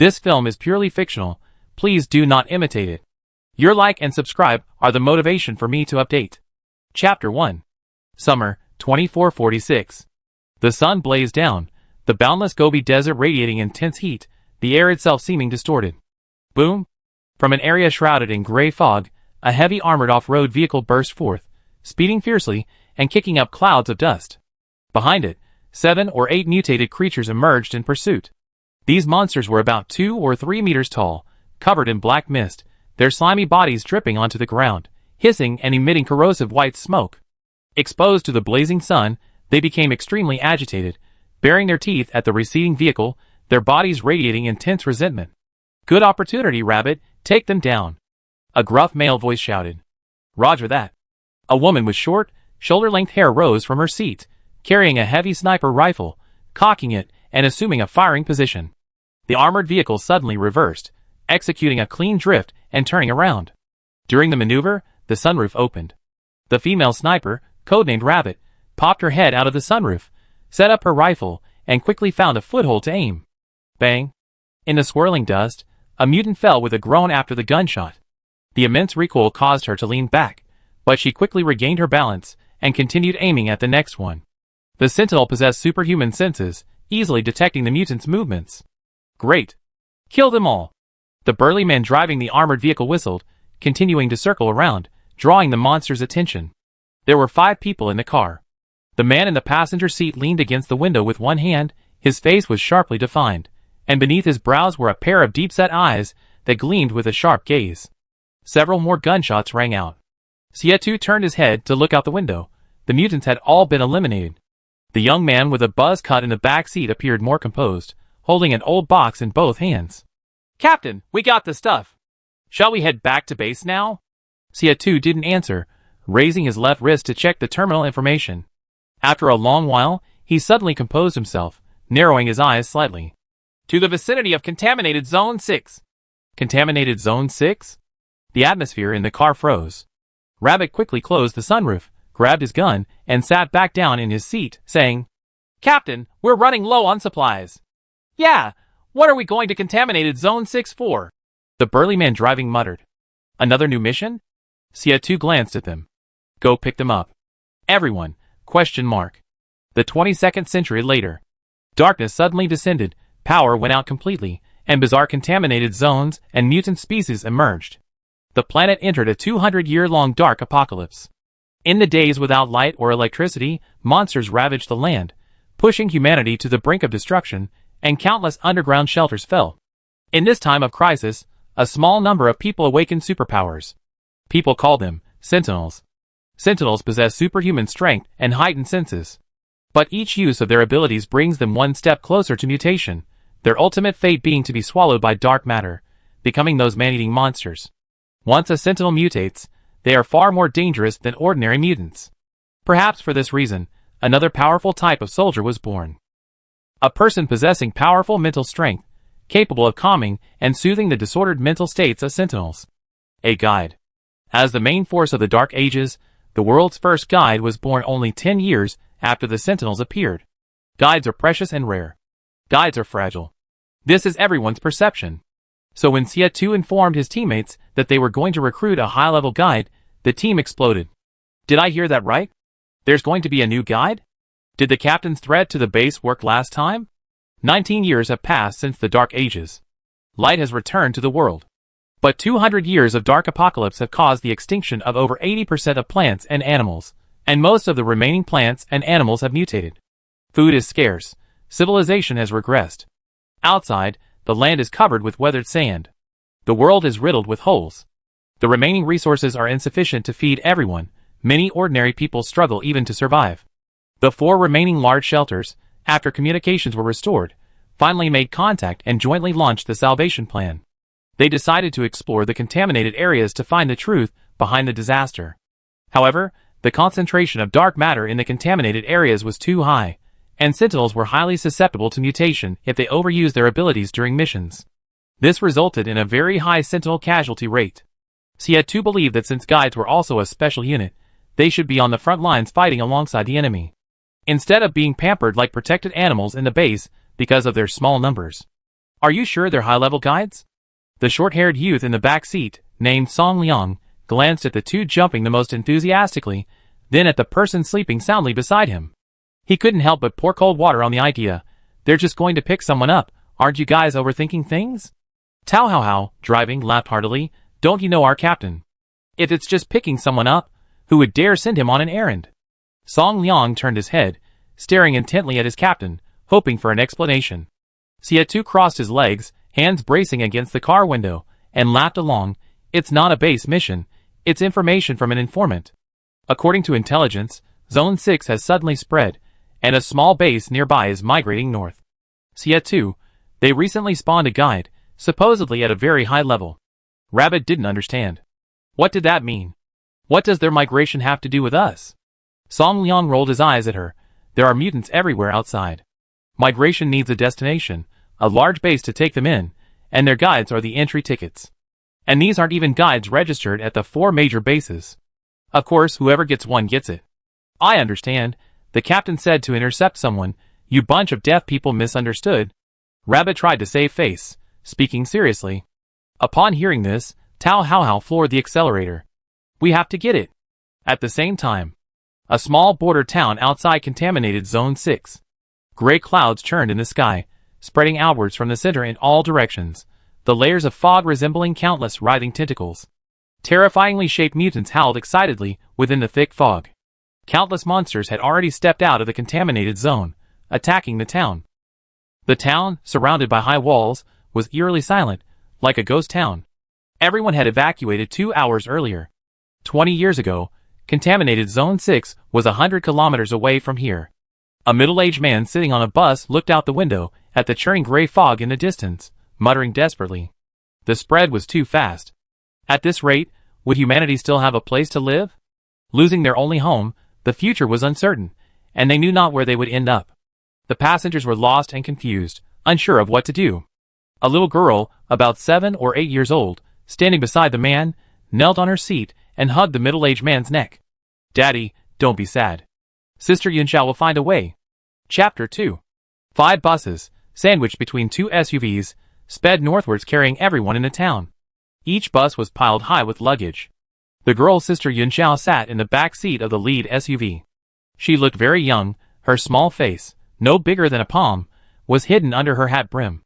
This film is purely fictional. Please do not imitate it. Your like and subscribe are the motivation for me to update. Chapter 1. Summer, 2446. The sun blazed down, the boundless Gobi Desert radiating intense heat, the air itself seeming distorted. Boom! From an area shrouded in gray fog, a heavy armored off-road vehicle burst forth, speeding fiercely and kicking up clouds of dust. Behind it, 7 or 8 mutated creatures emerged in pursuit. These monsters were about 2 or 3 meters tall, covered in black mist, their slimy bodies dripping onto the ground, hissing and emitting corrosive white smoke. Exposed to the blazing sun, they became extremely agitated, baring their teeth at the receding vehicle, their bodies radiating intense resentment. "Good opportunity, Rabbit, take them down," a gruff male voice shouted. "Roger that." A woman with short, shoulder-length hair rose from her seat, carrying a heavy sniper rifle, cocking it, and assuming a firing position. The armored vehicle suddenly reversed, executing a clean drift and turning around. During the maneuver, the sunroof opened. The female sniper, codenamed Rabbit, popped her head out of the sunroof, set up her rifle, and quickly found a foothold to aim. Bang! In the swirling dust, a mutant fell with a groan after the gunshot. The immense recoil caused her to lean back, but she quickly regained her balance and continued aiming at the next one. The Sentinel possessed superhuman senses, easily detecting the mutant's movements. "Great! Kill them all!" The burly man driving the armored vehicle whistled, continuing to circle around, drawing the monster's attention. There were 5 people in the car. The man in the passenger seat leaned against the window with one hand, his face was sharply defined, and beneath his brows were a pair of deep-set eyes that gleamed with a sharp gaze. Several more gunshots rang out. Sietu turned his head to look out the window. The mutants had all been eliminated. The young man with a buzz cut in the back seat appeared more composed, holding an old box in both hands. "Captain, we got the stuff. Shall we head back to base now?" Sietu didn't answer, raising his left wrist to check the terminal information. After a long while, he suddenly composed himself, narrowing his eyes slightly. "To the vicinity of Contaminated Zone 6. Contaminated Zone 6? The atmosphere in the car froze. Rabbit quickly closed the sunroof, grabbed his gun, and sat back down in his seat, saying, "Captain, we're running low on supplies." "Yeah, what are we going to Contaminated Zone 6 for?" the burly man driving muttered. "Another new mission?" Sietu glanced at them. "Go pick them up. Everyone, ? The 22nd century later. Darkness suddenly descended, power went out completely, and bizarre contaminated zones and mutant species emerged. The planet entered a 200-year-long dark apocalypse. In the days without light or electricity, monsters ravaged the land, pushing humanity to the brink of destruction, and countless underground shelters fell. In this time of crisis, a small number of people awakened superpowers. People called them Sentinels. Sentinels possess superhuman strength and heightened senses. But each use of their abilities brings them one step closer to mutation, their ultimate fate being to be swallowed by dark matter, becoming those man-eating monsters. Once a Sentinel mutates, they are far more dangerous than ordinary mutants. Perhaps for this reason, another powerful type of soldier was born. A person possessing powerful mental strength, capable of calming and soothing the disordered mental states of Sentinels. A guide. As the main force of the Dark Ages, the world's first guide was born only 10 years after the Sentinels appeared. Guides are precious and rare. Guides are fragile. This is everyone's perception. So when Sietu informed his teammates that they were going to recruit a high-level guide, the team exploded. "Did I hear that right? There's going to be a new guide? Did the captain's threat to the base work last time? 19 years have passed since the Dark Ages. Light has returned to the world. But 200 years of dark apocalypse have caused the extinction of over 80% of plants and animals, and most of the remaining plants and animals have mutated. Food is scarce. Civilization has regressed. Outside, the land is covered with weathered sand. The world is riddled with holes. The remaining resources are insufficient to feed everyone. Many ordinary people struggle even to survive. The 4 remaining large shelters, after communications were restored, finally made contact and jointly launched the salvation plan. They decided to explore the contaminated areas to find the truth behind the disaster. However, the concentration of dark matter in the contaminated areas was too high, and Sentinels were highly susceptible to mutation if they overused their abilities during missions. This resulted in a very high Sentinel casualty rate. Sietu believed that since guides were also a special unit, they should be on the front lines fighting alongside the enemy, instead of being pampered like protected animals in the base because of their small numbers. Are you sure they're high-level guides? The short-haired youth in the back seat, named Song Liang, glanced at the two jumping the most enthusiastically, then at the person sleeping soundly beside him. He couldn't help but pour cold water on the idea. They're just going to pick someone up. Aren't you guys overthinking things? Tao Hao Hao, driving, laughed heartily. Don't you know our captain? If it's just picking someone up, who would dare send him on an errand? Song Liang turned his head, staring intently at his captain, hoping for an explanation. Xie crossed his legs, hands bracing against the car window, and laughed along. It's not a base mission, it's information from an informant. According to intelligence, Zone 6 has suddenly spread, and a small base nearby is migrating north. Xie, they recently spawned a guide, supposedly at a very high level. Rabbit didn't understand. What did that mean? What does their migration have to do with us? Song Liang rolled his eyes at her. There are mutants everywhere outside. Migration needs a destination, a large base to take them in, and their guides are the entry tickets. And these aren't even guides registered at the 4 major bases. Of course, whoever gets one gets it. I understand, the captain said to intercept someone. You bunch of deaf people misunderstood. Rabbit tried to save face, speaking seriously. Upon hearing this, Tao Hao Hao floored the accelerator. We have to get it. At the same time, a small border town outside contaminated Zone 6. Gray clouds churned in the sky, spreading outwards from the center in all directions, the layers of fog resembling countless writhing tentacles. Terrifyingly shaped mutants howled excitedly within the thick fog. Countless monsters had already stepped out of the contaminated zone, attacking the town. The town, surrounded by high walls, was eerily silent, like a ghost town. Everyone had evacuated 2 hours earlier. 20 years ago, contaminated Zone 6 was 100 kilometers away from here. A middle-aged man sitting on a bus looked out the window at the churning gray fog in the distance, muttering desperately. The spread was too fast. At this rate, would humanity still have a place to live? Losing their only home, the future was uncertain, and they knew not where they would end up. The passengers were lost and confused, unsure of what to do. A little girl, about 7 or 8 years old, standing beside the man, knelt on her seat and hugged the middle-aged man's neck. Daddy, don't be sad. Sister Yunxiao will find a way. Chapter 2. 5 buses, sandwiched between 2 SUVs, sped northwards carrying everyone in the town. Each bus was piled high with luggage. The girl's sister Yunxiao sat in the back seat of the lead SUV. She looked very young, her small face, no bigger than a palm, was hidden under her hat brim.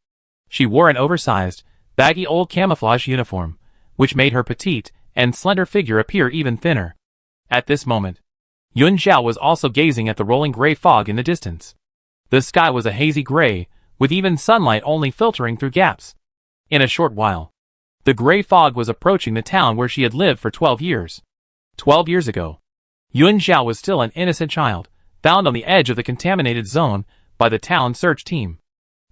She wore an oversized, baggy old camouflage uniform, which made her petite and slender figure appear even thinner. At this moment, Yun Xiao was also gazing at the rolling gray fog in the distance. The sky was a hazy gray, with even sunlight only filtering through gaps. In a short while, the gray fog was approaching the town where she had lived for 12 years. 12 years ago, Yun Xiao was still an innocent child, found on the edge of the contaminated zone by the town search team.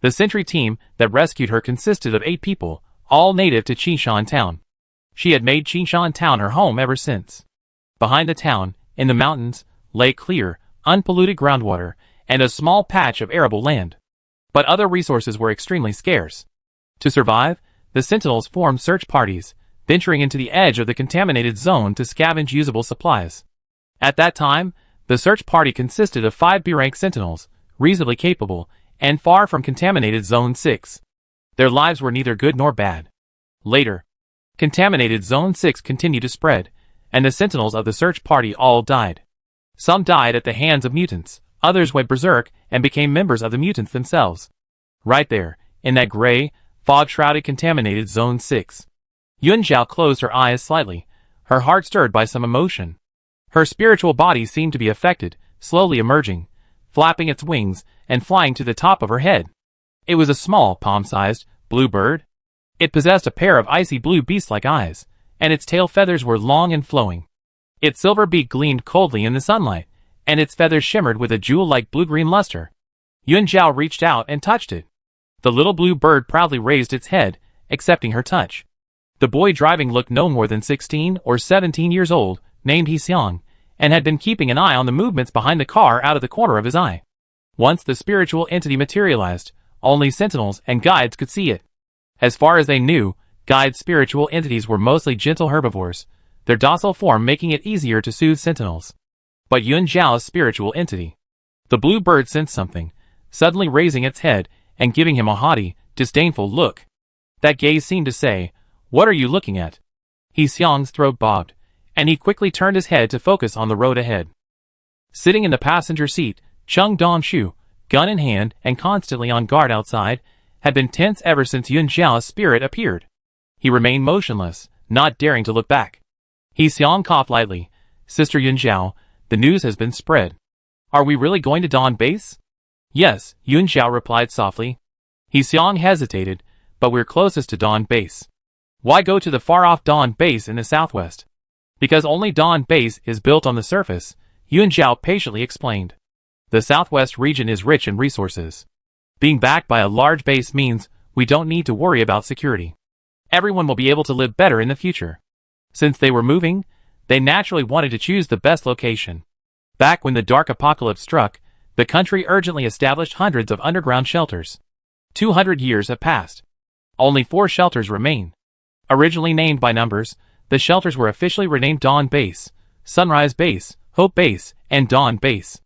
The sentry team that rescued her consisted of 8 people, all native to Qishan Town. She had made Qishan Town her home ever since. Behind the town, in the mountains, lay clear, unpolluted groundwater, and a small patch of arable land. But other resources were extremely scarce. To survive, the Sentinels formed search parties, venturing into the edge of the contaminated zone to scavenge usable supplies. At that time, the search party consisted of 5 B-rank Sentinels, reasonably capable, and far from contaminated Zone 6. Their lives were neither good nor bad. Later, contaminated Zone 6 continued to spread, and the Sentinels of the search party all died. Some died at the hands of mutants, others went berserk and became members of the mutants themselves. Right there, in that gray, fog-shrouded contaminated Zone 6. Yun Xiao closed her eyes slightly, her heart stirred by some emotion. Her spiritual body seemed to be affected, slowly emerging, flapping its wings, and flying to the top of her head. It was a small, palm-sized, blue bird. It possessed a pair of icy blue beast-like eyes, and its tail feathers were long and flowing. Its silver beak gleamed coldly in the sunlight, and its feathers shimmered with a jewel-like blue-green luster. Yun Xiao reached out and touched it. The little blue bird proudly raised its head, accepting her touch. The boy driving looked no more than 16 or 17 years old, named He Xiang, and had been keeping an eye on the movements behind the car out of the corner of his eye. Once the spiritual entity materialized, only sentinels and guides could see it. As far as they knew, guides' spiritual entities were mostly gentle herbivores, their docile form making it easier to soothe sentinels. But Yun Xiao's spiritual entity. The blue bird sensed something, suddenly raising its head and giving him a haughty, disdainful look. That gaze seemed to say, "What are you looking at?" He Xiang's throat bobbed, and he quickly turned his head to focus on the road ahead. Sitting in the passenger seat, Chung Dongshu, gun in hand and constantly on guard outside, had been tense ever since Yun Xiao's spirit appeared. He remained motionless, not daring to look back. He Xiang coughed lightly. "Sister Yun Xiao, the news has been spread. Are we really going to Dawn Base?" "Yes," Yun Xiao replied softly. He Xiang hesitated, "But we're closest to Dawn Base." "Why go to the far-off Dawn Base in the southwest?" "Because only Dawn Base is built on the surface," Yun Xiao patiently explained. "The southwest region is rich in resources. Being backed by a large base means we don't need to worry about security. Everyone will be able to live better in the future." Since they were moving, they naturally wanted to choose the best location. Back when the dark apocalypse struck, the country urgently established hundreds of underground shelters. 200 years have passed. Only 4 shelters remain. Originally named by numbers, the shelters were officially renamed Dawn Base, Sunrise Base, Hope Base, and Dawn Base.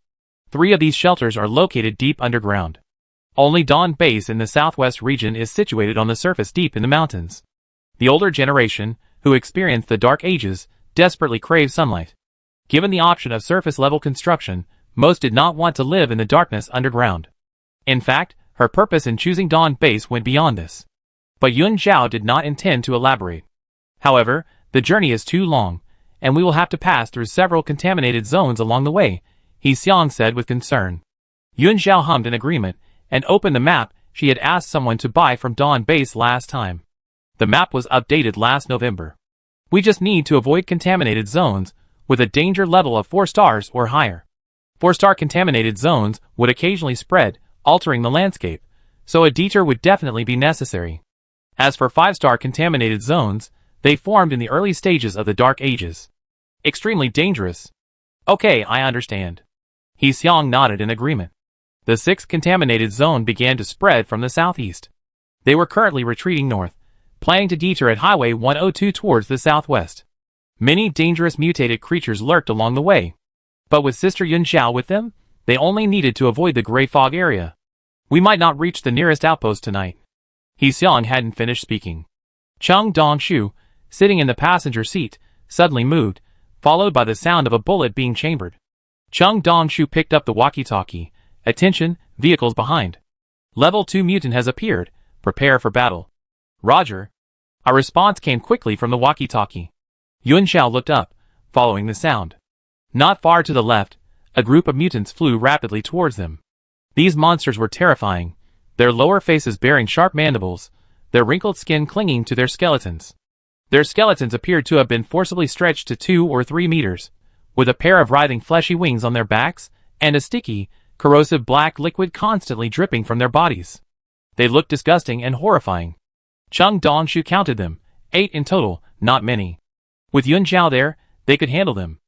3 of these shelters are located deep underground. Only Dawn Base in the southwest region is situated on the surface deep in the mountains. The older generation, who experienced the Dark Ages, desperately craved sunlight. Given the option of surface-level construction, most did not want to live in the darkness underground. In fact, her purpose in choosing Dawn Base went beyond this. But Yun Xiao did not intend to elaborate. "However, the journey is too long, and we will have to pass through several contaminated zones along the way," He Xiang said with concern. Yun Xiao hummed in agreement, and opened the map she had asked someone to buy from Dawn Base last time. The map was updated last November. "We just need to avoid contaminated zones, with a danger level of 4 stars or higher. 4-star contaminated zones would occasionally spread, altering the landscape, so a detour would definitely be necessary. As for 5-star contaminated zones, they formed in the early stages of the Dark Ages. Extremely dangerous." "Okay, I understand." He Xiang nodded in agreement. The 6th contaminated zone began to spread from the southeast. They were currently retreating north, planning to detour at Highway 102 towards the southwest. Many dangerous mutated creatures lurked along the way. But with Sister Yun Xiao with them, they only needed to avoid the gray fog area. "We might not reach the nearest outpost tonight." He Xiang hadn't finished speaking. Chung Dongshu, sitting in the passenger seat, suddenly moved, followed by the sound of a bullet being chambered. Chung Dongshu picked up the walkie-talkie. "Attention, vehicles behind. Level 2 mutant has appeared. Prepare for battle." "Roger." A response came quickly from the walkie-talkie. Yun Xiao looked up, following the sound. Not far to the left, a group of mutants flew rapidly towards them. These monsters were terrifying, their lower faces bearing sharp mandibles, their wrinkled skin clinging to their skeletons. Their skeletons appeared to have been forcibly stretched to 2 or 3 meters, with a pair of writhing fleshy wings on their backs, and a sticky, corrosive black liquid constantly dripping from their bodies. They looked disgusting and horrifying. Chung Dongshu counted them, 8 in total, not many. With Yun Xiao there, they could handle them.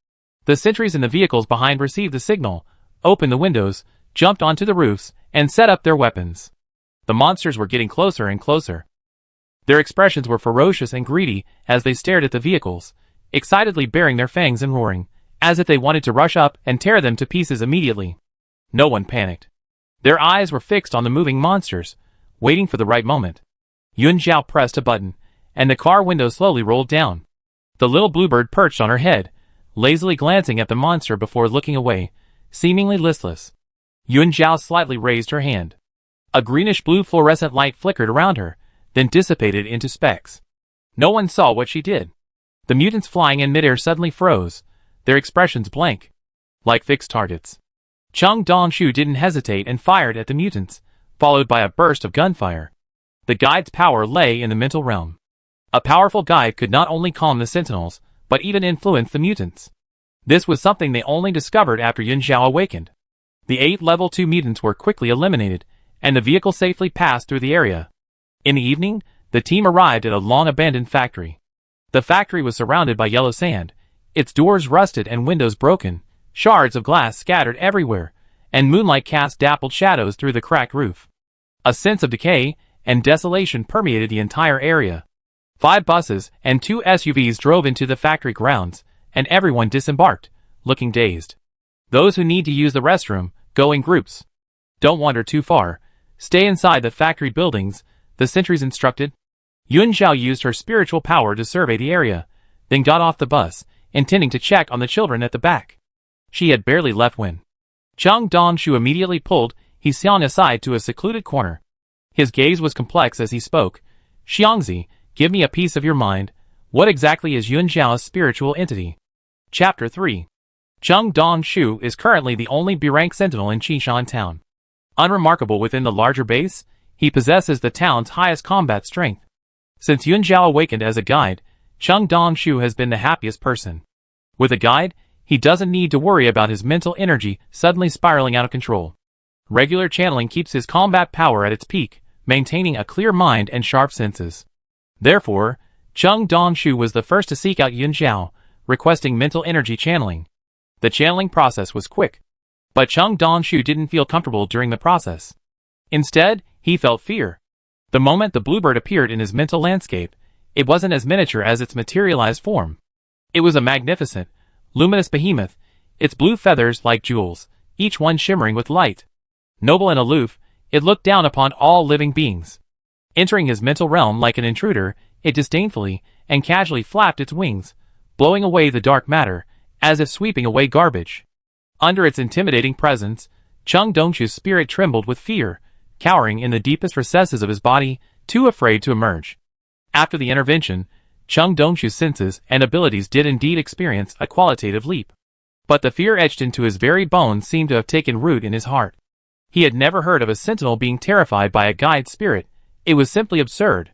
The sentries in the vehicles behind received the signal, opened the windows, jumped onto the roofs, and set up their weapons. The monsters were getting closer and closer. Their expressions were ferocious and greedy as they stared at the vehicles, excitedly baring their fangs and roaring, as if they wanted to rush up and tear them to pieces immediately. No one panicked. Their eyes were fixed on the moving monsters, waiting for the right moment. Yun Xiao pressed a button, and the car window slowly rolled down. The little bluebird perched on her head, lazily glancing at the monster before looking away, seemingly listless. Yun Xiao slightly raised her hand. A greenish-blue fluorescent light flickered around her, then dissipated into specks. No one saw what she did. The mutants flying in midair suddenly froze, their expressions blank, like fixed targets. Chung Dongshu didn't hesitate and fired at the mutants, followed by a burst of gunfire. The guide's power lay in the mental realm. A powerful guide could not only calm the sentinels, but even influence the mutants. This was something they only discovered after Yun Xiao awakened. The 8 level 2 mutants were quickly eliminated, and the vehicle safely passed through the area. In the evening, the team arrived at a long-abandoned factory. The factory was surrounded by yellow sand, its doors rusted and windows broken, shards of glass scattered everywhere, and moonlight cast dappled shadows through the cracked roof. A sense of decay and desolation permeated the entire area. 5 buses and 2 SUVs drove into the factory grounds, and everyone disembarked, looking dazed. Those who need to use the restroom, go in groups. Don't wander too far. Stay inside the factory buildings. the sentries instructed. Yun Zhao used her spiritual power to survey the area, then got off the bus, intending to check on the children at the back. She had barely left when Cheng Dongshu immediately pulled He Xiang aside to a secluded corner. His gaze was complex as he spoke. Xiangzi, give me a piece of your mind. What exactly is Yun Zhao's spiritual entity? Chapter 3. Cheng Dongshu is currently the only B-rank sentinel in Qishan town. Unremarkable within the larger base, he possesses the town's highest combat strength. Since Yun Zhao awakened as a guide, Cheng Dongshu has been the happiest person. With a guide, he doesn't need to worry about his mental energy suddenly spiraling out of control. Regular channeling keeps his combat power at its peak, maintaining a clear mind and sharp senses. Therefore, Cheng Dongshu was the first to seek out Yun Zhao, requesting mental energy channeling. The channeling process was quick. But Cheng Dongshu didn't feel comfortable during the process. Instead, he felt fear. The moment the bluebird appeared in his mental landscape, it wasn't as miniature as its materialized form. It was a magnificent, luminous behemoth, its blue feathers like jewels, each one shimmering with light. Noble and aloof, it looked down upon all living beings. Entering his mental realm like an intruder, it disdainfully and casually flapped its wings, blowing away the dark matter, as if sweeping away garbage. Under its intimidating presence, Cheng Dongshu's spirit trembled with fear, cowering in the deepest recesses of his body, too afraid to emerge. After the intervention, Cheng Dongshu's senses and abilities did indeed experience a qualitative leap. But the fear etched into his very bones seemed to have taken root in his heart. He had never heard of a sentinel being terrified by a guide spirit. It was simply absurd.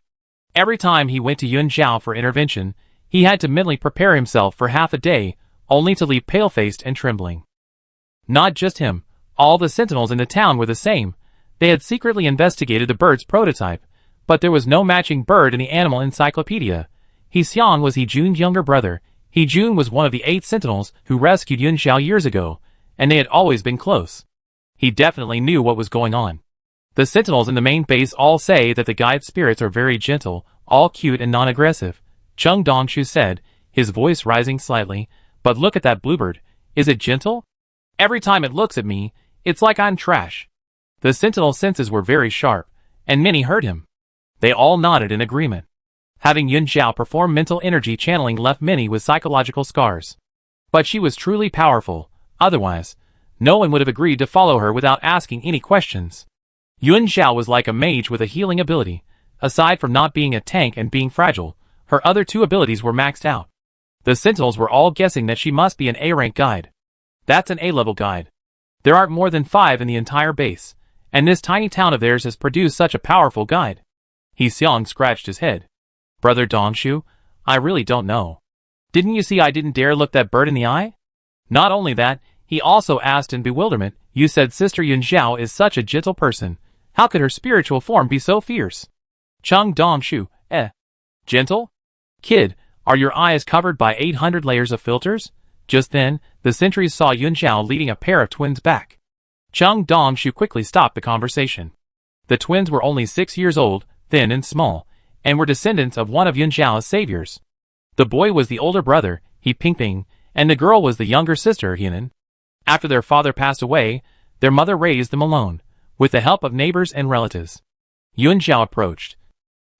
Every time he went to Yun Zhao for intervention, he had to mentally prepare himself for half a day, only to leave pale-faced and trembling. Not just him, all the sentinels in the town were the same. They had secretly investigated the bird's prototype, but there was no matching bird in the animal encyclopedia. He Xiang was He Jun's younger brother. He Jun was one of the 8 sentinels who rescued Yun Zhao years ago, and they had always been close. He definitely knew what was going on. The sentinels in the main base all say that the guide spirits are very gentle, all cute and non-aggressive, Cheng Dongshu said, his voice rising slightly. But look at that bluebird. Is it gentle? Every time it looks at me, it's like I'm trash. The sentinel's senses were very sharp, and many heard him. They all nodded in agreement. Having Yun Zhao perform mental energy channeling left many with psychological scars. But she was truly powerful, otherwise, no one would have agreed to follow her without asking any questions. Yun Zhao was like a mage with a healing ability. Aside from not being a tank and being fragile, her other 2 abilities were maxed out. The sentinels were all guessing that she must be an A-rank guide. That's an A-level guide. There aren't more than 5 in the entire base, and this tiny town of theirs has produced such a powerful guide. He Xiang scratched his head. Brother Dongshu, I really don't know. Didn't you see I didn't dare look that bird in the eye? Not only that, he also asked in bewilderment, you said Sister Yun Zhao is such a gentle person. How could her spiritual form be so fierce? Cheng Dongshu, gentle? Kid, are your eyes covered by 800 layers of filters? Just then, the sentries saw Yun Zhao leading a pair of twins back. Cheng Dongshu quickly stopped the conversation. The twins were only 6 years old, thin and small, and were descendants of one of Yun Zhao's saviors. The boy was the older brother, He Pingping, and the girl was the younger sister, Hinan. After their father passed away, their mother raised them alone, with the help of neighbors and relatives. Yun Zhao approached.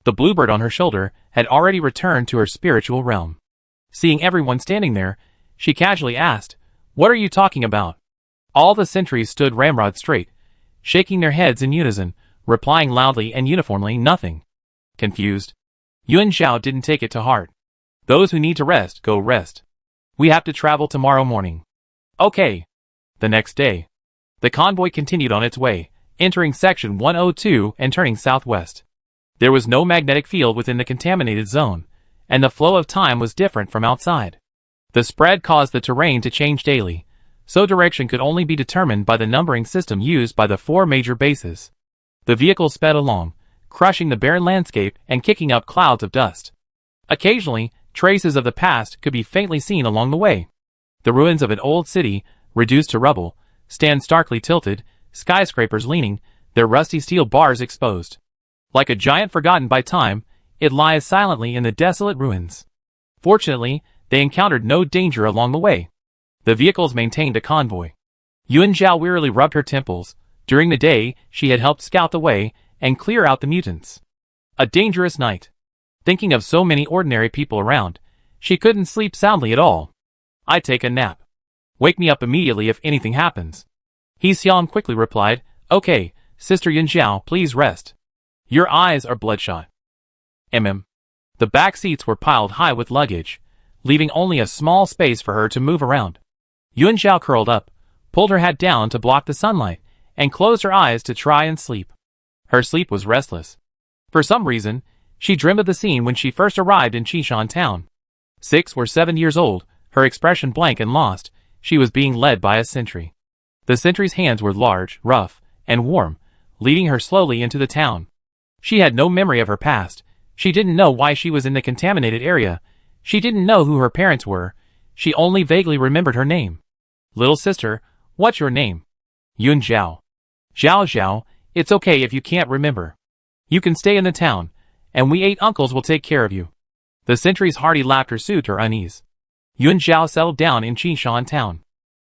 The bluebird on her shoulder had already returned to her spiritual realm. Seeing everyone standing there, she casually asked, What are you talking about? All the sentries stood ramrod straight, shaking their heads in unison, replying loudly and uniformly nothing. Confused, Yun Zhao didn't take it to heart. Those who need to rest, go rest. We have to travel tomorrow morning. Okay. The next day, the convoy continued on its way, entering section 102 and turning southwest. There was no magnetic field within the contaminated zone, and the flow of time was different from outside. The spread caused the terrain to change daily, so direction could only be determined by the numbering system used by the 4 major bases. The vehicles sped along, crushing the barren landscape and kicking up clouds of dust. Occasionally, traces of the past could be faintly seen along the way. The ruins of an old city, reduced to rubble, stand starkly tilted, skyscrapers leaning, their rusty steel bars exposed. Like a giant forgotten by time, it lies silently in the desolate ruins. Fortunately, they encountered no danger along the way. The vehicles maintained a convoy. Yun Zhao wearily rubbed her temples. During the day, she had helped scout the way and clear out the mutants. A dangerous night. Thinking of so many ordinary people around, she couldn't sleep soundly at all. "I take a nap. Wake me up immediately if anything happens." He Xiang quickly replied, "Okay, Sister Yunjiao, please rest. Your eyes are bloodshot." The back seats were piled high with luggage, leaving only a small space for her to move around. Yunjiao curled up, pulled her hat down to block the sunlight, and closed her eyes to try and sleep. Her sleep was restless. For some reason, she dreamed of the scene when she first arrived in Qishan town. 6 or 7 years old, her expression blank and lost, she was being led by a sentry. The sentry's hands were large, rough, and warm, leading her slowly into the town. She had no memory of her past. She didn't know why she was in the contaminated area. She didn't know who her parents were. She only vaguely remembered her name. "Little sister, what's your name?" "Yun Zhao." "Zhao Zhao, it's okay if you can't remember. You can stay in the town, and we 8 uncles will take care of you." The sentry's hearty laughter soothed her unease. Yun Zhao settled down in Qishan town.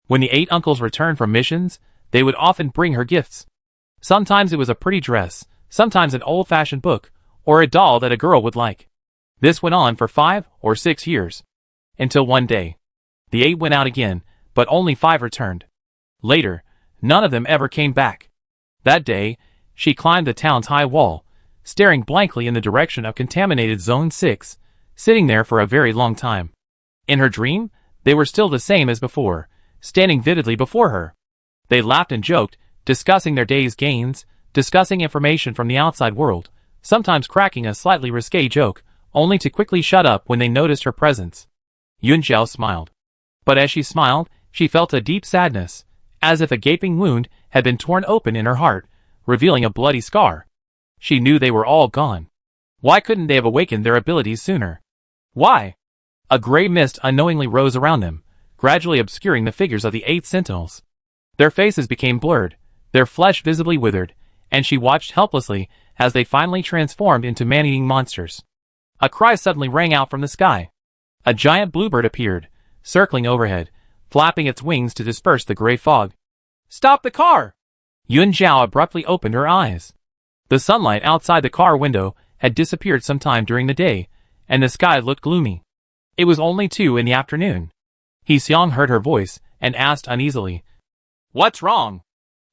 When the 8 uncles returned from missions, they would often bring her gifts. Sometimes it was a pretty dress, sometimes an old-fashioned book, or a doll that a girl would like. This went on for 5 or 6 years. Until one day. The 8 went out again, but only 5 returned. Later, none of them ever came back. That day, she climbed the town's high wall, staring blankly in the direction of contaminated Zone 6, sitting there for a very long time. In her dream, they were still the same as before, standing vividly before her. They laughed and joked, discussing their day's gains, discussing information from the outside world, sometimes cracking a slightly risque joke, only to quickly shut up when they noticed her presence. Yunjiao smiled. But as she smiled, she felt a deep sadness, as if a gaping wound had been torn open in her heart, revealing a bloody scar. She knew they were all gone. Why couldn't they have awakened their abilities sooner? Why? A gray mist unknowingly rose around them, gradually obscuring the figures of the 8 sentinels. Their faces became blurred, their flesh visibly withered, and she watched helplessly as they finally transformed into man-eating monsters. A cry suddenly rang out from the sky. A giant bluebird appeared, circling overhead, flapping its wings to disperse the gray fog. "Stop the car!" Yun Zhao abruptly opened her eyes. The sunlight outside the car window had disappeared sometime during the day, and the sky looked gloomy. It was only 2 in the afternoon. He Xiang heard her voice and asked uneasily, "What's wrong?"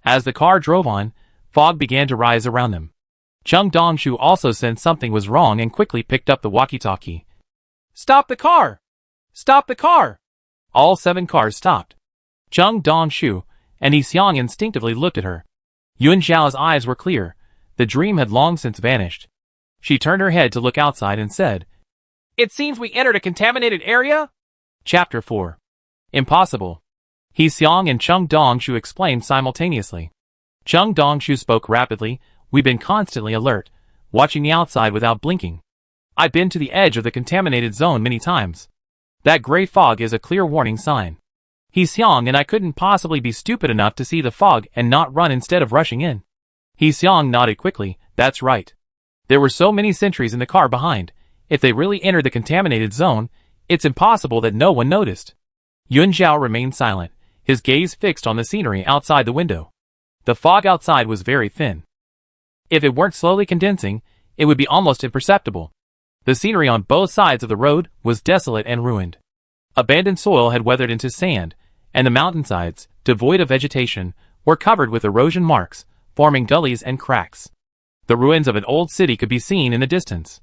As the car drove on, fog began to rise around them. Chung Dongshu also sensed something was wrong and quickly picked up the walkie-talkie. "Stop the car! Stop the car!" All 7 cars stopped. Chung Dongshu and He Xiang instinctively looked at her. Yun Zhao's eyes were clear. The dream had long since vanished. She turned her head to look outside and said, "It seems we entered a contaminated area?" Chapter 4. Impossible. He Xiang and Chung Dongshu explained simultaneously. Chung Dongshu spoke rapidly. "We've been constantly alert, watching the outside without blinking. I've been to the edge of the contaminated zone many times. That gray fog is a clear warning sign. He Xiang and I couldn't possibly be stupid enough to see the fog and not run instead of rushing in." He Xiang nodded quickly. "That's right. There were so many sentries in the car behind. If they really entered the contaminated zone, it's impossible that no one noticed." Yun Zhao remained silent, his gaze fixed on the scenery outside the window. The fog outside was very thin. If it weren't slowly condensing, it would be almost imperceptible. The scenery on both sides of the road was desolate and ruined. Abandoned soil had weathered into sand, and the mountainsides, devoid of vegetation, were covered with erosion marks, forming gullies and cracks. The ruins of an old city could be seen in the distance.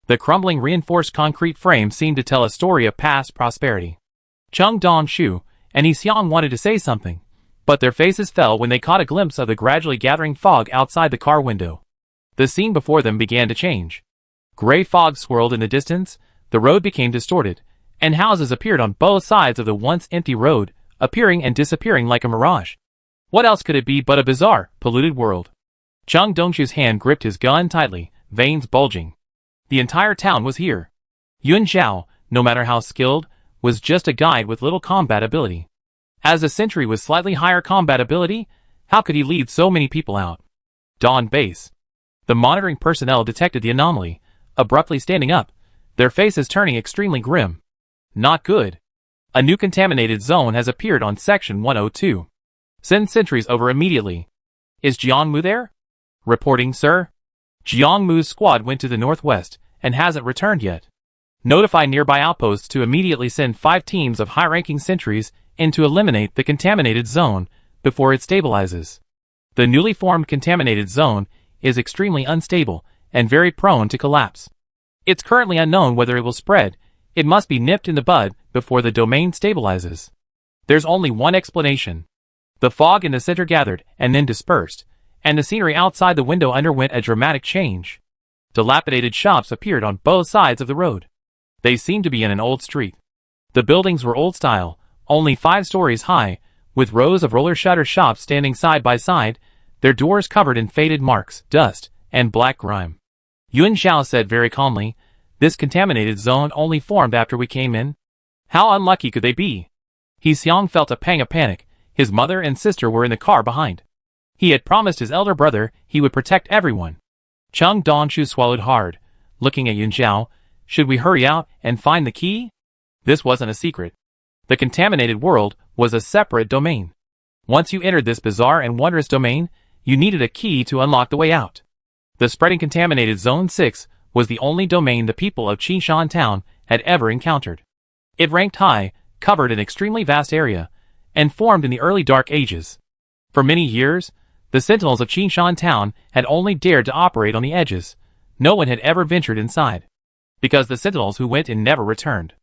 The crumbling reinforced concrete frame seemed to tell a story of past prosperity. Chung Dongshu and He Xiang wanted to say something, but their faces fell when they caught a glimpse of the gradually gathering fog outside the car window. The scene before them began to change. Gray fog swirled in the distance, the road became distorted, and houses appeared on both sides of the once empty road, appearing and disappearing like a mirage. What else could it be but a bizarre, polluted world? Chung Dongshu's hand gripped his gun tightly, veins bulging. The entire town was here. Yun Zhao, no matter how skilled, was just a guide with little combat ability. As a sentry with slightly higher combat ability, how could he lead so many people out? Dawn Base. The monitoring personnel detected the anomaly, abruptly standing up, their faces turning extremely grim. Not good. A new contaminated zone has appeared on Section 102. Send sentries over immediately. Is Jianmu there? Reporting, sir. Jiang Mu's squad went to the northwest and hasn't returned yet. Notify nearby outposts to immediately send 5 teams of high-ranking sentries in to eliminate the contaminated zone before it stabilizes. The newly formed contaminated zone is extremely unstable and very prone to collapse. It's currently unknown whether it will spread. It must be nipped in the bud before the domain stabilizes. There's only one explanation. The fog in the center gathered and then dispersed, and the scenery outside the window underwent a dramatic change. Dilapidated shops appeared on both sides of the road. They seemed to be in an old street. The buildings were old style, only 5 stories high, with rows of roller shutter shops standing side by side, their doors covered in faded marks, dust, and black grime. Yuan Zhao said very calmly, "This contaminated zone only formed after we came in. How unlucky could they be?" He Xiong felt a pang of panic. His mother and sister were in the car behind. He had promised his elder brother he would protect everyone. Cheng Dongshu swallowed hard, looking at Yuan Zhao. Should we hurry out and find the key? This wasn't a secret. The contaminated world was a separate domain. Once you entered this bizarre and wondrous domain, you needed a key to unlock the way out. The spreading contaminated Zone 6 was the only domain the people of Qingshan Town had ever encountered. It ranked high, covered an extremely vast area, and formed in the early Dark Ages. For many years, the sentinels of Qingshan Town had only dared to operate on the edges. No one had ever ventured inside, because the sentinels who went in never returned.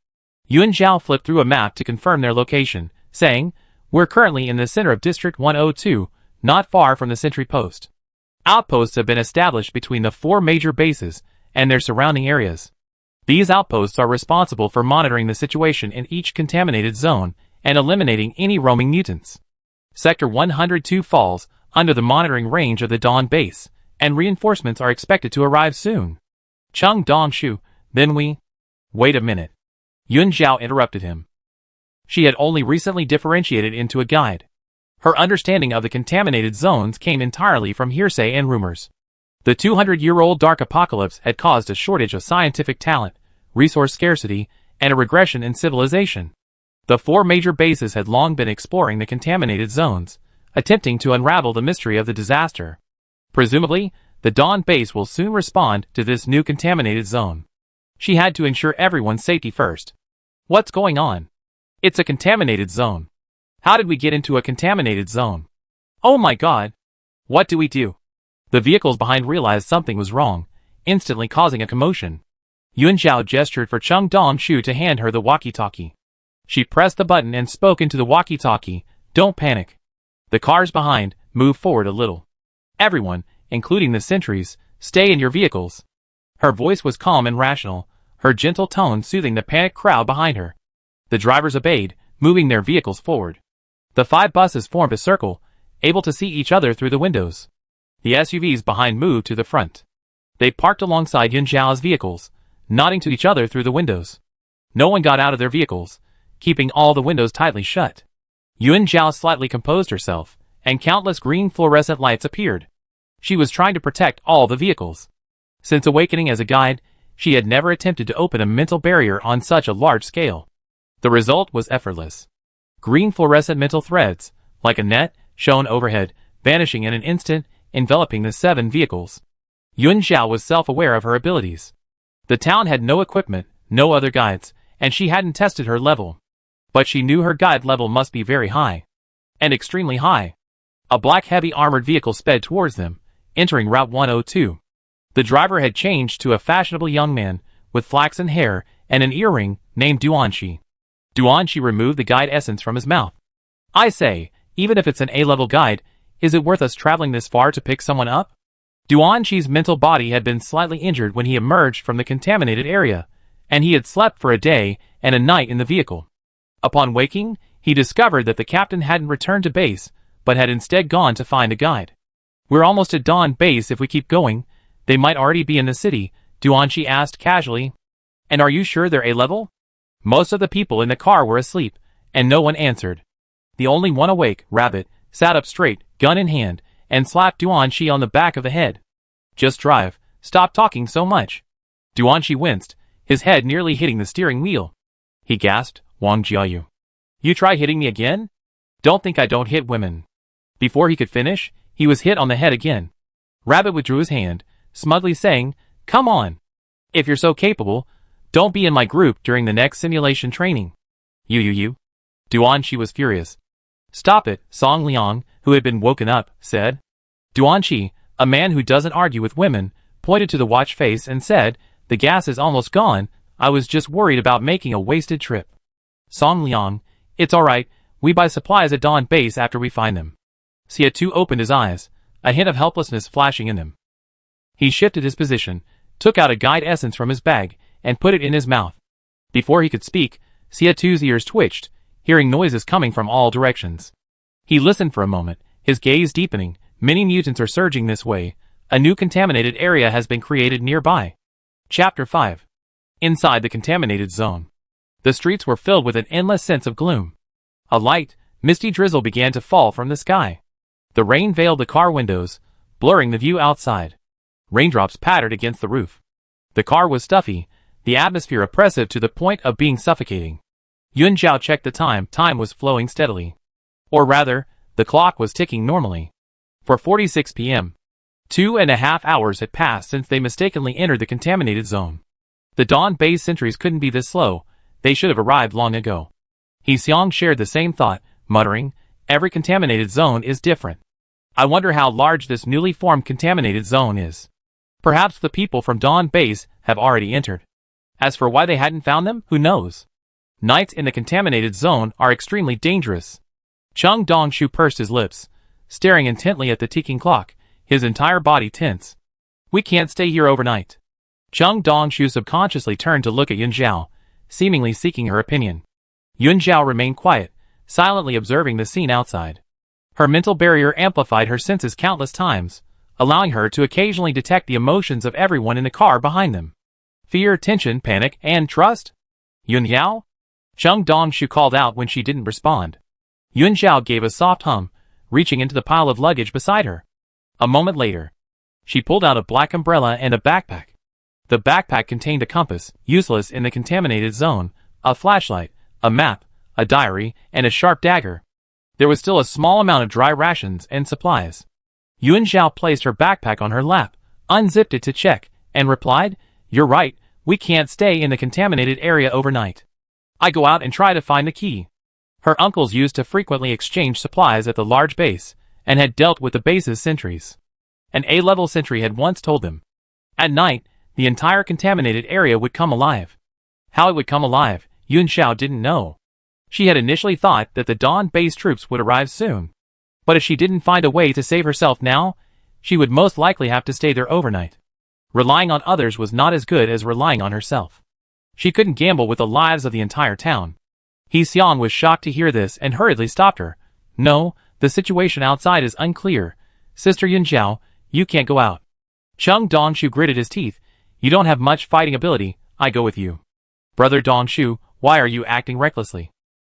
Yuan Zhao flipped through a map to confirm their location, saying, "We're currently in the center of District 102, not far from the sentry post. Outposts have been established between the 4 major bases and their surrounding areas. These outposts are responsible for monitoring the situation in each contaminated zone and eliminating any roaming mutants. Sector 102 falls under the monitoring range of the Dawn base, and reinforcements are expected to arrive soon." Cheng Dongshu, "Then we—" "Wait a minute." Yuan Zhao interrupted him. She had only recently differentiated into a guide. Her understanding of the contaminated zones came entirely from hearsay and rumors. The 200-year-old dark apocalypse had caused a shortage of scientific talent, resource scarcity, and a regression in civilization. The 4 major bases had long been exploring the contaminated zones, attempting to unravel the mystery of the disaster. Presumably, the Dawn base will soon respond to this new contaminated zone. She had to ensure everyone's safety first. What's going on? It's a contaminated zone. How did we get into a contaminated zone? Oh my god! What do we do? The vehicles behind realized something was wrong, instantly causing a commotion. Yuan Zhao gestured for Cheng Dongshu to hand her the walkie-talkie. She pressed the button and spoke into the walkie-talkie, "Don't panic. The cars behind, move forward a little. Everyone, including the sentries, stay in your vehicles." Her voice was calm and rational, her gentle tone soothing the panicked crowd behind her. The drivers obeyed, moving their vehicles forward. The 5 buses formed a circle, able to see each other through the windows. The SUVs behind moved to the front. They parked alongside Yuan Zhao's vehicles, nodding to each other through the windows. No one got out of their vehicles, keeping all the windows tightly shut. Yuan Zhao slightly composed herself, and countless green fluorescent lights appeared. She was trying to protect all the vehicles. Since awakening as a guide, she had never attempted to open a mental barrier on such a large scale. The result was effortless. Green fluorescent mental threads, like a net, shone overhead, vanishing in an instant, enveloping the 7 vehicles. Yuan Zhao was self-aware of her abilities. The town had no equipment, no other guides, and she hadn't tested her level. But she knew her guide level must be very high. And extremely high. A black heavy armored vehicle sped towards them, entering Route 102. The driver had changed to a fashionable young man, with flaxen hair and an earring, named Duanxi. Duanxi removed the guide essence from his mouth. "I say, even if it's an A-level guide, is it worth us traveling this far to pick someone up?" Duanxi's mental body had been slightly injured when he emerged from the contaminated area, and he had slept for a day and a night in the vehicle. Upon waking, he discovered that the captain hadn't returned to base, but had instead gone to find a guide. "We're almost at Dawn base. If we keep going, they might already be in the city," Duanxi asked casually. "And are you sure they're A-level?" Most of the people in the car were asleep, and no one answered. The only one awake, Rabbit, sat up straight, gun in hand, and slapped Duanxi on the back of the head. "Just drive. Stop talking so much." Duanxi winced, his head nearly hitting the steering wheel. He gasped, "Wang Jiayu. You try hitting me again? Don't think I don't hit women." Before he could finish, he was hit on the head again. Rabbit withdrew his hand, smugly saying, "Come on. If you're so capable, don't be in my group during the next simulation training." You. Duanqi was furious. "Stop it," Song Liang, who had been woken up, said. Duanqi, a man who doesn't argue with women, pointed to the watch face and said, "The gas is almost gone. I was just worried about making a wasted trip." Song Liang, "It's alright, we buy supplies at Dawn Base after we find them." Xia Tu opened his eyes, a hint of helplessness flashing in them. He shifted his position, took out a guide essence from his bag, and put it in his mouth. Before he could speak, Xia Tu's ears twitched, hearing noises coming from all directions. He listened for a moment, his gaze deepening. Many mutants are surging this way. A new contaminated area has been created nearby. Chapter 5. Inside the contaminated zone. The streets were filled with an endless sense of gloom. A light, misty drizzle began to fall from the sky. The rain veiled the car windows, blurring the view outside. Raindrops pattered against the roof. The car was stuffy, the atmosphere oppressive to the point of being suffocating. Yun Zhao checked the time. Time was flowing steadily. Or rather, the clock was ticking normally. For 46 p.m. 2.5 hours had passed since they mistakenly entered the contaminated zone. The Dawn Base sentries couldn't be this slow, they should have arrived long ago. He Xiong shared the same thought, muttering, "Every contaminated zone is different. I wonder how large this newly formed contaminated zone is. Perhaps the people from Dawn Base have already entered. As for why they hadn't found them, who knows? Nights in the contaminated zone are extremely dangerous." Chung Dongshu pursed his lips, staring intently at the ticking clock, his entire body tense. "We can't stay here overnight." Chung Dongshu subconsciously turned to look at Yun Zhao, seemingly seeking her opinion. Yun Zhao remained quiet, silently observing the scene outside. Her mental barrier amplified her senses countless times, allowing her to occasionally detect the emotions of everyone in the car behind them. Fear, tension, panic, and trust? "Yun Yao?" Chung Dongshu called out when she didn't respond. Yun Zhao gave a soft hum, reaching into the pile of luggage beside her. A moment later, she pulled out a black umbrella and a backpack. The backpack contained a compass, useless in the contaminated zone, a flashlight, a map, a diary, and a sharp dagger. There was still a small amount of dry rations and supplies. Yun Zhao placed her backpack on her lap, unzipped it to check, and replied, "You're right, we can't stay in the contaminated area overnight. I go out and try to find the key." Her uncles used to frequently exchange supplies at the large base, and had dealt with the base's sentries. An A-level sentry had once told them. At night, the entire contaminated area would come alive. How it would come alive, Yun Zhao didn't know. She had initially thought that the Dawn Base troops would arrive soon. But if she didn't find a way to save herself now, she would most likely have to stay there overnight. Relying on others was not as good as relying on herself. She couldn't gamble with the lives of the entire town. He Xiong was shocked to hear this and hurriedly stopped her. "No, the situation outside is unclear. Sister Yun Zhao, you can't go out." Chung Dongshu gritted his teeth. "You don't have much fighting ability, I go with you." "Brother Dongshu, why are you acting recklessly?"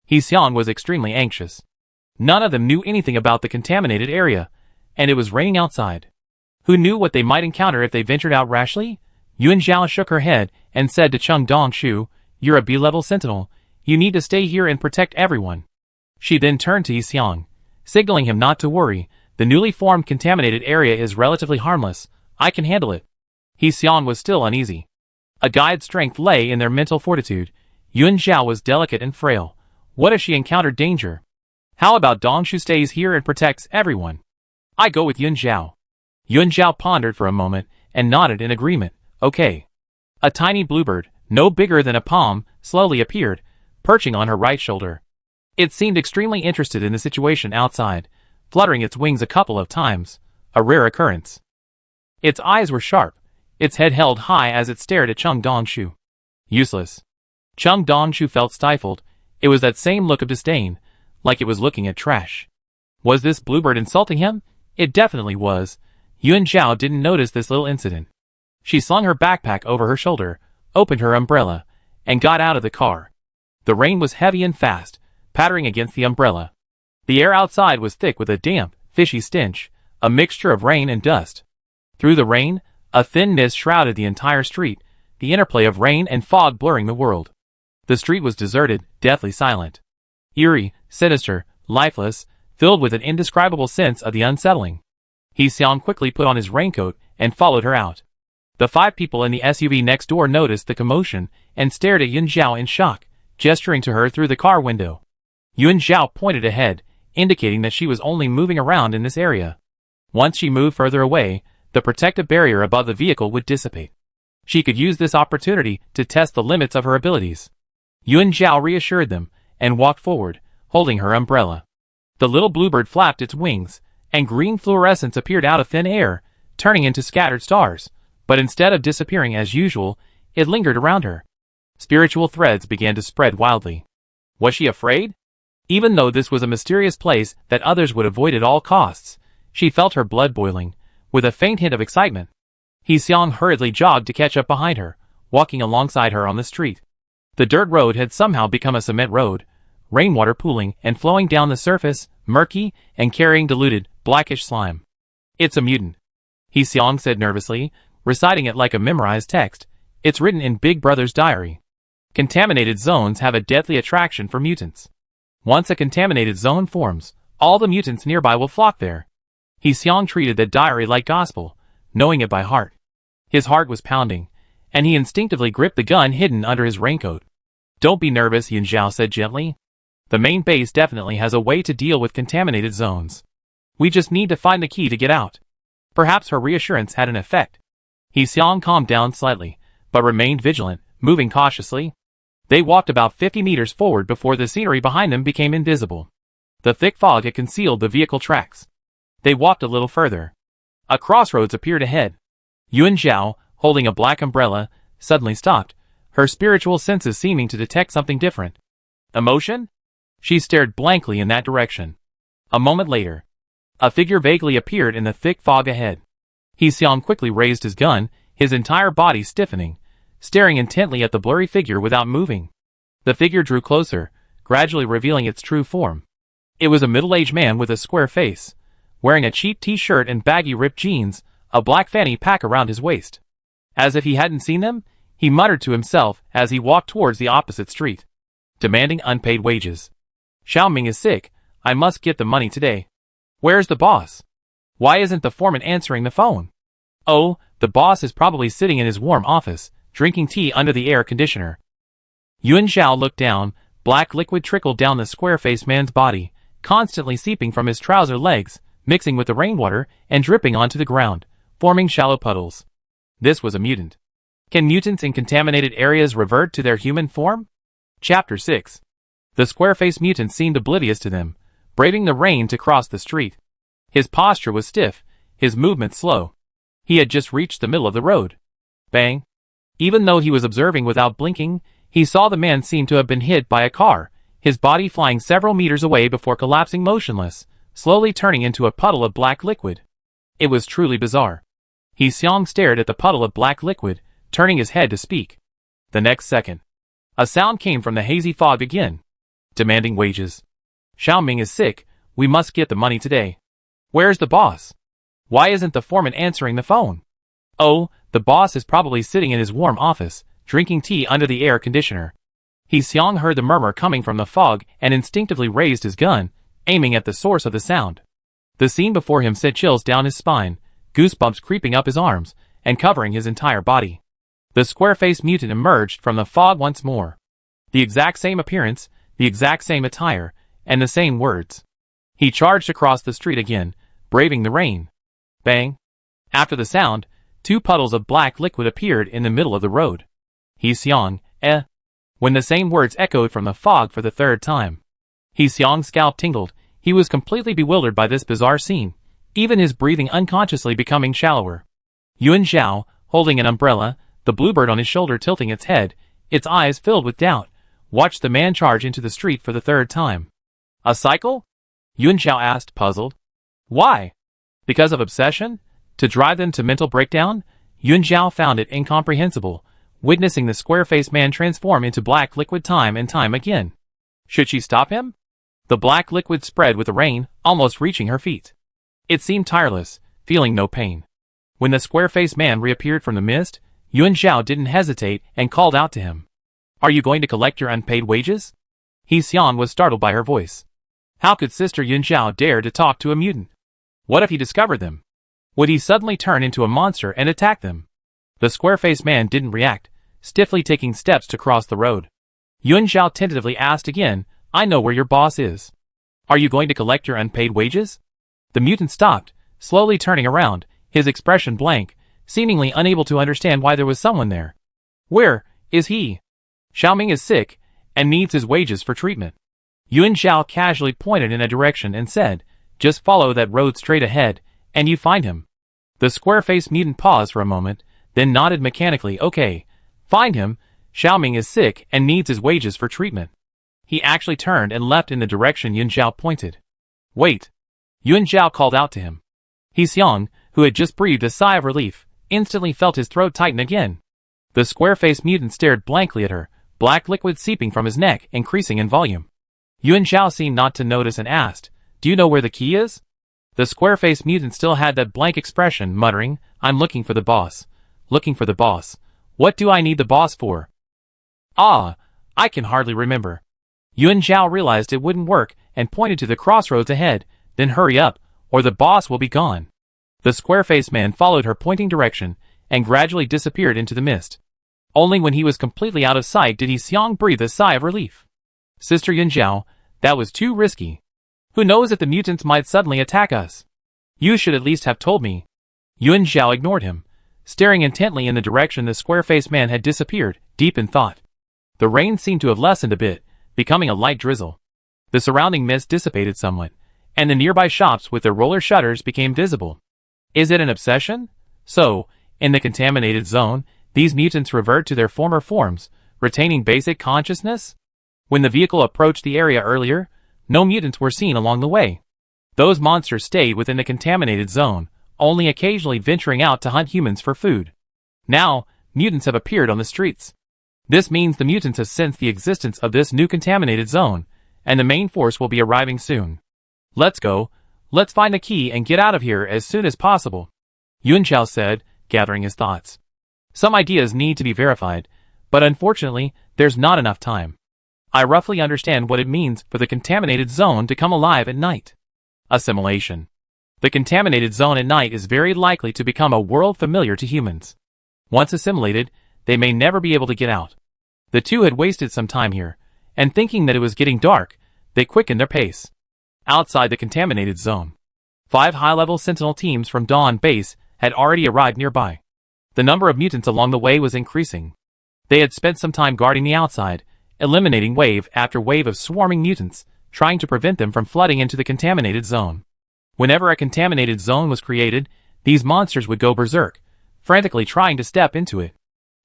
He Xiong was extremely anxious. None of them knew anything about the contaminated area, and it was raining outside. Who knew what they might encounter if they ventured out rashly? Yun Zhao shook her head and said to Chung Dongshu, "You're a B-level sentinel. You need to stay here and protect everyone." She then turned to Yi Xiong, signaling him not to worry. "The newly formed contaminated area is relatively harmless. I can handle it." Yi Xiong was still uneasy. A guide's strength lay in their mental fortitude. Yun Zhao was delicate and frail. What if she encountered danger? How about Dongshu stays here and protects everyone? "I go with Yun Zhao." Yun Zhao pondered for a moment and nodded in agreement. "Okay." A tiny bluebird, no bigger than a palm, slowly appeared, perching on her right shoulder. It seemed extremely interested in the situation outside, fluttering its wings a couple of times, a rare occurrence. Its eyes were sharp, its head held high as it stared at Chung Dongshu. Useless. Chung Dongshu felt stifled. It was that same look of disdain, like it was looking at trash. Was this bluebird insulting him? It definitely was. Yun Zhao didn't notice this little incident. She slung her backpack over her shoulder, opened her umbrella, and got out of the car. The rain was heavy and fast, pattering against the umbrella. The air outside was thick with a damp, fishy stench, a mixture of rain and dust. Through the rain, a thin mist shrouded the entire street, the interplay of rain and fog blurring the world. The street was deserted, deathly silent. Eerie, sinister, lifeless, filled with an indescribable sense of the unsettling. He Xiong quickly put on his raincoat and followed her out. The 5 people in the SUV next door noticed the commotion and stared at Yun Zhao in shock, gesturing to her through the car window. Yun Zhao pointed ahead, indicating that she was only moving around in this area. Once she moved further away, the protective barrier above the vehicle would dissipate. She could use this opportunity to test the limits of her abilities. Yun Zhao reassured them, and walked forward, holding her umbrella. The little bluebird flapped its wings, and green fluorescence appeared out of thin air, turning into scattered stars, but instead of disappearing as usual, it lingered around her. Spiritual threads began to spread wildly. Was she afraid? Even though this was a mysterious place that others would avoid at all costs, she felt her blood boiling, with a faint hint of excitement. He Xiang hurriedly jogged to catch up behind her, walking alongside her on the street. The dirt road had somehow become a cement road, rainwater pooling and flowing down the surface, murky and carrying diluted, blackish slime. "It's a mutant," He Xiang said nervously, reciting it like a memorized text. "It's written in Big Brother's diary. Contaminated zones have a deadly attraction for mutants. Once a contaminated zone forms, all the mutants nearby will flock there." He Xiang treated that diary like gospel, knowing it by heart. His heart was pounding, and he instinctively gripped the gun hidden under his raincoat. "Don't be nervous," Yun Zhao said gently. "The main base definitely has a way to deal with contaminated zones. We just need to find the key to get out." Perhaps her reassurance had an effect. He Xiang calmed down slightly, but remained vigilant, moving cautiously. They walked about 50 meters forward before the scenery behind them became invisible. The thick fog had concealed the vehicle tracks. They walked a little further. A crossroads appeared ahead. Yun Zhao, holding a black umbrella, suddenly stopped, her spiritual senses seeming to detect something different. Emotion? She stared blankly in that direction. A moment later, a figure vaguely appeared in the thick fog ahead. He Xiang quickly raised his gun, his entire body stiffening, staring intently at the blurry figure without moving. The figure drew closer, gradually revealing its true form. It was a middle-aged man with a square face, wearing a cheap t-shirt and baggy ripped jeans, a black fanny pack around his waist. As if he hadn't seen them, he muttered to himself as he walked towards the opposite street. Demanding unpaid wages. "Xiao Ming is sick, I must get the money today. Where's the boss? Why isn't the foreman answering the phone? Oh, the boss is probably sitting in his warm office, drinking tea under the air conditioner." Yun Zhao looked down, black liquid trickled down the square-faced man's body, constantly seeping from his trouser legs, mixing with the rainwater and dripping onto the ground, forming shallow puddles. This was a mutant. Can mutants in contaminated areas revert to their human form? Chapter 6. The square-faced mutant seemed oblivious to them, braving the rain to cross the street. His posture was stiff, his movement slow. He had just reached the middle of the road. Bang! Even though he was observing without blinking, he saw the man seem to have been hit by a car, his body flying several meters away before collapsing motionless, slowly turning into a puddle of black liquid. It was truly bizarre. He Xiang stared at the puddle of black liquid, turning his head to speak. The next second, a sound came from the hazy fog again. "Demanding wages. Xiao Ming is sick, we must get the money today. Where's the boss? Why isn't the foreman answering the phone? Oh, the boss is probably sitting in his warm office, drinking tea under the air conditioner." He Xiang heard the murmur coming from the fog and instinctively raised his gun, aiming at the source of the sound. The scene before him sent chills down his spine, goosebumps creeping up his arms, and covering his entire body. The square-faced mutant emerged from the fog once more. The exact same appearance, the exact same attire, and the same words. He charged across the street again, braving the rain. Bang! After the sound, 2 puddles of black liquid appeared in the middle of the road. He Xiang, when the same words echoed from the fog for the 3rd time. He Xiang's scalp tingled. He was completely bewildered by this bizarre scene, even his breathing unconsciously becoming shallower. Yun Zhao, holding an umbrella, the bluebird on his shoulder tilting its head, its eyes filled with doubt, watched the man charge into the street for the 3rd time. "A cycle?" Yun Zhao asked, puzzled. "Why? Because of obsession? To drive them to mental breakdown?" Yun Zhao found it incomprehensible, witnessing the square-faced man transform into black liquid time and time again. Should she stop him? The black liquid spread with the rain, almost reaching her feet. It seemed tireless, feeling no pain. When the square-faced man reappeared from the mist, Yun Zhao didn't hesitate and called out to him. "Are you going to collect your unpaid wages?" He Xiang was startled by her voice. How could Sister Yun Zhao dare to talk to a mutant? What if he discovered them? Would he suddenly turn into a monster and attack them? The square-faced man didn't react, stiffly taking steps to cross the road. Yuan Zhao tentatively asked again, I know where your boss is. Are you going to collect your unpaid wages? The mutant stopped, slowly turning around, his expression blank, seemingly unable to understand why there was someone there. Where is he? Xiaoming is sick and needs his wages for treatment. Yuan Zhao casually pointed in a direction and said, just follow that road straight ahead, and you find him. The square-faced mutant paused for a moment, then nodded mechanically, okay, find him, Xiaoming is sick and needs his wages for treatment. He actually turned and left in the direction Yuan Zhao pointed. Wait! Yuan Zhao called out to him. Xiang, who had just breathed a sigh of relief, instantly felt his throat tighten again. The square-faced mutant stared blankly at her, black liquid seeping from his neck, increasing in volume. Yuan Zhao seemed not to notice and asked, do you know where the key is? The square-faced mutant still had that blank expression, muttering, I'm looking for the boss. Looking for the boss. What do I need the boss for? Ah, I can hardly remember. Yuan Zhao realized it wouldn't work and pointed to the crossroads ahead, then hurry up, or the boss will be gone. The square-faced man followed her pointing direction and gradually disappeared into the mist. Only when he was completely out of sight did Xiang breathe a sigh of relief. Sister Yuan Zhao, that was too risky. Who knows if the mutants might suddenly attack us? You should at least have told me. Yuan Zhao ignored him, staring intently in the direction the square-faced man had disappeared, deep in thought. The rain seemed to have lessened a bit, becoming a light drizzle. The surrounding mist dissipated somewhat, and the nearby shops with their roller shutters became visible. Is it an obsession? So, in the contaminated zone, these mutants revert to their former forms, retaining basic consciousness? When the vehicle approached the area earlier, no mutants were seen along the way. Those monsters stayed within the contaminated zone, only occasionally venturing out to hunt humans for food. Now, mutants have appeared on the streets. This means the mutants have sensed the existence of this new contaminated zone, and the main force will be arriving soon. Let's go. Let's find the key and get out of here as soon as possible, Yuan Zhao said, gathering his thoughts. Some ideas need to be verified, but unfortunately, there's not enough time. I roughly understand what it means for the contaminated zone to come alive at night. Assimilation. The contaminated zone at night is very likely to become a world familiar to humans. Once assimilated, they may never be able to get out. The two had wasted some time here, and thinking that it was getting dark, they quickened their pace. Outside the contaminated zone, 5 high-level Sentinel teams from Dawn Base had already arrived nearby. The number of mutants along the way was increasing. They had spent some time guarding the outside, eliminating wave after wave of swarming mutants, trying to prevent them from flooding into the contaminated zone. Whenever a contaminated zone was created, these monsters would go berserk, frantically trying to step into it.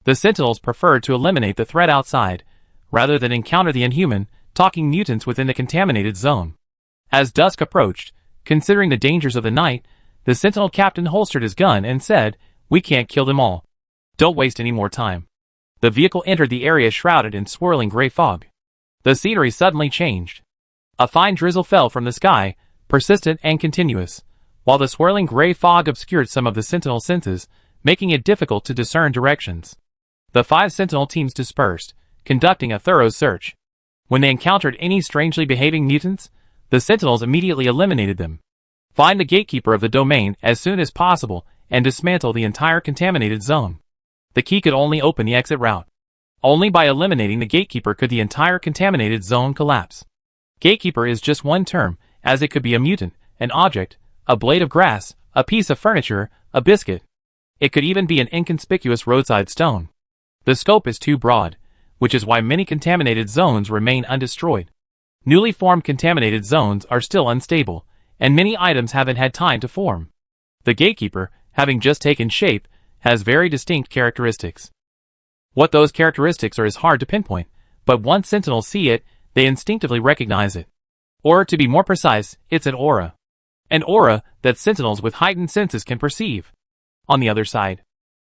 The Sentinels preferred to eliminate the threat outside, rather than encounter the inhuman, talking mutants within the contaminated zone. As dusk approached, considering the dangers of the night, the Sentinel captain holstered his gun and said, we can't kill them all. Don't waste any more time. The vehicle entered the area shrouded in swirling gray fog. The scenery suddenly changed. A fine drizzle fell from the sky, persistent and continuous, while the swirling gray fog obscured some of the Sentinel senses, making it difficult to discern directions. The 5 Sentinel teams dispersed, conducting a thorough search. When they encountered any strangely behaving mutants, the Sentinels immediately eliminated them. Find the gatekeeper of the domain as soon as possible and dismantle the entire contaminated zone. The key could only open the exit route. Only by eliminating the gatekeeper could the entire contaminated zone collapse. Gatekeeper is just one term, as it could be a mutant, an object, a blade of grass, a piece of furniture, a biscuit. It could even be an inconspicuous roadside stone. The scope is too broad, which is why many contaminated zones remain undestroyed. Newly formed contaminated zones are still unstable, and many items haven't had time to form. The gatekeeper, having just taken shape, has very distinct characteristics. What those characteristics are is hard to pinpoint, but once Sentinels see it, they instinctively recognize it. Or to be more precise, it's an aura. An aura that Sentinels with heightened senses can perceive. On the other side,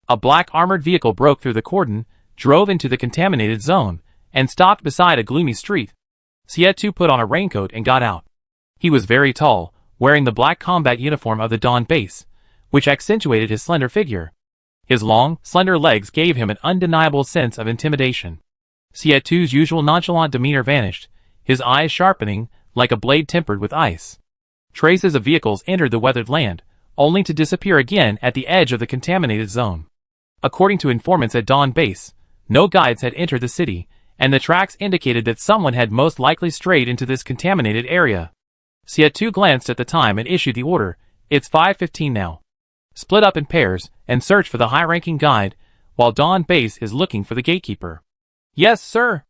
a black armored vehicle broke through the cordon, drove into the contaminated zone, and stopped beside a gloomy street. Xie put on a raincoat and got out. He was very tall, wearing the black combat uniform of the Dawn Base, which accentuated his slender figure. His long, slender legs gave him an undeniable sense of intimidation. Xie's usual nonchalant demeanor vanished, his eyes sharpening, like a blade tempered with ice. Traces of vehicles entered the weathered land, only to disappear again at the edge of the contaminated zone. According to informants at Dawn Base, no guides had entered the city, and the tracks indicated that someone had most likely strayed into this contaminated area. Xia glanced at the time and issued the order. It's 5:15 now. Split up in pairs and search for the high-ranking guide, while Dawn Base is looking for the gatekeeper. Yes, sir.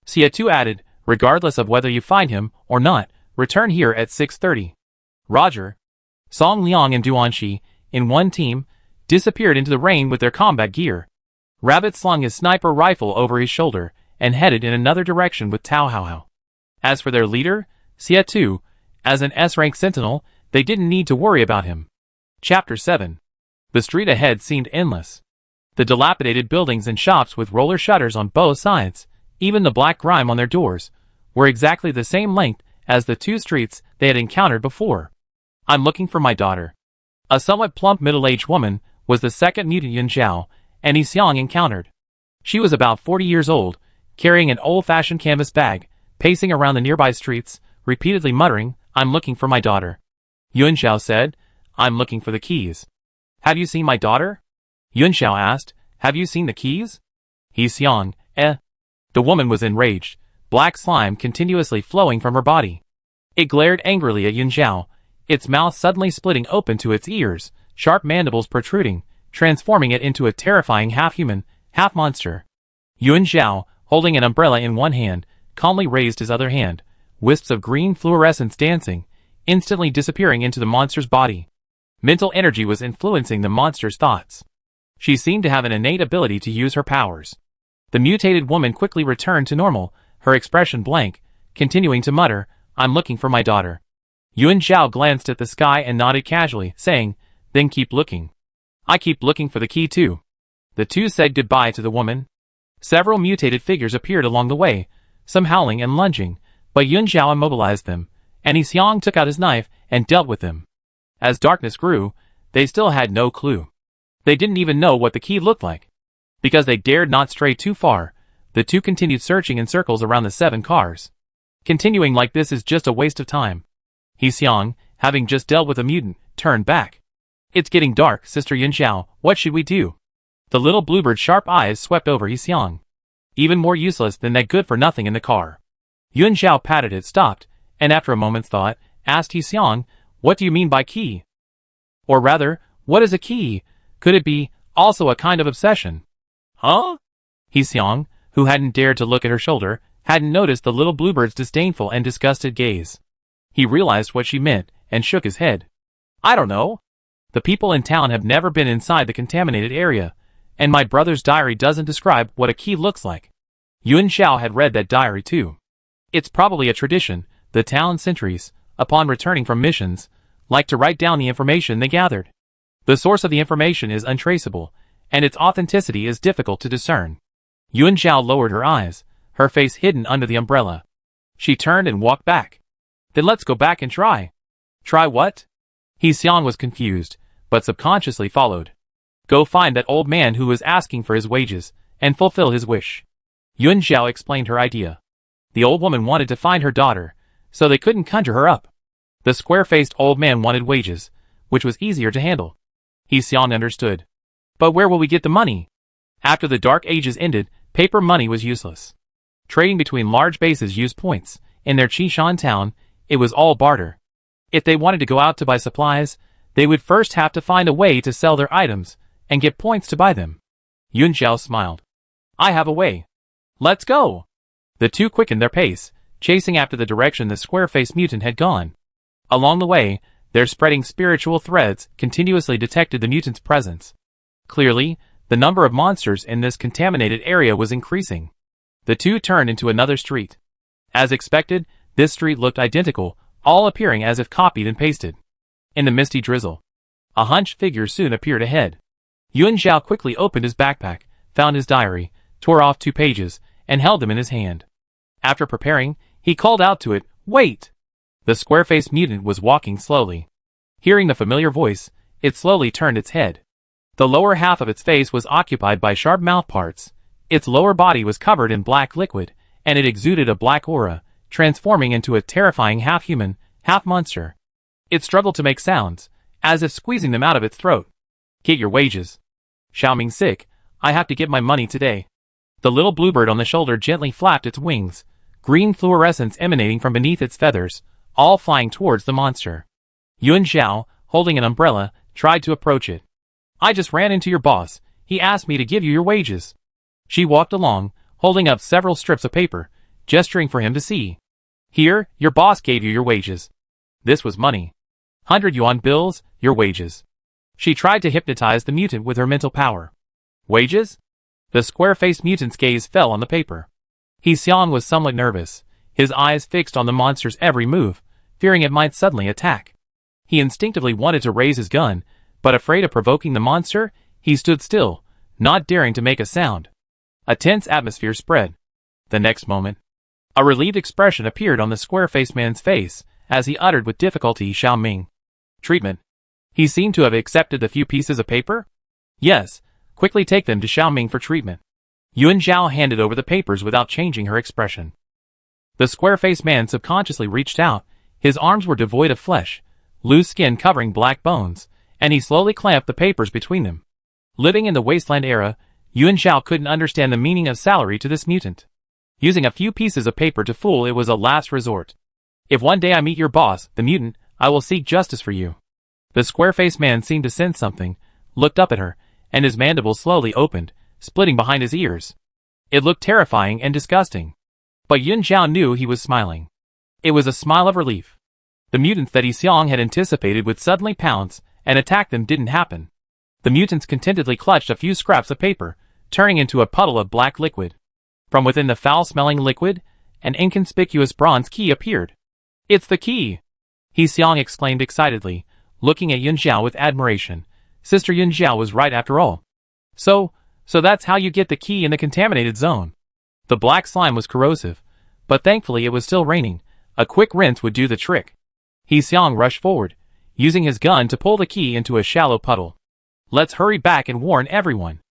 Xia added, regardless of whether you find him or not, return here at 6:30. Roger. Song Liang and Duanxi, in one team, disappeared into the rain with their combat gear. Rabbit slung his sniper rifle over his shoulder and headed in another direction with Tao Haohao. As for their leader, Xia, as an S-rank sentinel, they didn't need to worry about him. Chapter 7. The street ahead seemed endless. The dilapidated buildings and shops with roller shutters on both sides, even the black grime on their doors, were exactly the same length as the two streets they had encountered before. I'm looking for my daughter. A somewhat plump middle-aged woman was the second mutant Yun Zhao and Yi Xiang encountered. She was about 40 years old, carrying an old-fashioned canvas bag, pacing around the nearby streets, repeatedly muttering, I'm looking for my daughter. Yun Zhao said, I'm looking for the keys. Have you seen my daughter? Yun Zhao asked, have you seen the keys? Yi Xiang, The woman was enraged, black slime continuously flowing from her body. It glared angrily at Yun Zhao, its mouth suddenly splitting open to its ears, sharp mandibles protruding, transforming it into a terrifying half-human, half-monster. Yun Zhao, holding an umbrella in one hand, calmly raised his other hand, wisps of green fluorescence dancing, instantly disappearing into the monster's body. Mental energy was influencing the monster's thoughts. She seemed to have an innate ability to use her powers. The mutated woman quickly returned to normal, her expression blank, continuing to mutter, I'm looking for my daughter. Yun Zhao glanced at the sky and nodded casually, saying, then keep looking. I keep looking for the key too. The two said goodbye to the woman. Several mutated figures appeared along the way, some howling and lunging, but Yun Zhao immobilized them, and Yi Xiang took out his knife and dealt with them. As darkness grew, they still had no clue. They didn't even know what the key looked like. Because they dared not stray too far, the two continued searching in circles around the 7 cars. Continuing like this is just a waste of time. Yi Xiang, having just dealt with a mutant, turned back. It's getting dark, Sister Yun Zhao, what should we do? The little bluebird's sharp eyes swept over Yi Xiang. Even more useless than that good-for-nothing in the car. Yun Zhao patted it, stopped, and after a moment's thought, asked Yi Xiang, what do you mean by key? Or rather, what is a key? Could it be, also a kind of obsession? Huh? Yi Xiang, who hadn't dared to look at her shoulder, hadn't noticed the little bluebird's disdainful and disgusted gaze. He realized what she meant, and shook his head. I don't know. The people in town have never been inside the contaminated area, and my brother's diary doesn't describe what a key looks like. Yun Zhao had read that diary too. It's probably a tradition, the town sentries, upon returning from missions, like to write down the information they gathered. The source of the information is untraceable, and its authenticity is difficult to discern. Yun Zhao lowered her eyes, her face hidden under the umbrella. She turned and walked back. Then let's go back and try. Try what? Yi Xiang was confused, but subconsciously followed. Go find that old man who was asking for his wages, and fulfill his wish. Yun Zhao explained her idea. The old woman wanted to find her daughter, so they couldn't conjure her up. The square-faced old man wanted wages, which was easier to handle. Yi Xiang understood. But where will we get the money? After the Dark Ages ended, paper money was useless. Trading between large bases used points. In their Qishan town, it was all barter. If they wanted to go out to buy supplies, they would first have to find a way to sell their items, and get points to buy them. Yun Zhao smiled. I have a way. Let's go. The two quickened their pace, chasing after the direction the square-faced mutant had gone. Along the way, their spreading spiritual threads continuously detected the mutant's presence. Clearly, the number of monsters in this contaminated area was increasing. The two turned into another street. As expected, this street looked identical, all appearing as if copied and pasted. In the misty drizzle, a hunched figure soon appeared ahead. Yun Zhao quickly opened his backpack, found his diary, tore off 2 pages, and held them in his hand. After preparing, he called out to it, Wait! The square-faced mutant was walking slowly. Hearing the familiar voice, it slowly turned its head. The lower half of its face was occupied by sharp mouth parts. Its lower body was covered in black liquid, and it exuded a black aura, transforming into a terrifying half-human, half-monster. It struggled to make sounds, as if squeezing them out of its throat. Get your wages. Xiaoming sick, I have to get my money today. The little bluebird on the shoulder gently flapped its wings, green fluorescence emanating from beneath its feathers, all flying towards the monster. Yuan Zhao, holding an umbrella, tried to approach it. I just ran into your boss. He asked me to give you your wages. She walked along, holding up several strips of paper, gesturing for him to see. Here, your boss gave you your wages. This was money. 100 yuan bills, your wages. She tried to hypnotize the mutant with her mental power. Wages? The square-faced mutant's gaze fell on the paper. He Xiang was somewhat nervous, his eyes fixed on the monster's every move, fearing it might suddenly attack. He instinctively wanted to raise his gun, but afraid of provoking the monster, he stood still, not daring to make a sound. A tense atmosphere spread. The next moment, a relieved expression appeared on the square-faced man's face as he uttered with difficulty, Xiao Ming. Treatment. He seemed to have accepted the few pieces of paper? Yes, quickly take them to Xiao Ming for treatment. Yuan Zhao handed over the papers without changing her expression. The square-faced man subconsciously reached out, his arms were devoid of flesh, loose skin covering black bones, and he slowly clamped the papers between them. Living in the wasteland era, Yuan Zhao couldn't understand the meaning of salary to this mutant. Using a few pieces of paper to fool it was a last resort. If one day I meet your boss, the mutant, I will seek justice for you. The square-faced man seemed to sense something, looked up at her, and his mandibles slowly opened, splitting behind his ears. It looked terrifying and disgusting. But Yuan Zhao knew he was smiling. It was a smile of relief. The mutants that Yi Xiang had anticipated would suddenly pounce and attack them didn't happen. The mutants contentedly clutched a few scraps of paper, turning into a puddle of black liquid. From within the foul-smelling liquid, an inconspicuous bronze key appeared. It's the key! Yi Xiang exclaimed excitedly, looking at Yuan Zhao with admiration. Sister Yuan Zhao was right after all. So that's how you get the key in the contaminated zone. The black slime was corrosive, but thankfully it was still raining. A quick rinse would do the trick. Yi Xiang rushed forward, using his gun to pull the key into a shallow puddle. Let's hurry back and warn everyone.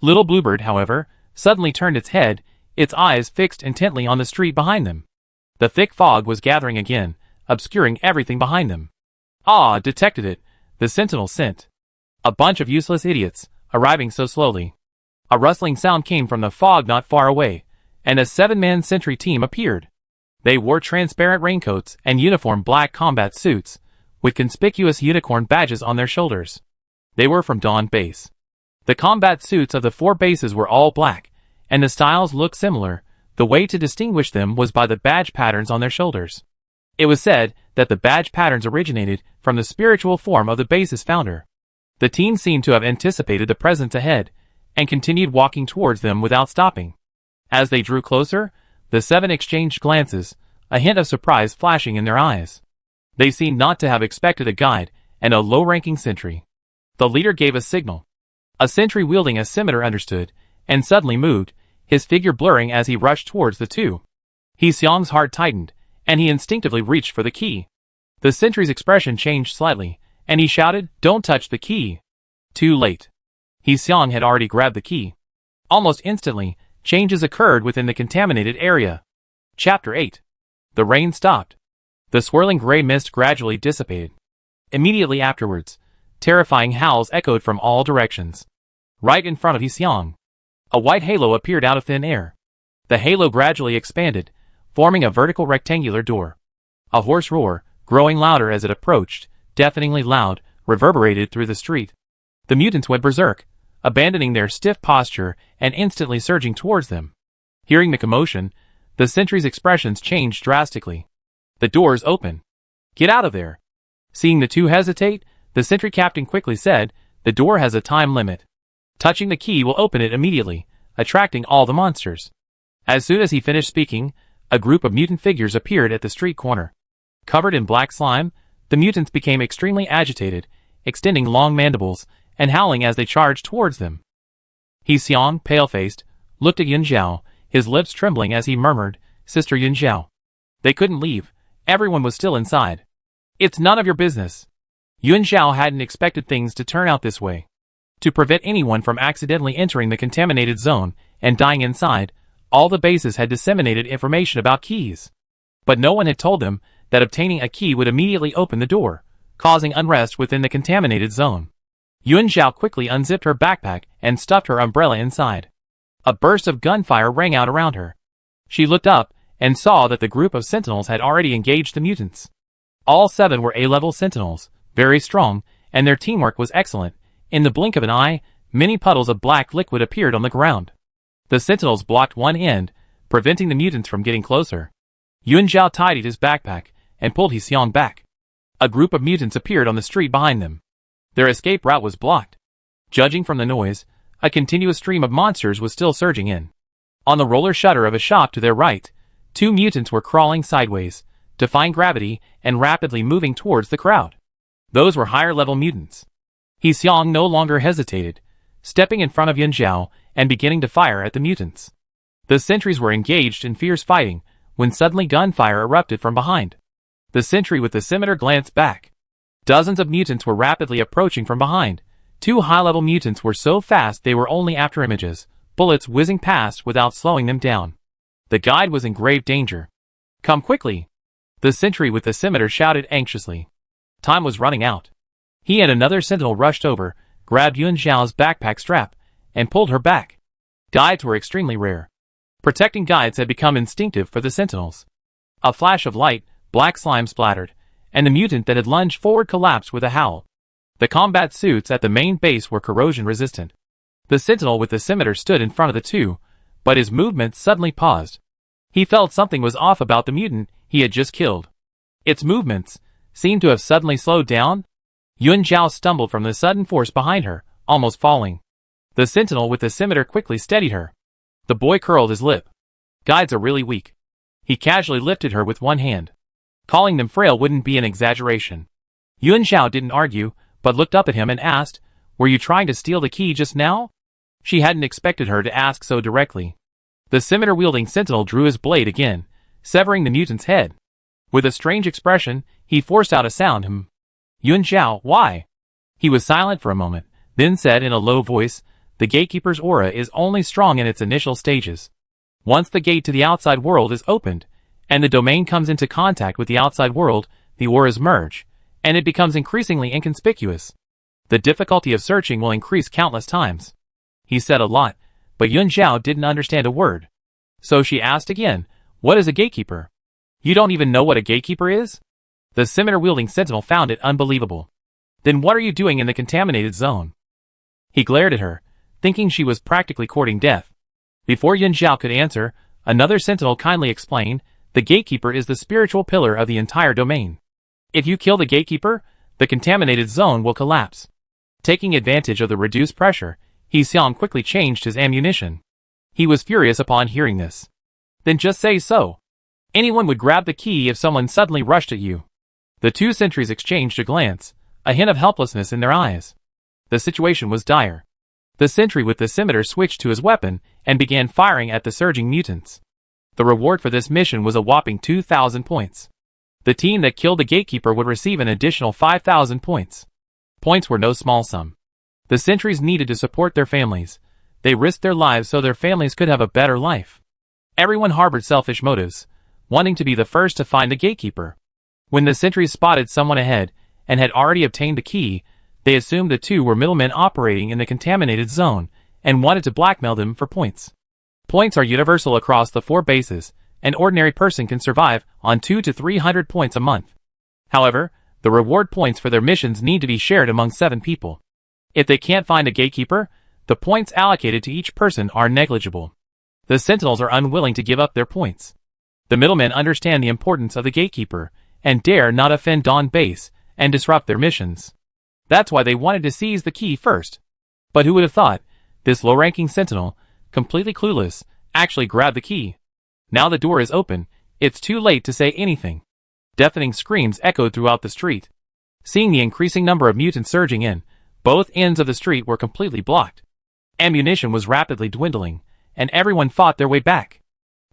Little Bluebird, however, suddenly turned its head, its eyes fixed intently on the street behind them. The thick fog was gathering again, obscuring everything behind them. Ah, detected it, the sentinel scent. A bunch of useless idiots, arriving so slowly. A rustling sound came from the fog not far away, and a 7-man sentry team appeared. They wore transparent raincoats and uniform black combat suits, with conspicuous unicorn badges on their shoulders. They were from Dawn Base. The combat suits of the 4 bases were all black, and the styles looked similar. The way to distinguish them was by the badge patterns on their shoulders. It was said that the badge patterns originated from the spiritual form of the base's founder. The team seemed to have anticipated the presence ahead, and continued walking towards them without stopping. As they drew closer, the 7 exchanged glances, a hint of surprise flashing in their eyes. They seemed not to have expected a guide and a low-ranking sentry. The leader gave a signal. A sentry wielding a scimitar understood, and suddenly moved, his figure blurring as he rushed towards the 2. Yi Xiang's heart tightened, and he instinctively reached for the key. The sentry's expression changed slightly, and he shouted, "Don't touch the key!" Too late. Yi Xiang had already grabbed the key. Almost instantly, changes occurred within the contaminated area. Chapter 8. The rain stopped. The swirling gray mist gradually dissipated. Immediately afterwards, terrifying howls echoed from all directions. Right in front of Yi Xiang, a white halo appeared out of thin air. The halo gradually expanded, forming a vertical rectangular door. A hoarse roar, growing louder as it approached, deafeningly loud, reverberated through the street. The mutants went berserk, abandoning their stiff posture and instantly surging towards them. Hearing the commotion, the sentry's expressions changed drastically. The doors open. Get out of there. Seeing the 2 hesitate, the sentry captain quickly said, the door has a time limit. Touching the key will open it immediately, attracting all the monsters. As soon as he finished speaking, a group of mutant figures appeared at the street corner. Covered in black slime, the mutants became extremely agitated, extending long mandibles, and howling as they charged towards them. Yi Xiang, pale-faced, looked at Yuan Zhao, his lips trembling as he murmured, Sister Yuan Zhao. They couldn't leave. Everyone was still inside. It's none of your business. Yuan Zhao hadn't expected things to turn out this way. To prevent anyone from accidentally entering the contaminated zone and dying inside, all the bases had disseminated information about keys. But no one had told them that obtaining a key would immediately open the door, causing unrest within the contaminated zone. Yuan Zhao quickly unzipped her backpack and stuffed her umbrella inside. A burst of gunfire rang out around her. She looked up and saw that the group of sentinels had already engaged the mutants. All 7 were A-level sentinels, very strong, and their teamwork was excellent. In the blink of an eye, many puddles of black liquid appeared on the ground. The sentinels blocked one end, preventing the mutants from getting closer. Yuan Zhao tidied his backpack and pulled He Xiong back. A group of mutants appeared on the street behind them. Their escape route was blocked. Judging from the noise, a continuous stream of monsters was still surging in. On the roller shutter of a shop to their right, 2 mutants were crawling sideways, defying gravity and rapidly moving towards the crowd. Those were higher-level mutants. He Xiong no longer hesitated, stepping in front of Yuan Zhao and beginning to fire at the mutants. The sentries were engaged in fierce fighting when suddenly gunfire erupted from behind. The sentry with the scimitar glanced back. Dozens of mutants were rapidly approaching from behind. 2 high-level mutants were so fast they were only after images, bullets whizzing past without slowing them down. The guide was in grave danger. "Come quickly!" The sentry with the scimitar shouted anxiously. Time was running out. He and another sentinel rushed over, grabbed Yuan Zhao's backpack strap, and pulled her back. Guides were extremely rare. Protecting guides had become instinctive for the sentinels. A flash of light, black slime splattered, and the mutant that had lunged forward collapsed with a howl. The combat suits at the main base were corrosion-resistant. The sentinel with the scimitar stood in front of the 2, but his movements suddenly paused. He felt something was off about the mutant he had just killed. Its movements seemed to have suddenly slowed down. Yuan Zhao stumbled from the sudden force behind her, almost falling. The sentinel with the scimitar quickly steadied her. The boy curled his lip. Guides are really weak. He casually lifted her with one hand. Calling them frail wouldn't be an exaggeration. Yuan Zhao didn't argue, but looked up at him and asked, "Were you trying to steal the key just now?" She hadn't expected her to ask so directly. The scimitar-wielding sentinel drew his blade again, severing the mutant's head. With a strange expression, he forced out a sound, "Yuan Zhao, why?" He was silent for a moment, then said in a low voice, "The gatekeeper's aura is only strong in its initial stages. Once the gate to the outside world is opened, and the domain comes into contact with the outside world, the auras merge, and it becomes increasingly inconspicuous. The difficulty of searching will increase countless times." He said a lot, but Yuan Zhao didn't understand a word. So she asked again, "What is a gatekeeper?" "You don't even know what a gatekeeper is?" The scimitar-wielding sentinel found it unbelievable. "Then what are you doing in the contaminated zone?" He glared at her, thinking she was practically courting death. Before Yuan Zhao could answer, another sentinel kindly explained, "The gatekeeper is the spiritual pillar of the entire domain. If you kill the gatekeeper, the contaminated zone will collapse." Taking advantage of the reduced pressure, He Xiong quickly changed his ammunition. He was furious upon hearing this. "Then just say so. Anyone would grab the key if someone suddenly rushed at you." The 2 sentries exchanged a glance, a hint of helplessness in their eyes. The situation was dire. The sentry with the scimitar switched to his weapon and began firing at the surging mutants. The reward for this mission was a whopping 2,000 points. The team that killed the gatekeeper would receive an additional 5,000 points. Points were no small sum. The sentries needed to support their families. They risked their lives so their families could have a better life. Everyone harbored selfish motives, wanting to be the first to find the gatekeeper. When the sentries spotted someone ahead and had already obtained the key, they assumed the 2 were middlemen operating in the contaminated zone and wanted to blackmail them for points. Points are universal across the 4 bases. An ordinary person can survive on 200 to 300 points a month. However, the reward points for their missions need to be shared among 7 people. If they can't find a gatekeeper, the points allocated to each person are negligible. The sentinels are unwilling to give up their points. The middlemen understand the importance of the gatekeeper and dare not offend Dawn Base and disrupt their missions. That's why they wanted to seize the key first. But who would have thought, this low-ranking sentinel, completely clueless, actually grabbed the key. Now the door is open, it's too late to say anything. Deafening screams echoed throughout the street. Seeing the increasing number of mutants surging in, both ends of the street were completely blocked. Ammunition was rapidly dwindling, and everyone fought their way back.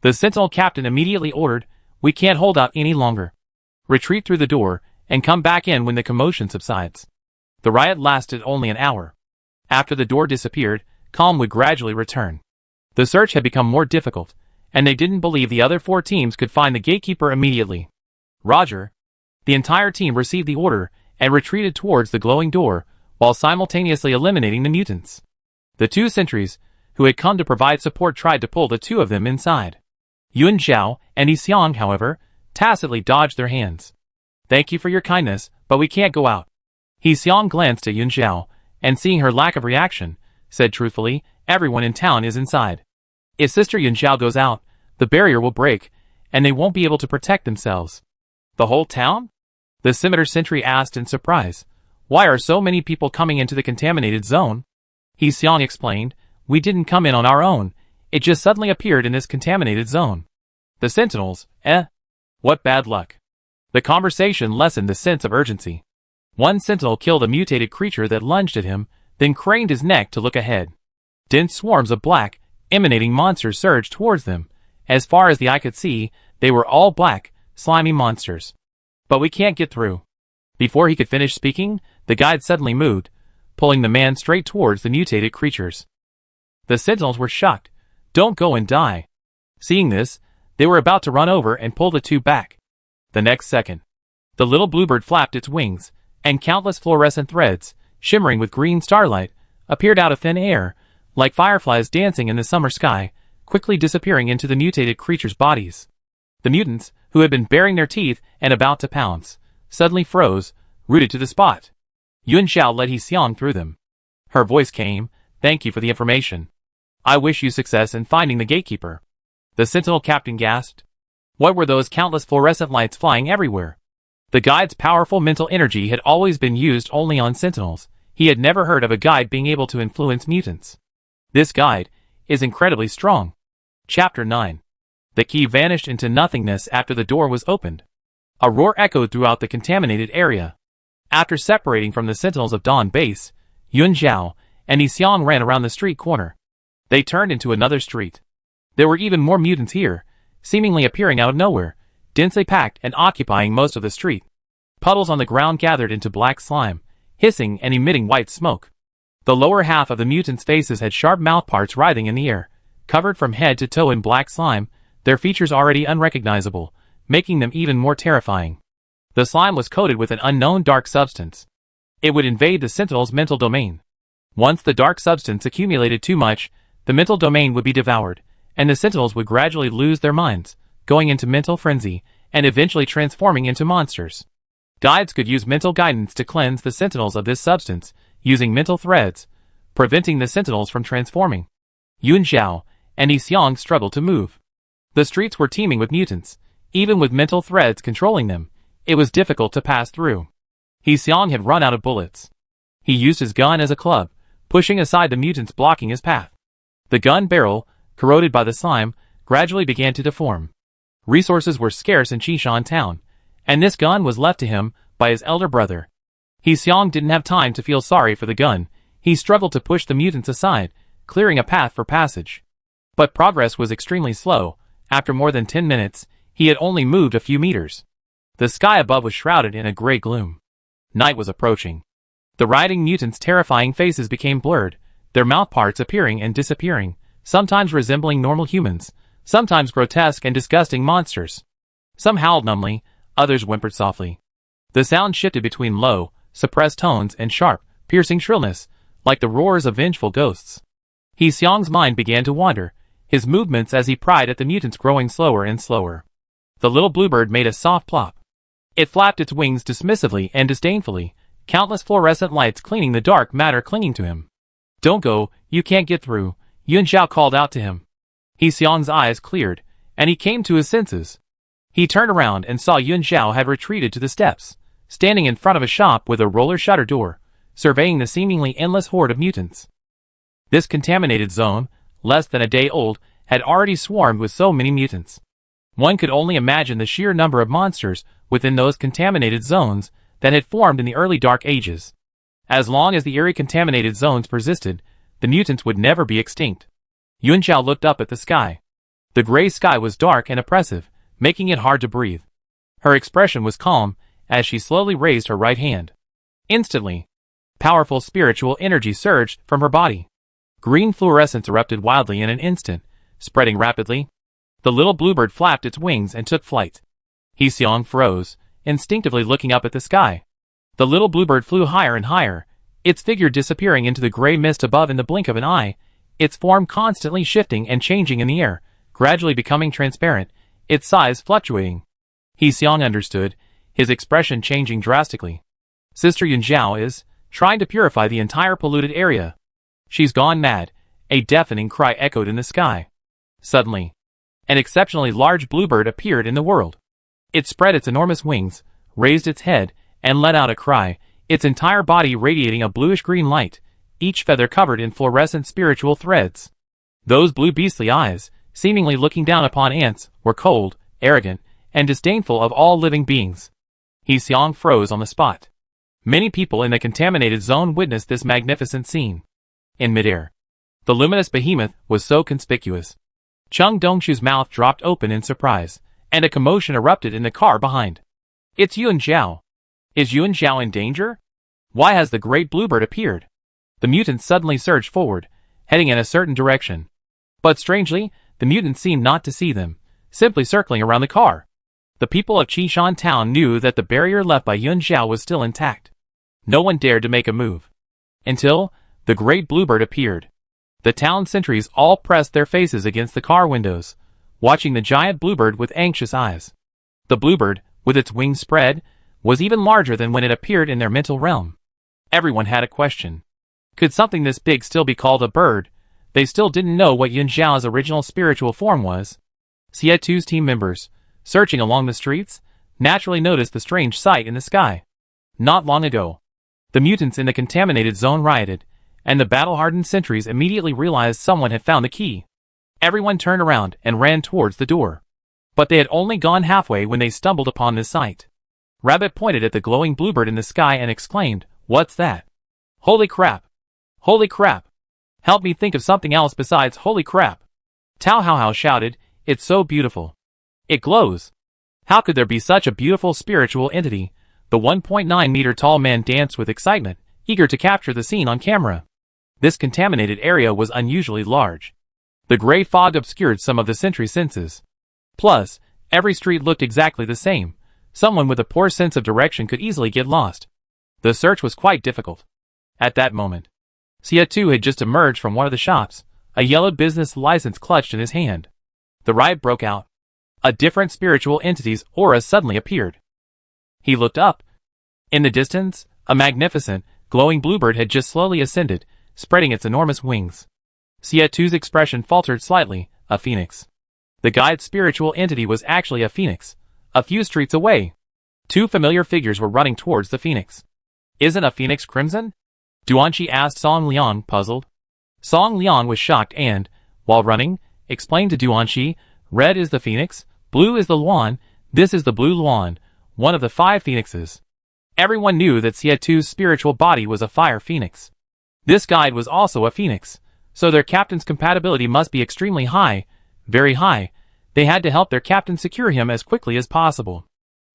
The sentinel captain immediately ordered, "We can't hold out any longer. Retreat through the door, and come back in when the commotion subsides." The riot lasted only an hour. After the door disappeared, calm would gradually return. The search had become more difficult, and they didn't believe the other 4 teams could find the gatekeeper immediately. "Roger." The entire team received the order and retreated towards the glowing door, while simultaneously eliminating the mutants. The two sentries, who had come to provide support, tried to pull the two of them inside. Yun Zhao and Yi Xiang, however, tacitly dodged their hands. "Thank you for your kindness, but we can't go out." Yi Xiang glanced at Yun Zhao, and seeing her lack of reaction, said truthfully, "Everyone in town is inside. If Sister Yun Zhao goes out, the barrier will break, and they won't be able to protect themselves." "The whole town?" the scimitar sentry asked in surprise. "Why are so many people coming into the contaminated zone?" Yi Xiang explained, "We didn't come in on our own. It just suddenly appeared in this contaminated zone." "The sentinels, eh? What bad luck." The conversation lessened the sense of urgency. One sentinel killed a mutated creature that lunged at him, then craned his neck to look ahead. Dense swarms of black, emanating monsters surged towards them. As far as the eye could see, they were all black, slimy monsters. "But we can't get through." Before he could finish speaking, the guide suddenly moved, pulling the man straight towards the mutated creatures. The sentinels were shocked. "Don't go and die." Seeing this, they were about to run over and pull the two back. The next second, the little bluebird flapped its wings, and countless fluorescent threads, shimmering with green starlight, appeared out of thin air, like fireflies dancing in the summer sky, quickly disappearing into the mutated creatures' bodies. The mutants, who had been baring their teeth and about to pounce, suddenly froze, rooted to the spot. Yun Zhao led Yi Xiang through them. Her voice came, "Thank you for the information. I wish you success in finding the gatekeeper." The sentinel captain gasped. What were those countless fluorescent lights flying everywhere? The guide's powerful mental energy had always been used only on sentinels. He had never heard of a guide being able to influence mutants. This guide is incredibly strong. Chapter 9. The key vanished into nothingness after the door was opened. A roar echoed throughout the contaminated area. After separating from the sentinels of Dawn Base, Yun Zhao and Yi Xiang ran around the street corner. They turned into another street. There were even more mutants here, seemingly appearing out of nowhere, densely packed and occupying most of the street. Puddles on the ground gathered into black slime, hissing and emitting white smoke. The lower half of the mutants' faces had sharp mouthparts writhing in the air, covered from head to toe in black slime, their features already unrecognizable, making them even more terrifying. The slime was coated with an unknown dark substance. It would invade the sentinel's mental domain. Once the dark substance accumulated too much, the mental domain would be devoured, and the sentinels would gradually lose their minds, going into mental frenzy, and eventually transforming into monsters. Guides could use mental guidance to cleanse the sentinels of this substance, using mental threads, preventing the sentinels from transforming. Yun Zhao and Yi Xiang struggled to move. The streets were teeming with mutants. Even with mental threads controlling them, it was difficult to pass through. Yi Xiang had run out of bullets. He used his gun as a club, pushing aside the mutants blocking his path. The gun barrel, corroded by the slime, gradually began to deform. Resources were scarce in Qishan town, and this gun was left to him by his elder brother. Yi Xiang didn't have time to feel sorry for the gun. He struggled to push the mutants aside, clearing a path for passage. But progress was extremely slow. After more than 10 minutes, he had only moved a few meters. The sky above was shrouded in a gray gloom. Night was approaching. The riding mutants' terrifying faces became blurred, their mouthparts appearing and disappearing, sometimes resembling normal humans, sometimes grotesque and disgusting monsters. Some howled numbly, others whimpered softly. The sound shifted between low, suppressed tones and sharp, piercing shrillness, like the roars of vengeful ghosts. Yi Xiang's mind began to wander, his movements as he pried at the mutants growing slower and slower. The little bluebird made a soft plop. It flapped its wings dismissively and disdainfully, countless fluorescent lights cleaning the dark matter clinging to him. "Don't go, you can't get through," Yun Zhao called out to him. Yi Xiang's eyes cleared, and he came to his senses. He turned around and saw Yun Zhao had retreated to the steps, standing in front of a shop with a roller shutter door, surveying the seemingly endless horde of mutants. This contaminated zone, less than a day old, had already swarmed with so many mutants. One could only imagine the sheer number of monsters within those contaminated zones that had formed in the early Dark Ages. As long as the eerie contaminated zones persisted, the mutants would never be extinct. Yun Zhao looked up at the sky. The gray sky was dark and oppressive, making it hard to breathe. Her expression was calm as she slowly raised her right hand. Instantly, powerful spiritual energy surged from her body. Green fluorescence erupted wildly in an instant, spreading rapidly. The little bluebird flapped its wings and took flight. Yi Xiang froze, instinctively looking up at the sky. The little bluebird flew higher and higher, its figure disappearing into the gray mist above in the blink of an eye, its form constantly shifting and changing in the air, gradually becoming transparent, its size fluctuating. He Xiang understood, his expression changing drastically. Sister Yunjiao is trying to purify the entire polluted area. She's gone mad, a deafening cry echoed in the sky. Suddenly, an exceptionally large bluebird appeared in the world. It spread its enormous wings, raised its head, and let out a cry, its entire body radiating a bluish-green light, each feather covered in fluorescent spiritual threads. Those blue beastly eyes, seemingly looking down upon ants, were cold, arrogant, and disdainful of all living beings. He Xiang froze on the spot. Many people in the contaminated zone witnessed this magnificent scene. In midair, the luminous behemoth was so conspicuous. Cheng Dongshu's mouth dropped open in surprise, and a commotion erupted in the car behind. It's Yun Zhao. Is Yun Zhao in danger? Why has the great bluebird appeared? The mutants suddenly surged forward, heading in a certain direction. But strangely, the mutants seemed not to see them, simply circling around the car. The people of Qishan town knew that the barrier left by Yun Zhao was still intact. No one dared to make a move. Until the great bluebird appeared. The town sentries all pressed their faces against the car windows, watching the giant bluebird with anxious eyes. The bluebird, with its wings spread, was even larger than when it appeared in their mental realm. Everyone had a question. Could something this big still be called a bird? They still didn't know what Yun Zhao's original spiritual form was. Xie2's team members, searching along the streets, naturally noticed the strange sight in the sky. Not long ago, the mutants in the contaminated zone rioted, and the battle-hardened sentries immediately realized someone had found the key. Everyone turned around and ran towards the door. But they had only gone halfway when they stumbled upon this sight. Rabbit pointed at the glowing bluebird in the sky and exclaimed, "What's that? Holy crap! Holy crap! Help me think of something else besides holy crap!" Tao Hao shouted, "It's so beautiful. It glows. How could there be such a beautiful spiritual entity?" The 1.9-meter tall man danced with excitement, eager to capture the scene on camera. This contaminated area was unusually large. The gray fog obscured some of the sentry senses. Plus, every street looked exactly the same. Someone with a poor sense of direction could easily get lost. The search was quite difficult. At that moment, Xie2 had just emerged from one of the shops, a yellow business license clutched in his hand. The riot broke out. A different spiritual entity's aura suddenly appeared. He looked up. In the distance, a magnificent, glowing bluebird had just slowly ascended, spreading its enormous wings. Xie2's expression faltered slightly, a phoenix. The guide's spiritual entity was actually a phoenix. A few streets away, two familiar figures were running towards the phoenix. Isn't a phoenix crimson? Duanqi asked Song Liang, puzzled. Song Liang was shocked and, while running, explained to Duanqi, red is the phoenix, blue is the luan, this is the blue luan, one of the 5 phoenixes. Everyone knew that Xie2's spiritual body was a fire phoenix. This guide was also a phoenix, so their captain's compatibility must be extremely high, very high. They had to help their captain secure him as quickly as possible.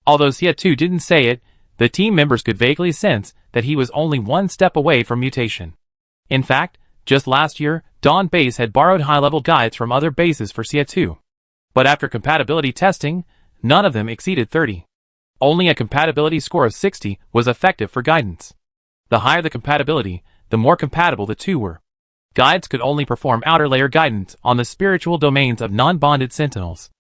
Although Xie2 didn't say it, the team members could vaguely sense that he was only one step away from mutation. In fact, just last year, Dawn Base had borrowed high-level guides from other bases for Xie2. But after compatibility testing, none of them exceeded 30. Only a compatibility score of 60 was effective for guidance. The higher the compatibility, the more compatible the two were. Guides could only perform outer layer guidance on the spiritual domains of non-bonded sentinels.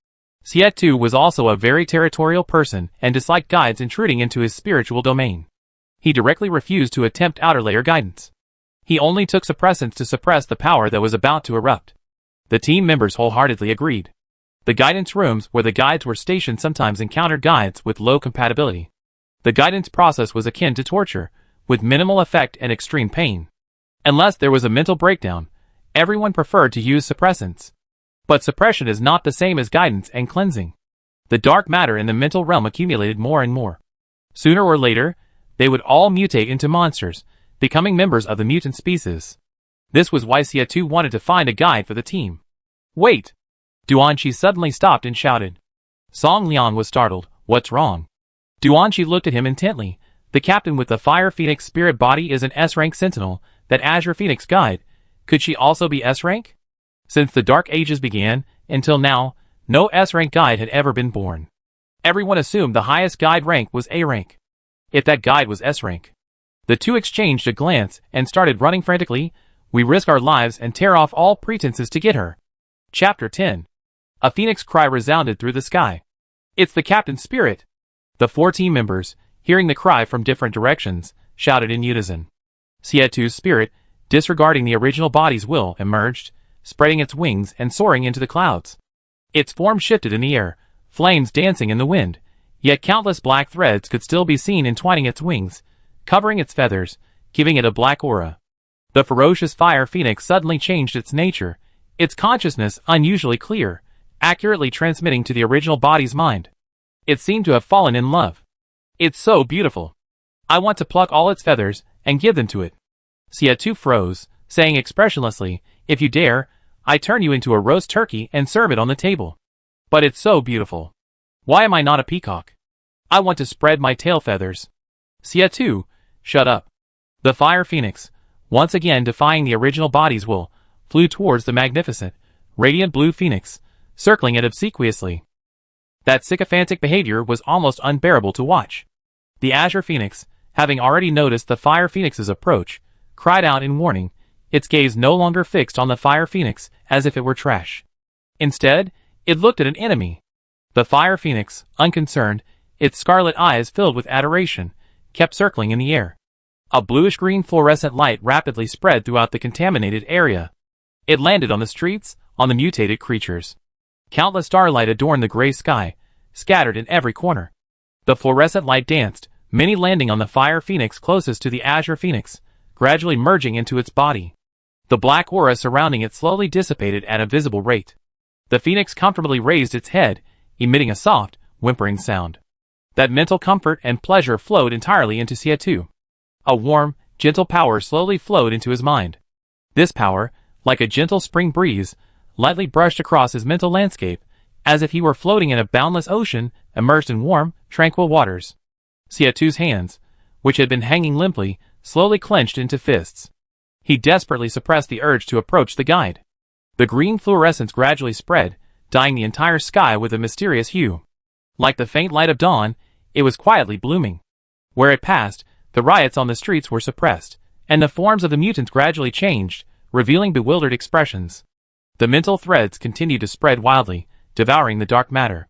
Xie2 was also a very territorial person and disliked guides intruding into his spiritual domain. He directly refused to attempt outer layer guidance. He only took suppressants to suppress the power that was about to erupt. The team members wholeheartedly agreed. The guidance rooms where the guides were stationed sometimes encountered guides with low compatibility. The guidance process was akin to torture, with minimal effect and extreme pain. Unless there was a mental breakdown, everyone preferred to use suppressants. But suppression is not the same as guidance and cleansing. The dark matter in the mental realm accumulated more and more. Sooner or later, they would all mutate into monsters, becoming members of the mutant species. This was why Xie2 wanted to find a guide for the team. Wait! Duanqi suddenly stopped and shouted. Song Liang was startled. What's wrong? Duanqi looked at him intently. The captain with the Fire Phoenix spirit body is an S-rank sentinel, that Azure Phoenix guide. Could she also be S-rank? Since the Dark Ages began, until now, no S-rank guide had ever been born. Everyone assumed the highest guide rank was A-rank. If that guide was S-rank, The two exchanged a glance and started running frantically. We risk our lives and tear off all pretenses to get her. Chapter 10. A phoenix cry resounded through the sky. It's the captain's spirit. The 4 team members, hearing the cry from different directions, shouted in unison. Sietu's spirit, disregarding the original body's will, emerged, spreading its wings and soaring into the clouds. Its form shifted in the air, flames dancing in the wind, yet countless black threads could still be seen entwining its wings, covering its feathers, giving it a black aura. The ferocious fire phoenix suddenly changed its nature, its consciousness unusually clear, accurately transmitting to the original body's mind. It seemed to have fallen in love. It's so beautiful. I want to pluck all its feathers and give them to it. Sietu froze, saying expressionlessly, if you dare, I turn you into a roast turkey and serve it on the table. But it's so beautiful. Why am I not a peacock? I want to spread my tail feathers. Sietu, shut up. The fire phoenix, once again defying the original body's will, flew towards the magnificent, radiant blue phoenix, circling it obsequiously. That sycophantic behavior was almost unbearable to watch. The azure phoenix, having already noticed the fire phoenix's approach, cried out in warning, its gaze no longer fixed on the fire phoenix as if it were trash. Instead, it looked at an enemy. The fire phoenix, unconcerned, its scarlet eyes filled with adoration, kept circling in the air. A bluish-green fluorescent light rapidly spread throughout the contaminated area. It landed on the streets, on the mutated creatures. Countless starlight adorned the gray sky, scattered in every corner. The fluorescent light danced, many landing on the fire phoenix closest to the azure phoenix, gradually merging into its body. The black aura surrounding it slowly dissipated at a visible rate. The phoenix comfortably raised its head, emitting a soft, whimpering sound. That mental comfort and pleasure flowed entirely into Sietu. A warm, gentle power slowly flowed into his mind. This power, like a gentle spring breeze, lightly brushed across his mental landscape, as if he were floating in a boundless ocean, immersed in warm, tranquil waters. Sietu's hands, which had been hanging limply, slowly clenched into fists. He desperately suppressed the urge to approach the guide. The green fluorescence gradually spread, dyeing the entire sky with a mysterious hue. Like the faint light of dawn, it was quietly blooming. Where it passed, the riots on the streets were suppressed, and the forms of the mutants gradually changed, revealing bewildered expressions. The mental threads continued to spread wildly, devouring the dark matter.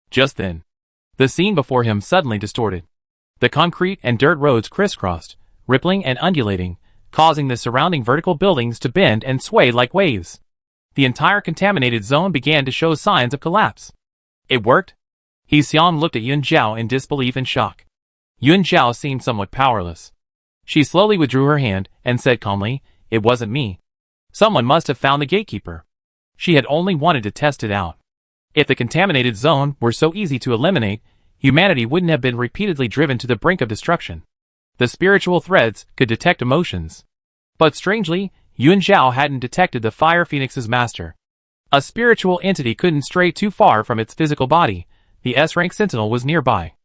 Just then, the scene before him suddenly distorted. The concrete and dirt roads crisscrossed, rippling and undulating, causing the surrounding vertical buildings to bend and sway like waves. The entire contaminated zone began to show signs of collapse. It worked? He Xiang looked at Yun Zhao in disbelief and shock. Yun Zhao seemed somewhat powerless. She slowly withdrew her hand and said calmly, "It wasn't me. Someone must have found the gatekeeper." She had only wanted to test it out. If the contaminated zone were so easy to eliminate, humanity wouldn't have been repeatedly driven to the brink of destruction. The spiritual threads could detect emotions. But strangely, Yun Zhao hadn't detected the Fire Phoenix's master. A spiritual entity couldn't stray too far from its physical body. The S-rank sentinel was nearby.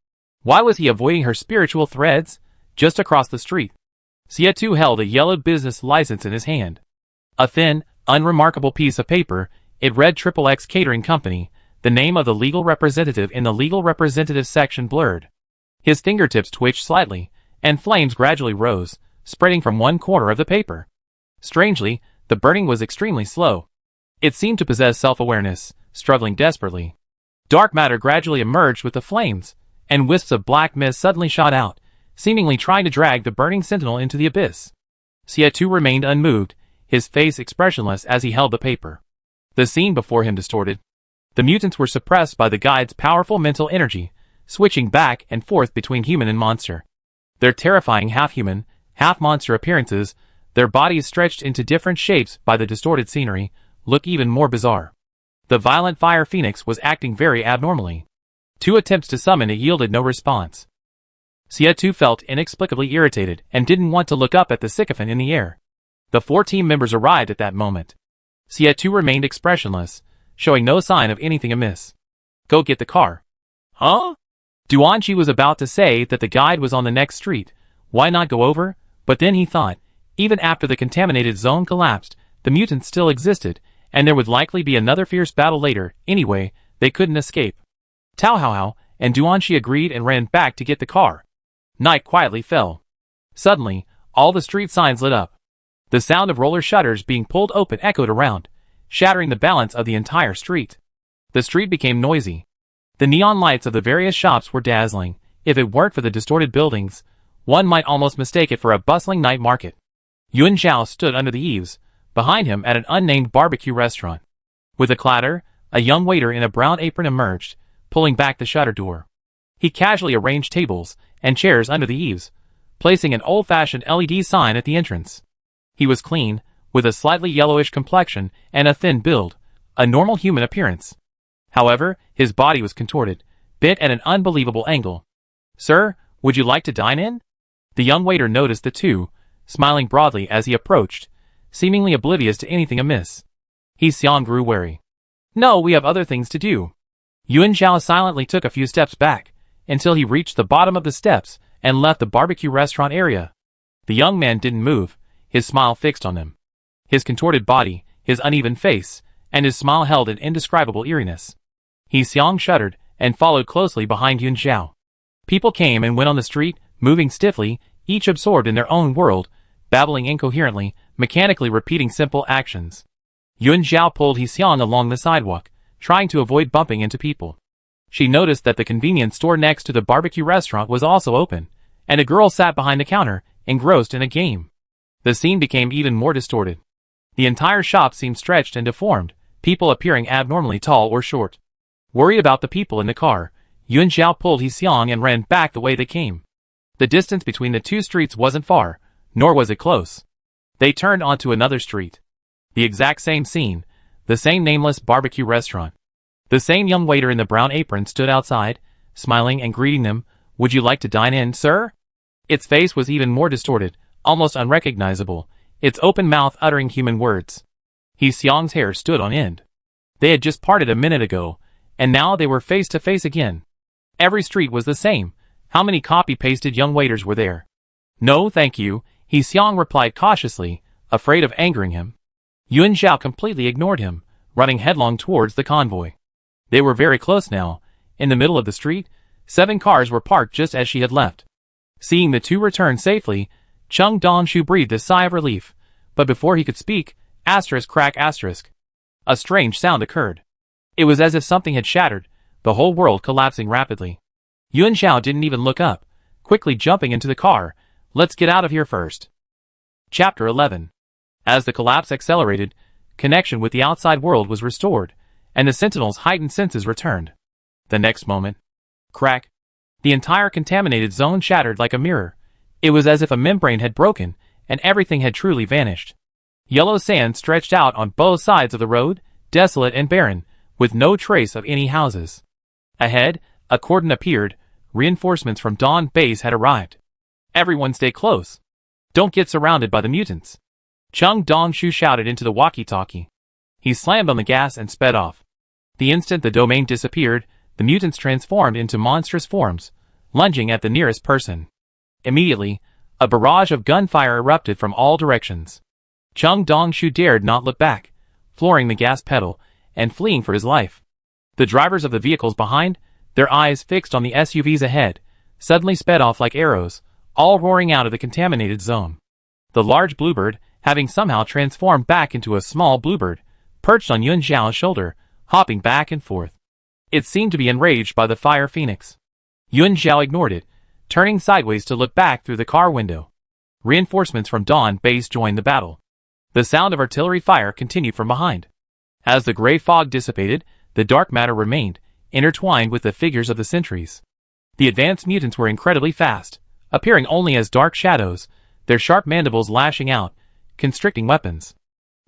Why was he avoiding her spiritual threads? Just across the street. Sietu held a yellowed business license in his hand. A thin, unremarkable piece of paper, it read XXX Catering Company, the name of the legal representative in the legal representative section blurred. His fingertips twitched slightly, and flames gradually rose, spreading from one corner of the paper. Strangely, the burning was extremely slow. It seemed to possess self-awareness, struggling desperately. Dark matter gradually emerged with the flames, and wisps of black mist suddenly shot out, seemingly trying to drag the burning sentinel into the abyss. Sietu remained unmoved, his face expressionless as he held the paper. The scene before him distorted. The mutants were suppressed by the guide's powerful mental energy, switching back and forth between human and monster. Their terrifying half-human, half-monster appearances, their bodies stretched into different shapes by the distorted scenery, look even more bizarre. The violent Fire Phoenix was acting very abnormally. 2 attempts to summon it yielded no response. Sietu felt inexplicably irritated and didn't want to look up at the sycophant in the air. The 4 team members arrived at that moment. Sietu remained expressionless, showing no sign of anything amiss. "Go get the car." "Huh?" Duanqi was about to say that the guide was on the next street. Why not go over? But then he thought, even after the contaminated zone collapsed, the mutants still existed, and there would likely be another fierce battle later. Anyway, they couldn't escape. Tao Hao and Duanqi agreed and ran back to get the car. Night quietly fell. Suddenly, all the street signs lit up. The sound of roller shutters being pulled open echoed around, shattering the balance of the entire street. The street became noisy. The neon lights of the various shops were dazzling. If it weren't for the distorted buildings, one might almost mistake it for a bustling night market. Yuan Zhao stood under the eaves, behind him at an unnamed barbecue restaurant. With a clatter, a young waiter in a brown apron emerged, pulling back the shutter door. He casually arranged tables and chairs under the eaves, placing an old-fashioned LED sign at the entrance. He was clean, with a slightly yellowish complexion and a thin build, a normal human appearance. However, his body was contorted, bent at an unbelievable angle. "Sir, would you like to dine in?" The young waiter noticed the two, smiling broadly as he approached, seemingly oblivious to anything amiss. He Xiang grew wary. "No, we have other things to do." Yuan Zhao silently took a few steps back, until he reached the bottom of the steps and left the barbecue restaurant area. The young man didn't move, his smile fixed on them. His contorted body, his uneven face, and his smile held an indescribable eeriness. He Xiang shuddered and followed closely behind Yuan Zhao. People came and went on the street, moving stiffly, each absorbed in their own world, babbling incoherently, mechanically repeating simple actions. Yuan Zhao pulled He Xiang along the sidewalk, trying to avoid bumping into people. She noticed that the convenience store next to the barbecue restaurant was also open, and a girl sat behind the counter, engrossed in a game. The scene became even more distorted. The entire shop seemed stretched and deformed, people appearing abnormally tall or short. Worried about the people in the car, Yuan Zhao pulled He Xiang and ran back the way they came. The distance between the two streets wasn't far, nor was it close. They turned onto another street. The exact same scene, the same nameless barbecue restaurant. The same young waiter in the brown apron stood outside, smiling and greeting them. "Would you like to dine in, sir?" Its face was even more distorted, almost unrecognizable, its open mouth uttering human words. He Xiang's hair stood on end. They had just parted a minute ago, and now they were face to face again. Every street was the same. How many copy-pasted young waiters were there? "No, thank you," He Xiang replied cautiously, afraid of angering him. Yuan Zhao completely ignored him, running headlong towards the convoy. They were very close now. In the middle of the street, 7 cars were parked just as she had left. Seeing the two return safely, Cheng Dongshu breathed a sigh of relief, but before he could speak, crack asterisk. A strange sound occurred. It was as if something had shattered, the whole world collapsing rapidly. Yuan Zhao didn't even look up, quickly jumping into the car. "Let's get out of here first." Chapter 11. As the collapse accelerated, connection with the outside world was restored, and the Sentinel's heightened senses returned. The next moment, crack. The entire contaminated zone shattered like a mirror. It was as if a membrane had broken, and everything had truly vanished. Yellow sand stretched out on both sides of the road, desolate and barren, with no trace of any houses. Ahead, a cordon appeared. Reinforcements from Dawn Base had arrived. "Everyone stay close. Don't get surrounded by the mutants." Cheng Dongshu shouted into the walkie-talkie. He slammed on the gas and sped off. The instant the domain disappeared, the mutants transformed into monstrous forms, lunging at the nearest person. Immediately, a barrage of gunfire erupted from all directions. Cheng Dongshu dared not look back, flooring the gas pedal, and fleeing for his life. The drivers of the vehicles behind, their eyes fixed on the SUVs ahead, suddenly sped off like arrows, all roaring out of the contaminated zone. The large bluebird, having somehow transformed back into a small bluebird, perched on Yuan Zhao's shoulder, hopping back and forth. It seemed to be enraged by the fire phoenix. Yuan Zhao ignored it, turning sideways to look back through the car window. Reinforcements from Dawn Base joined the battle. The sound of artillery fire continued from behind. As the gray fog dissipated, the dark matter remained, intertwined with the figures of the sentries. The advanced mutants were incredibly fast, appearing only as dark shadows, their sharp mandibles lashing out, constricting weapons.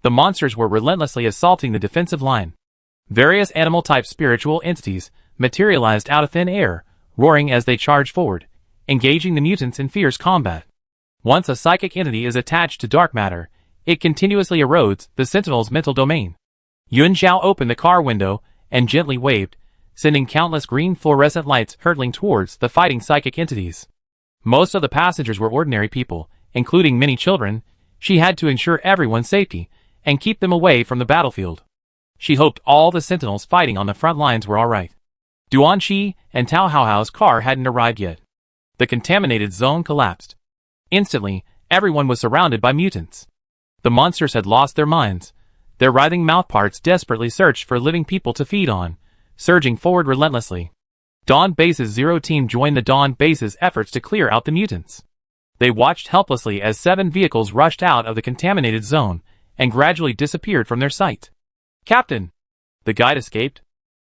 The monsters were relentlessly assaulting the defensive line. Various animal-type spiritual entities materialized out of thin air, roaring as they charged forward, engaging the mutants in fierce combat. Once a psychic entity is attached to dark matter, it continuously erodes the Sentinel's mental domain. Yuan Zhao opened the car window and gently waved, sending countless green fluorescent lights hurtling towards the fighting psychic entities. Most of the passengers were ordinary people, including many children. She had to ensure everyone's safety and keep them away from the battlefield. She hoped all the Sentinels fighting on the front lines were alright. Duan Qi and Tao Haohao's car hadn't arrived yet. The contaminated zone collapsed. Instantly, everyone was surrounded by mutants. The monsters had lost their minds. Their writhing mouthparts desperately searched for living people to feed on, surging forward relentlessly. Dawn Base's Zero team joined the Dawn Base's efforts to clear out the mutants. They watched helplessly as 7 vehicles rushed out of the contaminated zone and gradually disappeared from their sight. "Captain!" The guide escaped.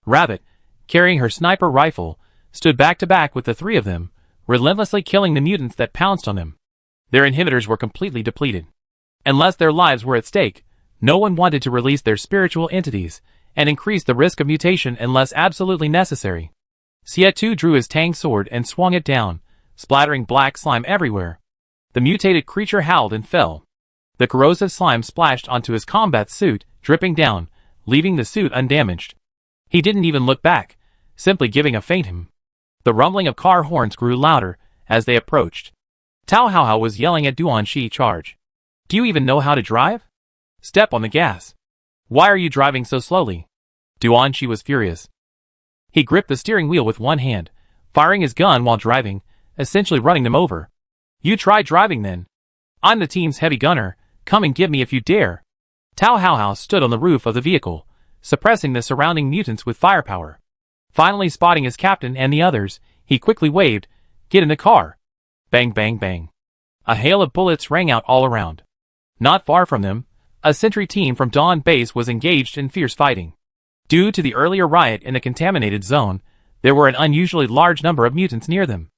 Rabbit, carrying her sniper rifle, stood back to back with the 3 of them, relentlessly killing the mutants that pounced on them. Their inhibitors were completely depleted. Unless their lives were at stake, no one wanted to release their spiritual entities and increase the risk of mutation unless absolutely necessary. Sietu drew his tang sword and swung it down, splattering black slime everywhere. The mutated creature howled and fell. The corrosive slime splashed onto his combat suit, dripping down, leaving the suit undamaged. He didn't even look back, simply giving a faint him. The rumbling of car horns grew louder as they approached. Tao Haohao was yelling at Duan Shi, "Charge! Do you even know how to drive? Step on the gas. Why are you driving so slowly?" Duan Shi was furious. He gripped the steering wheel with one hand, firing his gun while driving, essentially running them over. "You try driving then. I'm the team's heavy gunner, come and get me if you dare." Tao Haohao stood on the roof of the vehicle, suppressing the surrounding mutants with firepower. Finally spotting his captain and the others, he quickly waved, "Get in the car." Bang bang bang. A hail of bullets rang out all around. Not far from them, a sentry team from Dawn Base was engaged in fierce fighting. Due to the earlier riot in the contaminated zone, there were an unusually large number of mutants near them.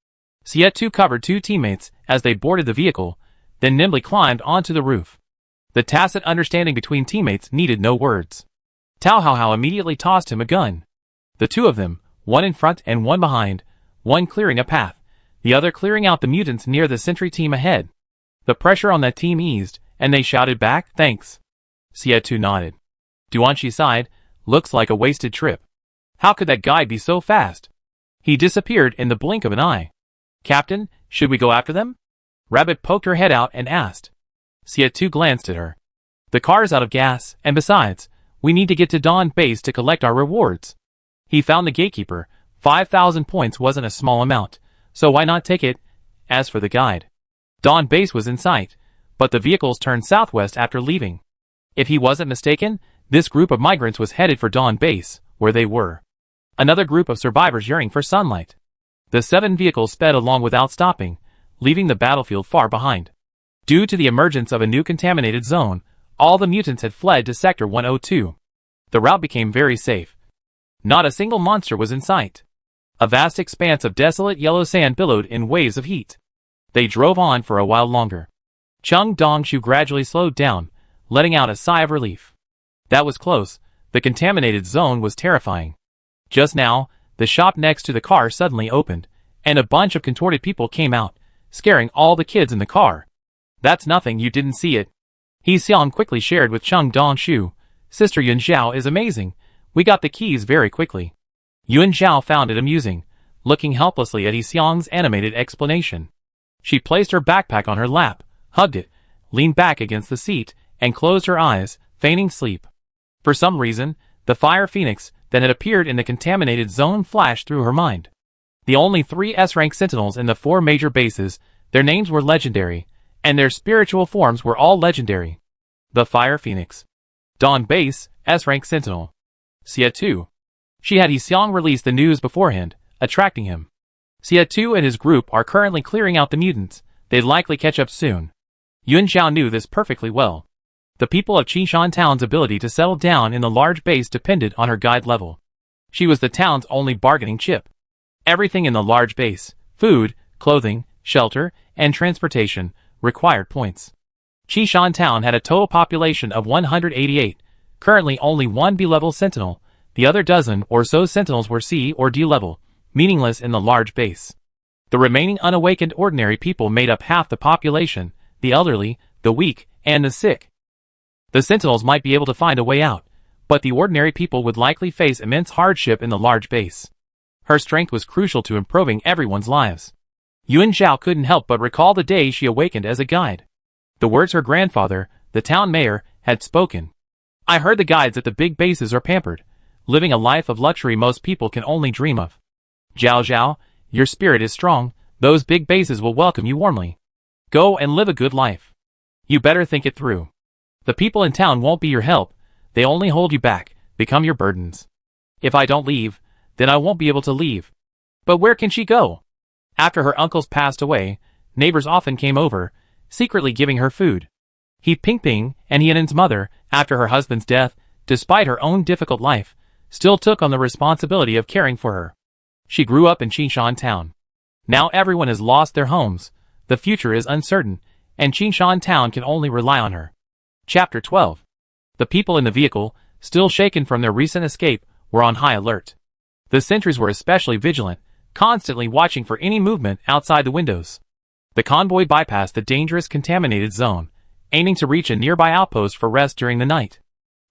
Sietu covered 2 teammates as they boarded the vehicle, then nimbly climbed onto the roof. The tacit understanding between teammates needed no words. Tao Haohao immediately tossed him a gun. The 2 of them, one in front and one behind, one clearing a path, the other clearing out the mutants near the sentry team ahead. The pressure on that team eased, and they shouted back, "Thanks." Sietu nodded. Duanshi sighed, "Looks like a wasted trip. How could that guy be so fast?" He disappeared in the blink of an eye. "Captain, should we go after them?" Rabbit poked her head out and asked. Sietu glanced at her. "The car's out of gas, and besides, we need to get to Dawn Base to collect our rewards." He found the gatekeeper. 5,000 points wasn't a small amount, so why not take it? As for the guide, Dawn Base was in sight, but the vehicles turned southwest after leaving. If he wasn't mistaken, this group of migrants was headed for Dawn Base, where they were. Another group of survivors yearning for sunlight. The 7 vehicles sped along without stopping, leaving the battlefield far behind. Due to the emergence of a new contaminated zone, all the mutants had fled to Sector 102. The route became very safe. Not a single monster was in sight. A vast expanse of desolate yellow sand billowed in waves of heat. They drove on for a while longer. Chung Dongshu gradually slowed down, letting out a sigh of relief. That was close. The contaminated zone was terrifying. Just now, the shop next to the car suddenly opened, and a bunch of contorted people came out, scaring all the kids in the car. "That's nothing, you didn't see it." He Xiang quickly shared with Chung Dongshu. "Sister Yun Zhao is amazing. We got the keys very quickly." Yun Zhao found it amusing, looking helplessly at He Xiang's animated explanation. She placed her backpack on her lap, hugged it, leaned back against the seat, and closed her eyes, feigning sleep. For some reason, the fire phoenix that had appeared in the contaminated zone flashed through her mind. The only 3 S-rank sentinels in the 4 major bases, their names were legendary, and their spiritual forms were all legendary. The Fire Phoenix. Dawn Base, S-rank sentinel. Sietu. She had He Xiang release the news beforehand, attracting him. Sietu and his group are currently clearing out the mutants. They'd likely catch up soon. Yun Zhao knew this perfectly well. The people of Qishan Town's ability to settle down in the large base depended on her guide level. She was the town's only bargaining chip. Everything in the large base, food, clothing, shelter, and transportation, required points. Qishan Town had a total population of 188, currently only 1 B-level sentinel. The other dozen or so sentinels were C or D level, meaningless in the large base. The remaining unawakened ordinary people made up half the population, the elderly, the weak, and the sick. The sentinels might be able to find a way out, but the ordinary people would likely face immense hardship in the large base. Her strength was crucial to improving everyone's lives. Yun Zhao couldn't help but recall the day she awakened as a guide. The words her grandfather, the town mayor, had spoken. "I heard the guides at the big bases are pampered, living a life of luxury most people can only dream of. Zhao Zhao, your spirit is strong, those big bases will welcome you warmly." Go and live a good life. You better think it through. The people in town won't be your help, they only hold you back, become your burdens. If I don't leave, then I won't be able to leave. But where can she go? After her uncles passed away, neighbors often came over, secretly giving her food. He Ping and Hyen's mother, after her husband's death, despite her own difficult life, still took on the responsibility of caring for her. She grew up in Qingshan town. Now everyone has lost their homes, the future is uncertain, and Qingshan town can only rely on her. Chapter 12. The people in the vehicle, still shaken from their recent escape, were on high alert. The sentries were especially vigilant, constantly watching for any movement outside the windows. The convoy bypassed the dangerous contaminated zone, aiming to reach a nearby outpost for rest during the night.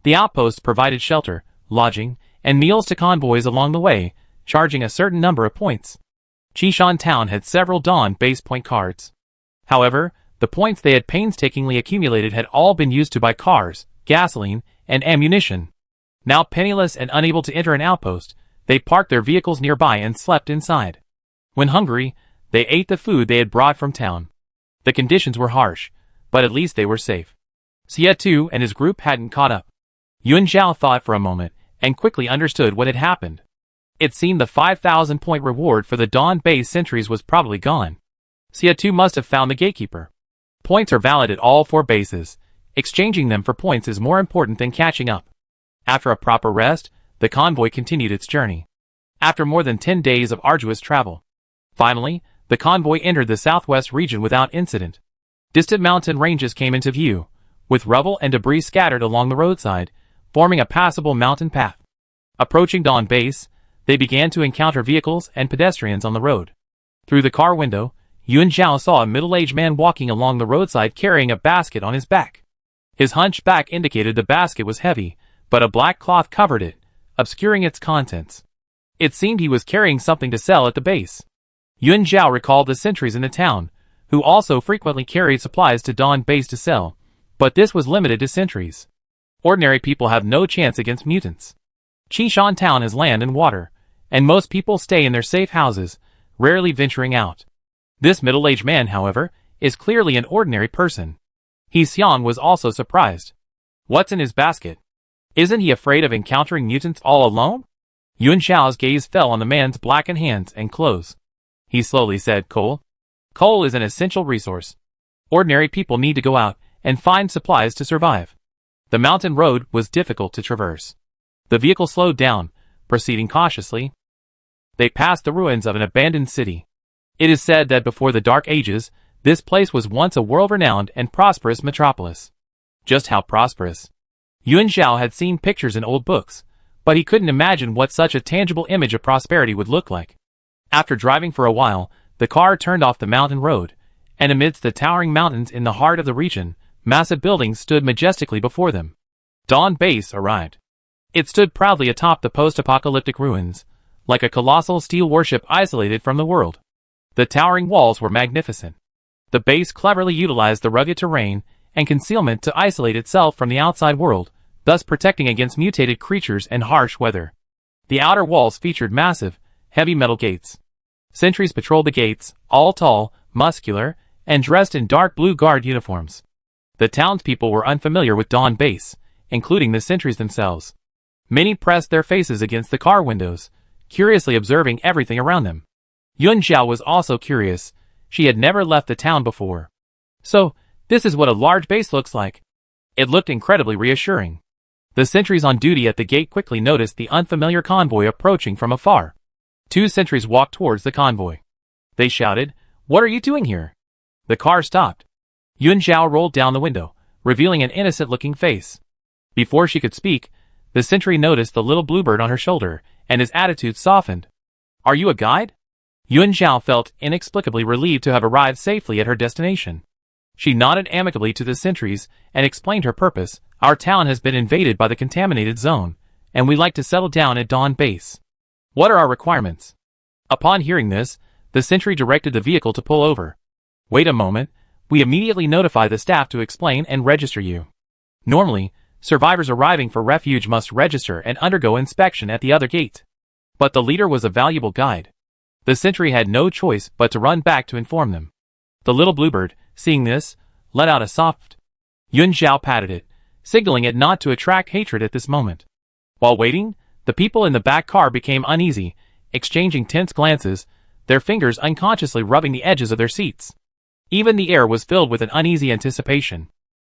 The outpost provided shelter, lodging, and meals to convoys along the way, charging a certain number of points. Qingshan town had several Dawn base point cards. However, the points they had painstakingly accumulated had all been used to buy cars, gasoline, and ammunition. Now penniless and unable to enter an outpost, they parked their vehicles nearby and slept inside. When hungry, they ate the food they had brought from town. The conditions were harsh, but at least they were safe. Xie Tu and his group hadn't caught up. Yuan Zhao thought for a moment, and quickly understood what had happened. It seemed the 5,000-point reward for the Dawn base sentries was probably gone. Xie Tu must have found the gatekeeper. Points are valid at all 4 bases. Exchanging them for points is more important than catching up. After a proper rest, the convoy continued its journey. After more than 10 days of arduous travel, finally, the convoy entered the southwest region without incident. Distant mountain ranges came into view, with rubble and debris scattered along the roadside, forming a passable mountain path. Approaching Dawn base, they began to encounter vehicles and pedestrians on the road. Through the car window, Yuan Zhao saw a middle-aged man walking along the roadside carrying a basket on his back. His hunched back indicated the basket was heavy, but a black cloth covered it, obscuring its contents. It seemed he was carrying something to sell at the base. Yuan Zhao recalled the sentries in the town, who also frequently carried supplies to Dawn base to sell, but this was limited to sentries. Ordinary people have no chance against mutants. Qingshan town has land and water, and most people stay in their safe houses, rarely venturing out. This middle-aged man, however, is clearly an ordinary person. He Xian was also surprised. What's in his basket? Isn't he afraid of encountering mutants all alone? Yuan Zhao's gaze fell on the man's blackened hands and clothes. He slowly said, Coal. Coal is an essential resource. Ordinary people need to go out and find supplies to survive. The mountain road was difficult to traverse. The vehicle slowed down, proceeding cautiously. They passed the ruins of an abandoned city. It is said that before the Dark Ages, this place was once a world-renowned and prosperous metropolis. Just how prosperous? Yuan Zhao had seen pictures in old books, but he couldn't imagine what such a tangible image of prosperity would look like. After driving for a while, the car turned off the mountain road, and amidst the towering mountains in the heart of the region, massive buildings stood majestically before them. Dawn base arrived. It stood proudly atop the post-apocalyptic ruins, like a colossal steel warship isolated from the world. The towering walls were magnificent. The base cleverly utilized the rugged terrain and concealment to isolate itself from the outside world, thus protecting against mutated creatures and harsh weather. The outer walls featured massive, heavy metal gates. Sentries patrolled the gates, all tall, muscular, and dressed in dark blue guard uniforms. The townspeople were unfamiliar with Dawn base, including the sentries themselves. Many pressed their faces against the car windows, curiously observing everything around them. Yuan Zhao was also curious. She had never left the town before. So, this is what a large base looks like. It looked incredibly reassuring. The sentries on duty at the gate quickly noticed the unfamiliar convoy approaching from afar. 2 sentries walked towards the convoy. They shouted, "What are you doing here?" The car stopped. Yuan Zhao rolled down the window, revealing an innocent-looking face. Before she could speak, the sentry noticed the little bluebird on her shoulder, and his attitude softened. "Are you a guide?" Yuan Zhao felt inexplicably relieved to have arrived safely at her destination. She nodded amicably to the sentries and explained her purpose. "Our town has been invaded by the contaminated zone, and we'd like to settle down at Dawn base. What are our requirements?" Upon hearing this, the sentry directed the vehicle to pull over. "Wait a moment, we immediately notify the staff to explain and register you. Normally, survivors arriving for refuge must register and undergo inspection at the other gate. But the leader was a valuable guide. The sentry had no choice but to run back to inform them. The little bluebird, seeing this, let out a soft. Yun Zhao patted it, signaling it not to attract hatred at this moment. While waiting, the people in the back car became uneasy, exchanging tense glances, their fingers unconsciously rubbing the edges of their seats. Even the air was filled with an uneasy anticipation.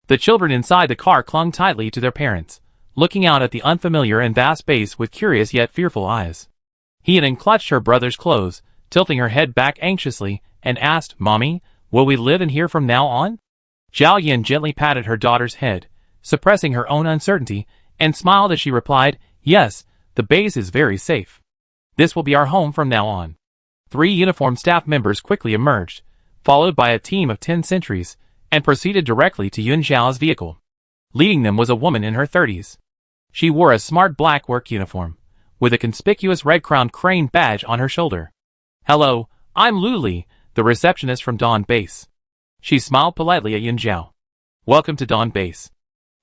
The children inside the car clung tightly to their parents, looking out at the unfamiliar and vast base with curious yet fearful eyes. Hien clutched her brother's clothes, tilting her head back anxiously, and asked, "Mommy, will we live in here from now on?" Zhao Yin gently patted her daughter's head, suppressing her own uncertainty, and smiled as she replied, "Yes, the base is very safe. This will be our home from now on." 3 uniformed staff members quickly emerged, followed by a team of 10 sentries, and proceeded directly to Yun Zhao's vehicle. Leading them was a woman in her 30s. She wore a smart black work uniform, with a conspicuous red-crowned crane badge on her shoulder. "Hello, I'm Lu Li, the receptionist from Dawn Base." She smiled politely at Yun Zhao. "Welcome to Dawn Base.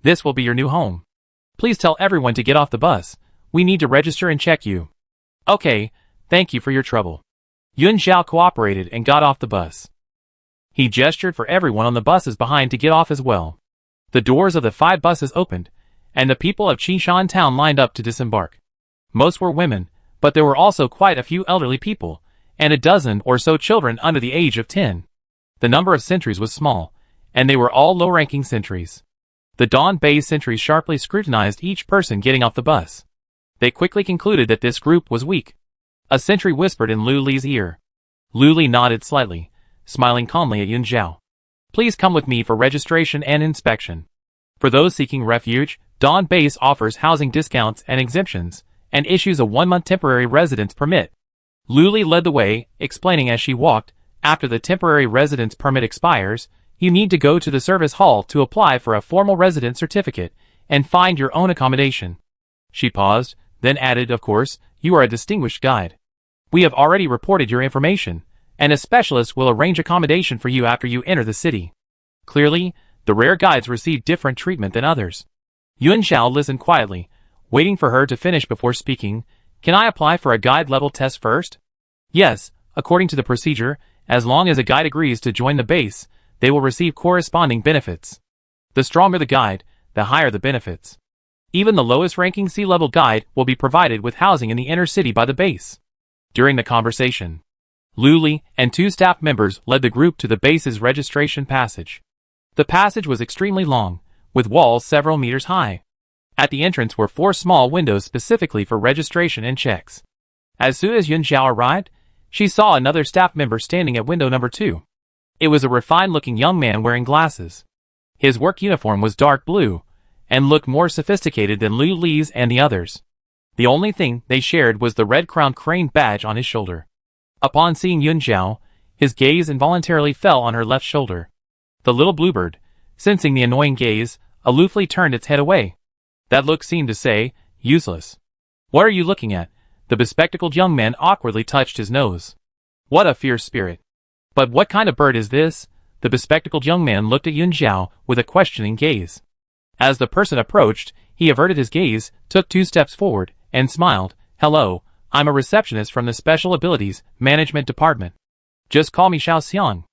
This will be your new home. Please tell everyone to get off the bus. We need to register and check you." "Okay, thank you for your trouble." Yun Zhao cooperated and got off the bus. He gestured for everyone on the buses behind to get off as well. The doors of the 5 buses opened, and the people of Qishan town lined up to disembark. Most were women, but there were also quite a few elderly people, and a dozen or so children under the age of 10. The number of sentries was small, and they were all low-ranking sentries. The Dawn Bay sentries sharply scrutinized each person getting off the bus. They quickly concluded that this group was weak. A sentry whispered in Lu Li's ear. Lu Li nodded slightly, smiling calmly at Yun Zhao. "Please come with me for registration and inspection. For those seeking refuge, Dawn Base offers housing discounts and exemptions, and issues a 1-month temporary residence permit." Lu Li led the way, explaining as she walked, "After the temporary residence permit expires, you need to go to the service hall to apply for a formal residence certificate, and find your own accommodation." She paused, then added, "Of course, you are a distinguished guide. We have already reported your information, and a specialist will arrange accommodation for you after you enter the city." Clearly, the rare guides received different treatment than others. Yun Zhao listened quietly, waiting for her to finish before speaking. "Can I apply for a guide level test first?" "Yes, according to the procedure, as long as a guide agrees to join the base, they will receive corresponding benefits. The stronger the guide, the higher the benefits. Even the lowest ranking C-level guide will be provided with housing in the inner city by the base." During the conversation, Lu Li and 2 staff members led the group to the base's registration passage. The passage was extremely long, with walls several meters high. At the entrance were 4 small windows specifically for registration and checks. As soon as Yun Zhao arrived, she saw another staff member standing at window number 2. It was a refined-looking young man wearing glasses. His work uniform was dark blue, and looked more sophisticated than Lu Li's and the others. The only thing they shared was the red-crowned crane badge on his shoulder. Upon seeing Yun Zhao, his gaze involuntarily fell on her left shoulder. The little bluebird, sensing the annoying gaze, aloofly turned its head away. That look seemed to say, "Useless." "What are you looking at?" The bespectacled young man awkwardly touched his nose. "What a fierce spirit. But what kind of bird is this?" The bespectacled young man looked at Yun Zhao with a questioning gaze. As the person approached, he averted his gaze, took 2 steps forward, and smiled. "Hello, I'm a receptionist from the Special Abilities Management Department. Just call me Xiao Xiang."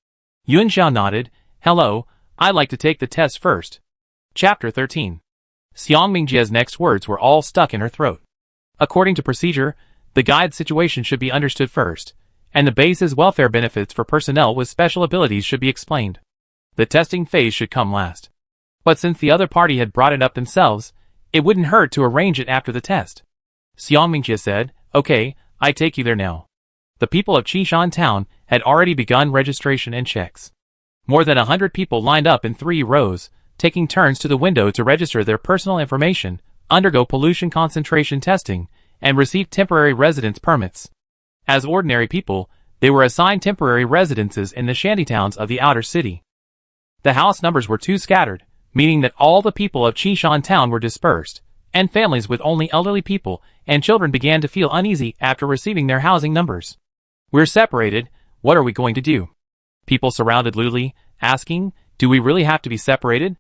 Yun Zhao nodded. "Hello, I'd like to take the test first." Chapter 13. Xiang Mingjie's next words were all stuck in her throat. According to procedure, the guide situation should be understood first, and the base's welfare benefits for personnel with special abilities should be explained. The testing phase should come last. But since the other party had brought it up themselves, it wouldn't hurt to arrange it after the test. Xiang Mingjie said, "Okay, I take you there now." The people of Qishan town had already begun registration and checks. More than 100 people lined up in 3 rows, taking turns to the window to register their personal information, undergo pollution concentration testing, and receive temporary residence permits. As ordinary people, they were assigned temporary residences in the shantytowns of the outer city. The house numbers were too scattered, meaning that all the people of Qishan town were dispersed, and families with only elderly people and children began to feel uneasy after receiving their housing numbers. "We're separated, what are we going to do?" People surrounded Lu Li, asking, "Do we really have to be separated?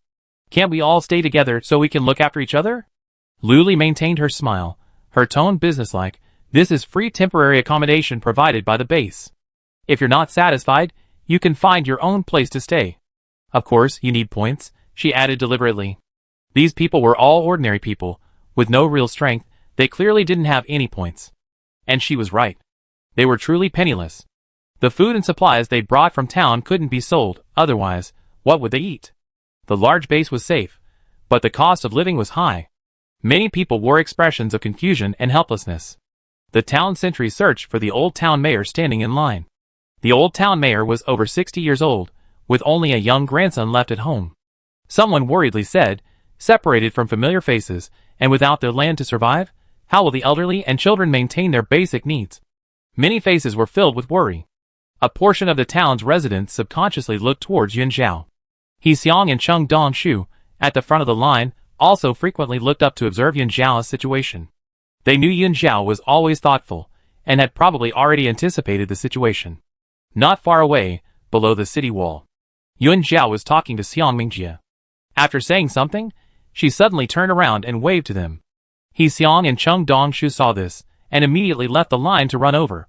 Can't we all stay together so we can look after each other?" Lu Li maintained her smile, her tone businesslike. "This is free temporary accommodation provided by the base. If you're not satisfied, you can find your own place to stay. Of course, you need points, she added deliberately. These people were all ordinary people, with no real strength. They clearly didn't have any points. And she was right. They were truly penniless. The food and supplies they brought from town couldn't be sold, otherwise, what would they eat? The large base was safe, but the cost of living was high. Many people wore expressions of confusion and helplessness. The town sentry searched for the old town mayor standing in line. The old town mayor was over 60 years old, with only a young grandson left at home. Someone worriedly said, separated from familiar faces, and without their land to survive, how will the elderly and children maintain their basic needs? Many faces were filled with worry. A portion of the town's residents subconsciously looked towards Yun Zhao. He Xiang and Cheng Dongshu, at the front of the line, also frequently looked up to observe Yun Zhao's situation. They knew Yun Zhao was always thoughtful, and had probably already anticipated the situation. Not far away, below the city wall, Yun Zhao was talking to Xiang Mingjie. After saying something, she suddenly turned around and waved to them. He Xiang and Cheng Dongshu saw this, and immediately left the line to run over.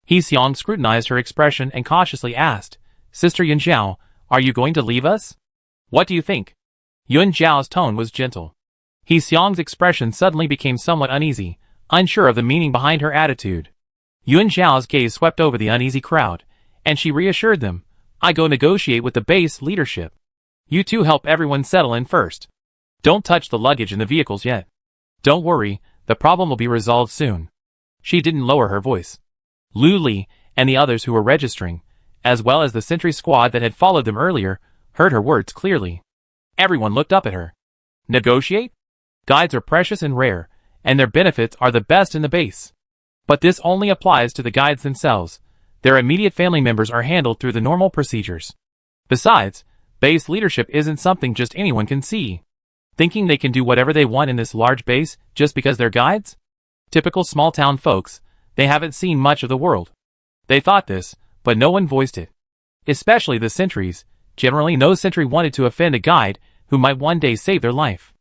He Xiang scrutinized her expression and cautiously asked, Sister Yun Zhao, are you going to leave us? What do you think? Yun Zhao's tone was gentle. He Xiang's expression suddenly became somewhat uneasy, unsure of the meaning behind her attitude. Yun Zhao's gaze swept over the uneasy crowd, and she reassured them, I go negotiate with the base leadership. You two help everyone settle in first. Don't touch the luggage in the vehicles yet. Don't worry, the problem will be resolved soon. She didn't lower her voice. Lu Li, and the others who were registering, as well as the sentry squad that had followed them earlier, heard her words clearly. Everyone looked up at her. Negotiate? Guides are precious and rare, and their benefits are the best in the base. But this only applies to the guides themselves. Their immediate family members are handled through the normal procedures. Besides, base leadership isn't something just anyone can see. Thinking they can do whatever they want in this large base just because they're guides? Typical small-town folks, they haven't seen much of the world. They thought this, but no one voiced it. Especially the sentries. Generally no sentry wanted to offend a guide who might one day save their life.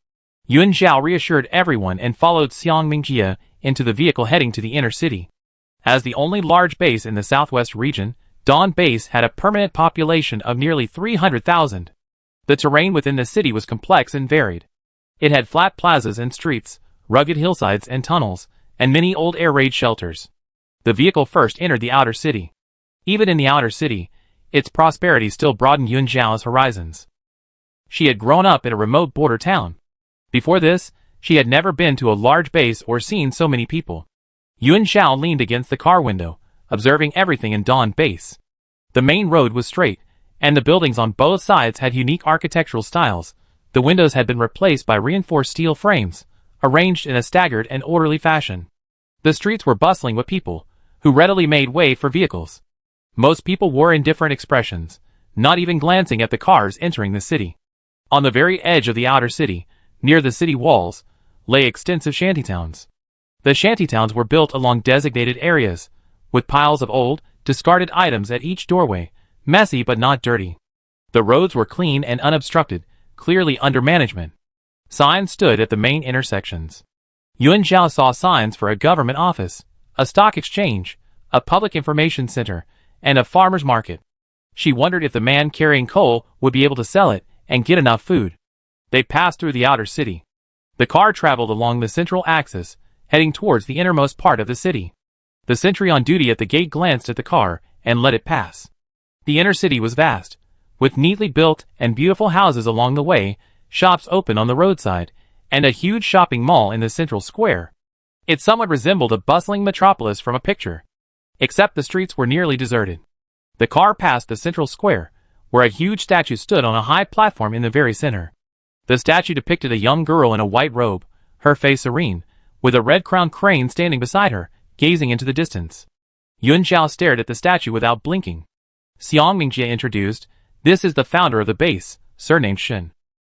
Yun Zhao reassured everyone and followed Xiang Mingjie into the vehicle heading to the inner city. As the only large base in the southwest region, Dawn Base had a permanent population of nearly 300,000. The terrain within the city was complex and varied. It had flat plazas and streets, rugged hillsides and tunnels, and many old air raid shelters. The vehicle first entered the outer city. Even in the outer city, its prosperity still broadened Yun Zhao's horizons. She had grown up in a remote border town. Before this, she had never been to a large base or seen so many people. Yun Zhao leaned against the car window, observing everything in Dawn Base. The main road was straight, and the buildings on both sides had unique architectural styles. The windows had been replaced by reinforced steel frames, arranged in a staggered and orderly fashion. The streets were bustling with people, who readily made way for vehicles. Most people wore indifferent expressions, not even glancing at the cars entering the city. On the very edge of the outer city, near the city walls, lay extensive shantytowns. The shantytowns were built along designated areas, with piles of old, discarded items at each doorway, messy but not dirty. The roads were clean and unobstructed, clearly under management. Signs stood at the main intersections. Yun Zhao saw signs for a government office, a stock exchange, a public information center, and a farmer's market. She wondered if the man carrying coal would be able to sell it and get enough food. They passed through the outer city. The car traveled along the central axis, heading towards the innermost part of the city. The sentry on duty at the gate glanced at the car and let it pass. The inner city was vast, with neatly built and beautiful houses along the way, shops open on the roadside, and a huge shopping mall in the central square. It somewhat resembled a bustling metropolis from a picture. Except the streets were nearly deserted. The car passed the central square, where a huge statue stood on a high platform in the very center. The statue depicted a young girl in a white robe, her face serene, with a red-crowned crane standing beside her, gazing into the distance. Yun Zhao stared at the statue without blinking. Xiang Mingjie introduced, "This is the founder of the base, surnamed Shen.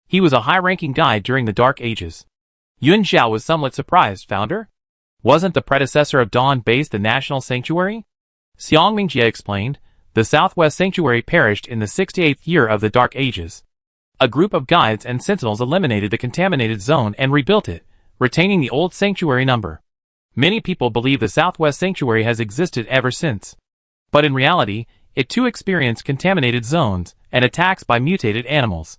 He was a high-ranking guide during the Dark Ages." Yun Zhao was somewhat surprised. Founder? Wasn't the predecessor of Dawn Base the National Sanctuary? Xiang Mingjie explained, "The Southwest Sanctuary perished in the 68th year of the Dark Ages. A group of guides and sentinels eliminated the contaminated zone and rebuilt it, retaining the old sanctuary number. Many people believe the Southwest Sanctuary has existed ever since. But in reality, it too experienced contaminated zones and attacks by mutated animals.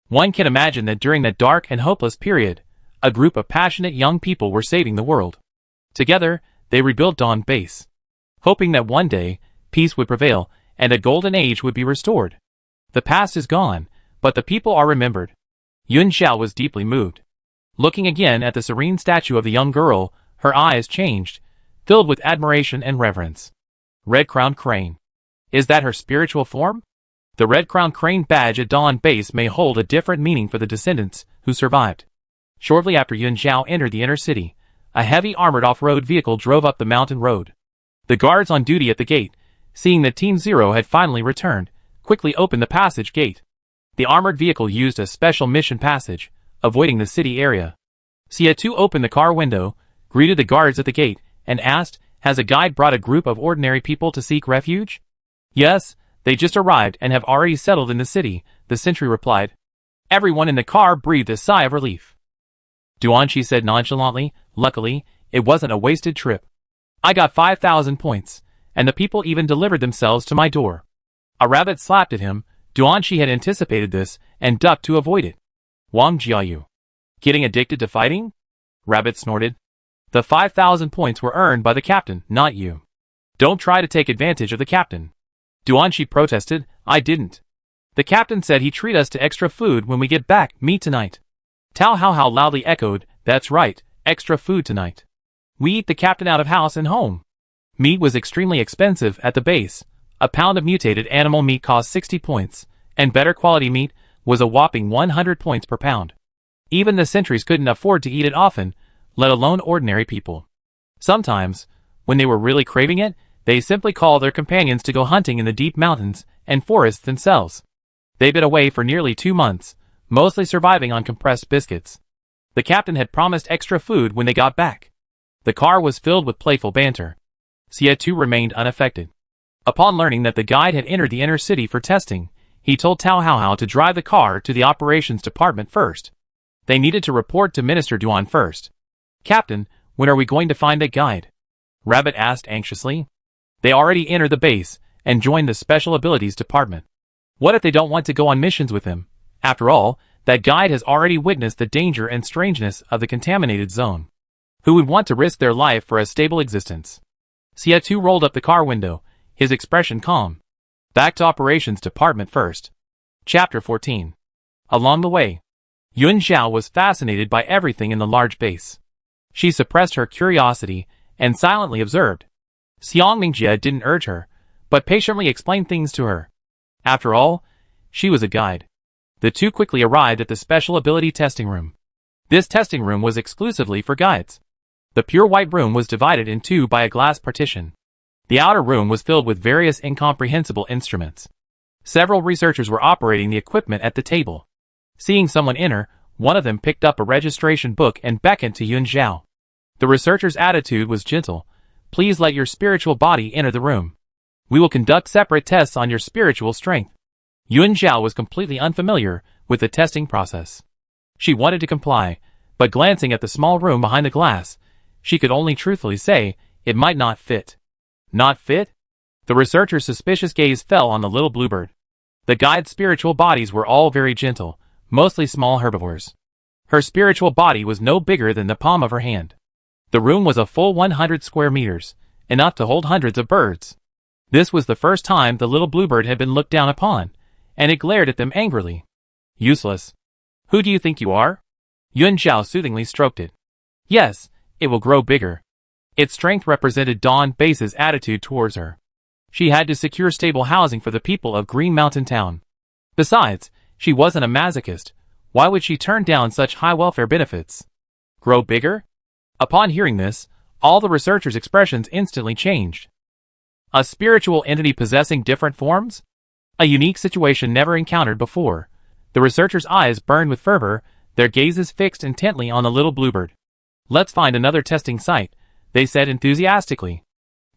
One can imagine that during that dark and hopeless period, a group of passionate young people were saving the world. Together, they rebuilt Dawn Base, hoping that one day, peace would prevail and a golden age would be restored. The past is gone, but the people are remembered. Yun Xiao was deeply moved. Looking again at the serene statue of the young girl, her eyes changed, filled with admiration and reverence. Red-crowned crane. Is that her spiritual form? The red-crowned crane badge at Dawn Base may hold a different meaning for the descendants who survived. Shortly after Yun Xiao entered the inner city, a heavy armored off-road vehicle drove up the mountain road. The guards on duty at the gate, seeing that Team Zero had finally returned, quickly opened the passage gate. The armored vehicle used a special mission passage, avoiding the city area. Xia Tu opened the car window, greeted the guards at the gate, and asked, "Has a guide brought a group of ordinary people to seek refuge?" "Yes, they just arrived and have already settled in the city," the sentry replied. Everyone in the car breathed a sigh of relief. Duanqi said nonchalantly, "Luckily, it wasn't a wasted trip. I got 5,000 points, and the people even delivered themselves to my door." A rabbit slapped at him. Duanqi had anticipated this and ducked to avoid it. "Wang Jiayu. Getting addicted to fighting?" Rabbit snorted. "The 5,000 points were earned by the captain, not you. Don't try to take advantage of the captain." Duanqi protested, "I didn't. The captain said he'd treat us to extra food when we get back, meat tonight." Tao Hao loudly echoed, "That's right, extra food tonight. We eat the captain out of house and home." Meat was extremely expensive at the base. A pound of mutated animal meat cost 60 points, and better quality meat was a whopping 100 points per pound. Even the sentries couldn't afford to eat it often, let alone ordinary people. Sometimes, when they were really craving it, they simply called their companions to go hunting in the deep mountains and forests themselves. They'd been away for nearly 2 months, mostly surviving on compressed biscuits. The captain had promised extra food when they got back. The car was filled with playful banter. Xia Tu remained unaffected. Upon learning that the guide had entered the inner city for testing, he told Tao Hao to drive the car to the operations department first. They needed to report to Minister Duan first. "Captain, when are we going to find that guide?" Rabbit asked anxiously. "They already entered the base and joined the Special Abilities Department. What if they don't want to go on missions with him? After all, that guide has already witnessed the danger and strangeness of the contaminated zone. Who would want to risk their life for a stable existence?" Xia Tu rolled up the car window, his expression calm. Back to operations department first. Chapter 14. Along the way, Yun Xiao was fascinated by everything in the large base. She suppressed her curiosity and silently observed. Xiang Mingjie didn't urge her, but patiently explained things to her. After all, she was a guide. The two quickly arrived at the special ability testing room. This testing room was exclusively for guides. The pure white room was divided in two by a glass partition. The outer room was filled with various incomprehensible instruments. Several researchers were operating the equipment at the table. Seeing someone enter, one of them picked up a registration book and beckoned to Yun Xiao. The researcher's attitude was gentle. "Please let your spiritual body enter the room. We will conduct separate tests on your spiritual strength." Yun Xiao was completely unfamiliar with the testing process. She wanted to comply, but glancing at the small room behind the glass, she could only truthfully say, it might not fit. Not fit? The researcher's suspicious gaze fell on the little bluebird. The guide's spiritual bodies were all very gentle, mostly small herbivores. Her spiritual body was no bigger than the palm of her hand. The room was a full 100 square meters, enough to hold hundreds of birds. This was the first time the little bluebird had been looked down upon, and it glared at them angrily. "Useless. Who do you think you are?" Yun Xiao soothingly stroked it. "Yes, it will grow bigger." Its strength represented Dawn Base's attitude towards her. She had to secure stable housing for the people of Green Mountain Town. Besides, she wasn't a masochist. Why would she turn down such high welfare benefits? Grow bigger? Upon hearing this, all the researchers' expressions instantly changed. A spiritual entity possessing different forms? A unique situation never encountered before. The researchers' eyes burned with fervor, their gazes fixed intently on the little bluebird. "Let's find another testing site," they said enthusiastically.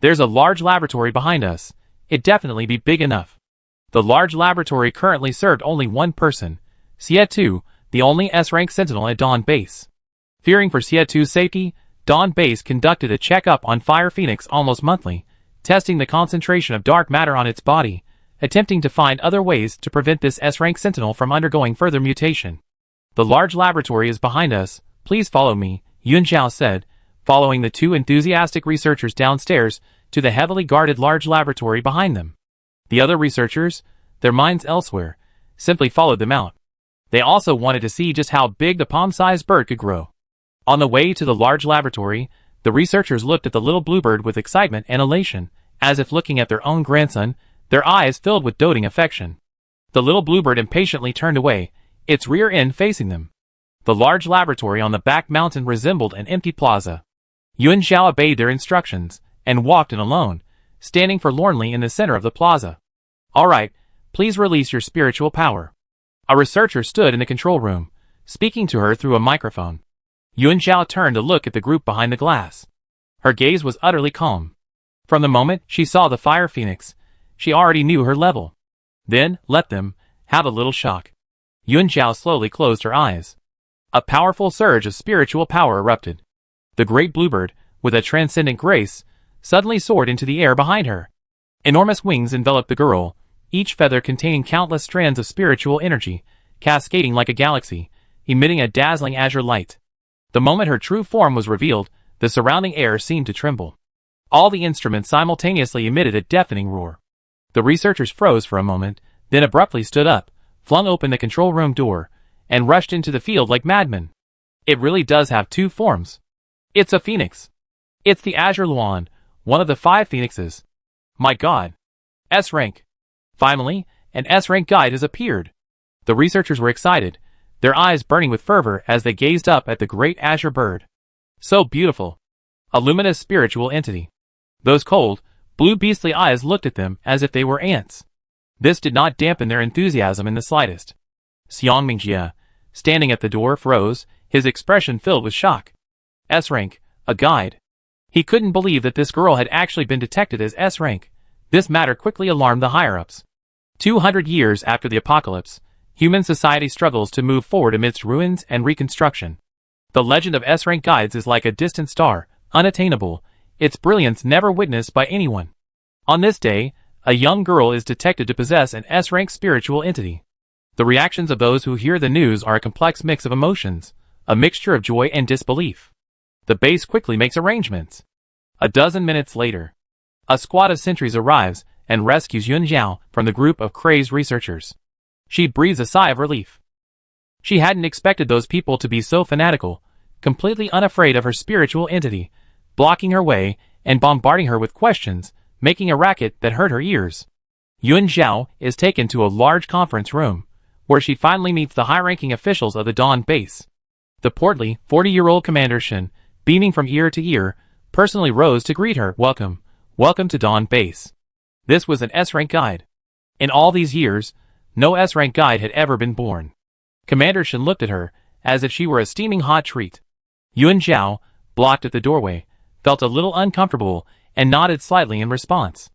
"There's a large laboratory behind us. It'd definitely be big enough." The large laboratory currently served only one person, Xia Tu, the only S-rank sentinel at Dawn Base. Fearing for Xia Tu's safety, Dawn Base conducted a checkup on Fire Phoenix almost monthly, testing the concentration of dark matter on its body, attempting to find other ways to prevent this S-rank sentinel from undergoing further mutation. The large laboratory is behind us, please follow me, Yun Zhao said, following the two enthusiastic researchers downstairs to the heavily guarded large laboratory behind them. The other researchers, their minds elsewhere, simply followed them out. They also wanted to see just how big the palm-sized bird could grow. On the way to the large laboratory, the researchers looked at the little bluebird with excitement and elation, as if looking at their own grandson, their eyes filled with doting affection. The little bluebird impatiently turned away, its rear end facing them. The large laboratory on the back mountain resembled an empty plaza. Yun Zhao obeyed their instructions, and walked in alone, standing forlornly in the center of the plaza. All right, please release your spiritual power. A researcher stood in the control room, speaking to her through a microphone. Yun Zhao turned to look at the group behind the glass. Her gaze was utterly calm. From the moment she saw the fire phoenix, she already knew her level. Then, let them have a little shock. Yun Zhao slowly closed her eyes. A powerful surge of spiritual power erupted. The great bluebird, with a transcendent grace, suddenly soared into the air behind her. Enormous wings enveloped the girl, each feather containing countless strands of spiritual energy, cascading like a galaxy, emitting a dazzling azure light. The moment her true form was revealed, the surrounding air seemed to tremble. All the instruments simultaneously emitted a deafening roar. The researchers froze for a moment, then abruptly stood up, flung open the control room door, and rushed into the field like madmen. It really does have two forms. It's a phoenix. It's the Azure Luan, one of the 5 phoenixes. My God. S-rank. Finally, an S-rank guide has appeared. The researchers were excited, their eyes burning with fervor as they gazed up at the great azure bird. So beautiful. A luminous spiritual entity. Those cold, blue beastly eyes looked at them as if they were ants. This did not dampen their enthusiasm in the slightest. Xiang Mingjie, standing at the door, froze, his expression filled with shock. S-rank, a guide. He couldn't believe that this girl had actually been detected as S-rank. This matter quickly alarmed the higher-ups. 200 years after the apocalypse, human society struggles to move forward amidst ruins and reconstruction. The legend of S-rank guides is like a distant star, unattainable, its brilliance never witnessed by anyone. On this day, a young girl is detected to possess an S-rank spiritual entity. The reactions of those who hear the news are a complex mix of emotions, a mixture of joy and disbelief. The base quickly makes arrangements. A dozen minutes later, a squad of sentries arrives and rescues Yun Zhao from the group of crazed researchers. She breathes a sigh of relief. She hadn't expected those people to be so fanatical, completely unafraid of her spiritual entity, blocking her way and bombarding her with questions, making a racket that hurt her ears. Yun Zhao is taken to a large conference room, where she finally meets the high-ranking officials of the Dawn base. The portly, 40-year-old Commander Shen, beaming from ear to ear, personally rose to greet her. Welcome, welcome to Dawn base. This was an S-rank guide. In all these years, no S-rank guide had ever been born. Commander Shen looked at her, as if she were a steaming hot treat. Yun Zhao, blocked at the doorway, felt a little uncomfortable and nodded slightly in response.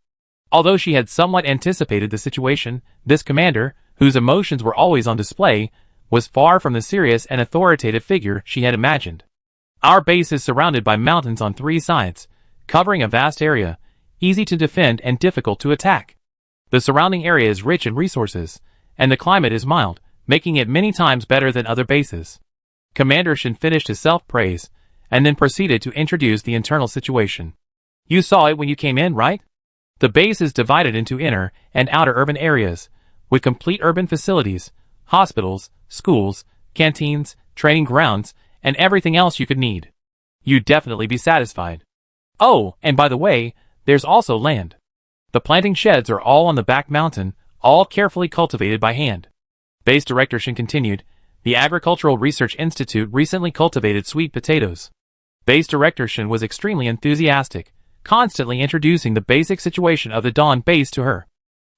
Although she had somewhat anticipated the situation, this commander, whose emotions were always on display, was far from the serious and authoritative figure she had imagined. Our base is surrounded by mountains on 3 sides, covering a vast area, easy to defend and difficult to attack. The surrounding area is rich in resources, and the climate is mild, making it many times better than other bases. Commander Shen finished his self-praise, and then proceeded to introduce the internal situation. You saw it when you came in, right? The base is divided into inner and outer urban areas, with complete urban facilities, hospitals, schools, canteens, training grounds, and everything else you could need. You'd definitely be satisfied. Oh, and by the way, there's also land. The planting sheds are all on the back mountain, all carefully cultivated by hand. Base Director Shen continued, the Agricultural Research Institute recently cultivated sweet potatoes. Base Director Shen was extremely enthusiastic, constantly introducing the basic situation of the Dawn base to her.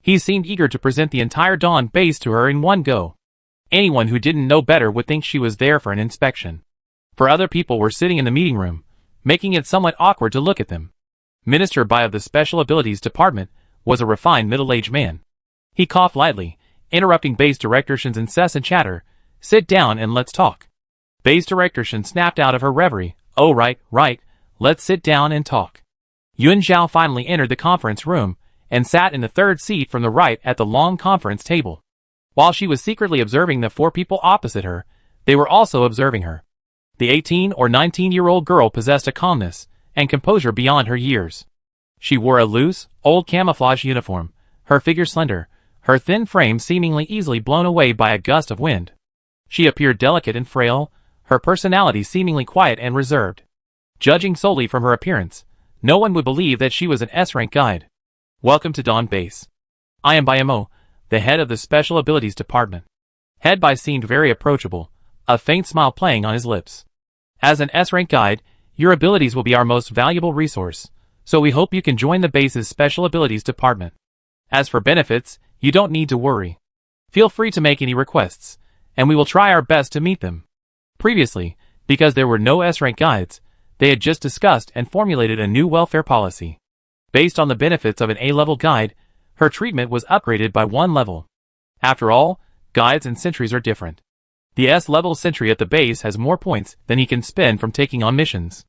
He seemed eager to present the entire Dawn base to her in one go. Anyone who didn't know better would think she was there for an inspection. For other people were sitting in the meeting room, making it somewhat awkward to look at them. Minister Bai of the Special Abilities Department was a refined middle-aged man. He coughed lightly, interrupting Base Director Shen's incessant chatter. Sit down and let's talk. Base Director Shen snapped out of her reverie. Oh right, let's sit down and talk. Yuan Zhao finally entered the conference room and sat in the third seat from the right at the long conference table. While she was secretly observing the 4 people opposite her, they were also observing her. The 18 or 19-year-old girl possessed a calmness and composure beyond her years. She wore a loose, old camouflage uniform, her figure slender, her thin frame seemingly easily blown away by a gust of wind. She appeared delicate and frail, her personality seemingly quiet and reserved. Judging solely from her appearance, no one would believe that she was an S-rank guide. Welcome to Dawn Base. I am Bayamo, the head of the Special Abilities Department. Head Bai seemed very approachable, a faint smile playing on his lips. As an S-rank guide, your abilities will be our most valuable resource, so we hope you can join the base's Special Abilities Department. As for benefits, you don't need to worry. Feel free to make any requests, and we will try our best to meet them. Previously, because there were no S-rank guides, they had just discussed and formulated a new welfare policy. Based on the benefits of an A-level guide, her treatment was upgraded by 1 level. After all, guides and sentries are different. The S-level sentry at the base has more points than he can spend from taking on missions.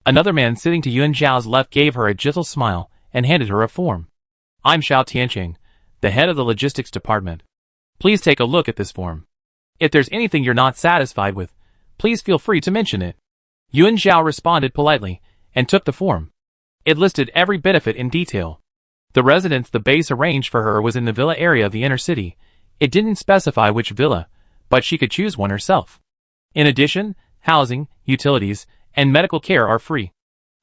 Another man sitting to Yuan Zhao's left gave her a gentle smile and handed her a form. I'm Xiao Tianqing, the head of the logistics department. Please take a look at this form. If there's anything you're not satisfied with, please feel free to mention it. Yuan Zhao responded politely and took the form. It listed every benefit in detail. The residence the base arranged for her was in the villa area of the inner city. It didn't specify which villa, but she could choose one herself. In addition, housing, utilities, and medical care are free.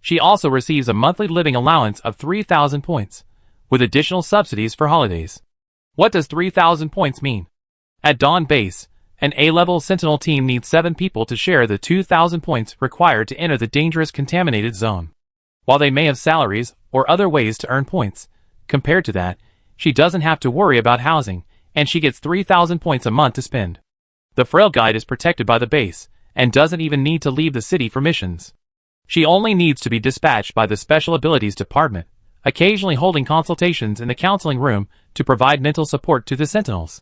She also receives a monthly living allowance of 3,000 points, with additional subsidies for holidays. What does 3,000 points mean? At Dawn Base, an A-level Sentinel team needs 7 people to share the 2,000 points required to enter the dangerous contaminated zone. While they may have salaries or other ways to earn points, compared to that, she doesn't have to worry about housing, and she gets 3,000 points a month to spend. The frail guide is protected by the base, and doesn't even need to leave the city for missions. She only needs to be dispatched by the Special Abilities Department, occasionally holding consultations in the counseling room to provide mental support to the Sentinels.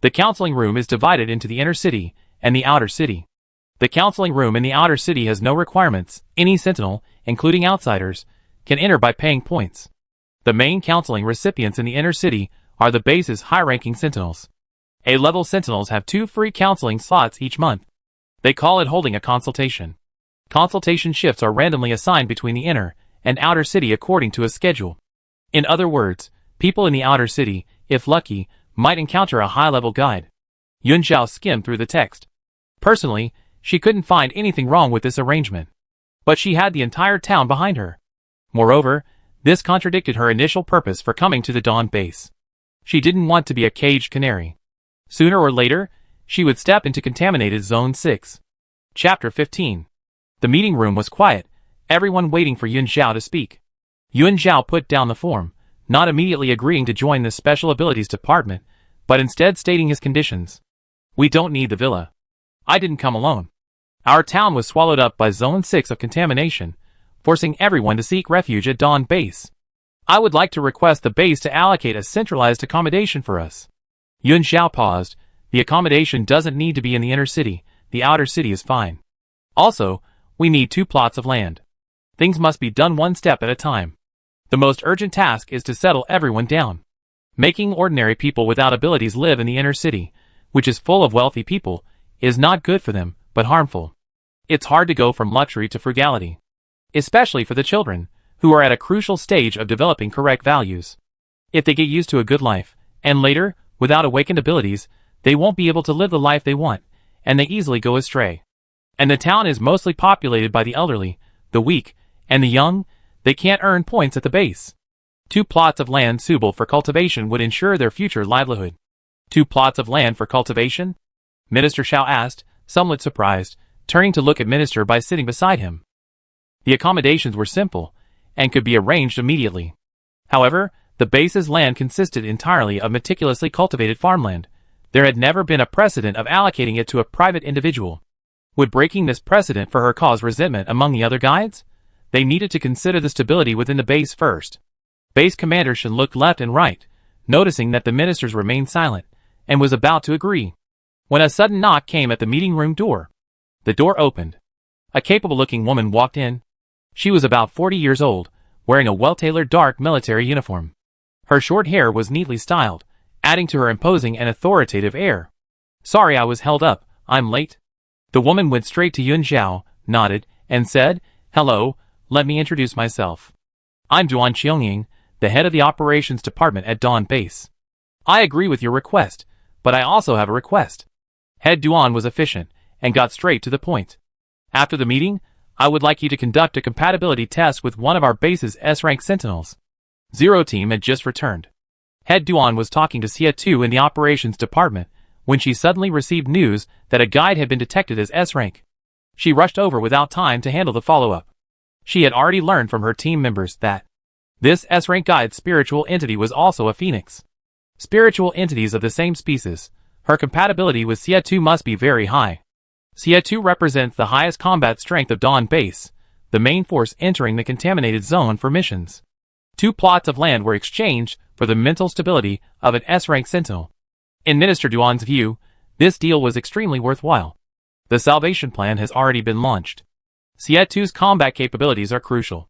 The counseling room is divided into the inner city and the outer city. The counseling room in the outer city has no requirements. Any Sentinel, including outsiders, can enter by paying points. The main counseling recipients in the inner city are the base's high-ranking Sentinels. A-level Sentinels have 2 free counseling slots each month. They call it holding a consultation. Consultation shifts are randomly assigned between the inner and outer city according to a schedule. In other words, people in the outer city, if lucky, might encounter a high-level guide. Yuan Zhao skimmed through the text. Personally, she couldn't find anything wrong with this arrangement. But she had the entire town behind her. Moreover, this contradicted her initial purpose for coming to the Dawn Base. She didn't want to be a caged canary. Sooner or later, she would step into contaminated Zone 6. Chapter 15. The meeting room was quiet, everyone waiting for Yuan Zhao to speak. Yuan Zhao put down the form, not immediately agreeing to join the Special Abilities Department, but instead stating his conditions. We don't need the villa. I didn't come alone. Our town was swallowed up by Zone 6 of contamination, forcing everyone to seek refuge at Dawn Base. I would like to request the base to allocate a centralized accommodation for us. Yuan Zhao paused. The accommodation doesn't need to be in the inner city, the outer city is fine. Also, we need 2 plots of land. Things must be done one step at a time. The most urgent task is to settle everyone down. Making ordinary people without abilities live in the inner city, which is full of wealthy people, is not good for them, but harmful. It's hard to go from luxury to frugality. Especially for the children, who are at a crucial stage of developing correct values. If they get used to a good life, and later, without awakened abilities, they won't be able to live the life they want, and they easily go astray. And the town is mostly populated by the elderly, the weak, and the young. They can't earn points at the base. 2 plots of land suitable for cultivation would ensure their future livelihood. 2 plots of land for cultivation? Minister Xiao asked, somewhat surprised, turning to look at Minister Bai sitting beside him. The accommodations were simple, and could be arranged immediately. However, the base's land consisted entirely of meticulously cultivated farmland. There had never been a precedent of allocating it to a private individual. Would breaking this precedent for her cause resentment among the other guides? They needed to consider the stability within the base first. Base Commander Shen looked left and right, noticing that the ministers remained silent, and was about to agree, when a sudden knock came at the meeting room door. The door opened. A capable-looking woman walked in. She was about 40 years old, wearing a well-tailored dark military uniform. Her short hair was neatly styled, adding to her imposing and authoritative air. "Sorry I was held up, I'm late." The woman went straight to Yun Xiao, nodded, and said, "Hello, let me introduce myself. I'm Duan Qiangying, the head of the operations department at Dawn Base. I agree with your request, but I also have a request." Head Duan was efficient, and got straight to the point. "After the meeting, I would like you to conduct a compatibility test with one of our base's S-rank sentinels." Zero Team had just returned. Head Duan was talking to Xia Tu in the operations department, when she suddenly received news that a guide had been detected as S-rank. She rushed over without time to handle the follow-up. She had already learned from her team members that this S-rank guide's spiritual entity was also a phoenix. Spiritual entities of the same species, her compatibility with Xia Tu must be very high. Xia Tu represents the highest combat strength of Dawn Base, the main force entering the contaminated zone for missions. 2 plots of land were exchanged for the mental stability of an S-rank sentinel. In Minister Duan's view, this deal was extremely worthwhile. The salvation plan has already been launched. Xia Tu's combat capabilities are crucial.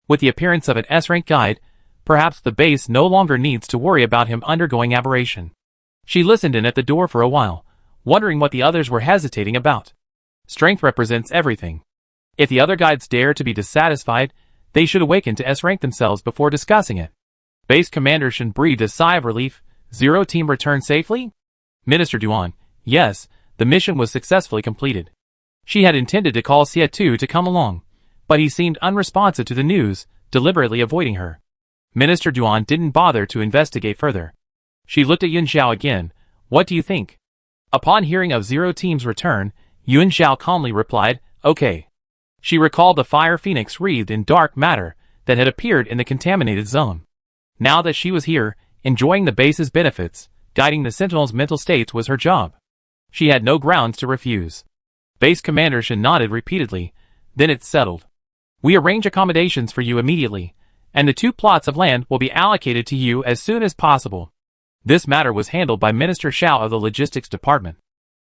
With the appearance of an S-rank guide, perhaps the base no longer needs to worry about him undergoing aberration. She listened in at the door for a while, wondering what the others were hesitating about. Strength represents everything. If the other guides dare to be dissatisfied, they should awaken to S-rank themselves before discussing it. Base Commander Shen breathed a sigh of relief. Zero Team returned safely? Minister Duan, yes, the mission was successfully completed. She had intended to call Xia Tu to come along, but he seemed unresponsive to the news, deliberately avoiding her. Minister Duan didn't bother to investigate further. She looked at Yun Xiao again. "What do you think?" Upon hearing of Zero Team's return, Yun Xiao calmly replied, "Okay." She recalled the fire phoenix wreathed in dark matter that had appeared in the contaminated zone. Now that she was here, enjoying the base's benefits, guiding the Sentinel's mental states was her job. She had no grounds to refuse. Base Commander Shen nodded repeatedly. "Then it's settled. We arrange accommodations for you immediately, and the 2 plots of land will be allocated to you as soon as possible." This matter was handled by Minister Xiao of the Logistics Department.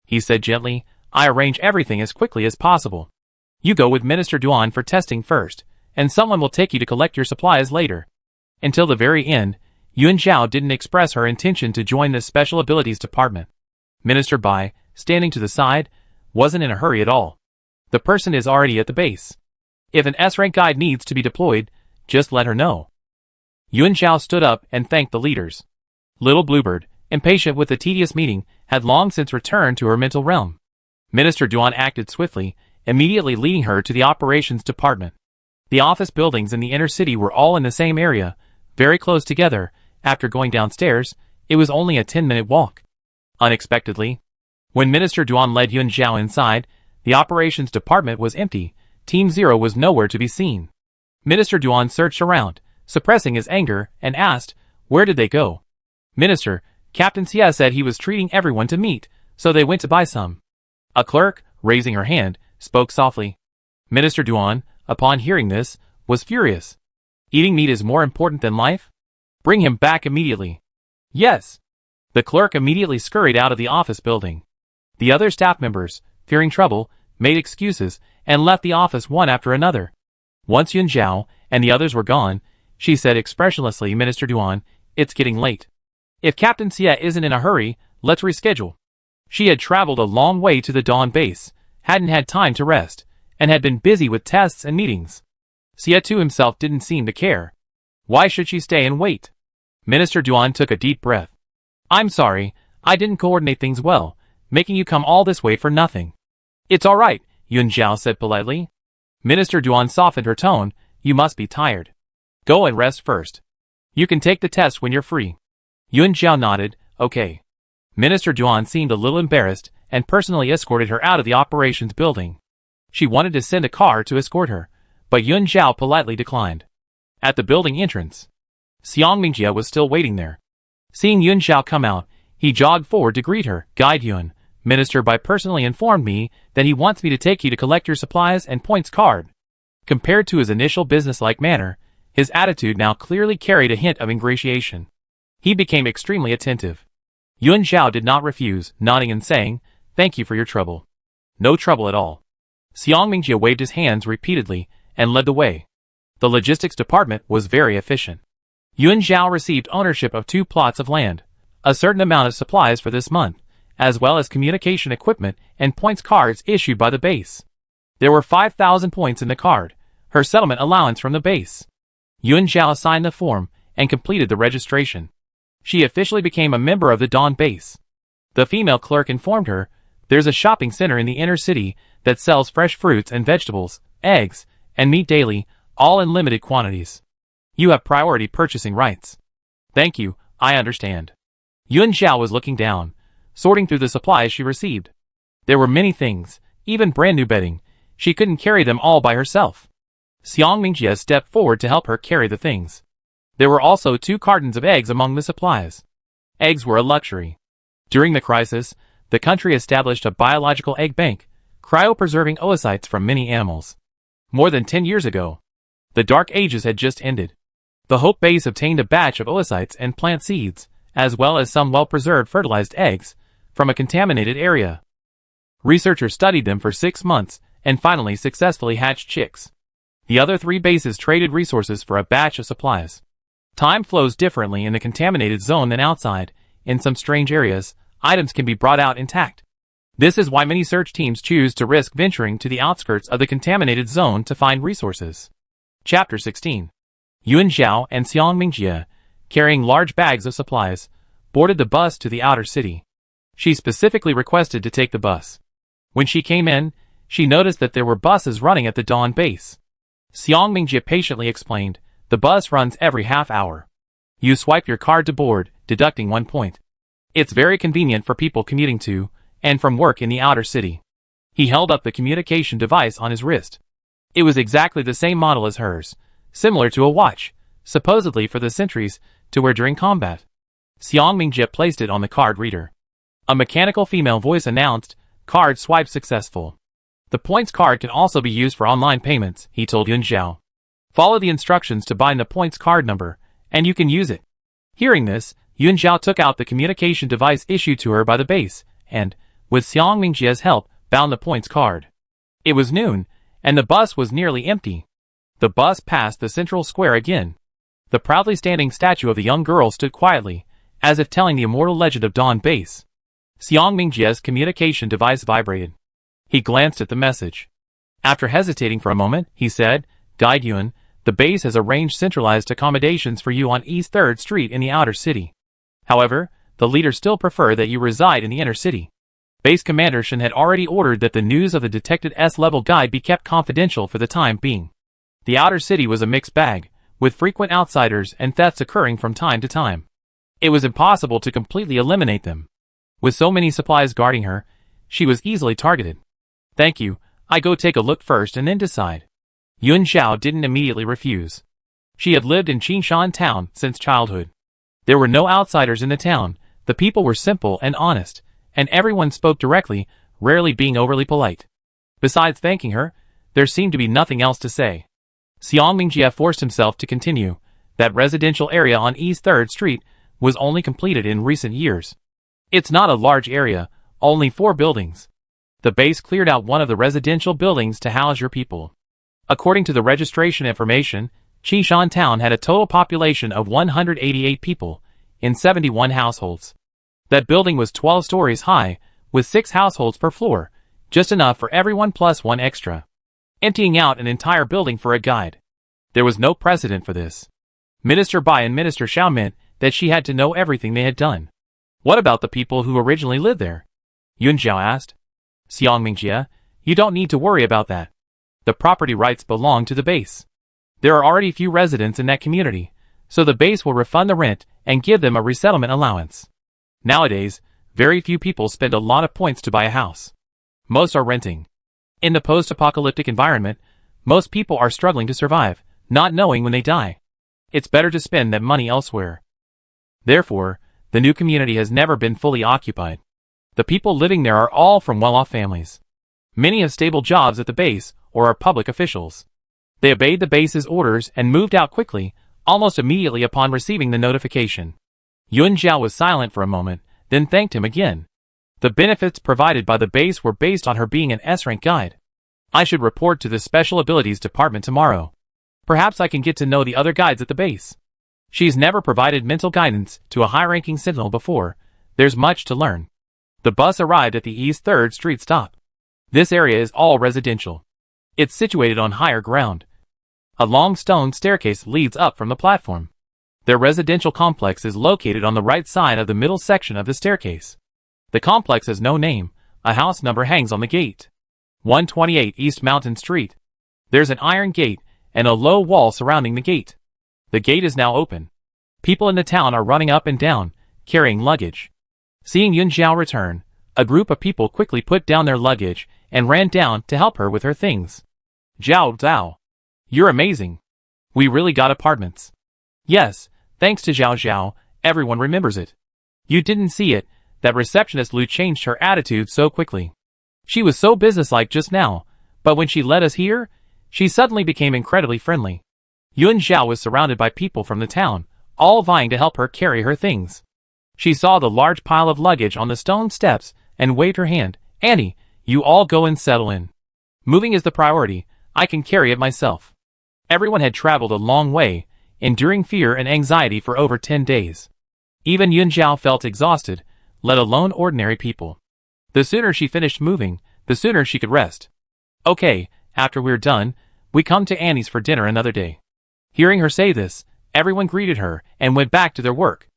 He said gently, "I arrange everything as quickly as possible. You go with Minister Duan for testing first, and someone will take you to collect your supplies later." Until the very end, Yun Xiao didn't express her intention to join the Special Abilities Department. Minister Bai, standing to the side, wasn't in a hurry at all. The person is already at the base. If an S-rank guide needs to be deployed, just let her know. Yun Xiao stood up and thanked the leaders. Little Bluebird, impatient with the tedious meeting, had long since returned to her mental realm. Minister Duan acted swiftly, immediately leading her to the operations department. The office buildings in the inner city were all in the same area, very close together. After going downstairs, it was only a 10-minute walk. Unexpectedly, when Minister Duan led Yun Xiao inside, the operations department was empty. Team Zero was nowhere to be seen. Minister Duan searched around, suppressing his anger, and asked, "Where did they go?" "Minister, Captain Xia said he was treating everyone to meat, so they went to buy some." A clerk, raising her hand, spoke softly. Minister Duan, upon hearing this, was furious. Eating meat is more important than life? Bring him back immediately. Yes. The clerk immediately scurried out of the office building. The other staff members, fearing trouble, made excuses, and left the office one after another. Once Yun Xiao and the others were gone, she said expressionlessly, "Minister Duan, it's getting late. If Captain Xia isn't in a hurry, let's reschedule." She had traveled a long way to the Dawn base, hadn't had time to rest, and had been busy with tests and meetings. Xia Tu himself didn't seem to care. Why should she stay and wait? Minister Duan took a deep breath. "I'm sorry, I didn't coordinate things well, making you come all this way for nothing." "It's all right," Yun Xiao said politely. Minister Duan softened her tone. "You must be tired. Go and rest first. You can take the test when you're free." Yun Xiao nodded, "Okay." Minister Duan seemed a little embarrassed and personally escorted her out of the operations building. She wanted to send a car to escort her, but Yun Xiao politely declined. At the building entrance, Xiang Mingjia was still waiting there. Seeing Yun Xiao come out, he jogged forward to greet her. "Guide Yun, Minister Bai personally informed me that he wants me to take you to collect your supplies and points card." Compared to his initial businesslike manner, his attitude now clearly carried a hint of ingratiation. He became extremely attentive. Yun Xiao did not refuse, nodding and saying, "Thank you for your trouble." "No trouble at all." Xiang Mingjia waved his hands repeatedly and led the way. The logistics department was very efficient. Yuan Zhao received ownership of 2 plots of land, a certain amount of supplies for this month, as well as communication equipment and points cards issued by the base. There were 5,000 points in the card, her settlement allowance from the base. Yuan Zhao signed the form and completed the registration. She officially became a member of the Dawn base. The female clerk informed her, "There's a shopping center in the inner city that sells fresh fruits and vegetables, eggs, and meat daily, all in limited quantities. You have priority purchasing rights." "Thank you, I understand." Yuan Zhao was looking down, sorting through the supplies she received. There were many things, even brand new bedding. She couldn't carry them all by herself. Xiang Mingjie stepped forward to help her carry the things. There were also 2 cartons of eggs among the supplies. Eggs were a luxury. During the crisis, the country established a biological egg bank, cryopreserving oocytes from many animals. More than 10 years ago, the Dark Ages had just ended. The Hope Base obtained a batch of oocytes and plant seeds, as well as some well-preserved fertilized eggs, from a contaminated area. Researchers studied them for 6 months and finally successfully hatched chicks. The other 3 bases traded resources for a batch of supplies. Time flows differently in the contaminated zone than outside. In some strange areas, items can be brought out intact. This is why many search teams choose to risk venturing to the outskirts of the contaminated zone to find resources. Chapter 16. Yuan Zhao and Xiang Mingjie, carrying large bags of supplies, boarded the bus to the outer city. She specifically requested to take the bus. When she came in, she noticed that there were buses running at the Dawn base. Xiang Mingjie patiently explained, "The bus runs every half hour. You swipe your card to board, deducting 1 point. It's very convenient for people commuting to and from work in the outer city." He held up the communication device on his wrist. It was exactly the same model as hers, similar to a watch, supposedly for the sentries to wear during combat. Xiang Mingjie placed it on the card reader. A mechanical female voice announced, "Card swipe successful." "The points card can also be used for online payments," he told Yuan Zhao. "Follow the instructions to bind the points card number, and you can use it." Hearing this, Yuan Zhao took out the communication device issued to her by the base, and, with Xiang Mingjie's help, bound the points card. It was noon, and the bus was nearly empty. The bus passed the central square again. The proudly standing statue of the young girl stood quietly, as if telling the immortal legend of Dawn base. Xiang Mingjie's communication device vibrated. He glanced at the message. After hesitating for a moment, he said, "Guide Yuan, the base has arranged centralized accommodations for you on East 3rd Street in the outer city. However, the leaders still prefer that you reside in the inner city." Base Commander Shen had already ordered that the news of the detected S-level guide be kept confidential for the time being. The outer city was a mixed bag, with frequent outsiders and thefts occurring from time to time. It was impossible to completely eliminate them. With so many supplies guarding her, she was easily targeted. "Thank you, I go take a look first and then decide." Yuan Zhao didn't immediately refuse. She had lived in Qingshan town since childhood. There were no outsiders in the town, the people were simple and honest, and everyone spoke directly, rarely being overly polite. Besides thanking her, there seemed to be nothing else to say. Xiang Mingjie forced himself to continue. That residential area on East 3rd Street was only completed in recent years. It's not a large area, only 4 buildings. The base cleared out one of the residential buildings to house your people. According to the registration information, Qingshan town had a total population of 188 people, in 71 households. That building was 12 stories high, with 6 households per floor, just enough for everyone plus 1 extra. Emptying out an entire building for a guide. There was no precedent for this. Minister Bai and Minister Xiao meant that she had to know everything they had done. "What about the people who originally lived there?" Yuan Zhao asked. "Xiang Mingjie, you don't need to worry about that. The property rights belong to the base. There are already few residents in that community, so the base will refund the rent and give them a resettlement allowance. Nowadays, very few people spend a lot of points to buy a house. Most are renting. In the post-apocalyptic environment, most people are struggling to survive, not knowing when they die. It's better to spend that money elsewhere. Therefore, the new community has never been fully occupied. The people living there are all from well-off families. Many have stable jobs at the base or are public officials. They obeyed the base's orders and moved out quickly, almost immediately upon receiving the notification." Yuan Zhao was silent for a moment, then thanked him again. The benefits provided by the base were based on her being an S-rank guide. "I should report to the Special Abilities Department tomorrow." Perhaps I can get to know the other guides at the base. She's never provided mental guidance to a high-ranking sentinel before. There's much to learn. The bus arrived at the East 3rd Street stop. This area is all residential. It's situated on higher ground. A long stone staircase leads up from the platform. Their residential complex is located on the right side of the middle section of the staircase. The complex has no name. A house number hangs on the gate. 128 East Mountain Street. There's an iron gate and a low wall surrounding the gate. The gate is now open. People in the town are running up and down, carrying luggage. Seeing Yun Zhao return, a group of people quickly put down their luggage and ran down to help her with her things. Zhao Zhao. You're amazing. We really got apartments. Yes, thanks to Zhao Zhao, everyone remembers it. You didn't see it, that receptionist Lu changed her attitude so quickly. She was so businesslike just now, but when she led us here, she suddenly became incredibly friendly. Yun Zhao was surrounded by people from the town, all vying to help her carry her things. She saw the large pile of luggage on the stone steps and waved her hand. Annie, you all go and settle in. Moving is the priority. I can carry it myself. Everyone had traveled a long way, enduring fear and anxiety for over 10 days. Even Yun Zhao felt exhausted, let alone ordinary people. The sooner she finished moving, the sooner she could rest. Okay, after we're done, we come to Annie's for dinner another day. Hearing her say this, everyone greeted her and went back to their work.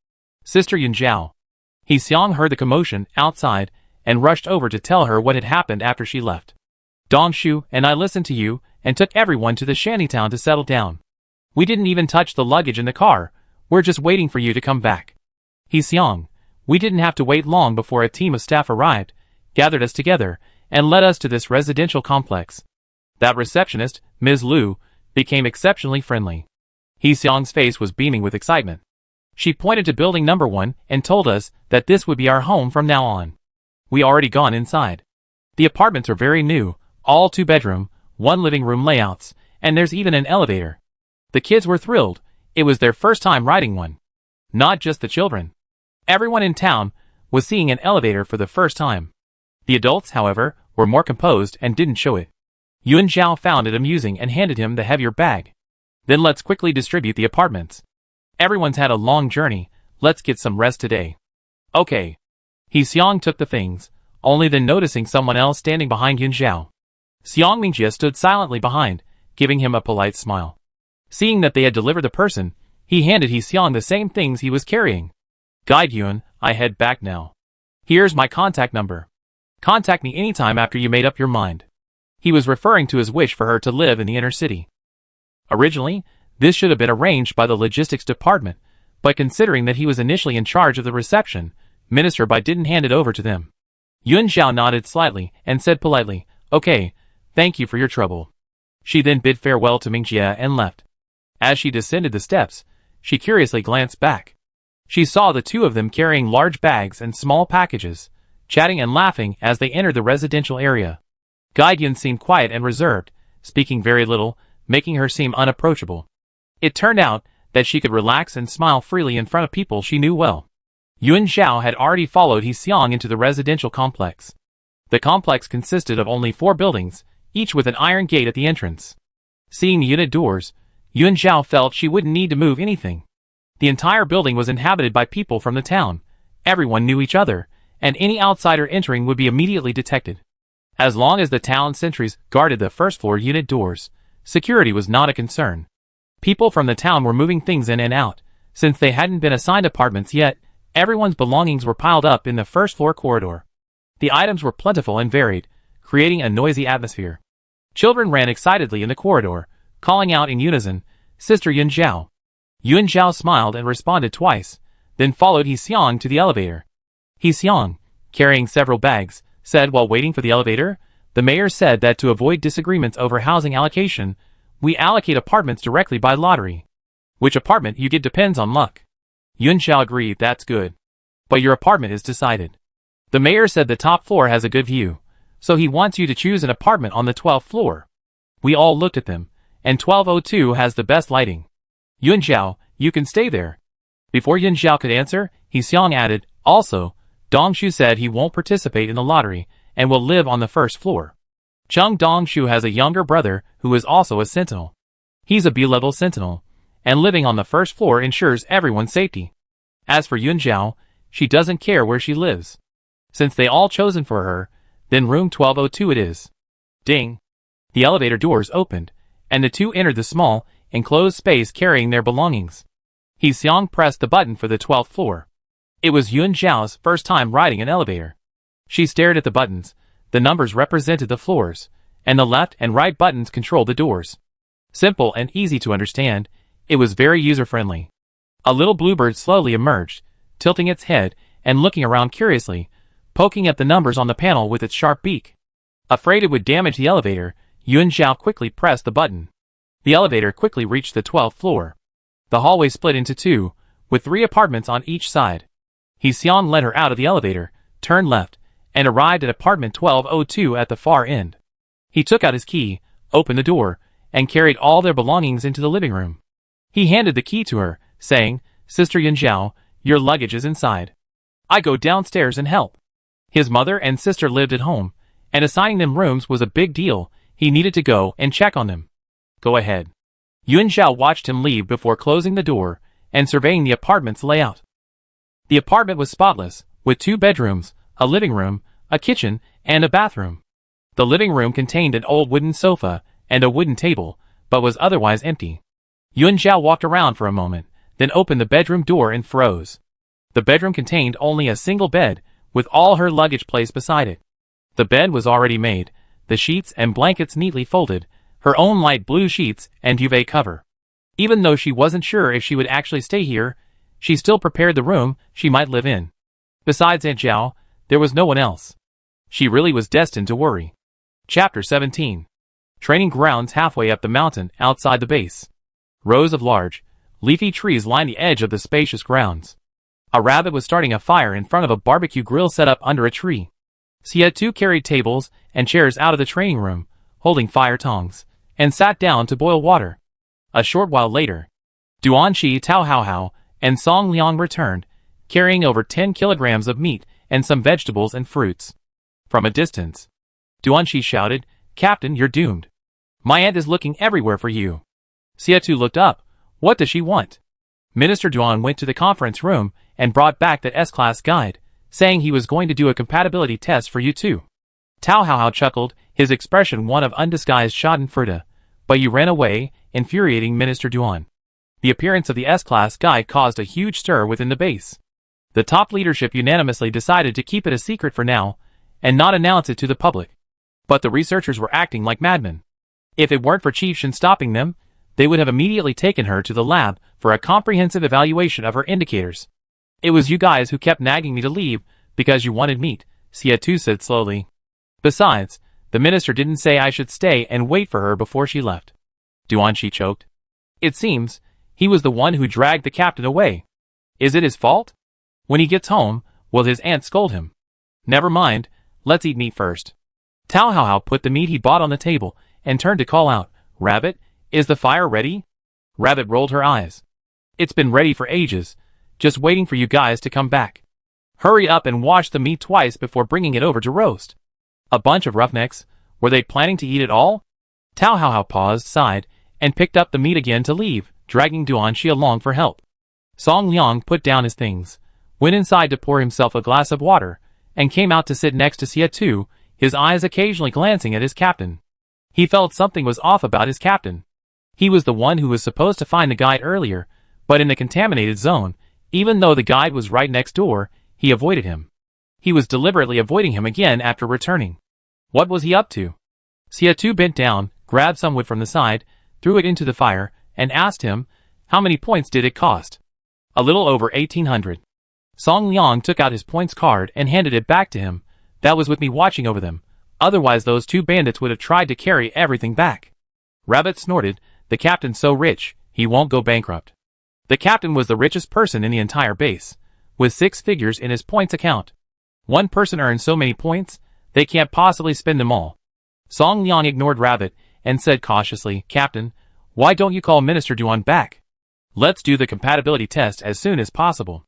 Sister Yun Zhao. He Xiang heard the commotion outside and rushed over to tell her what had happened after she left. Dong Shu and I listened to you and took everyone to the shantytown to settle down. We didn't even touch the luggage in the car. We're just waiting for you to come back. He Xiang. We didn't have to wait long before a team of staff arrived, gathered us together, and led us to this residential complex. That receptionist, Ms. Lu, became exceptionally friendly. He Xiang's face was beaming with excitement. She pointed to building number 1 and told us that this would be our home from now on. We already gone inside. The apartments are very new, all 2-bedroom, 1 living room layouts, and there's even an elevator. The kids were thrilled. It was their first time riding one. Not just the children. Everyone in town was seeing an elevator for the first time. The adults, however, were more composed and didn't show it. Yun Zhao found it amusing and handed him the heavier bag. Then let's quickly distribute the apartments. Everyone's had a long journey, let's get some rest today. Okay. He Xiang took the things, only then noticing someone else standing behind Yun Zhao. Xiang Mingjie stood silently behind, giving him a polite smile. Seeing that they had delivered the person, he handed He Xiang the same things he was carrying. Guide Yun, I head back now. Here's my contact number. Contact me anytime after you made up your mind. He was referring to his wish for her to live in the inner city. Originally, this should have been arranged by the logistics department, but considering that he was initially in charge of the reception, Minister Bai didn't hand it over to them. Yun Zhao nodded slightly and said politely, okay, thank you for your trouble. She then bid farewell to Mingjie and left. As she descended the steps, she curiously glanced back. She saw the two of them carrying large bags and small packages, chatting and laughing as they entered the residential area. Guide Yun seemed quiet and reserved, speaking very little, making her seem unapproachable. It turned out that she could relax and smile freely in front of people she knew well. Yun Zhao had already followed He Xiang into the residential complex. The complex consisted of only 4 buildings, each with an iron gate at the entrance. Seeing the unit doors, Yun Zhao felt she wouldn't need to move anything. The entire building was inhabited by people from the town. Everyone knew each other, and any outsider entering would be immediately detected. As long as the town sentries guarded the first-floor unit doors, security was not a concern. People from the town were moving things in and out. Since they hadn't been assigned apartments yet, everyone's belongings were piled up in the first-floor corridor. The items were plentiful and varied, creating a noisy atmosphere. Children ran excitedly in the corridor, calling out in unison, Sister Yun Zhao. Yun Zhao smiled and responded twice, then followed He Xiang to the elevator. He Xiang, carrying several bags, said while waiting for the elevator, the mayor said that to avoid disagreements over housing allocation, we allocate apartments directly by lottery. Which apartment you get depends on luck. Yun Zhao agreed, that's good. But your apartment is decided. The mayor said the top floor has a good view, so he wants you to choose an apartment on the 12th floor. We all looked at them, and 1202 has the best lighting. Yun Zhao, you can stay there. Before Yun Zhao could answer, He Xiang added, also, Dong Shu said he won't participate in the lottery, and will live on the first floor. Chung Dong Shu has a younger brother who is also a sentinel. He's a B-level sentinel, and living on the first floor ensures everyone's safety. As for Yun Zhao, she doesn't care where she lives. Since they all chosen for her, then room 1202 it is. Ding! The elevator doors opened, and the two entered the small, enclosed space carrying their belongings. He Xiang pressed the button for the 12th floor. It was Yun Zhao's first time riding an elevator. She stared at the buttons. The numbers represented the floors, and the left and right buttons controlled the doors. Simple and easy to understand, it was very user-friendly. A little bluebird slowly emerged, tilting its head and looking around curiously, poking at the numbers on the panel with its sharp beak. Afraid it would damage the elevator, Yun Zhao quickly pressed the button. The elevator quickly reached the 12th floor. The hallway split into two, with 3 apartments on each side. He Xiang led her out of the elevator, turned left, and arrived at apartment 1202 at the far end. He took out his key, opened the door, and carried all their belongings into the living room. He handed the key to her, saying, "Sister Yun Zhao, your luggage is inside. I go downstairs and help." His mother and sister lived at home, and assigning them rooms was a big deal. He needed to go and check on them. Go ahead. Yun Zhao watched him leave before closing the door and surveying the apartment's layout. The apartment was spotless, with 2 bedrooms, a living room, a kitchen, and a bathroom. The living room contained an old wooden sofa and a wooden table, but was otherwise empty. Yun Zhao walked around for a moment, then opened the bedroom door and froze. The bedroom contained only a single bed, with all her luggage placed beside it. The bed was already made, the sheets and blankets neatly folded, her own light blue sheets and duvet cover. Even though she wasn't sure if she would actually stay here, she still prepared the room she might live in. Besides Aunt Zhao, there was no one else. She really was destined to worry. Chapter 17. Training grounds halfway up the mountain outside the base. Rows of large, leafy trees lined the edge of the spacious grounds. A rabbit was starting a fire in front of a barbecue grill set up under a tree. Xie carried tables and chairs out of the training room, holding fire tongs, and sat down to boil water. A short while later, Duanqi, Tao Haohao, and Song Liang returned, carrying over 10 kilograms of meat and some vegetables and fruits. From a distance, Duanqi shouted, "Captain, you're doomed. My aunt is looking everywhere for you." Xie looked up. What does she want? Minister Duan went to the conference room and brought back that S-class guide, saying he was going to do a compatibility test for you too. Tao Haohao chuckled, his expression one of undisguised schadenfreude, but you ran away, infuriating Minister Duan. The appearance of the S-class guide caused a huge stir within the base. The top leadership unanimously decided to keep it a secret for now, and not announce it to the public. But the researchers were acting like madmen. If it weren't for Chief Shen stopping them, they would have immediately taken her to the lab for a comprehensive evaluation of her indicators. "It was you guys who kept nagging me to leave because you wanted meat," Xie said slowly. "Besides, the minister didn't say I should stay and wait for her before she left." Duanqi choked. "It seems he was the one who dragged the captain away. Is it his fault? When he gets home, will his aunt scold him? Never mind, let's eat meat first." Tao Haohao put the meat he bought on the table and turned to call out, "Rabbit, is the fire ready?" Rabbit rolled her eyes. "It's been ready for ages, just waiting for you guys to come back. Hurry up and wash the meat twice before bringing it over to roast." A bunch of roughnecks, were they planning to eat it all? Tao Haohao paused, sighed, and picked up the meat again to leave, dragging Duanqi along for help. Song Liang put down his things, went inside to pour himself a glass of water, and came out to sit next to Xie, his eyes occasionally glancing at his captain. He felt something was off about his captain. He was the one who was supposed to find the guide earlier, but in the contaminated zone, even though the guide was right next door, he avoided him. He was deliberately avoiding him again after returning. What was he up to? Xie bent down, grabbed some wood from the side, threw it into the fire, and asked him, "How many points did it cost?" "A little over 1800. Song Liang took out his points card and handed it back to him. "That was with me watching over them. Otherwise those 2 bandits would have tried to carry everything back." Rabbit snorted, "The captain's so rich, he won't go bankrupt." The captain was the richest person in the entire base, with 6 figures in his points account. One person earns so many points, they can't possibly spend them all. Song Liang ignored Rabbit and said cautiously, "Captain, why don't you call Minister Duan back? Let's do the compatibility test as soon as possible."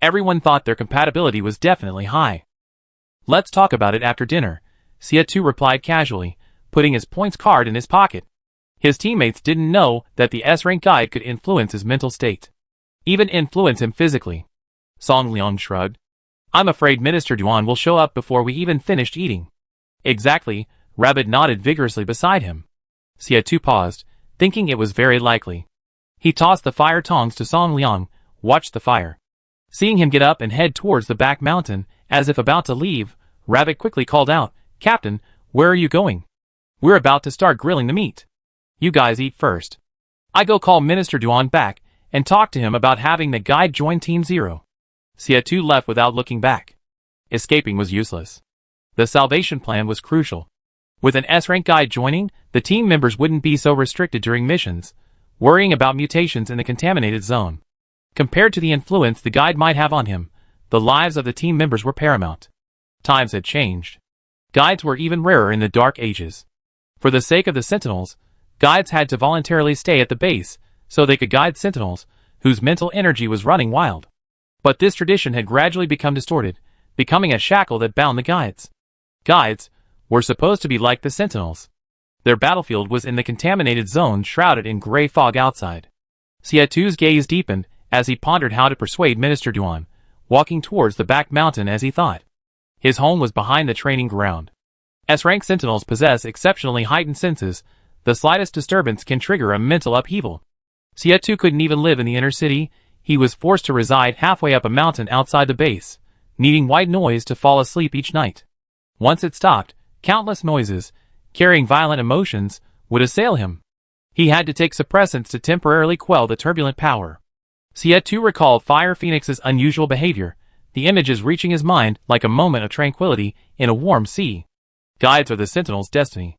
Everyone thought their compatibility was definitely high. "Let's talk about it after dinner," Xie replied casually, putting his points card in his pocket. His teammates didn't know that the S-rank guide could influence his mental state. Even influence him physically. Song Liang shrugged. I'm afraid Minister Duan will show up before we even finished eating. Exactly, Rabbit nodded vigorously beside him. Xie paused, thinking it was very likely. He tossed the fire tongs to Song Liang, watched the fire. Seeing him get up and head towards the back mountain, as if about to leave, Rabbit quickly called out, Captain, where are you going? We're about to start grilling the meat. You guys eat first. I go call Minister Duan back, and talk to him about having the guide join Team Zero. Xie left without looking back. Escaping was useless. The salvation plan was crucial. With an S-rank guide joining, the team members wouldn't be so restricted during missions, worrying about mutations in the contaminated zone. Compared to the influence the guide might have on him, the lives of the team members were paramount. Times had changed. Guides were even rarer in the Dark Ages. For the sake of the Sentinels, guides had to voluntarily stay at the base, so they could guide Sentinels, whose mental energy was running wild. But this tradition had gradually become distorted, becoming a shackle that bound the guides. Guides were supposed to be like the Sentinels. Their battlefield was in the contaminated zone shrouded in gray fog outside. Xietu's gaze deepened as he pondered how to persuade Minister Duan, walking towards the back mountain as he thought. His home was behind the training ground. S-rank Sentinels possess exceptionally heightened senses. The slightest disturbance can trigger a mental upheaval. Xietu couldn't even live in the inner city. He was forced to reside halfway up a mountain outside the base, needing white noise to fall asleep each night. Once it stopped, countless noises, carrying violent emotions, would assail him. He had to take suppressants to temporarily quell the turbulent power. Xietu recalled Fire Phoenix's unusual behavior, the images reaching his mind like a moment of tranquility in a warm sea. Guides are the Sentinel's destiny.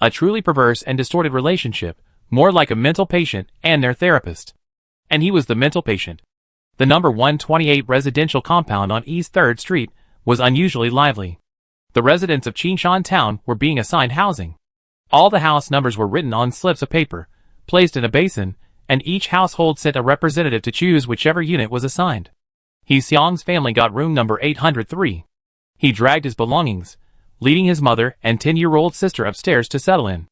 A truly perverse and distorted relationship, more like a mental patient and their therapist. And he was the mental patient. The number 128 residential compound on East 3rd Street was unusually lively. The residents of Qinshan Town were being assigned housing. All the house numbers were written on slips of paper, placed in a basin, and each household sent a representative to choose whichever unit was assigned. He Xiang's family got room number 803. He dragged his belongings, leading his mother and 10-year-old sister upstairs to settle in.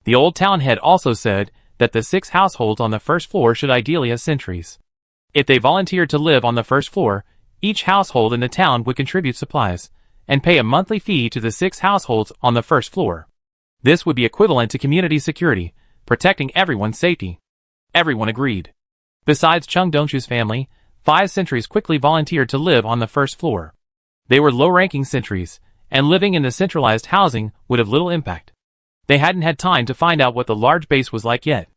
The old town head also said that the 6 households on the first floor should ideally have sentries. If they volunteered to live on the first floor, each household in the town would contribute supplies, and pay a monthly fee to the 6 households on the first floor. This would be equivalent to community security, protecting everyone's safety. Everyone agreed. Besides Chung Dongchu's family, 5 sentries quickly volunteered to live on the first floor. They were low-ranking sentries, and living in the centralized housing would have little impact. They hadn't had time to find out what the large base was like yet.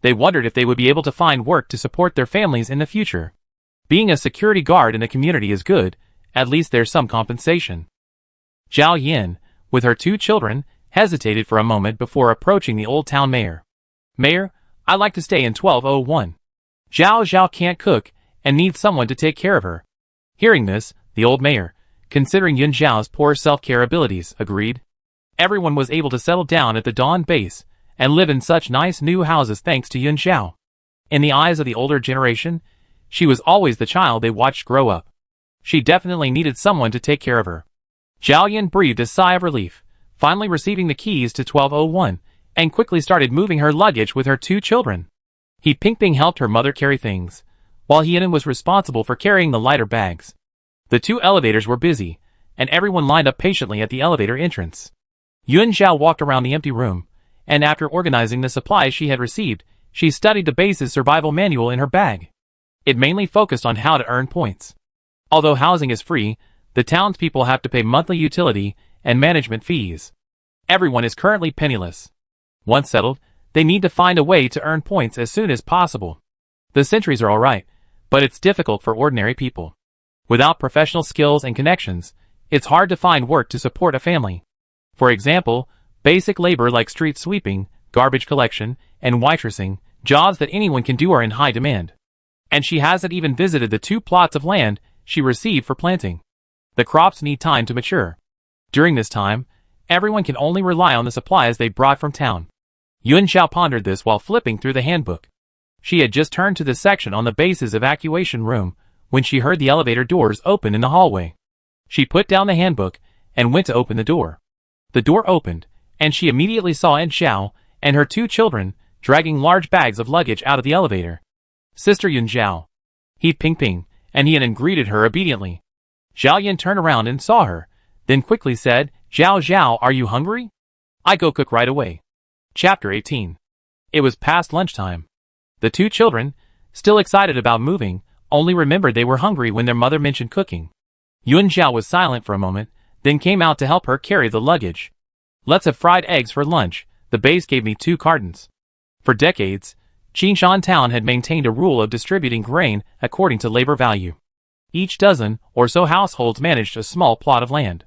They wondered if they would be able to find work to support their families in the future. Being a security guard in a community is good, at least there's some compensation. Zhao Yin, with her 2 children, hesitated for a moment before approaching the old town mayor. Mayor, I'd like to stay in 1201. Zhao can't cook, and needs someone to take care of her. Hearing this, the old mayor, considering Yun Zhao's poor self-care abilities, agreed. Everyone was able to settle down at the Dawn base, and live in such nice new houses thanks to Yun Zhao. In the eyes of the older generation, she was always the child they watched grow up. She definitely needed someone to take care of her. Zhao Yin breathed a sigh of relief, finally receiving the keys to 1201, and quickly started moving her luggage with her 2 children. He Pingping helped her mother carry things, while Hien was responsible for carrying the lighter bags. The 2 elevators were busy, and everyone lined up patiently at the elevator entrance. Yun Zhao walked around the empty room, and after organizing the supplies she had received, she studied the base's survival manual in her bag. It mainly focused on how to earn points. Although housing is free, the townspeople have to pay monthly utility and management fees. Everyone is currently penniless. Once settled, they need to find a way to earn points as soon as possible. The sentries are alright, but it's difficult for ordinary people. Without professional skills and connections, it's hard to find work to support a family. For example, basic labor like street sweeping, garbage collection, and waitressing, jobs that anyone can do, are in high demand. And she hasn't even visited the 2 plots of land she received for planting. The crops need time to mature. During this time, everyone can only rely on the supplies they brought from town. Yun Zhao pondered this while flipping through the handbook. She had just turned to the section on the base's evacuation room when she heard the elevator doors open in the hallway. She put down the handbook and went to open the door. The door opened, and she immediately saw Ed Xiao and her 2 children, dragging large bags of luggage out of the elevator. Sister Yun Zhao. He Ping Ping, and Yan greeted her obediently. Zhao Yan turned around and saw her, then quickly said, Zhao Zhao, are you hungry? I go cook right away. Chapter 18. It was past lunchtime. The 2 children, still excited about moving, only remembered they were hungry when their mother mentioned cooking. Yun Zhao was silent for a moment, then came out to help her carry the luggage. Let's have fried eggs for lunch. The base gave me 2 cartons. For decades, Qingshan Town had maintained a rule of distributing grain according to labor value. Each dozen or so households managed a small plot of land.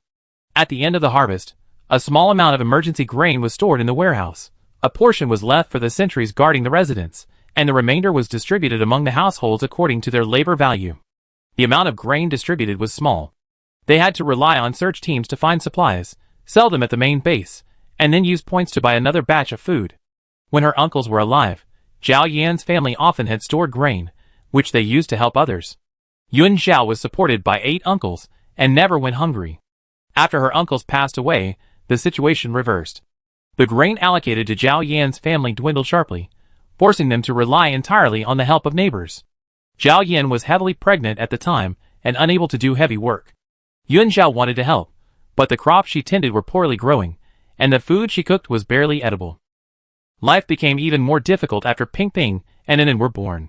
At the end of the harvest, a small amount of emergency grain was stored in the warehouse. A portion was left for the sentries guarding the residence, and the remainder was distributed among the households according to their labor value. The amount of grain distributed was small. They had to rely on search teams to find supplies, sell them at the main base, and then use points to buy another batch of food. When her uncles were alive, Zhao Yan's family often had stored grain, which they used to help others. Yun Zhao was supported by 8 uncles, and never went hungry. After her uncles passed away, the situation reversed. The grain allocated to Zhao Yan's family dwindled sharply, forcing them to rely entirely on the help of neighbors. Zhao Yan was heavily pregnant at the time, and unable to do heavy work. Yun Zhao wanted to help, but the crops she tended were poorly growing, and the food she cooked was barely edible. Life became even more difficult after Ping Ping and Nen were born.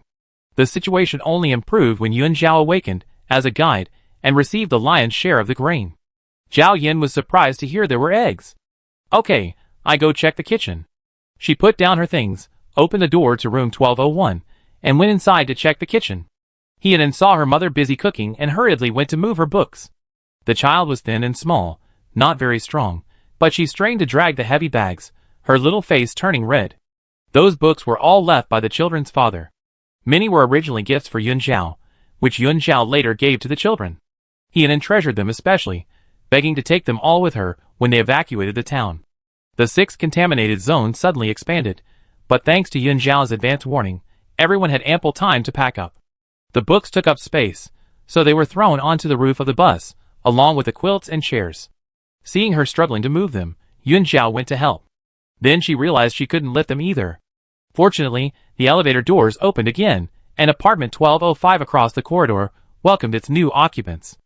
The situation only improved when Yun Zhao awakened, as a guide, and received the lion's share of the grain. Zhao Yan was surprised to hear there were eggs. Okay, I go check the kitchen. She put down her things, opened the door to room 1201, and went inside to check the kitchen. He then saw her mother busy cooking and hurriedly went to move her books. The child was thin and small, not very strong, but she strained to drag the heavy bags, her little face turning red. Those books were all left by the children's father. Many were originally gifts for Yun Zhao, which Yun Zhao later gave to the children. He then treasured them especially, begging to take them all with her when they evacuated the town. The 6 contaminated zone suddenly expanded, but thanks to Yun Zhao's advance warning, everyone had ample time to pack up. The books took up space, so they were thrown onto the roof of the bus, along with the quilts and chairs. Seeing her struggling to move them, Yun Zhao went to help. Then she realized she couldn't lift them either. Fortunately, the elevator doors opened again, and apartment 1205 across the corridor welcomed its new occupants.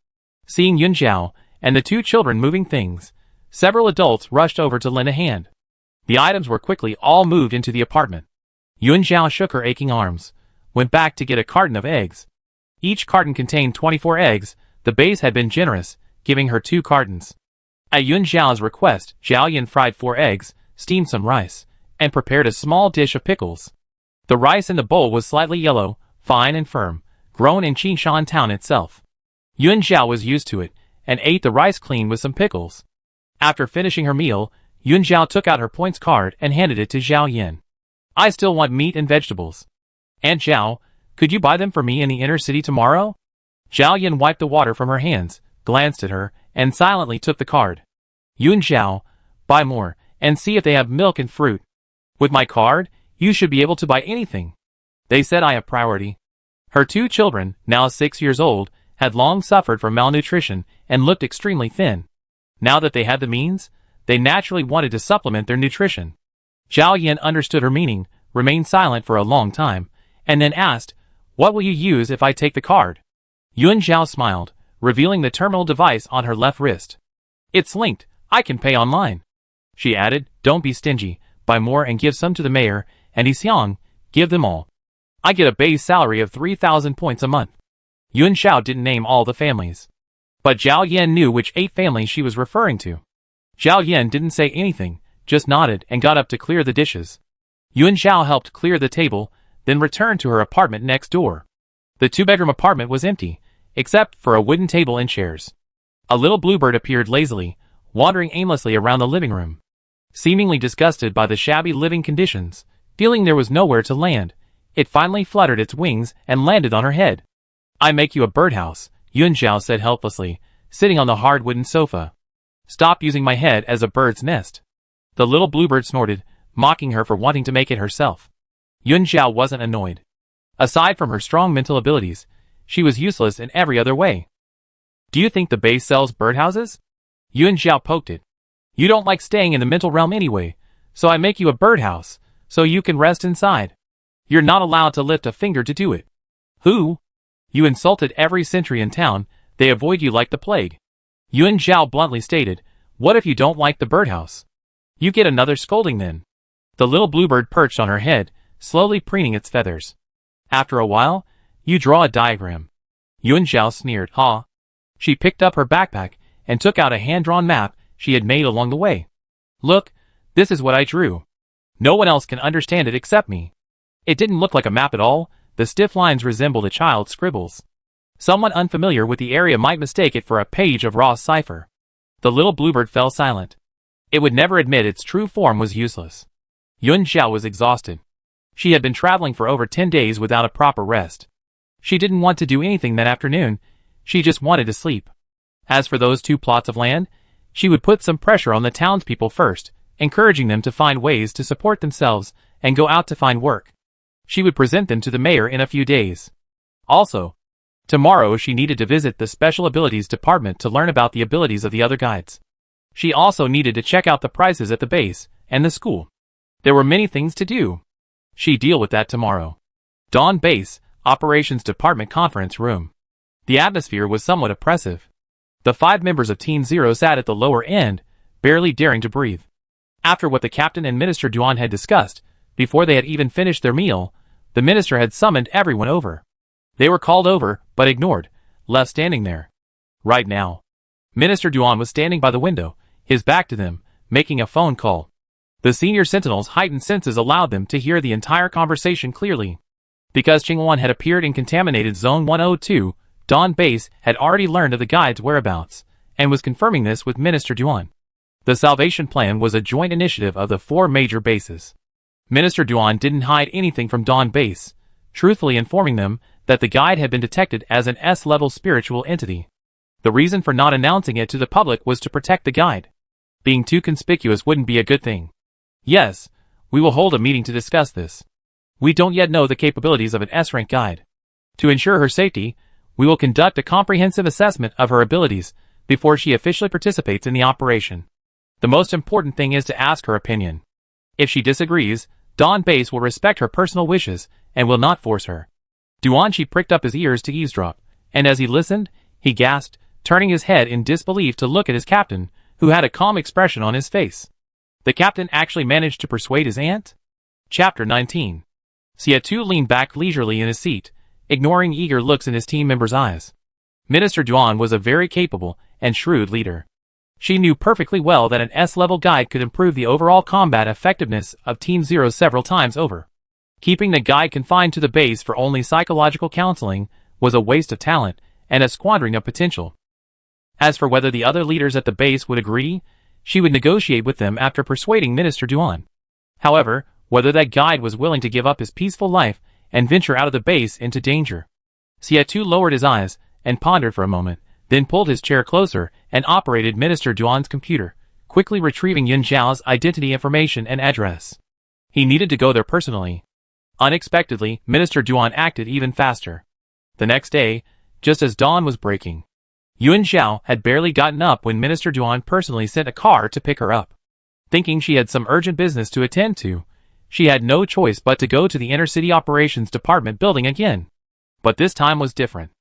Seeing Yun Zhao and the 2 children moving things, several adults rushed over to lend a hand. The items were quickly all moved into the apartment. Yun Zhao shook her aching arms, went back to get a carton of eggs. Each carton contained 24 eggs. The base had been generous, giving her 2 cartons. At Yun Zhao's request, Zhao Yan fried 4 eggs, steamed some rice, and prepared a small dish of pickles. The rice in the bowl was slightly yellow, fine and firm, grown in Qingshan Town itself. Yun Zhao was used to it, and ate the rice clean with some pickles. After finishing her meal, Yun Zhao took out her points card and handed it to Zhao Yan. I still want meat and vegetables. Aunt Zhao, could you buy them for me in the inner city tomorrow? Zhao Yan wiped the water from her hands, glanced at her, and silently took the card. Yun Zhao, buy more, and see if they have milk and fruit. With my card, you should be able to buy anything. They said I have priority. Her 2 children, now 6 years old, had long suffered from malnutrition and looked extremely thin. Now that they had the means, they naturally wanted to supplement their nutrition. Zhao Yan understood her meaning, remained silent for a long time, and then asked, what will you use if I take the card? Yun Zhao smiled, revealing the terminal device on her left wrist. It's linked, I can pay online. She added, don't be stingy, buy more and give some to the mayor, and Xiang, give them all. I get a base salary of 3,000 points a month. Yun Zhao didn't name all the families. But Zhao Yan knew which 8 families she was referring to. Zhao Yan didn't say anything, just nodded and got up to clear the dishes. Yun Zhao helped clear the table, then returned to her apartment next door. The 2-bedroom apartment was empty, except for a wooden table and chairs. A little bluebird appeared lazily, wandering aimlessly around the living room. Seemingly disgusted by the shabby living conditions, feeling there was nowhere to land, it finally fluttered its wings and landed on her head. I make you a birdhouse, Yun Zhao said helplessly, sitting on the hard wooden sofa. Stop using my head as a bird's nest. The little bluebird snorted, mocking her for wanting to make it herself. Yun Zhao wasn't annoyed. Aside from her strong mental abilities, she was useless in every other way. Do you think the base sells birdhouses? Yun Zhao poked it. You don't like staying in the mental realm anyway, So I make you a birdhouse, so you can rest inside. You're not allowed to lift a finger to do it. Who? You insulted every sentry in town, they avoid you like the plague. Yuan Zhao bluntly stated, what if you don't like the birdhouse? You get another scolding then. The little bluebird perched on her head, slowly preening its feathers. After a while, you draw a diagram. Yuan Zhao sneered, ha. She picked up her backpack and took out a hand-drawn map she had made along the way. Look, this is what I drew. No one else can understand it except me. It didn't look like a map at all, the stiff lines resembled a child's scribbles. Someone unfamiliar with the area might mistake it for a page of raw cipher. The little bluebird fell silent. It would never admit its true form was useless. Yuan Zhao was exhausted. She had been traveling for over 10 days without a proper rest. She didn't want to do anything that afternoon, she just wanted to sleep. As for those 2 plots of land, she would put some pressure on the townspeople first, encouraging them to find ways to support themselves and go out to find work. She would present them to the mayor in a few days. Also, tomorrow she needed to visit the Special Abilities Department to learn about the abilities of the other guides. She also needed to check out the prices at the base and the school. There were many things to do. She'd deal with that tomorrow. Dawn Base, Operations Department Conference Room. The atmosphere was somewhat oppressive. The 5 members of Team Zero sat at the lower end, barely daring to breathe. After what the captain and Minister Duan had discussed, before they had even finished their meal, the minister had summoned everyone over. They were called over, but ignored, left standing there. Right now, Minister Duan was standing by the window, his back to them, making a phone call. The senior sentinel's heightened senses allowed them to hear the entire conversation clearly. Because Qingwan had appeared in contaminated Zone 102, Dawn Base had already learned of the guide's whereabouts, and was confirming this with Minister Duan. The Salvation Plan was a joint initiative of the 4 major bases. Minister Duan didn't hide anything from Dawn Base, truthfully informing them that the guide had been detected as an S-level spiritual entity. The reason for not announcing it to the public was to protect the guide. Being too conspicuous wouldn't be a good thing. Yes, we will hold a meeting to discuss this. We don't yet know the capabilities of an S-rank guide. To ensure her safety, we will conduct a comprehensive assessment of her abilities before she officially participates in the operation. The most important thing is to ask her opinion. If she disagrees, Dawn Base will respect her personal wishes and will not force her. Duanqi pricked up his ears to eavesdrop, and as he listened, he gasped, turning his head in disbelief to look at his captain, who had a calm expression on his face. The captain actually managed to persuade his aunt? Chapter 19. Xiatu leaned back leisurely in his seat, ignoring eager looks in his team members' eyes. Minister Duan was a very capable and shrewd leader. She knew perfectly well that an S-level guide could improve the overall combat effectiveness of Team Zero several times over. Keeping the guide confined to the base for only psychological counseling was a waste of talent and a squandering of potential. As for whether the other leaders at the base would agree, she would negotiate with them after persuading Minister Duan. However, whether that guide was willing to give up his peaceful life and venture out of the base into danger. Xiatu lowered his eyes and pondered for a moment, then pulled his chair closer and operated Minister Duan's computer, quickly retrieving Yuan Zhao's identity information and address. He needed to go there personally. Unexpectedly, Minister Duan acted even faster. The next day, just as dawn was breaking, Yuan Zhao had barely gotten up when Minister Duan personally sent a car to pick her up. Thinking she had some urgent business to attend to, she had no choice but to go to the Inner-City Operations Department building again. But this time was different.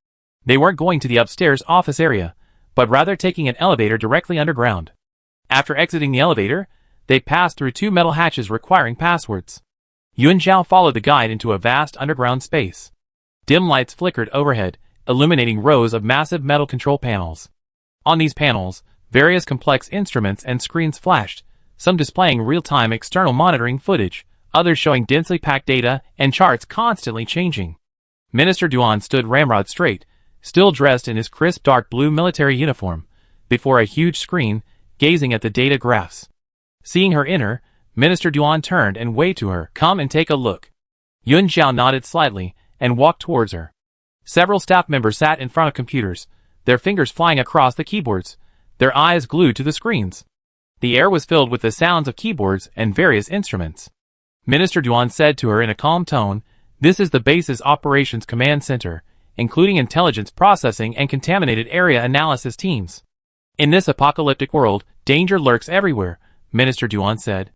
They weren't going to the upstairs office area, but rather taking an elevator directly underground. After exiting the elevator, they passed through 2 metal hatches requiring passwords. Yuan Zhao followed the guide into a vast underground space. Dim lights flickered overhead, illuminating rows of massive metal control panels. On these panels, various complex instruments and screens flashed, some displaying real-time external monitoring footage, others showing densely packed data and charts constantly changing. Minister Duan stood ramrod straight, still dressed in his crisp dark blue military uniform, before a huge screen, gazing at the data graphs. Seeing her enter, Minister Duan turned and waved to her, "Come and take a look." Yuan Zhao nodded slightly and walked towards her. Several staff members sat in front of computers, their fingers flying across the keyboards, their eyes glued to the screens. The air was filled with the sounds of keyboards and various instruments. Minister Duan said to her in a calm tone, "This is the base's operations command center, including intelligence processing and contaminated area analysis teams. In this apocalyptic world, danger lurks everywhere," Minister Duan said.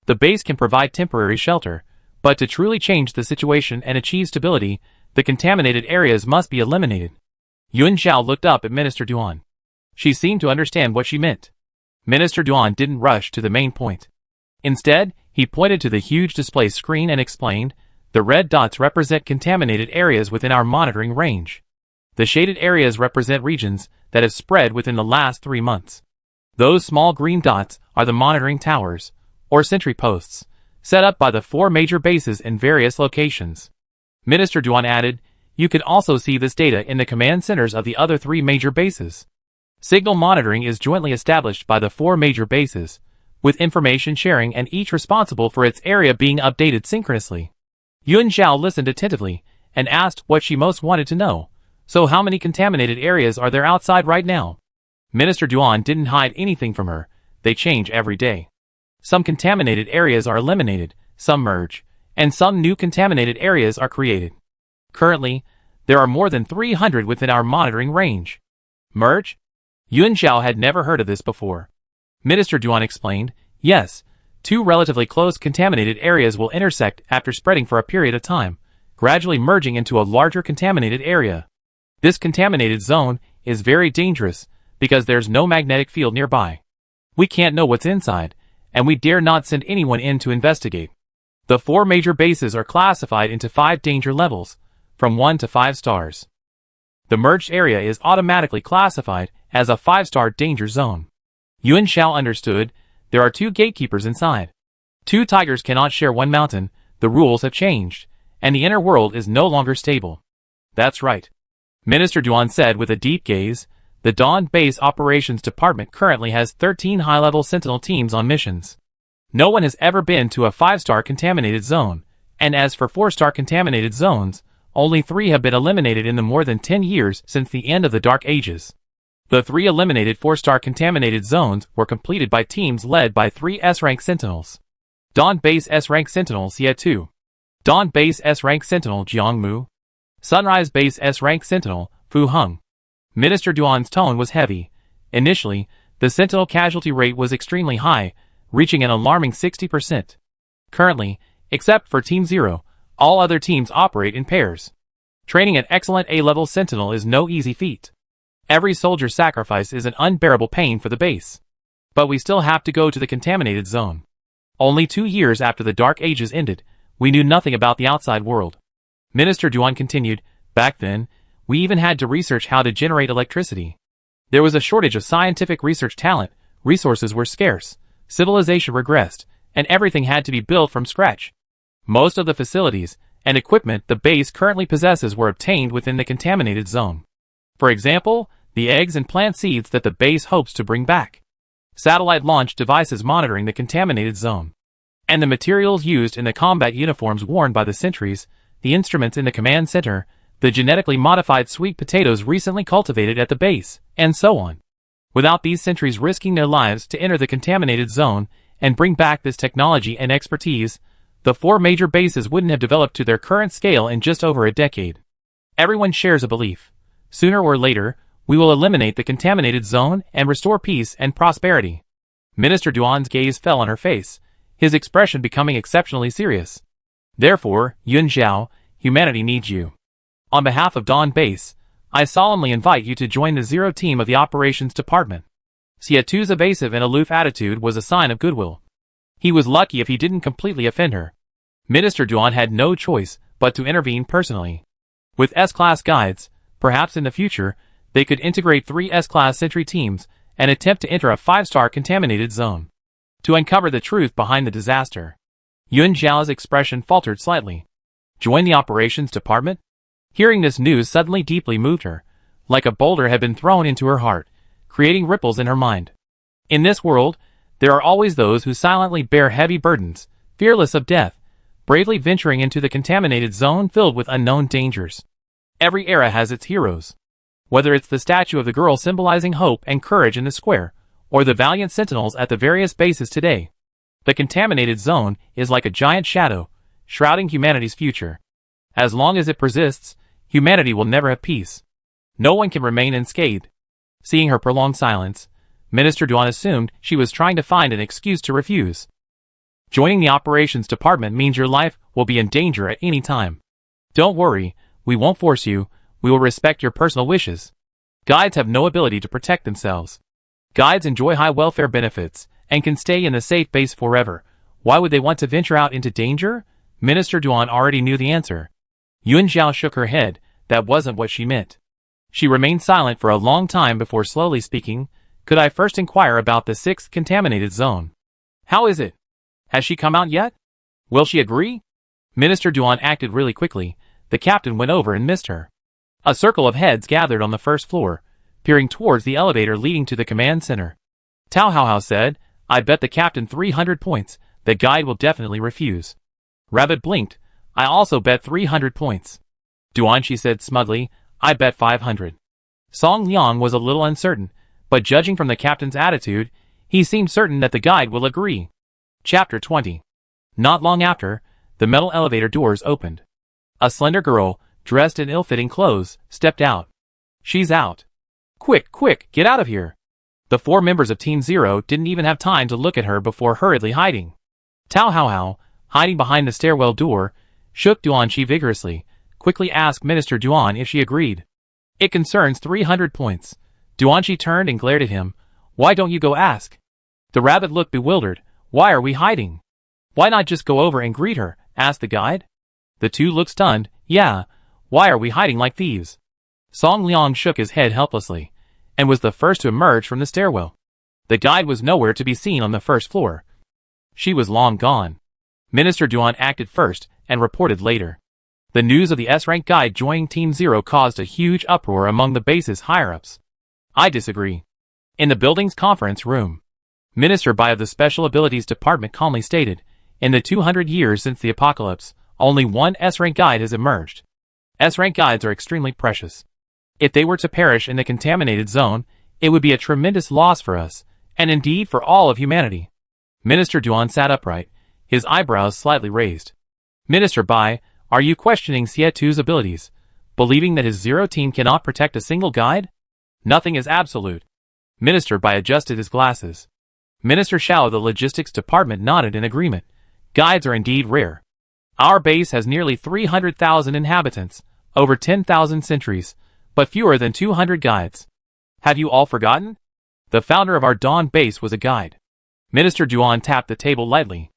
The base can provide temporary shelter, but to truly change the situation and achieve stability, the contaminated areas must be eliminated. Yuan Zhao looked up at Minister Duan. She seemed to understand what she meant. Minister Duan didn't rush to the main point. Instead, he pointed to the huge display screen and explained, "The red dots represent contaminated areas within our monitoring range. The shaded areas represent regions that have spread within the last 3 months. Those small green dots are the monitoring towers, or sentry posts, set up by the 4 major bases in various locations." Minister Duan added, "You can also see this data in the command centers of the other 3 major bases. Signal monitoring is jointly established by the 4 major bases, with information sharing and each responsible for its area being updated synchronously." Yuan Zhao listened attentively and asked what she most wanted to know. "So how many contaminated areas are there outside right now?" Minister Duan didn't hide anything from her. They change every day. Some contaminated areas are eliminated, some merge, and some new contaminated areas are created. Currently, there are more than 300 within our monitoring range. Merge? Yuan Zhao had never heard of this before. Minister Duan explained, "Yes, 2 relatively close contaminated areas will intersect after spreading for a period of time, gradually merging into a larger contaminated area. This contaminated zone is very dangerous because there's no magnetic field nearby. We can't know what's inside, and we dare not send anyone in to investigate. The 4 major bases are classified into 5 danger levels, from 1 to 5 stars. The merged area is automatically classified as a 5-star danger zone." Yuan Zhao understood. There are 2 gatekeepers inside. 2 tigers cannot share one mountain. The rules have changed, and the inner world is no longer stable. "That's right," Minister Duan said with a deep gaze. "The Dawn Base Operations Department currently has 13 high-level Sentinel teams on missions. No one has ever been to a 5-star contaminated zone, and as for 4-star contaminated zones, only 3 have been eliminated in the more than 10 years since the end of the Dark Ages. The 3 eliminated 4-star contaminated zones were completed by teams led by 3 S-rank Sentinels. Dawn Base S-rank Sentinel Xie Tu, Dawn Base S-rank Sentinel Jiang Mu, Sunrise Base S-rank Sentinel Fu Heng." Minister Duan's tone was heavy. Initially, the Sentinel casualty rate was extremely high, reaching an alarming 60%. Currently, except for Team 0, all other teams operate in pairs. Training an excellent A-level Sentinel is no easy feat. Every soldier's sacrifice is an unbearable pain for the base. But we still have to go to the contaminated zone. Only 2 years after the Dark Ages ended, we knew nothing about the outside world. Minister Duan continued, "Back then, we even had to research how to generate electricity. There was a shortage of scientific research talent, resources were scarce, civilization regressed, and everything had to be built from scratch. Most of the facilities and equipment the base currently possesses were obtained within the contaminated zone. For example, the eggs and plant seeds that the base hopes to bring back. Satellite launch devices monitoring the contaminated zone. And the materials used in the combat uniforms worn by the sentries, the instruments in the command center, the genetically modified sweet potatoes recently cultivated at the base, and so on. Without these sentries risking their lives to enter the contaminated zone and bring back this technology and expertise, the 4 major bases wouldn't have developed to their current scale in just over a decade. Everyone shares a belief. Sooner or later, we will eliminate the contaminated zone and restore peace and prosperity." Minister Duan's gaze fell on her face, his expression becoming exceptionally serious. "Therefore, Yuan Zhao, humanity needs you. On behalf of Dawn Base, I solemnly invite you to join the 0 team of the Operations Department." Xie Tu's evasive and aloof attitude was a sign of goodwill. He was lucky if he didn't completely offend her. Minister Duan had no choice but to intervene personally. With S-Class guides, perhaps in the future, they could integrate 3 S-Class sentry teams and attempt to enter a 5-star contaminated zone to uncover the truth behind the disaster. Yuan Zhao's expression faltered slightly. Join the Operations Department? Hearing this news suddenly deeply moved her, like a boulder had been thrown into her heart, creating ripples in her mind. In this world, there are always those who silently bear heavy burdens, fearless of death, bravely venturing into the contaminated zone filled with unknown dangers. Every era has its heroes. Whether it's the statue of the girl symbolizing hope and courage in the square, or the valiant sentinels at the various bases today, the contaminated zone is like a giant shadow, shrouding humanity's future. As long as it persists, humanity will never have peace. No one can remain unscathed. Seeing her prolonged silence, Minister Duan assumed she was trying to find an excuse to refuse. Joining the operations department means your life will be in danger at any time. Don't worry, we won't force you, we will respect your personal wishes. Guides have no ability to protect themselves. Guides enjoy high welfare benefits and can stay in the safe base forever. Why would they want to venture out into danger? Minister Duan already knew the answer. Yuan Zhao shook her head. That wasn't what she meant. She remained silent for a long time before slowly speaking. Could I first inquire about the 6th contaminated zone? How is it? Has she come out yet? Will she agree? Minister Duan acted really quickly. The captain went over and missed her. A circle of heads gathered on the first floor, peering towards the elevator leading to the command center. Tao Haohao said, I bet the captain 300 points. The guide will definitely refuse. Rabbit blinked. I also bet 300 points. Duanqi said smugly, I bet 500. Song Liang was a little uncertain, but judging from the captain's attitude, he seemed certain that the guide will agree. Chapter 20. Not long after, the metal elevator doors opened. A slender girl, dressed in ill-fitting clothes, stepped out. She's out. Quick, quick, get out of here. The 4 members of Team Zero didn't even have time to look at her before hurriedly hiding. Tao Haohao, hiding behind the stairwell door, shook Duanqi vigorously, quickly asked Minister Duan if she agreed. It concerns 300 points. Duanqi turned and glared at him. Why don't you go ask? The rabbit looked bewildered. Why are we hiding? Why not just go over and greet her? Asked the guide. The two looked stunned. Yeah, why are we hiding like thieves? Song Liang shook his head helplessly, and was the first to emerge from the stairwell. The guide was nowhere to be seen on the first floor. She was long gone. Minister Duan acted first, and reported later. The news of the S-rank guide joining Team Zero caused a huge uproar among the base's higher-ups. I disagree. In the building's conference room, Minister Bai of the Special Abilities Department calmly stated, in the 200 years since the apocalypse, only one S-rank guide has emerged. S-rank guides are extremely precious. If they were to perish in the contaminated zone, it would be a tremendous loss for us, and indeed for all of humanity. Minister Duan sat upright, his eyebrows slightly raised. Minister Bai, are you questioning Xie-Tu's abilities, believing that his Zero team cannot protect a single guide? Nothing is absolute. Minister Bai adjusted his glasses. Minister Xiao of the Logistics Department nodded in agreement. Guides are indeed rare. Our base has nearly 300,000 inhabitants, over 10,000 sentries, but fewer than 200 guides. Have you all forgotten? The founder of our Dawn base was a guide. Minister Duan tapped the table lightly.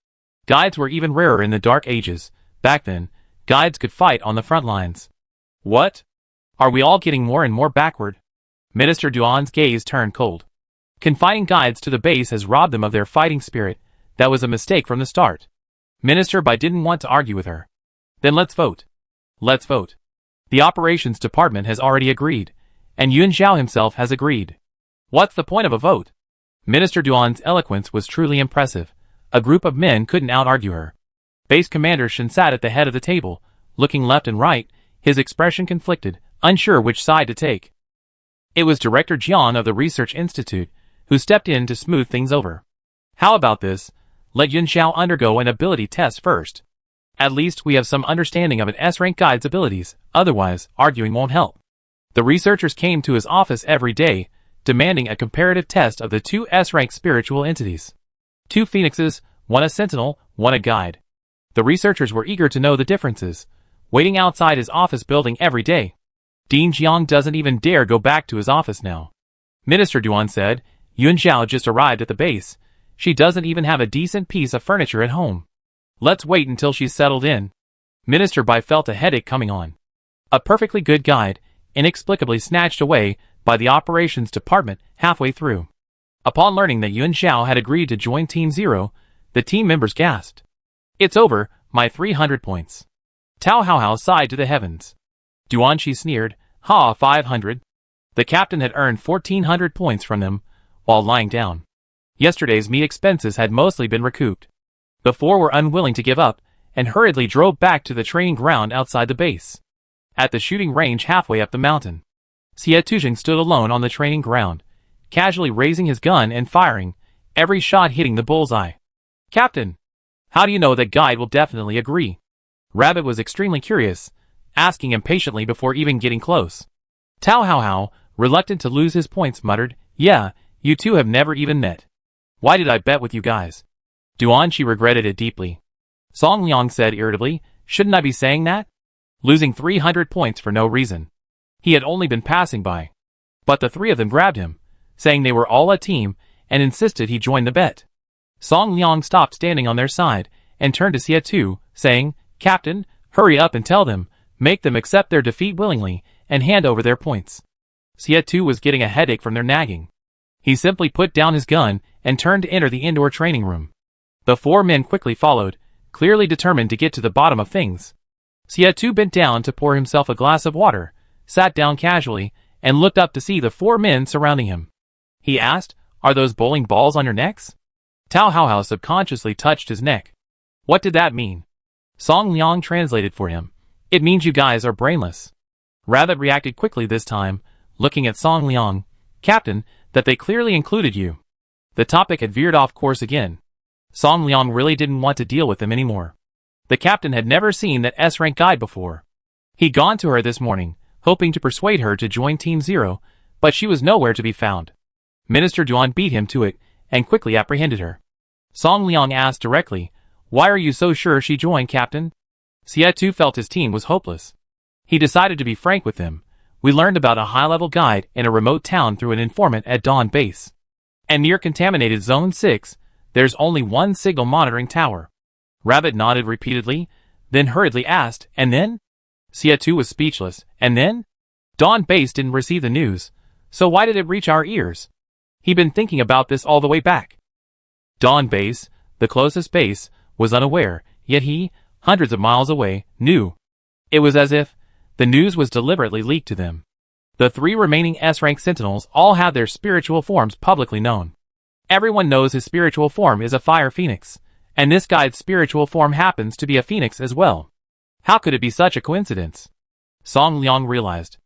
Guides were even rarer in the Dark Ages. Back then, guides could fight on the front lines. What? Are we all getting more and more backward? Minister Duan's gaze turned cold. Confining guides to the base has robbed them of their fighting spirit. That was a mistake from the start. Minister Bai didn't want to argue with her. Then let's vote. Let's vote. The operations department has already agreed, and Yuan Zhao himself has agreed. What's the point of a vote? Minister Duan's eloquence was truly impressive. A group of men couldn't out-argue her. Base Commander Shen sat at the head of the table, looking left and right, his expression conflicted, unsure which side to take. It was Director Jian of the Research Institute, who stepped in to smooth things over. How about this? Let Yuan Zhao undergo an ability test first. At least we have some understanding of an S-rank guide's abilities, otherwise, arguing won't help. The researchers came to his office every day, demanding a comparative test of the 2 S-rank spiritual entities. 2 phoenixes, 1 a sentinel, 1 a guide. The researchers were eager to know the differences, waiting outside his office building every day. Dean Jiang doesn't even dare go back to his office now. Minister Duan said, Yuan Zhao just arrived at the base. She doesn't even have a decent piece of furniture at home. Let's wait until she's settled in. Minister Bai felt a headache coming on. A perfectly good guide, inexplicably snatched away by the operations department halfway through. Upon learning that Yuan Zhao had agreed to join Team Zero, the team members gasped. It's over, my 300 points. Tao Haohao sighed to the heavens. Duanqi sneered, 500. The captain had earned 1,400 points from them, while lying down. Yesterday's meat expenses had mostly been recouped. The 4 were unwilling to give up, and hurriedly drove back to the training ground outside the base. At the shooting range halfway up the mountain, Xie Tuzheng stood alone on the training ground, casually raising his gun and firing, every shot hitting the bullseye. Captain, how do you know that guide will definitely agree? Rabbit was extremely curious, asking impatiently before even getting close. Tao Haohao, reluctant to lose his points, muttered, Yeah, you two have never even met. Why did I bet with you guys? Duan-Shi regretted it deeply. Song Liang said irritably, shouldn't I be saying that? Losing 300 points for no reason. He had only been passing by. But the three of them grabbed him, saying they were all a team, and insisted he join the bet. Song Liang stopped standing on their side, and turned to Xie, saying, Captain, hurry up and tell them, make them accept their defeat willingly, and hand over their points. Xie was getting a headache from their nagging. He simply put down his gun, and turned to enter the indoor training room. The four men quickly followed, clearly determined to get to the bottom of things. Xie bent down to pour himself a glass of water, sat down casually, and looked up to see the four men surrounding him. He asked, are those bowling balls on your necks? Tao Haohao subconsciously touched his neck. What did that mean? Song Liang translated for him. It means you guys are brainless. Rabbit reacted quickly this time, looking at Song Liang. Captain, that they clearly included you. The topic had veered off course again. Song Liang really didn't want to deal with them anymore. The captain had never seen that S-rank guide before. He'd gone to her this morning, hoping to persuade her to join Team Zero, but she was nowhere to be found. Minister Duan beat him to it, and quickly apprehended her. Song Liang asked directly, why are you so sure she joined, Captain? Xie felt his team was hopeless. He decided to be frank with them. We learned about a high-level guide in a remote town through an informant at Dawn Base. And near contaminated Zone 6, there's only one signal monitoring tower. Rabbit nodded repeatedly, then hurriedly asked, and then? Xie was speechless, and then? Dawn Base didn't receive the news, so why did it reach our ears? He'd been thinking about this all the way back. Dawn Base, the closest base, was unaware, yet he, hundreds of miles away, knew. It was as if the news was deliberately leaked to them. The three remaining S-rank sentinels all had their spiritual forms publicly known. Everyone knows his spiritual form is a fire phoenix, and this guide's spiritual form happens to be a phoenix as well. How could it be such a coincidence? Song Liang realized.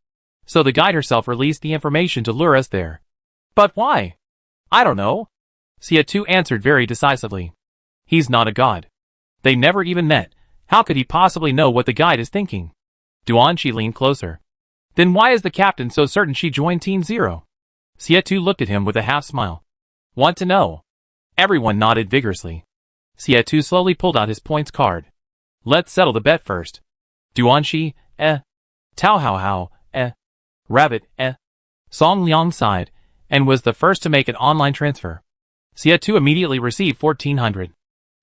So the guide herself released the information to lure us there. But why? I don't know. Xie answered very decisively. He's not a god. They never even met. How could he possibly know what the guide is thinking? Duan-Shi leaned closer. Then why is the captain so certain she joined Team Zero? Xie looked at him with a half-smile. Want to know? Everyone nodded vigorously. Xie slowly pulled out his points card. Let's settle the bet first. Duan-Shi, Tao Haohao, Rabbit, Song Liang sighed, and was the first to make an online transfer. Xie immediately received 1,400.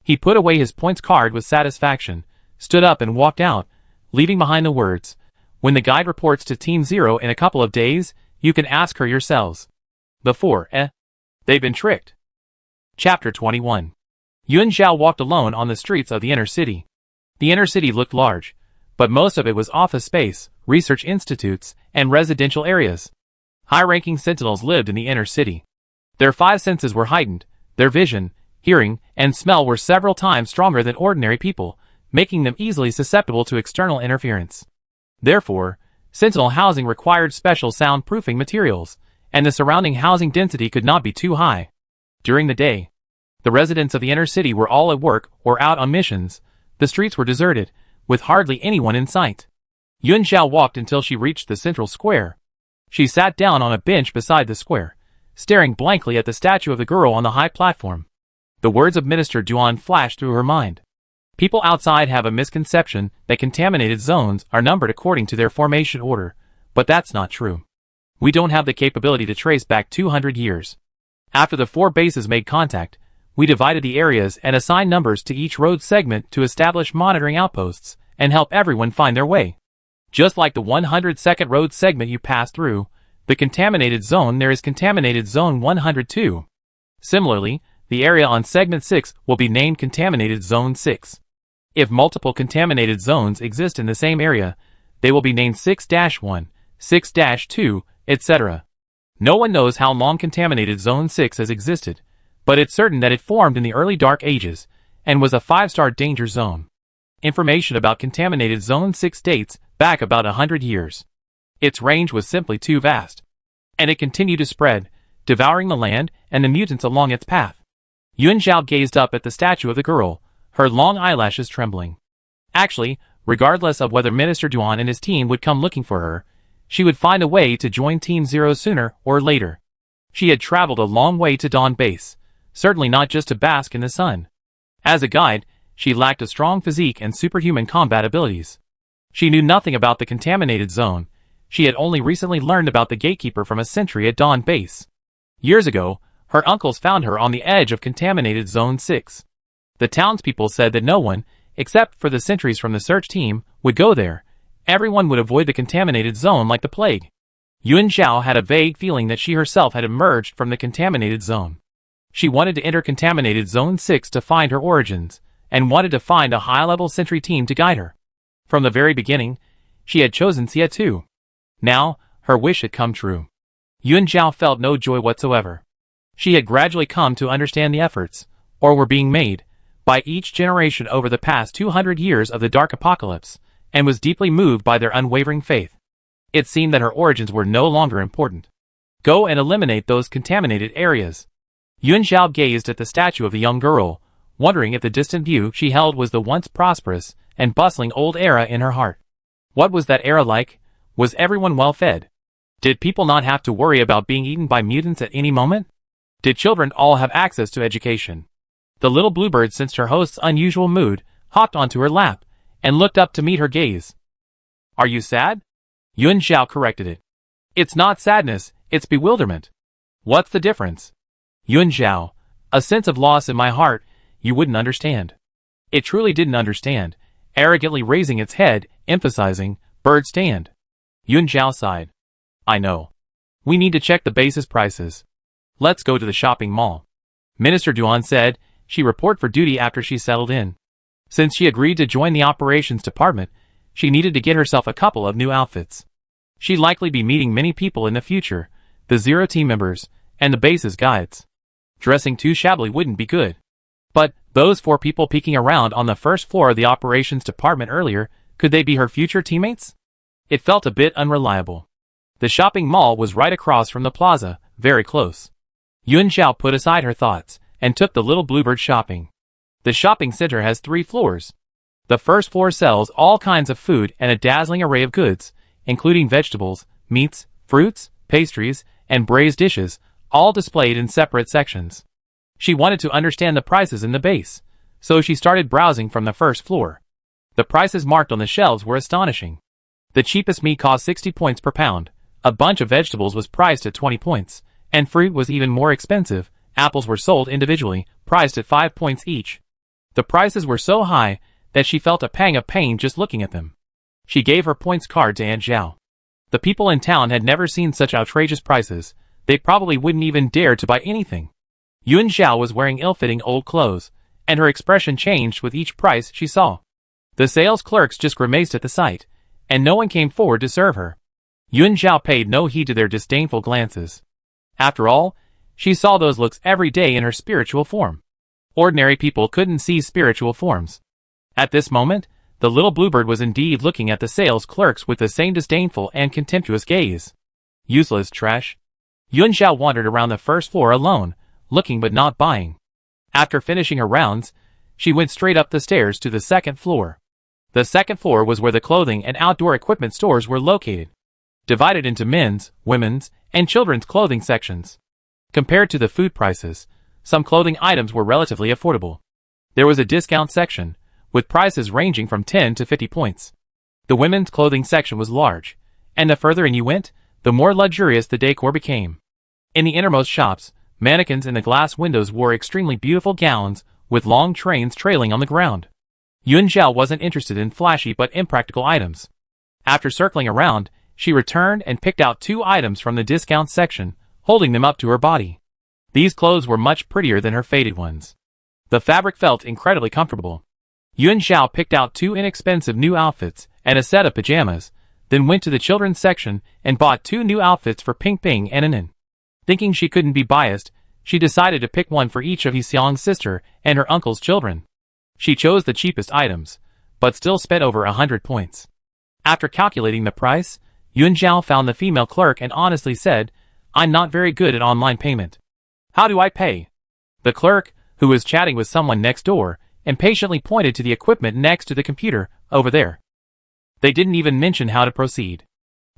He put away his points card with satisfaction, stood up and walked out, leaving behind the words, when the guide reports to Team Zero in a couple of days, you can ask her yourselves. The four, they've been tricked. Chapter 21. Yun Zhao walked alone on the streets of the inner city. The inner city looked large, but most of it was office space, research institutes, and residential areas. High-ranking sentinels lived in the inner city. Their five senses were heightened, their vision, hearing, and smell were several times stronger than ordinary people, making them easily susceptible to external interference. Therefore, sentinel housing required special soundproofing materials, and the surrounding housing density could not be too high. During the day, the residents of the inner city were all at work or out on missions. The streets were deserted, with hardly anyone in sight. Yun Zhao walked until she reached the central square. She sat down on a bench beside the square, staring blankly at the statue of the girl on the high platform. The words of Minister Duan flashed through her mind. People outside have a misconception that contaminated zones are numbered according to their formation order, but that's not true. We don't have the capability to trace back 200 years. After the four bases made contact, we divided the areas and assigned numbers to each road segment to establish monitoring outposts and help everyone find their way. Just like the 102nd road segment you pass through, the contaminated zone there is contaminated zone 102. Similarly, the area on segment 6 will be named contaminated zone 6. If multiple contaminated zones exist in the same area, they will be named 6-1, 6-2, etc. No one knows how long contaminated zone 6 has existed, but it's certain that it formed in the early Dark Ages and was a 5-star danger zone. Information about contaminated zone 6 dates back about 100 years. Its range was simply too vast, and it continued to spread, devouring the land and the mutants along its path. Yun Zhao gazed up at the statue of the girl, her long eyelashes trembling. Actually, regardless of whether Minister Duan and his team would come looking for her, she would find a way to join Team Zero sooner or later. She had traveled a long way to Dawn Base, certainly not just to bask in the sun. As a guide, she lacked a strong physique and superhuman combat abilities. She knew nothing about the contaminated zone. She had only recently learned about the gatekeeper from a sentry at Dawn Base. Years ago, her uncles found her on the edge of contaminated Zone 6. The townspeople said that no one, except for the sentries from the search team, would go there. Everyone would avoid the contaminated zone like the plague. Yuan Zhao had a vague feeling that she herself had emerged from the contaminated zone. She wanted to enter contaminated Zone 6 to find her origins, and wanted to find a high-level sentry team to guide her. From the very beginning, she had chosen Xia Tu. Now, her wish had come true. Yuan Zhao felt no joy whatsoever. She had gradually come to understand the efforts, or were being made, by each generation over the past 200 years of the Dark Apocalypse, and was deeply moved by their unwavering faith. It seemed that her origins were no longer important. Go and eliminate those contaminated areas. Yuan Zhao gazed at the statue of the young girl, wondering if the distant view she held was the once prosperous and bustling old era in her heart. What was that era like? Was everyone well fed? Did people not have to worry about being eaten by mutants at any moment? Did children all have access to education? The little bluebird sensed her host's unusual mood, hopped onto her lap, and looked up to meet her gaze. Are you sad? Yuan Zhao corrected it. It's not sadness, it's bewilderment. What's the difference? Yuan Zhao, a sense of loss in my heart, you wouldn't understand. It truly didn't understand, arrogantly raising its head, emphasizing, bird stand. Yuan Zhao sighed. I know. We need to check the base's prices. Let's go to the shopping mall. Minister Duan said she'd report for duty after she settled in. Since she agreed to join the operations department, she needed to get herself a couple of new outfits. She'd likely be meeting many people in the future, the Zero team members, and the base's guides. Dressing too shabbily wouldn't be good. But, those 4 people peeking around on the first floor of the operations department earlier, could they be her future teammates? It felt a bit unreliable. The shopping mall was right across from the plaza, very close. Yuan Zhao put aside her thoughts, and took the little bluebird shopping. The shopping center has 3 floors. The first floor sells all kinds of food and a dazzling array of goods, including vegetables, meats, fruits, pastries, and braised dishes, all displayed in separate sections. She wanted to understand the prices in the base, so she started browsing from the first floor. The prices marked on the shelves were astonishing. The cheapest meat cost 60 points per pound, a bunch of vegetables was priced at 20 points, and fruit was even more expensive. Apples were sold individually, priced at 5 points each. The prices were so high that she felt a pang of pain just looking at them. She gave her points card to Aunt Zhao. The people in town had never seen such outrageous prices. They probably wouldn't even dare to buy anything. Yuan Zhao was wearing ill-fitting old clothes, and her expression changed with each price she saw. The sales clerks just grimaced at the sight, and no one came forward to serve her. Yuan Zhao paid no heed to their disdainful glances. After all, she saw those looks every day in her spiritual form. Ordinary people couldn't see spiritual forms. At this moment, the little bluebird was indeed looking at the sales clerks with the same disdainful and contemptuous gaze. Useless trash. Yuan Zhao wandered around the first floor alone, looking but not buying. After finishing her rounds, she went straight up the stairs to the second floor. The second floor was where the clothing and outdoor equipment stores were located, divided into men's, women's, and children's clothing sections. Compared to the food prices, some clothing items were relatively affordable. There was a discount section, with prices ranging from 10 to 50 points. The women's clothing section was large, and the further in you went, the more luxurious the decor became. In the innermost shops, mannequins in the glass windows wore extremely beautiful gowns, with long trains trailing on the ground. Yuan Zhao wasn't interested in flashy but impractical items. After circling around, she returned and picked out 2 items from the discount section, holding them up to her body. These clothes were much prettier than her faded ones. The fabric felt incredibly comfortable. Yuan Zhao picked out 2 inexpensive new outfits and a set of pajamas, then went to the children's section and bought 2 new outfits for Ping Ping and Anin. Thinking she couldn't be biased, she decided to pick one for each of Xiang's sister and her uncle's children. She chose the cheapest items, but still spent over 100 points. After calculating the price, Yuan Zhao found the female clerk and honestly said, "I'm not very good at online payment. How do I pay?" The clerk, who was chatting with someone next door, impatiently pointed to the equipment next to the computer, over there. They didn't even mention how to proceed.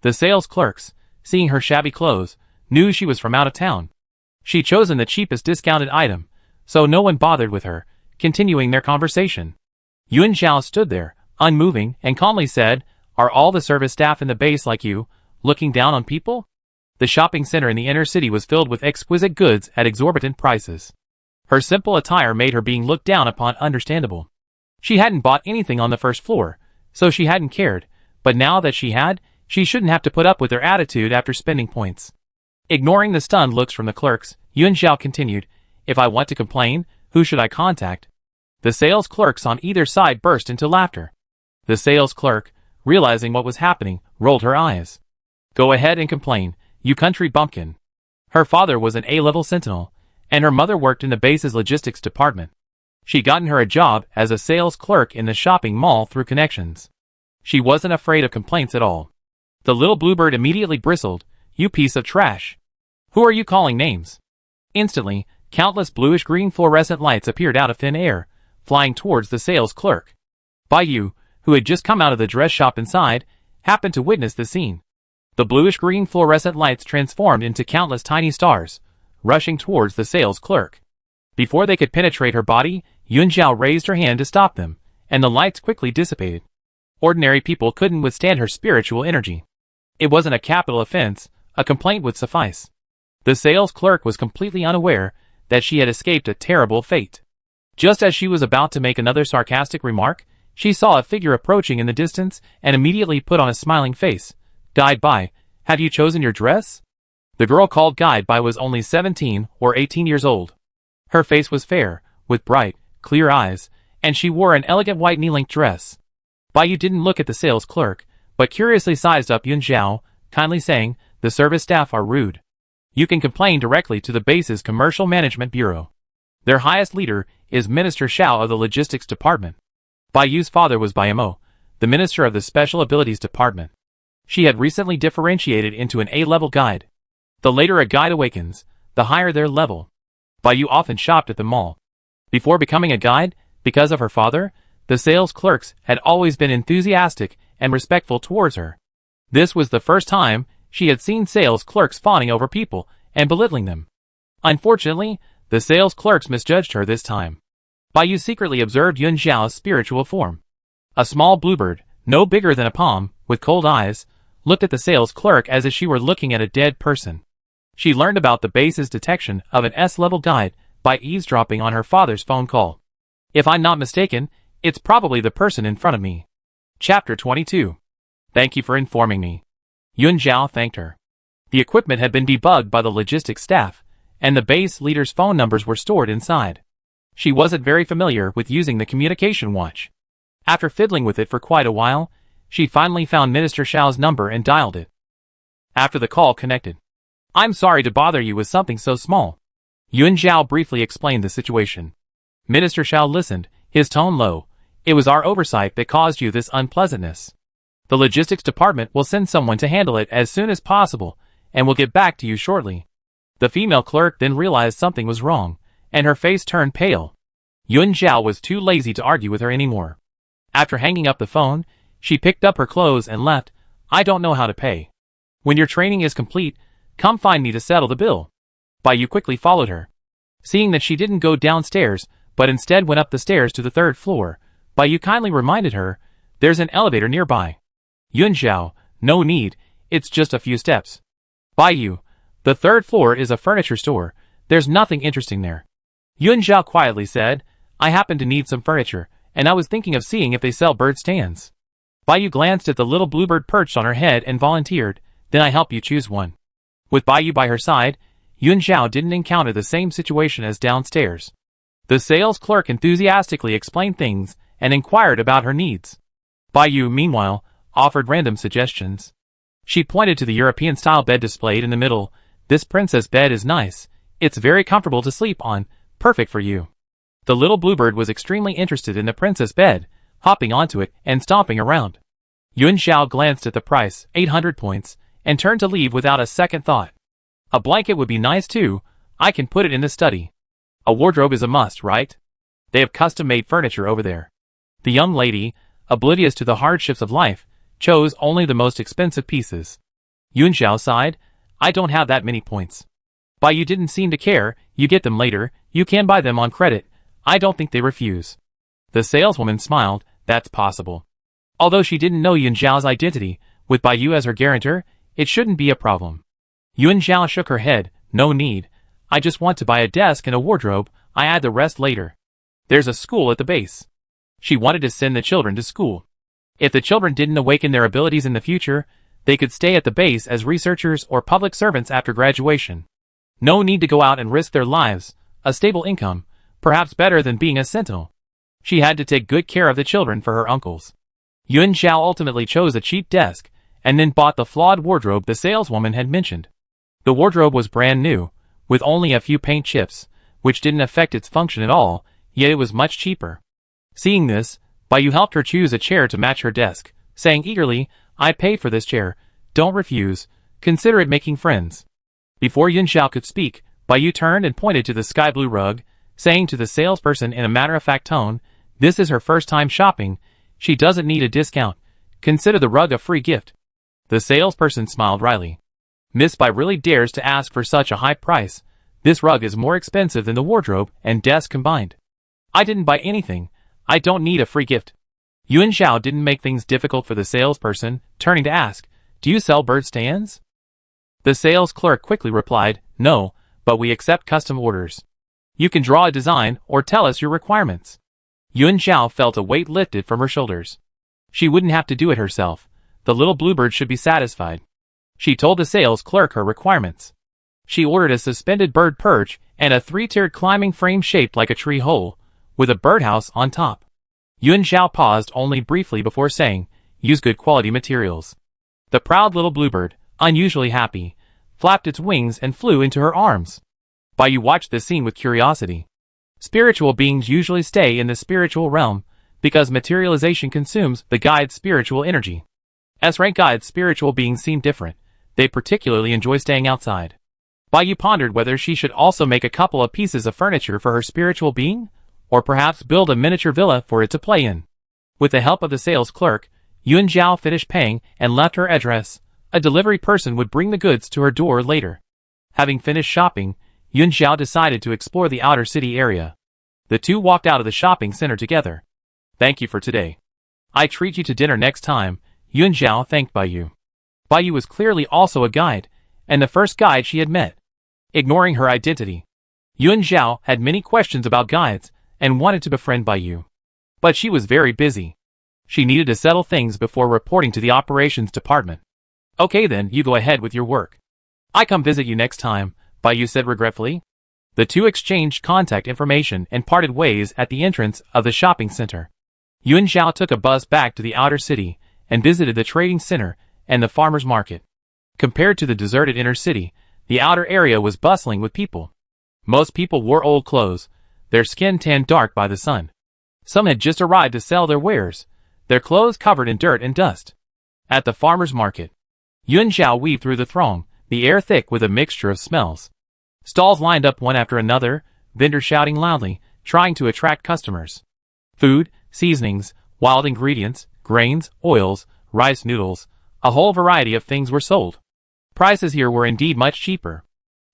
The sales clerks, seeing her shabby clothes, knew she was from out of town. She'd chosen the cheapest discounted item, so no one bothered with her, continuing their conversation. Yuan Zhao stood there, unmoving, and calmly said, "Are all the service staff in the base like you, looking down on people?" The shopping center in the inner city was filled with exquisite goods at exorbitant prices. Her simple attire made her being looked down upon understandable. She hadn't bought anything on the first floor, so she hadn't cared, but now that she had, she shouldn't have to put up with their attitude after spending points. Ignoring the stunned looks from the clerks, Yuan Zhao continued, "If I want to complain, who should I contact?" The sales clerks on either side burst into laughter. The sales clerk, realizing what was happening, rolled her eyes. "Go ahead and complain, you country bumpkin." Her father was an A-level sentinel, and her mother worked in the base's logistics department. She'd gotten her a job as a sales clerk in the shopping mall through connections. She wasn't afraid of complaints at all. The little bluebird immediately bristled, "You piece of trash. Who are you calling names?" Instantly, countless bluish-green fluorescent lights appeared out of thin air, flying towards the sales clerk. Bai Yu, who had just come out of the dress shop inside, happened to witness the scene. The bluish-green fluorescent lights transformed into countless tiny stars, rushing towards the sales clerk. Before they could penetrate her body, Yuan Zhao raised her hand to stop them, and the lights quickly dissipated. Ordinary people couldn't withstand her spiritual energy. It wasn't a capital offense, a complaint would suffice. The sales clerk was completely unaware that she had escaped a terrible fate. Just as she was about to make another sarcastic remark, she saw a figure approaching in the distance and immediately put on a smiling face. "Guide Bai, have you chosen your dress?" The girl called Guide Bai was only 17 or 18 years old. Her face was fair, with bright, clear eyes, and she wore an elegant white knee-length dress. Bai Yu didn't look at the sales clerk, but curiously sized up Yuan Zhao, kindly saying, "The service staff are rude. You can complain directly to the base's Commercial Management Bureau. Their highest leader is Minister Xiao of the Logistics Department." Bai Yu's father was Bai Mo, the Minister of the Special Abilities Department. She had recently differentiated into an A-level guide. The later a guide awakens, the higher their level. Bai Yu often shopped at the mall. Before becoming a guide, because of her father, the sales clerks had always been enthusiastic and respectful towards her. This was the first time she had seen sales clerks fawning over people and belittling them. Unfortunately, the sales clerks misjudged her this time. Bai Yu secretly observed Yuan Zhao's spiritual form. A small bluebird, no bigger than a palm, with cold eyes, looked at the sales clerk as if she were looking at a dead person. She learned about the base's detection of an S-level guide by eavesdropping on her father's phone call. "If I'm not mistaken, it's probably the person in front of me." Chapter 22. "Thank you for informing me." Yuan Zhao thanked her. The equipment had been debugged by the logistics staff, and the base leader's phone numbers were stored inside. She wasn't very familiar with using the communication watch. After fiddling with it for quite a while, she finally found Minister Xiao's number and dialed it. After the call connected, "I'm sorry to bother you with something so small." Yuan Zhao briefly explained the situation. Minister Xiao listened, his tone low. "It was our oversight that caused you this unpleasantness. The logistics department will send someone to handle it as soon as possible, and will get back to you shortly." The female clerk then realized something was wrong, and her face turned pale. Yuan Zhao was too lazy to argue with her anymore. After hanging up the phone, she picked up her clothes and left. "I don't know how to pay. When your training is complete, come find me to settle the bill." Bai Yu quickly followed her. Seeing that she didn't go downstairs, but instead went up the stairs to the third floor, Bai Yu kindly reminded her, "There's an elevator nearby." Yuan Zhao, "No need, it's just a few steps." Bai Yu, "The third floor is a furniture store, there's nothing interesting there." Yuan Zhao quietly said, "I happen to need some furniture, and I was thinking of seeing if they sell bird stands." Bai Yu glanced at the little bluebird perched on her head and volunteered, "Then I help you choose one." With Bai Yu by her side, Yuan Zhao didn't encounter the same situation as downstairs. The sales clerk enthusiastically explained things and inquired about her needs. Bai Yu, meanwhile, offered random suggestions. She pointed to the European-style bed displayed in the middle. "This princess bed is nice. It's very comfortable to sleep on, perfect for you." The little bluebird was extremely interested in the princess bed, hopping onto it and stomping around. Yuan Zhao glanced at the price, 800 points, and turned to leave without a second thought. "A blanket would be nice too, I can put it in the study. A wardrobe is a must, right? They have custom-made furniture over there." The young lady, oblivious to the hardships of life, chose only the most expensive pieces. Yuan Zhao sighed, "I don't have that many points." "Bai Yu didn't seem to care, you get them later, you can buy them on credit. I don't think they refuse. The saleswoman smiled. That's possible. Although she didn't know Yun Zhao's identity, with Bai Yu as her guarantor, it shouldn't be a problem. Yun Zhao shook her head. No need. I just want to buy a desk and a wardrobe. I add the rest later. There's a school at the base. She wanted to send the children to school. If the children didn't awaken their abilities in the future, they could stay at the base as researchers or public servants after graduation. No need to go out and risk their lives. A stable income, perhaps better than being a sentinel. She had to take good care of the children for her uncles. Yun Zhao ultimately chose a cheap desk, and then bought the flawed wardrobe the saleswoman had mentioned. The wardrobe was brand new, with only a few paint chips, which didn't affect its function at all, yet it was much cheaper. Seeing this, Bai Yu helped her choose a chair to match her desk, saying eagerly, I paid for this chair. Don't refuse. Consider it making friends. Before Yun Zhao could speak, Bai Yu turned and pointed to the sky blue rug, saying to the salesperson in a matter-of-fact tone, this is her first time shopping. She doesn't need a discount. Consider the rug a free gift. The salesperson smiled wryly. Miss Bai really dares to ask for such a high price. This rug is more expensive than the wardrobe and desk combined. I didn't buy anything. I don't need a free gift. Yun Zhao didn't make things difficult for the salesperson, turning to ask, do you sell bird stands? The sales clerk quickly replied, no, but we accept custom orders. You can draw a design or tell us your requirements. Yun Zhao felt a weight lifted from her shoulders. She wouldn't have to do it herself. The little bluebird should be satisfied. She told the sales clerk her requirements. She ordered a suspended bird perch and a 3-tiered climbing frame shaped like a tree hole, with a birdhouse on top. Yun Zhao paused only briefly before saying, use good quality materials. The proud little bluebird, unusually happy, flapped its wings and flew into her arms. Bai Yu watched this scene with curiosity. Spiritual beings usually stay in the spiritual realm, because materialization consumes the guide's spiritual energy. S-rank guides' spiritual beings seem different. They particularly enjoy staying outside. Bai Yu pondered whether she should also make a couple of pieces of furniture for her spiritual being, or perhaps build a miniature villa for it to play in. With the help of the sales clerk, Yun Zhao finished paying and left her address. A delivery person would bring the goods to her door later. Having finished shopping, Yun Zhao decided to explore the outer city area. The two walked out of the shopping center together. Thank you for today. I treat you to dinner next time, Yun Zhao thanked Bai Yu. Bai Yu was clearly also a guide, and the first guide she had met. Ignoring her identity, Yun Zhao had many questions about guides, and wanted to befriend Bai Yu. But she was very busy. She needed to settle things before reporting to the operations department. Okay then, you go ahead with your work. I come visit you next time, Bai Yu said regretfully. The two exchanged contact information and parted ways at the entrance of the shopping center. Yun Zhao took a bus back to the outer city and visited the trading center and the farmer's market. Compared to the deserted inner city, the outer area was bustling with people. Most people wore old clothes, their skin tanned dark by the sun. Some had just arrived to sell their wares, their clothes covered in dirt and dust. At the farmer's market, Yun Zhao weaved through the throng, the air thick with a mixture of smells. Stalls lined up one after another, vendors shouting loudly, trying to attract customers. Food, seasonings, wild ingredients, grains, oils, rice noodles, a whole variety of things were sold. Prices here were indeed much cheaper.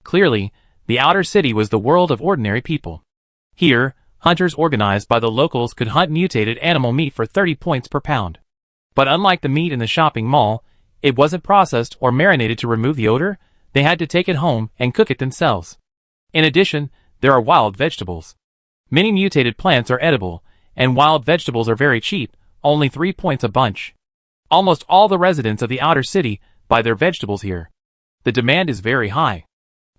Clearly, the outer city was the world of ordinary people. Here, hunters organized by the locals could hunt mutated animal meat for 30 points per pound. But unlike the meat in the shopping mall, it wasn't processed or marinated to remove the odor. They had to take it home and cook it themselves. In addition, there are wild vegetables. Many mutated plants are edible, and wild vegetables are very cheap, only 3 points a bunch. Almost all the residents of the outer city buy their vegetables here. The demand is very high.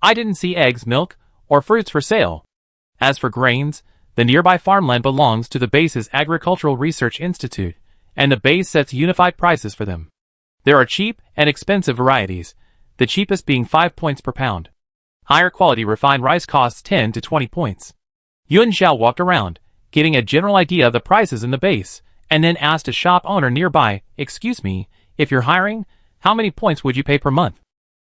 I didn't see eggs, milk, or fruits for sale. As for grains, the nearby farmland belongs to the base's Agricultural Research Institute, and the base sets unified prices for them. There are cheap and expensive varieties, the cheapest being 5 points per pound. Higher quality refined rice costs 10 to 20 points. Yun Zhao walked around, getting a general idea of the prices in the base, and then asked a shop owner nearby, excuse me, if you're hiring, how many points would you pay per month?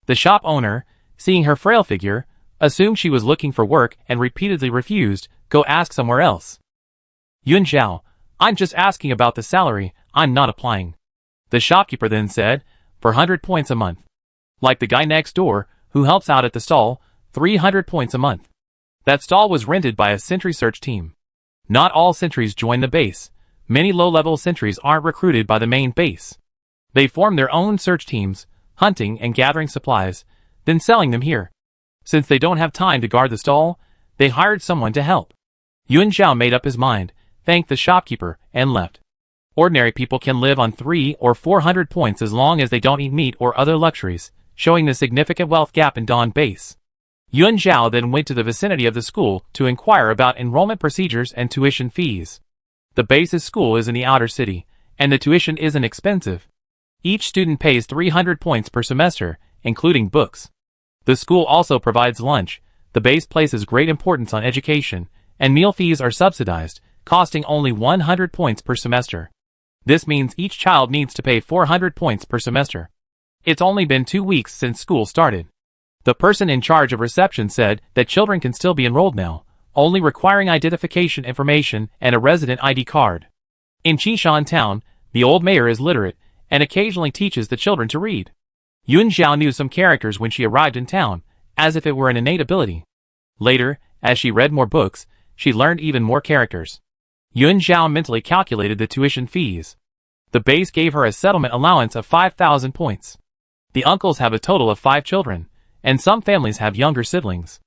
The shop owner, seeing her frail figure, assumed she was looking for work and repeatedly refused, go ask somewhere else. Yun Zhao, I'm just asking about the salary, I'm not applying. The shopkeeper then said, for 100 points a month. Like the guy next door, who helps out at the stall, 300 points a month. That stall was rented by a sentry search team. Not all sentries join the base. Many low-level sentries aren't recruited by the main base. They form their own search teams, hunting and gathering supplies, then selling them here. Since they don't have time to guard the stall, they hired someone to help. Yuan Zhao made up his mind, thanked the shopkeeper, and left. Ordinary people can live on 300 or 400 points as long as they don't eat meat or other luxuries, showing the significant wealth gap in Dawn Base. Yuan Zhao then went to the vicinity of the school to inquire about enrollment procedures and tuition fees. The base's school is in the outer city, and the tuition isn't expensive. Each student pays 300 points per semester, including books. The school also provides lunch. The base places great importance on education, and meal fees are subsidized, costing only 100 points per semester. This means each child needs to pay 400 points per semester. It's only been 2 weeks since school started. The person in charge of reception said that children can still be enrolled now, only requiring identification information and a resident ID card. In Qishan town, the old mayor is literate and occasionally teaches the children to read. Yuan Zhao knew some characters when she arrived in town, as if it were an innate ability. Later, as she read more books, she learned even more characters. Yuan Zhao mentally calculated the tuition fees. The base gave her a settlement allowance of 5,000 points. The uncles have a total of 5 children, and some families have younger siblings.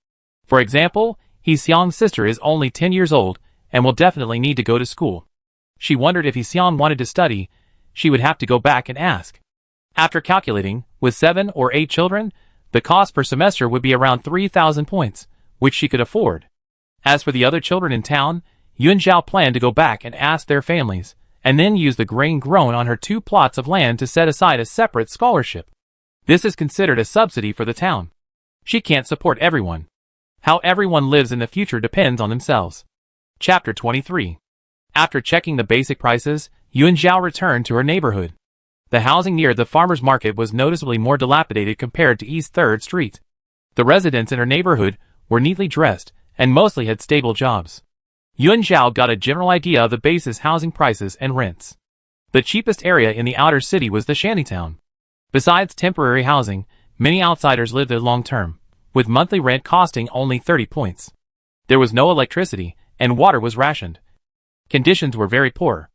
For example, He Xiang's sister is only 10 years old and will definitely need to go to school. She wondered if He Xiang wanted to study, she would have to go back and ask. After calculating, with 7 or 8 children, the cost per semester would be around 3,000 points, which she could afford. As for the other children in town, Yuan Zhao planned to go back and ask their families, and then use the grain grown on her 2 plots of land to set aside a separate scholarship. This is considered a subsidy for the town. She can't support everyone. How everyone lives in the future depends on themselves. Chapter 23. After checking the basic prices, Yuan Zhao returned to her neighborhood. The housing near the farmer's market was noticeably more dilapidated compared to East 3rd Street. The residents in her neighborhood were neatly dressed and mostly had stable jobs. Yuan Zhao got a general idea of the base's housing prices and rents. The cheapest area in the outer city was the shantytown. Besides temporary housing, many outsiders lived there long-term, with monthly rent costing only 30 points. There was no electricity, and water was rationed. Conditions were very poor.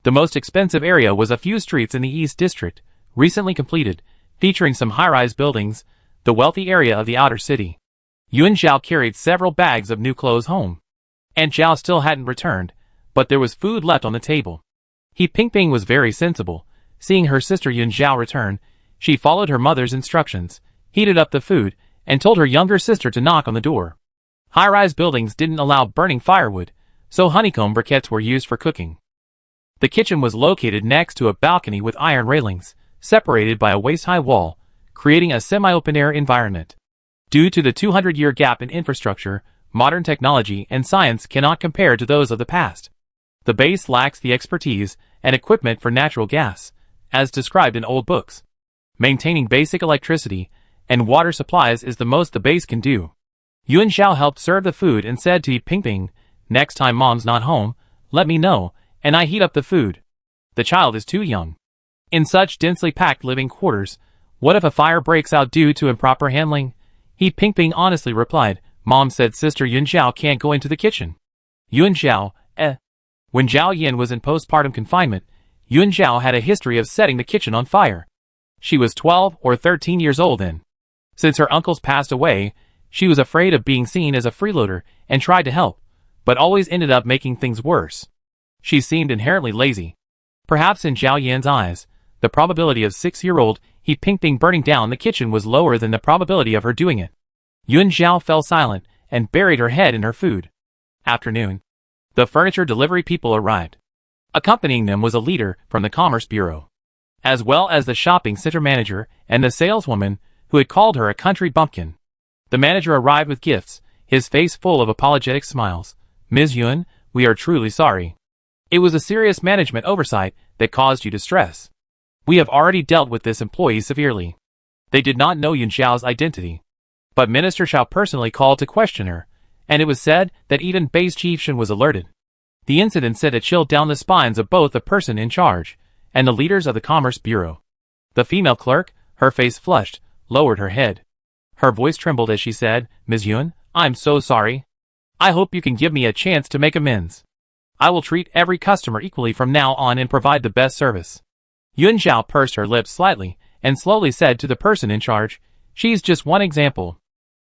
The most expensive area was a few streets in the East District, recently completed, featuring some high-rise buildings, the wealthy area of the outer city. Yuan Zhao carried several bags of new clothes home. Aunt Zhao still hadn't returned, but there was food left on the table. He Pingping was very sensible. Seeing her sister Yuan Zhao return, she followed her mother's instructions, heated up the food, and told her younger sister to knock on the door. High-rise buildings didn't allow burning firewood, so honeycomb briquettes were used for cooking. The kitchen was located next to a balcony with iron railings, separated by a waist-high wall, creating a semi-open-air environment. Due to the 200-year gap in infrastructure, modern technology and science cannot compare to those of the past. The base lacks the expertise and equipment for natural gas, as described in old books. Maintaining basic electricity and water supplies is the most the base can do. Yuan Zhao helped serve the food and said to Pingping, "Next time mom's not home, let me know, and I heat up the food. The child is too young." In such densely packed living quarters, what if a fire breaks out due to improper handling? He Pingping honestly replied, "Mom said sister Yuan Zhao can't go into the kitchen." Yuan Zhao, When Zhao Yin was in postpartum confinement, Yuan Zhao had a history of setting the kitchen on fire. She was 12 or 13 years old then. Since her uncles passed away, she was afraid of being seen as a freeloader and tried to help, but always ended up making things worse. She seemed inherently lazy. Perhaps in Zhao Yan's eyes, the probability of 6-year-old He Pingping burning down the kitchen was lower than the probability of her doing it. Yuan Zhao fell silent and buried her head in her food. Afternoon. The furniture delivery people arrived. Accompanying them was a leader from the Commerce Bureau, as well as the shopping center manager and the saleswoman who had called her a country bumpkin. The manager arrived with gifts, his face full of apologetic smiles. "Ms. Yuan, we are truly sorry. It was a serious management oversight that caused you distress. We have already dealt with this employee severely." They did not know Yuan Zhao's identity, but Minister Xiao personally called to question her, and it was said that even Base Chief Shen was alerted. The incident sent a chill down the spines of both the person in charge and the leaders of the Commerce Bureau. The female clerk, her face flushed, lowered her head. Her voice trembled as she said, "Ms. Yuan, I'm so sorry. I hope you can give me a chance to make amends." I will treat every customer equally from now on and provide the best service. Yun Zhao pursed her lips slightly and slowly said to the person in charge, she's just one example.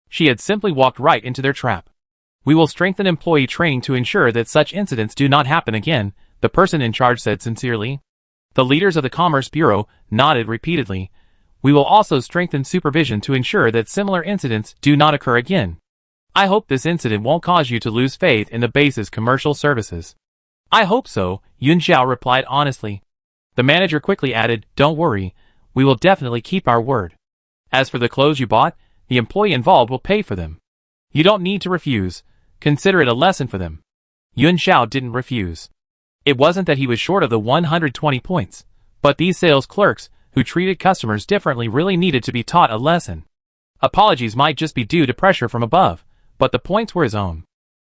She had simply walked right into their trap. We will strengthen employee training to ensure that such incidents do not happen again, the person in charge said sincerely. The leaders of the Commerce Bureau nodded repeatedly. We will also strengthen supervision to ensure that similar incidents do not occur again. I hope this incident won't cause you to lose faith in the base's commercial services. I hope so, Yun Zhao replied honestly. The manager quickly added, don't worry, we will definitely keep our word. As for the clothes you bought, the employee involved will pay for them. You don't need to refuse. Consider it a lesson for them. Yun Zhao didn't refuse. It wasn't that he was short of the 120 points, but these sales clerks, who treated customers differently, really needed to be taught a lesson. Apologies might just be due to pressure from above, but the points were his own.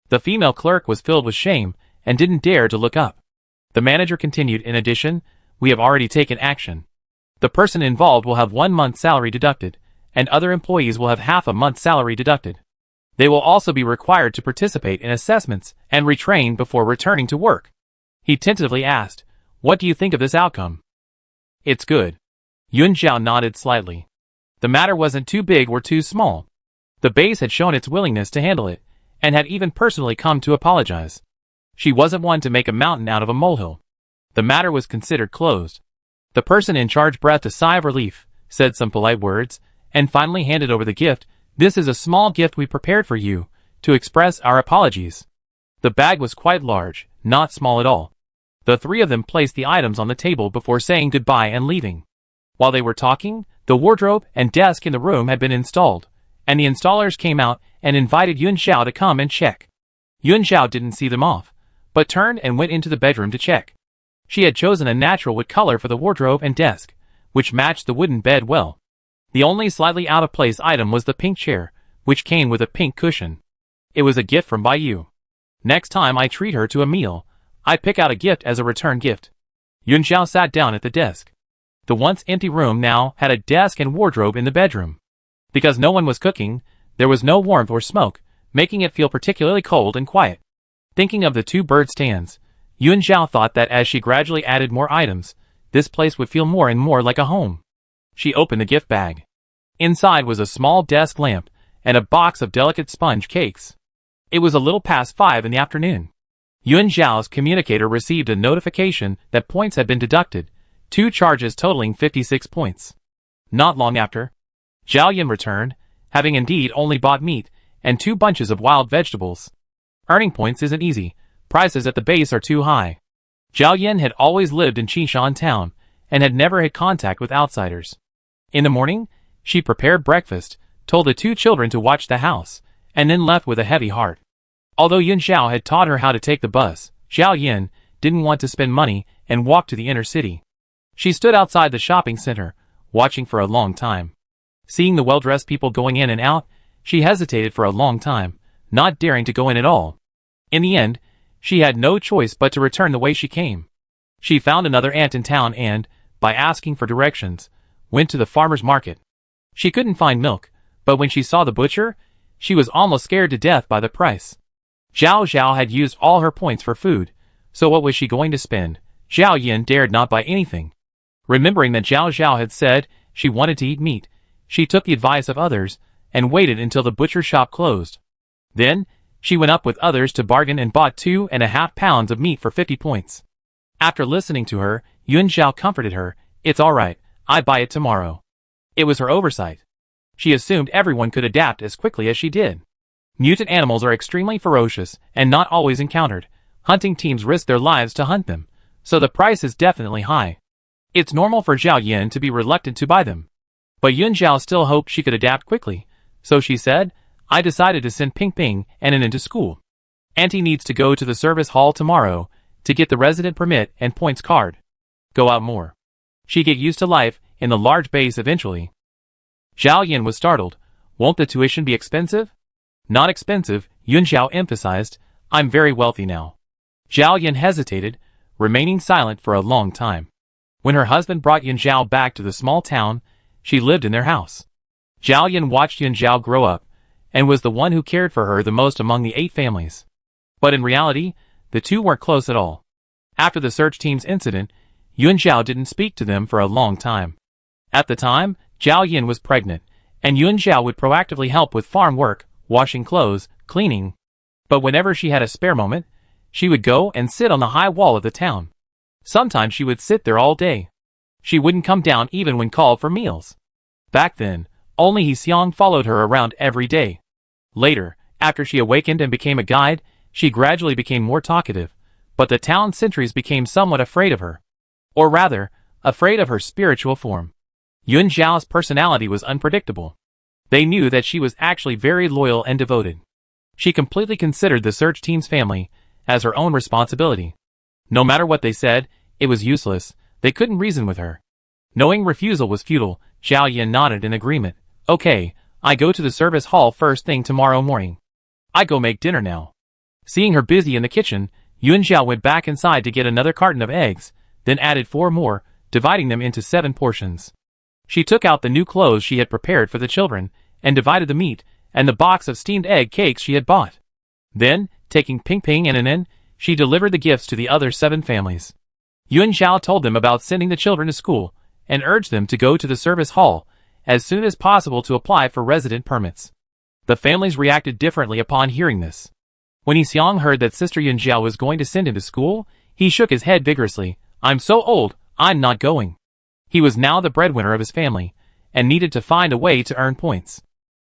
The female clerk was filled with shame and didn't dare to look up. The manager continued, in addition, we have already taken action. The person involved will have 1 month's salary deducted, and other employees will have half a month's salary deducted. They will also be required to participate in assessments and retrain before returning to work. He tentatively asked, what do you think of this outcome? It's good. Yun Zhao nodded slightly. The matter wasn't too big or too small. The base had shown its willingness to handle it, and had even personally come to apologize. She wasn't one to make a mountain out of a molehill. The matter was considered closed. The person in charge breathed a sigh of relief, said some polite words, and finally handed over the gift. This is a small gift we prepared for you, to express our apologies. The bag was quite large, not small at all. The three of them placed the items on the table before saying goodbye and leaving. While they were talking, the wardrobe and desk in the room had been installed, and the installers came out and invited Yun Zhao to come and check. Yun Zhao didn't see them off, but turned and went into the bedroom to check. She had chosen a natural wood color for the wardrobe and desk, which matched the wooden bed well. The only slightly out-of-place item was the pink chair, which came with a pink cushion. It was a gift from Bai. Next time I treat her to a meal, I pick out a gift as a return gift. Yun Zhao sat down at the desk. The once empty room now had a desk and wardrobe in the bedroom. Because no one was cooking, there was no warmth or smoke, making it feel particularly cold and quiet. Thinking of the 2 bird stands, Yun Zhao thought that as she gradually added more items, this place would feel more and more like a home. She opened the gift bag. Inside was a small desk lamp and a box of delicate sponge cakes. It was a little past 5 in the afternoon. Yun Zhao's communicator received a notification that points had been deducted, 2 charges totaling 56 points. Not long after, Zhao Yin returned, having indeed only bought meat and 2 bunches of wild vegetables. Earning points isn't easy, prices at the base are too high. Zhao Yin had always lived in Qishan town and had never had contact with outsiders. In the morning, she prepared breakfast, told the 2 children to watch the house, and then left with a heavy heart. Although Yun Zhao had taught her how to take the bus, Zhao Yin didn't want to spend money and walk to the inner city. She stood outside the shopping center, watching for a long time. Seeing the well-dressed people going in and out, she hesitated for a long time, not daring to go in at all. In the end, she had no choice but to return the way she came. She found another aunt in town and, by asking for directions, went to the farmer's market. She couldn't find milk, but when she saw the butcher, she was almost scared to death by the price. Zhao had used all her points for food, so what was she going to spend? Zhao Yin dared not buy anything. Remembering that Zhao had said she wanted to eat meat, she took the advice of others and waited until the butcher shop closed. Then, she went up with others to bargain and bought 2.5 pounds of meat for 50 points. After listening to her, Yun Zhao comforted her, it's alright, I buy it tomorrow. It was her oversight. She assumed everyone could adapt as quickly as she did. Mutant animals are extremely ferocious and not always encountered. Hunting teams risk their lives to hunt them, so the price is definitely high. It's normal for Zhao Yin to be reluctant to buy them. But Yun Zhao still hoped she could adapt quickly, so she said, I decided to send Ping Ping and An into school. Auntie needs to go to the service hall tomorrow to get the resident permit and points card. Go out more. She get used to life in the large base eventually. Zhao Yin was startled. Won't the tuition be expensive? Not expensive, Yun Zhao emphasized. I'm very wealthy now. Zhao Yin hesitated, remaining silent for a long time. When her husband brought Yun Zhao back to the small town, she lived in their house. Zhao Yin watched Yun Zhao grow up, and was the one who cared for her the most among the 8 families. But in reality, the two weren't close at all. After the search team's incident, Yun Zhao didn't speak to them for a long time. At the time, Zhao Yin was pregnant, and Yun Zhao would proactively help with farm work, washing clothes, cleaning. But whenever she had a spare moment, she would go and sit on the high wall of the town. Sometimes she would sit there all day. She wouldn't come down even when called for meals. Back then, only He Xiong followed her around every day. Later, after she awakened and became a guide, she gradually became more talkative, but the town sentries became somewhat afraid of her. Or rather, afraid of her spiritual form. Yun Zhao's personality was unpredictable. They knew that she was actually very loyal and devoted. She completely considered the search team's family as her own responsibility. No matter what they said, it was useless. They couldn't reason with her. Knowing refusal was futile, Zhao Yin nodded in agreement. Okay, I go to the service hall first thing tomorrow morning. I go make dinner now. Seeing her busy in the kitchen, Yun Zhao went back inside to get another carton of eggs, then added 4 more, dividing them into 7 portions. She took out the new clothes she had prepared for the children, and divided the meat and the box of steamed egg cakes she had bought. Then, taking Ping Ping and Anin, she delivered the gifts to the other 7 families. Yun Zhao told them about sending the children to school, and urged them to go to the service hall as soon as possible to apply for resident permits. The families reacted differently upon hearing this. When He Xiong heard that Sister Yun Zhao was going to send him to school, he shook his head vigorously. I'm so old, I'm not going. He was now the breadwinner of his family, and needed to find a way to earn points.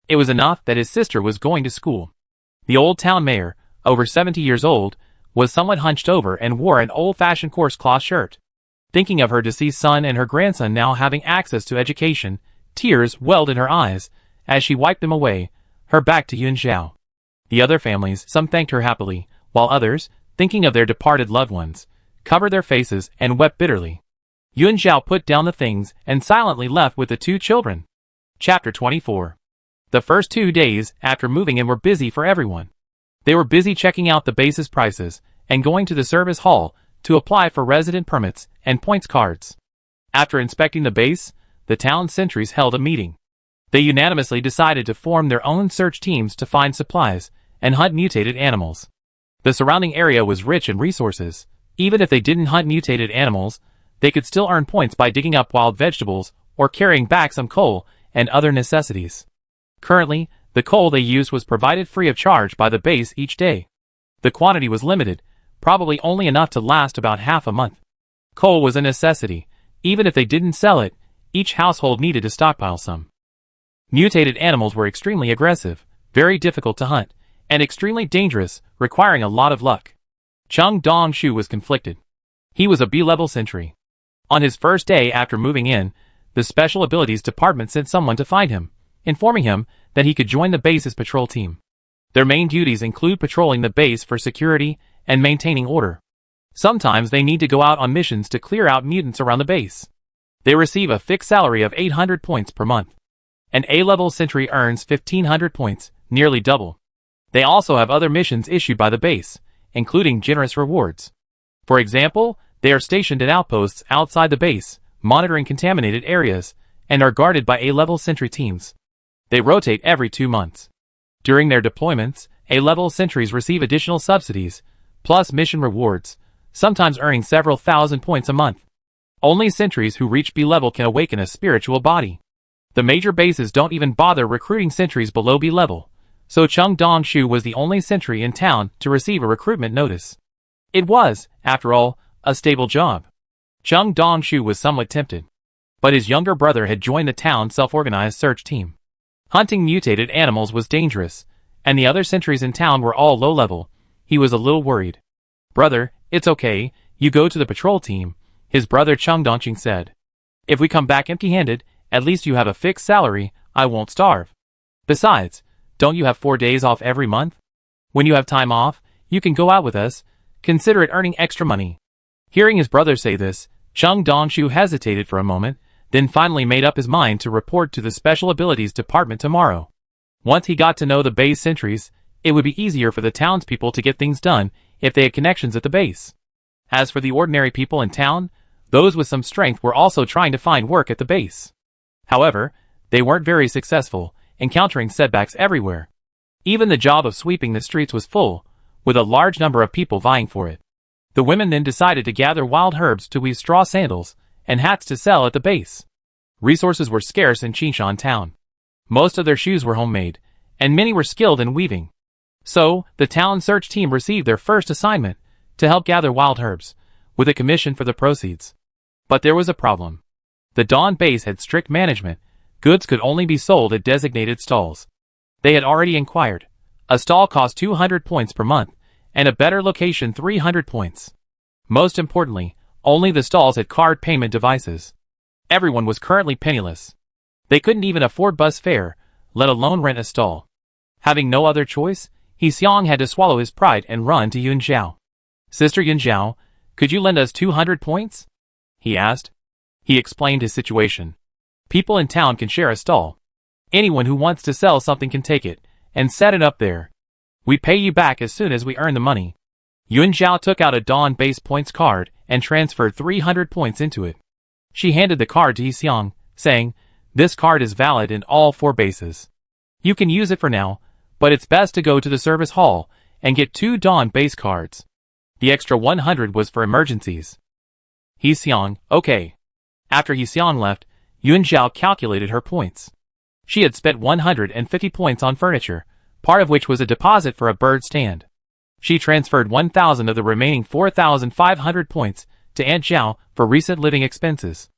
It was enough that his sister was going to school. The old town mayor, over 70 years old, was somewhat hunched over and wore an old-fashioned coarse cloth shirt. Thinking of her deceased son and her grandson now having access to education, tears welled in her eyes, as she wiped them away, her back to Yun Zhao. The other families, some thanked her happily, while others, thinking of their departed loved ones, covered their faces and wept bitterly. Yun Zhao put down the things and silently left with the 2 children. Chapter 24. The first 2 days after moving in were busy for everyone. They were busy checking out the base's prices and going to the service hall to apply for resident permits and points cards. After inspecting the base, the town sentries held a meeting. They unanimously decided to form their own search teams to find supplies and hunt mutated animals. The surrounding area was rich in resources. Even if they didn't hunt mutated animals, they could still earn points by digging up wild vegetables or carrying back some coal and other necessities. Currently, the coal they used was provided free of charge by the base each day. The quantity was limited, probably only enough to last about half a month. Coal was a necessity. Even if they didn't sell it, each household needed to stockpile some. Mutated animals were extremely aggressive, very difficult to hunt, and extremely dangerous, requiring a lot of luck. Chung Dongshu was conflicted. He was a B-level sentry. On his first day after moving in, the Special Abilities Department sent someone to find him, informing him that he could join the base's patrol team. Their main duties include patrolling the base for security and maintaining order. Sometimes they need to go out on missions to clear out mutants around the base. They receive a fixed salary of 800 points per month. An A-level sentry earns 1,500 points, nearly double. They also have other missions issued by the base, including generous rewards. For example, they are stationed at outposts outside the base, monitoring contaminated areas, and are guarded by A-level sentry teams. They rotate every 2 months. During their deployments, A-level sentries receive additional subsidies, plus mission rewards, sometimes earning several thousand points a month. Only sentries who reach B-level can awaken a spiritual body. The major bases don't even bother recruiting sentries below B-level, so Chung Dongshu was the only sentry in town to receive a recruitment notice. It was, after all, a stable job. Chung Dongshu was somewhat tempted. But his younger brother had joined the town's self-organized search team. Hunting mutated animals was dangerous, and the other sentries in town were all low-level. He was a little worried. "Brother, it's okay, you go to the patrol team," his brother Chung Dongqing said. "If we come back empty-handed, at least you have a fixed salary, I won't starve. Besides, don't you have 4 days off every month? When you have time off, you can go out with us, consider it earning extra money." Hearing his brother say this, Chung Dongshu hesitated for a moment, then finally made up his mind to report to the Special Abilities Department tomorrow. Once he got to know the base sentries, it would be easier for the townspeople to get things done if they had connections at the base. As for the ordinary people in town, those with some strength were also trying to find work at the base. However, they weren't very successful, encountering setbacks everywhere. Even the job of sweeping the streets was full, with a large number of people vying for it. The women then decided to gather wild herbs to weave straw sandals and hats to sell at the base. Resources were scarce in Qingshan town. Most of their shoes were homemade, and many were skilled in weaving. So, the town search team received their first assignment to help gather wild herbs, with a commission for the proceeds. But there was a problem. The Dawn base had strict management. Goods could only be sold at designated stalls. They had already inquired. A stall cost 200 points per month, and a better location 300 points. Most importantly, only the stalls had card payment devices. Everyone was currently penniless. They couldn't even afford bus fare, let alone rent a stall. Having no other choice, He Xiong had to swallow his pride and run to Yun Zhao. "Sister Yun Zhao, could you lend us 200 points?" he asked. He explained his situation. People in town can share a stall. Anyone who wants to sell something can take it and set it up there. We pay you back as soon as we earn the money. Yun Zhao took out a Dawn base points card and transferred 300 points into it. She handed the card to He Xiong, saying, "This card is valid in all 4 bases. You can use it for now, but it's best to go to the service hall and get 2 Dawn base cards. The extra 100 was for emergencies." He Xiong, okay. After He Xiong left, Yun Zhao calculated her points. She had spent 150 points on furniture, part of which was a deposit for a bird stand. She transferred 1,000 of the remaining 4,500 points to Aunt Zhao for recent living expenses.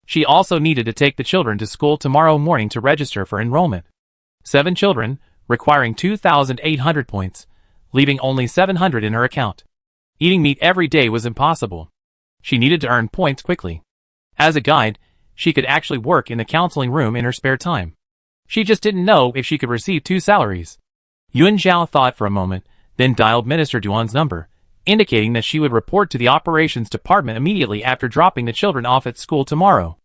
She also needed to take the children to school tomorrow morning to register for enrollment. 7 children, requiring 2,800 points, leaving only 700 in her account. Eating meat every day was impossible. She needed to earn points quickly. As a guide, she could actually work in the counseling room in her spare time. She just didn't know if she could receive 2 salaries. Yun Zhao thought for a moment, then dialed Minister Duan's number, indicating that she would report to the operations department immediately after dropping the children off at school tomorrow.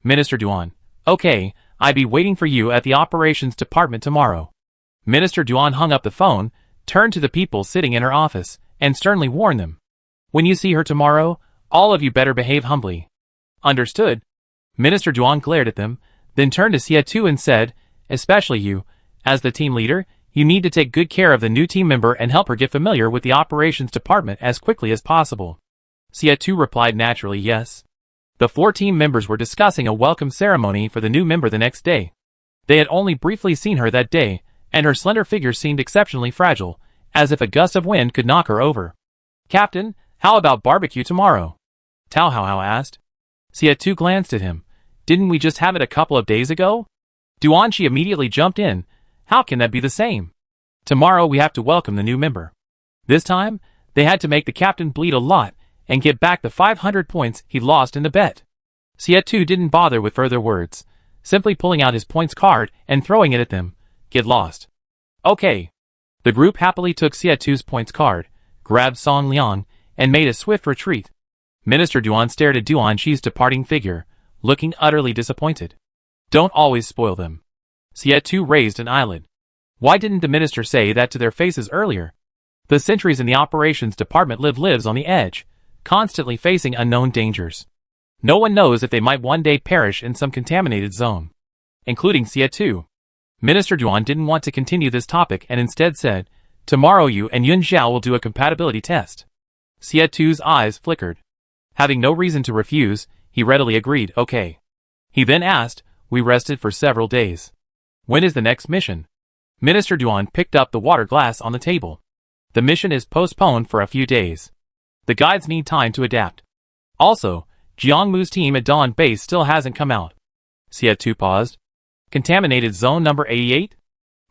Minister Duan, okay, I'd be waiting for you at the operations department tomorrow. Minister Duan hung up the phone, turned to the people sitting in her office, and sternly warned them. "When you see her tomorrow, all of you better behave humbly." "Understood." Minister Duan glared at them, then turned to Xie Tu and said, "Especially you, as the team leader, you need to take good care of the new team member and help her get familiar with the operations department as quickly as possible." Xie Tu replied naturally yes. The 4 team members were discussing a welcome ceremony for the new member the next day. They had only briefly seen her that day, and her slender figure seemed exceptionally fragile, as if a gust of wind could knock her over. "Captain, how about barbecue tomorrow?" Tao Hao asked. Xie Tu glanced at him. "Didn't we just have it a couple of days ago?" Duanqi immediately jumped in. "How can that be the same? Tomorrow we have to welcome the new member." This time, they had to make the captain bleed a lot and get back the 500 points he lost in the bet. Xie Tu didn't bother with further words, simply pulling out his points card and throwing it at them. "Get lost." "Okay." The group happily took Xie Tu's points card, grabbed Song Liang, and made a swift retreat. Minister Duan stared at Duanqi's departing figure, looking utterly disappointed. "Don't always spoil them." Xie Tu raised an eyelid. Why didn't the minister say that to their faces earlier? The sentries in the operations department lives on the edge, constantly facing unknown dangers. No one knows if they might one day perish in some contaminated zone, including Xie Tu. Minister Duan didn't want to continue this topic and instead said, "Tomorrow you and Yun Zhao will do a compatibility test." Xie Tu's eyes flickered. Having no reason to refuse, he readily agreed, "Okay." He then asked, "We rested for several days. When is the next mission?" Minister Duan picked up the water glass on the table. "The mission is postponed for a few days. The guides need time to adapt. Also, Jiangmu's team at Dawn Base still hasn't come out." Xie Tu paused. "Contaminated zone number 88?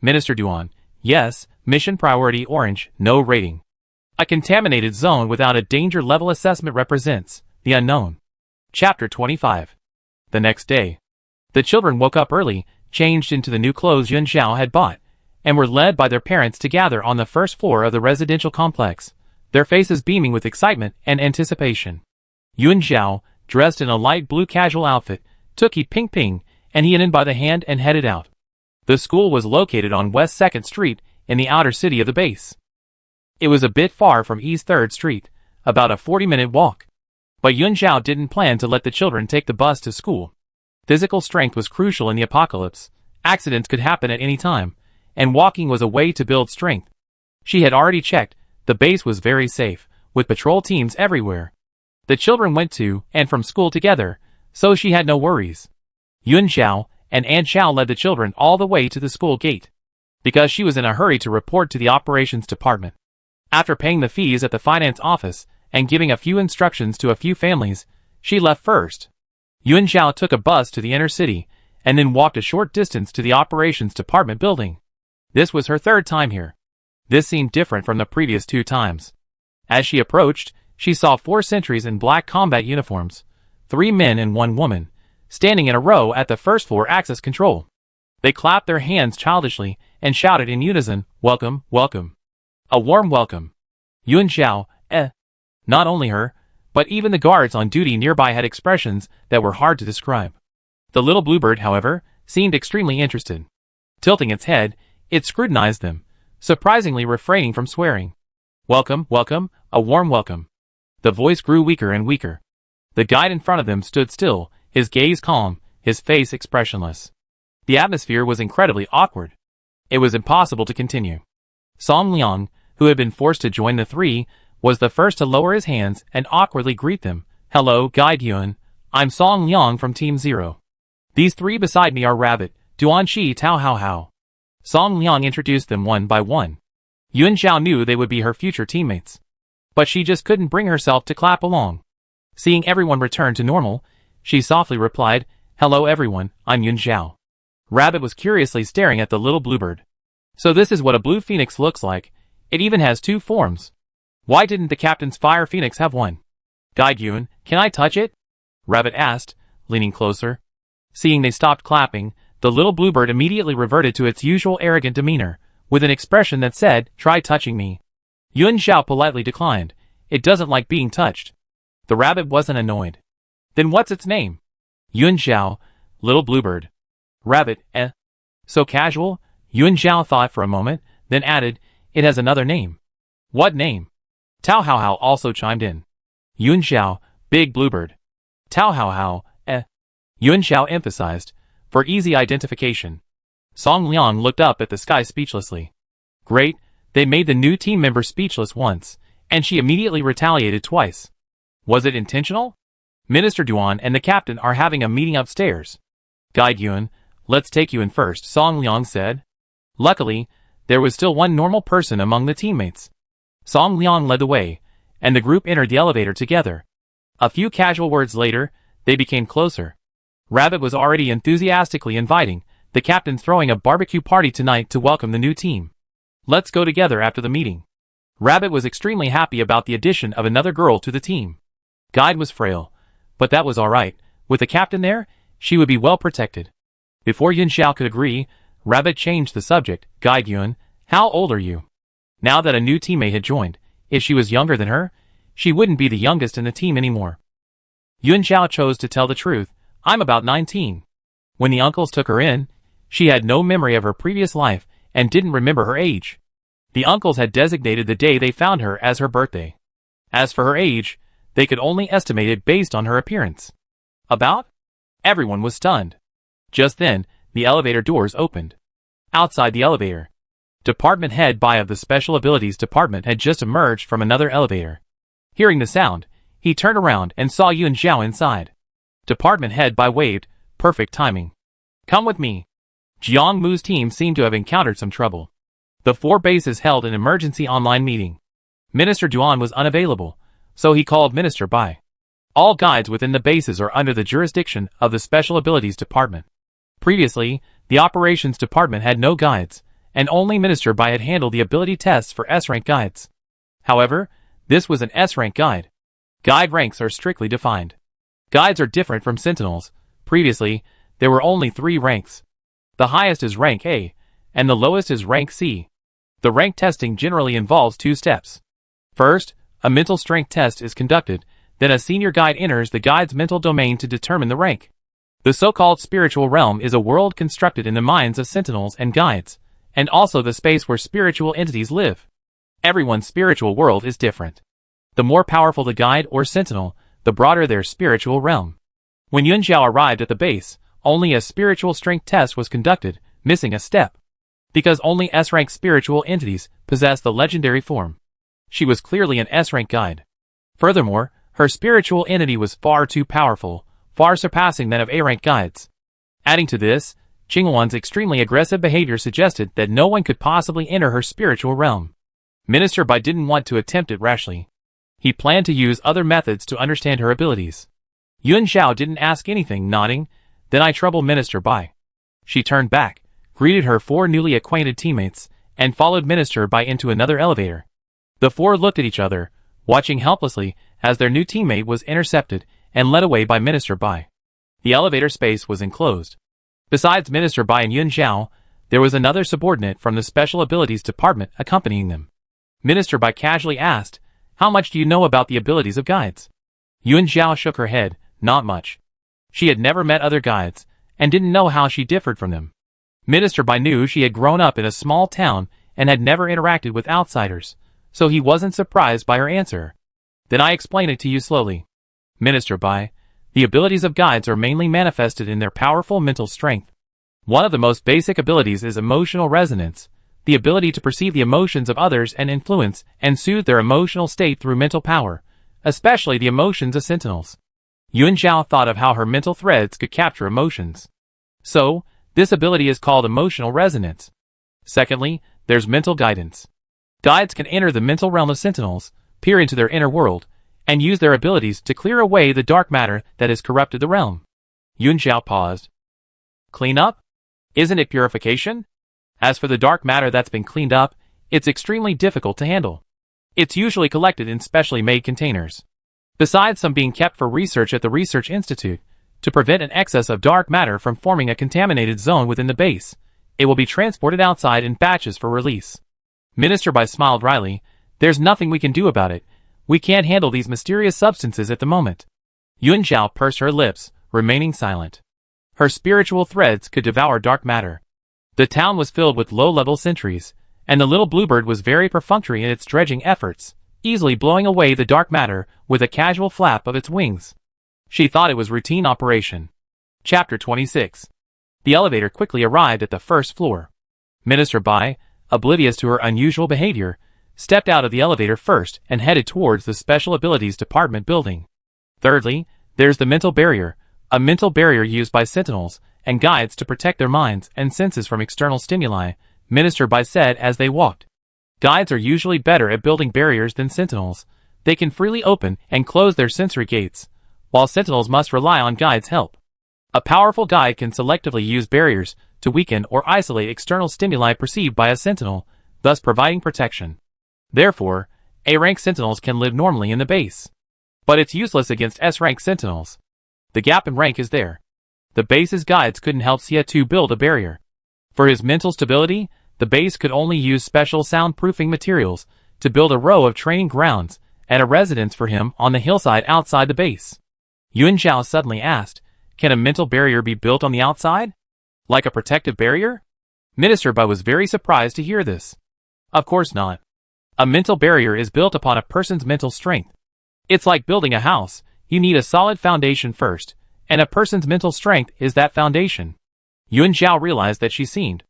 Minister Duan, yes, mission priority orange, no rating. A contaminated zone without a danger level assessment represents the unknown. Chapter 25. The next day. The children woke up early, changed into the new clothes Yun Zhao had bought, and were led by their parents to gather on the first floor of the residential complex, their faces beaming with excitement and anticipation. Yun Zhao, dressed in a light blue casual outfit, took Yi Ping and Hienan by the hand and headed out. The school was located on West 2nd Street in the outer city of the base. It was a bit far from East 3rd Street, about a 40-minute walk. But Yun Zhao didn't plan to let the children take the bus to school. Physical strength was crucial in the apocalypse. Accidents could happen at any time, and walking was a way to build strength. She had already checked, The base was very safe, with patrol teams everywhere. The children went to and from school together, so she had no worries. Yun Xiao and An Xiao led the children all the way to the school gate, because she was in a hurry to report to the operations department. After paying the fees at the finance office and giving a few instructions to a few families, she left first. Yun Xiao took a bus to the inner city and then walked a short distance to the operations department building. This was her third time here. This seemed different from the previous 2 times. As she approached, she saw 4 sentries in black combat uniforms, 3 men and 1 woman, standing in a row at the first floor access control. They clapped their hands childishly and shouted in unison, "Welcome, welcome." A warm welcome. Yun Xiao, Not only her, but even the guards on duty nearby had expressions that were hard to describe. The little bluebird, however, seemed extremely interested. Tilting its head, it scrutinized them, surprisingly refraining from swearing. "Welcome, welcome, a warm welcome." The voice grew weaker and weaker. The guide in front of them stood still, his gaze calm, his face expressionless. The atmosphere was incredibly awkward. It was impossible to continue. Song Liang, who had been forced to join the 3, was the first to lower his hands and awkwardly greet them. "Hello, Guide Yun. I'm Song Liang from Team 0. These 3 beside me are Rabbit, Duan Shi Tao Hao Hao." Song Liang introduced them one by one. Yun Xiao knew they would be her future teammates. But she just couldn't bring herself to clap along. Seeing everyone return to normal, she softly replied, "Hello everyone, I'm Yun Xiao." Rabbit was curiously staring at the little bluebird. "So this is what a blue phoenix looks like. It even has 2 forms. Why didn't the captain's fire phoenix have one?" "Guide Yun, can I touch it?" Rabbit asked, leaning closer. Seeing they stopped clapping, the little bluebird immediately reverted to its usual arrogant demeanor, with an expression that said, "Try touching me." Yun Xiao politely declined. It doesn't like being touched. The rabbit wasn't annoyed. "Then what's its name?" "Yun Xiao, little bluebird." Rabbit, So casual? Yun Xiao thought for a moment, then added, "It has another name." "What name?" Tao Hao Hao also chimed in. "Yun Xiao, big bluebird." Tao Hao Hao, Yun Xiao emphasized, "for easy identification." Song Liang looked up at the sky speechlessly. Great, they made the new team member speechless once, and she immediately retaliated twice. Was it intentional? Minister Duan and the captain are having a meeting upstairs. "Guide Yun, let's take you in first," Song Liang said. Luckily, there was still one normal person among the teammates. Song Liang led the way, and the group entered the elevator together. A few casual words later, they became closer. Rabbit was already enthusiastically inviting, "The captain's throwing a barbecue party tonight to welcome the new team. Let's go together after the meeting." Rabbit was extremely happy about the addition of another girl to the team. Guide was frail, but that was alright. With the captain there, she would be well protected. Before Yun Xiao could agree, Rabbit changed the subject. "Guide Yun, how old are you?" Now that a new teammate had joined, if she was younger than her, she wouldn't be the youngest in the team anymore. Yun Xiao chose to tell the truth. "I'm about 19. When the uncles took her in, she had no memory of her previous life and didn't remember her age. The uncles had designated the day they found her as her birthday. As for her age, they could only estimate it based on her appearance." "About?" Everyone was stunned. Just then, the elevator doors opened. Outside the elevator, Department Head Bai of the Special Abilities Department had just emerged from another elevator. Hearing the sound, he turned around and saw Yun Xiao inside. Department Head Bai waved, perfect timing. "Come with me." Jiang Mu's team seemed to have encountered some trouble. The 4 bases held an emergency online meeting. Minister Duan was unavailable, so he called Minister Bai. All guides within the bases are under the jurisdiction of the Special Abilities Department. Previously, the Operations Department had no guides, and only Minister Bai had handled the ability tests for S-rank guides. However, this was an S-rank guide. Guide ranks are strictly defined. Guides are different from sentinels. Previously, there were only 3 ranks. The highest is rank A, and the lowest is rank C. The rank testing generally involves 2 steps. First, a mental strength test is conducted, then a senior guide enters the guide's mental domain to determine the rank. The so-called spiritual realm is a world constructed in the minds of sentinels and guides, and also the space where spiritual entities live. Everyone's spiritual world is different. The more powerful the guide or sentinel, the broader their spiritual realm. When Yun Xiao arrived at the base, only a spiritual strength test was conducted, missing a step. Because only S-rank spiritual entities possess the legendary form. She was clearly an S-rank guide. Furthermore, her spiritual entity was far too powerful, far surpassing that of A-rank guides. Adding to this, Qingwan's extremely aggressive behavior suggested that no one could possibly enter her spiritual realm. Minister Bai didn't want to attempt it rashly. He planned to use other methods to understand her abilities. Yuan Zhao didn't ask anything, nodding, "Then I trouble Minister Bai." She turned back, greeted her 4 newly acquainted teammates, and followed Minister Bai into another elevator. The 4 looked at each other, watching helplessly as their new teammate was intercepted and led away by Minister Bai. The elevator space was enclosed. Besides Minister Bai and Yuan Zhao, there was another subordinate from the Special Abilities Department accompanying them. Minister Bai casually asked, "How much do you know about the abilities of guides?" Yuan Zhao shook her head, "Not much." She had never met other guides, and didn't know how she differed from them. Minister Bai knew she had grown up in a small town and had never interacted with outsiders, so he wasn't surprised by her answer. "Then I explain it to you slowly. Minister Bai, the abilities of guides are mainly manifested in their powerful mental strength. One of the most basic abilities is emotional resonance, the ability to perceive the emotions of others and influence and soothe their emotional state through mental power, especially the emotions of sentinels." Yuan Zhao thought of how her mental threads could capture emotions. So, this ability is called emotional resonance. Secondly, there's mental guidance. Guides can enter the mental realm of sentinels, peer into their inner world, and use their abilities to clear away the dark matter that has corrupted the realm. Yuan Zhao paused. "Clean up? Isn't it purification? As for the dark matter that's been cleaned up, it's extremely difficult to handle. It's usually collected in specially made containers. Besides some being kept for research at the Research Institute, to prevent an excess of dark matter from forming a contaminated zone within the base, it will be transported outside in batches for release." Minister Bai smiled wryly. "There's nothing we can do about it. We can't handle these mysterious substances at the moment." Yuan Zhao pursed her lips, remaining silent. Her spiritual threads could devour dark matter. The town was filled with low-level sentries, and the little bluebird was very perfunctory in its dredging efforts, easily blowing away the dark matter with a casual flap of its wings. She thought it was routine operation. Chapter 26. The elevator quickly arrived at the first floor. Minister Bai, oblivious to her unusual behavior, stepped out of the elevator first and headed towards the Special Abilities Department building. Thirdly, there's the mental barrier, a mental barrier used by sentinels and guides to protect their minds and senses from external stimuli, Minister Bai said as they walked. Guides are usually better at building barriers than sentinels. They can freely open and close their sensory gates, while sentinels must rely on guides' help. A powerful guide can selectively use barriers to weaken or isolate external stimuli perceived by a sentinel, thus providing protection. Therefore, A-rank sentinels can live normally in the base. But it's useless against S-rank sentinels. The gap in rank is there. The base's guides couldn't help Xia Tu build a barrier. For his mental stability, the base could only use special soundproofing materials to build a row of training grounds and a residence for him on the hillside outside the base. Yuan Zhao suddenly asked, "Can a mental barrier be built on the outside? Like a protective barrier?" Minister Bai was very surprised to hear this. Of course not. A mental barrier is built upon a person's mental strength. It's like building a house. You need a solid foundation first, and a person's mental strength is that foundation. Yuan Zhao realized that she seemed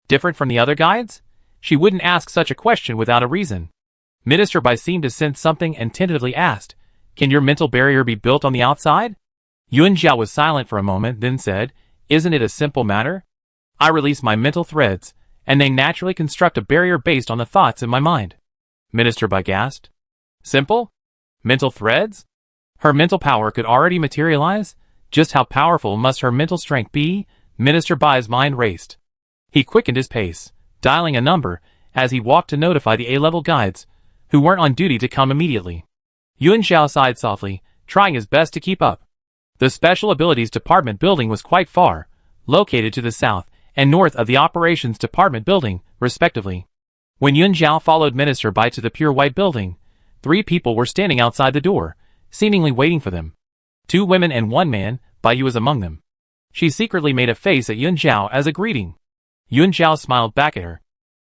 different from the other guides. She wouldn't ask such a question without a reason. Minister Bai seemed to sense something and tentatively asked, "Can your mental barrier be built on the outside?" Yuan Zhao was silent for a moment, then said, "Isn't it a simple matter? I release my mental threads, and they naturally construct a barrier based on the thoughts in my mind." Minister Bai gasped. "Simple? Mental threads?" Her mental power could already materialize? Just how powerful must her mental strength be? Minister Bai's mind raced. He quickened his pace, dialing a number, as he walked to notify the A-level guides, who weren't on duty to come immediately. Yuan Zhao sighed softly, trying his best to keep up. The Special Abilities Department building was quite far, located to the south and north of the Operations Department building, respectively. When Yuan Zhao followed Minister Bai to the pure white building, 3 people were standing outside the door, seemingly waiting for them. 2 women and 1 man, Bai Yu was among them. She secretly made a face at Yuan Zhao as a greeting. Yuan Zhao smiled back at her.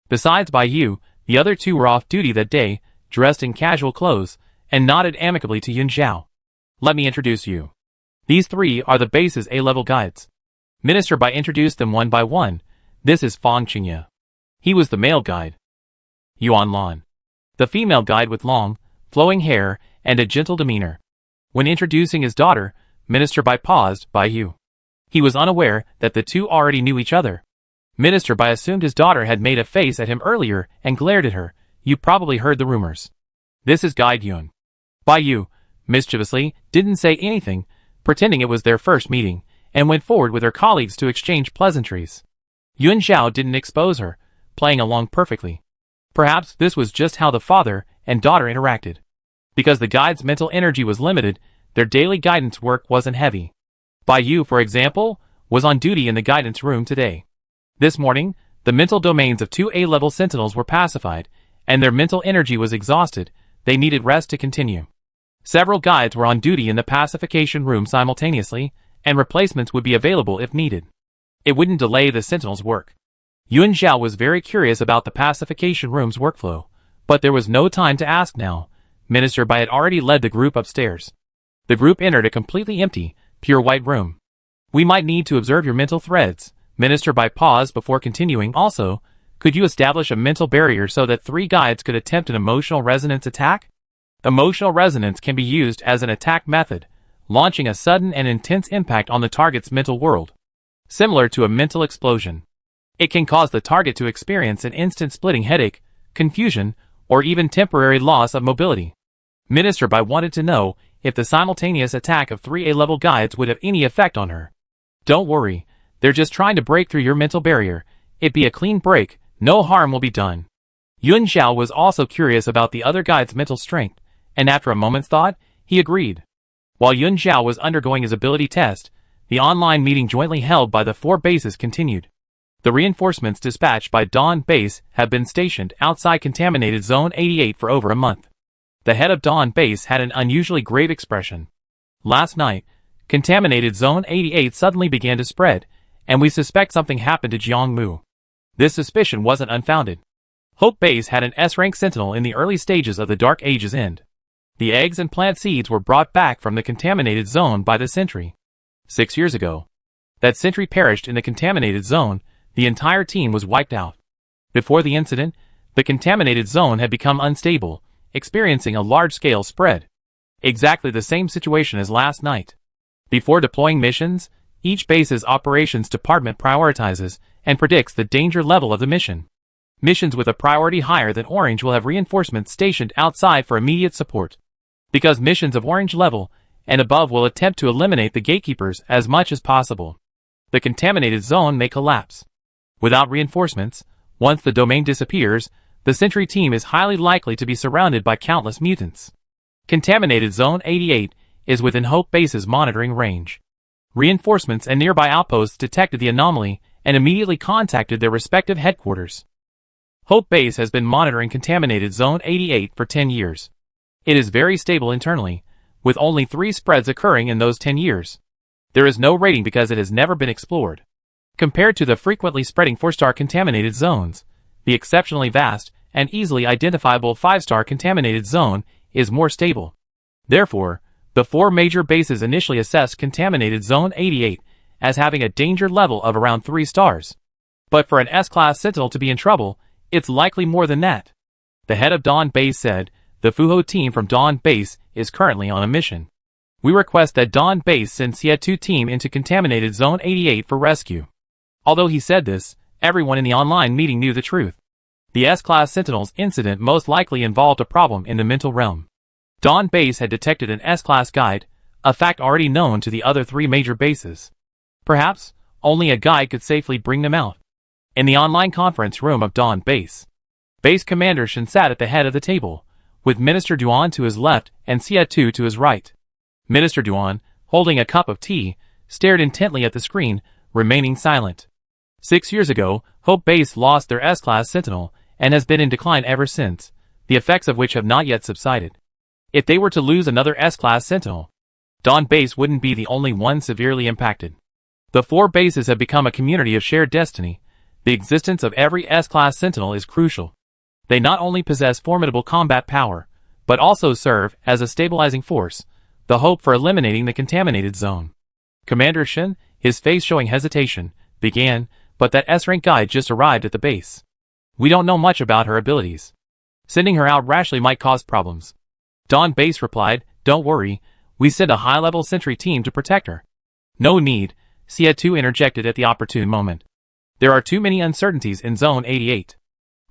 Besides Bai Yu, the other 2 were off duty that day, dressed in casual clothes, and nodded amicably to Yuan Zhao. "Let me introduce you. These 3 are the base's A-level guides." Minister Bai introduced them one by one. "This is Fang Qingye. He was the male guide. Yuan Lan. The female guide with long, flowing hair and a gentle demeanor. When introducing his daughter, Minister Bai paused by you. He was unaware that the two already knew each other. Minister Bai assumed his daughter had made a face at him earlier and glared at her. You probably heard the rumors. This is Guide Yun. Bai Yu, mischievously, didn't say anything, pretending it was their first meeting, and went forward with her colleagues to exchange pleasantries. Yun Zhao didn't expose her, playing along perfectly. Perhaps this was just how the father and daughter interacted. Because the guide's mental energy was limited, their daily guidance work wasn't heavy. Bai Yu, for example, was on duty in the guidance room today. This morning, the mental domains of two A-level sentinels were pacified, and their mental energy was exhausted. They needed rest to continue. Several guides were on duty in the pacification room simultaneously, and replacements would be available if needed. It wouldn't delay the sentinels' work. Yun Zhao was very curious about the pacification room's workflow, but there was no time to ask now. Minister Bai had already led the group upstairs. The group entered a completely empty, pure white room. We might need to observe your mental threads. Minister Bai paused before continuing. Also, could you establish a mental barrier so that 3 guides could attempt an emotional resonance attack? Emotional resonance can be used as an attack method, launching a sudden and intense impact on the target's mental world. Similar to a mental explosion. It can cause the target to experience an instant splitting headache, confusion, or even temporary loss of mobility. Minister Bai wanted to know if the simultaneous attack of 3 A-level guides would have any effect on her. Don't worry, they're just trying to break through your mental barrier. It'd be a clean break, no harm will be done. Yun Zhao was also curious about the other guide's mental strength, and after a moment's thought, he agreed. While Yun Zhao was undergoing his ability test, the online meeting jointly held by the 4 bases continued. The reinforcements dispatched by Dawn Base have been stationed outside Contaminated Zone 88 for over a month. The head of Dawn Base had an unusually grave expression. Last night, Contaminated Zone 88 suddenly began to spread, and we suspect something happened to Jiangmu. This suspicion wasn't unfounded. Hope Base had an S-rank sentinel in the early stages of the Dark Age's end. The eggs and plant seeds were brought back from the contaminated zone by the sentry. 6 years ago. That sentry perished in the contaminated zone. The entire team was wiped out. Before the incident, the contaminated zone had become unstable, experiencing a large-scale spread. Exactly the same situation as last night. Before deploying missions, each base's operations department prioritizes and predicts the danger level of the mission. Missions with a priority higher than Orange will have reinforcements stationed outside for immediate support. Because missions of Orange level and above will attempt to eliminate the gatekeepers as much as possible. The contaminated zone may collapse. Without reinforcements, once the domain disappears, the sentry team is highly likely to be surrounded by countless mutants. Contaminated Zone 88 is within Hope Base's monitoring range. Reinforcements and nearby outposts detected the anomaly and immediately contacted their respective headquarters. Hope Base has been monitoring Contaminated Zone 88 for 10 years. It is very stable internally, with only 3 spreads occurring in those 10 years. There is no rating because it has never been explored. Compared to the frequently spreading 4-star contaminated zones, the exceptionally vast and easily identifiable 5-star contaminated zone is more stable. Therefore, the 4 major bases initially assessed Contaminated Zone 88 as having a danger level of around 3 stars. But for an S-class sentinel to be in trouble, it's likely more than that. The head of Dawn Base said, the Fuho team from Dawn Base is currently on a mission. We request that Dawn Base send Xie2 team into Contaminated Zone 88 for rescue. Although he said this, everyone in the online meeting knew the truth. The S-Class Sentinels incident most likely involved a problem in the mental realm. Dawn Base had detected an S-Class guide, a fact already known to the other 3 major bases. Perhaps, only a guide could safely bring them out. In the online conference room of Dawn Base, Base Commander Shen sat at the head of the table, with Minister Duan to his left and Xie2 to his right. Minister Duan, holding a cup of tea, stared intently at the screen, remaining silent. 6 years ago, Hope Base lost their S-Class Sentinel, and has been in decline ever since, the effects of which have not yet subsided. If they were to lose another S-Class Sentinel, Dawn Base wouldn't be the only one severely impacted. The 4 bases have become a community of shared destiny. The existence of every S-Class Sentinel is crucial. They not only possess formidable combat power, but also serve as a stabilizing force, the hope for eliminating the contaminated zone. Commander Shen, his face showing hesitation, began, but that S-rank guide just arrived at the base. We don't know much about her abilities. Sending her out rashly might cause problems. Dawn Base replied, "Don't worry, we sent a high-level sentry team to protect her." "No need," Sia2 interjected at the opportune moment. "There are too many uncertainties in Zone 88.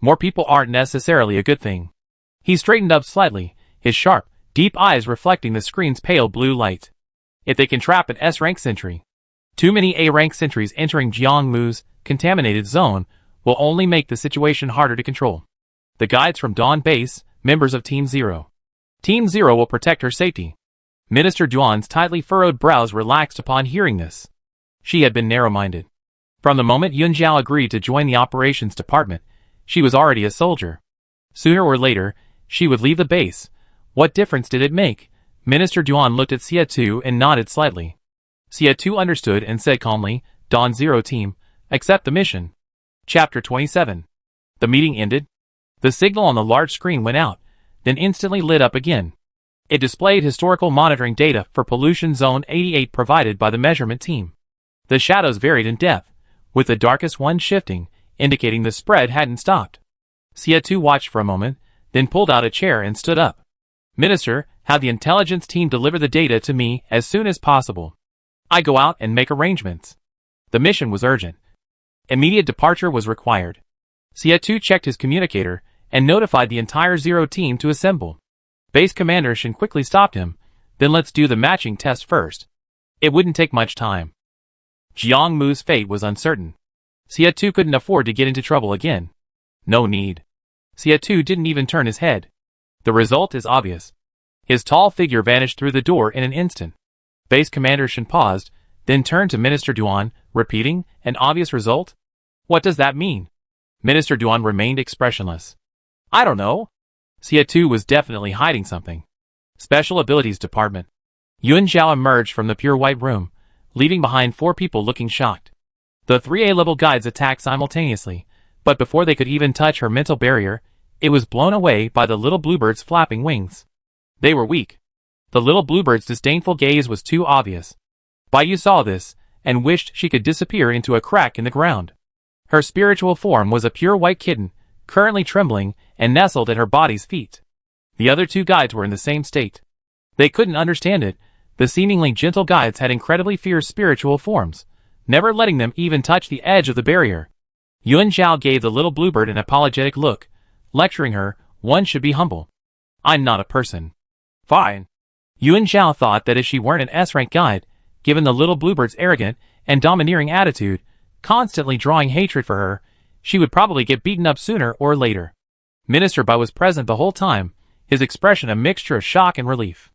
More people aren't necessarily a good thing." He straightened up slightly, his sharp, deep eyes reflecting the screen's pale blue light. "If they can trap an S-rank sentry, too many A-rank sentries entering Jiangmu's contaminated zone will only make the situation harder to control. The guides from Dawn Base, members of Team Zero. Team Zero will protect her safety." Minister Duan's tightly furrowed brows relaxed upon hearing this. She had been narrow-minded. From the moment Yunjiao agreed to join the operations department, she was already a soldier. Sooner or later, she would leave the base. What difference did it make? Minister Duan looked at Sia2 and nodded slightly. Sia2 understood and said calmly, "Dawn Zero team, accept the mission." Chapter 27. The meeting ended. The signal on the large screen went out, then instantly lit up again. It displayed historical monitoring data for pollution zone 88 provided by the measurement team. The shadows varied in depth, with the darkest one shifting, indicating the spread hadn't stopped. Sia2 watched for a moment, then pulled out a chair and stood up. "Minister, have the intelligence team deliver the data to me as soon as possible. I go out and make arrangements." The mission was urgent. Immediate departure was required. Sia2 checked his communicator and notified the entire Zero team to assemble. Base Commander Shin quickly stopped him. "Then let's do the matching test first. It wouldn't take much time." Jiangmu's fate was uncertain. Sia2 couldn't afford to get into trouble again. No need. Sia2 didn't even turn his head. The result is obvious. His tall figure vanished through the door in an instant. Base Commander Shin paused, then turned to Minister Duan, repeating, "An obvious result? What does that mean?" Minister Duan remained expressionless. "I don't know." Sia2 was definitely hiding something. Special Abilities Department. Yun Zhao emerged from the pure white room, leaving behind 4 people looking shocked. The 3 A-level guides attacked simultaneously, but before they could even touch her mental barrier, it was blown away by the little bluebird's flapping wings. They were weak. The little bluebird's disdainful gaze was too obvious. Bai Yu saw this, and wished she could disappear into a crack in the ground. Her spiritual form was a pure white kitten, currently trembling and nestled at her body's feet. The other 2 guides were in the same state. They couldn't understand it. The seemingly gentle guides had incredibly fierce spiritual forms, never letting them even touch the edge of the barrier. Yun Zhao gave the little bluebird an apologetic look, lecturing her, "One should be humble. I'm not a person." "Fine." Yun Zhao thought that if she weren't an S-rank guide, given the little bluebird's arrogant and domineering attitude, constantly drawing hatred for her, she would probably get beaten up sooner or later. Minister Bai was present the whole time, his expression a mixture of shock and relief.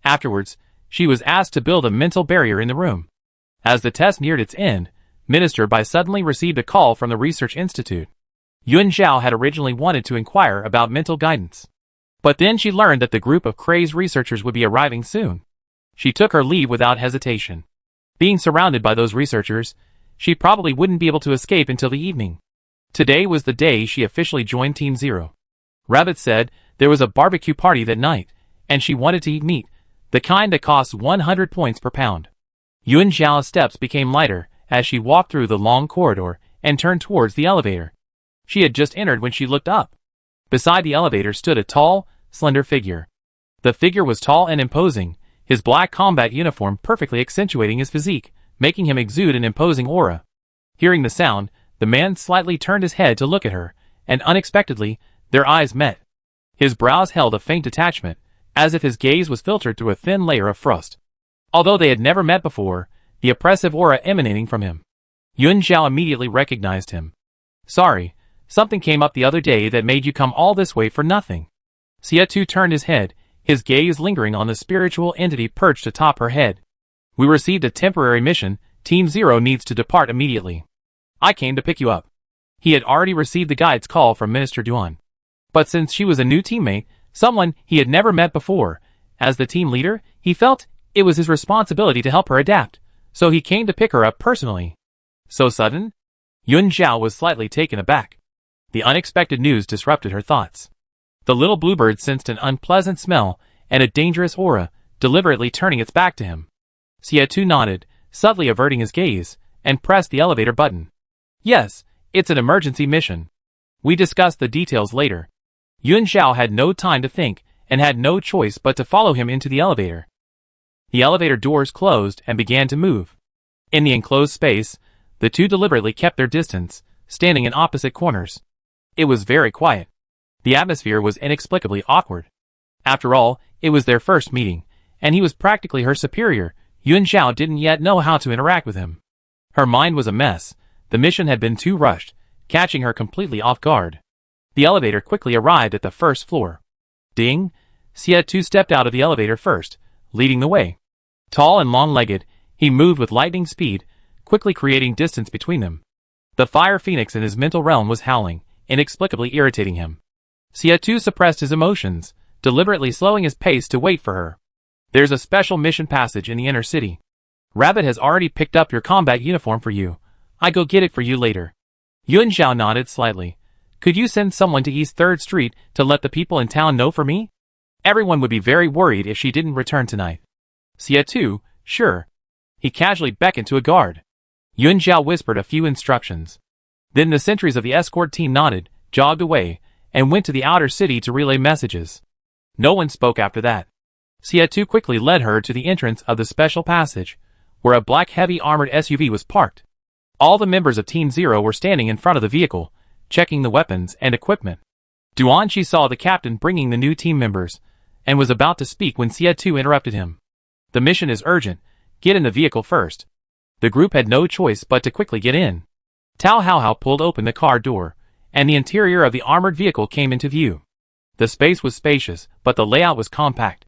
Afterwards, she was asked to build a mental barrier in the room. As the test neared its end, Minister Bai suddenly received a call from the Research Institute. Yun Zhao had originally wanted to inquire about mental guidance. But then she learned that the group of crazed researchers would be arriving soon. She took her leave without hesitation. Being surrounded by those researchers, she probably wouldn't be able to escape until the evening. Today was the day she officially joined Team Zero. Rabbit said there was a barbecue party that night, and she wanted to eat meat, the kind that costs 100 points per pound. Yun Zhao's steps became lighter as she walked through the long corridor and turned towards the elevator. She had just entered when she looked up. Beside the elevator stood a tall, slender figure. The figure was tall and imposing, his black combat uniform perfectly accentuating his physique, making him exude an imposing aura. Hearing the sound, the man slightly turned his head to look at her, and unexpectedly, their eyes met. His brows held a faint detachment, as if his gaze was filtered through a thin layer of frost. Although they had never met before, the oppressive aura emanating from him. Yun Zhao immediately recognized him. "Sorry, something came up the other day that made you come all this way for nothing." Sia2 turned his head, his gaze lingering on the spiritual entity perched atop her head. "We received a temporary mission. Team Zero needs to depart immediately. I came to pick you up." He had already received the guide's call from Minister Duan. But since she was a new teammate, someone he had never met before, as the team leader, he felt it was his responsibility to help her adapt, so he came to pick her up personally. So sudden? Yun Zhao was slightly taken aback. The unexpected news disrupted her thoughts. The little bluebird sensed an unpleasant smell and a dangerous aura, deliberately turning its back to him. Sia2 nodded, subtly averting his gaze, and pressed the elevator button. "Yes, it's an emergency mission. We discuss the details later." Yuan Zhao had no time to think and had no choice but to follow him into the elevator. The elevator doors closed and began to move. In the enclosed space, the two deliberately kept their distance, standing in opposite corners. It was very quiet. The atmosphere was inexplicably awkward. After all, it was their first meeting, and he was practically her superior. Yuan Zhao didn't yet know how to interact with him. Her mind was a mess. The mission had been too rushed, catching her completely off guard. The elevator quickly arrived at the first floor. Ding! Xie stepped out of the elevator first, leading the way. Tall and long-legged, he moved with lightning speed, quickly creating distance between them. The fire phoenix in his mental realm was howling, inexplicably irritating him. Xie suppressed his emotions, deliberately slowing his pace to wait for her. There's a special mission passage in the inner city. Rabbit has already picked up your combat uniform for you. I go get it for you later. Yuan Zhao nodded slightly. Could you send someone to East 3rd Street to let the people in town know for me? Everyone would be very worried if she didn't return tonight. Xie, sure. He casually beckoned to a guard. Yuan Zhao whispered a few instructions. Then the sentries of the escort team nodded, jogged away, and went to the outer city to relay messages. No one spoke after that. Xie quickly led her to the entrance of the special passage, where a black heavy armored SUV was parked. All the members of Team Zero were standing in front of the vehicle, checking the weapons and equipment. Duanqi saw the captain bringing the new team members, and was about to speak when Xie interrupted him. The mission is urgent. Get in the vehicle first. The group had no choice but to quickly get in. Tao Haohao pulled open the car door, and the interior of the armored vehicle came into view. The space was spacious, but the layout was compact.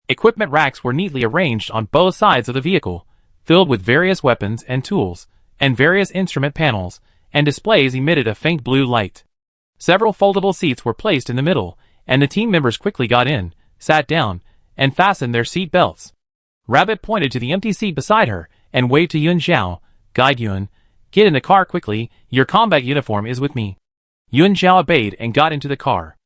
Equipment racks were neatly arranged on both sides of the vehicle, filled with various weapons and tools, and various instrument panels, and displays emitted a faint blue light. Several foldable seats were placed in the middle, and the team members quickly got in, sat down, and fastened their seat belts. Rabbit pointed to the empty seat beside her, and waved to Yuan Zhao. Guide Yuan, get in the car quickly, your combat uniform is with me. Yuan Zhao obeyed and got into the car.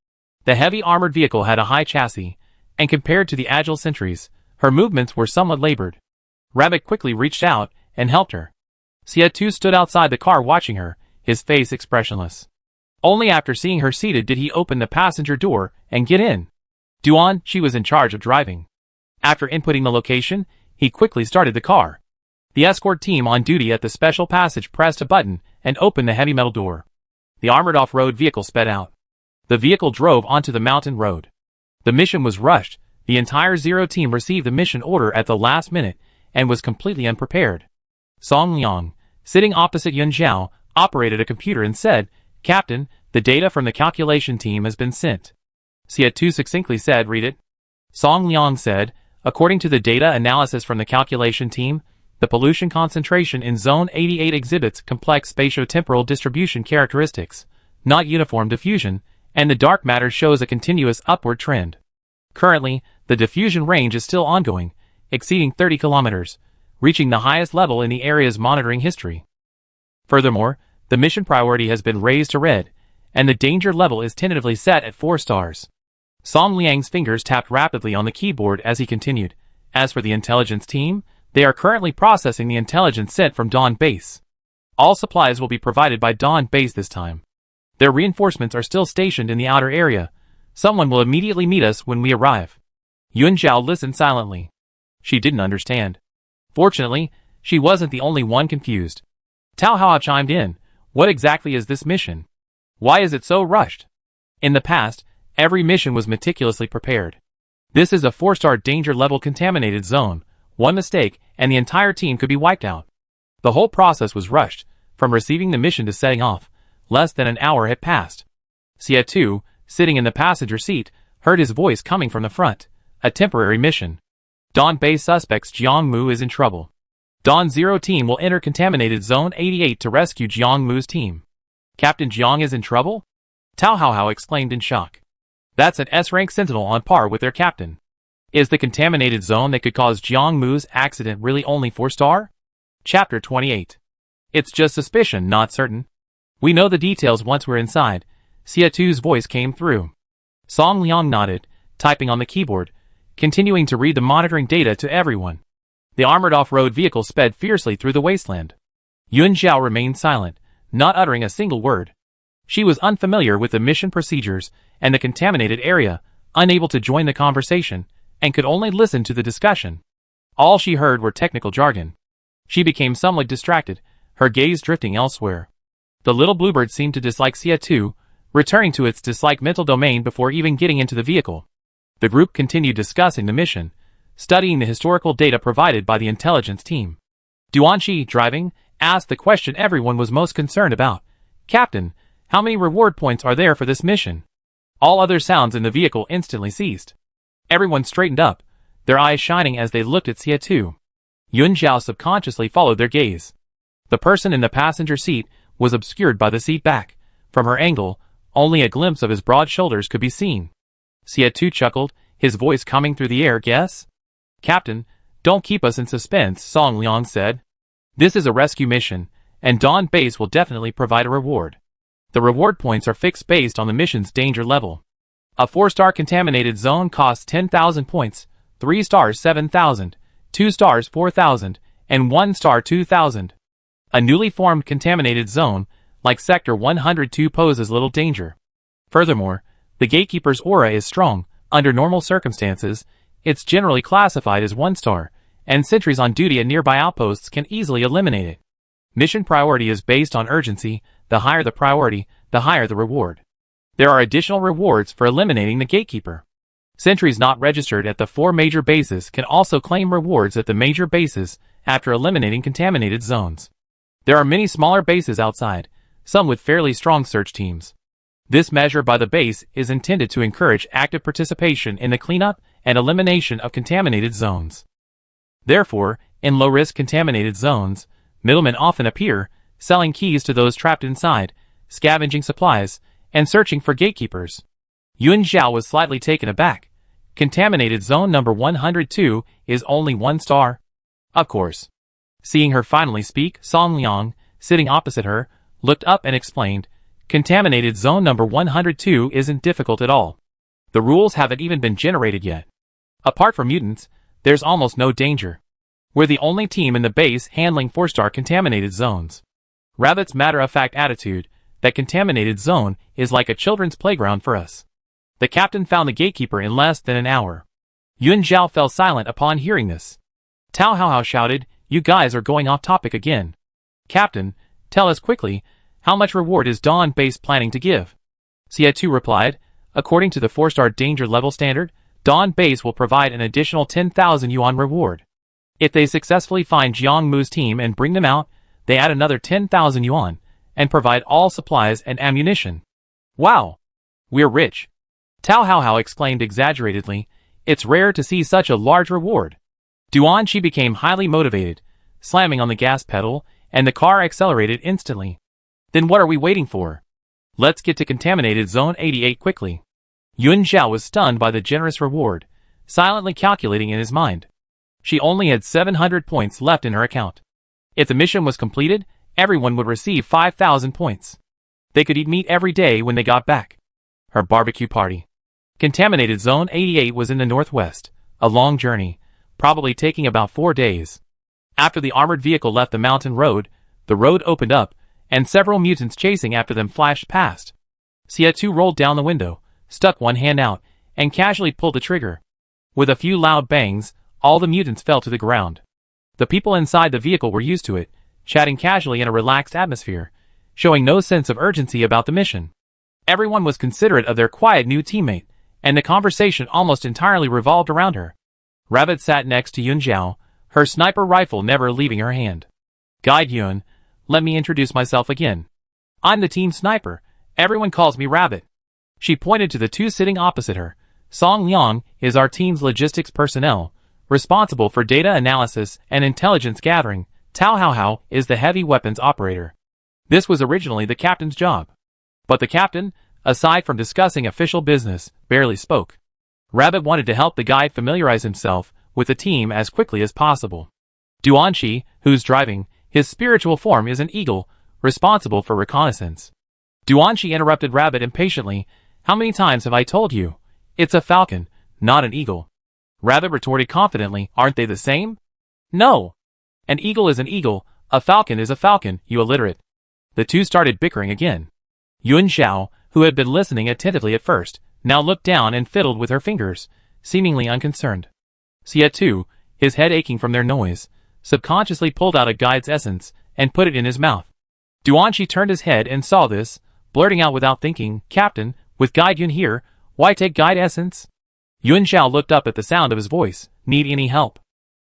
The heavy armored vehicle had a high chassis, and compared to the agile sentries, her movements were somewhat labored. Rabbit quickly reached out and helped her. Xie stood outside the car watching her, his face expressionless. Only after seeing her seated did he open the passenger door and get in. Duanqi was in charge of driving. After inputting the location, he quickly started the car. The escort team on duty at the special passage pressed a button and opened the heavy metal door. The armored off-road vehicle sped out. The vehicle drove onto the mountain road. The mission was rushed. The entire Zero team received the mission order at the last minute and was completely unprepared. Song Liang, sitting opposite Yuan Zhao, operated a computer and said, Captain, the data from the calculation team has been sent. Xie succinctly said, read it. Song Liang said, according to the data analysis from the calculation team, the pollution concentration in Zone 88 exhibits complex spatiotemporal distribution characteristics, not uniform diffusion, and the dark matter shows a continuous upward trend. Currently, the diffusion range is still ongoing, exceeding 30 kilometers, reaching the highest level in the area's monitoring history. Furthermore, the mission priority has been raised to red, and the danger level is tentatively set at 4 stars. Song Liang's fingers tapped rapidly on the keyboard as he continued. As for the intelligence team, they are currently processing the intelligence sent from Dawn Base. All supplies will be provided by Dawn Base this time. Their reinforcements are still stationed in the outer area. Someone will immediately meet us when we arrive. Yuan Zhao listened silently. She didn't understand. Fortunately, she wasn't the only one confused. Tao Hao chimed in. What exactly is this mission? Why is it so rushed? In the past, every mission was meticulously prepared. This is a 4-star danger level contaminated zone. One mistake, and the entire team could be wiped out. The whole process was rushed, from receiving the mission to setting off. Less than an hour had passed. Xie, sitting in the passenger seat, heard his voice coming from the front. A temporary mission. Dawn Base suspects Jiang Mu is in trouble. Dawn Zero team will enter contaminated Zone 88 to rescue Jiang Mu's team. Captain Jiang is in trouble? Tao Haohao exclaimed in shock. That's an S-rank sentinel on par with their captain. Is the contaminated zone that could cause Jiang Mu's accident really only 4-star? Chapter 28. It's just suspicion, not certain. We know the details once we're inside. Xie voice came through. Song Liang nodded, typing on the keyboard, continuing to read the monitoring data to everyone. The armored off-road vehicle sped fiercely through the wasteland. Yuan Zhao remained silent, not uttering a single word. She was unfamiliar with the mission procedures and the contaminated area, unable to join the conversation, and could only listen to the discussion. All she heard were technical jargon. She became somewhat distracted, her gaze drifting elsewhere. The little bluebird seemed to dislike Sia too, returning to its dislike mental domain before even getting into the vehicle. The group continued discussing the mission, studying the historical data provided by the intelligence team. Duanqi, driving, asked the question everyone was most concerned about. "Captain, how many reward points are there for this mission?" All other sounds in the vehicle instantly ceased. Everyone straightened up, their eyes shining as they looked at Sia too. Yun Zhao subconsciously followed their gaze. The person in the passenger seat was obscured by the seat back. From her angle, only a glimpse of his broad shoulders could be seen. Sia too chuckled, his voice coming through the air. "Guess?" "Captain, don't keep us in suspense," Song Liang said. "This is a rescue mission, and Dawn Base will definitely provide a reward. The reward points are fixed based on the mission's danger level. A 4-star contaminated zone costs 10,000 points, 3 stars 7,000, 2 stars 4,000, and 1 star 2,000. A newly formed contaminated zone, like Sector 102, poses little danger. Furthermore, the gatekeeper's aura is strong. Under normal circumstances, it's generally classified as 1 star, and sentries on duty at nearby outposts can easily eliminate it. Mission priority is based on urgency. The higher the priority, the higher the reward. There are additional rewards for eliminating the gatekeeper. Sentries not registered at the 4 major bases can also claim rewards at the major bases after eliminating contaminated zones. There are many smaller bases outside, some with fairly strong search teams. This measure by the base is intended to encourage active participation in the cleanup and elimination of contaminated zones. Therefore, in low-risk contaminated zones, middlemen often appear, selling keys to those trapped inside, scavenging supplies, and searching for gatekeepers. Yun Zhao was slightly taken aback. Contaminated zone number 102 is only 1 star. Of course. Seeing her finally speak, Song Liang, sitting opposite her, looked up and explained, "Contaminated zone number 102 isn't difficult at all. The rules haven't even been generated yet. Apart from mutants, there's almost no danger. We're the only team in the base handling 4-star contaminated zones." Rabbit's matter-of-fact attitude, that contaminated zone is like a children's playground for us. The captain found the gatekeeper in less than an hour. Yun Zhao fell silent upon hearing this. Tao Haohao shouted, "You guys are going off topic again. Captain, tell us quickly, how much reward is Dawn Base planning to give?" Sia Tu replied, "According to the 4-star danger level standard, Dawn Base will provide an additional 10,000 yuan reward. If they successfully find Jiang Mu's team and bring them out, they add another 10,000 yuan, and provide all supplies and ammunition." "Wow! We're rich!" Tao Haohao exclaimed exaggeratedly, "It's rare to see such a large reward." Duanqi became highly motivated, slamming on the gas pedal, and the car accelerated instantly. "Then what are we waiting for? Let's get to contaminated zone 88 quickly." Yun Zhao was stunned by the generous reward, silently calculating in his mind. She only had 700 points left in her account. If the mission was completed, everyone would receive 5,000 points. They could eat meat every day when they got back. Her barbecue party. Contaminated Zone 88 was in the northwest, a long journey, probably taking about 4 days. After the armored vehicle left the mountain road, the road opened up, and several mutants chasing after them flashed past. Sia Tu rolled down the window, stuck one hand out, and casually pulled the trigger. With a few loud bangs, all the mutants fell to the ground. The people inside the vehicle were used to it, chatting casually in a relaxed atmosphere, showing no sense of urgency about the mission. Everyone was considerate of their quiet new teammate, and the conversation almost entirely revolved around her. Rabbit sat next to Yun Zhao, her sniper rifle never leaving her hand. "Guide Yun, let me introduce myself again. I'm the team sniper. Everyone calls me Rabbit." She pointed to the two sitting opposite her. Song Liang is our team's logistics personnel, responsible for data analysis and intelligence gathering. Tao Haohao is the heavy weapons operator. This was originally the captain's job. But the captain, aside from discussing official business, barely spoke. Rabbit wanted to help the guide familiarize himself with the team as quickly as possible. Duanqi, who's driving, his spiritual form is an eagle, responsible for reconnaissance. Duanqi interrupted Rabbit impatiently. "How many times have I told you? It's a falcon, not an eagle." Rabbit retorted confidently, "Aren't they the same?" "No. An eagle is an eagle, a falcon is a falcon, you illiterate." The two started bickering again. Yun Zhao, who had been listening attentively at first, now looked down and fiddled with her fingers, seemingly unconcerned. Xie Tu, his head aching from their noise, subconsciously pulled out a guide's essence and put it in his mouth. Duanqi turned his head and saw this, blurting out without thinking, "Captain, with Guide Yun here, why take guide essence?" Yun Xiao looked up at the sound of his voice. Need any help?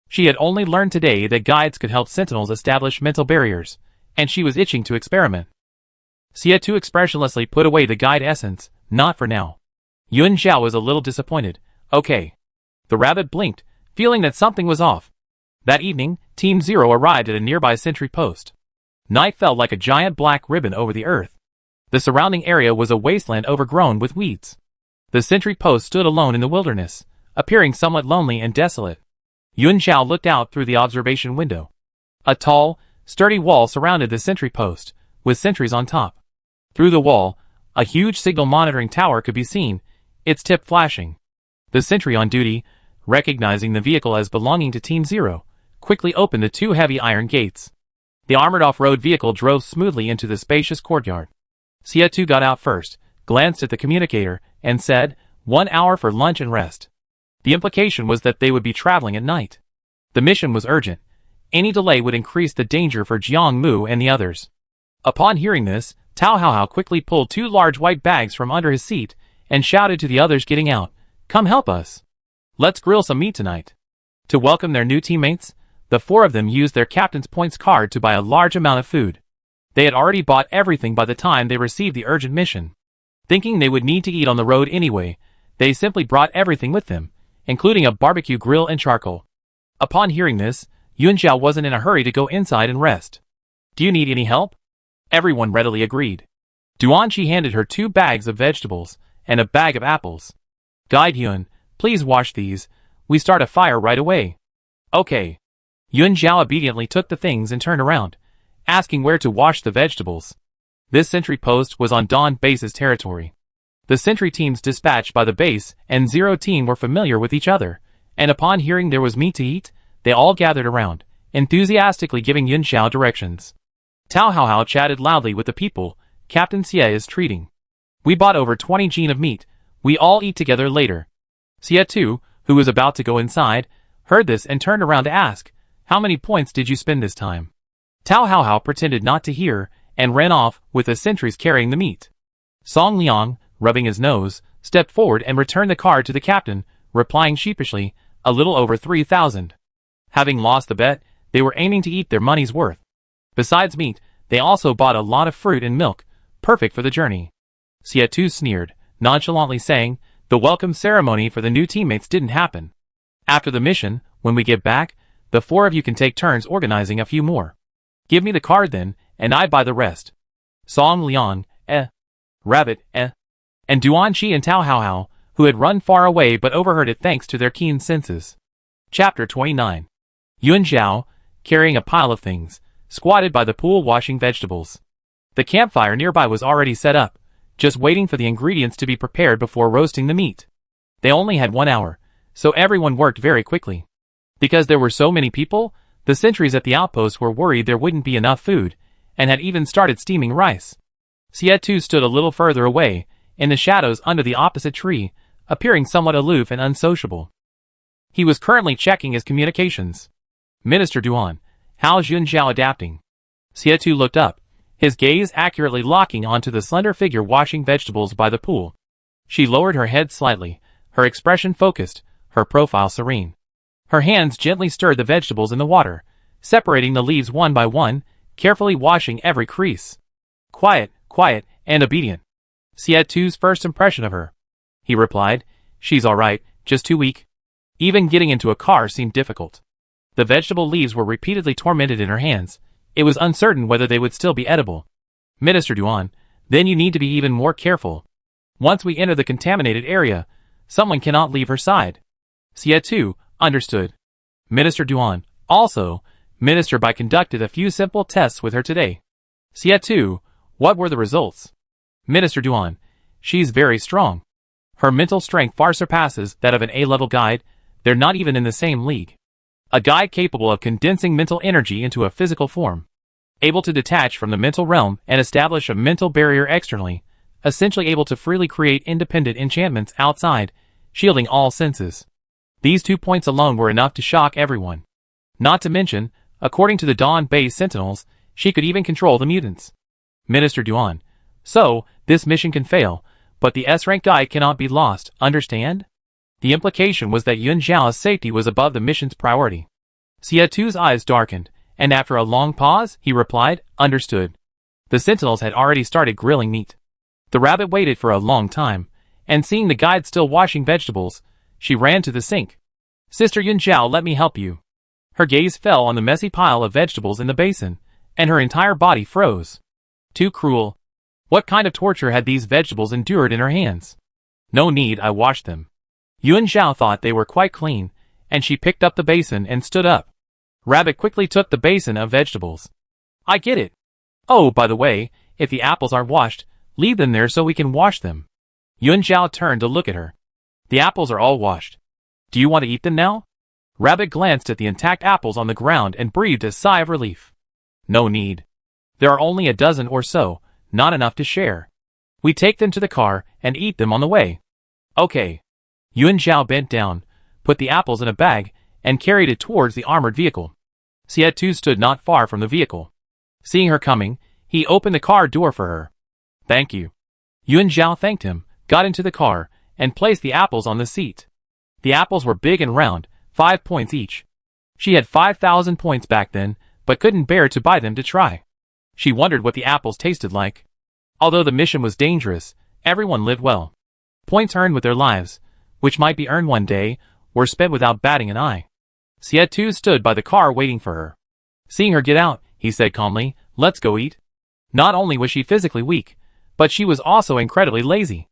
She had only learned today that guides could help sentinels establish mental barriers, and she was itching to experiment. Xie Tu expressionlessly put away the guide essence. Not for now. Yun Xiao was a little disappointed. Okay. The rabbit blinked, feeling that something was off. That evening, Team Zero arrived at a nearby sentry post. Night fell like a giant black ribbon over the earth. The surrounding area was a wasteland overgrown with weeds. The sentry post stood alone in the wilderness, appearing somewhat lonely and desolate. Yun Xiao looked out through the observation window. A tall, sturdy wall surrounded the sentry post, with sentries on top. Through the wall, a huge signal monitoring tower could be seen, its tip flashing. The sentry on duty, recognizing the vehicle as belonging to Team Zero, quickly opened the two heavy iron gates. The armored off-road vehicle drove smoothly into the spacious courtyard. Xie Tu got out first, glanced at the communicator, and said, 1 hour for lunch and rest. The implication was that they would be traveling at night. The mission was urgent. Any delay would increase the danger for Jiang Mu and the others. Upon hearing this, Tao Haohao quickly pulled 2 large white bags from under his seat and shouted to the others getting out, "Come help us. Let's grill some meat tonight." To welcome their new teammates, the 4 of them used their captain's points card to buy a large amount of food. They had already bought everything by the time they received the urgent mission. Thinking they would need to eat on the road anyway, they simply brought everything with them, including a barbecue grill and charcoal. Upon hearing this, Yun Xiao wasn't in a hurry to go inside and rest. "Do you need any help?" Everyone readily agreed. Duanqi handed her 2 bags of vegetables and a bag of apples. "Guide Yun, please wash these. We start a fire right away." "Okay." Yun Xiao obediently took the things and turned around, asking where to wash the vegetables. This sentry post was on Dawn Base's territory. The sentry teams dispatched by the base and Zero team were familiar with each other, and upon hearing there was meat to eat, they all gathered around, enthusiastically giving Yun Xiao directions. Tao Haohao chatted loudly with the people. "Captain Xie is treating. We bought over 20 jin of meat. We all eat together later." Xie Tu, who was about to go inside, heard this and turned around to ask, "How many points did you spend this time?" Tao Haohao pretended not to hear and ran off with the sentries carrying the meat. Song Liang, rubbing his nose, stepped forward and returned the card to the captain, replying sheepishly, "A little over 3,000. Having lost the bet, they were aiming to eat their money's worth. Besides meat, they also bought a lot of fruit and milk, perfect for the journey." Xie Tu sneered, nonchalantly saying, "The welcome ceremony for the new teammates didn't happen. After the mission, when we get back, the 4 of you can take turns organizing a few more. Give me the card then, and I buy the rest." Song Liang, Rabbit, and Duanqi and Tao Haohao, who had run far away but overheard it thanks to their keen senses. Chapter 29. Yun Xiao, carrying a pile of things, squatted by the pool washing vegetables. The campfire nearby was already set up, just waiting for the ingredients to be prepared before roasting the meat. They only had 1 hour, so everyone worked very quickly. Because there were so many people, the sentries at the outpost were worried there wouldn't be enough food, and had even started steaming rice. Xie Tu stood a little further away, in the shadows under the opposite tree, appearing somewhat aloof and unsociable. He was currently checking his communications. "Minister Duan, how's Yun Xiao adapting?" Xie Tu looked up, his gaze accurately locking onto the slender figure washing vegetables by the pool. She lowered her head slightly, her expression focused, her profile serene. Her hands gently stirred the vegetables in the water, separating the leaves one by one, carefully washing every crease. Quiet, and obedient. Xie Tu's first impression of her. He replied, "She's alright, just too weak." Even getting into a car seemed difficult. The vegetable leaves were repeatedly tormented in her hands. It was uncertain whether they would still be edible. "Minister Duan, then you need to be even more careful. Once we enter the contaminated area, someone cannot leave her side." Xie Tu understood. "Minister Duan, also, Minister Bai conducted a few simple tests with her today." Xie Tu, what were the results? "Minister Duan, she's very strong. Her mental strength far surpasses that of an A-level guide. They're not even in the same league. A guide capable of condensing mental energy into a physical form. Able to detach from the mental realm and establish a mental barrier externally. essentially able to freely create independent enchantments outside, shielding all senses. These 2 points alone were enough to shock everyone. Not to mention, according to the Dawn Base Sentinels, she could even control the mutants. Minister Duan. So, this mission can fail, but the S-rank guide cannot be lost, understand? The implication was that Yun Zhao's safety was above the mission's priority. Xie2's eyes darkened, and after a long pause, he replied, understood. The Sentinels had already started grilling meat. The rabbit waited for a long time, and seeing the guide still washing vegetables, she ran to the sink. Sister Yun Zhao, let me help you. Her gaze fell on the messy pile of vegetables in the basin, and her entire body froze. Too cruel. What kind of torture had these vegetables endured in her hands? No need, I washed them. Yun Zhao thought they were quite clean, and she picked up the basin and stood up. Rabbit quickly took the basin of vegetables. I get it. Oh, by the way, if the apples aren't washed, leave them there so we can wash them. Yun Zhao turned to look at her. The apples are all washed. Do you want to eat them now? Rabbit glanced at the intact apples on the ground and breathed a sigh of relief. No need. There are only a dozen or so, not enough to share. We take them to the car and eat them on the way. Okay. Yun Zhao bent down, put the apples in a bag, and carried it towards the armored vehicle. Xie2 stood not far from the vehicle. Seeing her coming, he opened the car door for her. Thank you. Yun Zhao thanked him, got into the car, and placed the apples on the seat. The apples were big and round, 5 points each. She had 5,000 points back then, but couldn't bear to buy them to try. She wondered what the apples tasted like. Although the mission was dangerous, everyone lived well. Points earned with their lives, which might be earned one day, were spent without batting an eye. Xie2 stood by the car waiting for her. Seeing her get out, he said calmly, let's go eat. Not only was she physically weak, but she was also incredibly lazy.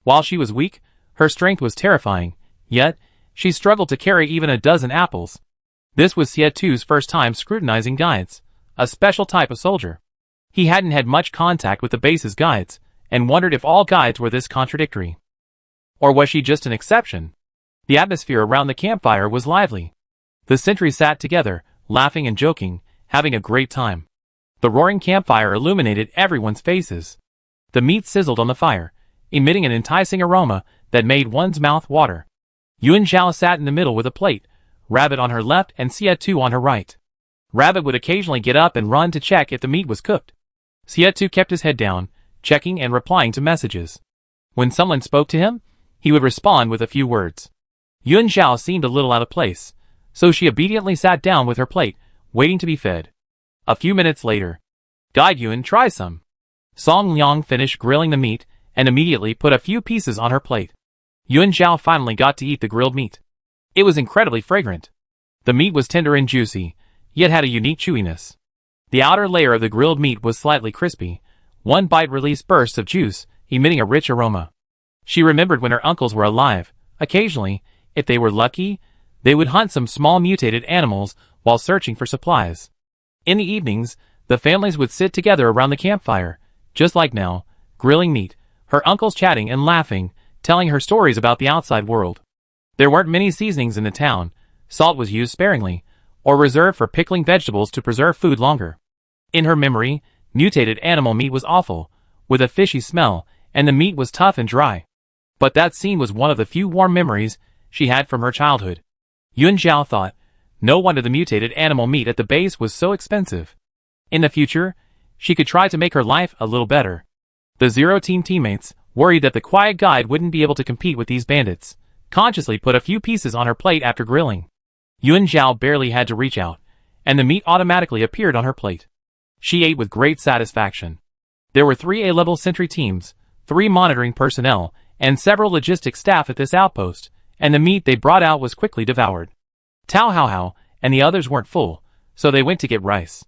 While she was weak, her strength was terrifying, yet, she struggled to carry even a dozen apples. This was Xie2's first time scrutinizing guides, a special type of soldier. He hadn't had much contact with the base's guides, and wondered if all guides were this contradictory. Or was she just an exception? The atmosphere around the campfire was lively. The sentries sat together, laughing and joking, having a great time. The roaring campfire illuminated everyone's faces. The meat sizzled on the fire, emitting an enticing aroma that made one's mouth water. Yun Zhao sat in the middle with a plate, Rabbit on her left and Xie2 on her right. Rabbit would occasionally get up and run to check if the meat was cooked. Xie2 kept his head down, checking and replying to messages. When someone spoke to him, he would respond with a few words. Yun Zhao seemed a little out of place, so she obediently sat down with her plate, waiting to be fed. A few minutes later, Guide Yun, try some. Song Liang finished grilling the meat and immediately put a few pieces on her plate. Yun Zhao finally got to eat the grilled meat. It was incredibly fragrant. The meat was tender and juicy, yet had a unique chewiness. The outer layer of the grilled meat was slightly crispy. One bite released bursts of juice, emitting a rich aroma. She remembered when her uncles were alive. Occasionally, if they were lucky, they would hunt some small mutated animals while searching for supplies. In the evenings, the families would sit together around the campfire, just like now, grilling meat, her uncles chatting and laughing, telling her stories about the outside world. There weren't many seasonings in the town. Salt was used sparingly, or reserved for pickling vegetables to preserve food longer. In her memory, mutated animal meat was awful, with a fishy smell, and the meat was tough and dry. But that scene was one of the few warm memories she had from her childhood. Yun Zhao thought, no wonder the mutated animal meat at the base was so expensive. In the future, she could try to make her life a little better. The Zero Team teammates, worried that the quiet guide wouldn't be able to compete with these bandits, consciously put a few pieces on her plate after grilling. Yun Zhao barely had to reach out, and the meat automatically appeared on her plate. She ate with great satisfaction. There were 3 A-level sentry teams, 3 monitoring personnel, and several logistics staff at this outpost, and the meat they brought out was quickly devoured. Tao Hao Hao and the others weren't full, so they went to get rice.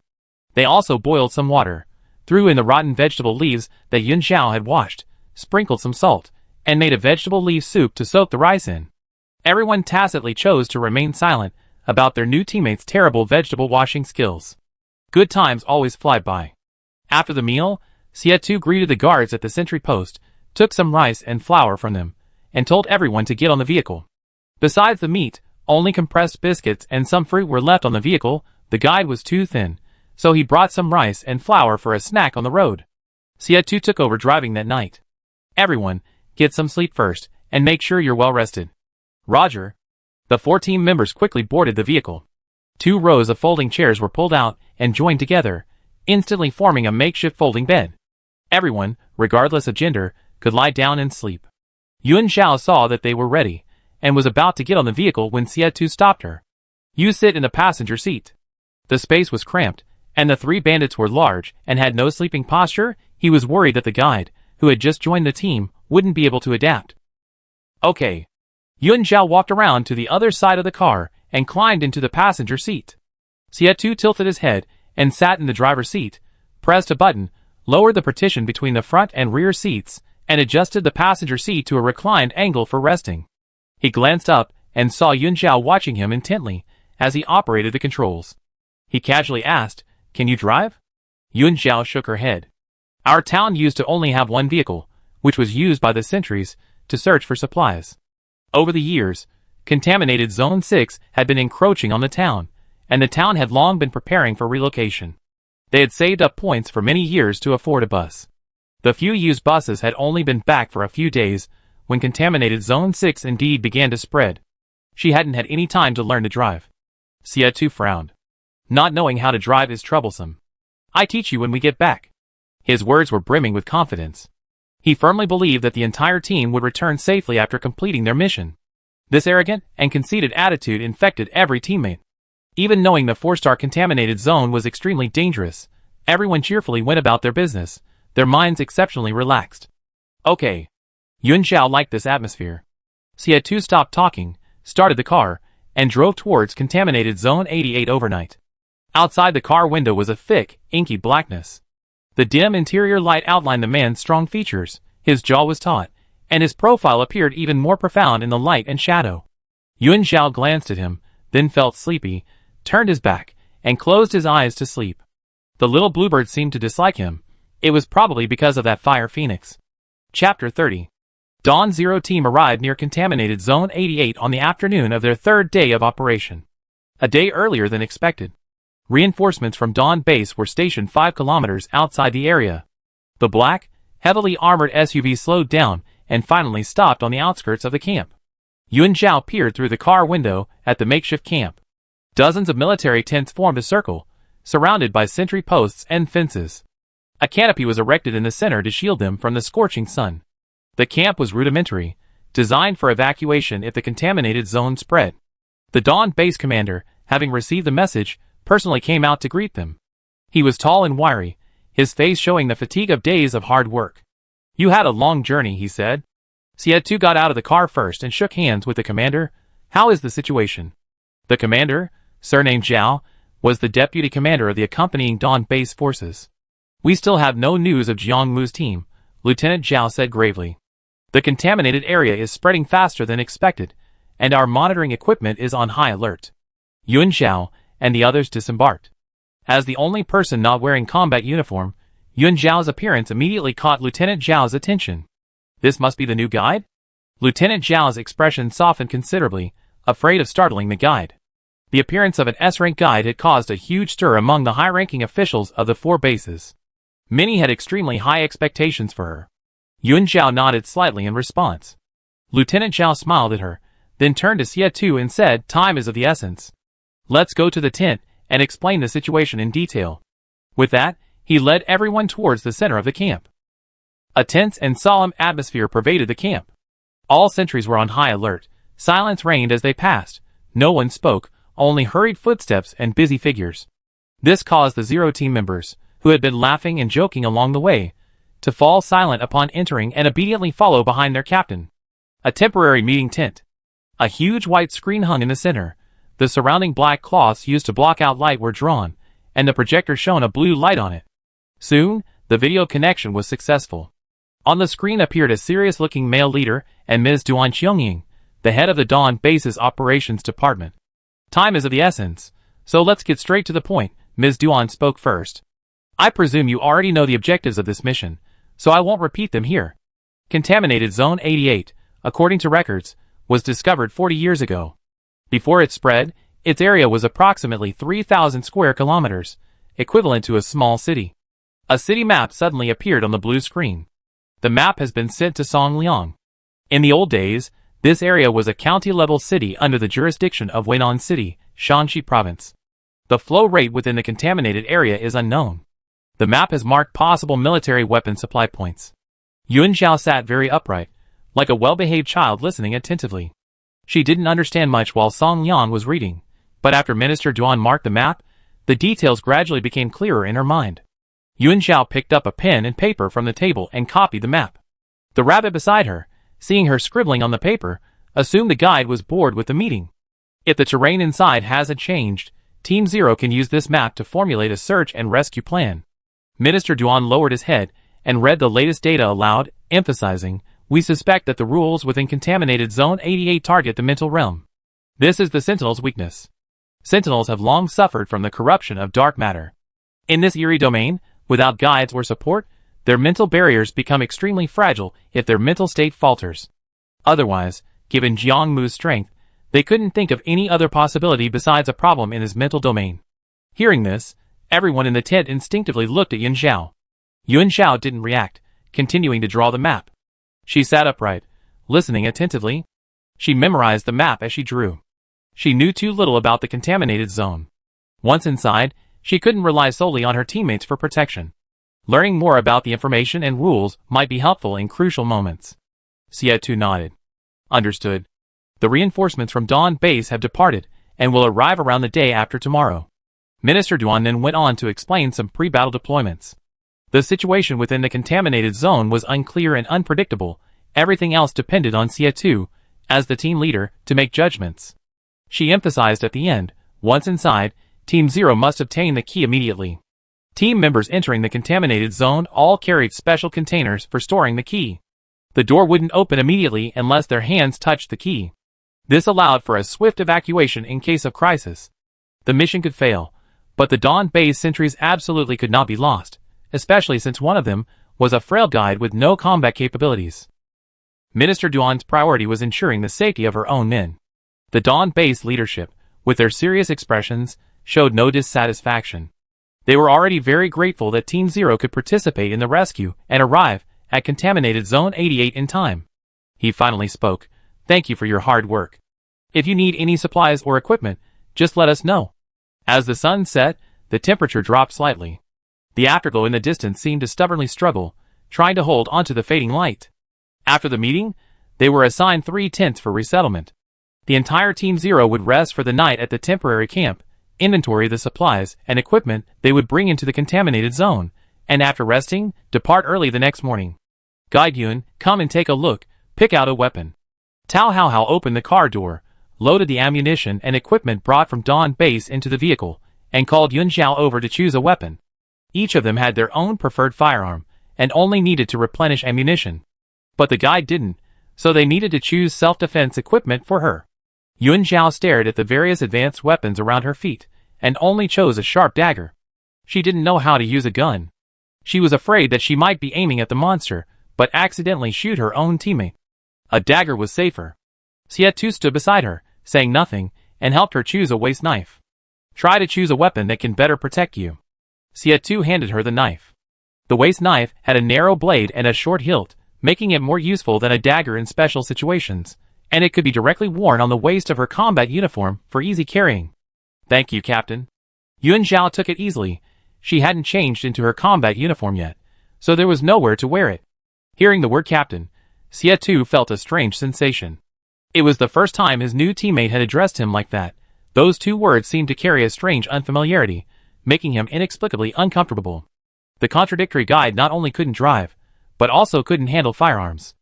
They also boiled some water, threw in the rotten vegetable leaves that Yun Zhao had washed, sprinkled some salt, and made a vegetable leaf soup to soak the rice in. Everyone tacitly chose to remain silent about their new teammates' terrible vegetable washing skills. Good times always fly by. After the meal, Xie2 greeted the guards at the sentry post, took some rice and flour from them, and told everyone to get on the vehicle. Besides the meat, only compressed biscuits and some fruit were left on the vehicle. The guide was too thin, so he brought some rice and flour for a snack on the road. Xie2 took over driving that night. Everyone, get some sleep first, and make sure you're well rested. Roger. The 4 team members quickly boarded the vehicle. 2 rows of folding chairs were pulled out and joined together, instantly forming a makeshift folding bed. Everyone, regardless of gender, could lie down and sleep. Yuan Zhao saw that they were ready, and was about to get on the vehicle when Xie stopped her. You sit in the passenger seat. The space was cramped, and the 3 bandits were large and had no sleeping posture. He was worried that the guide, who had just joined the team, wouldn't be able to adapt. Okay. Yuan Zhao walked around to the other side of the car and climbed into the passenger seat. Xie tilted his head and sat in the driver's seat, pressed a button, lowered the partition between the front and rear seats, and adjusted the passenger seat to a reclined angle for resting. He glanced up and saw Yuan Zhao watching him intently as he operated the controls. He casually asked, "Can you drive?" Yuan Zhao shook her head. Our town used to only have 1 vehicle, which was used by the sentries to search for supplies. Over the years, contaminated Zone 6 had been encroaching on the town, and the town had long been preparing for relocation. They had saved up points for many years to afford a bus. The few used buses had only been back for a few days when contaminated Zone 6 indeed began to spread. She hadn't had any time to learn to drive. Xie frowned. Not knowing how to drive is troublesome. I teach you when we get back. His words were brimming with confidence. He firmly believed that the entire team would return safely after completing their mission. This arrogant and conceited attitude infected every teammate. Even knowing the 4-star contaminated zone was extremely dangerous, everyone cheerfully went about their business, their minds exceptionally relaxed. Okay. Yuan Zhao liked this atmosphere. Xie stopped talking, started the car, and drove towards contaminated Zone 88 overnight. Outside the car window was a thick, inky blackness. The dim interior light outlined the man's strong features, his jaw was taut, and his profile appeared even more profound in the light and shadow. Yuan Zhao glanced at him, then felt sleepy, turned his back, and closed his eyes to sleep. The little bluebird seemed to dislike him. It was probably because of that fire phoenix. Chapter 30. Dawn Zero team arrived near contaminated Zone 88 on the afternoon of their 3rd day of operation. A day earlier than expected. Reinforcements from Dawn Base were stationed 5 kilometers outside the area. The black, heavily armored SUV slowed down and finally stopped on the outskirts of the camp. Yuan Zhao peered through the car window at the makeshift camp. Dozens of military tents formed a circle, surrounded by sentry posts and fences. A canopy was erected in the center to shield them from the scorching sun. The camp was rudimentary, designed for evacuation if the contaminated zone spread. The Dawn Base commander, having received the message, personally came out to greet them. He was tall and wiry, his face showing the fatigue of days of hard work. "You had a long journey," he said. Xie got out of the car first and shook hands with the commander. "How is the situation?" The commander, surnamed Zhao, was the deputy commander of the accompanying Dawn Base forces. "We still have no news of Jiang Mu's team," Lieutenant Zhao said gravely. "The contaminated area is spreading faster than expected, and our monitoring equipment is on high alert." Yuan Zhao and the others disembarked. As the only person not wearing combat uniform, Yuan Zhao's appearance immediately caught Lieutenant Zhao's attention. This must be the new guide? Lieutenant Zhao's expression softened considerably, afraid of startling the guide. The appearance of an S-rank guide had caused a huge stir among the high-ranking officials of the 4 bases. Many had extremely high expectations for her. Yuan Zhao nodded slightly in response. Lieutenant Zhao smiled at her, then turned to Xie and said, "Time is of the essence. Let's go to the tent and explain the situation in detail." With that, he led everyone towards the center of the camp. A tense and solemn atmosphere pervaded the camp. All sentries were on high alert. Silence reigned as they passed. No one spoke, only hurried footsteps and busy figures. This caused the Zero team members, who had been laughing and joking along the way, to fall silent upon entering and obediently follow behind their captain. A temporary meeting tent. A huge white screen hung in the center. The surrounding black cloths used to block out light were drawn, and the projector shone a blue light on it. Soon, the video connection was successful. On the screen appeared a serious-looking male leader and Ms. Duan Qiangying, the head of the Dawn Base's operations department. "Time is of the essence, so let's get straight to the point," Ms. Duan spoke first. "I presume you already know the objectives of this mission, so I won't repeat them here. Contaminated Zone 88, according to records, was discovered 40 years ago. Before it spread, its area was approximately 3,000 square kilometers, equivalent to a small city. A city map suddenly appeared on the blue screen. The map has been sent to Songliang. In the old days, this area was a county-level city under the jurisdiction of Weinan City, Shanxi Province. The flow rate within the contaminated area is unknown. The map has marked possible military weapon supply points. Yuan Zhao sat very upright, like a well-behaved child listening attentively. She didn't understand much while Song Liang was reading, but after Minister Duan marked the map, the details gradually became clearer in her mind. Yuan Zhao picked up a pen and paper from the table and copied the map. The rabbit beside her, seeing her scribbling on the paper, assumed the guide was bored with the meeting. If the terrain inside hasn't changed, Team Zero can use this map to formulate a search and rescue plan. Minister Duan lowered his head and read the latest data aloud, emphasizing, "We suspect that the rules within contaminated Zone 88 target the mental realm. This is the Sentinel's weakness. Sentinels have long suffered from the corruption of dark matter. In this eerie domain, without guides or support, their mental barriers become extremely fragile if their mental state falters. Otherwise, given Jiang Mu's strength, they couldn't think of any other possibility besides a problem in his mental domain." Hearing this, everyone in the tent instinctively looked at Yuan Zhao. Yuan Zhao didn't react, continuing to draw the map. She sat upright, listening attentively. She memorized the map as she drew. She knew too little about the contaminated zone. Once inside, she couldn't rely solely on her teammates for protection. Learning more about the information and rules might be helpful in crucial moments. Xie nodded. Understood. The reinforcements from Dawn Base have departed and will arrive around the day after tomorrow. Minister Duan then went on to explain some pre-battle deployments. The situation within the contaminated zone was unclear and unpredictable. Everything else depended on Xie, as the team leader, to make judgments. She emphasized at the end, once inside, Team Zero must obtain the key immediately. Team members entering the contaminated zone all carried special containers for storing the key. The door wouldn't open immediately unless their hands touched the key. This allowed for a swift evacuation in case of crisis. The mission could fail, but the Dawn Base sentries absolutely could not be lost, especially since one of them was a frail guide with no combat capabilities. Minister Duan's priority was ensuring the safety of her own men. The Dawn Base leadership, with their serious expressions, showed no dissatisfaction. They were already very grateful that Team Zero could participate in the rescue and arrive at contaminated Zone 88 in time. He finally spoke, "Thank you for your hard work. If you need any supplies or equipment, just let us know." As the sun set, the temperature dropped slightly. The afterglow in the distance seemed to stubbornly struggle, trying to hold onto the fading light. After the meeting, they were assigned 3 tents for resettlement. The entire Team Zero would rest for the night at the temporary camp, inventory the supplies and equipment they would bring into the contaminated zone, and after resting, depart early the next morning. "Guide Yun, come and take a look, pick out a weapon." Tao Hao opened the car door, loaded the ammunition and equipment brought from Dawn Base into the vehicle, and called Yuan Zhao over to choose a weapon. Each of them had their own preferred firearm, and only needed to replenish ammunition. But the guide didn't, so they needed to choose self-defense equipment for her. Yuan Zhao stared at the various advanced weapons around her feet, and only chose a sharp dagger. She didn't know how to use a gun. She was afraid that she might be aiming at the monster, but accidentally shoot her own teammate. A dagger was safer. Xie stood beside her, saying nothing, and helped her choose a waist knife. "Try to choose a weapon that can better protect you." Xie handed her the knife. The waist knife had a narrow blade and a short hilt, making it more useful than a dagger in special situations, and it could be directly worn on the waist of her combat uniform for easy carrying. "Thank you, Captain." Yuan Zhao took it easily. She hadn't changed into her combat uniform yet, so there was nowhere to wear it. Hearing the word Captain, Xie felt a strange sensation. It was the first time his new teammate had addressed him like that. Those 2 words seemed to carry a strange unfamiliarity, making him inexplicably uncomfortable. The contradictory guide not only couldn't drive, but also couldn't handle firearms.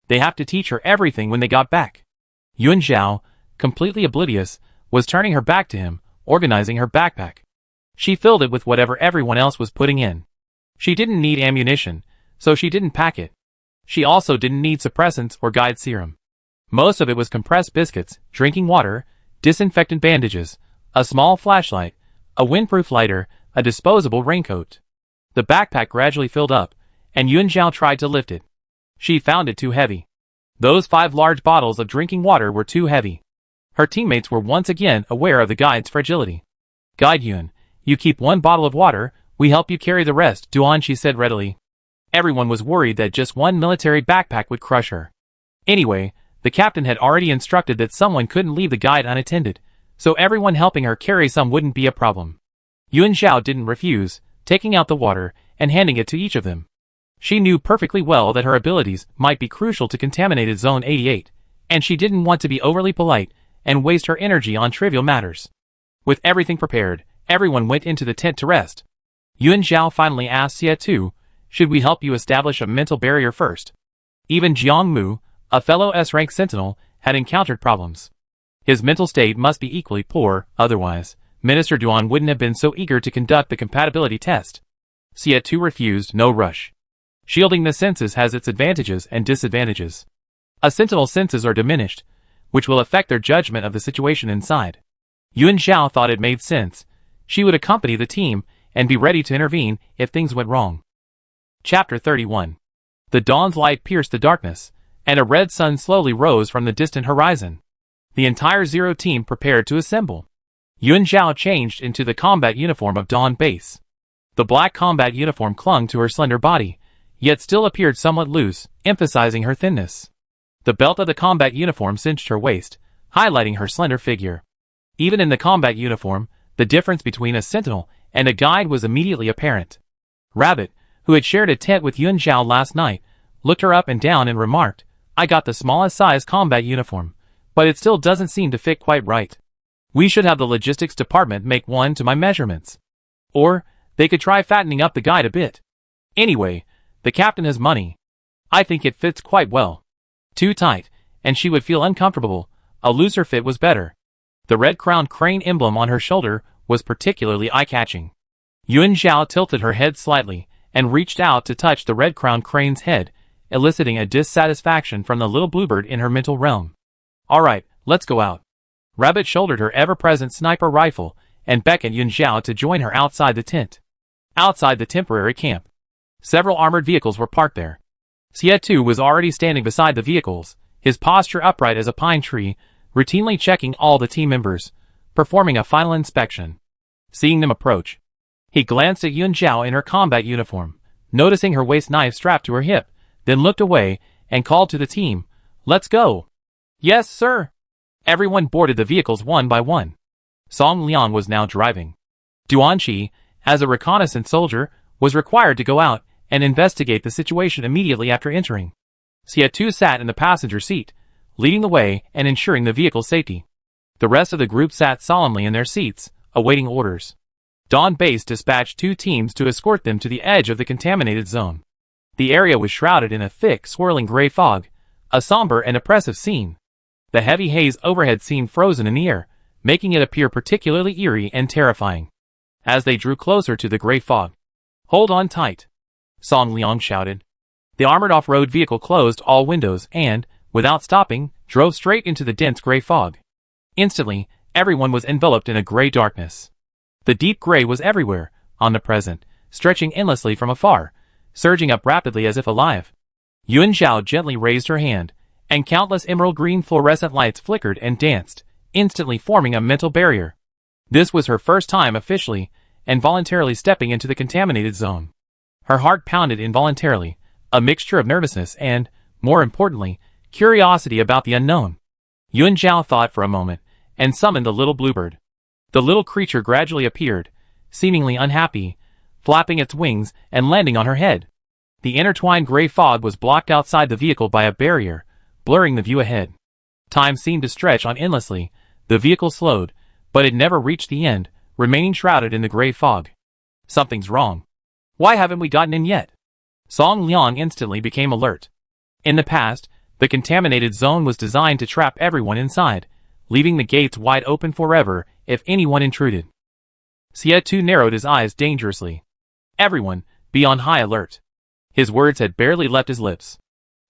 They have to teach her everything when they got back. Yuan Zhao, completely oblivious, was turning her back to him, organizing her backpack. She filled it with whatever everyone else was putting in. She didn't need ammunition, so she didn't pack it. She also didn't need suppressants or guide serum. Most of it was compressed biscuits, drinking water, disinfectant bandages, a small flashlight, a windproof lighter, a disposable raincoat. The backpack gradually filled up, and Yuan Zhao tried to lift it. She found it too heavy. Those 5 large bottles of drinking water were too heavy. Her teammates were once again aware of the guide's fragility. "Guide Yun, you keep 1 bottle of water, we help you carry the rest," Duan she said readily. Everyone was worried that just one military backpack would crush her. Anyway, the captain had already instructed that someone couldn't leave the guide unattended, so everyone helping her carry some wouldn't be a problem. Yuan Zhao didn't refuse, taking out the water and handing it to each of them. She knew perfectly well that her abilities might be crucial to contaminated Zone 88, and she didn't want to be overly polite and waste her energy on trivial matters. With everything prepared, everyone went into the tent to rest. Yuan Zhao finally asked Xie Tu, "Should we help you establish a mental barrier first?" Even Jiang Mu, a fellow S-rank sentinel, had encountered problems. His mental state must be equally poor, otherwise, Minister Duan wouldn't have been so eager to conduct the compatibility test. Xie Tu refused, "No rush. Shielding the senses has its advantages and disadvantages. A sentinel's senses are diminished, which will affect their judgment of the situation inside." Yuan Zhao thought it made sense. She would accompany the team and be ready to intervene if things went wrong. Chapter 31. The dawn's light pierced the darkness, and a red sun slowly rose from the distant horizon. The entire Zero team prepared to assemble. Yuan Zhao changed into the combat uniform of Dawn Base. The black combat uniform clung to her slender body, yet still appeared somewhat loose, emphasizing her thinness. The belt of the combat uniform cinched her waist, highlighting her slender figure. Even in the combat uniform, the difference between a sentinel and a guide was immediately apparent. Rabbit, who had shared a tent with Yuan Zhao last night, looked her up and down and remarked, "I got the smallest size combat uniform, but it still doesn't seem to fit quite right. We should have the logistics department make one to my measurements. Or, they could try fattening up the guide a bit. Anyway, the captain has money. I think it fits quite well. Too tight, and she would feel uncomfortable. A looser fit was better." The red-crowned crane emblem on her shoulder was particularly eye-catching. Yuan Zhao tilted her head slightly and reached out to touch the red-crowned crane's head, eliciting a dissatisfaction from the little bluebird in her mental realm. "All right, let's go out." Rabbit shouldered her ever-present sniper rifle and beckoned Yuan Zhao to join her outside the tent. Outside the temporary camp, several armored vehicles were parked there. Xie Tu was already standing beside the vehicles, his posture upright as a pine tree, routinely checking all the team members, performing a final inspection. Seeing them approach, he glanced at Yuan Zhao in her combat uniform, noticing her waist knife strapped to her hip, then looked away and called to the team, "Let's go." "Yes, sir." Everyone boarded the vehicles one by one. Song Liang was now driving. Duan Qi, as a reconnaissance soldier, was required to go out and investigate the situation immediately after entering. Xie Tu sat in the passenger seat, leading the way and ensuring the vehicle's safety. The rest of the group sat solemnly in their seats, awaiting orders. Dawn Base dispatched 2 teams to escort them to the edge of the contaminated zone. The area was shrouded in a thick, swirling gray fog, a somber and oppressive scene. The heavy haze overhead seemed frozen in the air, making it appear particularly eerie and terrifying. As they drew closer to the gray fog, "Hold on tight," Song Liang shouted. The armored off-road vehicle closed all windows and, without stopping, drove straight into the dense gray fog. Instantly, everyone was enveloped in a gray darkness. The deep gray was everywhere, omnipresent, stretching endlessly from afar, surging up rapidly as if alive. Yuan Zhao gently raised her hand, and countless emerald green fluorescent lights flickered and danced, instantly forming a mental barrier. This was her first time officially and voluntarily stepping into the contaminated zone. Her heart pounded involuntarily, a mixture of nervousness and, more importantly, curiosity about the unknown. Yuan Zhao thought for a moment, and summoned the little bluebird. The little creature gradually appeared, seemingly unhappy, flapping its wings and landing on her head. The intertwined gray fog was blocked outside the vehicle by a barrier, blurring the view ahead. Time seemed to stretch on endlessly. The vehicle slowed, but it never reached the end, remaining shrouded in the gray fog. "Something's wrong. Why haven't we gotten in yet?" Song Liang instantly became alert. In the past, the contaminated zone was designed to trap everyone inside, leaving the gates wide open forever if anyone intruded. Xie Tu narrowed his eyes dangerously. "Everyone, be on high alert." His words had barely left his lips.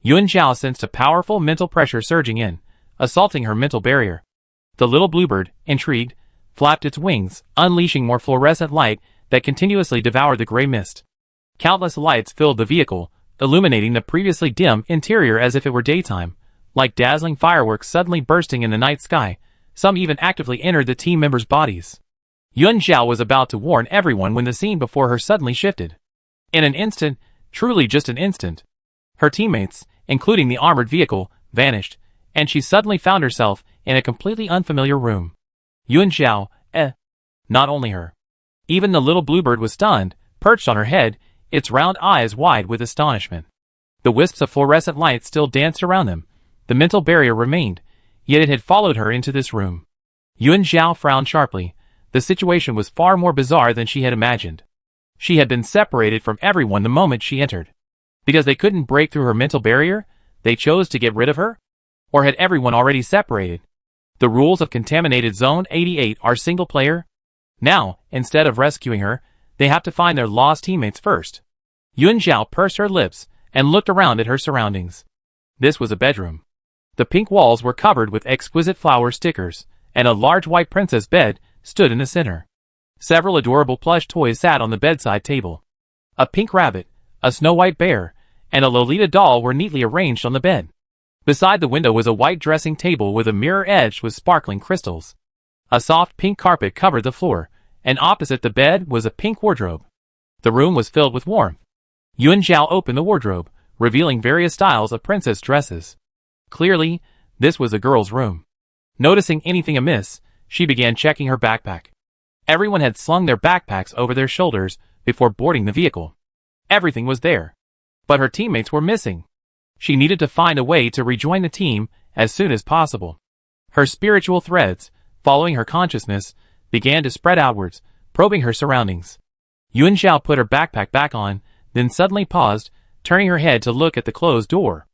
Yuan Zhao sensed a powerful mental pressure surging in, assaulting her mental barrier. The little bluebird, intrigued, flapped its wings, unleashing more fluorescent light that continuously devoured the gray mist. Countless lights filled the vehicle, illuminating the previously dim interior as if it were daytime, like dazzling fireworks suddenly bursting in the night sky. Some even actively entered the team members' bodies. Yuan Zhao was about to warn everyone when the scene before her suddenly shifted. In an instant, Truly just an instant. Her teammates, including the armored vehicle, vanished, and she suddenly found herself in a completely unfamiliar room. Yuan Zhao, Not only her. Even the little bluebird was stunned, perched on her head, its round eyes wide with astonishment. The wisps of fluorescent light still danced around them. The mental barrier remained, yet it had followed her into this room. Yuan Zhao frowned sharply. The situation was far more bizarre than she had imagined. She had been separated from everyone the moment she entered. Because they couldn't break through her mental barrier, they chose to get rid of her? Or had everyone already separated? The rules of Contaminated Zone 88 are single player. Now, instead of rescuing her, they have to find their lost teammates first. Yuan Zhao pursed her lips and looked around at her surroundings. This was a bedroom. The pink walls were covered with exquisite flower stickers, and a large white princess bed stood in the center. Several adorable plush toys sat on the bedside table. A pink rabbit, a snow-white bear, and a Lolita doll were neatly arranged on the bed. Beside the window was a white dressing table with a mirror edged with sparkling crystals. A soft pink carpet covered the floor, and opposite the bed was a pink wardrobe. The room was filled with warmth. Yuan Zhao opened the wardrobe, revealing various styles of princess dresses. Clearly, this was a girl's room. Noticing anything amiss, she began checking her backpack. Everyone had slung their backpacks over their shoulders before boarding the vehicle. Everything was there. But her teammates were missing. She needed to find a way to rejoin the team as soon as possible. Her spiritual threads, following her consciousness, began to spread outwards, probing her surroundings. Yuan Zhao put her backpack back on, then suddenly paused, turning her head to look at the closed door.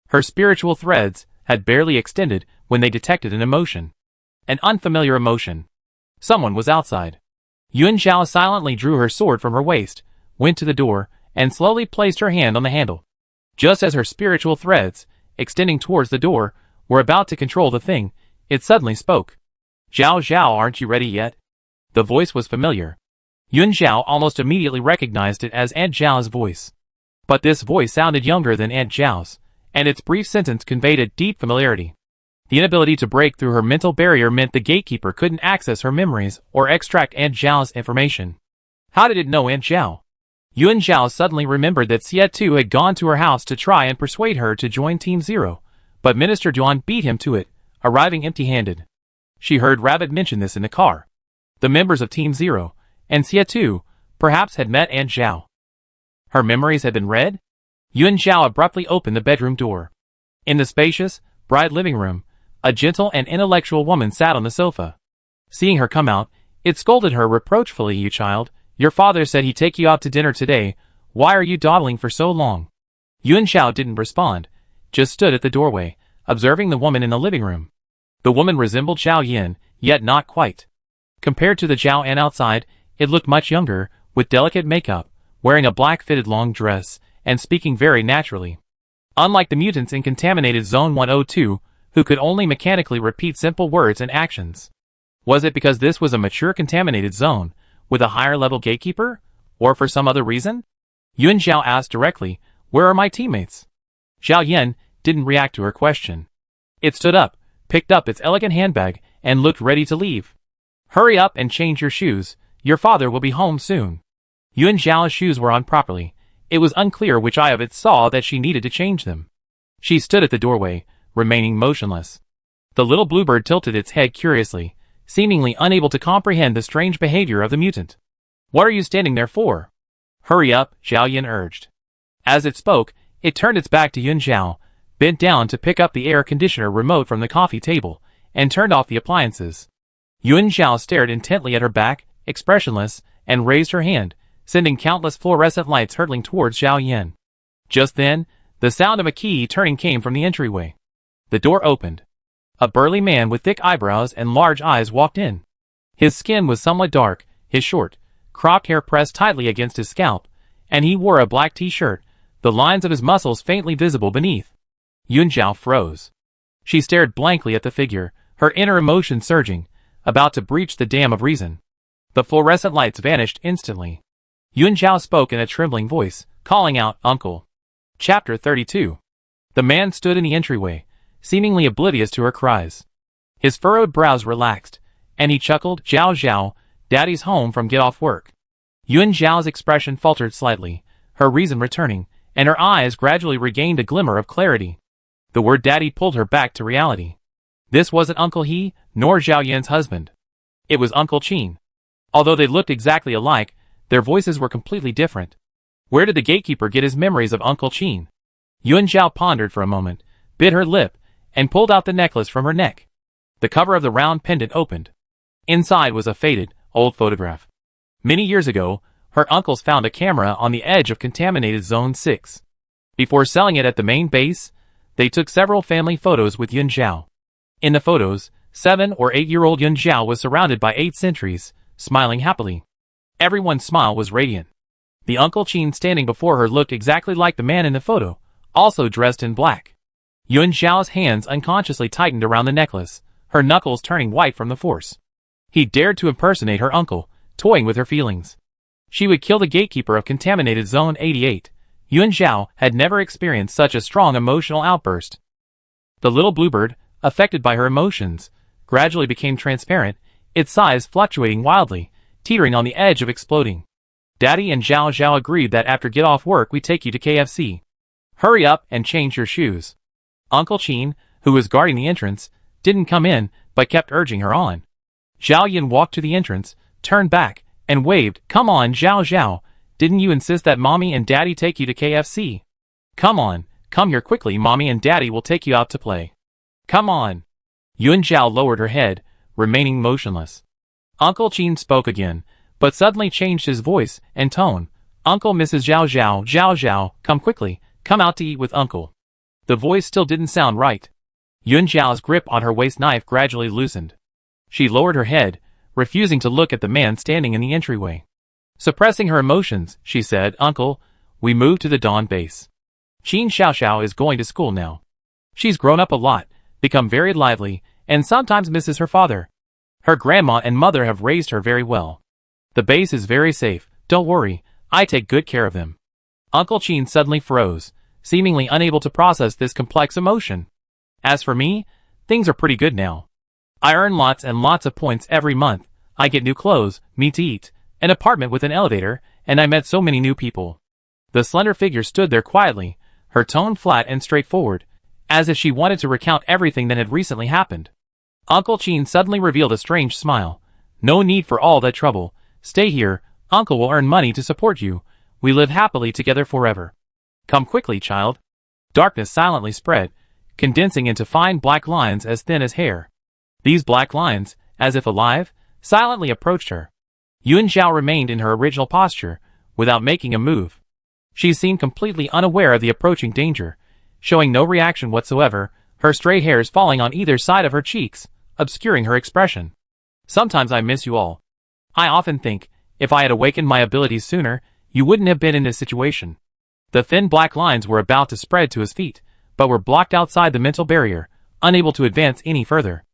Her spiritual threads had barely extended when they detected an emotion. An unfamiliar emotion. Someone was outside. Yuan Zhao silently drew her sword from her waist, went to the door, and slowly placed her hand on the handle. Just as her spiritual threads, extending towards the door, were about to control the thing, it suddenly spoke. "Zhao Zhao, aren't you ready yet?" The voice was familiar. Yuan Zhao almost immediately recognized it as Aunt Zhao's voice. But this voice sounded younger than Aunt Zhao's, and its brief sentence conveyed a deep familiarity. The inability to break through her mental barrier meant the gatekeeper couldn't access her memories or extract Aunt Zhao's information. How did it know Aunt Zhao? Yuan Zhao suddenly remembered that Xie Tu had gone to her house to try and persuade her to join Team Zero, but Minister Duan beat him to it, arriving empty-handed. She heard Rabbit mention this in the car. The members of Team Zero, and Xie Tu, perhaps had met Aunt Zhao. Her memories had been read? Yuan Zhao abruptly opened the bedroom door. In the spacious, bright living room, a gentle and intellectual woman sat on the sofa. Seeing her come out, it scolded her reproachfully. "You child, your father said he'd take you out to dinner today. Why are you dawdling for so long?" Yuan Zhao didn't respond, just stood at the doorway, observing the woman in the living room. The woman resembled Zhao Yan, yet not quite. Compared to the Zhao Yan outside, it looked much younger, with delicate makeup, wearing a black fitted long dress, and speaking very naturally. Unlike the mutants in Contaminated Zone 102, who could only mechanically repeat simple words and actions. Was it because this was a mature contaminated zone, with a higher level gatekeeper, or for some other reason? Yuan Zhao asked directly, "Where are my teammates?" Zhao Yan didn't react to her question. It stood up, picked up its elegant handbag, and looked ready to leave. "Hurry up and change your shoes, your father will be home soon." Yuan Zhao's shoes were on properly. It was unclear which eye of it saw that she needed to change them. She stood at the doorway, remaining motionless. The little bluebird tilted its head curiously, seemingly unable to comprehend the strange behavior of the mutant. "What are you standing there for?" "Hurry up," Zhao Yan urged. As it spoke, it turned its back to Yuan Zhao, bent down to pick up the air conditioner remote from the coffee table, and turned off the appliances. Yuan Zhao stared intently at her back, expressionless, and raised her hand, sending countless fluorescent lights hurtling towards Zhao Yan. Just then, the sound of a key turning came from the entryway. The door opened. A burly man with thick eyebrows and large eyes walked in. His skin was somewhat dark, his short, cropped hair pressed tightly against his scalp, and he wore a black t-shirt, the lines of his muscles faintly visible beneath. Yuan Zhao froze. She stared blankly at the figure, her inner emotion surging, about to breach the dam of reason. The fluorescent lights vanished instantly. Yuan Zhao spoke in a trembling voice, calling out, "Uncle." Chapter 32. The man stood in the entryway, seemingly oblivious to her cries. His furrowed brows relaxed, and he chuckled, "Zhao Zhao, Daddy's home from get off work." Yuan Zhao's expression faltered slightly, her reason returning, and her eyes gradually regained a glimmer of clarity. The word daddy pulled her back to reality. This wasn't Uncle He, nor Zhao Yan's husband. It was Uncle Qin. Although they looked exactly alike, their voices were completely different. Where did the gatekeeper get his memories of Uncle Qin? Yuan Zhao pondered for a moment, bit her lip, and pulled out the necklace from her neck. The cover of the round pendant opened. Inside was a faded, old photograph. Many years ago, her uncles found a camera on the edge of contaminated Zone 6. Before selling it at the main base, they took several family photos with Yuan Zhao. In the photos, 7 or 8-year-old Yuan Zhao was surrounded by 8 sentries, smiling happily. Everyone's smile was radiant. The Uncle Qin standing before her looked exactly like the man in the photo, also dressed in black. Yuan Zhao's hands unconsciously tightened around the necklace, her knuckles turning white from the force. He dared to impersonate her uncle, toying with her feelings. She would kill the gatekeeper of contaminated Zone 88. Yuan Zhao had never experienced such a strong emotional outburst. The little bluebird, affected by her emotions, gradually became transparent, its size fluctuating wildly, teetering on the edge of exploding. Daddy and Zhao Zhao agreed that after get off work we take you to KFC. Hurry up and change your shoes. Uncle Qin, who was guarding the entrance, didn't come in, but kept urging her on. Zhao Yan walked to the entrance, turned back, and waved, "Come on, Zhao Zhao, didn't you insist that Mommy and Daddy take you to KFC? Come on, come here quickly, Mommy and Daddy will take you out to play. Come on." Yuan Zhao lowered her head, remaining motionless. Uncle Qin spoke again, but suddenly changed his voice and tone. "Uncle Mrs. Zhao Zhao, Zhao Zhao, come quickly, come out to eat with Uncle." The voice still didn't sound right. Yuan Zhao's grip on her waist knife gradually loosened. She lowered her head, refusing to look at the man standing in the entryway. Suppressing her emotions, she said, "Uncle, we moved to the Dawn base. Qin Xiaoxiao is going to school now. She's grown up a lot, become very lively, and sometimes misses her father. Her grandma and mother have raised her very well. The base is very safe, don't worry, I take good care of them." Uncle Qin suddenly froze, seemingly unable to process this complex emotion. "As for me, things are pretty good now. I earn lots and lots of points every month, I get new clothes, meat to eat, an apartment with an elevator, and I met so many new people." The slender figure stood there quietly, her tone flat and straightforward, as if she wanted to recount everything that had recently happened. Uncle Qin suddenly revealed a strange smile. "No need for all that trouble. Stay here, Uncle will earn money to support you. We live happily together forever. Come quickly, child." Darkness silently spread, condensing into fine black lines as thin as hair. These black lines, as if alive, silently approached her. Yuan Zhao remained in her original posture, without making a move. She seemed completely unaware of the approaching danger, showing no reaction whatsoever, her stray hairs falling on either side of her cheeks, obscuring her expression. "Sometimes I miss you all. I often think, if I had awakened my abilities sooner, you wouldn't have been in this situation." The thin black lines were about to spread to his feet, but were blocked outside the mental barrier, unable to advance any further.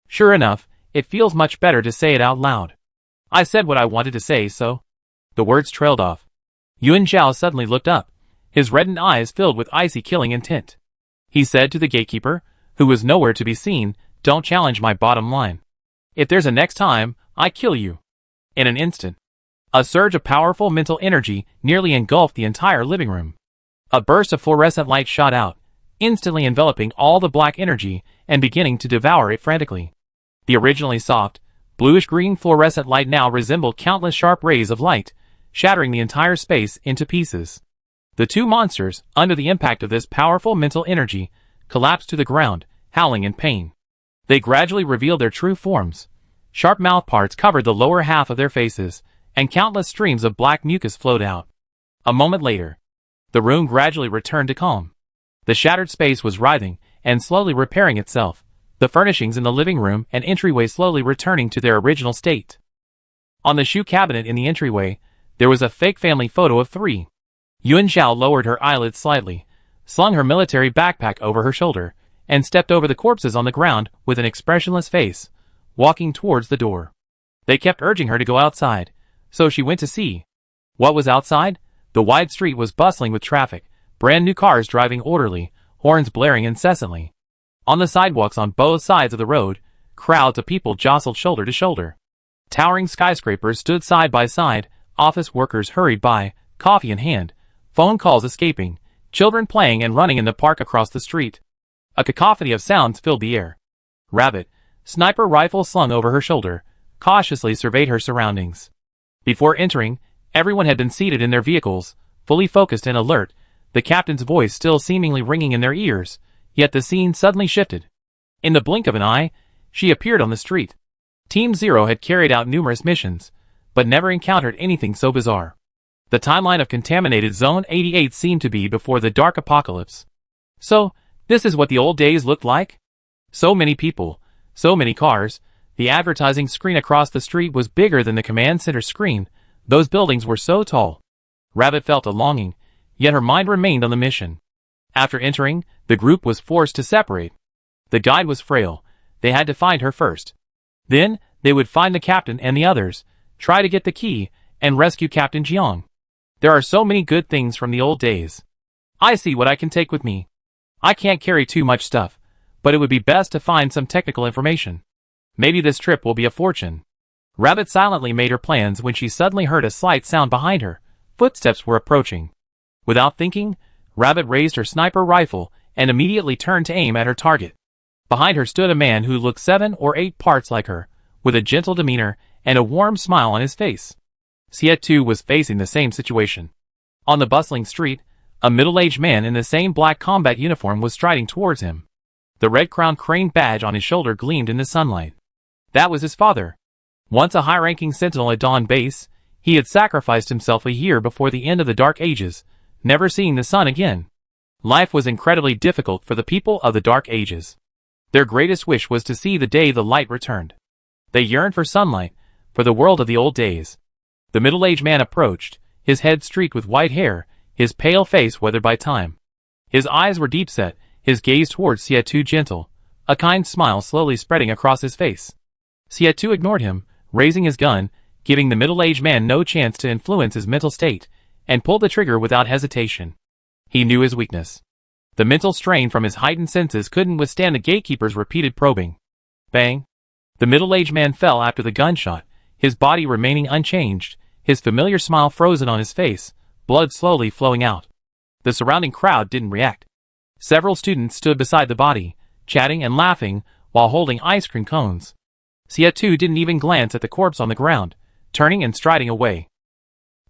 "Sure enough, it feels much better to say it out loud. I said what I wanted to say, so..." The words trailed off. Yuan Zhao suddenly looked up, his reddened eyes filled with icy killing intent. He said to the gatekeeper, who was nowhere to be seen, "Don't challenge my bottom line. If there's a next time, I kill you." In an instant, a surge of powerful mental energy nearly engulfed the entire living room. A burst of fluorescent light shot out, instantly enveloping all the black energy and beginning to devour it frantically. The originally soft, bluish-green fluorescent light now resembled countless sharp rays of light, shattering the entire space into pieces. The two monsters, under the impact of this powerful mental energy, collapsed to the ground, howling in pain. They gradually revealed their true forms. Sharp mouth parts covered the lower half of their faces, and countless streams of black mucus flowed out. A moment later, the room gradually returned to calm. The shattered space was writhing and slowly repairing itself, the furnishings in the living room and entryway slowly returning to their original state. On the shoe cabinet in the entryway, there was a fake family photo of 3. Yuan Zhao lowered her eyelids slightly, slung her military backpack over her shoulder, and stepped over the corpses on the ground with an expressionless face, walking towards the door. They kept urging her to go outside, so she went to see. What was outside? The wide street was bustling with traffic, brand new cars driving orderly, horns blaring incessantly. On the sidewalks on both sides of the road, crowds of people jostled shoulder to shoulder. Towering skyscrapers stood side by side, office workers hurried by, coffee in hand, phone calls escaping, children playing and running in the park across the street. A cacophony of sounds filled the air. Rabbit, sniper rifle slung over her shoulder, cautiously surveyed her surroundings. Before entering, everyone had been seated in their vehicles, fully focused and alert, the captain's voice still seemingly ringing in their ears, yet the scene suddenly shifted. In the blink of an eye, she appeared on the street. Team Zero had carried out numerous missions, but never encountered anything so bizarre. The timeline of contaminated Zone 88 seemed to be before the dark apocalypse. So, this is what the old days looked like? So many people, so many cars, the advertising screen across the street was bigger than the command center screen, those buildings were so tall. Rabbit felt a longing, yet her mind remained on the mission. After entering, the group was forced to separate. The guide was frail, they had to find her first. Then, they would find the captain and the others, try to get the key, and rescue Captain Jiang. There are so many good things from the old days. I see what I can take with me. I can't carry too much stuff, but it would be best to find some technical information. Maybe this trip will be a fortune. Rabbit silently made her plans when she suddenly heard a slight sound behind her. Footsteps were approaching. Without thinking, Rabbit raised her sniper rifle and immediately turned to aim at her target. Behind her stood a man who looked 7 or 8 parts like her, with a gentle demeanor and a warm smile on his face. Siet too was facing the same situation. On the bustling street, a middle-aged man in the same black combat uniform was striding towards him. The red-crowned crane badge on his shoulder gleamed in the sunlight. That was his father. Once a high-ranking sentinel at Dawn Base, he had sacrificed himself a year before the end of the Dark Ages, never seeing the sun again. Life was incredibly difficult for the people of the Dark Ages. Their greatest wish was to see the day the light returned. They yearned for sunlight, for the world of the old days. The middle-aged man approached, his head streaked with white hair, his pale face weathered by time. His eyes were deep-set, his gaze towards Sietu gentle, a kind smile slowly spreading across his face. Sietu ignored him, raising his gun, giving the middle-aged man no chance to influence his mental state, and pulled the trigger without hesitation. He knew his weakness. The mental strain from his heightened senses couldn't withstand the gatekeeper's repeated probing. Bang! The middle-aged man fell after the gunshot, his body remaining unchanged, his familiar smile frozen on his face, blood slowly flowing out. The surrounding crowd didn't react. Several students stood beside the body, chatting and laughing, while holding ice cream cones. Sietu didn't even glance at the corpse on the ground, turning and striding away.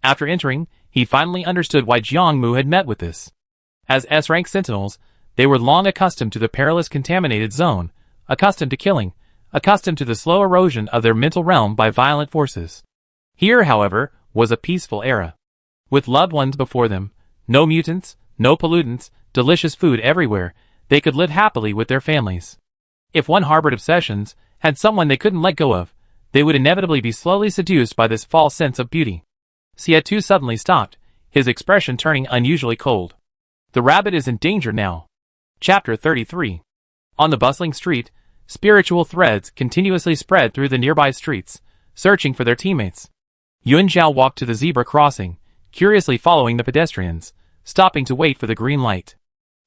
After entering, he finally understood why Jiangmu had met with this. As S-rank sentinels, they were long accustomed to the perilous contaminated zone, accustomed to killing, accustomed to the slow erosion of their mental realm by violent forces. Here, however, was a peaceful era. With loved ones before them, no mutants, no pollutants, delicious food everywhere, they could live happily with their families. If one harbored obsessions, had someone they couldn't let go of, they would inevitably be slowly seduced by this false sense of beauty. Sietu suddenly stopped, his expression turning unusually cold. The rabbit is in danger now. Chapter 33. On the bustling street, spiritual threads continuously spread through the nearby streets, searching for their teammates. Yun Zhao walked to the zebra crossing, curiously following the pedestrians, stopping to wait for the green light.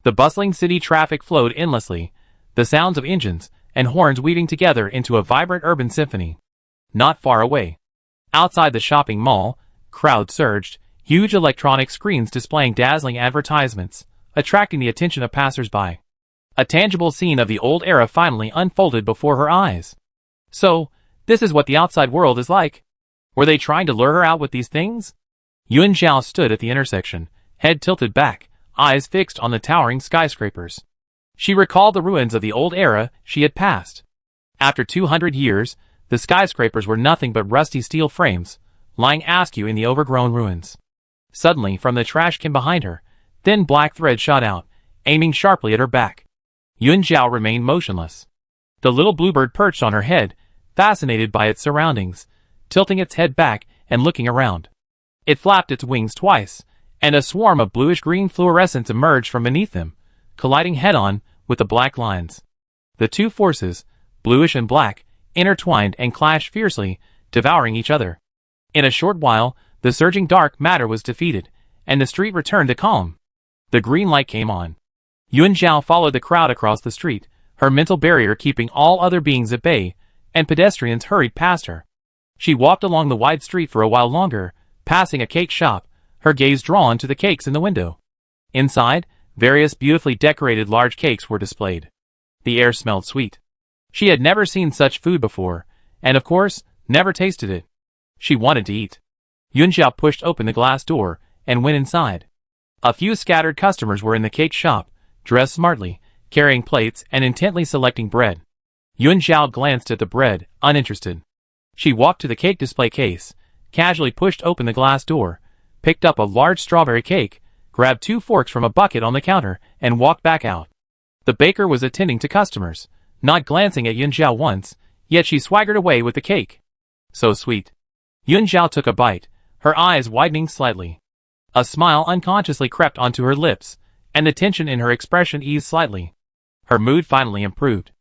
The bustling city traffic flowed endlessly, the sounds of engines and horns weaving together into a vibrant urban symphony. Not far away, outside the shopping mall, crowds surged, huge electronic screens displaying dazzling advertisements, attracting the attention of passers-by. A tangible scene of the old era finally unfolded before her eyes. So, this is what the outside world is like. Were they trying to lure her out with these things? Yun Zhao stood at the intersection, head tilted back, eyes fixed on the towering skyscrapers. She recalled the ruins of the old era she had passed. After 200 years, the skyscrapers were nothing but rusty steel frames, lying askew in the overgrown ruins. Suddenly, from the trash can behind her, thin black thread shot out, aiming sharply at her back. Yun Zhao remained motionless. The little bluebird perched on her head, fascinated by its surroundings, tilting its head back and looking around. It flapped its wings twice, and a swarm of bluish-green fluorescence emerged from beneath them, colliding head-on with the black lines. The two forces, bluish and black, intertwined and clashed fiercely, devouring each other. In a short while, the surging dark matter was defeated, and the street returned to calm. The green light came on. Yun Zhao followed the crowd across the street, her mental barrier keeping all other beings at bay, and pedestrians hurried past her. She walked along the wide street for a while longer, passing a cake shop, her gaze drawn to the cakes in the window. Inside, various beautifully decorated large cakes were displayed. The air smelled sweet. She had never seen such food before, and of course, never tasted it. She wanted to eat. Yunxiao pushed open the glass door and went inside. A few scattered customers were in the cake shop, dressed smartly, carrying plates and intently selecting bread. Yunxiao glanced at the bread, uninterested. She walked to the cake display case, casually pushed open the glass door, picked up a large strawberry cake, grabbed 2 forks from a bucket on the counter, and walked back out. The baker was attending to customers, not glancing at Yunxiao once, yet she swaggered away with the cake. So sweet. Yunxiao took a bite, her eyes widening slightly. A smile unconsciously crept onto her lips, and the tension in her expression eased slightly. Her mood finally improved.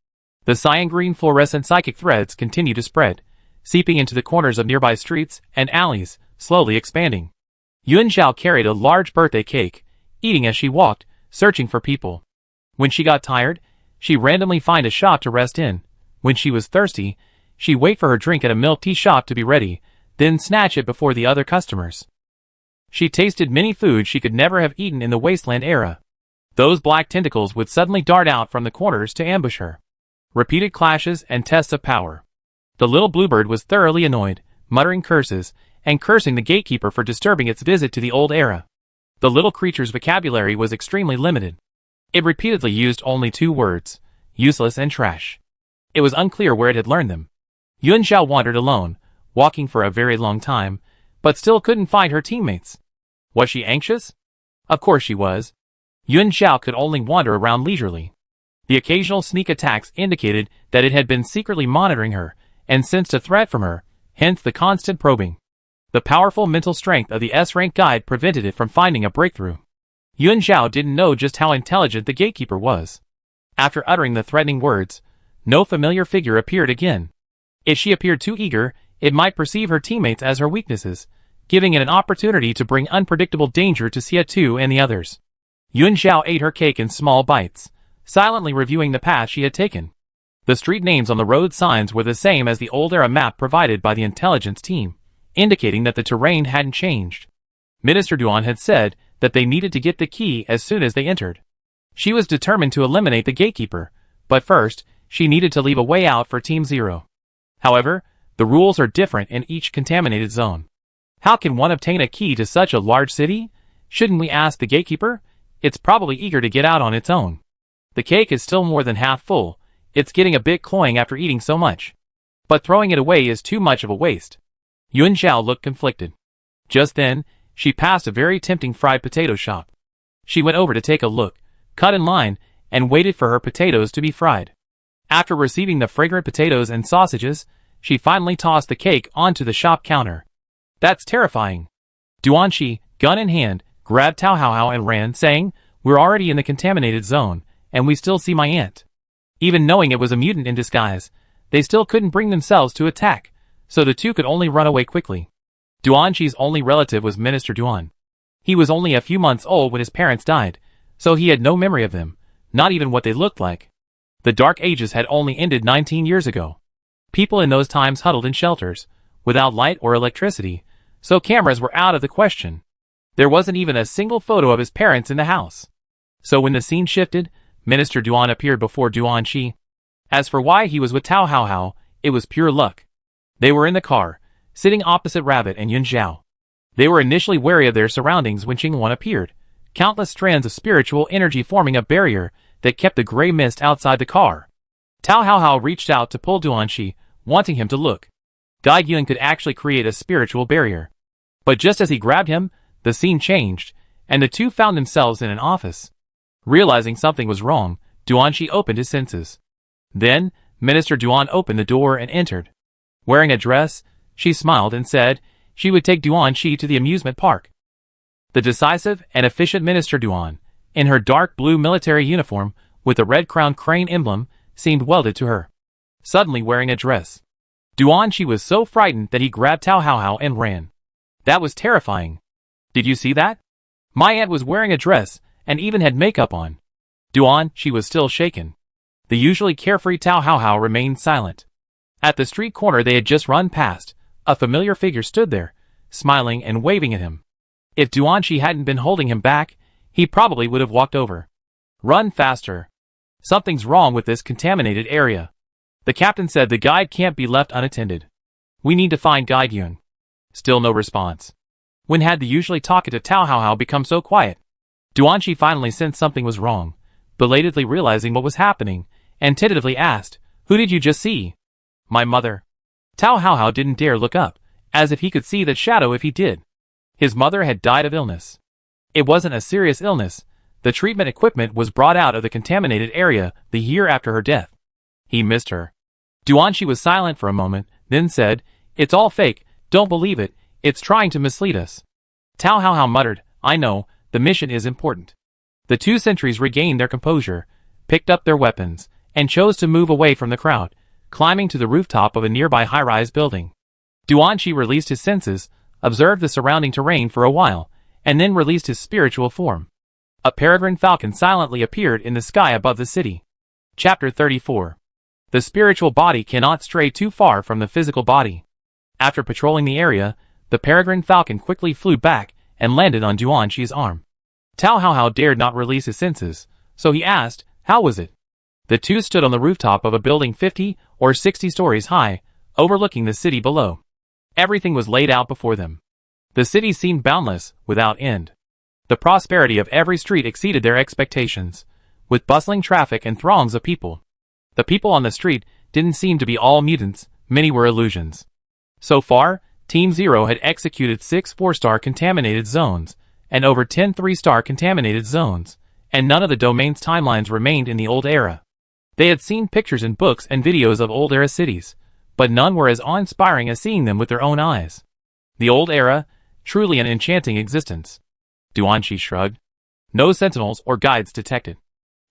The cyan-green fluorescent psychic threads continued to spread, seeping into the corners of nearby streets and alleys, slowly expanding. Yunxiao carried a large birthday cake, eating as she walked, searching for people. When she got tired, she randomly find a shop to rest in. When she was thirsty, she wait for her drink at a milk tea shop to be ready, then snatch it before the other customers. She tasted many foods she could never have eaten in the wasteland era. Those black tentacles would suddenly dart out from the corners to ambush her. Repeated clashes and tests of power. The little bluebird was thoroughly annoyed, muttering curses, and cursing the gatekeeper for disturbing its visit to the old era. The little creature's vocabulary was extremely limited. It repeatedly used only 2 words, useless and trash. It was unclear where it had learned them. Yunxiao wandered alone, walking for a very long time, but still couldn't find her teammates. Was she anxious? Of course she was. Yunxiao could only wander around leisurely. The occasional sneak attacks indicated that it had been secretly monitoring her, and sensed a threat from her, hence the constant probing. The powerful mental strength of the S-rank guide prevented it from finding a breakthrough. Yunxiao didn't know just how intelligent the gatekeeper was. After uttering the threatening words, no familiar figure appeared again. If she appeared too eager, it might perceive her teammates as her weaknesses, giving it an opportunity to bring unpredictable danger to Xia and the others. Yunxiao ate her cake in small bites, silently reviewing the path she had taken. The street names on the road signs were the same as the old era map provided by the intelligence team, indicating that the terrain hadn't changed. Minister Duan had said that they needed to get the key as soon as they entered. She was determined to eliminate the gatekeeper, but first, she needed to leave a way out for Team Zero. However, the rules are different in each contaminated zone. How can one obtain a key to such a large city? Shouldn't we ask the gatekeeper? It's probably eager to get out on its own. The cake is still more than half full. It's getting a bit cloying after eating so much. But throwing it away is too much of a waste. Yunxiao looked conflicted. Just then, she passed a very tempting fried potato shop. She went over to take a look, cut in line, and waited for her potatoes to be fried. After receiving the fragrant potatoes and sausages, she finally tossed the cake onto the shop counter. That's terrifying. Duanxi, gun in hand, grabbed Tao Haohao and ran, saying, "We're already in the contaminated zone, and we still see my aunt." Even knowing it was a mutant in disguise, they still couldn't bring themselves to attack, so the two could only run away quickly. Duanxi's only relative was Minister Duan. He was only a few months old when his parents died, so he had no memory of them, not even what they looked like. The Dark Ages had only ended 19 years ago. People in those times huddled in shelters, without light or electricity, so cameras were out of the question. There wasn't even a single photo of his parents in the house. So when the scene shifted, Minister Duan appeared before Duanxi. As for why he was with Tao Haohao, it was pure luck. They were in the car, sitting opposite Rabbit and Yunxiao. They were initially wary of their surroundings when Qingwan appeared, countless strands of spiritual energy forming a barrier that kept the gray mist outside the car. Tao Haohao reached out to pull Duanxi, wanting him to look. Dai Yun could actually create a spiritual barrier. But just as he grabbed him, the scene changed, and the two found themselves in an office. Realizing something was wrong, Duanxi opened his senses. Then, Minister Duan opened the door and entered. Wearing a dress, she smiled and said she would take Duanxi to the amusement park. The decisive and efficient Minister Duan, in her dark blue military uniform with a red-crowned crane emblem, seemed welded to her. Suddenly wearing a dress, Duanxi was so frightened that he grabbed Tao Haohao and ran. That was terrifying. Did you see that? My aunt was wearing a dress and even had makeup on. Duanxi was still shaken. The usually carefree Tao Haohao remained silent. At the street corner they had just run past, a familiar figure stood there, smiling and waving at him. If Duanqi hadn't been holding him back, he probably would have walked over. Run faster. Something's wrong with this contaminated area. The captain said the guide can't be left unattended. We need to find Guide Yun. Still no response. When had the usually talkative Tao Hao become so quiet? Duanqi finally sensed something was wrong, belatedly realizing what was happening, and tentatively asked, "Who did you just see?" "My mother." Tao Hao didn't dare look up, as if he could see that shadow if he did. His mother had died of illness. It wasn't a serious illness. The treatment equipment was brought out of the contaminated area the year after her death. He missed her. Duanqi was silent for a moment, then said, "It's all fake, don't believe it, it's trying to mislead us." Tao Hao muttered, "I know, the mission is important." The two sentries regained their composure, picked up their weapons, and chose to move away from the crowd, climbing to the rooftop of a nearby high-rise building. Duanqi released his senses, observed the surrounding terrain for a while, and then released his spiritual form. A peregrine falcon silently appeared in the sky above the city. Chapter 34. The spiritual body cannot stray too far from the physical body. After patrolling the area, the peregrine falcon quickly flew back and landed on Duanqi's arm. Tao Hao dared not release his senses, so he asked, "How was it?" The two stood on the rooftop of a building 50 or 60 stories high, overlooking the city below. Everything was laid out before them. The city seemed boundless, without end. The prosperity of every street exceeded their expectations, with bustling traffic and throngs of people. The people on the street didn't seem to be all mutants, many were illusions. So far, Team Zero had executed 6 4-star contaminated zones, and over 10 3-star contaminated zones, and none of the domain's timelines remained in the old era. They had seen pictures in books and videos of old era cities, but none were as awe-inspiring as seeing them with their own eyes. The old era, truly an enchanting existence. Duanqi shrugged. No sentinels or guides detected.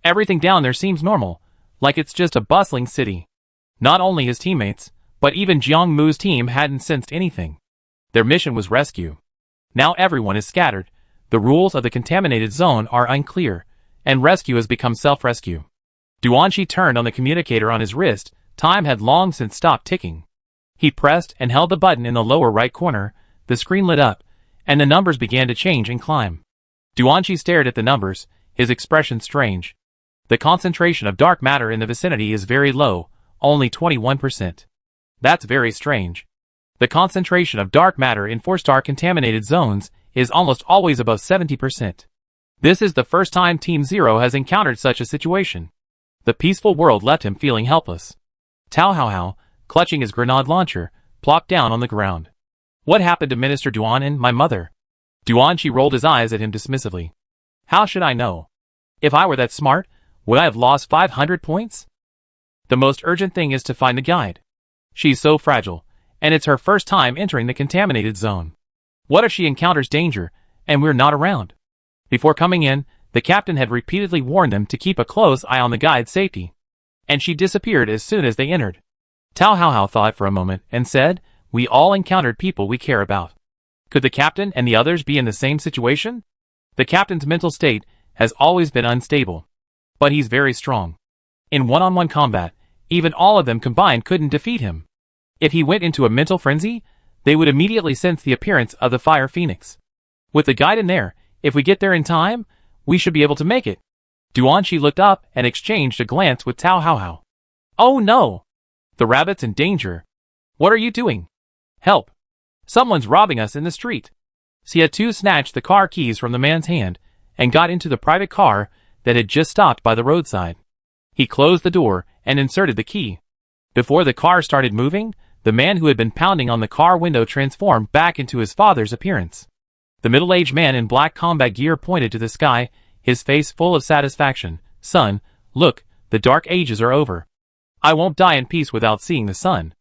Everything down there seems normal, like it's just a bustling city. Not only his teammates, but even Jiang Mu's team hadn't sensed anything. Their mission was rescue. Now everyone is scattered, the rules of the contaminated zone are unclear, and rescue has become self-rescue. Duanqi turned on the communicator on his wrist. Time had long since stopped ticking. He pressed and held the button in the lower right corner, the screen lit up, and the numbers began to change and climb. Duanqi stared at the numbers, his expression strange. The concentration of dark matter in the vicinity is very low, only 21%. That's very strange. The concentration of dark matter in 4-star contaminated zones is almost always above 70%. This is the first time Team Zero has encountered such a situation. The peaceful world left him feeling helpless. Tao Hao, clutching his grenade launcher, plopped down on the ground. "What happened to Minister Duanin, my mother?" Duanqi rolled his eyes at him dismissively. "How should I know? If I were that smart, would I have lost 500 points? The most urgent thing is to find the guide. She's so fragile, and it's her first time entering the contaminated zone. What if she encounters danger, and we're not around?" Before coming in, the captain had repeatedly warned them to keep a close eye on the guide's safety. And she disappeared as soon as they entered. Tao Hao thought for a moment and said, "We all encountered people we care about. Could the captain and the others be in the same situation?" The captain's mental state has always been unstable. But he's very strong. In one-on-one combat, even all of them combined couldn't defeat him. If he went into a mental frenzy, they would immediately sense the appearance of the Fire Phoenix. With the guide in there, if we get there in time, we should be able to make it. Duanqi looked up and exchanged a glance with Tao Hao. "Oh no! The rabbit's in danger. What are you doing? Help! Someone's robbing us in the street." Sia2 snatched the car keys from the man's hand and got into the private car that had just stopped by the roadside. He closed the door and inserted the key. Before the car started moving, the man who had been pounding on the car window transformed back into his father's appearance. The middle-aged man in black combat gear pointed to the sky, his face full of satisfaction. "Son, look, the dark ages are over. I won't die in peace without seeing the sun."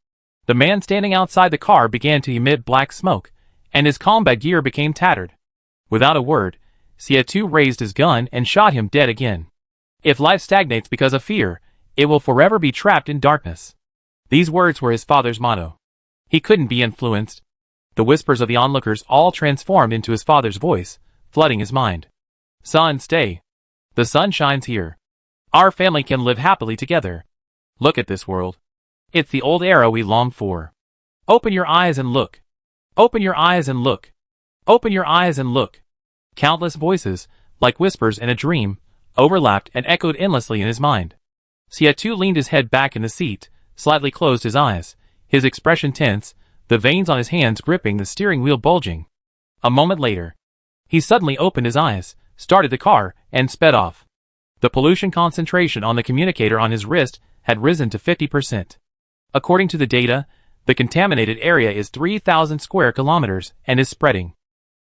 The man standing outside the car began to emit black smoke, and his combat gear became tattered. Without a word, Sia2 raised his gun and shot him dead again. If life stagnates because of fear, it will forever be trapped in darkness. These words were his father's motto. He couldn't be influenced. The whispers of the onlookers all transformed into his father's voice, flooding his mind. "Son, stay. The sun shines here. Our family can live happily together. Look at this world. It's the old era we long for. Open your eyes and look. Open your eyes and look." Open your eyes and look. Countless voices, like whispers in a dream, overlapped and echoed endlessly in his mind. Xie leaned his head back in the seat, slightly closed his eyes, his expression tense, the veins on his hands gripping the steering wheel bulging. A moment later, he suddenly opened his eyes, started the car, and sped off. The pollution concentration on the communicator on his wrist had risen to 50%. According to the data, the contaminated area is 3,000 square kilometers and is spreading.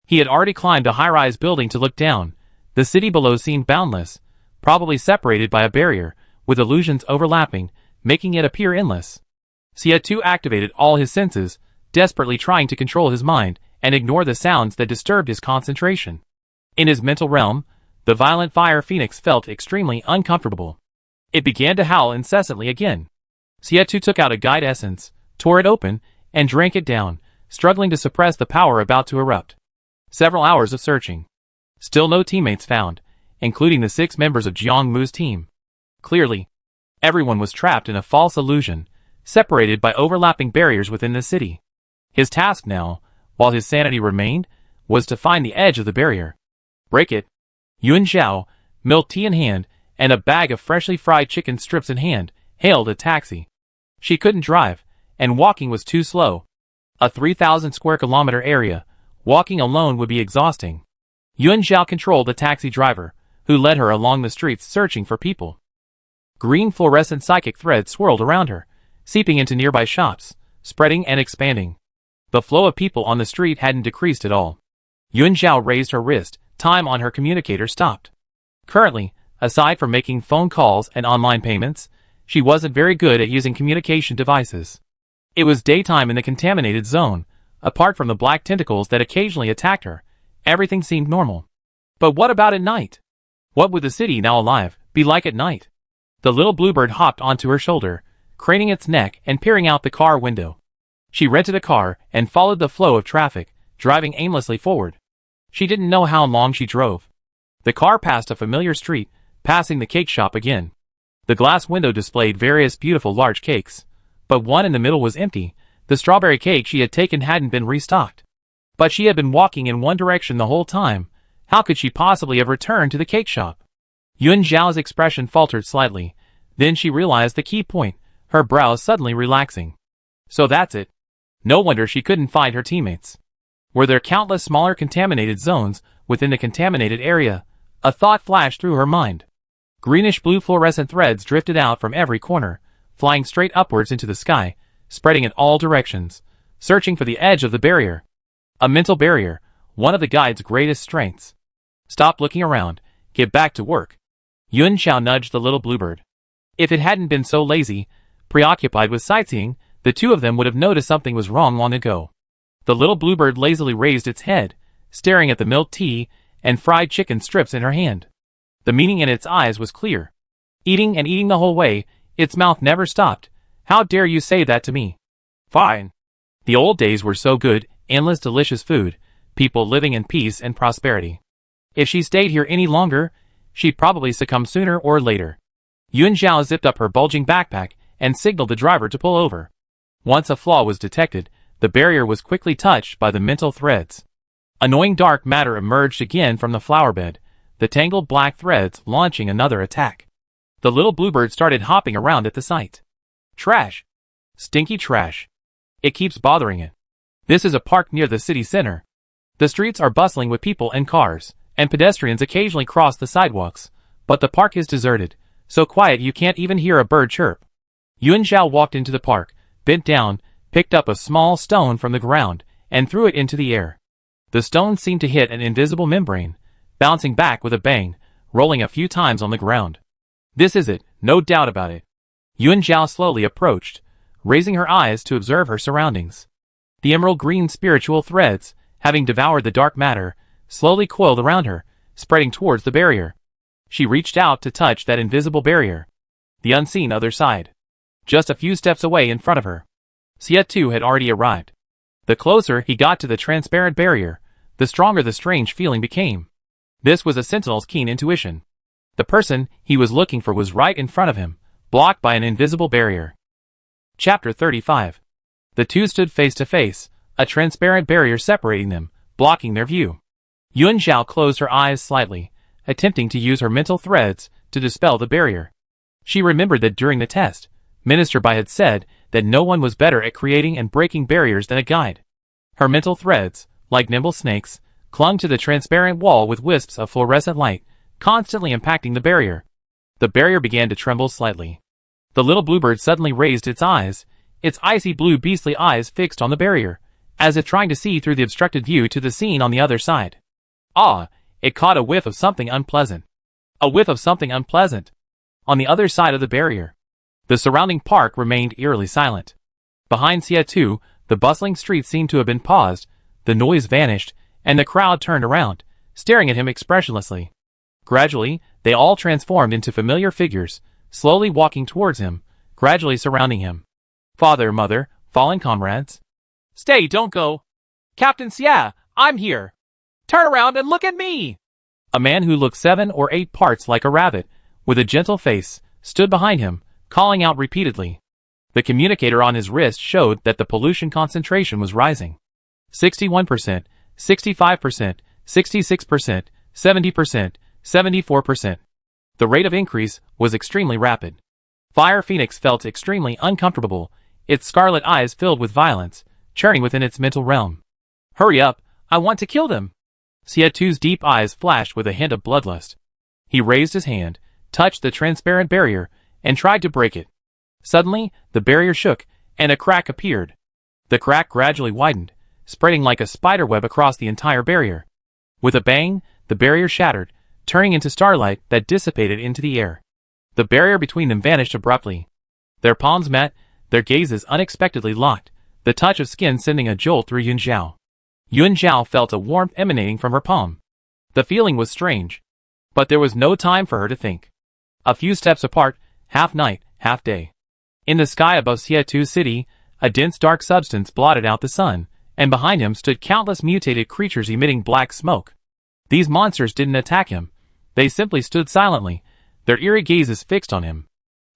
He had already climbed a high-rise building to look down. The city below seemed boundless, probably separated by a barrier, with illusions overlapping, making it appear endless. Xie activated all his senses, desperately trying to control his mind and ignore the sounds that disturbed his concentration. In his mental realm, the violent fire phoenix felt extremely uncomfortable. It began to howl incessantly again. Xie took out a guide essence, tore it open, and drank it down, struggling to suppress the power about to erupt. Several hours of searching. Still no teammates found, including the 6 members of Jiang Mu's team. Clearly, everyone was trapped in a false illusion, separated by overlapping barriers within the city. His task now, while his sanity remained, was to find the edge of the barrier. Break it. Yuan Zhao, milk tea in hand, and a bag of freshly fried chicken strips in hand, hailed a taxi. She couldn't drive, and walking was too slow. A 3,000 square kilometer area, walking alone would be exhausting. Yuan Zhao controlled the taxi driver, who led her along the streets searching for people. Green fluorescent psychic threads swirled around her, seeping into nearby shops, spreading and expanding. The flow of people on the street hadn't decreased at all. Yuan Zhao raised her wrist, time on her communicator stopped. Currently, aside from making phone calls and online payments, she wasn't very good at using communication devices. It was daytime in the contaminated zone. Apart from the black tentacles that occasionally attacked her, everything seemed normal. But what about at night? What would the city, now alive, be like at night? The little bluebird hopped onto her shoulder, craning its neck and peering out the car window. She rented a car and followed the flow of traffic, driving aimlessly forward. She didn't know how long she drove. The car passed a familiar street, passing the cake shop again. The glass window displayed various beautiful large cakes, but one in the middle was empty. The strawberry cake she had taken hadn't been restocked. But she had been walking in one direction the whole time. How could she possibly have returned to the cake shop? Yuan Zhao's expression faltered slightly. Then she realized the key point, her brows suddenly relaxing. So that's it. No wonder she couldn't find her teammates. Were there countless smaller contaminated zones within the contaminated area? A thought flashed through her mind. Greenish-blue fluorescent threads drifted out from every corner, flying straight upwards into the sky, spreading in all directions, searching for the edge of the barrier. A mental barrier, one of the guide's greatest strengths. Stop looking around, get back to work. Yuan Zhao nudged the little bluebird. If it hadn't been so lazy, preoccupied with sightseeing, the two of them would have noticed something was wrong long ago. The little bluebird lazily raised its head, staring at the milk tea and fried chicken strips in her hand. The meaning in its eyes was clear. Eating and eating the whole way, its mouth never stopped. How dare you say that to me? Fine. The old days were so good, endless delicious food, people living in peace and prosperity. If she stayed here any longer, she'd probably succumb sooner or later. Yuan Zhao zipped up her bulging backpack and signaled the driver to pull over. Once a flaw was detected, the barrier was quickly touched by the mental threads. Annoying dark matter emerged again from the flower bed, the tangled black threads launching another attack. The little bluebird started hopping around at the sight. Trash. Stinky trash. It keeps bothering it. This is a park near the city center. The streets are bustling with people and cars, and pedestrians occasionally cross the sidewalks, but the park is deserted, so quiet you can't even hear a bird chirp. Yuan Zhao walked into the park, bent down, picked up a small stone from the ground, and threw it into the air. The stone seemed to hit an invisible membrane, bouncing back with a bang, rolling a few times on the ground. This is it, no doubt about it. Yuan Zhao slowly approached, raising her eyes to observe her surroundings. The emerald green spiritual threads, having devoured the dark matter, slowly coiled around her, spreading towards the barrier. She reached out to touch that invisible barrier. The unseen other side. Just a few steps away in front of her. Xie had already arrived. The closer he got to the transparent barrier, the stronger the strange feeling became. This was a sentinel's keen intuition. The person he was looking for was right in front of him, blocked by an invisible barrier. Chapter 35. The two stood face to face, a transparent barrier separating them, blocking their view. Yuan Zhao closed her eyes slightly, attempting to use her mental threads to dispel the barrier. She remembered that during the test, Minister Bai had said that no one was better at creating and breaking barriers than a guide. Her mental threads, like nimble snakes, clung to the transparent wall with wisps of fluorescent light, constantly impacting the barrier. The barrier began to tremble slightly. The little bluebird suddenly raised its eyes, its icy blue beastly eyes fixed on the barrier, as if trying to see through the obstructed view to the scene on the other side. Ah! It caught a whiff of something unpleasant. A whiff of something unpleasant. On the other side of the barrier, the surrounding park remained eerily silent. Behind Xie, the bustling streets seemed to have been paused, the noise vanished, and the crowd turned around, staring at him expressionlessly. Gradually, they all transformed into familiar figures, slowly walking towards him, gradually surrounding him. Father, mother, fallen comrades. Stay, don't go. Captain Xie, I'm here. Turn around and look at me! A man who looked 7 or 8 parts like a rabbit, with a gentle face, stood behind him, calling out repeatedly. The communicator on his wrist showed that the pollution concentration was rising. 61%, 65%, 66%, 70%, 74%. The rate of increase was extremely rapid. Fire Phoenix felt extremely uncomfortable, its scarlet eyes filled with violence, churning within its mental realm. Hurry up, I want to kill them! Xie deep eyes flashed with a hint of bloodlust. He raised his hand, touched the transparent barrier, and tried to break it. Suddenly, the barrier shook, and a crack appeared. The crack gradually widened, spreading like a spiderweb across the entire barrier. With a bang, the barrier shattered, turning into starlight that dissipated into the air. The barrier between them vanished abruptly. Their palms met, their gazes unexpectedly locked, the touch of skin sending a jolt through Yuan Zhao. Yuan Zhao felt a warmth emanating from her palm. The feeling was strange. But there was no time for her to think. A few steps apart, half night, half day. In the sky above Xietu's city, a dense dark substance blotted out the sun, and behind him stood countless mutated creatures emitting black smoke. These monsters didn't attack him. They simply stood silently, their eerie gazes fixed on him.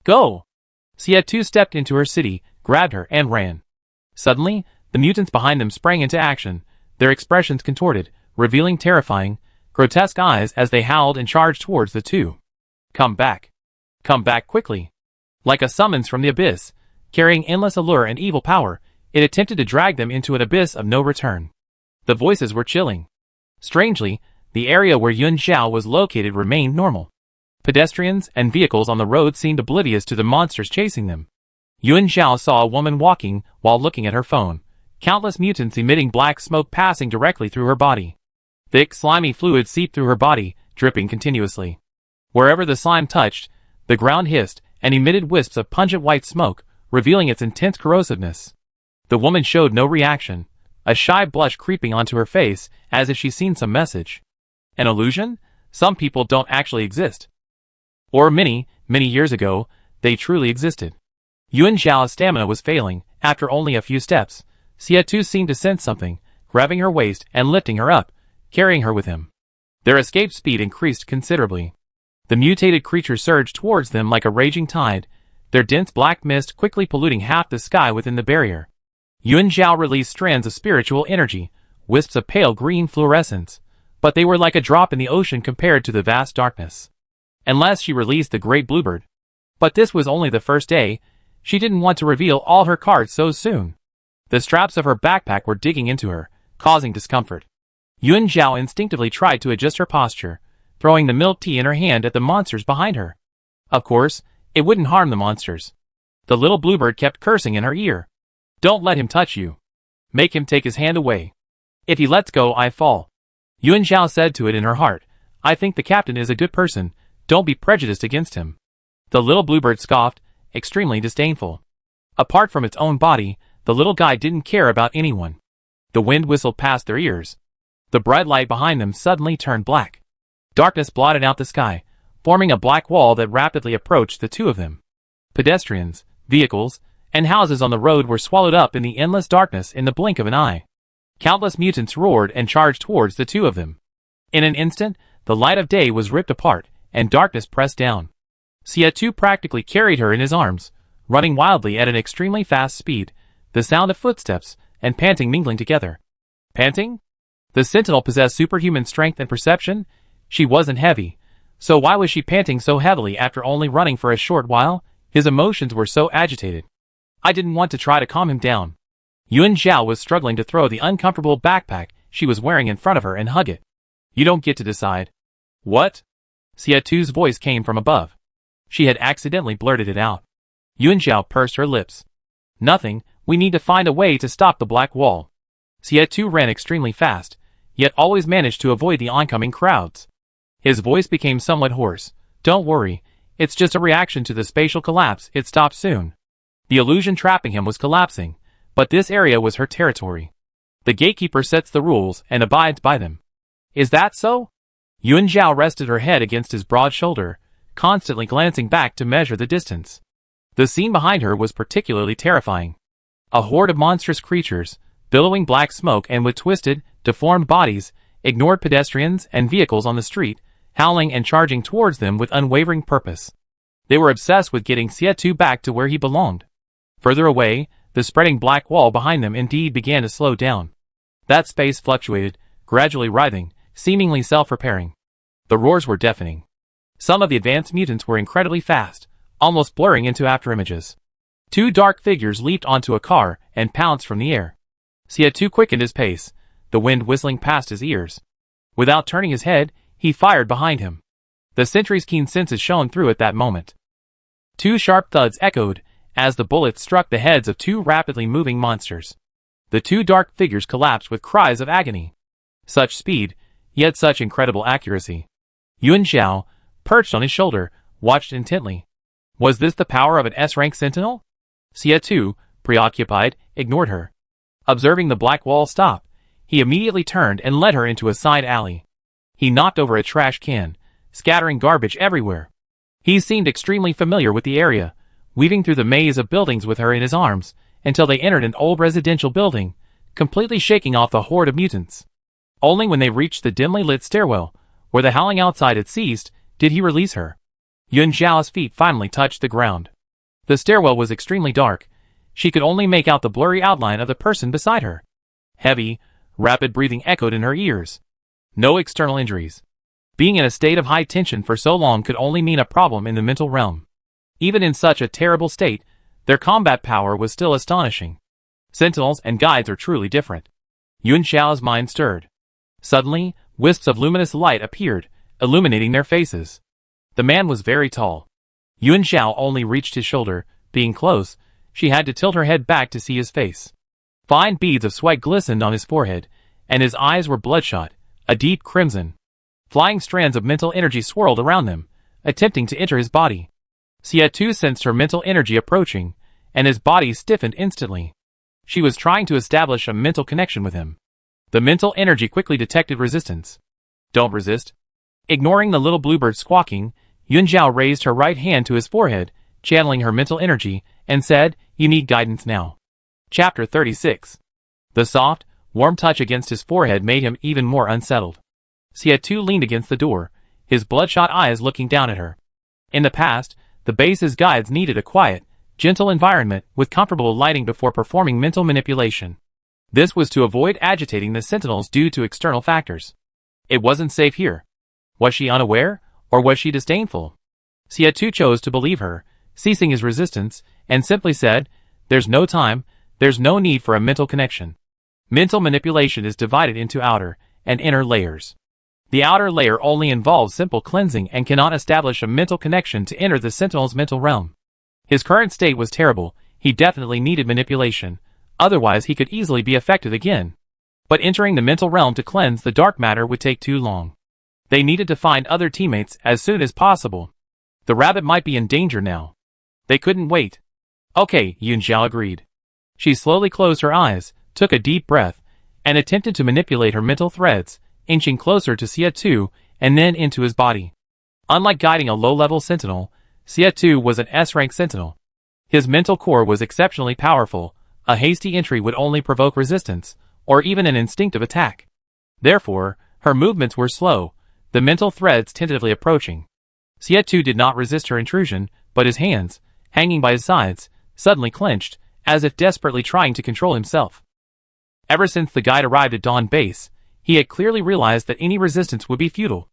Go! Xietu stepped into her city, grabbed her, and ran. Suddenly, the mutants behind them sprang into action, their expressions contorted, revealing terrifying, grotesque eyes as they howled and charged towards the two. Come back. Come back quickly. Like a summons from the abyss, carrying endless allure and evil power, it attempted to drag them into an abyss of no return. The voices were chilling. Strangely, the area where Yuan Zhao was located remained normal. Pedestrians and vehicles on the road seemed oblivious to the monsters chasing them. Yuan Zhao saw a woman walking while looking at her phone, countless mutants emitting black smoke passing directly through her body. Thick, slimy fluid seeped through her body, dripping continuously. Wherever the slime touched, the ground hissed and emitted wisps of pungent white smoke, revealing its intense corrosiveness. The woman showed no reaction, a shy blush creeping onto her face as if she'd seen some message. An illusion? Some people don't actually exist. Or many, many years ago, they truly existed. Yuan Zhao's stamina was failing. After only a few steps, Xietu seemed to sense something, grabbing her waist and lifting her up, carrying her with him. Their escape speed increased considerably. The mutated creatures surged towards them like a raging tide, their dense black mist quickly polluting half the sky within the barrier. Yuan Zhao released strands of spiritual energy, wisps of pale green fluorescence, but they were like a drop in the ocean compared to the vast darkness. Unless she released the great bluebird. But this was only the first day. She didn't want to reveal all her cards so soon. The straps of her backpack were digging into her, causing discomfort. Yuan Zhao instinctively tried to adjust her posture, throwing the milk tea in her hand at the monsters behind her. Of course, it wouldn't harm the monsters. The little bluebird kept cursing in her ear. Don't let him touch you. Make him take his hand away. If he lets go, I fall. Yuan Zhao said to it in her heart, I think the captain is a good person, don't be prejudiced against him. The little bluebird scoffed, extremely disdainful. Apart from its own body, the little guy didn't care about anyone. The wind whistled past their ears. The bright light behind them suddenly turned black. Darkness blotted out the sky, forming a black wall that rapidly approached the two of them. Pedestrians, vehicles, and houses on the road were swallowed up in the endless darkness in the blink of an eye. Countless mutants roared and charged towards the two of them. In an instant, the light of day was ripped apart, and darkness pressed down. Xietu practically carried her in his arms, running wildly at an extremely fast speed, the sound of footsteps and panting mingling together. Panting? The sentinel possessed superhuman strength and perception. She wasn't heavy, so why was she panting so heavily after only running for a short while? His emotions were so agitated. I didn't want to try to calm him down. Yuan Zhao was struggling to throw the uncomfortable backpack she was wearing in front of her and hug it. You don't get to decide. What? Xie Tu's voice came from above. She had accidentally blurted it out. Yuan Zhao pursed her lips. Nothing, we need to find a way to stop the black wall. Xie Tu ran extremely fast, yet always managed to avoid the oncoming crowds. His voice became somewhat hoarse. Don't worry, it's just a reaction to the spatial collapse, it stops soon. The illusion trapping him was collapsing, but this area was her territory. The gatekeeper sets the rules and abides by them. Is that so? Yuan Zhao rested her head against his broad shoulder, constantly glancing back to measure the distance. The scene behind her was particularly terrifying. A horde of monstrous creatures, billowing black smoke and with twisted, deformed bodies, ignored pedestrians and vehicles on the street, howling and charging towards them with unwavering purpose. They were obsessed with getting Xie Tu back to where he belonged. Further away, the spreading black wall behind them indeed began to slow down. That space fluctuated, gradually writhing, seemingly self-repairing. The roars were deafening. Some of the advanced mutants were incredibly fast, almost blurring into afterimages. Two dark figures leaped onto a car and pounced from the air. Xie Tu quickened his pace, the wind whistling past his ears. Without turning his head, he fired behind him. The sentry's keen senses shone through at that moment. Two sharp thuds echoed as the bullets struck the heads of two rapidly moving monsters. The two dark figures collapsed with cries of agony. Such speed, yet such incredible accuracy. Yuan Zhao, perched on his shoulder, watched intently. Was this the power of an S-rank sentinel? Xie Tu, preoccupied, ignored her. Observing the black wall stop, he immediately turned and led her into a side alley. He knocked over a trash can, scattering garbage everywhere. He seemed extremely familiar with the area, weaving through the maze of buildings with her in his arms, until they entered an old residential building, completely shaking off the horde of mutants. Only when they reached the dimly lit stairwell, where the howling outside had ceased, did he release her. Yuan Zhao's feet finally touched the ground. The stairwell was extremely dark. She could only make out the blurry outline of the person beside her. Heavy, rapid breathing echoed in her ears. No external injuries. Being in a state of high tension for so long could only mean a problem in the mental realm. Even in such a terrible state, their combat power was still astonishing. Sentinels and guides are truly different. Yuan Zhao's mind stirred. Suddenly, wisps of luminous light appeared, illuminating their faces. The man was very tall. Yuan Zhao only reached his shoulder. Being close, she had to tilt her head back to see his face. Fine beads of sweat glistened on his forehead, and his eyes were bloodshot, a deep crimson. Flying strands of mental energy swirled around them, attempting to enter his body. Xie Tu sensed her mental energy approaching, and his body stiffened instantly. She was trying to establish a mental connection with him. The mental energy quickly detected resistance. Don't resist. Ignoring the little bluebird squawking, Yuan Zhao raised her right hand to his forehead, channeling her mental energy, and said, "You need guidance now." Chapter 36. The soft, warm touch against his forehead made him even more unsettled. Xie Tu leaned against the door, his bloodshot eyes looking down at her. In the past, the base's guides needed a quiet, gentle environment with comfortable lighting before performing mental manipulation. This was to avoid agitating the sentinels due to external factors. It wasn't safe here. Was she unaware, or was she disdainful? Xie Tu chose to believe her, ceasing his resistance, and simply said, "There's no time, there's no need for a mental connection." Mental manipulation is divided into outer and inner layers. The outer layer only involves simple cleansing and cannot establish a mental connection to enter the sentinel's mental realm. His current state was terrible, he definitely needed manipulation, otherwise he could easily be affected again. But entering the mental realm to cleanse the dark matter would take too long. They needed to find other teammates as soon as possible. The rabbit might be in danger now. They couldn't wait. Okay, Yuan Zhao agreed. She slowly closed her eyes, took a deep breath, and attempted to manipulate her mental threads, inching closer to Xie Tu and then into his body. Unlike guiding a low-level sentinel, Xie Tu was an S-rank sentinel. His mental core was exceptionally powerful. A hasty entry would only provoke resistance, or even an instinctive attack. Therefore, her movements were slow, the mental threads tentatively approaching. Xie Tu did not resist her intrusion, but his hands, hanging by his sides, suddenly clenched, as if desperately trying to control himself. Ever since the guide arrived at Dawn Base, he had clearly realized that any resistance would be futile.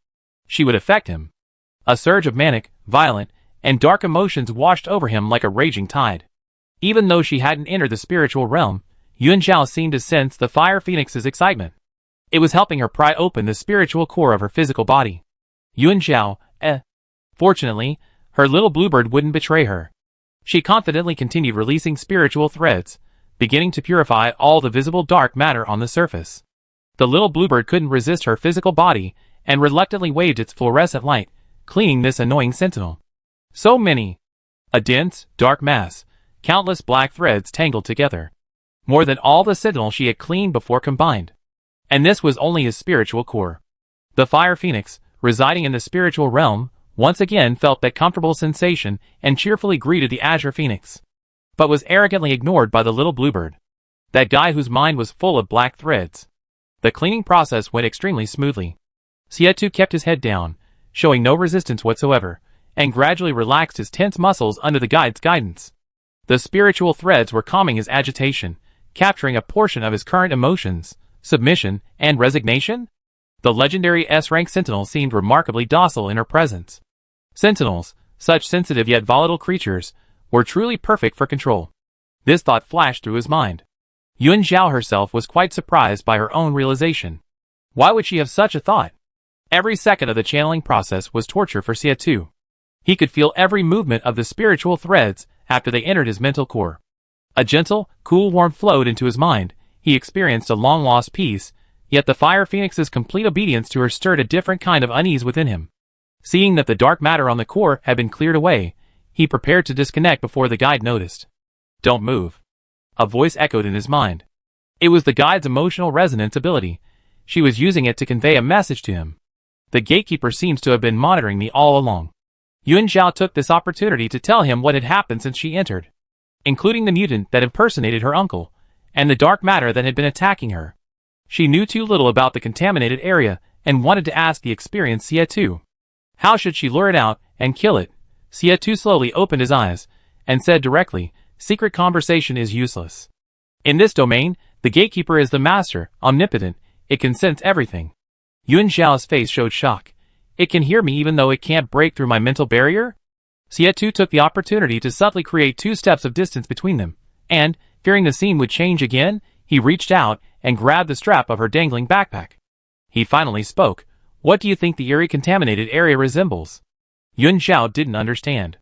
She would affect him. A surge of manic, violent, and dark emotions washed over him like a raging tide. Even though she hadn't entered the spiritual realm, Yuan Zhao seemed to sense the fire phoenix's excitement. It was helping her pry open the spiritual core of her physical body. Yuan Zhao, Fortunately, her little bluebird wouldn't betray her. She confidently continued releasing spiritual threads, beginning to purify all the visible dark matter on the surface. The little bluebird couldn't resist her physical body and reluctantly waved its fluorescent light, cleaning this annoying sentinel. So many. A dense, dark mass, countless black threads tangled together. More than all the sentinel she had cleaned before combined. And this was only his spiritual core. The fire phoenix, residing in the spiritual realm, once again felt that comfortable sensation and cheerfully greeted the azure phoenix. But was arrogantly ignored by the little bluebird. That guy whose mind was full of black threads. The cleaning process went extremely smoothly. Xie kept his head down, showing no resistance whatsoever, and gradually relaxed his tense muscles under the guide's guidance. The spiritual threads were calming his agitation, capturing a portion of his current emotions, submission, and resignation. The legendary S-rank sentinel seemed remarkably docile in her presence. Sentinels, such sensitive yet volatile creatures, were truly perfect for control. This thought flashed through his mind. Yuan Zhao herself was quite surprised by her own realization. Why would she have such a thought? Every second of the channeling process was torture for Xie. He could feel every movement of the spiritual threads after they entered his mental core. A gentle, cool warmth flowed into his mind. He experienced a long-lost peace, yet the fire phoenix's complete obedience to her stirred a different kind of unease within him. Seeing that the dark matter on the core had been cleared away, he prepared to disconnect before the guide noticed. "Don't move." A voice echoed in his mind. It was the guide's emotional resonance ability. She was using it to convey a message to him. The gatekeeper seems to have been monitoring me all along. Yuan Zhao took this opportunity to tell him what had happened since she entered, including the mutant that impersonated her uncle, and the dark matter that had been attacking her. She knew too little about the contaminated area and wanted to ask the experienced Xie. How should she lure it out and kill it? Xie slowly opened his eyes and said directly, "Secret conversation is useless. In this domain, the gatekeeper is the master, omnipotent. It can sense everything." Yuan Zhao's face showed shock. "It can hear me even though it can't break through my mental barrier?" Xie took the opportunity to subtly create 2 steps of distance between them, and, fearing the scene would change again, he reached out and grabbed the strap of her dangling backpack. He finally spoke. "What do you think the eerie contaminated area resembles?" Yuan Zhao didn't understand.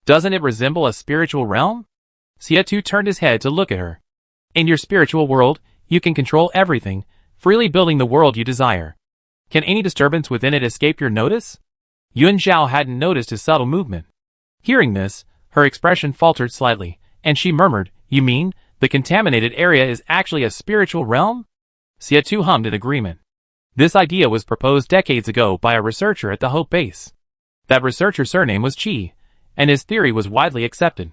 "Doesn't it resemble a spiritual realm?" Xie turned his head to look at her. "In your spiritual world, you can control everything, freely building the world you desire. Can any disturbance within it escape your notice?" Yuan Zhao hadn't noticed his subtle movement. Hearing this, her expression faltered slightly, and she murmured, "You mean, the contaminated area is actually a spiritual realm?" Xie hummed in agreement. This idea was proposed decades ago by a researcher at the Hope Base. That researcher's surname was Qi, and his theory was widely accepted.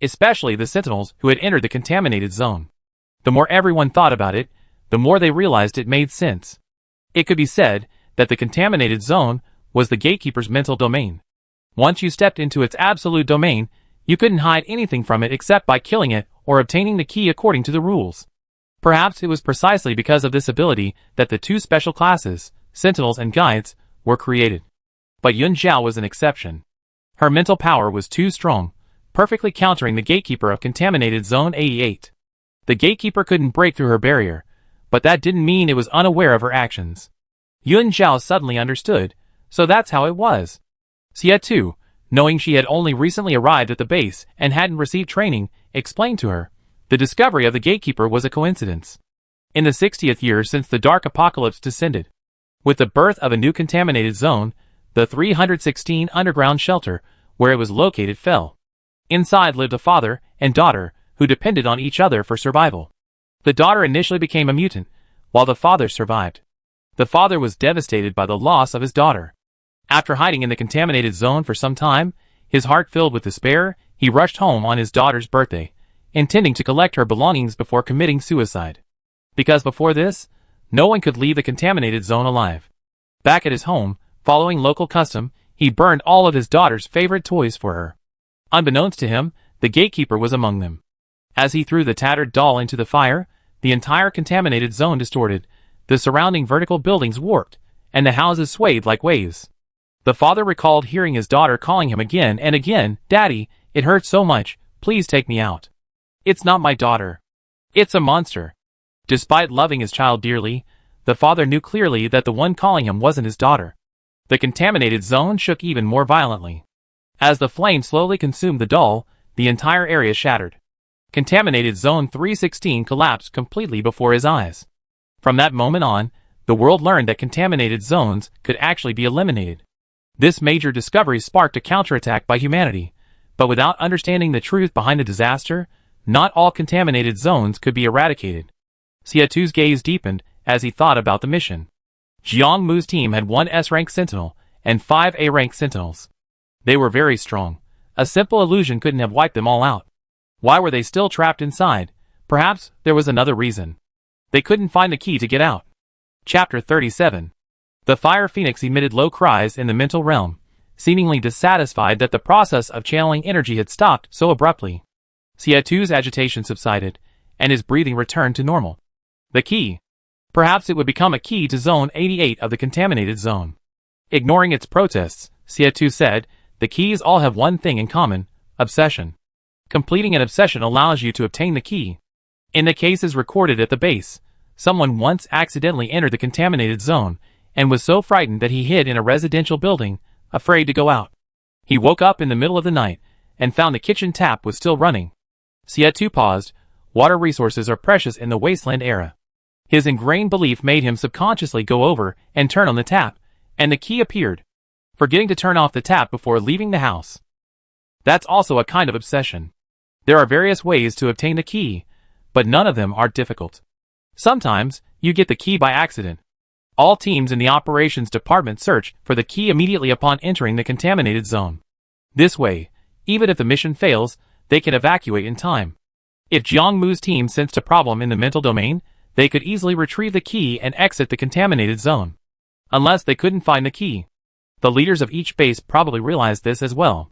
Especially the sentinels who had entered the contaminated zone. The more everyone thought about it, the more they realized it made sense. It could be said that the contaminated zone was the gatekeeper's mental domain. Once you stepped into its absolute domain, you couldn't hide anything from it except by killing it or obtaining the key according to the rules. Perhaps it was precisely because of this ability that the 2 special classes, sentinels and guides, were created. But Yuan Zhao was an exception. Her mental power was too strong, perfectly countering the gatekeeper of contaminated zone AE8. The gatekeeper couldn't break through her barrier, but that didn't mean it was unaware of her actions. Yuan Zhao suddenly understood, so that's how it was. Xie, knowing she had only recently arrived at the base and hadn't received training, explained to her. The discovery of the gatekeeper was a coincidence. In the 60th year since the dark apocalypse descended, with the birth of a new contaminated zone, the 316 underground shelter, where it was located, fell. Inside lived a father and daughter who depended on each other for survival. The daughter initially became a mutant, while the father survived. The father was devastated by the loss of his daughter. After hiding in the contaminated zone for some time, his heart filled with despair, he rushed home on his daughter's birthday, intending to collect her belongings before committing suicide. Because before this, no one could leave the contaminated zone alive. Back at his home, following local custom, he burned all of his daughter's favorite toys for her. Unbeknownst to him, the gatekeeper was among them. As he threw the tattered doll into the fire, the entire contaminated zone distorted, The surrounding vertical buildings warped, and the houses swayed like waves. The father recalled hearing his daughter calling him again and again, "Daddy, it hurts so much, please take me out. It's not my daughter. It's a monster." Despite loving his child dearly, the father knew clearly that the one calling him wasn't his daughter. The contaminated zone shook even more violently. As the flame slowly consumed the doll, the entire area shattered. Contaminated Zone 316 collapsed completely before his eyes. From that moment on, the world learned that contaminated zones could actually be eliminated. This major discovery sparked a counterattack by humanity, but without understanding the truth behind the disaster, not all contaminated zones could be eradicated. Xiatu's gaze deepened as he thought about the mission. Jiang Mu's team had 1 S-rank sentinel and 5 A-rank sentinels. They were very strong. A simple illusion couldn't have wiped them all out. Why were they still trapped inside? Perhaps there was another reason. They couldn't find the key to get out. Chapter 37. The Fire Phoenix emitted low cries in the mental realm, seemingly dissatisfied that the process of channeling energy had stopped so abruptly. Xiatu's agitation subsided, and his breathing returned to normal. The key. Perhaps it would become a key to Zone 88 of the contaminated zone. Ignoring its protests, Xiatu said, "The keys all have one thing in common: obsession. Completing an obsession allows you to obtain the key. In the cases recorded at the base, someone once accidentally entered the contaminated zone and was so frightened that he hid in a residential building, afraid to go out. He woke up in the middle of the night and found the kitchen tap was still running." Xiatu paused. Water resources are precious in the wasteland era. His ingrained belief made him subconsciously go over and turn on the tap, and the key appeared. Forgetting to turn off the tap before leaving the house. That's also a kind of obsession. There are various ways to obtain the key, but none of them are difficult. Sometimes, you get the key by accident. All teams in the operations department search for the key immediately upon entering the contaminated zone. This way, even if the mission fails, they can evacuate in time. If Jiang Mu's team sensed a problem in the mental domain, they could easily retrieve the key and exit the contaminated zone. Unless they couldn't find the key. The leaders of each base probably realized this as well.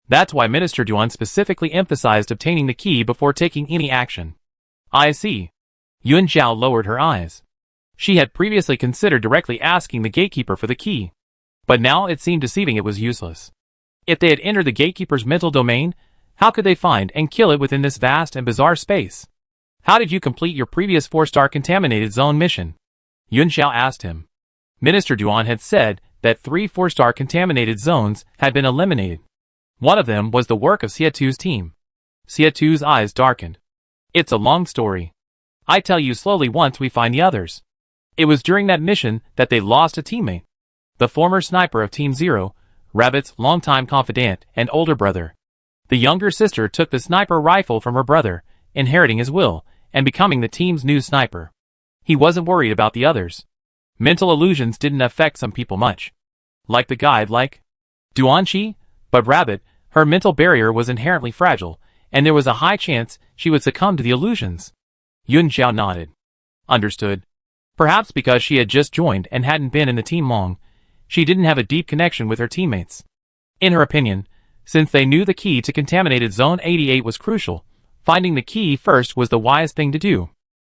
That's why Minister Duan specifically emphasized obtaining the key before taking any action. I see. Yuan Zhao lowered her eyes. She had previously considered directly asking the gatekeeper for the key, but now it seemed deceiving it was useless. If they had entered the gatekeeper's mental domain, how could they find and kill it within this vast and bizarre space? How did you complete your previous 4-star contaminated zone mission? Yuan Zhao asked him. Minister Duan had said that 3 4-star contaminated zones had been eliminated. One of them was the work of Xiatu's team. Xiatu's eyes darkened. It's a long story. I tell you slowly once we find the others. It was during that mission that they lost a teammate. The former sniper of Team Zero, Rabbit's longtime confidant and older brother. The younger sister took the sniper rifle from her brother, inheriting his will, and becoming the team's new sniper. He wasn't worried about the others. Mental illusions didn't affect some people much. Like the guide like Duanqi, but Rabbit, her mental barrier was inherently fragile, and there was a high chance she would succumb to the illusions. Yuan Zhao nodded. Understood. Perhaps because she had just joined and hadn't been in the team long, she didn't have a deep connection with her teammates. In her opinion, since they knew the key to contaminated Zone 88 was crucial, finding the key first was the wise thing to do.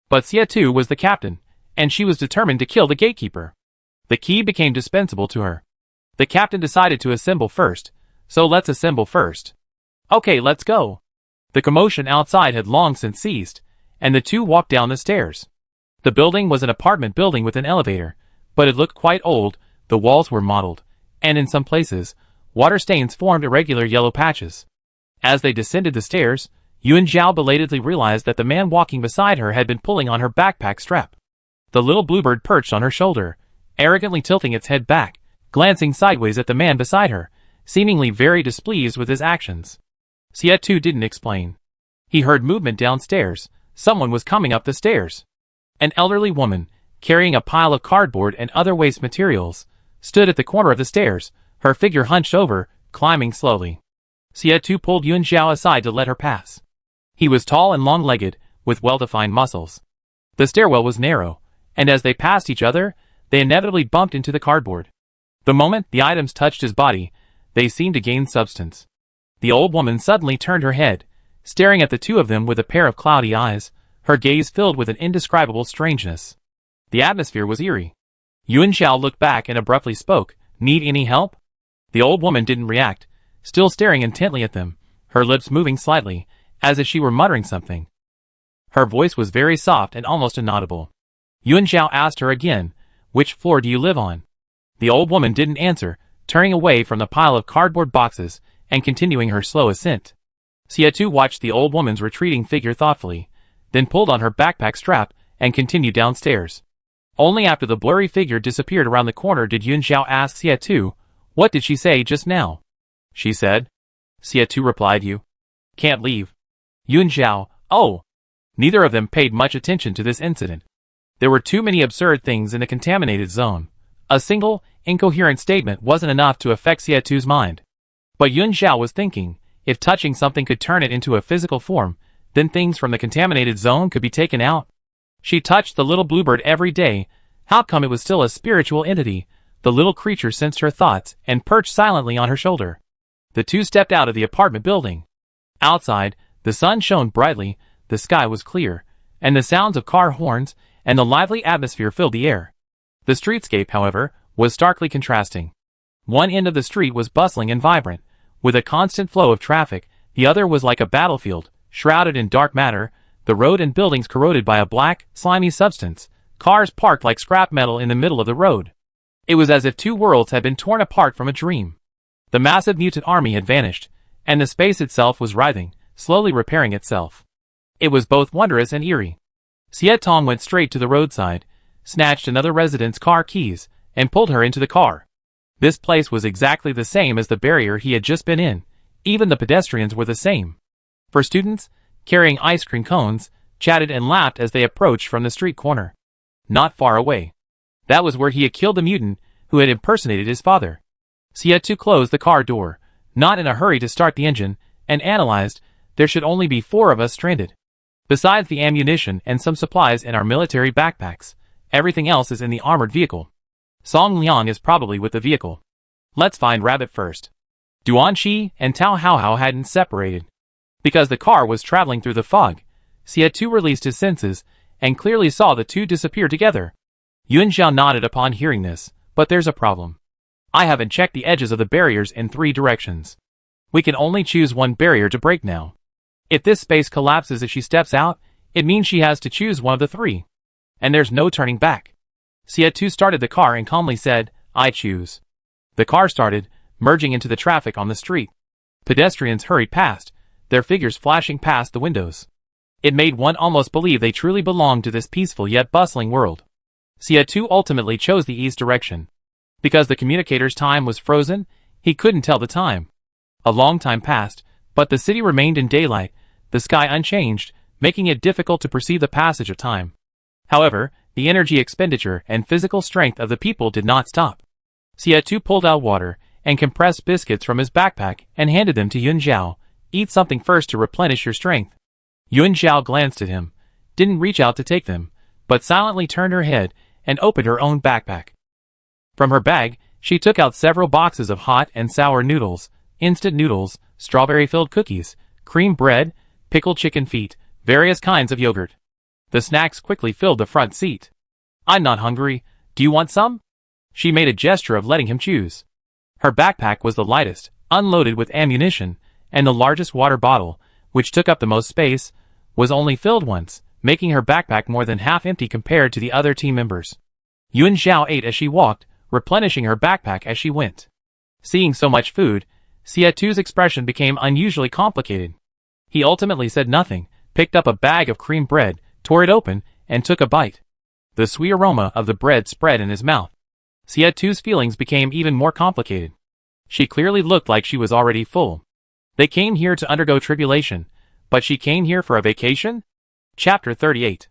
But Xiatu was the captain, and she was determined to kill the gatekeeper. The key became dispensable to her. The captain decided to assemble first, so let's assemble first. Okay, let's go. The commotion outside had long since ceased, and the two walked down the stairs. The building was an apartment building with an elevator, but it looked quite old. The walls were mottled, and in some places, water stains formed irregular yellow patches. As they descended the stairs, Yuan Zhao belatedly realized that the man walking beside her had been pulling on her backpack strap. The little bluebird perched on her shoulder, arrogantly tilting its head back, glancing sideways at the man beside her, seemingly very displeased with his actions. Xiatu didn't explain. He heard movement downstairs. Someone was coming up the stairs. An elderly woman, carrying a pile of cardboard and other waste materials, stood at the corner of the stairs, her figure hunched over, climbing slowly. Xiatu pulled Yuan Zhao aside to let her pass. He was tall and long-legged, with well-defined muscles. The stairwell was narrow, and as they passed each other, they inevitably bumped into the cardboard. The moment the items touched his body, they seemed to gain substance. The old woman suddenly turned her head, staring at the two of them with a pair of cloudy eyes, her gaze filled with an indescribable strangeness. The atmosphere was eerie. Yuan Xiao looked back and abruptly spoke, "Need any help?" The old woman didn't react, still staring intently at them, her lips moving slightly, as if she were muttering something. Her voice was very soft and almost inaudible. Yuan Xiao asked her again, "Which floor do you live on?" The old woman didn't answer, turning away from the pile of cardboard boxes and continuing her slow ascent. Xie watched the old woman's retreating figure thoughtfully, then pulled on her backpack strap and continued downstairs. Only after the blurry figure disappeared around the corner did Yuan Xiao ask Xie, "What did she say just now?" "She said," Xie replied, "You can't leave." Yuan Xiao, "Oh." Neither of them paid much attention to this incident. There were too many absurd things in the contaminated zone. A single, incoherent statement wasn't enough to affect Xietu's mind. But Yuan Xiao was thinking, if touching something could turn it into a physical form, then things from the contaminated zone could be taken out. She touched the little bluebird every day. How come it was still a spiritual entity? The little creature sensed her thoughts and perched silently on her shoulder. The two stepped out of the apartment building. Outside, the sun shone brightly, the sky was clear, and the sounds of car horns and the lively atmosphere filled the air. The streetscape, however, was starkly contrasting. One end of the street was bustling and vibrant, with a constant flow of traffic. The other was like a battlefield, shrouded in dark matter, the road and buildings corroded by a black, slimy substance, cars parked like scrap metal in the middle of the road. It was as if two worlds had been torn apart from a dream. The massive mutant army had vanished, and the space itself was writhing, slowly repairing itself. It was both wondrous and eerie. Xie Tong went straight to the roadside, snatched another resident's car keys, and pulled her into the car. This place was exactly the same as the barrier he had just been in. Even the pedestrians were the same. For students, carrying ice cream cones, chatted and laughed as they approached from the street corner. Not far away. That was where he had killed the mutant who had impersonated his father. Xie closed the car door, not in a hurry to start the engine, and analyzed, "There should only be 4 of us stranded. Besides the ammunition and some supplies in our military backpacks, everything else is in the armored vehicle. Song Liang is probably with the vehicle. Let's find Rabbit first." Duan Shi and Tao Haohao hadn't separated. Because the car was traveling through the fog, Xie released his senses and clearly saw the two disappear together. Yuan Xiao nodded upon hearing this, "But there's a problem. I haven't checked the edges of the barriers in 3 directions. We can only choose one barrier to break now. If this space collapses as she steps out, it means she has to choose one of the 3. And there's no turning back." Xie started the car and calmly said, "I choose." The car started, merging into the traffic on the street. Pedestrians hurried past, their figures flashing past the windows. It made one almost believe they truly belonged to this peaceful yet bustling world. Xie ultimately chose the east direction. Because the communicator's time was frozen, he couldn't tell the time. A long time passed, but the city remained in daylight, the sky unchanged, making it difficult to perceive the passage of time. However, the energy expenditure and physical strength of the people did not stop. Xie pulled out water and compressed biscuits from his backpack and handed them to Yuan Xiao. "Eat something first to replenish your strength." Yuan Xiao glanced at him, didn't reach out to take them, but silently turned her head and opened her own backpack. From her bag, she took out several boxes of hot and sour noodles, instant noodles, strawberry-filled cookies, cream bread, pickled chicken feet, various kinds of yogurt. The snacks quickly filled the front seat. "I'm not hungry. Do you want some?" She made a gesture of letting him choose. Her backpack was the lightest, unloaded with ammunition, and the largest water bottle, which took up the most space, was only filled once, making her backpack more than half empty compared to the other team members. Yuan Xiao ate as she walked, replenishing her backpack as she went. Seeing so much food, Xietu's expression became unusually complicated. He ultimately said nothing, picked up a bag of cream bread, tore it open, and took a bite. The sweet aroma of the bread spread in his mouth. Xietu's feelings became even more complicated. She clearly looked like she was already full. They came here to undergo tribulation, but she came here for a vacation? Chapter 38.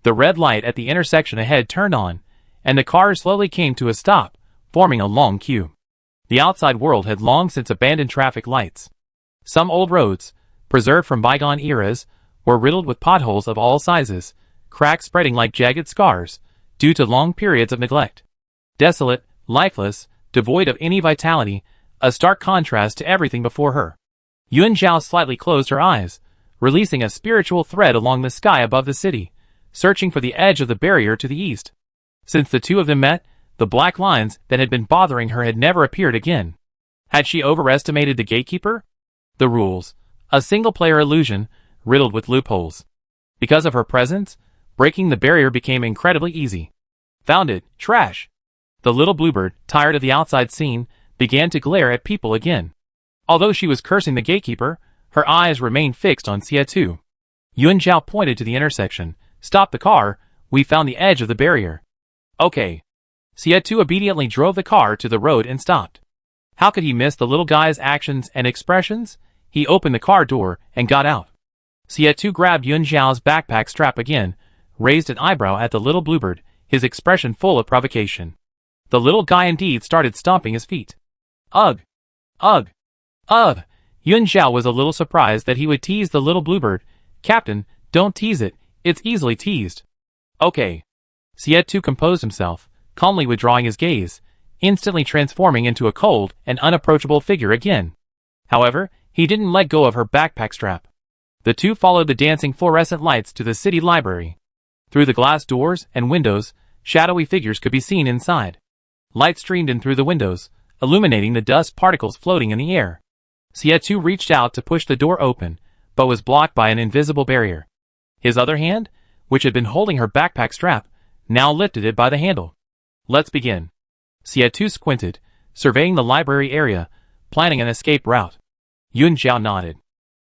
The red light at the intersection ahead turned on, and the cars slowly came to a stop, forming a long queue. The outside world had long since abandoned traffic lights. Some old roads, preserved from bygone eras, were riddled with potholes of all sizes, cracks spreading like jagged scars, due to long periods of neglect. Desolate, lifeless, devoid of any vitality, a stark contrast to everything before her. Yuan Xiao slightly closed her eyes, releasing a spiritual thread along the sky above the city, searching for the edge of the barrier to the east. Since the two of them met, the black lines that had been bothering her had never appeared again. Had she overestimated the gatekeeper? The rules. A single-player illusion, riddled with loopholes. Because of her presence, breaking the barrier became incredibly easy. Found it, trash. The little bluebird, tired of the outside scene, began to glare at people again. Although she was cursing the gatekeeper, her eyes remained fixed on Xie. Yuan Zhao pointed to the intersection. Stop the car, we found the edge of the barrier. Okay. Xie obediently drove the car to the road and stopped. How could he miss the little guy's actions and expressions? He opened the car door and got out. Xie grabbed Yuan Zhao's backpack strap again, raised an eyebrow at the little bluebird, his expression full of provocation. The little guy indeed started stomping his feet. Ugh! Ugh! Ugh! Yuan Zhao was a little surprised that he would tease the little bluebird. Captain, don't tease it, it's easily teased. Okay. Xie composed himself, calmly withdrawing his gaze, instantly transforming into a cold and unapproachable figure again. However, he didn't let go of her backpack strap. The two followed the dancing fluorescent lights to the city library. Through the glass doors and windows, shadowy figures could be seen inside. Light streamed in through the windows, illuminating the dust particles floating in the air. Xie reached out to push the door open, but was blocked by an invisible barrier. His other hand, which had been holding her backpack strap, now lifted it by the handle. Let's begin. Xie squinted, surveying the library area, planning an escape route. Yuan Zhao nodded.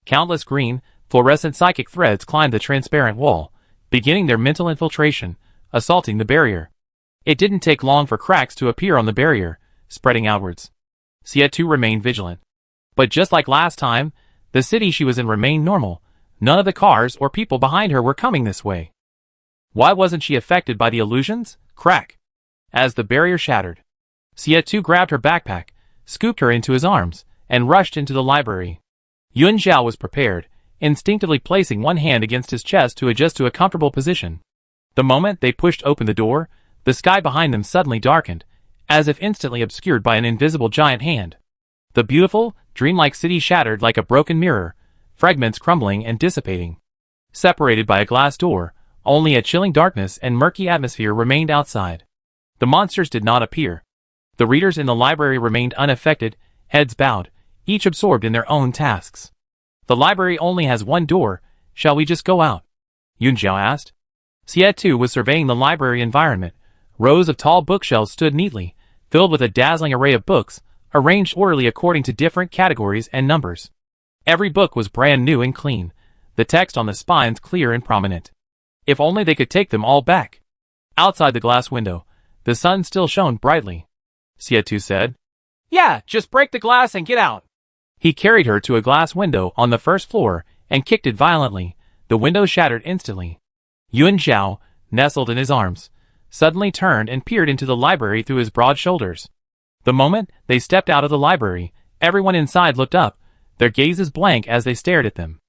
Countless green, fluorescent psychic threads climbed the transparent wall, beginning their mental infiltration, assaulting the barrier. It didn't take long for cracks to appear on the barrier, spreading outwards. Xie remained vigilant. But just like last time, the city she was in remained normal. None of the cars or people behind her were coming this way. Why wasn't she affected by the illusions? Crack! As the barrier shattered, Xie grabbed her backpack, scooped her into his arms, and rushed into the library. Yuan Zhao was prepared, instinctively placing one hand against his chest to adjust to a comfortable position. The moment they pushed open the door, the sky behind them suddenly darkened, as if instantly obscured by an invisible giant hand. The beautiful, dreamlike city shattered like a broken mirror, fragments crumbling and dissipating. Separated by a glass door, only a chilling darkness and murky atmosphere remained outside. The monsters did not appear. The readers in the library remained unaffected, heads bowed, each absorbed in their own tasks. The library only has one door, shall we just go out? Yuan Zhao asked. Xie was surveying the library environment. Rows of tall bookshelves stood neatly, filled with a dazzling array of books, arranged orderly according to different categories and numbers. Every book was brand new and clean, the text on the spines clear and prominent. If only they could take them all back. Outside the glass window, the sun still shone brightly. Xie said, "Yeah, just break the glass and get out." He carried her to a glass window on the first floor and kicked it violently. The window shattered instantly. Yuan Zhao, nestled in his arms, suddenly turned and peered into the library through his broad shoulders. The moment they stepped out of the library, everyone inside looked up, their gazes blank as they stared at them.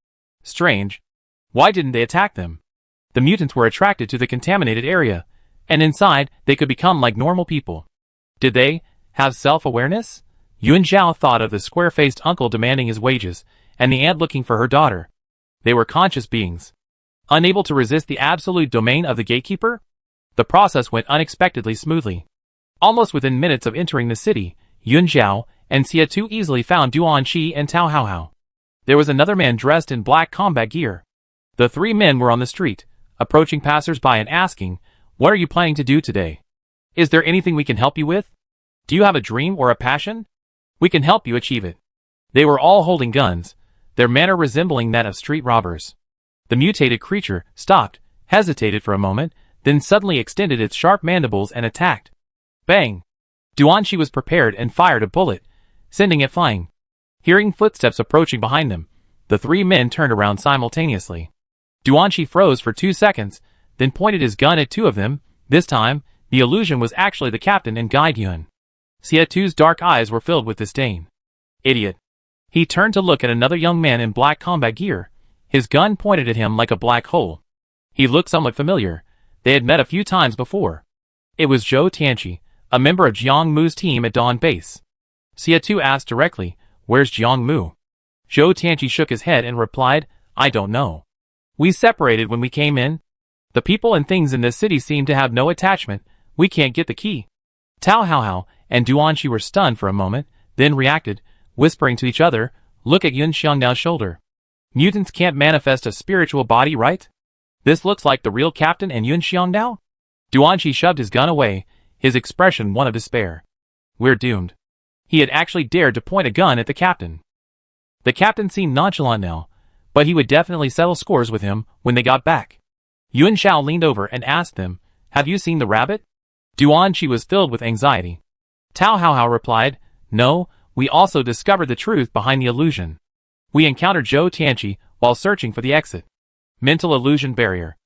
Strange. Why didn't they attack them? The mutants were attracted to the contaminated area, and inside they could become like normal people. Did they have self-awareness? Yuan Zhao thought of the square-faced uncle demanding his wages, and the aunt looking for her daughter. They were conscious beings. Unable to resist the absolute domain of the gatekeeper? The process went unexpectedly smoothly. Almost within minutes of entering the city, Yuan Zhao and Xie easily found Duan Qi and Tao Haohao. There was another man dressed in black combat gear. The three men were on the street, approaching passers-by and asking, "What are you planning to do today? Is there anything we can help you with? Do you have a dream or a passion? We can help you achieve it." They were all holding guns, their manner resembling that of street robbers. The mutated creature stopped, hesitated for a moment, then suddenly extended its sharp mandibles and attacked. Bang! Duan Qi was prepared and fired a bullet, sending it flying. Hearing footsteps approaching behind them, the three men turned around simultaneously. Duan Qi froze for 2 seconds, then pointed his gun at two of them. This time, the illusion was actually the captain and guide Yuan. Xietu's dark eyes were filled with disdain. Idiot. He turned to look at another young man in black combat gear, his gun pointed at him like a black hole. He looked somewhat familiar. They had met a few times before. It was Zhou Tianqi, a member of Jiang Mu's team at Dawn Base. Xietu asked directly, "Where's Jiang Mu?" Zhou Tianqi shook his head and replied, "I don't know. We separated when we came in. The people and things in this city seem to have no attachment. We can't get the key. Tao Hao and Duanqi were stunned for a moment, then reacted, whispering to each other, look at Yun Xiangdao's shoulder. Mutants can't manifest a spiritual body, right? This looks like the real captain and Yun Xiangdao? Duanqi shoved his gun away, his expression one of despair. We're doomed. He had actually dared to point a gun at the captain. The captain seemed nonchalant now, but he would definitely settle scores with him when they got back. Yuan Shao leaned over and asked them, have you seen the rabbit? Duanqi was filled with anxiety. Tao Hao replied, no, we also discovered the truth behind the illusion. We encountered Zhou Tianqi while searching for the exit. Mental illusion barrier.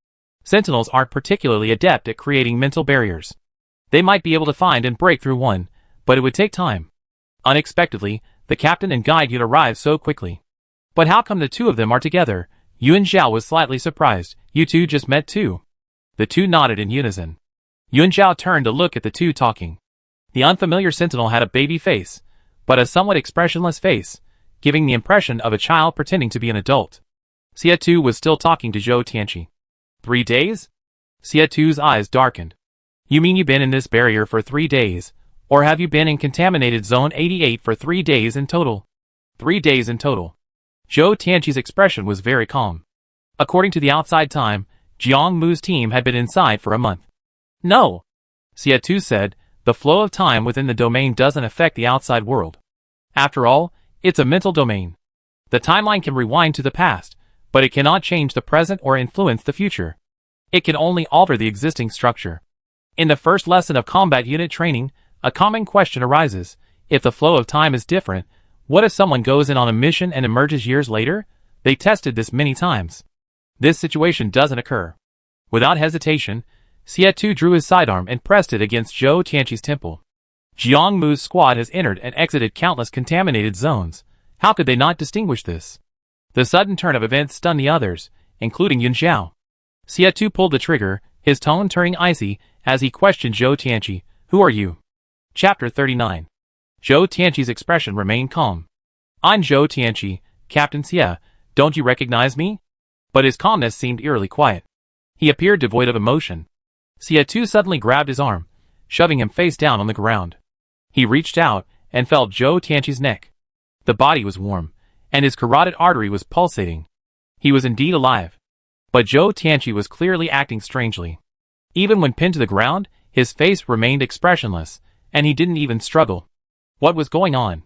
Sentinels aren't particularly adept at creating mental barriers. They might be able to find and break through one, but it would take time. Unexpectedly, the captain and guide had arrived so quickly. But how come the two of them are together? Yuan Zhao was slightly surprised. You two just met too. The two nodded in unison. Yuan Zhao turned to look at the two talking. The unfamiliar sentinel had a baby face, but a somewhat expressionless face, giving the impression of a child pretending to be an adult. Xie Tu was still talking to Zhou Tianqi. 3 days? Xie Tu's eyes darkened. You mean you've been in this barrier for 3 days, or have you been in contaminated zone 88 for 3 days in total? 3 days in total. Zhou Tianqi's expression was very calm. According to the outside time, Jiang Mu's team had been inside for a month. No, Xie Tu said, the flow of time within the domain doesn't affect the outside world. After all, it's a mental domain. The timeline can rewind to the past, but it cannot change the present or influence the future. It can only alter the existing structure. In the first lesson of combat unit training, a common question arises. If the flow of time is different, what if someone goes in on a mission and emerges years later? They tested this many times. This situation doesn't occur. Without hesitation, Xie Tu drew his sidearm and pressed it against Zhou Tianqi's temple. Jiang Mu's squad has entered and exited countless contaminated zones. How could they not distinguish this? The sudden turn of events stunned the others, including Yun Xiao. Xie Tu pulled the trigger, his tone turning icy, as he questioned Zhou Tianqi. Who are you? Chapter 39. Zhou Tianqi's expression remained calm. I'm Zhou Tianqi, Captain Xie. Don't you recognize me? But his calmness seemed eerily quiet. He appeared devoid of emotion. Xie Tu suddenly grabbed his arm, shoving him face down on the ground. He reached out and felt Zhou Tianqi's neck. The body was warm, and his carotid artery was pulsating. He was indeed alive. But Zhou Tianqi was clearly acting strangely. Even when pinned to the ground, his face remained expressionless, and he didn't even struggle. What was going on?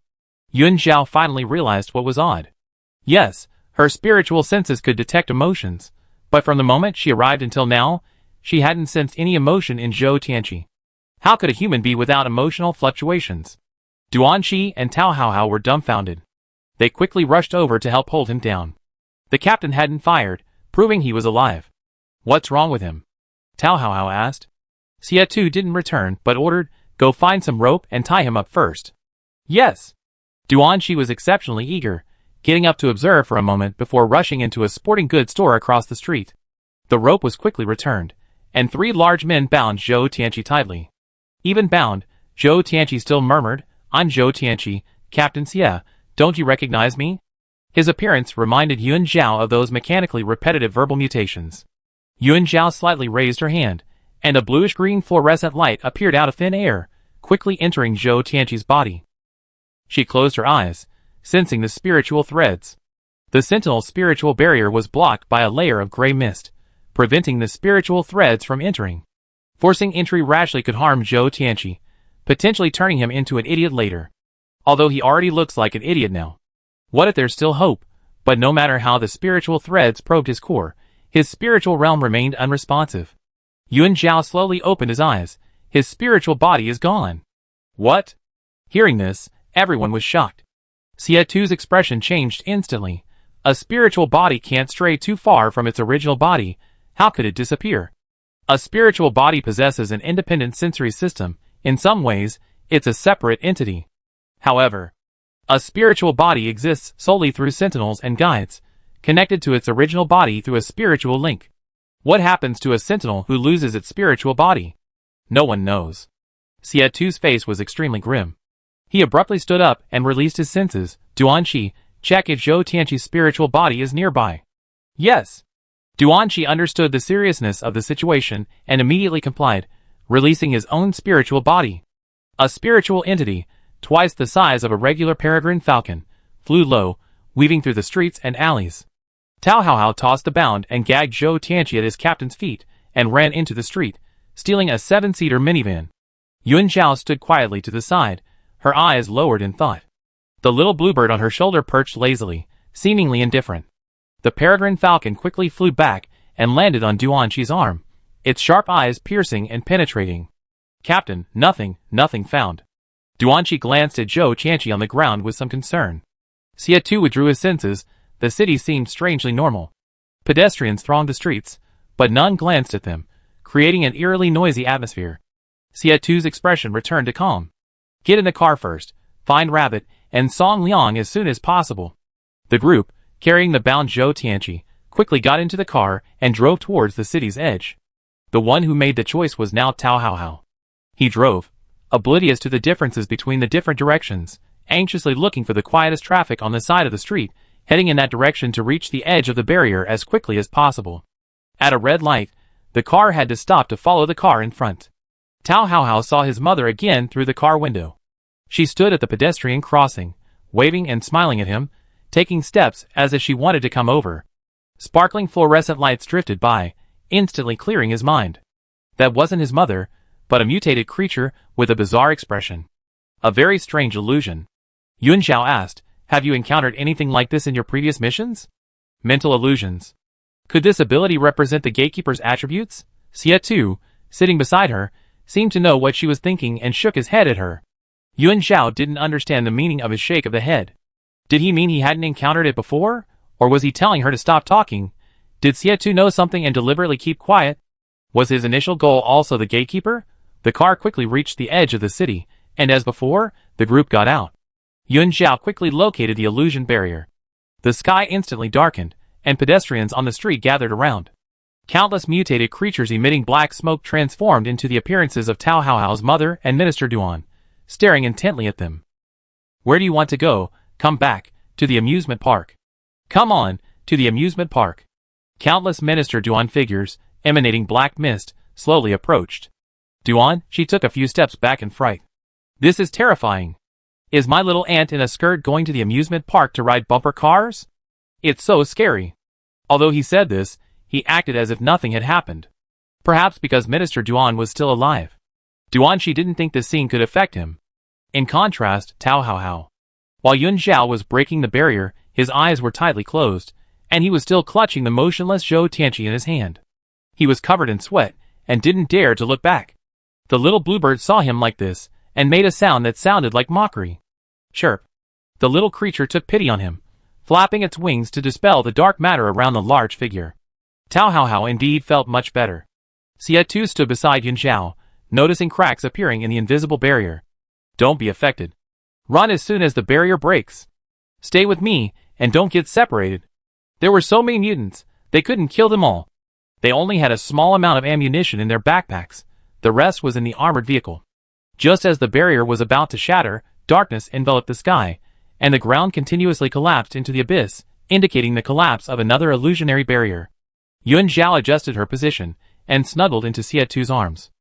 Yun Zhao finally realized what was odd. Yes, her spiritual senses could detect emotions, but from the moment she arrived until now, she hadn't sensed any emotion in Zhou Tianqi. How could a human be without emotional fluctuations? Duanqi and Tao Hao were dumbfounded. They quickly rushed over to help hold him down. The captain hadn't fired, proving he was alive. What's wrong with him? Tao Hao asked. Xie Tu didn't return, but ordered, go find some rope and tie him up first. Yes. Duanqi was exceptionally eager, getting up to observe for a moment before rushing into a sporting goods store across the street. The rope was quickly returned, and 3 large men bound Zhou Tianqi tightly. Even bound, Zhou Tianqi still murmured, I'm Zhou Tianqi, Captain Xie, don't you recognize me? His appearance reminded Yun Zhao of those mechanically repetitive verbal mutations. Yun Zhao slightly raised her hand, and a bluish-green fluorescent light appeared out of thin air, quickly entering Zhou Tianqi's body. She closed her eyes, sensing the spiritual threads. The Sentinel's spiritual barrier was blocked by a layer of gray mist, preventing the spiritual threads from entering. Forcing entry rashly could harm Zhou Tianqi, potentially turning him into an idiot later. Although he already looks like an idiot now. What if there's still hope? But no matter how the spiritual threads probed his core, his spiritual realm remained unresponsive. Yun Zhao slowly opened his eyes. His spiritual body is gone. What? Hearing this, everyone was shocked. Xie Tu's expression changed instantly. A spiritual body can't stray too far from its original body. How could it disappear? A spiritual body possesses an independent sensory system. In some ways, it's a separate entity. However, a spiritual body exists solely through sentinels and guides, connected to its original body through a spiritual link. What happens to a sentinel who loses its spiritual body? No one knows. Xie Tu's face was extremely grim. He abruptly stood up and released his senses. Duanqi, check if Zhou Tianqi's spiritual body is nearby. Yes. Duanqi understood the seriousness of the situation and immediately complied. releasing his own spiritual body. A spiritual entity, twice the size of a regular peregrine falcon, flew low, weaving through the streets and alleys. Tao Hao tossed the bound and gagged Zhou Tianqi at his captain's feet and ran into the street, stealing a 7-seater minivan. Yuan Zhao stood quietly to the side, her eyes lowered in thought. The little bluebird on her shoulder perched lazily, seemingly indifferent. The peregrine falcon quickly flew back and landed on Duanqi's arm, its sharp eyes piercing and penetrating. "Captain, nothing found." Duanqi glanced at Zhou Tianqi on the ground with some concern. Xie Tu withdrew his senses. The city seemed strangely normal. Pedestrians thronged the streets, but none glanced at them, creating an eerily noisy atmosphere. Xie Tu's expression returned to calm. "Get in the car first, find Rabbit and Song Liang as soon as possible." The group, carrying the bound Zhou Tianqi, quickly got into the car and drove towards the city's edge. The one who made the choice was now Tao Hao. He drove, oblivious to the differences between the different directions, anxiously looking for the quietest traffic on the side of the street, heading in that direction to reach the edge of the barrier as quickly as possible. At a red light, the car had to stop to follow the car in front. Tao Hao saw his mother again through the car window. She stood at the pedestrian crossing, waving and smiling at him, taking steps as if she wanted to come over. Sparkling fluorescent lights drifted by, instantly clearing his mind. That wasn't his mother, but a mutated creature with a bizarre expression. A very strange illusion. Yuan Zhao asked, "Have you encountered anything like this in your previous missions?" Mental illusions. Could this ability represent the gatekeeper's attributes? Xie Tu, sitting beside her, seemed to know what she was thinking and shook his head at her. Yuan Zhao didn't understand the meaning of his shake of the head. Did he mean he hadn't encountered it before? Or was he telling her to stop talking? Did Xie Tu know something and deliberately keep quiet? Was his initial goal also the gatekeeper? The car quickly reached the edge of the city, and as before, the group got out. Yuan Zhao quickly located the illusion barrier. The sky instantly darkened, and pedestrians on the street gathered around. Countless mutated creatures emitting black smoke transformed into the appearances of Tao Hao's mother and Minister Duan, staring intently at them. "Where do you want to go? Come back, to the amusement park. Come on, to the amusement park." Countless Minister Duan figures, emanating black mist, slowly approached. "Duan," she took a few steps back in fright. "This is terrifying. Is my little aunt in a skirt going to the amusement park to ride bumper cars? It's so scary." Although he said this, he acted as if nothing had happened. Perhaps because Minister Duan was still alive. Duanqi didn't think this scene could affect him. In contrast, Tao Hao. While Yuan Zhao was breaking the barrier, his eyes were tightly closed, and he was still clutching the motionless Zhou Tianqi in his hand. He was covered in sweat, and didn't dare to look back. The little bluebird saw him like this, and made a sound that sounded like mockery. Chirp. The little creature took pity on him, flapping its wings to dispel the dark matter around the large figure. Tao Hao indeed felt much better. Xie Tu stood beside Yuan Zhao, noticing cracks appearing in the invisible barrier. "Don't be affected. Run as soon as the barrier breaks. Stay with me, and don't get separated." There were so many mutants, they couldn't kill them all. They only had a small amount of ammunition in their backpacks. The rest was in the armored vehicle. Just as the barrier was about to shatter, darkness enveloped the sky, and the ground continuously collapsed into the abyss, indicating the collapse of another illusionary barrier. Yuan Zhao adjusted her position, and snuggled into Xie Tu's arms.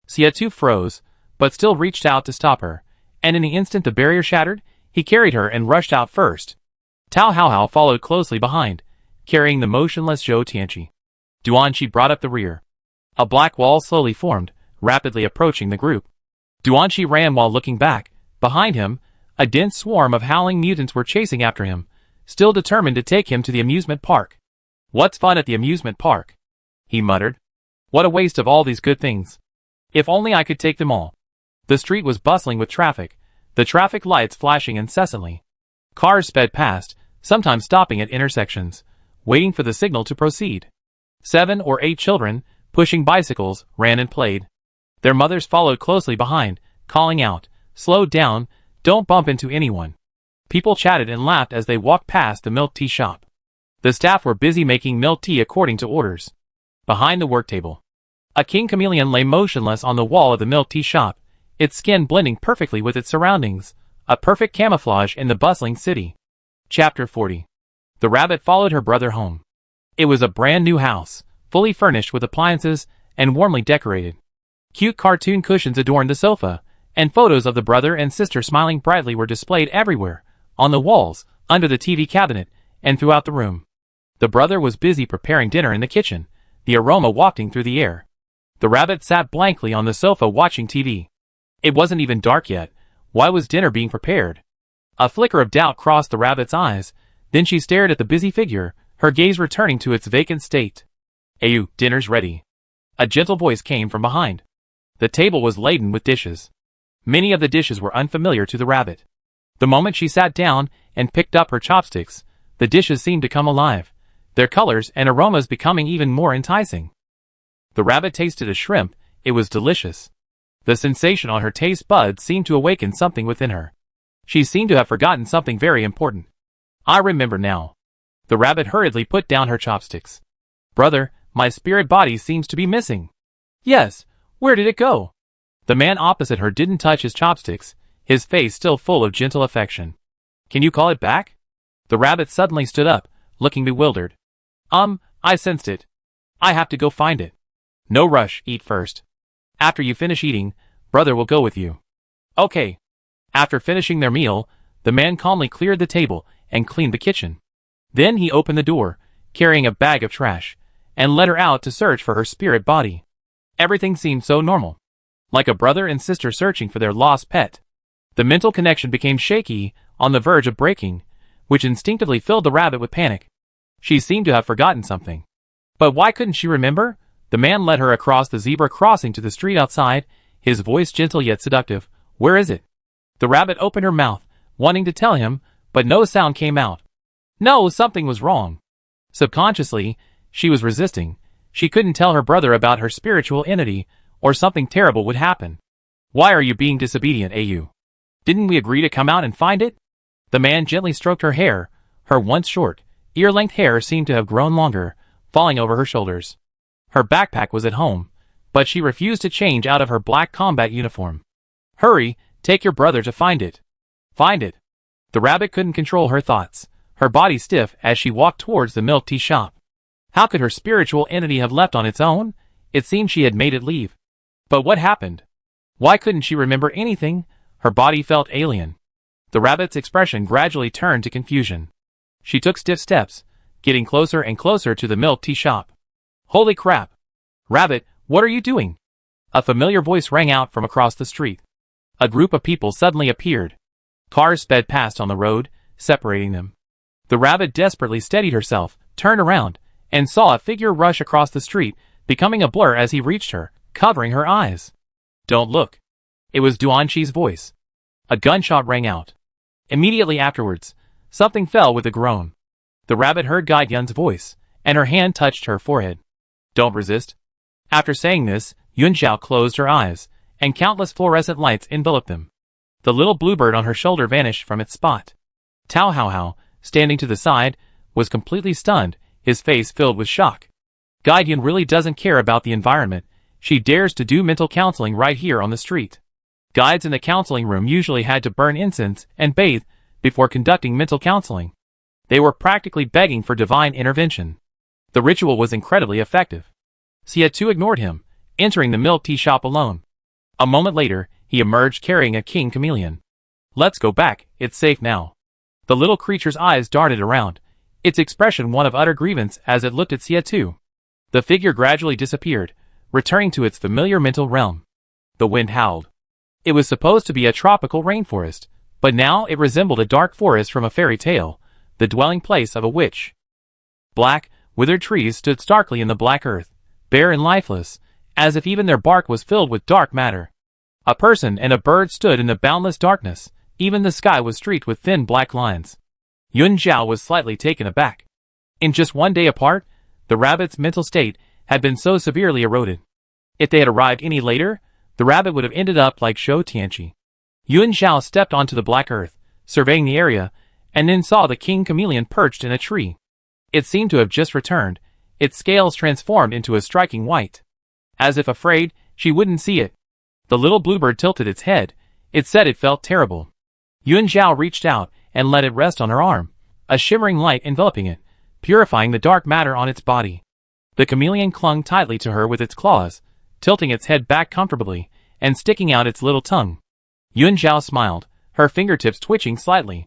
Xie Tu froze, but still reached out to stop her, and in the instant the barrier shattered, he carried her and rushed out first. Tao Hao followed closely behind, carrying the motionless Zhou Tianqi. Duanqi brought up the rear. A black wall slowly formed, rapidly approaching the group. Duanqi ran while looking back. Behind him, a dense swarm of howling mutants were chasing after him, still determined to take him to the amusement park. "What's fun at the amusement park?" he muttered. "What a waste of all these good things. If only I could take them all." The street was bustling with traffic, the traffic lights flashing incessantly. Cars sped past, sometimes stopping at intersections, waiting for the signal to proceed. 7 or 8 children, pushing bicycles, ran and played. Their mothers followed closely behind, calling out, "Slow down, don't bump into anyone." People chatted and laughed as they walked past the milk tea shop. The staff were busy making milk tea according to orders. Behind the work table, a king chameleon lay motionless on the wall of the milk tea shop, its skin blending perfectly with its surroundings, a perfect camouflage in the bustling city. Chapter 40. The rabbit followed her brother home. It was a brand new house, fully furnished with appliances, and warmly decorated. Cute cartoon cushions adorned the sofa, and photos of the brother and sister smiling brightly were displayed everywhere, on the walls, under the TV cabinet, and throughout the room. The brother was busy preparing dinner in the kitchen, the aroma wafting through the air. The rabbit sat blankly on the sofa watching TV. It wasn't even dark yet. Why was dinner being prepared? A flicker of doubt crossed the rabbit's eyes, then she stared at the busy figure, her gaze returning to its vacant state. "Ayu, dinner's ready." A gentle voice came from behind. The table was laden with dishes. Many of the dishes were unfamiliar to the rabbit. The moment she sat down and picked up her chopsticks, the dishes seemed to come alive, their colors and aromas becoming even more enticing. The rabbit tasted a shrimp. It was delicious. The sensation on her taste buds seemed to awaken something within her. She seemed to have forgotten something very important. "I remember now." The rabbit hurriedly put down her chopsticks. "Brother, my spirit body seems to be missing." "Yes, where did it go?" The man opposite her didn't touch his chopsticks, his face still full of gentle affection. "Can you call it back?" The rabbit suddenly stood up, looking bewildered. I sensed it. I have to go find it." "No rush, eat first. After you finish eating, brother will go with you." "Okay." After finishing their meal, the man calmly cleared the table and cleaned the kitchen. Then he opened the door, carrying a bag of trash, and led her out to search for her spirit body. Everything seemed so normal, like a brother and sister searching for their lost pet. The mental connection became shaky, on the verge of breaking, which instinctively filled the rabbit with panic. She seemed to have forgotten something. But why couldn't she remember? The man led her across the zebra crossing to the street outside, his voice gentle yet seductive. "Where is it?" The rabbit opened her mouth, wanting to tell him, but no sound came out. No, something was wrong. Subconsciously, she was resisting. She couldn't tell her brother about her spiritual entity, or something terrible would happen. "Why are you being disobedient, Ayu? Didn't we agree to come out and find it?" The man gently stroked her hair. Her once short, ear-length hair seemed to have grown longer, falling over her shoulders. Her backpack was at home, but she refused to change out of her black combat uniform. "Hurry, take your brother to find it." "Find it?" The rabbit couldn't control her thoughts, her body stiff as she walked towards the milk tea shop. How could her spiritual entity have left on its own? It seemed she had made it leave. But what happened? Why couldn't she remember anything? Her body felt alien. The rabbit's expression gradually turned to confusion. She took stiff steps, getting closer and closer to the milk tea shop. "Holy crap! Rabbit, what are you doing?" A familiar voice rang out from across the street. A group of people suddenly appeared. Cars sped past on the road, separating them. The rabbit desperately steadied herself, turned around, and saw a figure rush across the street, becoming a blur as he reached her, covering her eyes. "Don't look." It was Duanqi's voice. A gunshot rang out. Immediately afterwards, something fell with a groan. The rabbit heard Guide Yun's voice, and her hand touched her forehead. "Don't resist." After saying this, Yun Zhao closed her eyes, and countless fluorescent lights enveloped them. The little bluebird on her shoulder vanished from its spot. Tao Hao Hao, standing to the side, was completely stunned, his face filled with shock. Guide Yun really doesn't care about the environment. She dares to do mental counseling right here on the street. Guides in the counseling room usually had to burn incense and bathe before conducting mental counseling. They were practically begging for divine intervention. The ritual was incredibly effective. Xia Tu ignored him, entering the milk tea shop alone. A moment later, he emerged carrying a king chameleon. "Let's go back, it's safe now." The little creature's eyes darted around, its expression one of utter grievance as it looked at Xia Tu. The figure gradually disappeared, returning to its familiar mental realm. The wind howled. It was supposed to be a tropical rainforest, but now it resembled a dark forest from a fairy tale, the dwelling place of a witch. Black, withered trees stood starkly in the black earth, bare and lifeless, as if even their bark was filled with dark matter. A person and a bird stood in the boundless darkness, even the sky was streaked with thin black lines. Yun Zhao was slightly taken aback. In just one day apart, the rabbit's mental state had been so severely eroded. If they had arrived any later, the rabbit would have ended up like Shou Tianqi. Yun Zhao stepped onto the black earth, surveying the area, and then saw the king chameleon perched in a tree. It seemed to have just returned, its scales transformed into a striking white. As if afraid, she wouldn't see it. The little bluebird tilted its head. It said it felt terrible. Yun Zhao reached out and let it rest on her arm, a shimmering light enveloping it, purifying the dark matter on its body. The chameleon clung tightly to her with its claws, tilting its head back comfortably and sticking out its little tongue. Yun Zhao smiled, her fingertips twitching slightly.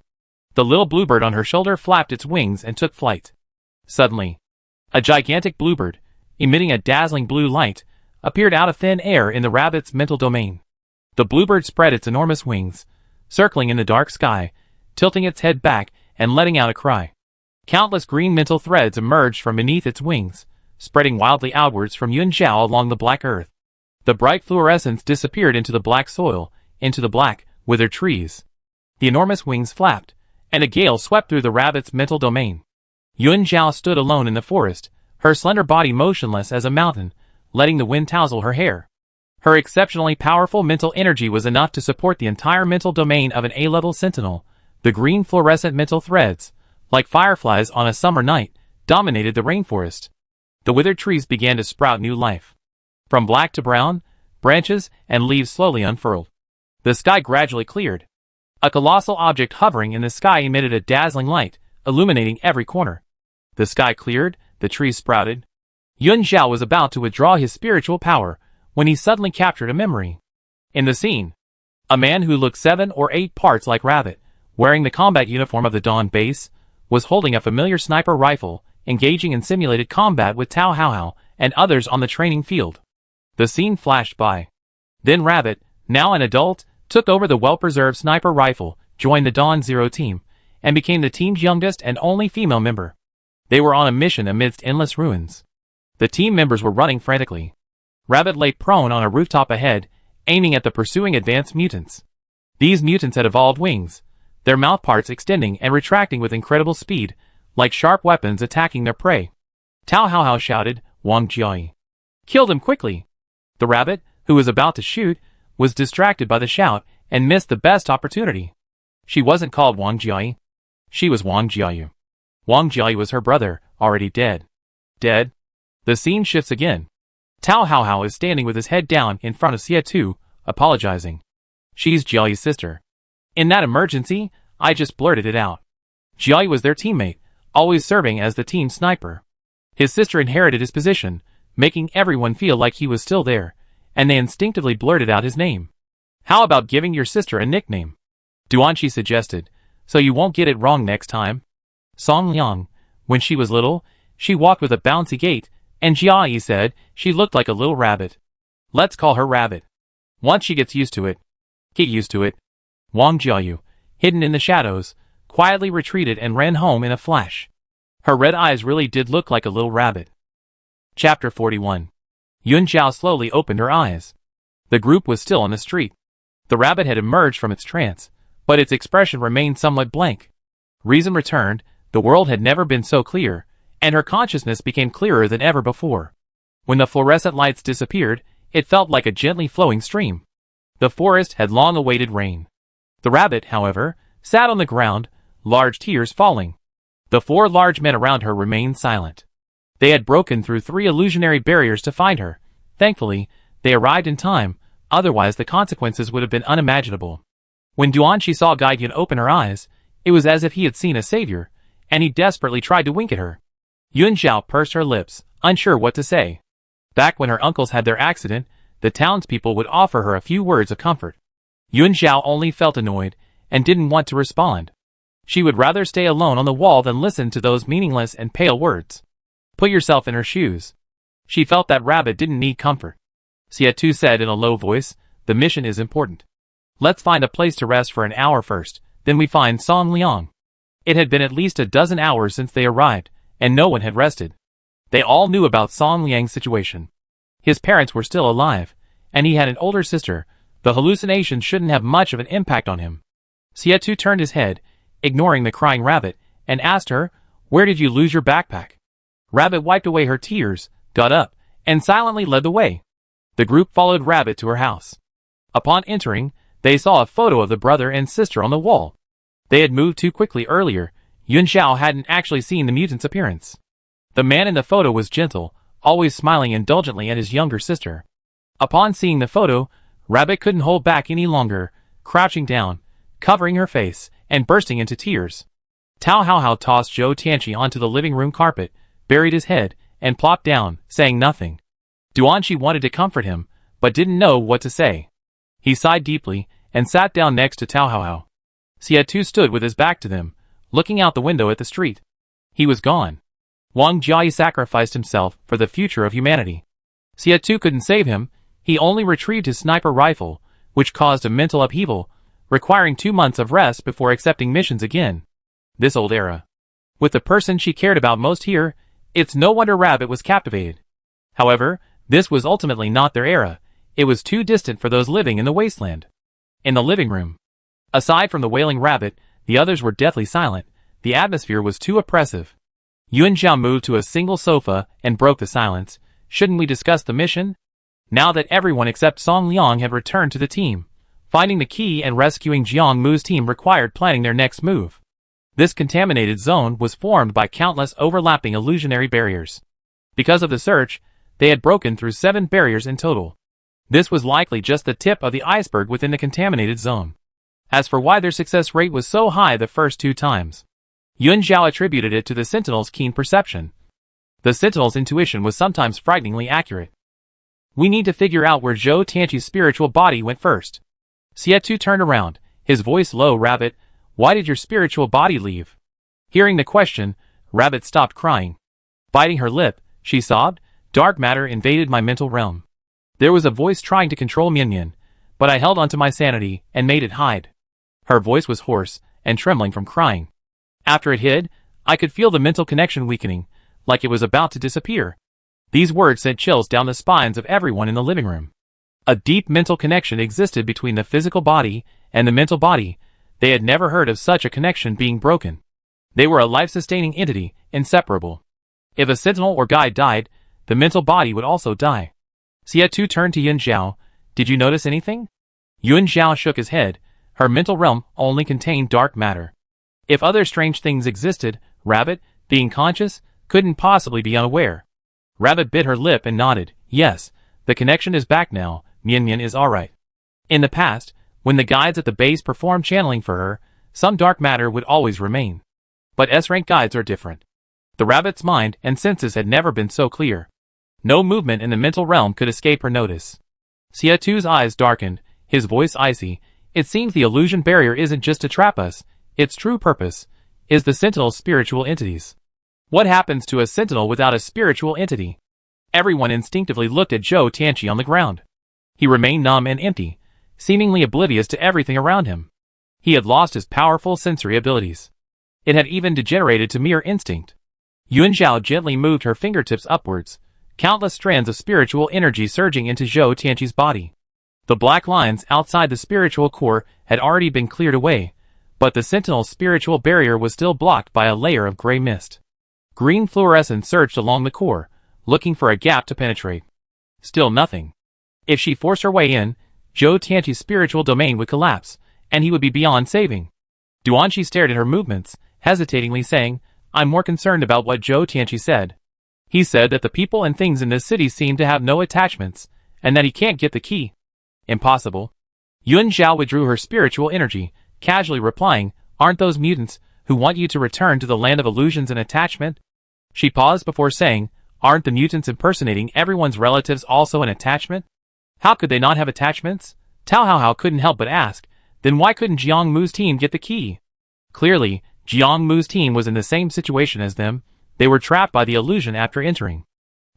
The little bluebird on her shoulder flapped its wings and took flight. Suddenly, a gigantic bluebird, emitting a dazzling blue light, appeared out of thin air in the rabbit's mental domain. The bluebird spread its enormous wings, circling in the dark sky, tilting its head back and letting out a cry. Countless green mental threads emerged from beneath its wings, spreading wildly outwards from Yun Zhao along the black earth. The bright fluorescence disappeared into the black soil, into the black, withered trees. The enormous wings flapped, and a gale swept through the rabbit's mental domain. Yun Zhao stood alone in the forest, her slender body motionless as a mountain, letting the wind tousle her hair. Her exceptionally powerful mental energy was enough to support the entire mental domain of an A-level sentinel. The green fluorescent mental threads, like fireflies on a summer night, dominated the rainforest. The withered trees began to sprout new life. From black to brown, branches and leaves slowly unfurled. The sky gradually cleared. A colossal object hovering in the sky emitted a dazzling light, illuminating every corner. The sky cleared, the trees sprouted. Yun Zhao was about to withdraw his spiritual power when he suddenly captured a memory. In the scene, a man who looked 7 or 8 parts like Rabbit, wearing the combat uniform of the Dawn base, was holding a familiar sniper rifle, engaging in simulated combat with Tao Haohao and others on the training field. The scene flashed by. Then Rabbit, now an adult, took over the well-preserved sniper rifle, joined the Dawn Zero team, and became the team's youngest and only female member. They were on a mission amidst endless ruins. The team members were running frantically. Rabbit lay prone on a rooftop ahead, aiming at the pursuing advanced mutants. These mutants had evolved wings, their mouthparts extending and retracting with incredible speed, like sharp weapons attacking their prey. Tao Haohao shouted, "Wang Jiayi! Kill them quickly!" The rabbit, who was about to shoot, was distracted by the shout and missed the best opportunity. She wasn't called Wang Jiayi. She was Wang Jiayu. Wang Jiayi was her brother, already dead. Dead? The scene shifts again. Tao Haohao is standing with his head down in front of Xie Tu, apologizing. She's Jiayi's sister. In that emergency, I just blurted it out. Jiayi was their teammate, always serving as the team sniper. His sister inherited his position, making everyone feel like he was still there, and they instinctively blurted out his name. How about giving your sister a nickname? Duanqi suggested, so you won't get it wrong next time. Song Liang, when she was little, she walked with a bouncy gait, and Jiayi said she looked like a little rabbit. Let's call her Rabbit. Once she gets used to it. Get used to it. Wang Jiayu, hidden in the shadows, quietly retreated and ran home in a flash. Her red eyes really did look like a little rabbit. Chapter 41. Yun Zhao slowly opened her eyes. The group was still on the street. The rabbit had emerged from its trance, but its expression remained somewhat blank. Reason returned, the world had never been so clear, and her consciousness became clearer than ever before. When the fluorescent lights disappeared, it felt like a gently flowing stream. The forest had long awaited rain. The rabbit, however, sat on the ground, large tears falling. The 4 large men around her remained silent. They had broken through 3 illusionary barriers to find her. Thankfully, they arrived in time, otherwise the consequences would have been unimaginable. When Duanqi saw Gaiyun open her eyes, it was as if he had seen a savior, and he desperately tried to wink at her. Yun Zhao pursed her lips, unsure what to say. Back when her uncles had their accident, the townspeople would offer her a few words of comfort. Yun Zhao only felt annoyed, and didn't want to respond. She would rather stay alone on the wall than listen to those meaningless and pale words. Put yourself in her shoes. She felt that Rabbit didn't need comfort. Xie Tu said in a low voice, the mission is important. Let's find a place to rest for an hour first, then we find Song Liang. It had been at least a dozen hours since they arrived, and no one had rested. They all knew about Song Liang's situation. His parents were still alive, and he had an older sister. The hallucinations shouldn't have much of an impact on him. Xie Tu turned his head, ignoring the crying rabbit, and asked her, where did you lose your backpack? Rabbit wiped away her tears, got up, and silently led the way. The group followed Rabbit to her house. Upon entering, they saw a photo of the brother and sister on the wall. They had moved too quickly earlier. Yun Zhao hadn't actually seen the mutant's appearance. The man in the photo was gentle, always smiling indulgently at his younger sister. Upon seeing the photo, Rabbit couldn't hold back any longer, crouching down, covering her face, and bursting into tears. Tao Haohao tossed Zhou Tianqi onto the living room carpet, buried his head, and plopped down, saying nothing. Duanqi wanted to comfort him, but didn't know what to say. He sighed deeply, and sat down next to Tao Hao. Xie stood with his back to them, looking out the window at the street. He was gone. Wang Jiayi sacrificed himself for the future of humanity. Xie couldn't save him, he only retrieved his sniper rifle, which caused a mental upheaval, requiring 2 months of rest before accepting missions again. This old era. With the person she cared about most here, it's no wonder Rabbit was captivated. However, this was ultimately not their era, it was too distant for those living in the wasteland. In the living room. Aside from the wailing Rabbit, the others were deathly silent, the atmosphere was too oppressive. Yuan Zhao moved to a single sofa and broke the silence. Shouldn't we discuss the mission? Now that everyone except Song Liang had returned to the team, finding the key and rescuing Jiang Mu's team required planning their next move. This contaminated zone was formed by countless overlapping illusionary barriers. Because of the search, they had broken through 7 barriers in total. This was likely just the tip of the iceberg within the contaminated zone. As for why their success rate was so high the first 2 times, Yuan Zhao attributed it to the Sentinel's keen perception. The Sentinel's intuition was sometimes frighteningly accurate. We need to figure out where Zhou Tianqi's spiritual body went first. Xie turned around, his voice low. Rabbit, why did your spiritual body leave? Hearing the question, Rabbit stopped crying. Biting her lip, she sobbed, dark matter invaded my mental realm. There was a voice trying to control Mian, but I held onto my sanity and made it hide. Her voice was hoarse and trembling from crying. After it hid, I could feel the mental connection weakening, like it was about to disappear. These words sent chills down the spines of everyone in the living room. A deep mental connection existed between the physical body and the mental body. They had never heard of such a connection being broken. They were a life-sustaining entity, inseparable. If a sentinel or guide died, the mental body would also die. Xie turned to Yuan Zhao. Did you notice anything? Yuan Zhao shook his head. Her mental realm only contained dark matter. If other strange things existed, Rabbit, being conscious, couldn't possibly be unaware. Rabbit bit her lip and nodded. Yes, the connection is back now, Mian is alright. In the past, when the guides at the base performed channeling for her, some dark matter would always remain. But S-rank guides are different. The Rabbit's mind and senses had never been so clear. No movement in the mental realm could escape her notice. Xie eyes darkened, his voice icy. It seems the illusion barrier isn't just to trap us, its true purpose is the Sentinel's spiritual entities. What happens to a Sentinel without a spiritual entity? Everyone instinctively looked at Zhou Tianqi on the ground. He remained numb and empty, seemingly oblivious to everything around him. He had lost his powerful sensory abilities. It had even degenerated to mere instinct. Yuan Zhao gently moved her fingertips upwards, countless strands of spiritual energy surging into Zhou Tianqi's body. The black lines outside the spiritual core had already been cleared away, but the Sentinel's spiritual barrier was still blocked by a layer of gray mist. Green fluorescence surged along the core, looking for a gap to penetrate. Still nothing. If she forced her way in, Zhou Tianqi's spiritual domain would collapse, and he would be beyond saving. Duanqi stared at her movements, hesitatingly saying, I'm more concerned about what Zhou Tianqi said. He said that the people and things in this city seem to have no attachments, and that he can't get the key. Impossible. Yuan Zhao withdrew her spiritual energy, casually replying, aren't those mutants who want you to return to the land of illusions and attachment? She paused before saying, aren't the mutants impersonating everyone's relatives also an attachment? How could they not have attachments? Tao Hao couldn't help but ask, then why couldn't Jiang Mu's team get the key? Clearly, Jiang Mu's team was in the same situation as them, they were trapped by the illusion after entering.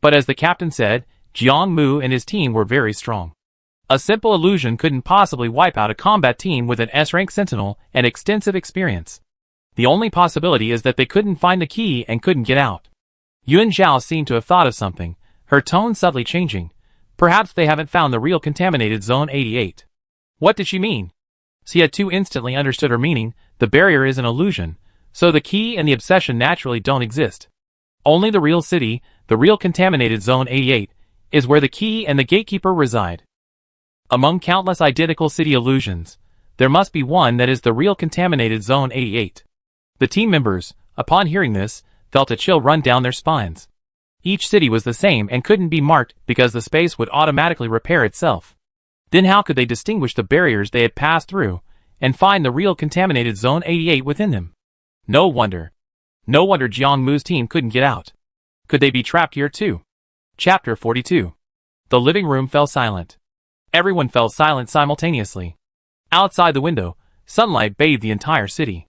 But as the captain said, Jiang Mu and his team were very strong. A simple illusion couldn't possibly wipe out a combat team with an S-rank sentinel and extensive experience. The only possibility is that they couldn't find the key and couldn't get out. Yuan Zhao seemed to have thought of something, her tone subtly changing. Perhaps they haven't found the real contaminated Zone 88. What did she mean? Xie instantly understood her meaning, the barrier is an illusion, so the key and the obsession naturally don't exist. Only the real city, the real contaminated Zone 88, is where the key and the gatekeeper reside. Among countless identical city illusions, there must be one that is the real contaminated Zone 88. The team members, upon hearing this, felt a chill run down their spines. Each city was the same and couldn't be marked because the space would automatically repair itself. Then how could they distinguish the barriers they had passed through, and find the real contaminated Zone 88 within them? No wonder. No wonder Jiang Mu's team couldn't get out. Could they be trapped here too? Chapter 42. The living room fell silent. Everyone fell silent simultaneously. Outside the window, sunlight bathed the entire city.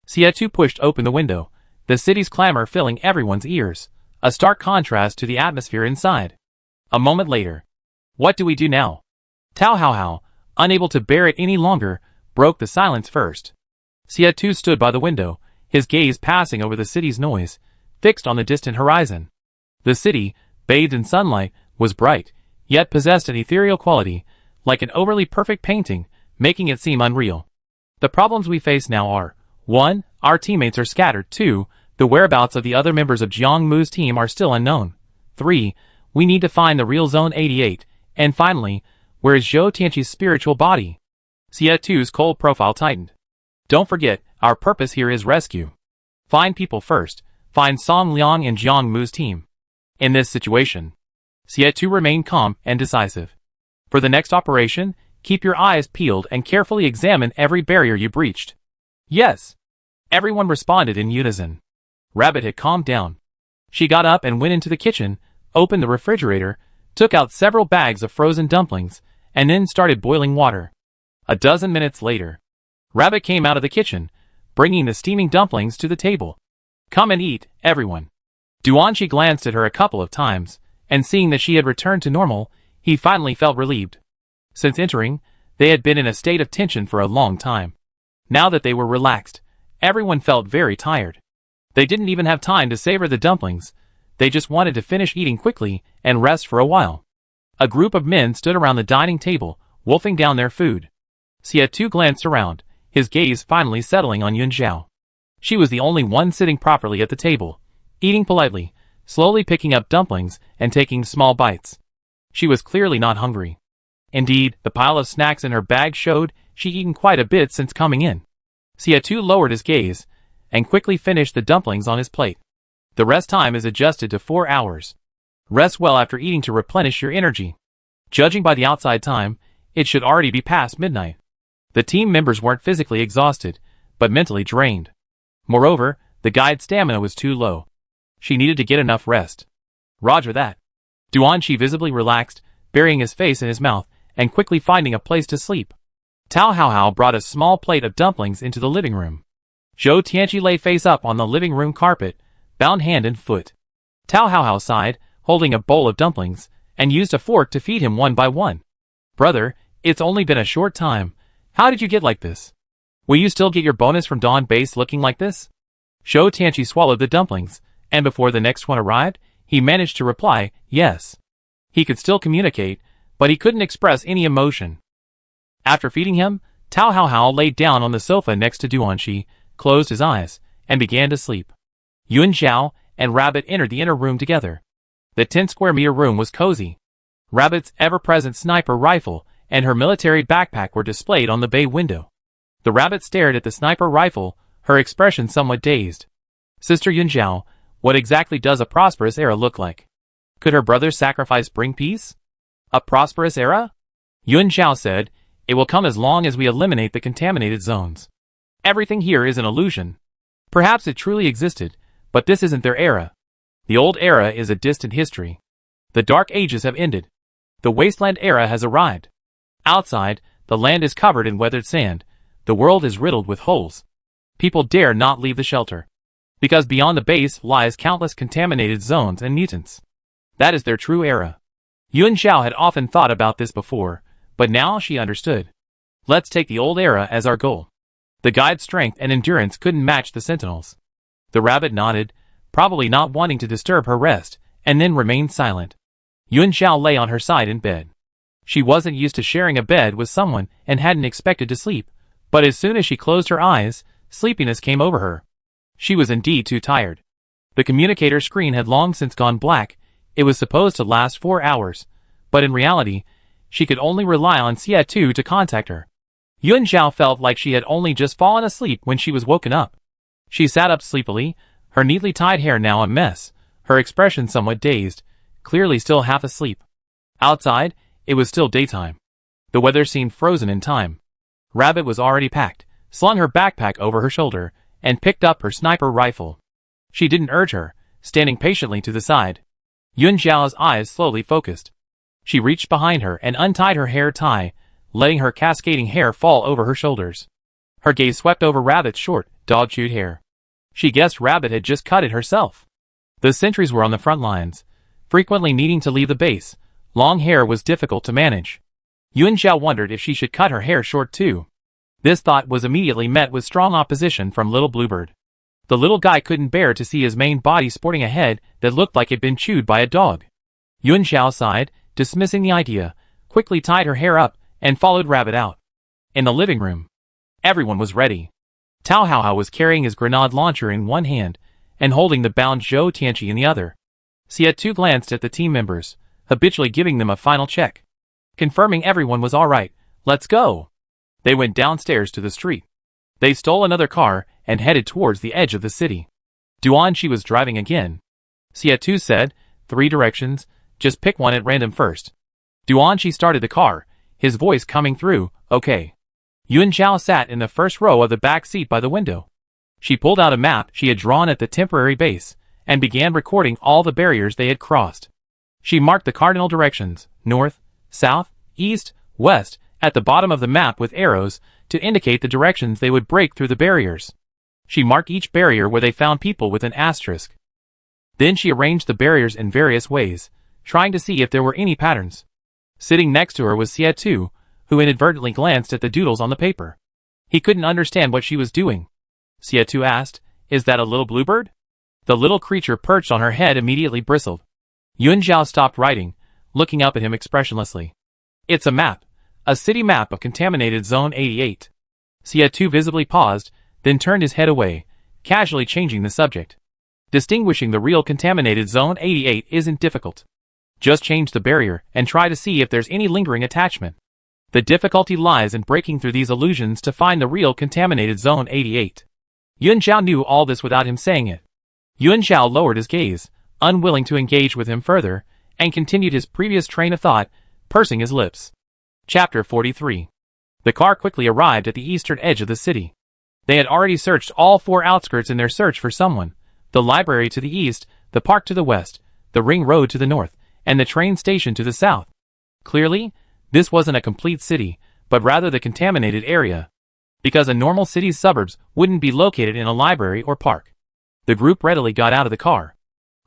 Xie pushed open the window, the city's clamor filling everyone's ears, a stark contrast to the atmosphere inside. A moment later. What do we do now? Tao Hao, unable to bear it any longer, broke the silence first. Xie stood by the window, his gaze passing over the city's noise, fixed on the distant horizon. The city, bathed in sunlight, was bright, yet possessed an ethereal quality, like an overly perfect painting, making it seem unreal. The problems we face now are: 1. Our teammates are scattered. 2. The whereabouts of the other members of Jiang Mu's team are still unknown. 3. We need to find the real Zone 88. And finally, where is Zhou Tianqi's spiritual body? Xie cold profile tightened. Don't forget, our purpose here is rescue. Find people first. Find Song Liang and Jiang Mu's team. In this situation, Xie remained calm and decisive. For the next operation, keep your eyes peeled and carefully examine every barrier you breached. Yes. Everyone responded in unison. Rabbit had calmed down. She got up and went into the kitchen, opened the refrigerator, took out several bags of frozen dumplings, and then started boiling water. A dozen minutes later, Rabbit came out of the kitchen, bringing the steaming dumplings to the table. Come and eat, everyone. Duanqi glanced at her a couple of times, and seeing that she had returned to normal, he finally felt relieved. Since entering, they had been in a state of tension for a long time. Now that they were relaxed, everyone felt very tired. They didn't even have time to savor the dumplings. They just wanted to finish eating quickly and rest for a while. A group of men stood around the dining table, wolfing down their food. Xie glanced around, his gaze finally settling on Yun Zhao. She was the only one sitting properly at the table, eating politely, slowly picking up dumplings and taking small bites. She was clearly not hungry. Indeed, the pile of snacks in her bag showed she'd eaten quite a bit since coming in. Xie lowered his gaze and quickly finished the dumplings on his plate. The rest time is adjusted to 4 hours. Rest well after eating to replenish your energy. Judging by the outside time, it should already be past midnight. The team members weren't physically exhausted, but mentally drained. Moreover, the guide's stamina was too low. She needed to get enough rest. Roger that. Duanqi visibly relaxed, burying his face in his mouth, and quickly finding a place to sleep. Tao Hao brought a small plate of dumplings into the living room. Zhou Tianqi lay face up on the living room carpet, bound hand and foot. Tao Hao sighed, holding a bowl of dumplings, and used a fork to feed him one by one. Brother, it's only been a short time. How did you get like this? Will you still get your bonus from Dawn Base looking like this? Zhou Tianqi swallowed the dumplings, and before the next one arrived, he managed to reply, yes. He could still communicate, but he couldn't express any emotion. After feeding him, Tao Hao laid down on the sofa next to Duanqi, closed his eyes, and began to sleep. Yun Zhao and Rabbit entered the inner room together. The 10-square-meter room was cozy. Rabbit's ever-present sniper rifle and her military backpack were displayed on the bay window. The rabbit stared at the sniper rifle, her expression somewhat dazed. Sister Yun Zhao, what exactly does a prosperous era look like? Could her brother's sacrifice bring peace? A prosperous era? Yun Zhao said, it will come as long as we eliminate the contaminated zones. Everything here is an illusion. Perhaps it truly existed, but this isn't their era. The old era is a distant history. The dark ages have ended. The wasteland era has arrived. Outside, the land is covered in weathered sand. The world is riddled with holes. People dare not leave the shelter. Because beyond the base lies countless contaminated zones and mutants. That is their true era. Yun Zhao had often thought about this before, but now she understood. Let's take the old era as our goal. The guide's strength and endurance couldn't match the sentinels. The rabbit nodded, probably not wanting to disturb her rest, and then remained silent. Yun Zhao lay on her side in bed. She wasn't used to sharing a bed with someone and hadn't expected to sleep, but as soon as she closed her eyes, sleepiness came over her. She was indeed too tired. The communicator screen had long since gone black. It was supposed to last 4 hours, but in reality, she could only rely on Xie to contact her. Yun Zhao felt like she had only just fallen asleep when she was woken up. She sat up sleepily, her neatly tied hair now a mess, her expression somewhat dazed, clearly still half asleep. Outside, it was still daytime. The weather seemed frozen in time. Rabbit was already packed, slung her backpack over her shoulder, and picked up her sniper rifle. She didn't urge her, standing patiently to the side. Yun Zhao's eyes slowly focused. She reached behind her and untied her hair tie, letting her cascading hair fall over her shoulders. Her gaze swept over Rabbit's short, dog-chewed hair. She guessed Rabbit had just cut it herself. The sentries were on the front lines, frequently needing to leave the base. Long hair was difficult to manage. Yuanxiao wondered if she should cut her hair short too. This thought was immediately met with strong opposition from Little Bluebird. The little guy couldn't bear to see his main body sporting a head that looked like it'd been chewed by a dog. Yuanxiao sighed, dismissing the idea, quickly tied her hair up, and followed Rabbit out. In the living room, everyone was ready. Tao Haohao was carrying his grenade launcher in one hand, and holding the bound Zhou Tianqi in the other. Xie Tu glanced at the team members, habitually giving them a final check. Confirming everyone was alright, let's go. They went downstairs to the street. They stole another car, and headed towards the edge of the city. Duanqi was driving again. Xie Tu said, 3 directions, just pick one at random first. Duanqi started the car, his voice coming through, okay. Yuanxiao sat in the first row of the back seat by the window. She pulled out a map she had drawn at the temporary base, and began recording all the barriers they had crossed. She marked the cardinal directions, north, south, east, west, at the bottom of the map with arrows, to indicate the directions they would break through the barriers. She marked each barrier where they found people with an asterisk. Then she arranged the barriers in various ways, trying to see if there were any patterns. Sitting next to her was Xie Tu, who inadvertently glanced at the doodles on the paper. He couldn't understand what she was doing. Xie Tu asked, is that a little bluebird? The little creature perched on her head immediately bristled. Yuanxiao stopped writing, looking up at him expressionlessly. It's a map, a city map of contaminated Zone 88. Xie Tu visibly paused, then turned his head away, casually changing the subject. Distinguishing the real contaminated Zone 88 isn't difficult. Just change the barrier and try to see if there's any lingering attachment. The difficulty lies in breaking through these illusions to find the real contaminated Zone 88. Yuanxiao knew all this without him saying it. Yuanxiao lowered his gaze, unwilling to engage with him further, and continued his previous train of thought, pursing his lips. Chapter 43. The car quickly arrived at the eastern edge of the city. They had already searched all 4 outskirts in their search for someone: the library to the east, the park to the west, the ring road to the north, and the train station to the south. Clearly, this wasn't a complete city, but rather the contaminated area, because a normal city's suburbs wouldn't be located in a library or park. The group readily got out of the car.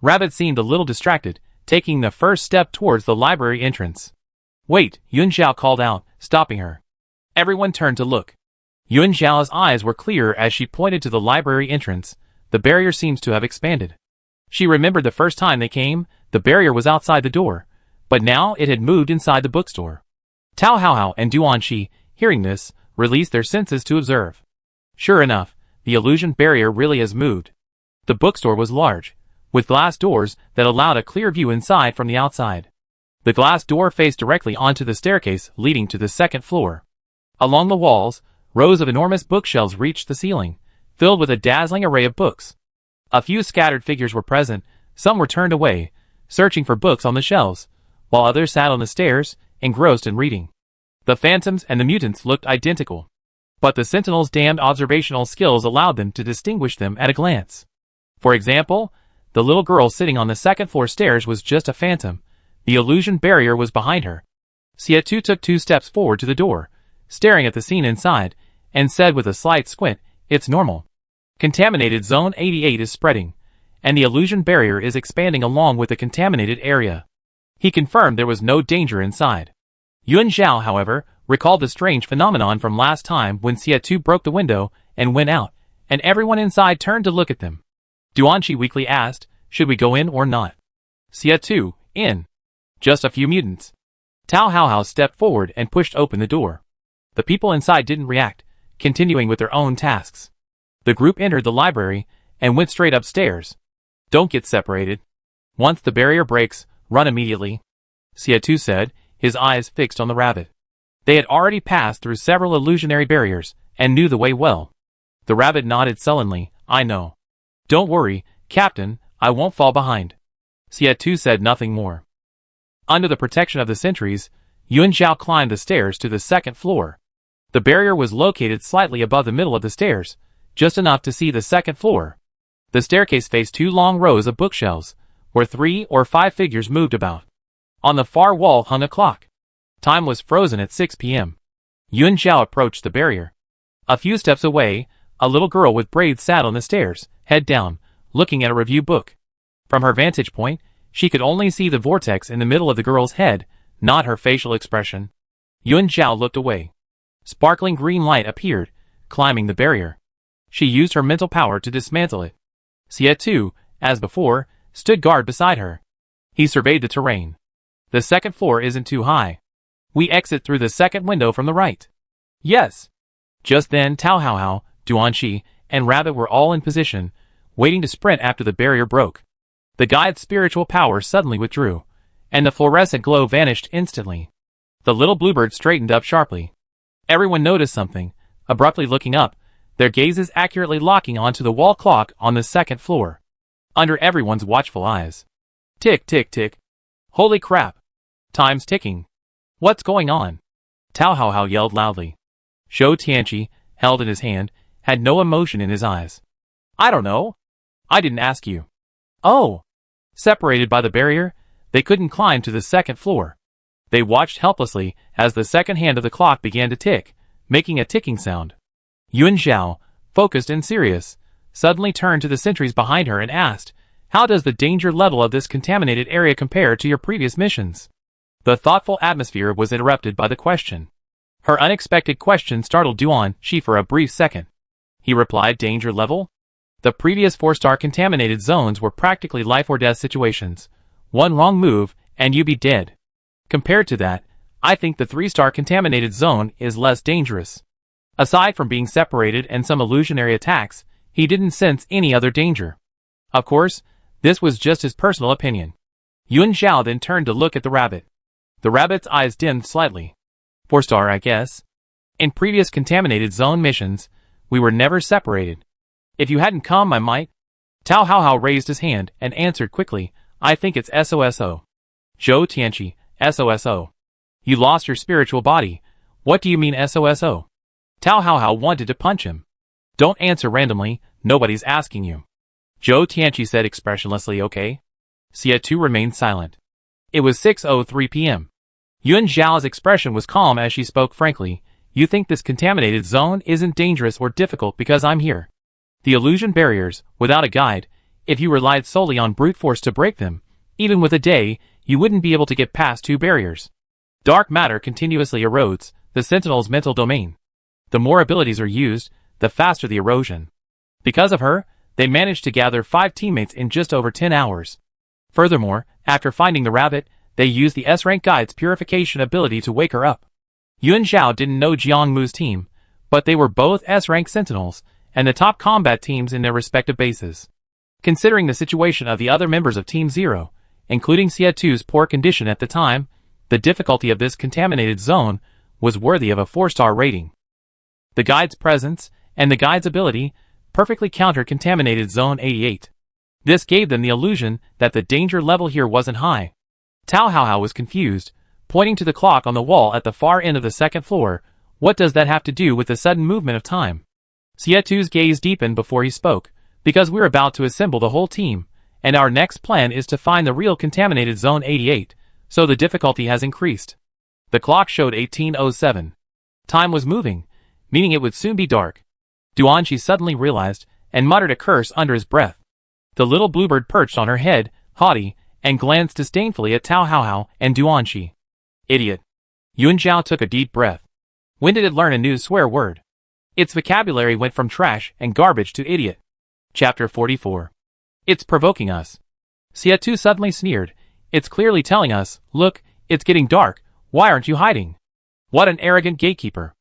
Rabbit seemed a little distracted, taking the first step towards the library entrance. Wait, Yuanxiao called out, stopping her. Everyone turned to look. Yuanxiao's eyes were clear as she pointed to the library entrance. The barrier seems to have expanded. She remembered the first time they came, the barrier was outside the door, but now it had moved inside the bookstore. Tao Haohao and Duanqi, hearing this, released their senses to observe. Sure enough, the illusion barrier really has moved. The bookstore was large, with glass doors that allowed a clear view inside from the outside. The glass door faced directly onto the staircase leading to the second floor. Along the walls, rows of enormous bookshelves reached the ceiling, filled with a dazzling array of books. A few scattered figures were present, some were turned away, searching for books on the shelves, while others sat on the stairs, engrossed in reading. The phantoms and the mutants looked identical, but the sentinels' damned observational skills allowed them to distinguish them at a glance. For example, the little girl sitting on the second floor stairs was just a phantom. The illusion barrier was behind her. Xie Tu took 2 steps forward to the door, staring at the scene inside, and said with a slight squint, it's normal. Contaminated Zone 88 is spreading, and the illusion barrier is expanding along with the contaminated area. He confirmed there was no danger inside. Yuanxiao, however, recalled the strange phenomenon from last time when Xie Tu broke the window and went out, and everyone inside turned to look at them. Duanqi weakly asked, should we go in or not? Xie Tu, in. Just a few mutants. Tao Haohao stepped forward and pushed open the door. The people inside didn't react, continuing with their own tasks. The group entered the library and went straight upstairs. Don't get separated. Once the barrier breaks, run immediately, Xie Tu said, his eyes fixed on the rabbit. They had already passed through several illusionary barriers and knew the way well. The rabbit nodded sullenly, I know. Don't worry, Captain, I won't fall behind. Xie Tu said nothing more. Under the protection of the sentries, Yuanxiao climbed the stairs to the second floor. The barrier was located slightly above the middle of the stairs, just enough to see the second floor. The staircase faced 2 long rows of bookshelves, where 3 or 5 figures moved about. On the far wall hung a clock. Time was frozen at 6 p.m. Yuan Zhao approached the barrier. A few steps away, a little girl with braids sat on the stairs, head down, looking at a review book. From her vantage point, she could only see the vortex in the middle of the girl's head, not her facial expression. Yuan Zhao looked away. Sparkling green light appeared, climbing the barrier. She used her mental power to dismantle it. Xie Tu, as before, stood guard beside her. He surveyed the terrain. The second floor isn't too high. We exit through the second window from the right. Yes. Just then Tao Haohao, Duanxi, and Rabbit were all in position, waiting to sprint after the barrier broke. The guide's spiritual power suddenly withdrew, and the fluorescent glow vanished instantly. The little bluebird straightened up sharply. Everyone noticed something, abruptly looking up, their gazes accurately locking onto the wall clock on the second floor. Under everyone's watchful eyes. Tick, tick, tick. Holy crap. Time's ticking. What's going on? Tao Haohao yelled loudly. Zhou Tianqi, held in his hand, had no emotion in his eyes. I don't know. I didn't ask you. Oh. Separated by the barrier, they couldn't climb to the second floor. They watched helplessly as the second hand of the clock began to tick, making a ticking sound. Yuan Zhao, focused and serious, suddenly turned to the sentries behind her and asked, "How does the danger level of this contaminated area compare to your previous missions?" The thoughtful atmosphere was interrupted by the question. Her unexpected question startled Duanxi for a brief second. He replied, "Danger level?" The previous 4-star contaminated zones were practically life or death situations. One wrong move, and you'd be dead. Compared to that, I think the 3-star contaminated zone is less dangerous. Aside from being separated and some illusionary attacks, he didn't sense any other danger. Of course, this was just his personal opinion. Yuan Zhao then turned to look at the rabbit. The rabbit's eyes dimmed slightly. 4-star, I guess. In previous contaminated zone missions, we were never separated. If you hadn't come, I might. Tao Haohao raised his hand and answered quickly, I think it's SOSO. Zhou Tianqi, SOSO. You lost your spiritual body. What do you mean SOSO? Tao Haohao wanted to punch him. Don't answer randomly, nobody's asking you. Zhou Tianqi said expressionlessly, okay. Xie Tu remained silent. It was 6:03 p.m. Yuan Zhao's expression was calm as she spoke frankly. You think this contaminated zone isn't dangerous or difficult because I'm here. The illusion barriers, without a guide, if you relied solely on brute force to break them, even with a day, you wouldn't be able to get past 2 barriers. Dark matter continuously erodes the Sentinel's mental domain. The more abilities are used, the faster the erosion. Because of her, they managed to gather 5 teammates in just over 10 hours. Furthermore, after finding the rabbit, they used the S-rank guide's purification ability to wake her up. Yuan Zhao didn't know Jiang Mu's team, but they were both S-rank sentinels, and the top combat teams in their respective bases. Considering the situation of the other members of Team Zero, including Xie Tu's poor condition at the time, the difficulty of this contaminated zone was worthy of a 4-star rating. The guide's presence, and the guide's ability, perfectly countered contaminated Zone 88. This gave them the illusion that the danger level here wasn't high. Tao Haohao was confused, pointing to the clock on the wall at the far end of the second floor. What does that have to do with the sudden movement of time? Xie Tu's gaze deepened before he spoke, because we're about to assemble the whole team, and our next plan is to find the real contaminated Zone 88, so the difficulty has increased. The clock showed 18:07. Time was moving, meaning it would soon be dark. Duanxi suddenly realized, and muttered a curse under his breath. The little bluebird perched on her head, haughty, and glanced disdainfully at Tao Haohao and Duanxi. Idiot. Yuan Zhao took a deep breath. When did it learn a new swear word? Its vocabulary went from trash and garbage to idiot. Chapter 44. It's provoking us. Xie Tu suddenly sneered. It's clearly telling us, look, it's getting dark, why aren't you hiding? What an arrogant gatekeeper.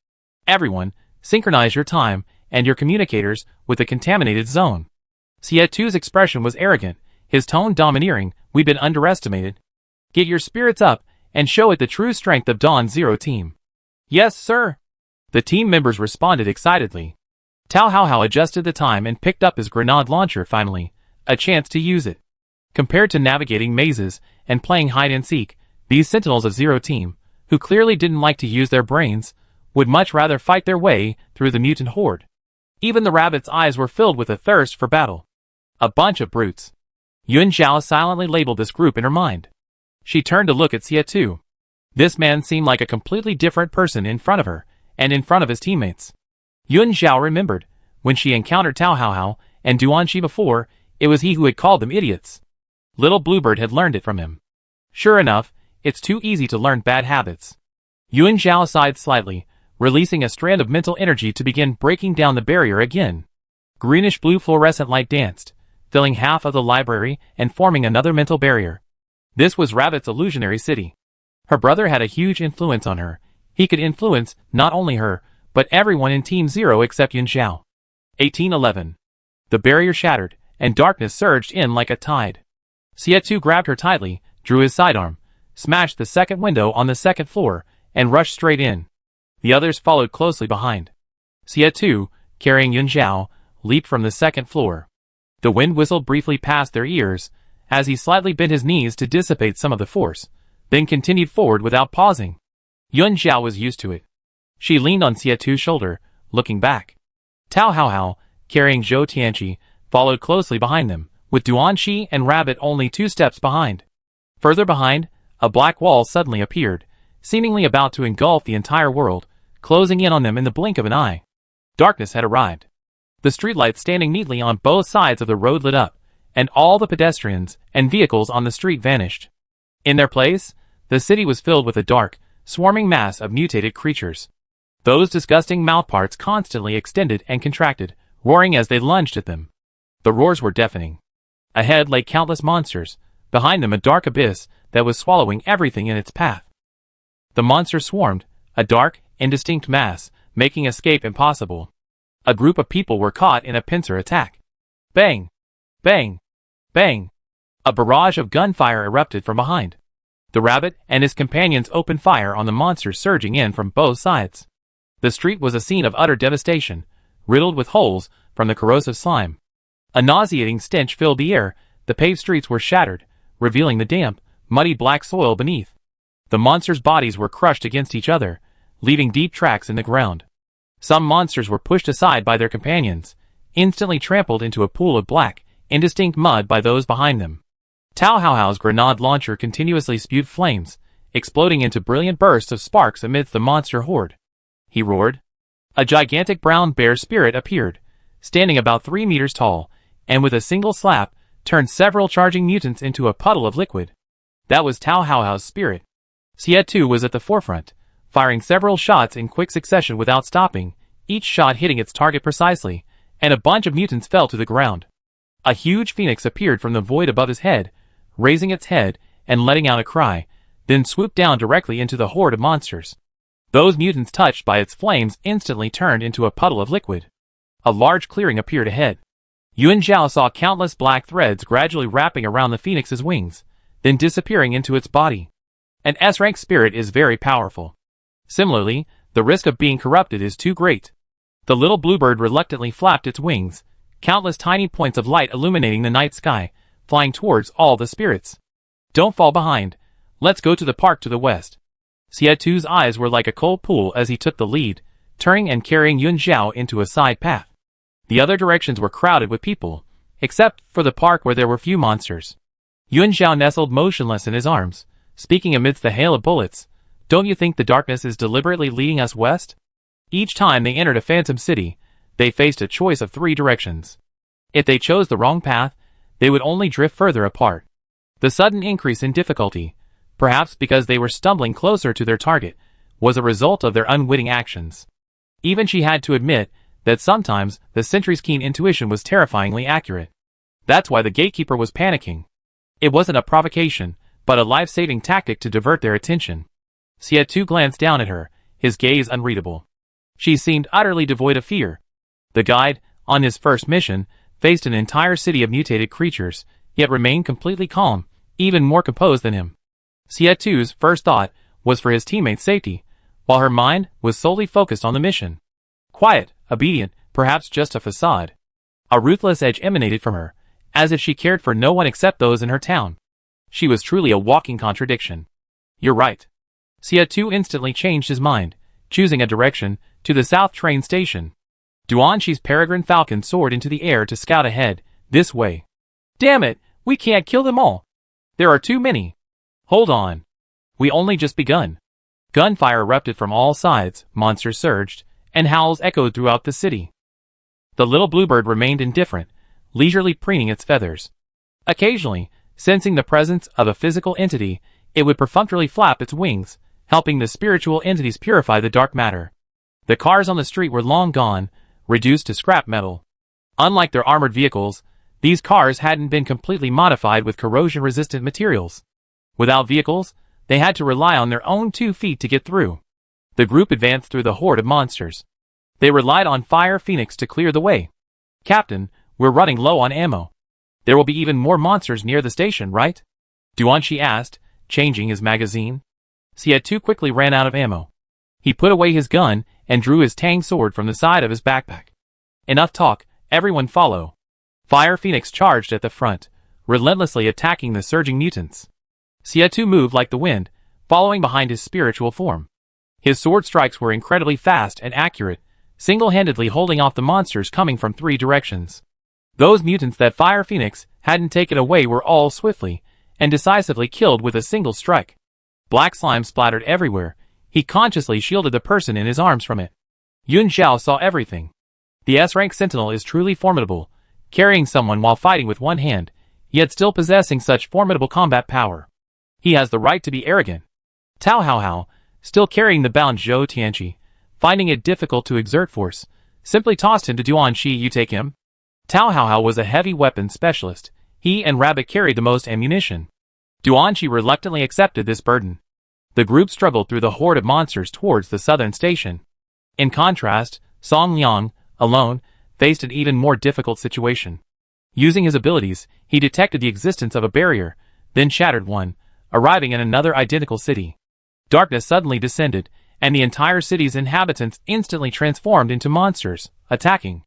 Everyone, synchronize your time and your communicators with the contaminated zone. Xie Tu's expression was arrogant, his tone domineering. We've been underestimated. Get your spirits up and show it the true strength of Dawn Zero team. Yes, sir. The team members responded excitedly. Tao Haohao adjusted the time and picked up his grenade launcher finally, a chance to use it. Compared to navigating mazes and playing hide-and-seek, these sentinels of Zero team, who clearly didn't like to use their brains, would much rather fight their way through the mutant horde. Even the rabbit's eyes were filled with a thirst for battle. A bunch of brutes. Yuan Zhao silently labeled this group in her mind. She turned to look at Xie. This man seemed like a completely different person in front of her, and in front of his teammates. Yun Zhao remembered, when she encountered Tao Haohao and Duanxi before, it was he who had called them idiots. Little Bluebird had learned it from him. Sure enough, it's too easy to learn bad habits. Yun Zhao sighed slightly, releasing a strand of mental energy to begin breaking down the barrier again. Greenish-blue fluorescent light danced, filling half of the library and forming another mental barrier. This was Rabbit's illusionary city. Her brother had a huge influence on her. He could influence not only her, but everyone in Team Zero except Yun Zhao. 1811. The barrier shattered, and darkness surged in like a tide. Xie grabbed her tightly, drew his sidearm, smashed the second window on the second floor, and rushed straight in. The others followed closely behind. Xie, carrying Yun Zhao, leaped from the second floor. The wind whistled briefly past their ears, as he slightly bent his knees to dissipate some of the force, then continued forward without pausing. Yun Zhao was used to it. She leaned on Xie's shoulder, looking back. Tao Haohao, carrying Zhou Tianqi, followed closely behind them, with Duanxi and Rabbit only 2 steps behind. Further behind, a black wall suddenly appeared, seemingly about to engulf the entire world, closing in on them in the blink of an eye. Darkness had arrived. The streetlights standing neatly on both sides of the road lit up, and all the pedestrians and vehicles on the street vanished. In their place, the city was filled with a dark, swarming mass of mutated creatures. Those disgusting mouthparts constantly extended and contracted, roaring as they lunged at them. The roars were deafening. Ahead lay countless monsters, behind them a dark abyss that was swallowing everything in its path. The monsters swarmed, a dark, indistinct mass, making escape impossible. A group of people were caught in a pincer attack. Bang! Bang! Bang! A barrage of gunfire erupted from behind. The rabbit and his companions opened fire on the monsters surging in from both sides. The street was a scene of utter devastation, riddled with holes from the corrosive slime. A nauseating stench filled the air. The paved streets were shattered, revealing the damp, muddy black soil beneath. The monsters' bodies were crushed against each other, leaving deep tracks in the ground. Some monsters were pushed aside by their companions, instantly trampled into a pool of black, indistinct mud by those behind them. Tao Haohao's grenade launcher continuously spewed flames, exploding into brilliant bursts of sparks amidst the monster horde. He roared. A gigantic brown bear spirit appeared, standing about 3 meters tall, and with a single slap, turned several charging mutants into a puddle of liquid. That was Tao Haohao's spirit. Xie was at the forefront, firing several shots in quick succession without stopping, each shot hitting its target precisely, and a bunch of mutants fell to the ground. A huge phoenix appeared from the void above his head, raising its head and letting out a cry, then swooped down directly into the horde of monsters. Those mutants touched by its flames instantly turned into a puddle of liquid. A large clearing appeared ahead. Yun Zhao saw countless black threads gradually wrapping around the phoenix's wings, then disappearing into its body. An S-rank spirit is very powerful. Similarly, the risk of being corrupted is too great. The little bluebird reluctantly flapped its wings, countless tiny points of light illuminating the night sky, flying towards all the spirits. Don't fall behind. Let's go to the park to the west. Xie's eyes were like a cold pool as he took the lead, turning and carrying Yun Zhao into a side path. The other directions were crowded with people, except for the park where there were few monsters. Yun Zhao nestled motionless in his arms, speaking amidst the hail of bullets. Don't you think the darkness is deliberately leading us west? Each time they entered a phantom city, they faced a choice of 3 directions. If they chose the wrong path, they would only drift further apart. The sudden increase in difficulty, perhaps because they were stumbling closer to their target, was a result of their unwitting actions. Even she had to admit that sometimes the sentry's keen intuition was terrifyingly accurate. That's why the gatekeeper was panicking. It wasn't a provocation, but a life-saving tactic to divert their attention. Xie glanced down at her, his gaze unreadable. She seemed utterly devoid of fear. The guide, on his first mission, faced an entire city of mutated creatures, yet remained completely calm, even more composed than him. Xie's first thought was for his teammates' safety, while her mind was solely focused on the mission. Quiet, obedient, perhaps just a facade. A ruthless edge emanated from her, as if she cared for no one except those in her town. She was truly a walking contradiction. You're right. Xie instantly changed his mind, choosing a direction to the south train station. Duanxi's peregrine falcon soared into the air to scout ahead, this way. Damn it, we can't kill them all. There are too many. Hold on. We only just begun. Gunfire erupted from all sides, monsters surged, and howls echoed throughout the city. The little bluebird remained indifferent, leisurely preening its feathers. Occasionally, sensing the presence of a physical entity, it would perfunctorily flap its wings, helping the spiritual entities purify the dark matter. The cars on the street were long gone, reduced to scrap metal. Unlike their armored vehicles, these cars hadn't been completely modified with corrosion-resistant materials. Without vehicles, they had to rely on their own 2 feet to get through. The group advanced through the horde of monsters. They relied on Fire Phoenix to clear the way. Captain, we're running low on ammo. There will be even more monsters near the station, right? Duanshi asked, changing his magazine. Xiatu quickly ran out of ammo. He put away his gun and drew his tang sword from the side of his backpack. Enough talk, everyone follow. Fire Phoenix charged at the front, relentlessly attacking the surging mutants. Xiatu moved like the wind, following behind his spiritual form. His sword strikes were incredibly fast and accurate, single-handedly holding off the monsters coming from 3 directions. Those mutants that Fire Phoenix hadn't taken away were all swiftly and decisively killed with a single strike. Black slime splattered everywhere. He consciously shielded the person in his arms from it. Yun Xiao saw everything. The S-rank sentinel is truly formidable, carrying someone while fighting with one hand, yet still possessing such formidable combat power. He has the right to be arrogant. Tao Haohao, still carrying the bound Zhou Tianqi, finding it difficult to exert force, simply tossed him to Duanshi. You take him? Tao Haohao was a heavy weapons specialist. He and Rabbit carried the most ammunition. Duanshi reluctantly accepted this burden. The group struggled through the horde of monsters towards the southern station. In contrast, Song Liang, alone, faced an even more difficult situation. Using his abilities, he detected the existence of a barrier, then shattered one, arriving in another identical city. Darkness suddenly descended, and the entire city's inhabitants instantly transformed into monsters, attacking.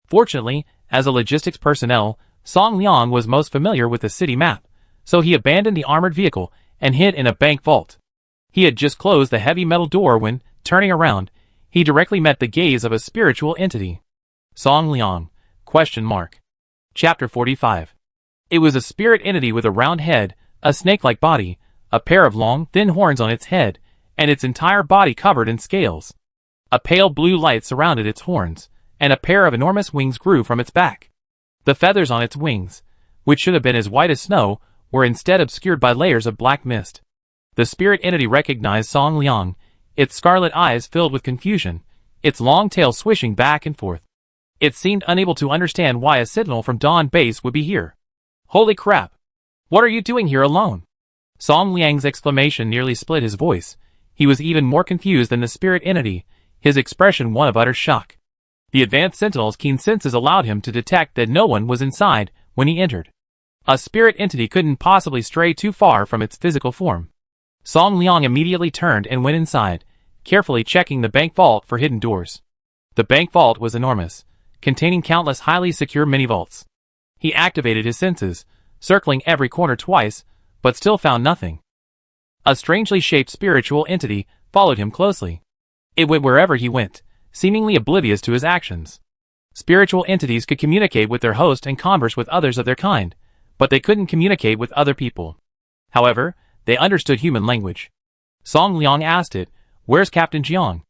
Fortunately, as a logistics personnel, Song Liang was most familiar with the city map, so he abandoned the armored vehicle and hid in a bank vault. He had just closed the heavy metal door when, turning around, he directly met the gaze of a spiritual entity. Song Liang? ? Chapter 45. It was a spirit entity with a round head, a snake-like body, a pair of long, thin horns on its head, and its entire body covered in scales. A pale blue light surrounded its horns, and a pair of enormous wings grew from its back. The feathers on its wings, which should have been as white as snow, were instead obscured by layers of black mist. The spirit entity recognized Song Liang, its scarlet eyes filled with confusion, its long tail swishing back and forth. It seemed unable to understand why a sentinel from Dawn Base would be here. Holy crap! What are you doing here alone? Song Liang's exclamation nearly split his voice. He was even more confused than the spirit entity, his expression one of utter shock. The advanced sentinel's keen senses allowed him to detect that no one was inside when he entered. A spirit entity couldn't possibly stray too far from its physical form. Song Liang immediately turned and went inside, carefully checking the bank vault for hidden doors. The bank vault was enormous, containing countless highly secure mini-vaults. He activated his senses, circling every corner twice, but still found nothing. A strangely shaped spiritual entity followed him closely. It went wherever he went, seemingly oblivious to his actions. Spiritual entities could communicate with their host and converse with others of their kind, but they couldn't communicate with other people. However, they understood human language. Song Liang asked it, "Where's Captain Jiang?"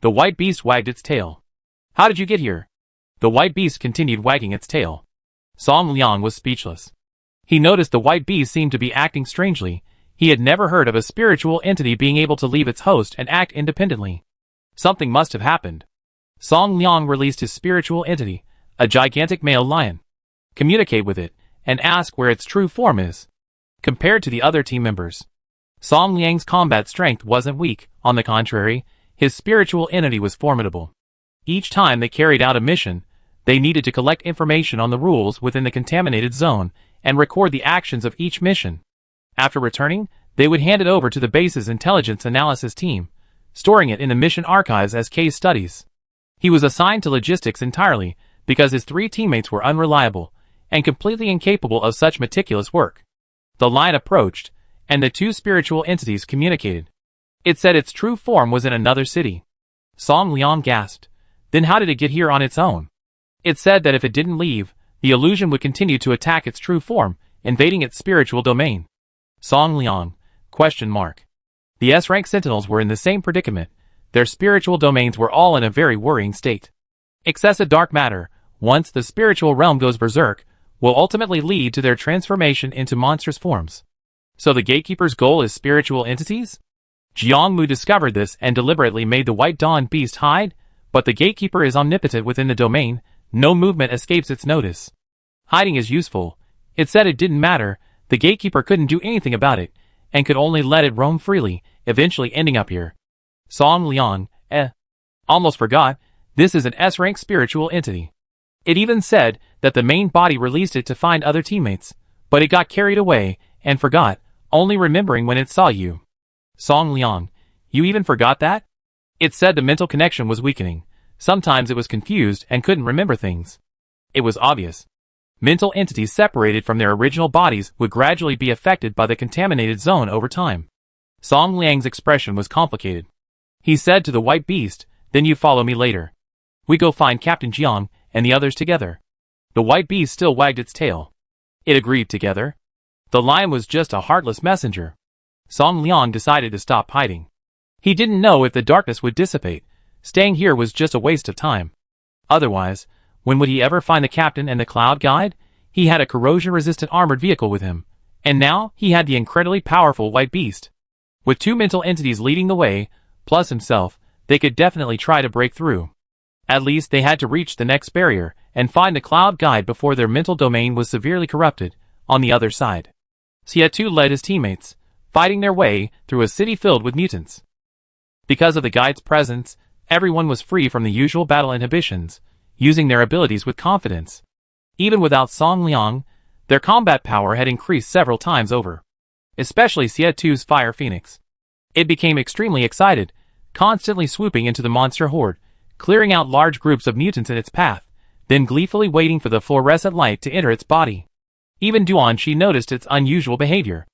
The white beast wagged its tail. "How did you get here?" The white beast continued wagging its tail. Song Liang was speechless. He noticed the white beast seemed to be acting strangely. He had never heard of a spiritual entity being able to leave its host and act independently. Something must have happened. Song Liang released his spiritual entity, a gigantic male lion. Communicate with it, and ask where its true form is. Compared to the other team members, Song Liang's combat strength wasn't weak. On the contrary, his spiritual entity was formidable. Each time they carried out a mission, they needed to collect information on the rules within the contaminated zone and record the actions of each mission. After returning, they would hand it over to the base's intelligence analysis team, storing it in the mission archives as case studies. He was assigned to logistics entirely because his 3 teammates were unreliable and completely incapable of such meticulous work. The line approached, and the 2 spiritual entities communicated. It said its true form was in another city. Song Liang gasped. Then how did it get here on its own? It said that if it didn't leave, the illusion would continue to attack its true form, invading its spiritual domain. Song Liang, Question mark. The S-rank sentinels were in the same predicament. Their spiritual domains were all in a very worrying state. Excessive dark matter, once the spiritual realm goes berserk, will ultimately lead to their transformation into monstrous forms. So the gatekeeper's goal is spiritual entities? Jiangmu discovered this and deliberately made the White Dawn beast hide, but the gatekeeper is omnipotent within the domain, no movement escapes its notice. Hiding is useful. It said it didn't matter, the gatekeeper couldn't do anything about it, and could only let it roam freely, eventually ending up here. Song Liang, almost forgot, this is an S-rank spiritual entity. It even said that the main body released it to find other teammates, but it got carried away, and forgot, only remembering when it saw you. Song Liang, you even forgot that? It said the mental connection was weakening. Sometimes it was confused and couldn't remember things. It was obvious. Mental entities separated from their original bodies would gradually be affected by the contaminated zone over time. Song Liang's expression was complicated. He said to the white beast, then you follow me later. We go find Captain Jiang and the others together. The white beast still wagged its tail. It agreed together. The lion was just a heartless messenger. Song Liang decided to stop hiding. He didn't know if the darkness would dissipate. Staying here was just a waste of time. Otherwise, when would he ever find the captain and the cloud guide? He had a corrosion-resistant armored vehicle with him. And now, he had the incredibly powerful white beast. With two mental entities leading the way, plus himself, they could definitely try to break through. At least they had to reach the next barrier, and find the cloud guide before their mental domain was severely corrupted, on the other side. Xie led his teammates, fighting their way through a city filled with mutants. Because of the guide's presence, everyone was free from the usual battle inhibitions, using their abilities with confidence. Even without Song Liang, their combat power had increased several times over. Especially Xie Fire Phoenix. It became extremely excited, constantly swooping into the monster horde, clearing out large groups of mutants in its path, then gleefully waiting for the fluorescent light to enter its body. Even Duanxi noticed its unusual behavior.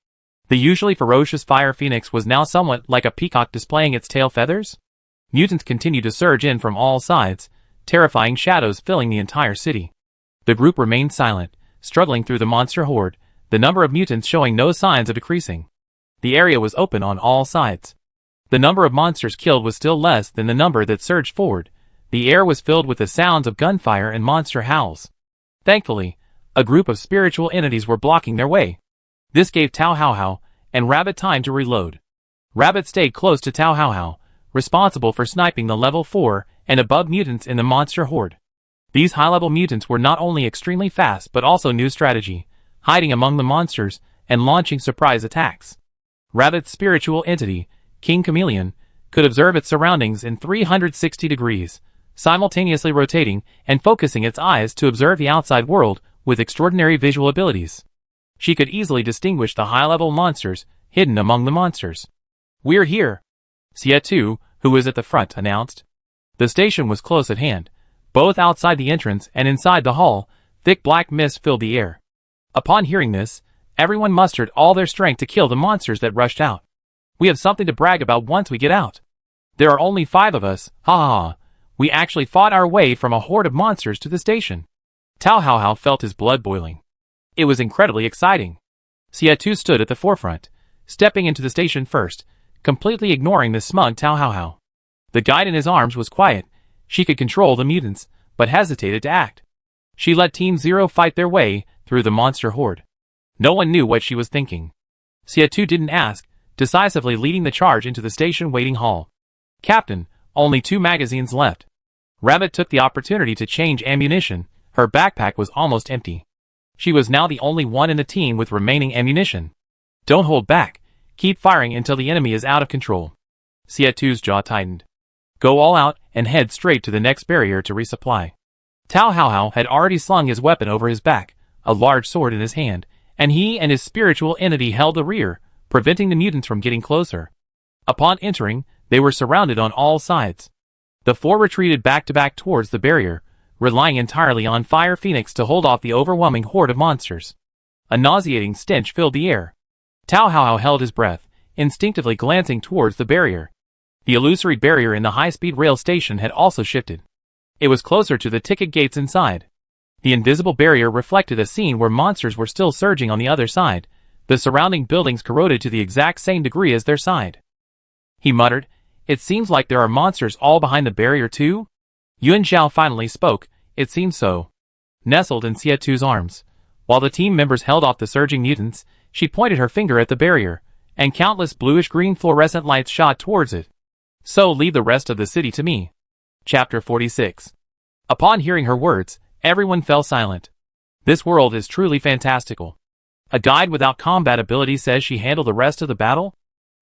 The usually ferocious Fire Phoenix was now somewhat like a peacock displaying its tail feathers. Mutants continued to surge in from all sides, terrifying shadows filling the entire city. The group remained silent, struggling through the monster horde, the number of mutants showing no signs of decreasing. The area was open on all sides. The number of monsters killed was still less than the number that surged forward. The air was filled with the sounds of gunfire and monster howls. Thankfully, a group of spiritual entities were blocking their way. This gave Tao Hao and Rabbit time to reload. Rabbit stayed close to Tao Hao, responsible for sniping the level 4 and above mutants in the monster horde. These high-level mutants were not only extremely fast but also knew strategy, hiding among the monsters and launching surprise attacks. Rabbit's spiritual entity, King Chameleon, could observe its surroundings in 360 degrees, simultaneously rotating and focusing its eyes to observe the outside world with extraordinary visual abilities. She could easily distinguish the high-level monsters hidden among the monsters. We're here, Xie, who was at the front, announced. The station was close at hand. Both outside the entrance and inside the hall, thick black mist filled the air. Upon hearing this, everyone mustered all their strength to kill the monsters that rushed out. We have something to brag about once we get out. There are only 5 of us, ha ha ha. We actually fought our way from a horde of monsters to the station. Tao Hao felt his blood boiling. It was incredibly exciting. Xie stood at the forefront, stepping into the station first, completely ignoring the smug Tao Hao. The guide in his arms was quiet. She could control the mutants, but hesitated to act. She let Team Zero fight their way through the monster horde. No one knew what she was thinking. Xie didn't ask, decisively leading the charge into the station waiting hall. Captain, only 2 magazines left. Rabbit took the opportunity to change ammunition. Her backpack was almost empty. She was now the only one in the team with remaining ammunition. Don't hold back. Keep firing until the enemy is out of control. Xie's jaw tightened. Go all out and head straight to the next barrier to resupply. Tao Hao had already slung his weapon over his back, a large sword in his hand, and he and his spiritual entity held the rear, preventing the mutants from getting closer. Upon entering, they were surrounded on all sides. The 4 retreated back-to-back towards the barrier, relying entirely on Fire Phoenix to hold off the overwhelming horde of monsters. A nauseating stench filled the air. Tao Hao held his breath, instinctively glancing towards the barrier. The illusory barrier in the high-speed rail station had also shifted. It was closer to the ticket gates inside. The invisible barrier reflected a scene where monsters were still surging on the other side, The surrounding buildings corroded to the exact same degree as their side. He muttered, "It seems like there are monsters all behind the barrier too?" Yuan Zhao finally spoke, "It seems so." Nestled in Xie Tu's arms, while the team members held off the surging mutants, she pointed her finger at the barrier, and countless bluish-green fluorescent lights shot towards it. "So leave the rest of the city to me." Chapter 46. Upon hearing her words, everyone fell silent. This world is truly fantastical. A guide without combat ability says she handled the rest of the battle?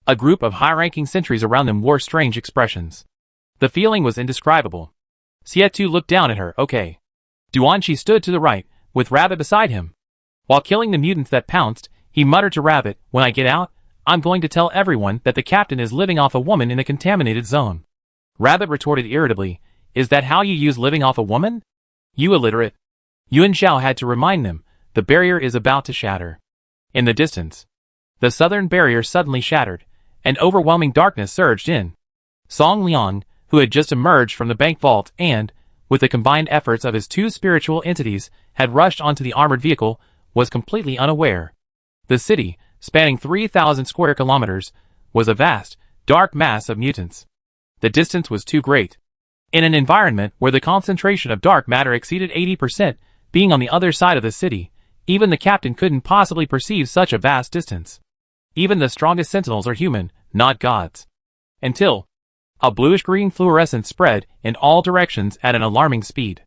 A group of high-ranking sentries around them wore strange expressions. The feeling was indescribable. Xie Tu looked down at her, okay. Duanqi stood to the right, with Rabbit beside him. While killing the mutants that pounced, he muttered to Rabbit, "When I get out, I'm going to tell everyone that the captain is living off a woman in the contaminated zone." Rabbit retorted irritably, "Is that how you use living off a woman? You illiterate." Yuan Zhao had to remind them, the barrier is about to shatter. In the distance, the southern barrier suddenly shattered, and overwhelming darkness surged in. Song Liang, who had just emerged from the bank vault and, with the combined efforts of his two spiritual entities, had rushed onto the armored vehicle, was completely unaware. The city, spanning 3,000 square kilometers, was a vast, dark mass of mutants. The distance was too great. In an environment where the concentration of dark matter exceeded 80%, being on the other side of the city, even the captain couldn't possibly perceive such a vast distance. Even the strongest sentinels are human, not gods. Until a bluish-green fluorescence spread in all directions at an alarming speed.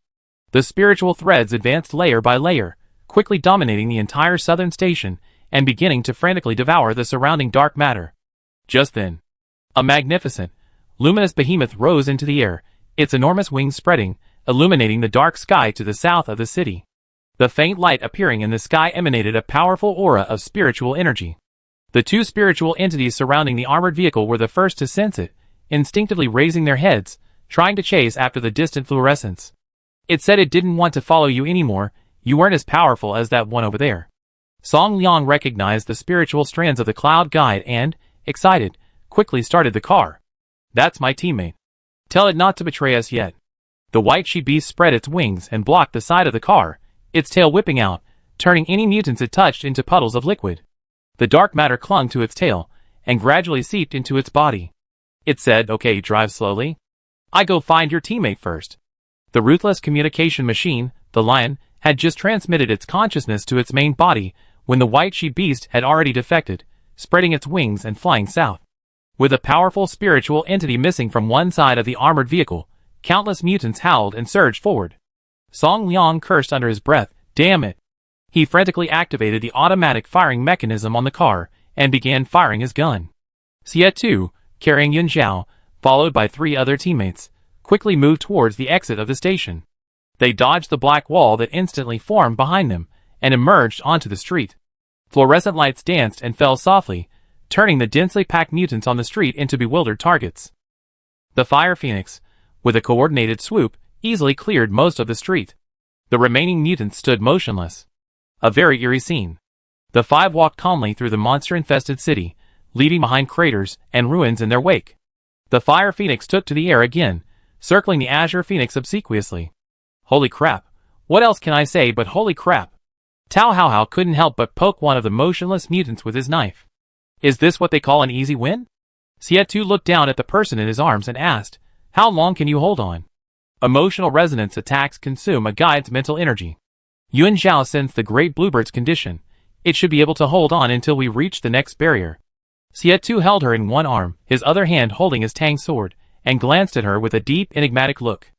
The spiritual threads advanced layer by layer, quickly dominating the entire southern station and beginning to frantically devour the surrounding dark matter. Just then, a magnificent, luminous behemoth rose into the air, its enormous wings spreading, illuminating the dark sky to the south of the city. The faint light appearing in the sky emanated a powerful aura of spiritual energy. The two spiritual entities surrounding the armored vehicle were the first to sense it, instinctively raising their heads, trying to chase after the distant fluorescence. It said it didn't want to follow you anymore, you weren't as powerful as that one over there. Song Liang recognized the spiritual strands of the cloud guide and, excited, quickly started the car. "That's my teammate. Tell it not to betray us yet." The white she-beast spread its wings and blocked the side of the car, its tail whipping out, turning any mutants it touched into puddles of liquid. The dark matter clung to its tail, and gradually seeped into its body. It said, "Okay, drive slowly. I go find your teammate first." The ruthless communication machine, the lion, had just transmitted its consciousness to its main body when the white she-beast had already defected, spreading its wings and flying south. With a powerful spiritual entity missing from one side of the armored vehicle, countless mutants howled and surged forward. Song Liang cursed under his breath, "Damn it!" He frantically activated the automatic firing mechanism on the car and began firing his gun. Xie Tu, carrying Yuan Zhao, followed by 3 other teammates, quickly moved towards the exit of the station. They dodged the black wall that instantly formed behind them and emerged onto the street. Fluorescent lights danced and fell softly, turning the densely packed mutants on the street into bewildered targets. The Fire Phoenix, with a coordinated swoop, easily cleared most of the street. The remaining mutants stood motionless. A very eerie scene. The 5 walked calmly through the monster-infested city, leaving behind craters and ruins in their wake. The Fire Phoenix took to the air again, circling the Azure Phoenix obsequiously. Holy crap. What else can I say but holy crap? Tao Hao couldn't help but poke one of the motionless mutants with his knife. Is this what they call an easy win? Xie Tu looked down at the person in his arms and asked, "How long can you hold on?" Emotional resonance attacks consume a guide's mental energy. Yuan Zhao sensed the great bluebird's condition. It should be able to hold on until we reach the next barrier. Xie Tu held her in one arm, his other hand holding his tang sword, and glanced at her with a deep, enigmatic look.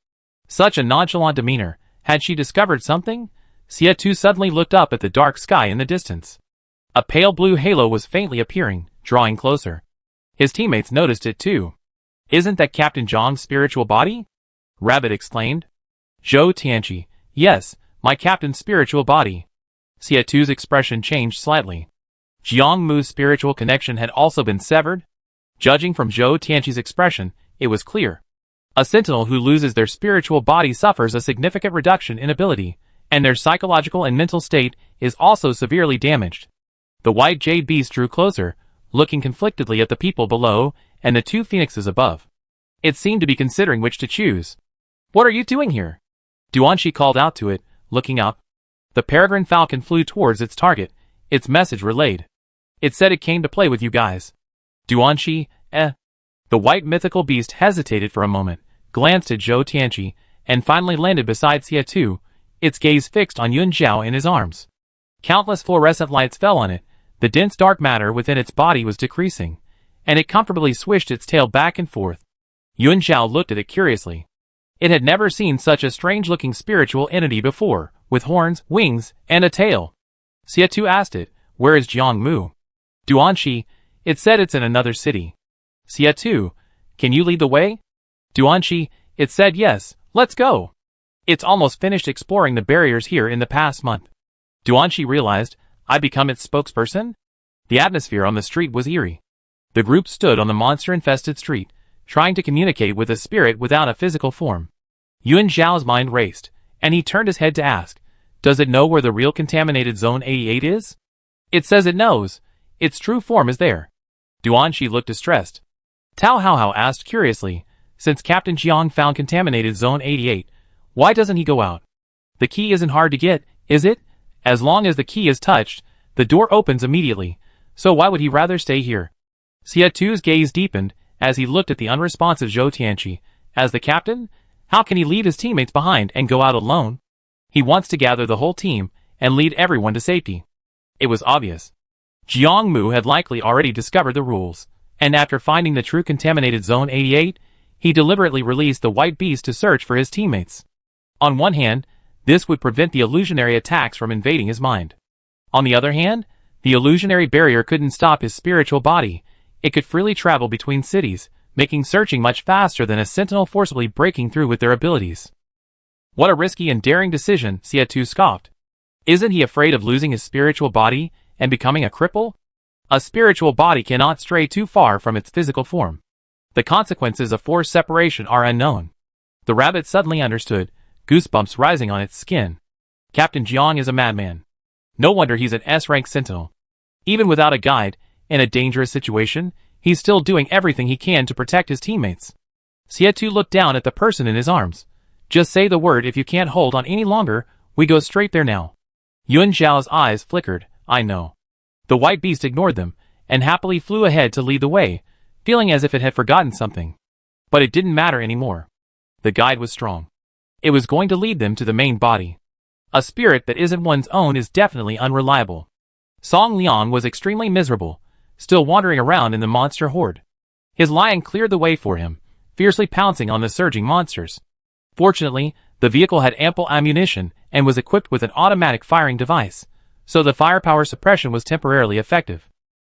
Such a nonchalant demeanor. Had she discovered something? Xie Tu suddenly looked up at the dark sky in the distance. A pale blue halo was faintly appearing, drawing closer. His teammates noticed it too. "Isn't that Captain Zhang's spiritual body?" Rabbit exclaimed. "Zhou Tianqi, yes, my captain's spiritual body." Xie Tu's expression changed slightly. Jiang Mu's spiritual connection had also been severed? Judging from Zhou Tianqi's expression, it was clear. A sentinel who loses their spiritual body suffers a significant reduction in ability, and their psychological and mental state is also severely damaged. The white jade beast drew closer, looking conflictedly at the people below and the 2 phoenixes above. It seemed to be considering which to choose. "What are you doing here?" Duanqi called out to it, looking up. The peregrine falcon flew towards its target, its message relayed. It said it came to play with you guys. Duanqi, eh? The white mythical beast hesitated for a moment, glanced at Zhou Tianqi, and finally landed beside Xie, its gaze fixed on Yun Zhao in his arms. Countless fluorescent lights fell on it, the dense dark matter within its body was decreasing, and it comfortably swished its tail back and forth. Yun Zhao looked at it curiously. It had never seen such a strange-looking spiritual entity before, with horns, wings, and a tail. Xie asked it, "Where is Jiang Mu?" Duanqi, "It said it's in another city." Xie, "Can you lead the way?" Duanqi, "It said yes, let's go. It's almost finished exploring the barriers here in the past month." Duanqi realized, "I become its spokesperson?" The atmosphere on the street was eerie. The group stood on the monster-infested street, trying to communicate with a spirit without a physical form. Yun Zhao's mind raced, and he turned his head to ask, "Does it know where the real contaminated Zone 88 is?" "It says it knows. Its true form is there." Duanqi looked distressed. Tao Haohao asked curiously, "Since Captain Jiang found contaminated Zone 88, why doesn't he go out? The key isn't hard to get, is it? As long as the key is touched, the door opens immediately, so why would he rather stay here?" Xietu's gaze deepened as he looked at the unresponsive Zhou Tianqi. As the captain, how can he leave his teammates behind and go out alone? He wants to gather the whole team and lead everyone to safety. It was obvious. Jiang Mu had likely already discovered the rules, and after finding the true contaminated Zone 88, he deliberately released the white beast to search for his teammates. On one hand, this would prevent the illusionary attacks from invading his mind. On the other hand, the illusionary barrier couldn't stop his spiritual body. It could freely travel between cities, making searching much faster than a sentinel forcibly breaking through with their abilities. What a risky and daring decision, Xie scoffed. Isn't he afraid of losing his spiritual body and becoming a cripple? A spiritual body cannot stray too far from its physical form. The consequences of forced separation are unknown. The rabbit suddenly understood, goosebumps rising on its skin. Captain Jiang is a madman. No wonder he's an S-rank sentinel. Even without a guide, in a dangerous situation, he's still doing everything he can to protect his teammates. Xie looked down at the person in his arms. "Just say the word if you can't hold on any longer, we go straight there now." Yun Zhao's eyes flickered. "I know." The white beast ignored them, and happily flew ahead to lead the way, feeling as if it had forgotten something. But it didn't matter anymore. The guide was strong. It was going to lead them to the main body. A spirit that isn't one's own is definitely unreliable. Song Liang was extremely miserable, still wandering around in the monster horde. His lion cleared the way for him, fiercely pouncing on the surging monsters. Fortunately, the vehicle had ample ammunition and was equipped with an automatic firing device, so the firepower suppression was temporarily effective.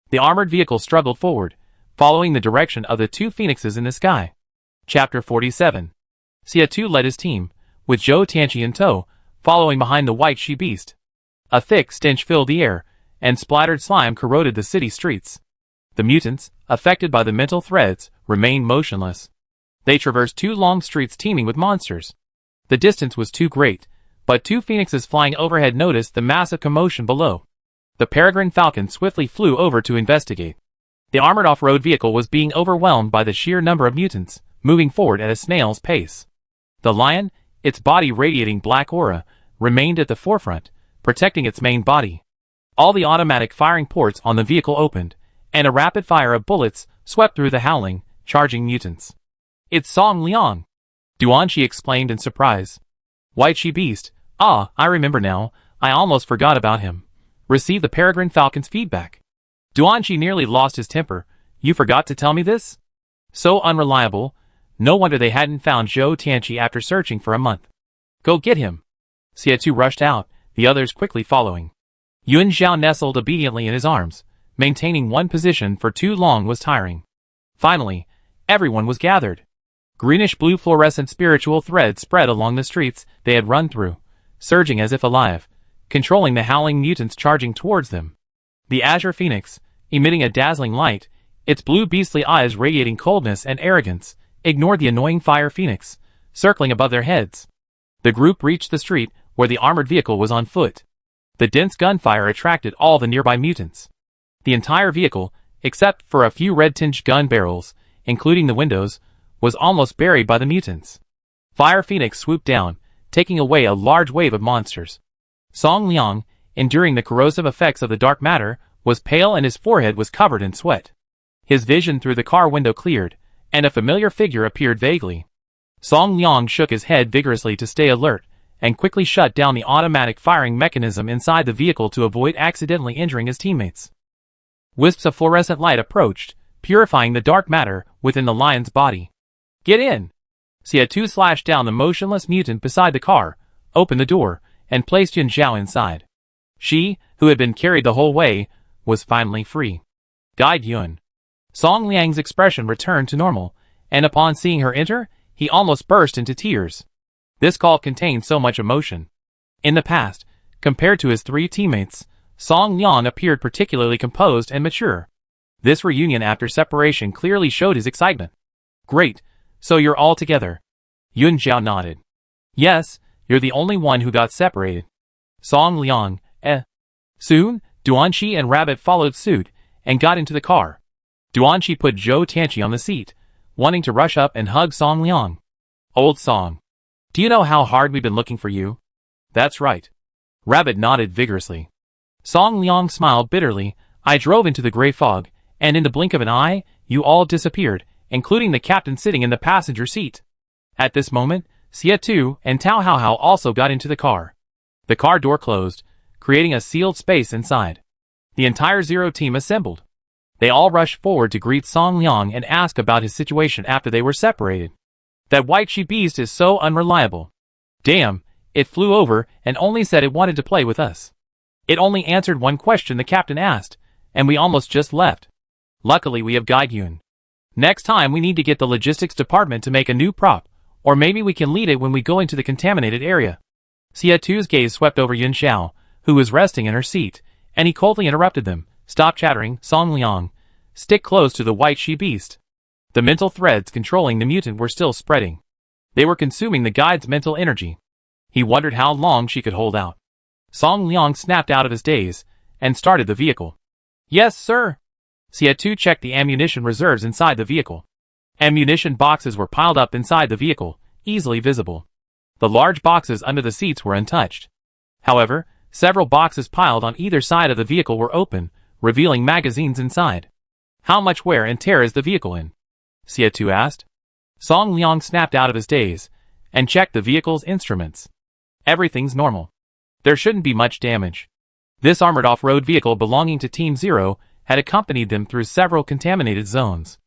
The armored vehicle struggled forward, following the direction of the two phoenixes in the sky. Chapter 47. Xie led his team, with Zhou Tianqi in tow, following behind the white she-beast. A thick stench filled the air, and splattered slime corroded the city streets. The mutants, affected by the mental threads, remained motionless. They traversed two long streets teeming with monsters. The distance was too great, but two phoenixes flying overhead noticed the massive commotion below. The peregrine falcon swiftly flew over to investigate. The armored off-road vehicle was being overwhelmed by the sheer number of mutants, moving forward at a snail's pace. The lion, its body radiating black aura, remained at the forefront, protecting its main body. All the automatic firing ports on the vehicle opened, and a rapid fire of bullets swept through the howling, charging mutants. "It's Song Liang," Duanqi exclaimed in surprise. "White she-beast, ah, I remember now, I almost forgot about him." Received the peregrine falcon's feedback. Duanqi nearly lost his temper. "You forgot to tell me this?" So unreliable, no wonder they hadn't found Zhou Tianqi after searching for a month. "Go get him." Xie rushed out, the others quickly following. Yun Zhao nestled obediently in his arms. Maintaining one position for too long was tiring. Finally, everyone was gathered. Greenish-blue fluorescent spiritual threads spread along the streets they had run through, surging as if alive, controlling the howling mutants charging towards them. The azure phoenix, emitting a dazzling light, its blue beastly eyes radiating coldness and arrogance, ignored the annoying fire phoenix, circling above their heads. The group reached the street where the armored vehicle was on foot. The dense gunfire attracted all the nearby mutants. The entire vehicle, except for a few red-tinged gun barrels, including the windows, was almost buried by the mutants. Fire Phoenix swooped down, taking away a large wave of monsters. Song Liang, enduring the corrosive effects of the dark matter, was pale and his forehead was covered in sweat. His vision through the car window cleared, and a familiar figure appeared vaguely. Song Liang shook his head vigorously to stay alert, and quickly shut down the automatic firing mechanism inside the vehicle to avoid accidentally injuring his teammates. Wisps of fluorescent light approached, purifying the dark matter within the lion's body. "Get in!" Xia2 slashed down the motionless mutant beside the car, opened the door, and placed Yun Zhao inside. She, who had been carried the whole way, was finally free. Guide Yun. Song Liang's expression returned to normal, and upon seeing her enter, he almost burst into tears. This call contained so much emotion. In the past, compared to his three teammates, Song Liang appeared particularly composed and mature. This reunion after separation clearly showed his excitement. "Great, so you're all together." Yun Zhao nodded. "Yes, you're the only one who got separated." Song Liang, Soon, Duanqi and Rabbit followed suit, and got into the car. Duanqi put Zhou Tianqi on the seat, wanting to rush up and hug Song Liang. "Old Song. Do you know how hard we've been looking for you?" "That's right." Rabbit nodded vigorously. Song Liang smiled bitterly. "I drove into the gray fog, and in the blink of an eye, you all disappeared, including the captain sitting in the passenger seat." At this moment, Xia2 and Tao Hao also got into the car. The car door closed, creating a sealed space inside. The entire Zero team assembled. They all rushed forward to greet Song Liang and ask about his situation after they were separated. "That white she-beast is so unreliable. Damn, it flew over and only said it wanted to play with us. It only answered one question the captain asked, and we almost just left. Luckily we have Guide Yun. Next time we need to get the logistics department to make a new prop, or maybe we can lead it when we go into the contaminated area." Xia2's gaze swept over Yun Zhao, who was resting in her seat, and he coldly interrupted them. "Stop chattering, Song Liang. Stick close to the white she-beast." The mental threads controlling the mutant were still spreading. They were consuming the guide's mental energy. He wondered how long she could hold out. Song Liang snapped out of his daze, and started the vehicle. "Yes, sir." Xia2 checked the ammunition reserves inside the vehicle. Ammunition boxes were piled up inside the vehicle, easily visible. The large boxes under the seats were untouched. However, several boxes piled on either side of the vehicle were open, revealing magazines inside. "How much wear and tear is the vehicle in?" Xia2 asked. Song Liang snapped out of his daze, and checked the vehicle's instruments. "Everything's normal. There shouldn't be much damage." This armored off-road vehicle belonging to Team Zero had accompanied them through several contaminated zones.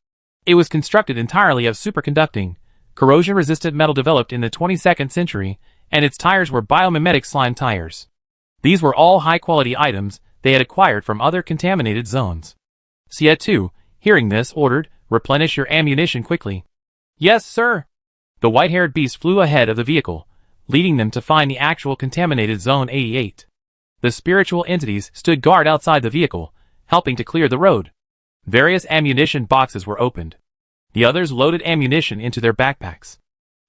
It was constructed entirely of superconducting, corrosion-resistant metal developed in the 22nd century, and its tires were biomimetic slime tires. These were all high-quality items they had acquired from other contaminated zones. Xia2, hearing this, ordered, "Replenish your ammunition quickly." "Yes, sir." The white-haired beast flew ahead of the vehicle, leading them to find the actual contaminated Zone 88. The spiritual entities stood guard outside the vehicle, helping to clear the road. Various ammunition boxes were opened. The others loaded ammunition into their backpacks.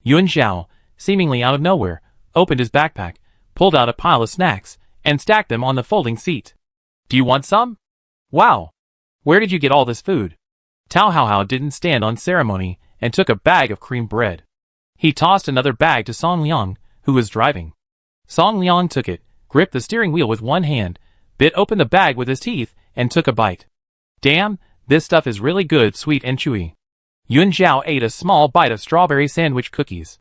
Yun Zhao, seemingly out of nowhere, opened his backpack, pulled out a pile of snacks, and stacked them on the folding seat. "Do you want some?" "Wow! Where did you get all this food?" Tao Hao didn't stand on ceremony and took a bag of cream bread. He tossed another bag to Song Liang, who was driving. Song Liang took it, gripped the steering wheel with one hand, bit open the bag with his teeth, and took a bite. "Damn, this stuff is really good, sweet and chewy." Yun Zhao ate a small bite of strawberry sandwich cookies.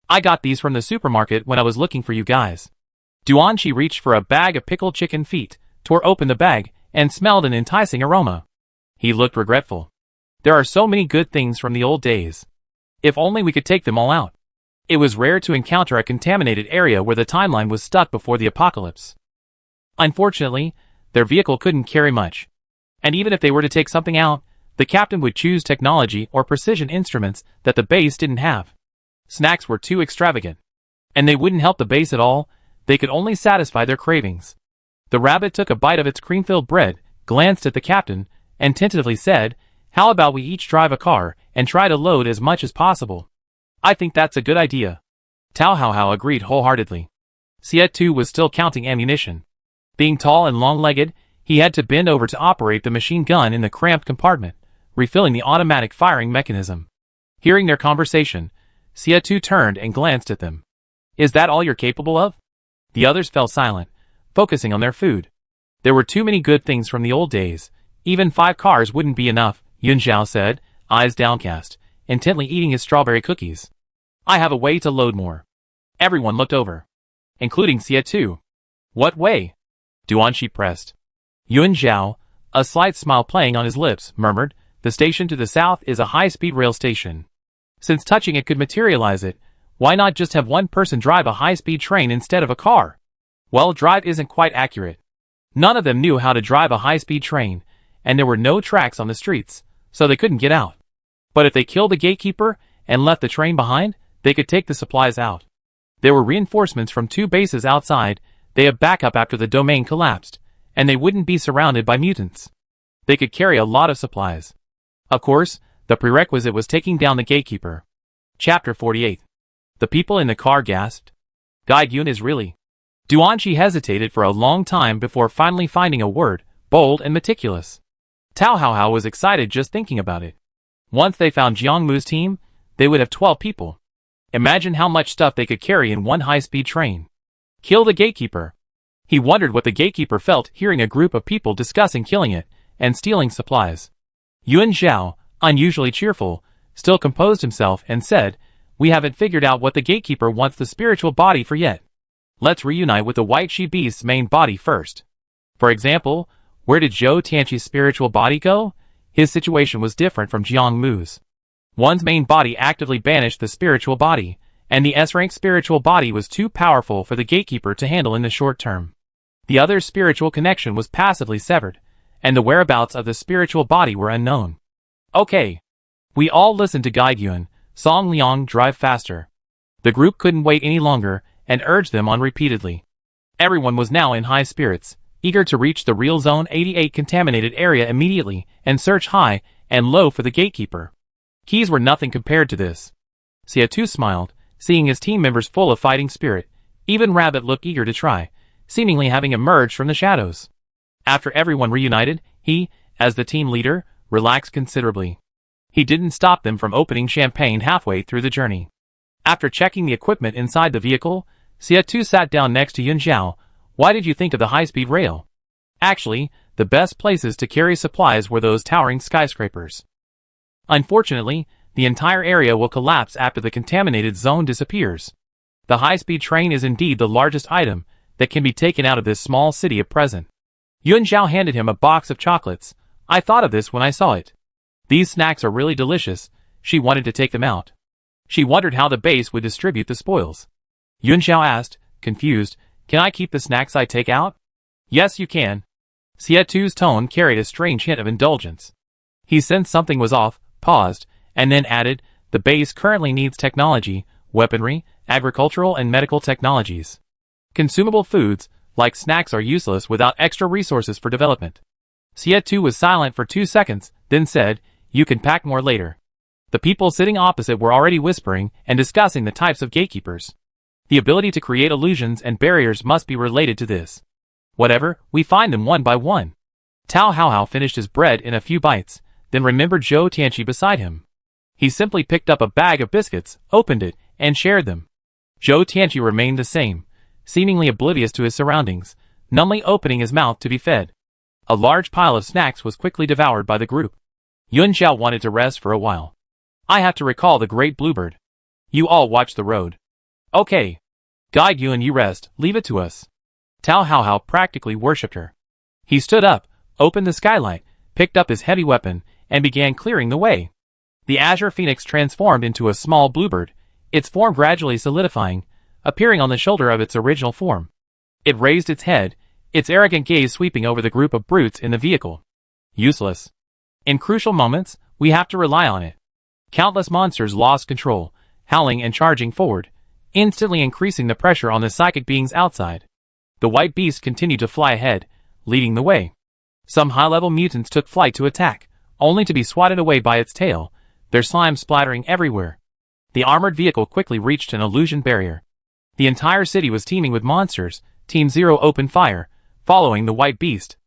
"I got these from the supermarket when I was looking for you guys." Duanqi reached for a bag of pickled chicken feet, tore open the bag, and smelled an enticing aroma. He looked regretful. There are so many good things from the old days. If only we could take them all out. It was rare to encounter a contaminated area where the timeline was stuck before the apocalypse. Unfortunately, their vehicle couldn't carry much. And even if they were to take something out, the captain would choose technology or precision instruments that the base didn't have. Snacks were too extravagant. And they wouldn't help the base at all, they could only satisfy their cravings. The rabbit took a bite of its cream-filled bread, glanced at the captain, and tentatively said, "How about we each drive a car, and try to load as much as possible?" "I think that's a good idea." Tao Hao agreed wholeheartedly. Xia2 was still counting ammunition. Being tall and long-legged, he had to bend over to operate the machine gun in the cramped compartment, refilling the automatic firing mechanism. Hearing their conversation, Xia2 turned and glanced at them. "Is that all you're capable of?" The others fell silent, focusing on their food. There were too many good things from the old days. Even 5 cars wouldn't be enough, Yun Zhao said, eyes downcast, intently eating his strawberry cookies. I have a way to load more. Everyone looked over, including Xie Tu. What way? Duanxi pressed. Yun Zhao, a slight smile playing on his lips, murmured, the station to the south is a high-speed rail station. Since touching it could materialize it, why not just have one person drive a high-speed train instead of a car? Well, drive isn't quite accurate. None of them knew how to drive a high-speed train, and there were no tracks on the streets, so they couldn't get out. But if they killed the gatekeeper and left the train behind, they could take the supplies out. There were reinforcements from 2 bases outside. They had backup after the domain collapsed, and they wouldn't be surrounded by mutants. They could carry a lot of supplies. Of course, the prerequisite was taking down the gatekeeper. Chapter 48. The people in the car gasped. Guide Yun is really... Duanxi hesitated for a long time before finally finding a word, bold and meticulous. Tao Haohao was excited just thinking about it. Once they found Jiang Mu's team, they would have 12 people. Imagine how much stuff they could carry in one high-speed train. Kill the gatekeeper. He wondered what the gatekeeper felt hearing a group of people discussing killing it and stealing supplies. Yun Zhao, unusually cheerful, still composed himself and said, we haven't figured out what the gatekeeper wants the spiritual body for yet. Let's reunite with the white she-beast's main body first. For example, where did Zhou Tianqi's spiritual body go? His situation was different from Jiang Mu's. One's main body actively banished the spiritual body, and the S-rank spiritual body was too powerful for the gatekeeper to handle in the short term. The other's spiritual connection was passively severed, and the whereabouts of the spiritual body were unknown. Okay. We all listened to Guide Yun, Song Liang drive faster. The group couldn't wait any longer, and urged them on repeatedly. Everyone was now in high spirits, eager to reach the real Zone 88 contaminated area immediately, and search high and low for the gatekeeper. Keys were nothing compared to this. Xie Tu smiled, seeing his team members full of fighting spirit. Even Rabbit looked eager to try, seemingly having emerged from the shadows. After everyone reunited, he, as the team leader, relaxed considerably. He didn't stop them from opening champagne halfway through the journey. After checking the equipment inside the vehicle, Xie Tu sat down next to Yun Zhao. Why did you think of the high-speed rail? Actually, the best places to carry supplies were those towering skyscrapers. Unfortunately, the entire area will collapse after the contaminated zone disappears. The high-speed train is indeed the largest item that can be taken out of this small city at present. Yun Zhao handed him a box of chocolates. I thought of this when I saw it. These snacks are really delicious. She wanted to take them out. She wondered how the base would distribute the spoils. Yun Zhao asked, confused, can I keep the snacks I take out? Yes, you can. Xie Tu's tone carried a strange hint of indulgence. He sensed something was off, paused, and then added, the base currently needs technology, weaponry, agricultural and medical technologies. Consumable foods, like snacks, are useless without extra resources for development. Xie Tu was silent for 2 seconds, then said, you can pack more later. The people sitting opposite were already whispering and discussing the types of gatekeepers. The ability to create illusions and barriers must be related to this. Whatever, we find them one by one. Tao Haohao finished his bread in a few bites, then remembered Zhou Tianqi beside him. He simply picked up a bag of biscuits, opened it, and shared them. Zhou Tianqi remained the same, seemingly oblivious to his surroundings, numbly opening his mouth to be fed. A large pile of snacks was quickly devoured by the group. Yun Zhao wanted to rest for a while. I have to recall the Great Bluebird. You all watch the road. Okay. Guide Yun, you rest, leave it to us. Tao Haohao practically worshipped her. He stood up, opened the skylight, picked up his heavy weapon, and began clearing the way. The Azure Phoenix transformed into a small bluebird, its form gradually solidifying, appearing on the shoulder of its original form. It raised its head, its arrogant gaze sweeping over the group of brutes in the vehicle. Useless. In crucial moments, we have to rely on it. Countless monsters lost control, howling and charging forward, instantly increasing the pressure on the psychic beings outside. The white beast continued to fly ahead, leading the way. Some high-level mutants took flight to attack, only to be swatted away by its tail, their slime splattering everywhere. The armored vehicle quickly reached an illusion barrier. The entire city was teeming with monsters. Team Zero opened fire, following the white beast.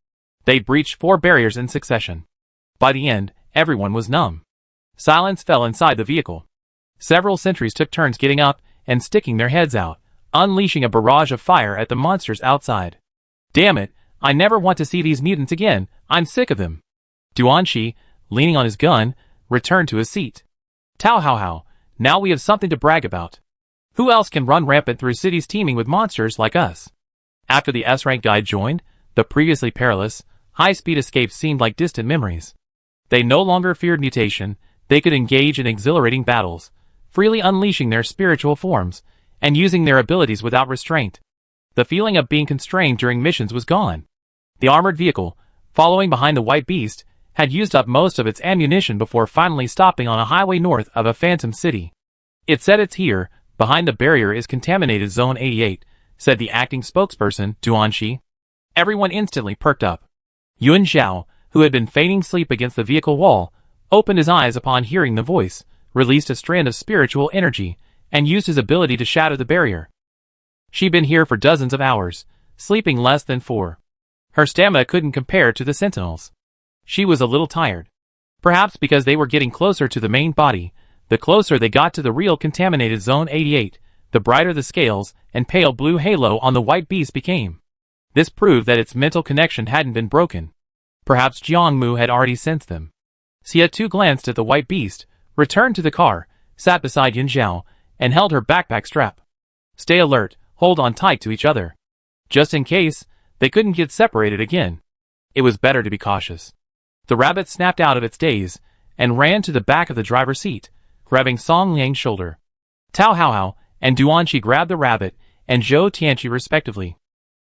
They breached 4 barriers in succession. By the end, everyone was numb. Silence fell inside the vehicle. Several sentries took turns getting up and sticking their heads out, unleashing a barrage of fire at the monsters outside. Damn it, I never want to see these mutants again. I'm sick of them. Duanxi, leaning on his gun, returned to his seat. Tao hao hao, now we have something to brag about. Who else can run rampant through cities teeming with monsters like us? After the S-rank guide joined, the previously perilous, high-speed escapes seemed like distant memories. They no longer feared mutation, they could engage in exhilarating battles, freely unleashing their spiritual forms, and using their abilities without restraint. The feeling of being constrained during missions was gone. The armored vehicle, following behind the white beast, had used up most of its ammunition before finally stopping on a highway north of a phantom city. It said it's here, behind the barrier is contaminated Zone 88, said the acting spokesperson, Duanxi. Everyone instantly perked up. Yuan Zhao, who had been feigning sleep against the vehicle wall, opened his eyes upon hearing the voice, released a strand of spiritual energy, and used his ability to shatter the barrier. She'd been here for dozens of hours, sleeping less than 4. Her stamina couldn't compare to the sentinels. She was a little tired. Perhaps because they were getting closer to the main body, the closer they got to the real contaminated Zone 88, the brighter the scales and pale blue halo on the white beast became. This proved that its mental connection hadn't been broken. Perhaps Jiangmu had already sensed them. Xia Tu glanced at the white beast, returned to the car, sat beside Yin Zhao, and held her backpack strap. Stay alert, hold on tight to each other. Just in case, they couldn't get separated again. It was better to be cautious. The rabbit snapped out of its daze, and ran to the back of the driver's seat, grabbing Song Liang's shoulder. Tao hao hao and Duanxi grabbed the rabbit, and Zhou Tianqi respectively.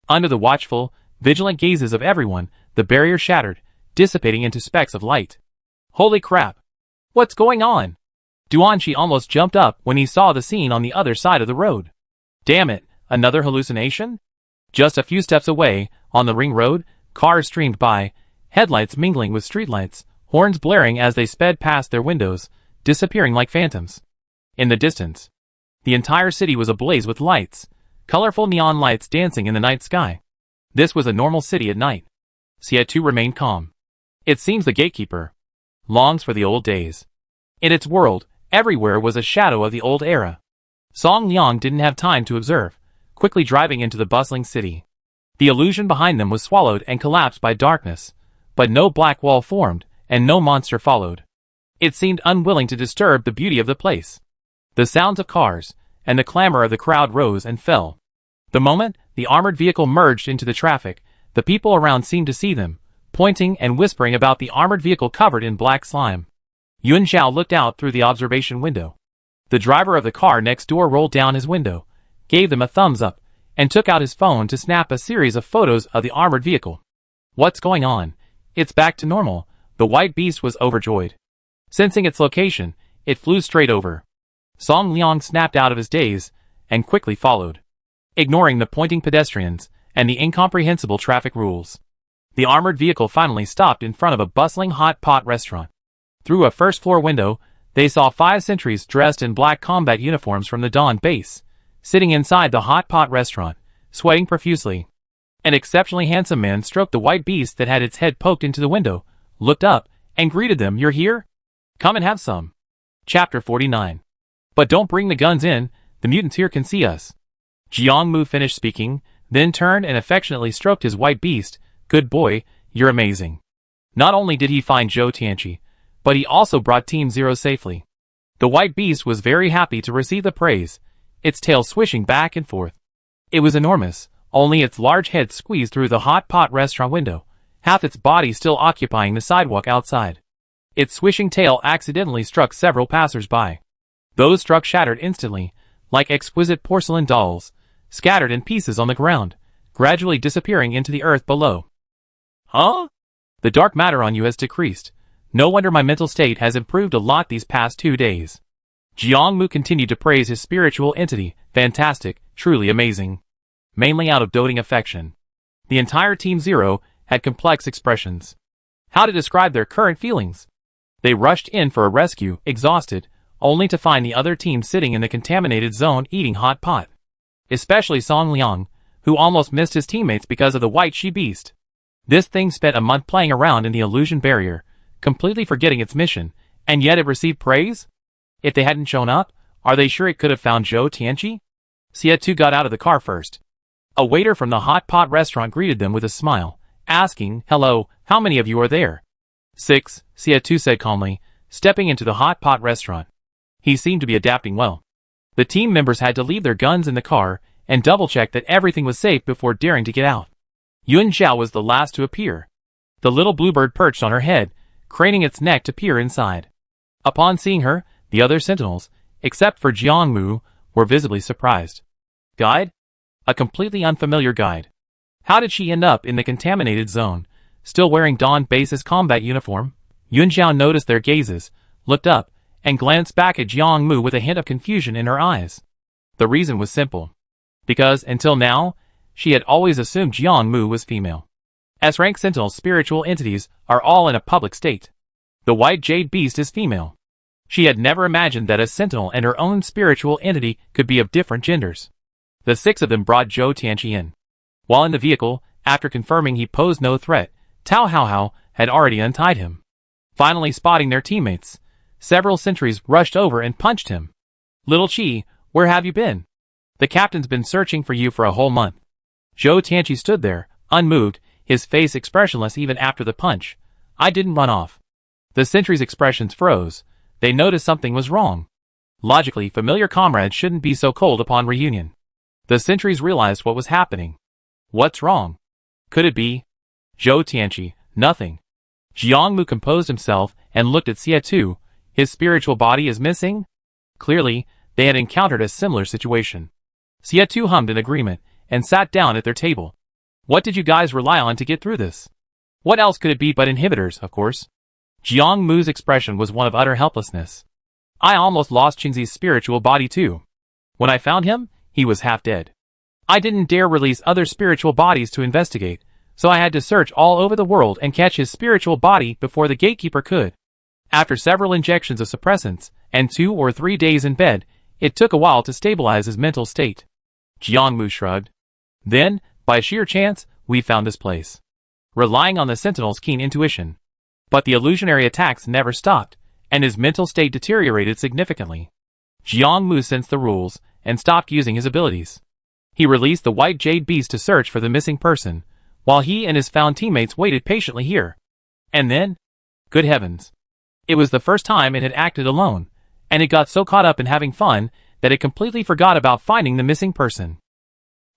Under the watchful, vigilant gazes of everyone, the barrier shattered, dissipating into specks of light. Holy crap! What's going on? Duanxi almost jumped up when he saw the scene on the other side of the road. Damn it, another hallucination? Just a few steps away, on the ring road, cars streamed by, headlights mingling with streetlights, horns blaring as they sped past their windows, disappearing like phantoms. In the distance, the entire city was ablaze with lights, colorful neon lights dancing in the night sky. This was a normal city at night. Xia Tu remained calm. It seems the gatekeeper longs for the old days. In its world, everywhere was a shadow of the old era. Song Liang didn't have time to observe, quickly driving into the bustling city. The illusion behind them was swallowed and collapsed by darkness, but no black wall formed, and no monster followed. It seemed unwilling to disturb the beauty of the place. The sounds of cars, and the clamor of the crowd rose and fell. The moment the armored vehicle merged into the traffic, the people around seemed to see them, pointing and whispering about the armored vehicle covered in black slime. Yuan Zhao looked out through the observation window. The driver of the car next door rolled down his window, gave them a thumbs up, and took out his phone to snap a series of photos of the armored vehicle. What's going on? It's back to normal. The white beast was overjoyed. Sensing its location, it flew straight over. Song Liang snapped out of his daze, and quickly followed, ignoring the pointing pedestrians and the incomprehensible traffic rules. The armored vehicle finally stopped in front of a bustling hot pot restaurant. Through a first-floor window, they saw 5 sentries dressed in black combat uniforms from the Dawn base, sitting inside the hot pot restaurant, sweating profusely. An exceptionally handsome man stroked the white beast that had its head poked into the window, looked up, and greeted them. "You're here? Come and have some." Chapter 49. But don't bring the guns in, the mutants here can see us. Jiangmu finished speaking, then turned and affectionately stroked his white beast. "Good boy, you're amazing." Not only did he find Zhou Tianqi, but he also brought Team Zero safely. The white beast was very happy to receive the praise, its tail swishing back and forth. It was enormous, only its large head squeezed through the hot pot restaurant window, half its body still occupying the sidewalk outside. Its swishing tail accidentally struck several passers-by. Those struck shattered instantly, like exquisite porcelain dolls, scattered in pieces on the ground, gradually disappearing into the earth below. Huh? The dark matter on you has decreased. No wonder my mental state has improved a lot these past 2 days. Jiangmu continued to praise his spiritual entity. Fantastic, truly amazing. Mainly out of doting affection. The entire Team Zero had complex expressions. How to describe their current feelings? They rushed in for a rescue, exhausted, only to find the other team sitting in the contaminated zone eating hot pot. Especially Song Liang, who almost missed his teammates because of the white she-beast. This thing spent a month playing around in the illusion barrier, completely forgetting its mission, and yet it received praise? If they hadn't shown up, are they sure it could have found Zhou Tianqi? Xia Tu got out of the car first. A waiter from the hot pot restaurant greeted them with a smile, asking, "Hello, how many of you are there?" "6," Sia2 said calmly, stepping into the hot pot restaurant. He seemed to be adapting well. The team members had to leave their guns in the car and double-check that everything was safe before daring to get out. Yun Zhao was the last to appear. The little bluebird perched on her head, craning its neck to peer inside. Upon seeing her, the other sentinels, except for Jiangmu, were visibly surprised. Guide? A completely unfamiliar guide. How did she end up in the contaminated zone, still wearing Dawn Base's combat uniform? Yun Zhao noticed their gazes, looked up, and glanced back at Jiangmu with a hint of confusion in her eyes. The reason was simple. Because, until now, she had always assumed Jiangmu was female. S-rank sentinels' spiritual entities are all in a public state. The white jade beast is female. She had never imagined that a sentinel and her own spiritual entity could be of different genders. The 6 of them brought Zhou Tianqi in. While in the vehicle, after confirming he posed no threat, Tao Haohao had already untied him. Finally spotting their teammates, several sentries rushed over and punched him. "Little Qi, where have you been? The captain's been searching for you for a whole month." Zhou Tianqi stood there, unmoved, his face expressionless even after the punch. "I didn't run off." The sentries' expressions froze. They noticed something was wrong. Logically, familiar comrades shouldn't be so cold upon reunion. The sentries realized what was happening. What's wrong? Could it be? Zhou Tianqi, nothing. Jiangmu composed himself and looked at Sia2. His spiritual body is missing? Clearly, they had encountered a similar situation. Sia2 hummed in agreement and sat down at their table. What did you guys rely on to get through this? What else could it be but inhibitors, of course? Jiangmu's expression was one of utter helplessness. I almost lost Qingzi's spiritual body too. When I found him, he was half dead. I didn't dare release other spiritual bodies to investigate, so I had to search all over the world and catch his spiritual body before the gatekeeper could. After several injections of suppressants, and 2 or 3 days in bed, it took a while to stabilize his mental state. Jiangmu shrugged. Then, by sheer chance, we found this place. Relying on the sentinel's keen intuition. But the illusionary attacks never stopped, and his mental state deteriorated significantly. Jiangmu sensed the rules, and stopped using his abilities. He released the white jade beast to search for the missing person, while he and his found teammates waited patiently here. And then? Good heavens. It was the first time it had acted alone, and it got so caught up in having fun that it completely forgot about finding the missing person.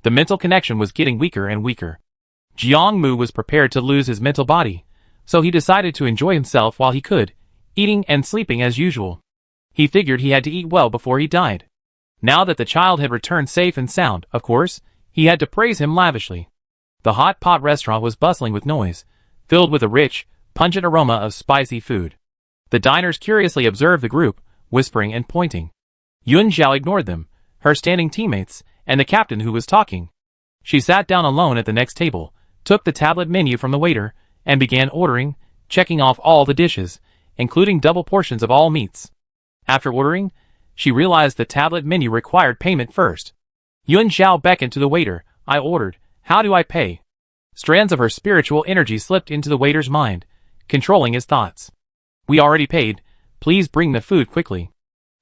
The mental connection was getting weaker and weaker. Jiangmu was prepared to lose his mental body, so he decided to enjoy himself while he could, eating and sleeping as usual. He figured he had to eat well before he died. Now that the child had returned safe and sound, of course, he had to praise him lavishly. The hot pot restaurant was bustling with noise, filled with a rich, pungent aroma of spicy food. The diners curiously observed the group, whispering and pointing. Yun Zhao ignored them, her standing teammates, and the captain who was talking. She sat down alone at the next table, took the tablet menu from the waiter, and began ordering, checking off all the dishes, including double portions of all meats. After ordering, she realized the tablet menu required payment first. Yun Zhao beckoned to the waiter. I ordered. How do I pay? Strands of her spiritual energy slipped into the waiter's mind, controlling his thoughts. We already paid. Please bring the food quickly.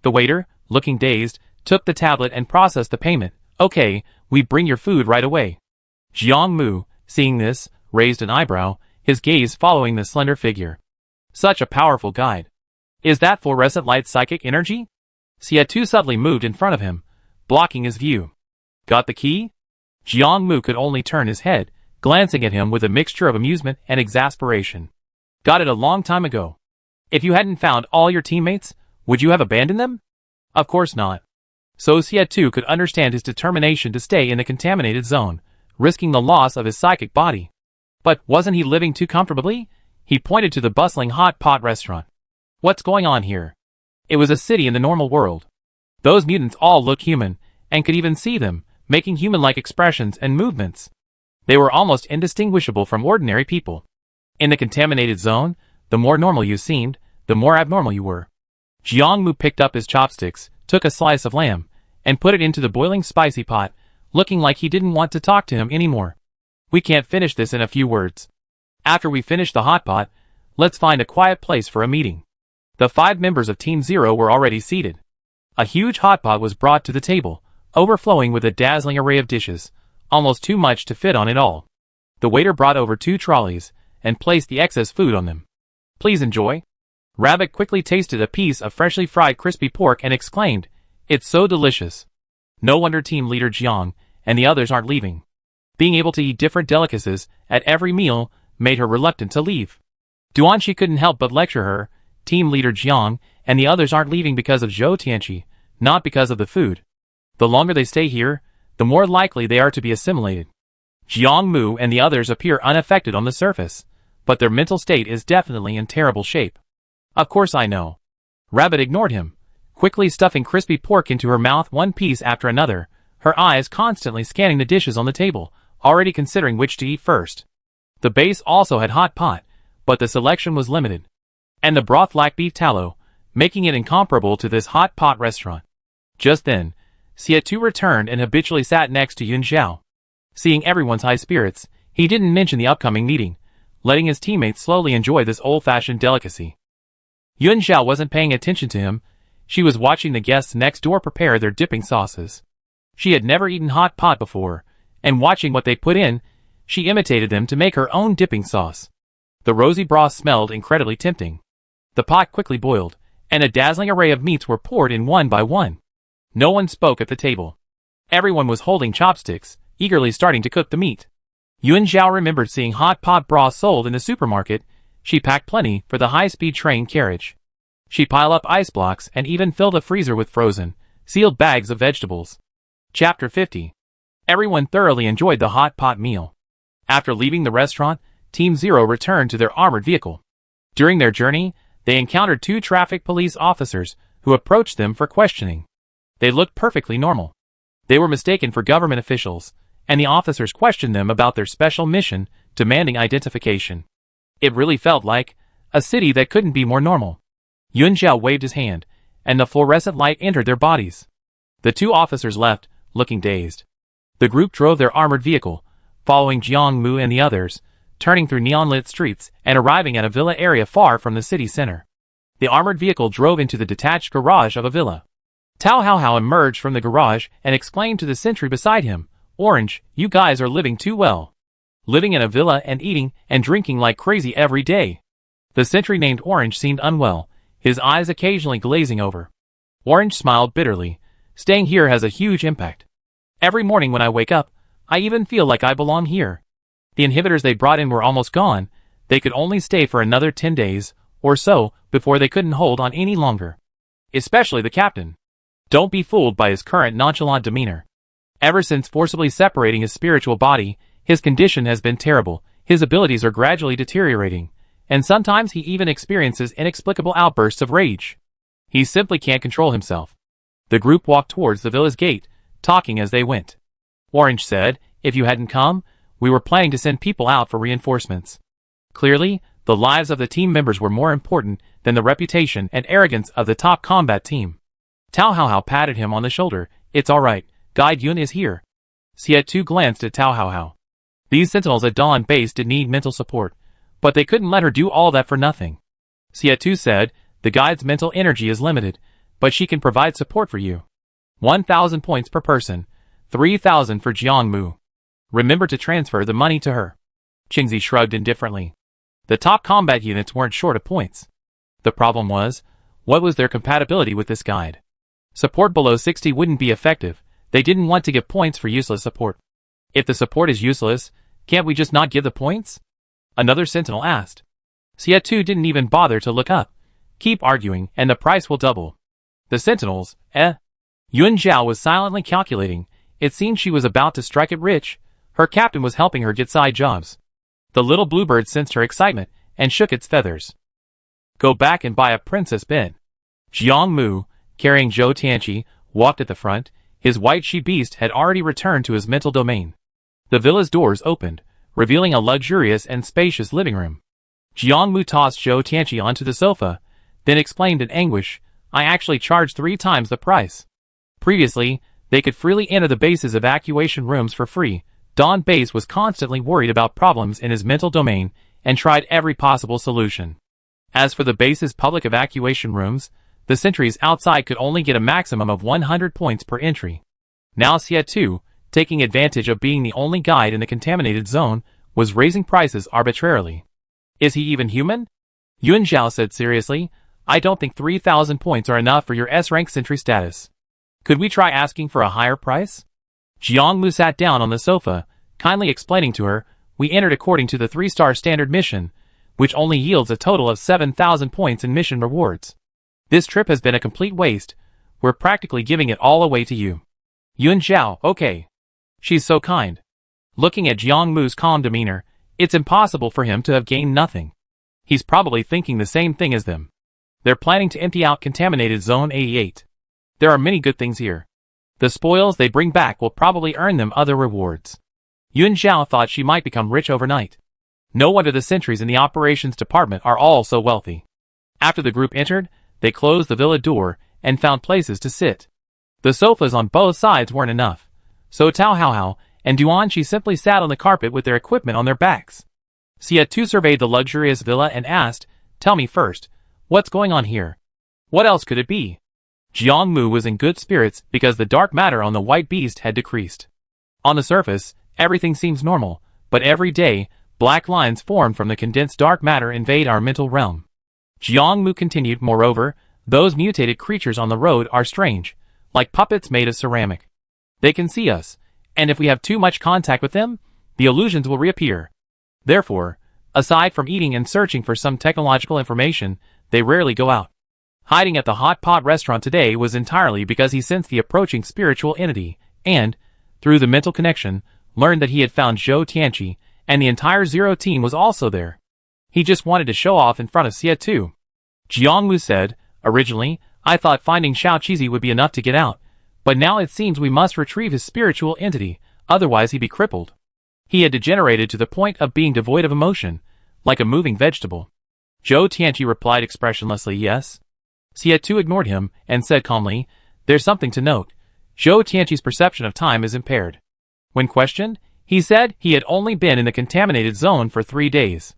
The waiter, looking dazed, took the tablet and processed the payment. Okay, we bring your food right away. Jiangmu, seeing this, raised an eyebrow, his gaze following the slender figure. Such a powerful guide. Is that fluorescent light psychic energy? Sia2 subtly moved in front of him, blocking his view. Got the key? Jiangmu could only turn his head, glancing at him with a mixture of amusement and exasperation. Got it a long time ago. If you hadn't found all your teammates, would you have abandoned them? Of course not. So Sia2 could understand his determination to stay in the contaminated zone, risking the loss of his psychic body. But wasn't he living too comfortably? He pointed to the bustling hot pot restaurant. What's going on here? It was a city in the normal world. Those mutants all looked human, and could even see them, making human-like expressions and movements. They were almost indistinguishable from ordinary people. In the contaminated zone, the more normal you seemed, the more abnormal you were. Jiangmu picked up his chopsticks, took a slice of lamb, and put it into the boiling spicy pot, looking like he didn't want to talk to him anymore. We can't finish this in a few words. After we finish the hot pot, let's find a quiet place for a meeting. The 5 members of Team Zero were already seated. A huge hot pot was brought to the table, overflowing with a dazzling array of dishes, almost too much to fit on it all. The waiter brought over 2 trolleys and placed the excess food on them. "Please enjoy." Rabbit quickly tasted a piece of freshly fried crispy pork and exclaimed, "It's so delicious." No wonder team leader Jiang and the others aren't leaving. Being able to eat different delicacies at every meal made her reluctant to leave. Duanqi couldn't help but lecture her. Team leader Jiang and the others aren't leaving because of Zhou Tianqi, not because of the food. The longer they stay here, the more likely they are to be assimilated. Jiang Mu and the others appear unaffected on the surface, but their mental state is definitely in terrible shape. "Of course I know." Rabbit ignored him, quickly stuffing crispy pork into her mouth one piece after another, her eyes constantly scanning the dishes on the table, already considering which to eat first. The base also had hot pot, but the selection was limited. And the broth lacked beef tallow, making it incomparable to this hot pot restaurant. Just then, Xie returned and habitually sat next to Yun Zhao. Seeing everyone's high spirits, he didn't mention the upcoming meeting, letting his teammates slowly enjoy this old-fashioned delicacy. Yun Zhao wasn't paying attention to him. She was watching the guests next door prepare their dipping sauces. She had never eaten hot pot before, and watching what they put in, she imitated them to make her own dipping sauce. The rosy broth smelled incredibly tempting. The pot quickly boiled, and a dazzling array of meats were poured in one by one. No one spoke at the table. Everyone was holding chopsticks, eagerly starting to cook the meat. Yun Zhao remembered seeing hot pot broth sold in the supermarket. She packed plenty for the high-speed train carriage. She piled up ice blocks and even filled a freezer with frozen, sealed bags of vegetables. Chapter 50. Everyone thoroughly enjoyed the hot pot meal. After leaving the restaurant, Team Zero returned to their armored vehicle. During their journey, they encountered 2 traffic police officers who approached them for questioning. They looked perfectly normal. They were mistaken for government officials, and the officers questioned them about their special mission, demanding identification. It really felt like a city that couldn't be more normal. Yun Zhao waved his hand, and the fluorescent light entered their bodies. The 2 officers left, looking dazed. The group drove their armored vehicle, following Jiang Mu and the others, turning through neon-lit streets and arriving at a villa area far from the city center. The armored vehicle drove into the detached garage of a villa. Tao Hao emerged from the garage and exclaimed to the sentry beside him, "Orange, you guys are living too well. Living in a villa and eating and drinking like crazy every day." The sentry named Orange seemed unwell, his eyes occasionally glazing over. Orange smiled bitterly. "Staying here has a huge impact. Every morning when I wake up, I even feel like I belong here." The inhibitors they brought in were almost gone. They could only stay for another 10 days or so before they couldn't hold on any longer. Especially the captain. Don't be fooled by his current nonchalant demeanor. Ever since forcibly separating his spiritual body, his condition has been terrible, his abilities are gradually deteriorating, and sometimes he even experiences inexplicable outbursts of rage. He simply can't control himself. The group walked towards the villa's gate, talking as they went. Orange said, "If you hadn't come, we were planning to send people out for reinforcements." Clearly, the lives of the team members were more important than the reputation and arrogance of the top combat team. Tao Hao patted him on the shoulder. "It's alright, Guide Yun is here." Xie glanced at Tao Hao. These sentinels at Dawn Base did need mental support, but they couldn't let her do all that for nothing. Xie said, "The guide's mental energy is limited, but she can provide support for you. 1,000 points per person, 3,000 for Jiang Mu. Remember to transfer the money to her." Qingzi shrugged indifferently. The top combat units weren't short of points. The problem was, what was their compatibility with this guide? Support below 60 wouldn't be effective. They didn't want to give points for useless support. If the support is useless, can't we just not give the points? Another sentinel asked. Xie didn't even bother to look up. Keep arguing and the price will double. The sentinels, Yun Zhao was silently calculating. It seemed she was about to strike it rich. Her captain was helping her get side jobs. The little bluebird sensed her excitement and shook its feathers. "Go back and buy a princess bin." Jiang Mu, carrying Zhou Tianqi, walked at the front. His white she-beast had already returned to his mental domain. The villa's doors opened, revealing a luxurious and spacious living room. Jiang Mu tossed Zhou Tianqi onto the sofa, then exclaimed in anguish, "I actually charged 3 times the price." Previously, they could freely enter the base's evacuation rooms for free. Dawn Base was constantly worried about problems in his mental domain and tried every possible solution. As for the base's public evacuation rooms, the sentries outside could only get a maximum of 100 points per entry. Now Xie, taking advantage of being the only guide in the contaminated zone, was raising prices arbitrarily. Is he even human? Yuan Zhao said seriously, I don't think 3,000 points are enough for your S-rank sentry status. Could we try asking for a higher price? Jiang Mu sat down on the sofa, kindly explaining to her, we entered according to the 3-star standard mission, which only yields a total of 7,000 points in mission rewards. This trip has been a complete waste. We're practically giving it all away to you. Yuan Zhao, okay. She's so kind. Looking at Jiang Mu's calm demeanor, it's impossible for him to have gained nothing. He's probably thinking the same thing as them. They're planning to empty out contaminated Zone 88. There are many good things here. The spoils they bring back will probably earn them other rewards. Yuan Zhao thought she might become rich overnight. No wonder the sentries in the operations department are all so wealthy. After the group entered, they closed the villa door and found places to sit. The sofas on both sides weren't enough, so Tao Haohao and Duanqi simply sat on the carpet with their equipment on their backs. Xie Tu surveyed the luxurious villa and asked, tell me first, what's going on here? What else could it be? Jiang Mu was in good spirits because the dark matter on the white beast had decreased. On the surface, everything seems normal, but every day, black lines formed from the condensed dark matter invade our mental realm. Jiang Mu continued, moreover, those mutated creatures on the road are strange, like puppets made of ceramic. They can see us, and if we have too much contact with them, the illusions will reappear. Therefore, aside from eating and searching for some technological information, they rarely go out. Hiding at the hot pot restaurant today was entirely because he sensed the approaching spiritual entity, and, through the mental connection, learned that he had found Zhou Tianqi, and the entire Zero team was also there. He just wanted to show off in front of Xie Tu. Jiang Mu said, originally, I thought finding Xiao Qizi would be enough to get out, but now it seems we must retrieve his spiritual entity, otherwise he'd be crippled. He had degenerated to the point of being devoid of emotion, like a moving vegetable. Zhou Tianqi replied expressionlessly yes. Xie Tu ignored him and said calmly, there's something to note. Zhou Tianqi's perception of time is impaired. When questioned, he said he had only been in the contaminated zone for 3 days.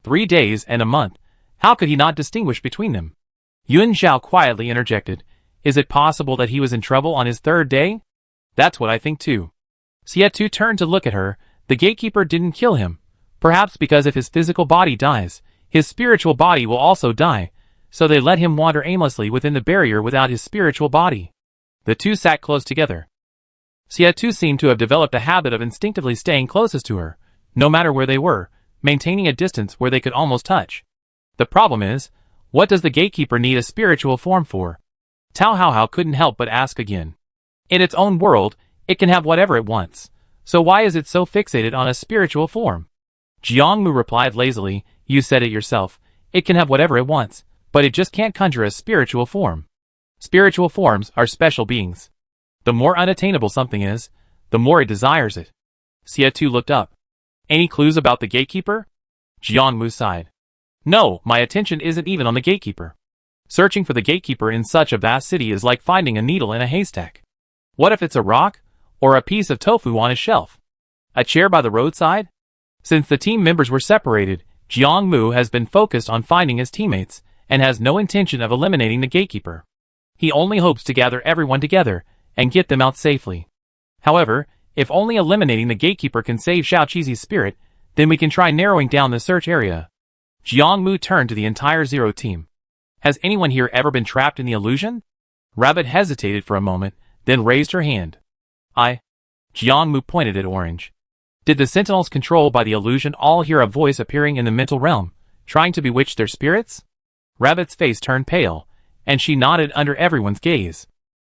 3 days and a month. How could he not distinguish between them? Yuan Zhao quietly interjected, is it possible that he was in trouble on his 3rd day? That's what I think too. Xie Tu turned to look at her. The gatekeeper didn't kill him. Perhaps because if his physical body dies, his spiritual body will also die, so they let him wander aimlessly within the barrier without his spiritual body. The two sat close together. Xie Tu seemed to have developed a habit of instinctively staying closest to her, no matter where they were, maintaining a distance where they could almost touch. The problem is, what does the gatekeeper need a spiritual form for? Tao Haohao couldn't help but ask again. In its own world, it can have whatever it wants, so why is it so fixated on a spiritual form? Jiang Mu replied lazily, you said it yourself, it can have whatever it wants, but it just can't conjure a spiritual form. Spiritual forms are special beings. The more unattainable something is, the more it desires it. Xie Tu looked up. Any clues about the gatekeeper? Jiang Mu sighed. No, my attention isn't even on the gatekeeper. Searching for the gatekeeper in such a vast city is like finding a needle in a haystack. What if it's a rock, or a piece of tofu on a shelf? A chair by the roadside? Since the team members were separated, Jiang Mu has been focused on finding his teammates, and has no intention of eliminating the gatekeeper. He only hopes to gather everyone together, and get them out safely. However, if only eliminating the gatekeeper can save Xiao Qizi's spirit, then we can try narrowing down the search area. Jiang Mu turned to the entire Zero team. Has anyone here ever been trapped in the illusion? Rabbit hesitated for a moment, then raised her hand. Jiang Mu pointed at Orange. Did the sentinels controlled by the illusion all hear a voice appearing in the mental realm, trying to bewitch their spirits? Rabbit's face turned pale, and she nodded under everyone's gaze.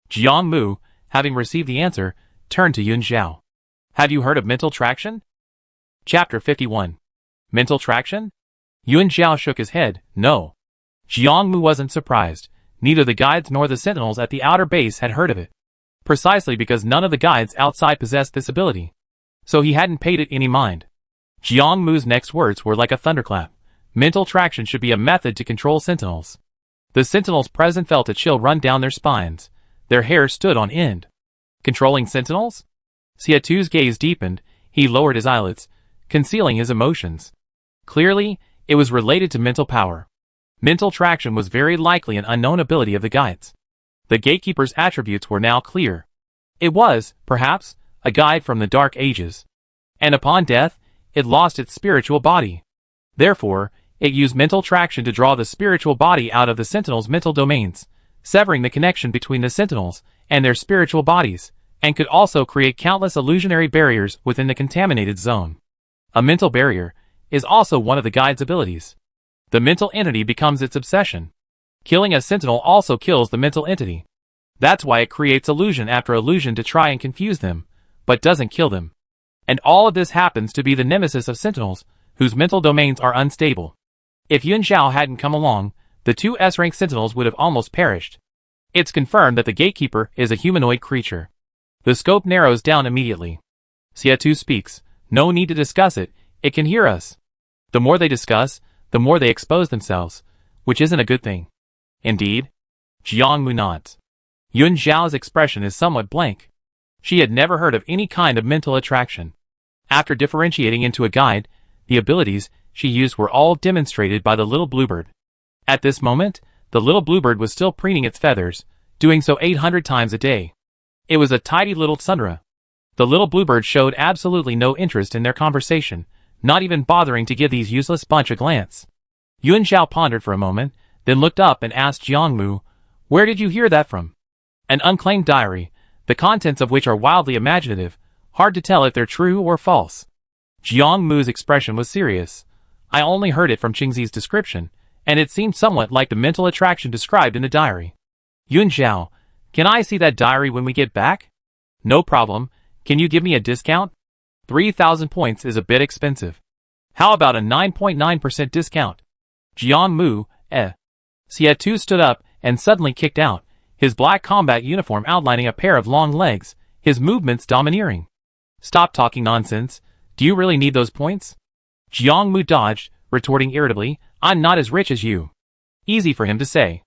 Jiang Mu, having received the answer, turned to Yuan Zhao. Have you heard of mental traction? Chapter 51. Mental traction? Yuan Zhao shook his head, no. Jiang Mu wasn't surprised. Neither the guides nor the sentinels at the outer base had heard of it. Precisely because none of the guides outside possessed this ability. So he hadn't paid it any mind. Jiang Mu's next words were like a thunderclap. Mental traction should be a method to control sentinels. The sentinels present felt a chill run down their spines. Their hair stood on end. Controlling sentinels? Xie Tu's gaze deepened. He lowered his eyelids, concealing his emotions. Clearly, it was related to mental power. Mental traction was very likely an unknown ability of the guides. The gatekeeper's attributes were now clear. It was, perhaps, a guide from the Dark Ages. And upon death, it lost its spiritual body. Therefore, it used mental traction to draw the spiritual body out of the Sentinel's mental domains, severing the connection between the Sentinels and their spiritual bodies, and could also create countless illusionary barriers within the contaminated zone. A mental barrier is also one of the guide's abilities. The mental entity becomes its obsession. Killing a Sentinel also kills the mental entity. That's why it creates illusion after illusion to try and confuse them, but doesn't kill them. And all of this happens to be the nemesis of Sentinels, whose mental domains are unstable. If Yun Zhao hadn't come along, the two S-rank Sentinels would have almost perished. It's confirmed that the Gatekeeper is a humanoid creature. The scope narrows down immediately. Xie speaks. No need to discuss it, it can hear us. The more they discuss, the more they expose themselves, which isn't a good thing. Indeed. Jiangmu nods. Yun Zhao's expression is somewhat blank. She had never heard of any kind of mental attraction. After differentiating into a guide, the abilities she used were all demonstrated by the little bluebird. At this moment, the little bluebird was still preening its feathers, doing so 800 times a day. It was a tidy little tsundere. The little bluebird showed absolutely no interest in their conversation, not even bothering to give these useless bunch a glance. Yun Zhao pondered for a moment, then looked up and asked Jiangmu, "Where did you hear that from?" An unclaimed diary, the contents of which are wildly imaginative, hard to tell if they're true or false. Jiangmu's expression was serious. I only heard it from Qingzi's description, and it seemed somewhat like the mental attraction described in the diary. Yun Zhao, can I see that diary when we get back? No problem. Can you give me a discount? 3,000 points is a bit expensive. How about a 9.9% discount? Jiangmu, Xie stood up and suddenly kicked out, his black combat uniform outlining a pair of long legs, his movements domineering. Stop talking nonsense. Do you really need those points? Jiangmu dodged, retorting irritably, I'm not as rich as you. Easy for him to say.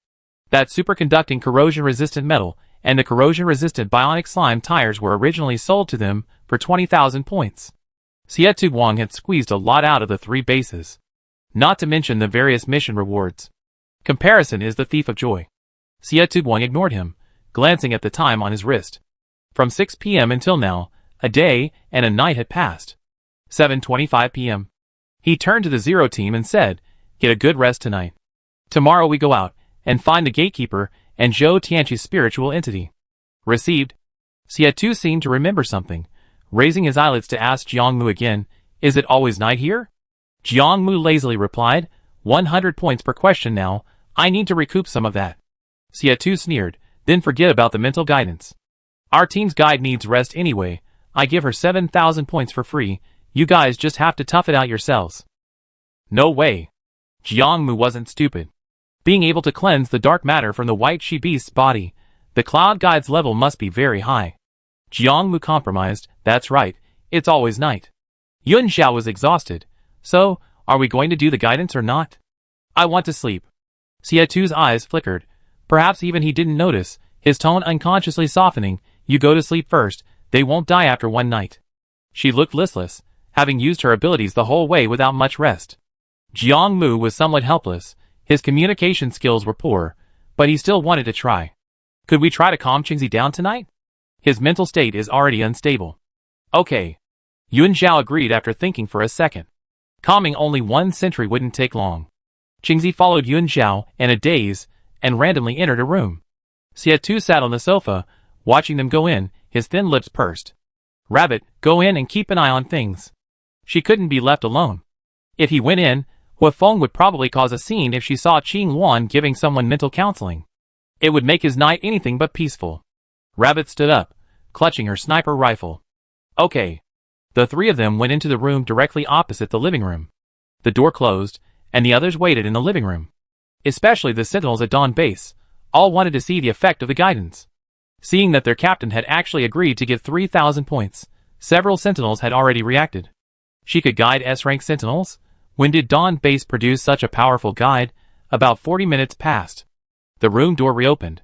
That superconducting corrosion-resistant metal and the corrosion-resistant bionic slime tires were originally sold to them for 20,000 points. Xie Wang had squeezed a lot out of the 3 bases. Not to mention the various mission rewards. Comparison is the thief of joy. Xie Wang ignored him, glancing at the time on his wrist. From 6 p.m. until now, a day and a night had passed. 7:25 p.m. He turned to the Zero team and said, "Get a good rest tonight. Tomorrow we go out and find the Gatekeeper and Zhou Tianqi's spiritual entity." Received. Xie seemed to remember something, raising his eyelids to ask Jiangmu again, "Is it always night here?" Jiangmu lazily replied, 100 points per question now, I need to recoup some of that. Xie sneered, then forget about the mental guidance. Our team's guide needs rest anyway, I give her 7,000 points for free, you guys just have to tough it out yourselves. No way. Jiangmu wasn't stupid. Being able to cleanse the dark matter from the white she-beast's body, the cloud guide's level must be very high. Jiangmu compromised, that's right, it's always night. Yun Zhao was exhausted. So, are we going to do the guidance or not? I want to sleep. Xie eyes flickered. Perhaps even he didn't notice, his tone unconsciously softening, you go to sleep first, they won't die after one night. She looked listless, having used her abilities the whole way without much rest. Jiangmu was somewhat helpless, his communication skills were poor, but he still wanted to try. Could we try to calm Qingzi down tonight? His mental state is already unstable. Okay. Yun Zhao agreed after thinking for a second. Calming only 1 sentry wouldn't take long. Qingzi followed Yun Zhao in a daze, and randomly entered a room. Xie sat on the sofa, watching them go in, his thin lips pursed. Rabbit, go in and keep an eye on things. She couldn't be left alone. If he went in, Hua Feng would probably cause a scene if she saw Qing Wan giving someone mental counseling. It would make his night anything but peaceful. Rabbit stood up, clutching her sniper rifle. Okay. The 3 of them went into the room directly opposite the living room. The door closed, and the others waited in the living room. Especially the Sentinels at Dawn Base, all wanted to see the effect of the guidance. Seeing that their captain had actually agreed to give 3,000 points, several Sentinels had already reacted. She could guide S-rank Sentinels? When did Dawn Base produce such a powerful guide? About 40 minutes passed. The room door reopened.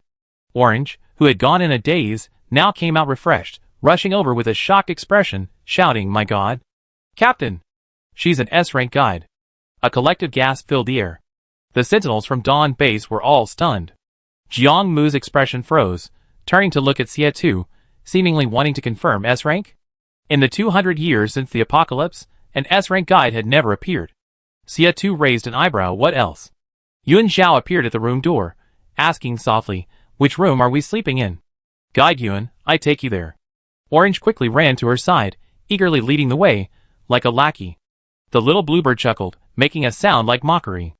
Orange, who had gone in a daze, now came out refreshed, rushing over with a shocked expression, shouting, "My God! Captain! She's an S-rank guide." A collective gasp filled the air. The Sentinels from Dawn Base were all stunned. Jiangmu's expression froze, turning to look at Xie, seemingly wanting to confirm S-rank. In the 200 years since the apocalypse, and S-rank guide had never appeared. Xia raised an eyebrow. What else? Yun Xiao appeared at the room door, asking softly, which room are we sleeping in? Guide Yun, I take you there. Orange quickly ran to her side, eagerly leading the way, like a lackey. The little bluebird chuckled, making a sound like mockery.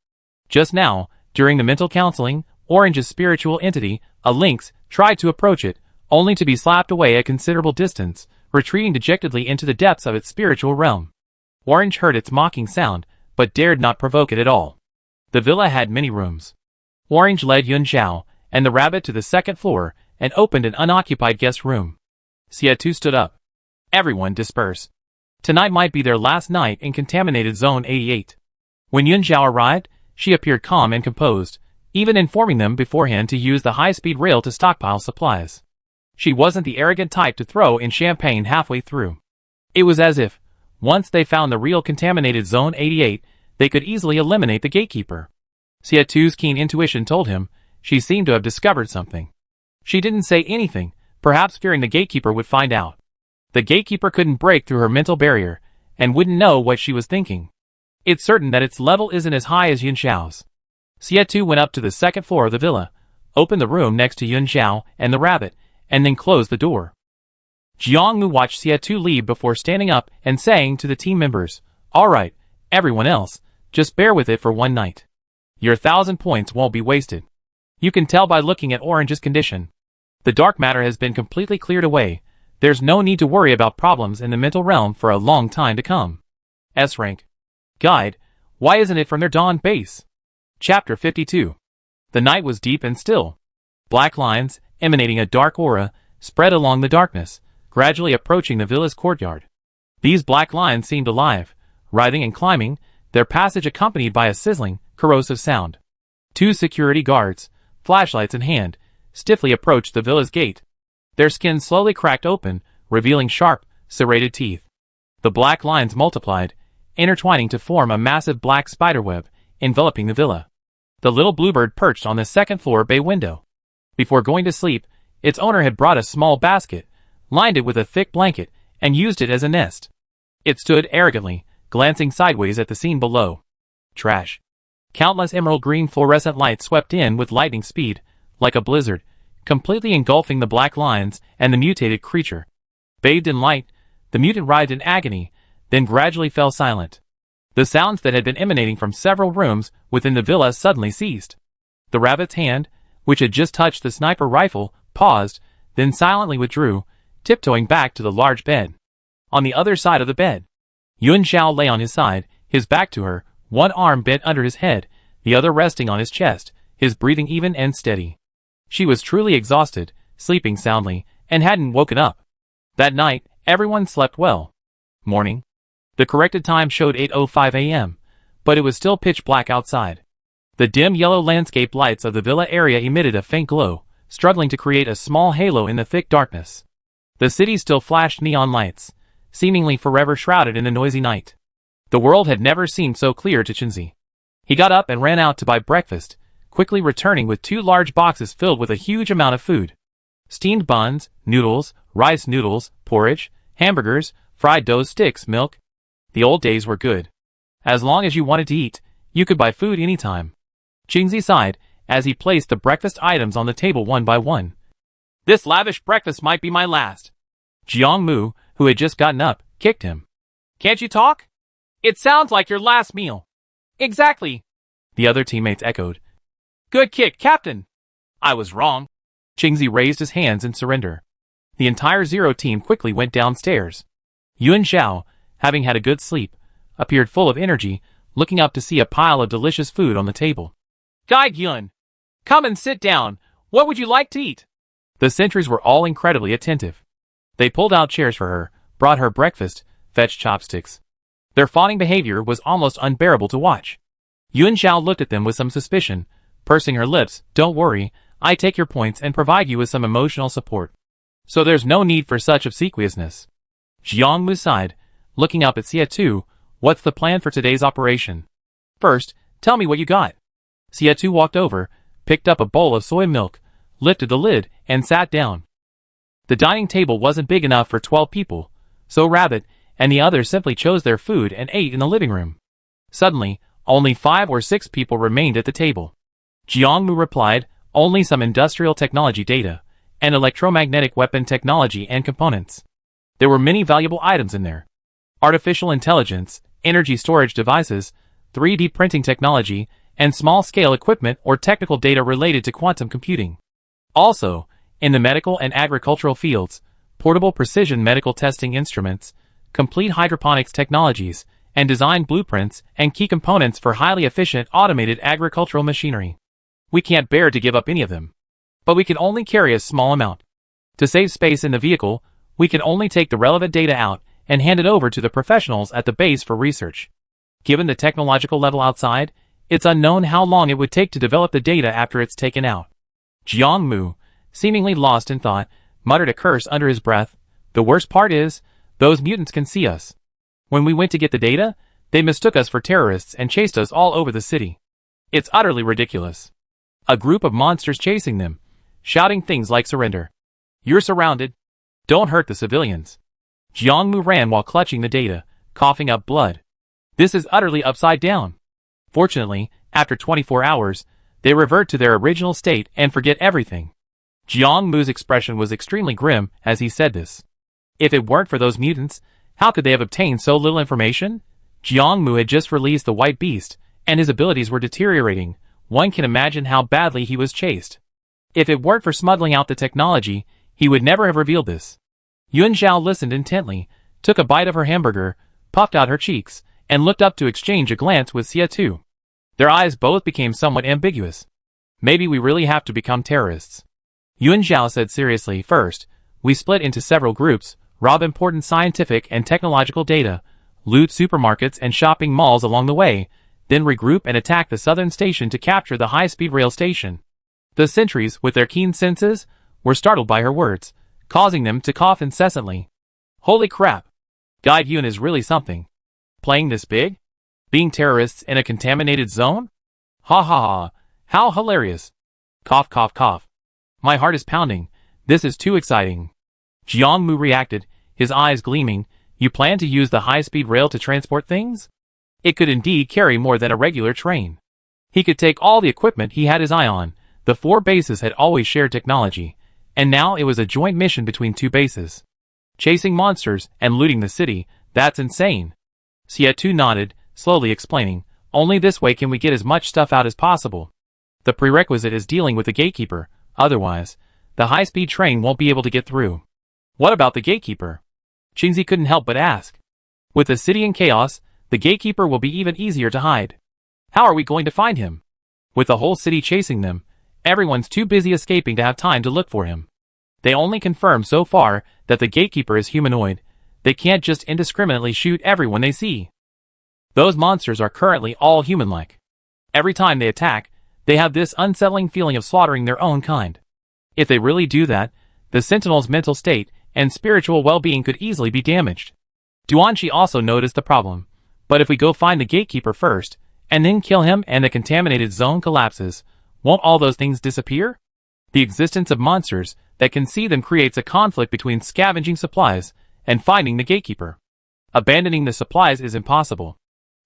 Just now, during the mental counseling, Orange's spiritual entity, a lynx, tried to approach it, only to be slapped away a considerable distance, retreating dejectedly into the depths of its spiritual realm. Orange heard its mocking sound, but dared not provoke it at all. The villa had many rooms. Orange led Yun Xiao and the rabbit to the second floor and opened an unoccupied guest room. Xia stood up. Everyone disperse. Tonight might be their last night in contaminated Zone 88. When Yun Xiao arrived, she appeared calm and composed, even informing them beforehand to use the high-speed rail to stockpile supplies. She wasn't the arrogant type to throw in champagne halfway through. It was as if, once they found the real contaminated Zone 88, they could easily eliminate the gatekeeper. Xiaotu's keen intuition told him she seemed to have discovered something. She didn't say anything, perhaps fearing the gatekeeper would find out. The gatekeeper couldn't break through her mental barrier, and wouldn't know what she was thinking. It's certain that its level isn't as high as Yun Xiao's. Xia went up to the second floor of the villa, opened the room next to Yun Xiao and the rabbit, and then closed the door. Jiangmu watched Xia leave before standing up and saying to the team members, "All right, everyone else, just bear with it for one night. Your 1,000 points won't be wasted. You can tell by looking at Orange's condition. The dark matter has been completely cleared away. There's no need to worry about problems in the mental realm for a long time to come." S-rank. Guide, why isn't it from their dawn base? Chapter 52. The night was deep and still. Black lines, emanating a dark aura, spread along the darkness, gradually approaching the villa's courtyard. These black lines seemed alive, writhing and climbing, their passage accompanied by a sizzling, corrosive sound. 2 security guards, flashlights in hand, stiffly approached the villa's gate. Their skin slowly cracked open, revealing sharp, serrated teeth. The black lines multiplied, intertwining to form a massive black spiderweb, enveloping the villa. The little bluebird perched on the second-floor bay window. Before going to sleep, its owner had brought a small basket, lined it with a thick blanket, and used it as a nest. It stood arrogantly, glancing sideways at the scene below. Trash. Countless emerald green fluorescent lights swept in with lightning speed, like a blizzard, completely engulfing the black lines and the mutated creature. Bathed in light, the mutant writhed in agony, then gradually fell silent. The sounds that had been emanating from several rooms within the villa suddenly ceased. The rabbit's hand, which had just touched the sniper rifle, paused, then silently withdrew, tiptoeing back to the large bed. On the other side of the bed, Yun Xiao lay on his side, his back to her, one arm bent under his head, the other resting on his chest, his breathing even and steady. She was truly exhausted, sleeping soundly, and hadn't woken up. That night, everyone slept well. Morning. The corrected time showed 8:05 a.m., but it was still pitch black outside. The dim yellow landscape lights of the villa area emitted a faint glow, struggling to create a small halo in the thick darkness. The city still flashed neon lights, seemingly forever shrouded in the noisy night. The world had never seemed so clear to Chenzi. He got up and ran out to buy breakfast, quickly returning with 2 large boxes filled with a huge amount of food. Steamed buns, noodles, rice noodles, porridge, hamburgers, fried dough sticks, milk. The old days were good. As long as you wanted to eat, you could buy food anytime. Chenzi sighed as he placed the breakfast items on the table one by one. This lavish breakfast might be my last. Jiangmu, who had just gotten up, kicked him. Can't you talk? It sounds like your last meal. Exactly, the other teammates echoed. Good kick, Captain. I was wrong. Chenzi raised his hands in surrender. The entire Zero team quickly went downstairs. Yun Xiao, having had a good sleep, appeared full of energy, looking up to see a pile of delicious food on the table. Guide Yun, come and sit down. What would you like to eat? The sentries were all incredibly attentive. They pulled out chairs for her, brought her breakfast, fetched chopsticks. Their fawning behavior was almost unbearable to watch. Yun Xiao looked at them with some suspicion, pursing her lips. Don't worry, I take your points and provide you with some emotional support. So there's no need for such obsequiousness. Jiangmu sighed, looking up at Xia. What's the plan for today's operation? First, tell me what you got. Xia walked over, picked up a bowl of soy milk, lifted the lid, and sat down. The dining table wasn't big enough for 12 people, so Rabbit, and the others simply chose their food and ate in the living room. Suddenly, only 5 or 6 people remained at the table. Jiangmu replied, only some industrial technology data, and electromagnetic weapon technology and components. There were many valuable items in there. Artificial intelligence, energy storage devices, 3D printing technology, and small-scale equipment or technical data related to quantum computing. Also, in the medical and agricultural fields, portable precision medical testing instruments, complete hydroponics technologies, and design blueprints and key components for highly efficient automated agricultural machinery. We can't bear to give up any of them. But we can only carry a small amount. To save space in the vehicle, we can only take the relevant data out and hand it over to the professionals at the base for research. Given the technological level outside, it's unknown how long it would take to develop the data after it's taken out. Jiangmu, seemingly lost in thought, muttered a curse under his breath. The worst part is, those mutants can see us. When we went to get the data, they mistook us for terrorists and chased us all over the city. It's utterly ridiculous. A group of monsters chasing them, shouting things like surrender. You're surrounded. Don't hurt the civilians. Jiangmu ran while clutching the data, coughing up blood. This is utterly upside down. Fortunately, after 24 hours, they revert to their original state and forget everything. Jiangmu's expression was extremely grim as he said this. If it weren't for those mutants, how could they have obtained so little information? Jiangmu had just released the white beast, and his abilities were deteriorating. One can imagine how badly he was chased. If it weren't for smuggling out the technology, he would never have revealed this. Yun Zhao listened intently, took a bite of her hamburger, puffed out her cheeks, and looked up to exchange a glance with Xia Tu. Their eyes both became somewhat ambiguous. Maybe we really have to become terrorists. Yun Zhao said seriously. First, we split into several groups, rob important scientific and technological data, loot supermarkets and shopping malls along the way, then regroup and attack the southern station to capture the high-speed rail station. The sentries, with their keen senses, were startled by her words, causing them to cough incessantly. Holy crap! Guide Yun is really something. Playing this big? Being terrorists in a contaminated zone? Ha ha ha, how hilarious. Cough cough cough. My heart is pounding. This is too exciting. Jiangmu reacted, his eyes gleaming. You plan to use the high-speed rail to transport things? It could indeed carry more than a regular train. He could take all the equipment he had his eye on. The 4 bases had always shared technology, and now it was a joint mission between 2 bases. Chasing monsters and looting the city, that's insane. Xia Tu nodded, slowly explaining, only this way can we get as much stuff out as possible. The prerequisite is dealing with the gatekeeper, otherwise, the high-speed train won't be able to get through. What about the gatekeeper? Qingzi couldn't help but ask. With the city in chaos, the gatekeeper will be even easier to hide. How are we going to find him? With the whole city chasing them, everyone's too busy escaping to have time to look for him. They only confirm so far that the gatekeeper is humanoid. They can't just indiscriminately shoot everyone they see. Those monsters are currently all human-like. Every time they attack, they have this unsettling feeling of slaughtering their own kind. If they really do that, the Sentinel's mental state and spiritual well-being could easily be damaged. Duanqi also noticed the problem. But if we go find the gatekeeper first, and then kill him and the contaminated zone collapses, won't all those things disappear? The existence of monsters that can see them creates a conflict between scavenging supplies and finding the gatekeeper. Abandoning the supplies is impossible.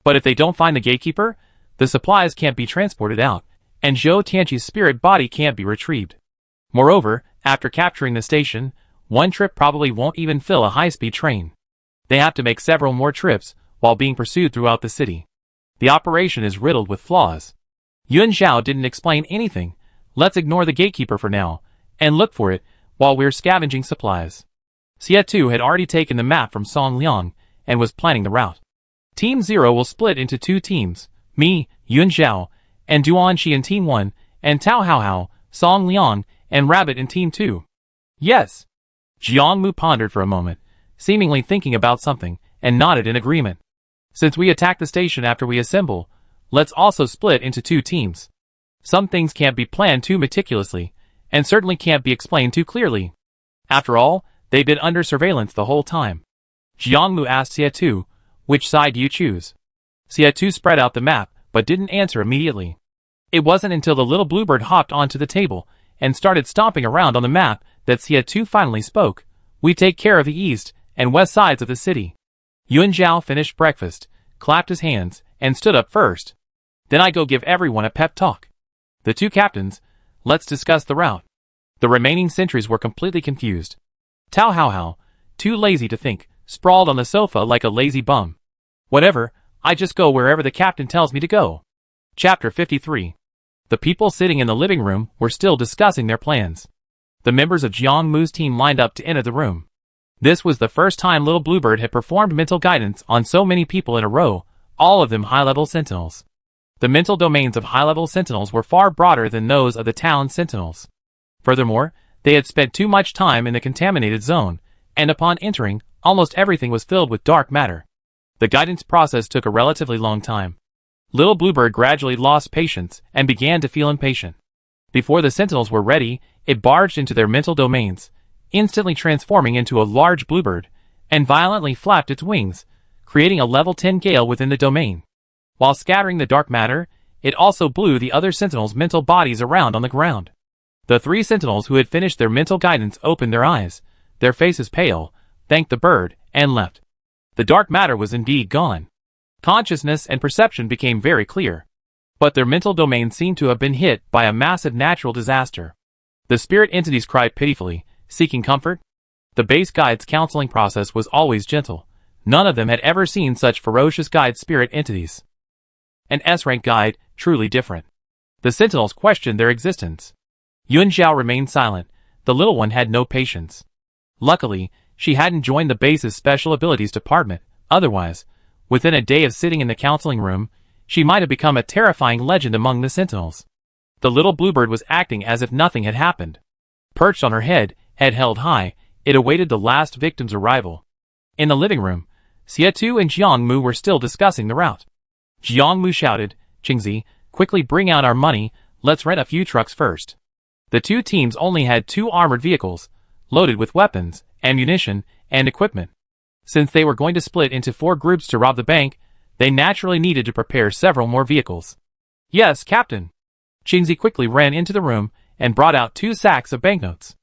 But if they don't find the gatekeeper, the supplies can't be transported out, and Zhou Tianqi's spirit body can't be retrieved. Moreover, after capturing the station, one trip probably won't even fill a high-speed train. They have to make several more trips while being pursued throughout the city. The operation is riddled with flaws. Yun Zhao didn't explain anything. Let's ignore the gatekeeper for now, and look for it while we're scavenging supplies. Xia Tu had already taken the map from Song Liang and was planning the route. Team 0 will split into 2 teams, me, Yun Zhao, and Duanqi in Team 1, and Tao Haohao, Song Liang, and Rabbit in Team 2. Yes. Jiangmu pondered for a moment, seemingly thinking about something, and nodded in agreement. Since we attack the station after we assemble, let's also split into 2 teams. Some things can't be planned too meticulously, and certainly can't be explained too clearly. After all, they've been under surveillance the whole time. Jiangmu asked Xia Tu, which side do you choose? Xia Tu spread out the map, but didn't answer immediately. It wasn't until the little bluebird hopped onto the table and started stomping around on the map that Xia Tu finally spoke. We take care of the east and west sides of the city. Yuan Zhao finished breakfast, clapped his hands, and stood up first. Then I go give everyone a pep talk. The two captains, let's discuss the route. The remaining sentries were completely confused. Tao Hao, too lazy to think, sprawled on the sofa like a lazy bum. Whatever, I just go wherever the captain tells me to go. Chapter 53. The people sitting in the living room were still discussing their plans. The members of Jiang Mu's team lined up to enter the room. This was the first time Little Bluebird had performed mental guidance on so many people in a row, all of them high-level sentinels. The mental domains of high-level sentinels were far broader than those of the town sentinels. Furthermore, they had spent too much time in the contaminated zone, and upon entering, almost everything was filled with dark matter. The guidance process took a relatively long time. Little Bluebird gradually lost patience and began to feel impatient. Before the sentinels were ready, it barged into their mental domains, instantly transforming into a large bluebird, and violently flapped its wings, creating a level 10 gale within the domain. While scattering the dark matter, it also blew the other sentinels' mental bodies around on the ground. The three sentinels who had finished their mental guidance opened their eyes, their faces pale, thanked the bird, and left. The dark matter was indeed gone. Consciousness and perception became very clear. But their mental domain seemed to have been hit by a massive natural disaster. The spirit entities cried pitifully, seeking comfort. The base guide's counseling process was always gentle. None of them had ever seen such ferocious guide spirit entities. An S-rank guide, truly different. The sentinels questioned their existence. Yuan Zhao remained silent. The little one had no patience. Luckily, she hadn't joined the base's special abilities department. Otherwise, within a day of sitting in the counseling room, she might have become a terrifying legend among the sentinels. The little bluebird was acting as if nothing had happened. Perched on her head held high, it awaited the last victim's arrival. In the living room, Xie and Jiang Mu were still discussing the route. Jiang Mu shouted, "Qingzi, quickly bring out our money, let's rent a few trucks first." The two teams only had 2 armored vehicles, loaded with weapons, ammunition, and equipment. Since they were going to split into 4 groups to rob the bank, they naturally needed to prepare several more vehicles. "Yes, Captain." Qingzi quickly ran into the room and brought out 2 sacks of banknotes.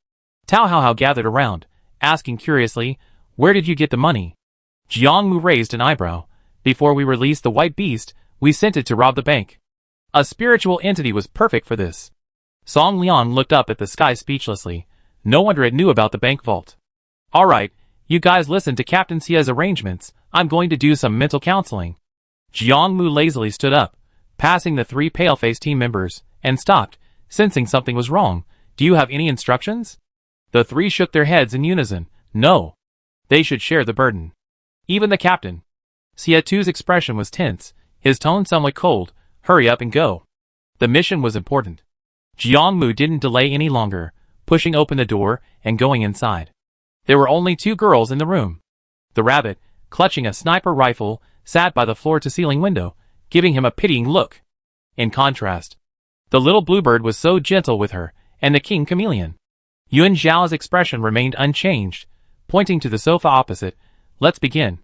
Tao Hao gathered around, asking curiously, "Where did you get the money?" Jiang Mu raised an eyebrow. "Before we released the white beast, we sent it to rob the bank. A spiritual entity was perfect for this." Song Liang looked up at the sky speechlessly. No wonder it knew about the bank vault. "All right, you guys listen to Captain Xie's arrangements. I'm going to do some mental counseling." Jiang Mu lazily stood up, passing the 3 pale-faced team members, and stopped, sensing something was wrong. "Do you have any instructions?" The 3 shook their heads in unison. No. They should share the burden. Even the captain. Xie expression was tense, his tone somewhat cold. "Hurry up and go." The mission was important. Jiang Mu didn't delay any longer, pushing open the door and going inside. There were only 2 girls in the room. The rabbit, clutching a sniper rifle, sat by the floor-to-ceiling window, giving him a pitying look. In contrast, the little bluebird was so gentle with her, and the king chameleon. Yuan Zhao's expression remained unchanged, pointing to the sofa opposite. "Let's begin."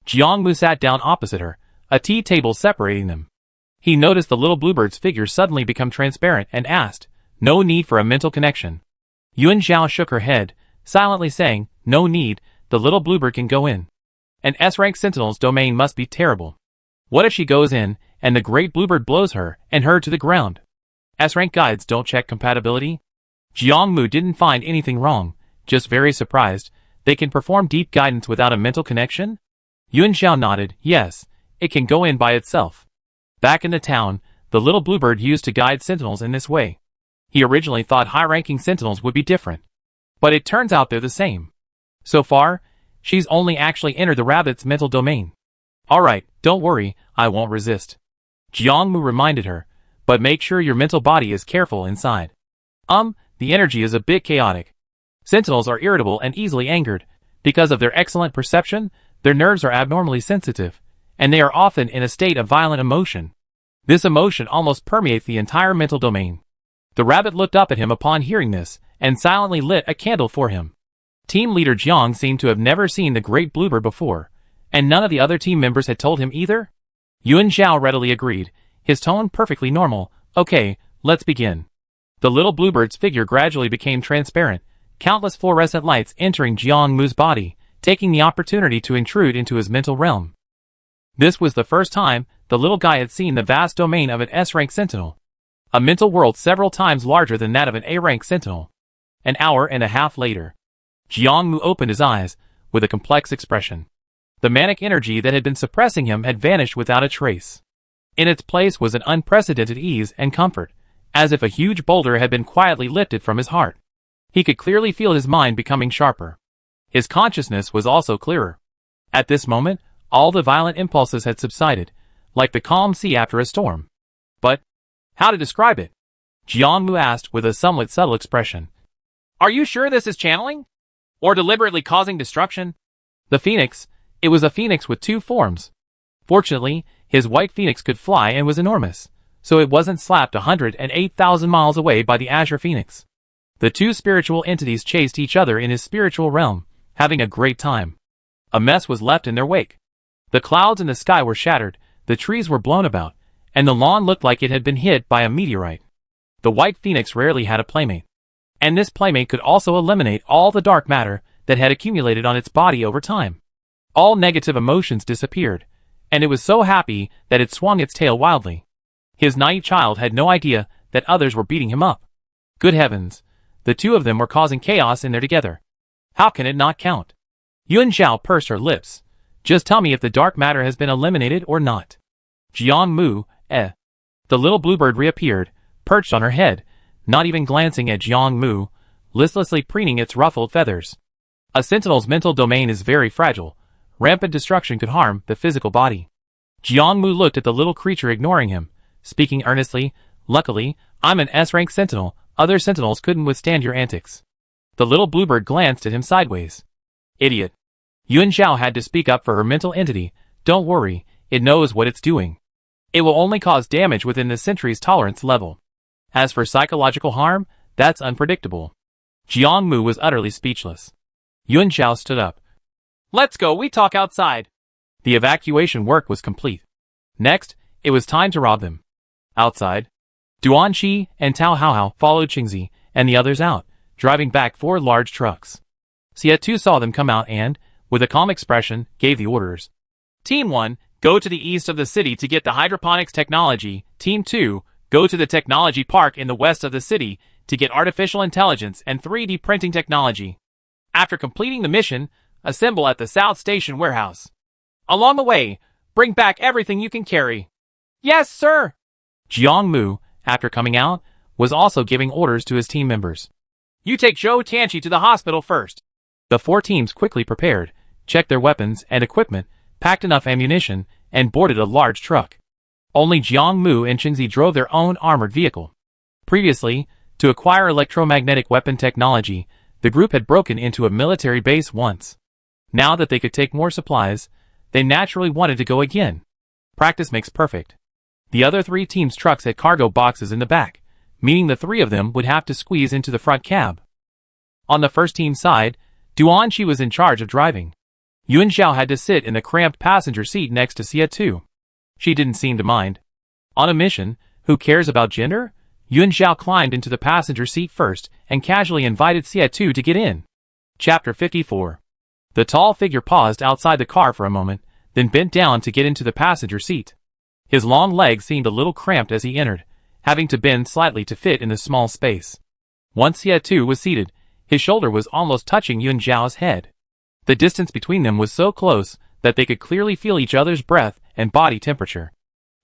Jiang Mu sat down opposite her, a tea table separating them. He noticed the little bluebird's figure suddenly become transparent and asked, "No need for a mental connection?" Yuan Zhao shook her head, silently saying, "No need, the little bluebird can go in. An S-rank sentinel's domain must be terrible. What if she goes in, and the great bluebird blows her and her to the ground? S-rank guides don't check compatibility?" Jiang Mu didn't find anything wrong, just very surprised. They can perform deep guidance without a mental connection? Yuan Zhao nodded. Yes, it can go in by itself. Back in the town, the little bluebird used to guide sentinels in this way. He originally thought high-ranking sentinels would be different. But it turns out they're the same. So far, she's only actually entered the rabbit's mental domain. "Alright, don't worry, I won't resist." Jiang Mu reminded her, "But make sure your mental body is careful inside. The energy is a bit chaotic. Sentinels are irritable and easily angered. Because of their excellent perception, their nerves are abnormally sensitive, and they are often in a state of violent emotion. This emotion almost permeates the entire mental domain." The rabbit looked up at him upon hearing this, and silently lit a candle for him. Team leader Jiang seemed to have never seen the great bluebird before, and none of the other team members had told him either. Yuan Zhao readily agreed, his tone perfectly normal. "Okay, let's begin." The little bluebird's figure gradually became transparent, countless fluorescent lights entering Jiang Mu's body, taking the opportunity to intrude into his mental realm. This was the first time the little guy had seen the vast domain of an S-rank sentinel, a mental world several times larger than that of an A-rank sentinel. An hour and a half later, Jiangmu opened his eyes with a complex expression. The manic energy that had been suppressing him had vanished without a trace. In its place was an unprecedented ease and comfort, as if a huge boulder had been quietly lifted from his heart. He could clearly feel his mind becoming sharper. His consciousness was also clearer. At this moment, all the violent impulses had subsided, like the calm sea after a storm. But how to describe it? Jiangmu asked with a somewhat subtle expression. Are you sure this is channeling? Or deliberately causing destruction? The phoenix, it was a phoenix with two forms. Fortunately, his white phoenix could fly and was enormous, so it wasn't slapped 108,000 miles away by the azure phoenix. The two spiritual entities chased each other in his spiritual realm, having a great time. A mess was left in their wake. The clouds in the sky were shattered, the trees were blown about, and the lawn looked like it had been hit by a meteorite. The white phoenix rarely had a playmate, and this playmate could also eliminate all the dark matter that had accumulated on its body over time. All negative emotions disappeared, and it was so happy that it swung its tail wildly. His naive child had no idea that others were beating him up. Good heavens, the two of them were causing chaos in there together. How can it not count? Yuan Zhao pursed her lips. Just tell me if the dark matter has been eliminated or not. Jiangmu, The little bluebird reappeared, perched on her head, not even glancing at Jiangmu, listlessly preening its ruffled feathers. A sentinel's mental domain is very fragile. Rampant destruction could harm the physical body. Jiangmu looked at the little creature, ignoring him, speaking earnestly. Luckily, I'm an S-rank sentinel. Other sentinels couldn't withstand your antics. The little bluebird glanced at him sideways. Idiot. Yuan Zhao had to speak up for her mental entity. Don't worry, it knows what it's doing. It will only cause damage within the sentry's tolerance level. As for psychological harm, that's unpredictable. Jiangmu was utterly speechless. Yuan Zhao stood up. Let's go, we talk outside. The evacuation work was complete. Next, it was time to rob them. Outside, Duan Qi and Tao Haohao followed Qingzi and the others out, driving back 4 large trucks. Xie Tu saw them come out and, with a calm expression, gave the orders. Team 1, go to the east of the city to get the hydroponics technology. Team 2, go to the technology park in the west of the city to get artificial intelligence and 3D printing technology. After completing the mission, assemble at the South Station warehouse. Along the way, bring back everything you can carry. Yes, sir! Jiangmu, after coming out, was also giving orders to his team members. You take Zhou Tianqi to the hospital first. The 4 teams quickly prepared, checked their weapons and equipment, packed enough ammunition, and boarded a large truck. Only Jiangmu and Qingzi drove their own armored vehicle. Previously, to acquire electromagnetic weapon technology, the group had broken into a military base once. Now that they could take more supplies, they naturally wanted to go again. Practice makes perfect. The other 3 teams' trucks had cargo boxes in the back, meaning the 3 of them would have to squeeze into the front cab. On the first team side, Duan Qi was in charge of driving. Yuan Zhao had to sit in the cramped passenger seat next to Xie Tu. She didn't seem to mind. On a mission, who cares about gender? Yuan Zhao climbed into the passenger seat first and casually invited Xie Tu to get in. Chapter 54. The tall figure paused outside the car for a moment, then bent down to get into the passenger seat. His long legs seemed a little cramped as he entered, having to bend slightly to fit in the small space. Once Xie Tu was seated, his shoulder was almost touching Yuan Zhao's head. The distance between them was so close that they could clearly feel each other's breath and body temperature.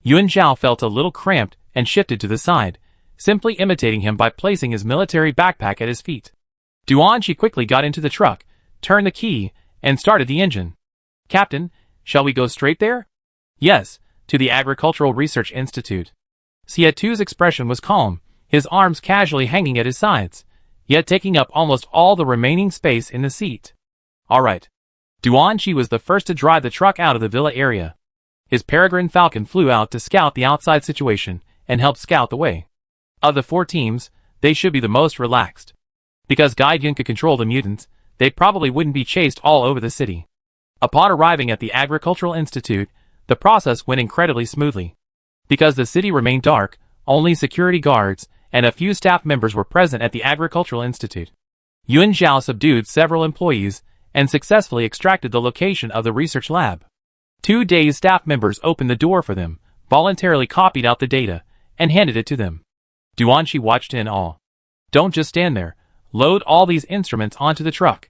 Yuan Zhao felt a little cramped and shifted to the side, simply imitating him by placing his military backpack at his feet. Duan Qi quickly got into the truck, turned the key, and started the engine. Captain, shall we go straight there? Yes, to the Agricultural Research Institute. Xie Tu's expression was calm, his arms casually hanging at his sides, yet taking up almost all the remaining space in the seat. All right. Duan Qi was the first to drive the truck out of the villa area. His peregrine falcon flew out to scout the outside situation and help scout the way. Of the 4 teams, they should be the most relaxed. Because Gaijin could control the mutants, they probably wouldn't be chased all over the city. Upon arriving at the Agricultural Institute, the process went incredibly smoothly. Because the city remained dark, only security guards and a few staff members were present at the Agricultural Institute. Yuan Zhao subdued several employees and successfully extracted the location of the research lab. 2 days staff members opened the door for them, voluntarily copied out the data, and handed it to them. Duanqi watched in awe. Don't just stand there. Load all these instruments onto the truck.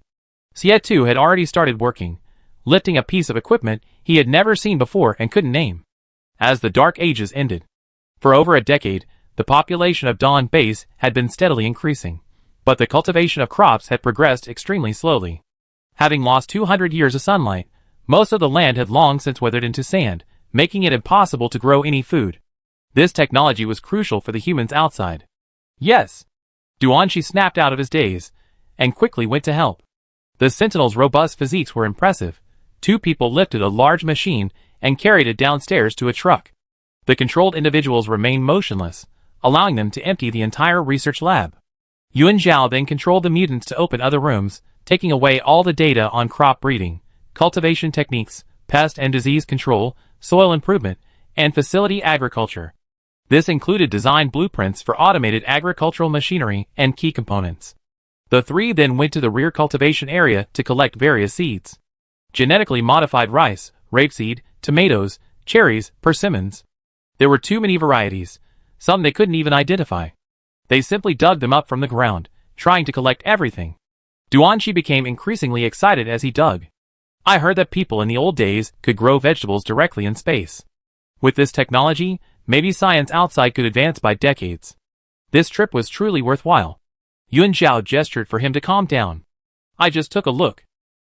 Xie had already started working, lifting a piece of equipment he had never seen before and couldn't name. As the Dark Ages ended. For over a decade, the population of Dawn Base had been steadily increasing, but the cultivation of crops had progressed extremely slowly. Having lost 200 years of sunlight, most of the land had long since withered into sand, making it impossible to grow any food. This technology was crucial for the humans outside. Yes! Duanqi snapped out of his daze, and quickly went to help. The Sentinels' robust physiques were impressive. 2 people lifted a large machine and carried it downstairs to a truck. The controlled individuals remained motionless, allowing them to empty the entire research lab. Yuan Zhao then controlled the mutants to open other rooms, taking away all the data on crop breeding, cultivation techniques, pest and disease control, soil improvement, and facility agriculture. This included design blueprints for automated agricultural machinery and key components. The 3 then went to the rear cultivation area to collect various seeds. Genetically modified rice, rapeseed, tomatoes, cherries, persimmons. There were too many varieties, some they couldn't even identify. They simply dug them up from the ground, trying to collect everything. Duanqi became increasingly excited as he dug. I heard that people in the old days could grow vegetables directly in space. With this technology, maybe science outside could advance by decades. This trip was truly worthwhile. Yuan Zhao gestured for him to calm down. I just took a look.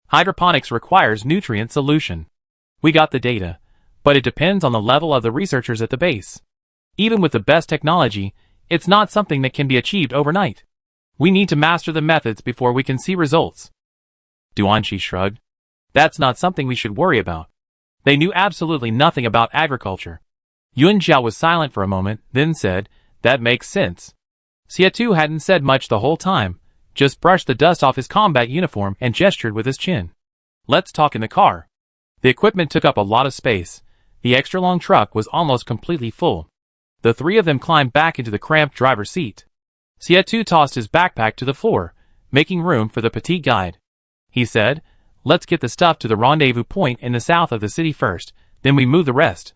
Hydroponics requires nutrient solution. We got the data, but it depends on the level of the researchers at the base. Even with the best technology, it's not something that can be achieved overnight. We need to master the methods before we can see results. Duanqi shrugged. That's not something we should worry about. They knew absolutely nothing about agriculture. Yuan Zhao was silent for a moment, then said, that makes sense. Xie hadn't said much the whole time, just brushed the dust off his combat uniform and gestured with his chin. Let's talk in the car. The equipment took up a lot of space. The extra-long truck was almost completely full. The 3 of them climbed back into the cramped driver's seat. Xie tossed his backpack to the floor, making room for the petite guide. He said, let's get the stuff to the rendezvous point in the south of the city first, then we move the rest.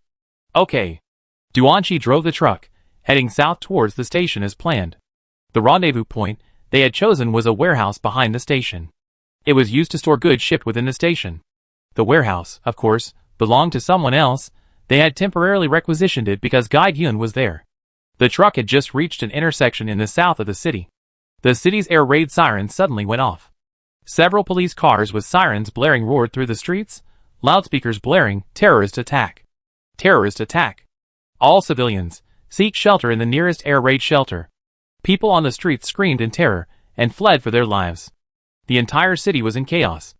Okay. Duanqi drove the truck, heading south towards the station as planned. The rendezvous point they had chosen was a warehouse behind the station. It was used to store goods shipped within the station. The warehouse, of course, belonged to someone else. They had temporarily requisitioned it because Guide Yun was there. The truck had just reached an intersection in the south of the city. The city's air raid sirens suddenly went off. Several police cars with sirens blaring roared through the streets, loudspeakers blaring, terrorist attack. Terrorist attack. All civilians, seek shelter in the nearest air raid shelter. People on the streets screamed in terror and fled for their lives. The entire city was in chaos.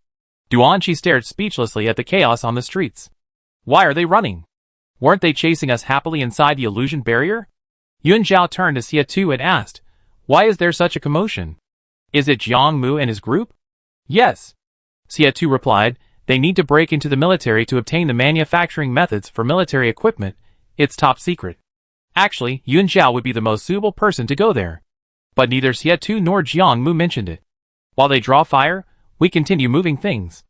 Duanqi stared speechlessly at the chaos on the streets. Why are they running? Weren't they chasing us happily inside the illusion barrier? Yuan Zhao turned to Xie and asked, why is there such a commotion? Is it Jiang Mu and his group? Yes. Xie replied, they need to break into the military to obtain the manufacturing methods for military equipment. It's top secret. Actually, Yuan Zhao would be the most suitable person to go there. But neither Xie nor Jiang Mu mentioned it. While they draw fire, we continue moving things.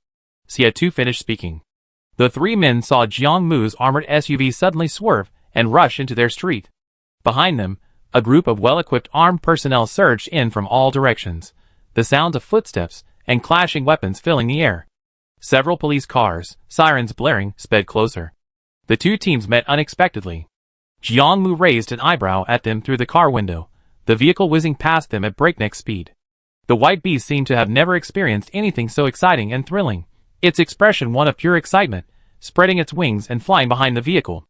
Xie finished speaking. The 3 men saw Jiang Mu's armored SUV suddenly swerve and rush into their street. Behind them, a group of well-equipped armed personnel surged in from all directions, the sounds of footsteps and clashing weapons filling the air. Several police cars, sirens blaring, sped closer. The 2 teams met unexpectedly. Jiang Mu raised an eyebrow at them through the car window, the vehicle whizzing past them at breakneck speed. The white beast seemed to have never experienced anything so exciting and thrilling, its expression one of pure excitement, spreading its wings and flying behind the vehicle.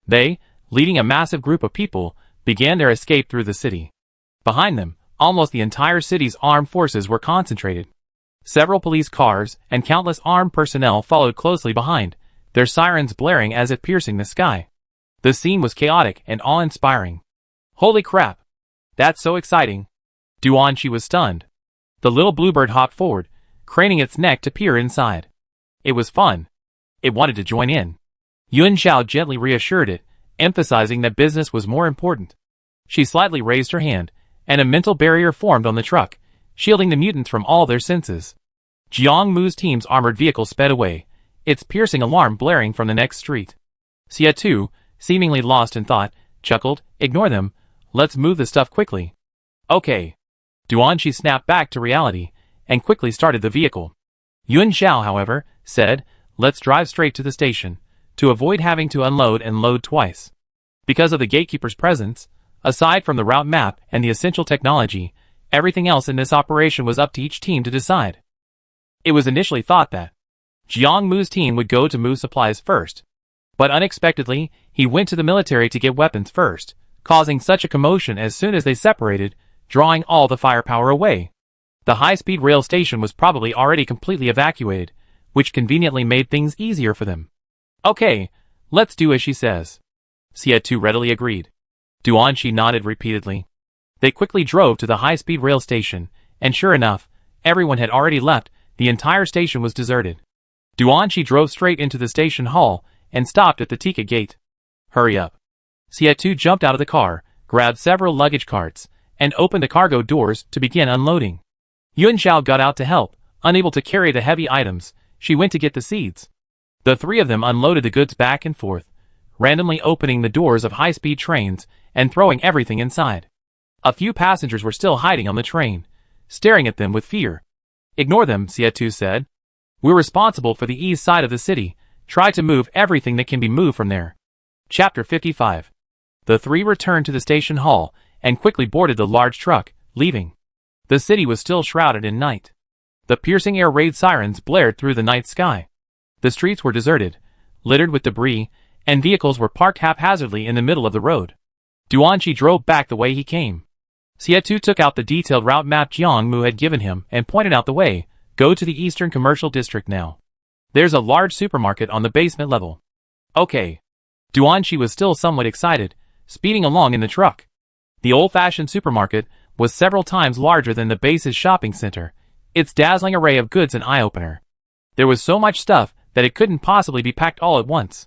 They, leading a massive group of people, began their escape through the city. Behind them, almost the entire city's armed forces were concentrated. Several police cars and countless armed personnel followed closely behind, their sirens blaring as if piercing the sky. The scene was chaotic and awe-inspiring. Holy crap! That's so exciting! Duanqi was stunned. The little bluebird hopped forward, craning its neck to peer inside. It was fun. It wanted to join in. Yuan Zhao gently reassured it, emphasizing that business was more important. She slightly raised her hand, and a mental barrier formed on the truck, shielding the mutants from all their senses. Jiang Mu's team's armored vehicle sped away, its piercing alarm blaring from the next street. Xia Tu, seemingly lost in thought, chuckled, "Ignore them, let's move the stuff quickly." "Okay." Duanqi snapped back to reality, and quickly started the vehicle. Yuan Xiao, however, said, "Let's drive straight to the station, to avoid having to unload and load twice." Because of the gatekeeper's presence, aside from the route map and the essential technology, everything else in this operation was up to each team to decide. It was initially thought that Jiang Mu's team would go to move supplies first, but unexpectedly, he went to the military to get weapons first, causing such a commotion as soon as they separated, drawing all the firepower away. The high-speed rail station was probably already completely evacuated, which conveniently made things easier for them. "Okay, let's do as she says." Xia Tu readily agreed. Duanqi nodded repeatedly. They quickly drove to the high-speed rail station, and sure enough, everyone had already left. The entire station was deserted. Duanqi drove straight into the station hall and stopped at the ticket gate. "Hurry up." Xia Tu jumped out of the car, grabbed several luggage carts, and opened the cargo doors to begin unloading. Yuan Xiao got out to help. Unable to carry the heavy items, she went to get the seeds. The three of them unloaded the goods back and forth, randomly opening the doors of high-speed trains and throwing everything inside. A few passengers were still hiding on the train, staring at them with fear. "Ignore them," Xia Tu said. "We're responsible for the east side of the city. Try to move everything that can be moved from there." Chapter 55. The three returned to the station hall and quickly boarded the large truck, leaving. The city was still shrouded in night. The piercing air raid sirens blared through the night sky. The streets were deserted, littered with debris, and vehicles were parked haphazardly in the middle of the road. Duanqi drove back the way he came. Xia Tu took out the detailed route map Jiang Mu had given him and pointed out the way. "Go to the Eastern Commercial District now. There's a large supermarket on the basement level." "Okay." Duanqi was still somewhat excited, speeding along in the truck. The old-fashioned supermarket was several times larger than the base's shopping center, its dazzling array of goods an eye-opener. There was so much stuff that it couldn't possibly be packed all at once.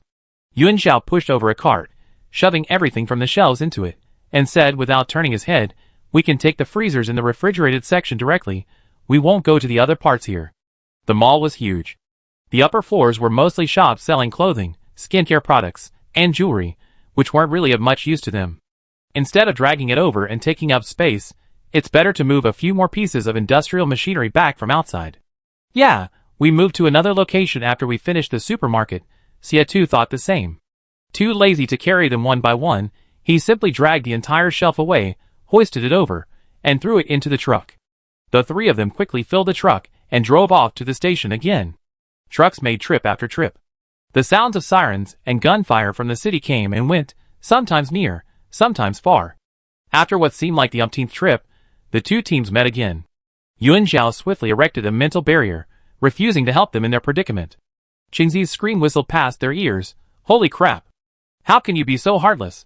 Yuan Xiao pushed over a cart, shoving everything from the shelves into it, and said without turning his head, "We can take the freezers in the refrigerated section directly. We won't go to the other parts here." The mall was huge. The upper floors were mostly shops selling clothing, skincare products, and jewelry, which weren't really of much use to them. Instead of dragging it over and taking up space, it's better to move a few more pieces of industrial machinery back from outside. "Yeah, we moved to another location after we finished the supermarket." Xia Tu thought the same. Too lazy to carry them one by one, he simply dragged the entire shelf away, hoisted it over, and threw it into the truck. The three of them quickly filled the truck and drove off to the station again. Trucks made trip after trip. The sounds of sirens and gunfire from the city came and went, sometimes near, sometimes far. After what seemed like the umpteenth trip, the two teams met again. Yuan Xiao swiftly erected a mental barrier, refusing to help them in their predicament. Qingzi's scream whistled past their ears. "Holy crap! How can you be so heartless?"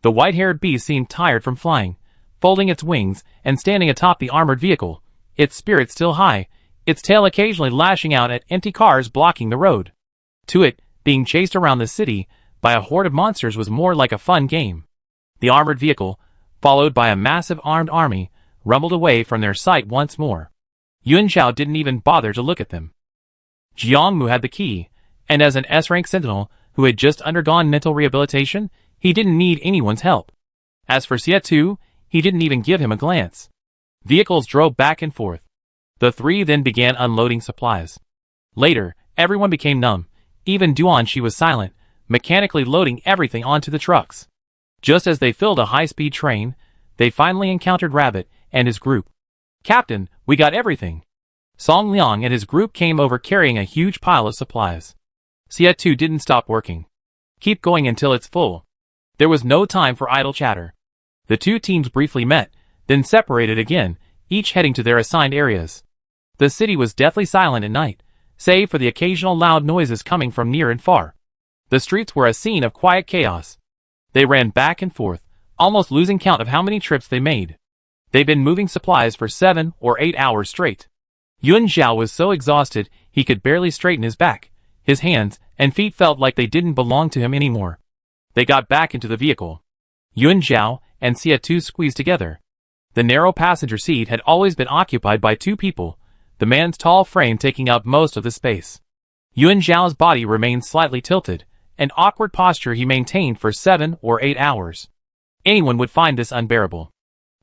The white-haired beast seemed tired from flying, folding its wings and standing atop the armored vehicle, its spirit still high, its tail occasionally lashing out at empty cars blocking the road. To it, being chased around the city by a horde of monsters was more like a fun game. The armored vehicle, followed by a massive armed army, rumbled away from their sight once more. Yuan Xiao didn't even bother to look at them. Jiang Mu had the key, and as an S-rank sentinel who had just undergone mental rehabilitation, he didn't need anyone's help. As for Xia Tu, he didn't even give him a glance. Vehicles drove back and forth. The three then began unloading supplies. Later, everyone became numb. Even Duanqi was silent, mechanically loading everything onto the trucks. Just as they filled a high-speed train, they finally encountered Rabbit and his group. "Captain, we got everything." Song Liang and his group came over carrying a huge pile of supplies. Xia Tu didn't stop working. "Keep going until it's full." There was no time for idle chatter. The two teams briefly met, then separated again, each heading to their assigned areas. The city was deathly silent at night, save for the occasional loud noises coming from near and far. The streets were a scene of quiet chaos. They ran back and forth, almost losing count of how many trips they made. They'd been moving supplies for 7 or 8 hours straight. Yuan Xiao was so exhausted he could barely straighten his back. His hands and feet felt like they didn't belong to him anymore. They got back into the vehicle. Yuan Xiao and Xia Tu squeezed together. The narrow passenger seat had always been occupied by two people, the man's tall frame taking up most of the space. Yuan Zhao's body remained slightly tilted, an awkward posture he maintained for 7 or 8 hours. Anyone would find this unbearable.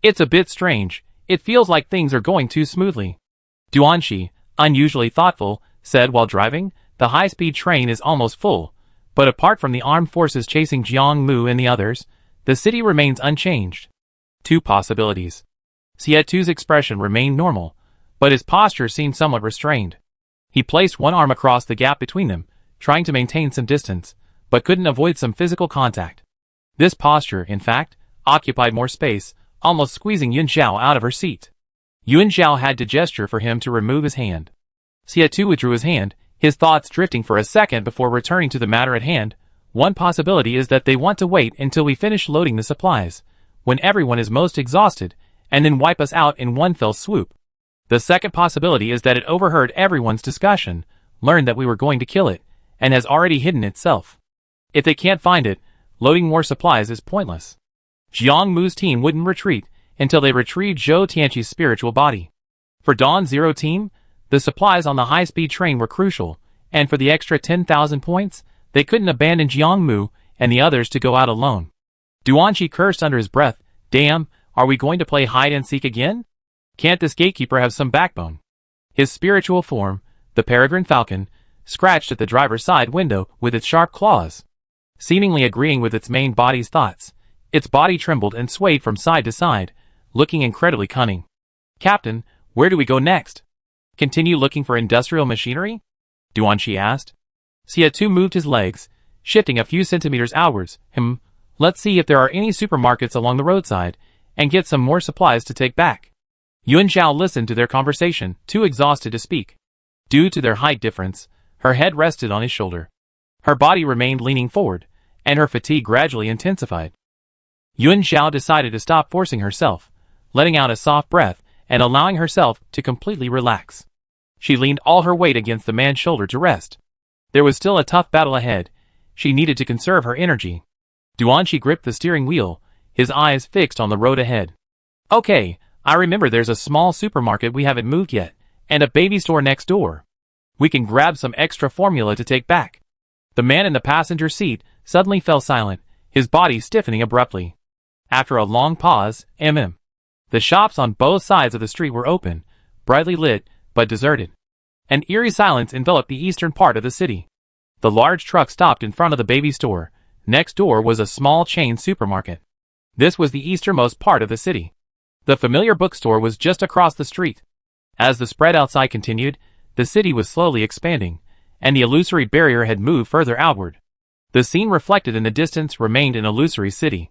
It's a bit strange, it feels like things are going too smoothly. Duanxi, unusually thoughtful, said while driving, the high-speed train is almost full, but apart from the armed forces chasing Jiang Mu and the others, the city remains unchanged. 2 possibilities. Xie-Tu's expression remained normal, but his posture seemed somewhat restrained. He placed one arm across the gap between them, trying to maintain some distance, but couldn't avoid some physical contact. This posture, in fact, occupied more space, almost squeezing Yuan Zhao out of her seat. Yuan Zhao had to gesture for him to remove his hand. Xie-Tu withdrew his hand, his thoughts drifting for a second before returning to the matter at hand. One possibility is that they want to wait until we finish loading the supplies, when everyone is most exhausted, and then wipe us out in one fell swoop. The second possibility is that it overheard everyone's discussion, learned that we were going to kill it, and has already hidden itself. If they can't find it, loading more supplies is pointless. Jiang Mu's team wouldn't retreat until they retrieved Zhou Tianqi's spiritual body. For Dawn Zero team, the supplies on the high-speed train were crucial, and for the extra 10,000 points, they couldn't abandon Jiang Mu and the others to go out alone. Duanxi cursed under his breath, "Damn, are we going to play hide-and-seek again? Can't this gatekeeper have some backbone?" His spiritual form, the peregrine falcon, scratched at the driver's side window with its sharp claws. Seemingly agreeing with its main body's thoughts, its body trembled and swayed from side to side, looking incredibly cunning. "Captain, where do we go next? Continue looking for industrial machinery?" Duanxi asked. Xie-Tu moved his legs, shifting a few centimeters outwards. Let's see if there are any supermarkets along the roadside, and get some more supplies to take back." Yuan Zhao listened to their conversation, too exhausted to speak. Due to their height difference, her head rested on his shoulder. Her body remained leaning forward, and her fatigue gradually intensified. Yuan Zhao decided to stop forcing herself, letting out a soft breath and allowing herself to completely relax. She leaned all her weight against the man's shoulder to rest. There was still a tough battle ahead. She needed to conserve her energy. Duanxi gripped the steering wheel, his eyes fixed on the road ahead. "Okay, I remember there's a small supermarket we haven't moved yet, and a baby store next door. We can grab some extra formula to take back." The man in the passenger seat suddenly fell silent, his body stiffening abruptly. After a long pause, The shops on both sides of the street were open, brightly lit, but deserted. An eerie silence enveloped the eastern part of the city. The large truck stopped in front of the baby store. Next door was a small chain supermarket. This was the easternmost part of the city. The familiar bookstore was just across the street. As the spread outside continued, the city was slowly expanding, and the illusory barrier had moved further outward. The scene reflected in the distance remained an illusory city.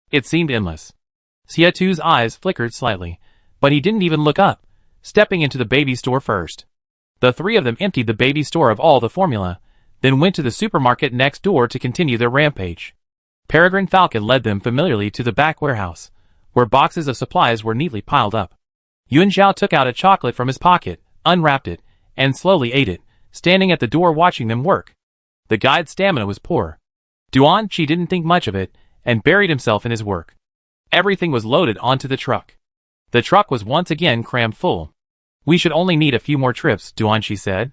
It seemed endless. Xie-Tu's eyes flickered slightly, but he didn't even look up, stepping into the baby store first. The three of them emptied the baby store of all the formula, then went to the supermarket next door to continue their rampage. Peregrine Falcon led them familiarly to the back warehouse, where boxes of supplies were neatly piled up. Yuan Zhao took out a chocolate from his pocket, unwrapped it, and slowly ate it, standing at the door watching them work. The guide's stamina was poor. Duanxi didn't think much of it, and buried himself in his work. Everything was loaded onto the truck. The truck was once again crammed full. "We should only need a few more trips," Duanxi said.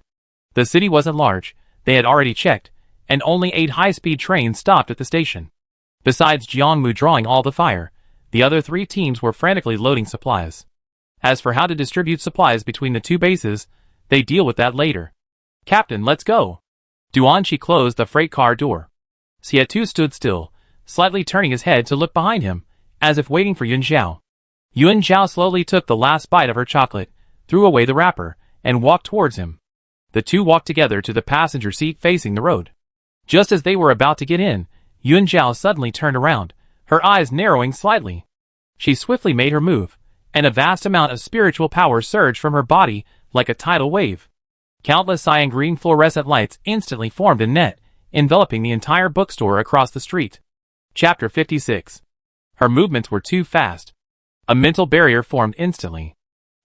The city wasn't large, they had already checked, and only 8 high-speed trains stopped at the station. Besides Jiang Mu drawing all the fire, the other 3 teams were frantically loading supplies. As for how to distribute supplies between the 2 bases, they deal with that later. "Captain, let's go." Duanxi closed the freight car door. Xie-Tu stood still, slightly turning his head to look behind him, as if waiting for Yuan Zhao. Yuan Zhao slowly took the last bite of her chocolate, threw away the wrapper, and walked towards him. The two walked together to the passenger seat facing the road. Just as they were about to get in, Yuan Zhao suddenly turned around, her eyes narrowing slightly. She swiftly made her move, and a vast amount of spiritual power surged from her body like a tidal wave. Countless cyan green fluorescent lights instantly formed a net, enveloping the entire bookstore across the street. Chapter 56. Her movements were too fast. A mental barrier formed instantly.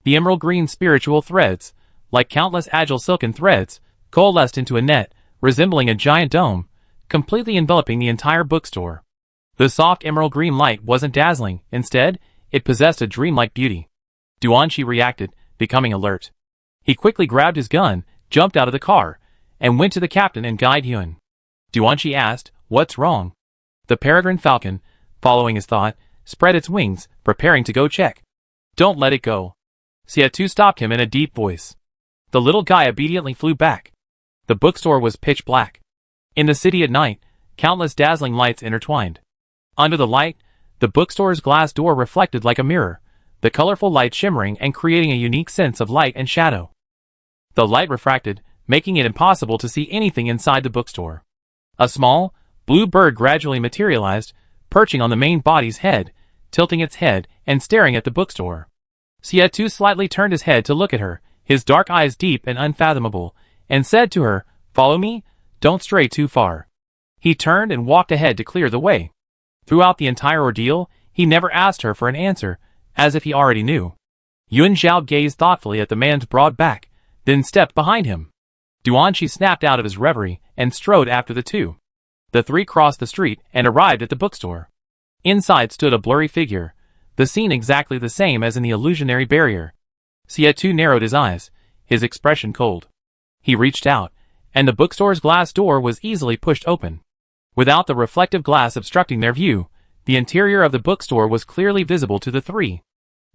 The emerald green spiritual threads, like countless agile silken threads, coalesced into a net, resembling a giant dome, completely enveloping the entire bookstore. The soft emerald green light wasn't dazzling, instead, it possessed a dreamlike beauty. Duanxi reacted, becoming alert. He quickly grabbed his gun, jumped out of the car, and went to the captain and guide Yun. Duanqi asked, "What's wrong?" The peregrine falcon, following his thought, spread its wings, preparing to go check. "Don't let it go." Xie stopped him in a deep voice. The little guy obediently flew back. The bookstore was pitch black. In the city at night, countless dazzling lights intertwined. Under the light, the bookstore's glass door reflected like a mirror, the colorful light shimmering and creating a unique sense of light and shadow. The light refracted, making it impossible to see anything inside the bookstore. A small, blue bird gradually materialized, perching on the main body's head, tilting its head and staring at the bookstore. Xie slightly turned his head to look at her, his dark eyes deep and unfathomable, and said to her, "Follow me, don't stray too far." He turned and walked ahead to clear the way. Throughout the entire ordeal, he never asked her for an answer, as if he already knew. Yun Zhao gazed thoughtfully at the man's broad back, then stepped behind him. Duanqi snapped out of his reverie and strode after the two. The three crossed the street and arrived at the bookstore. Inside stood a blurry figure, the scene exactly the same as in the illusionary barrier. Xie narrowed his eyes, his expression cold. He reached out, and the bookstore's glass door was easily pushed open. Without the reflective glass obstructing their view, the interior of the bookstore was clearly visible to the three.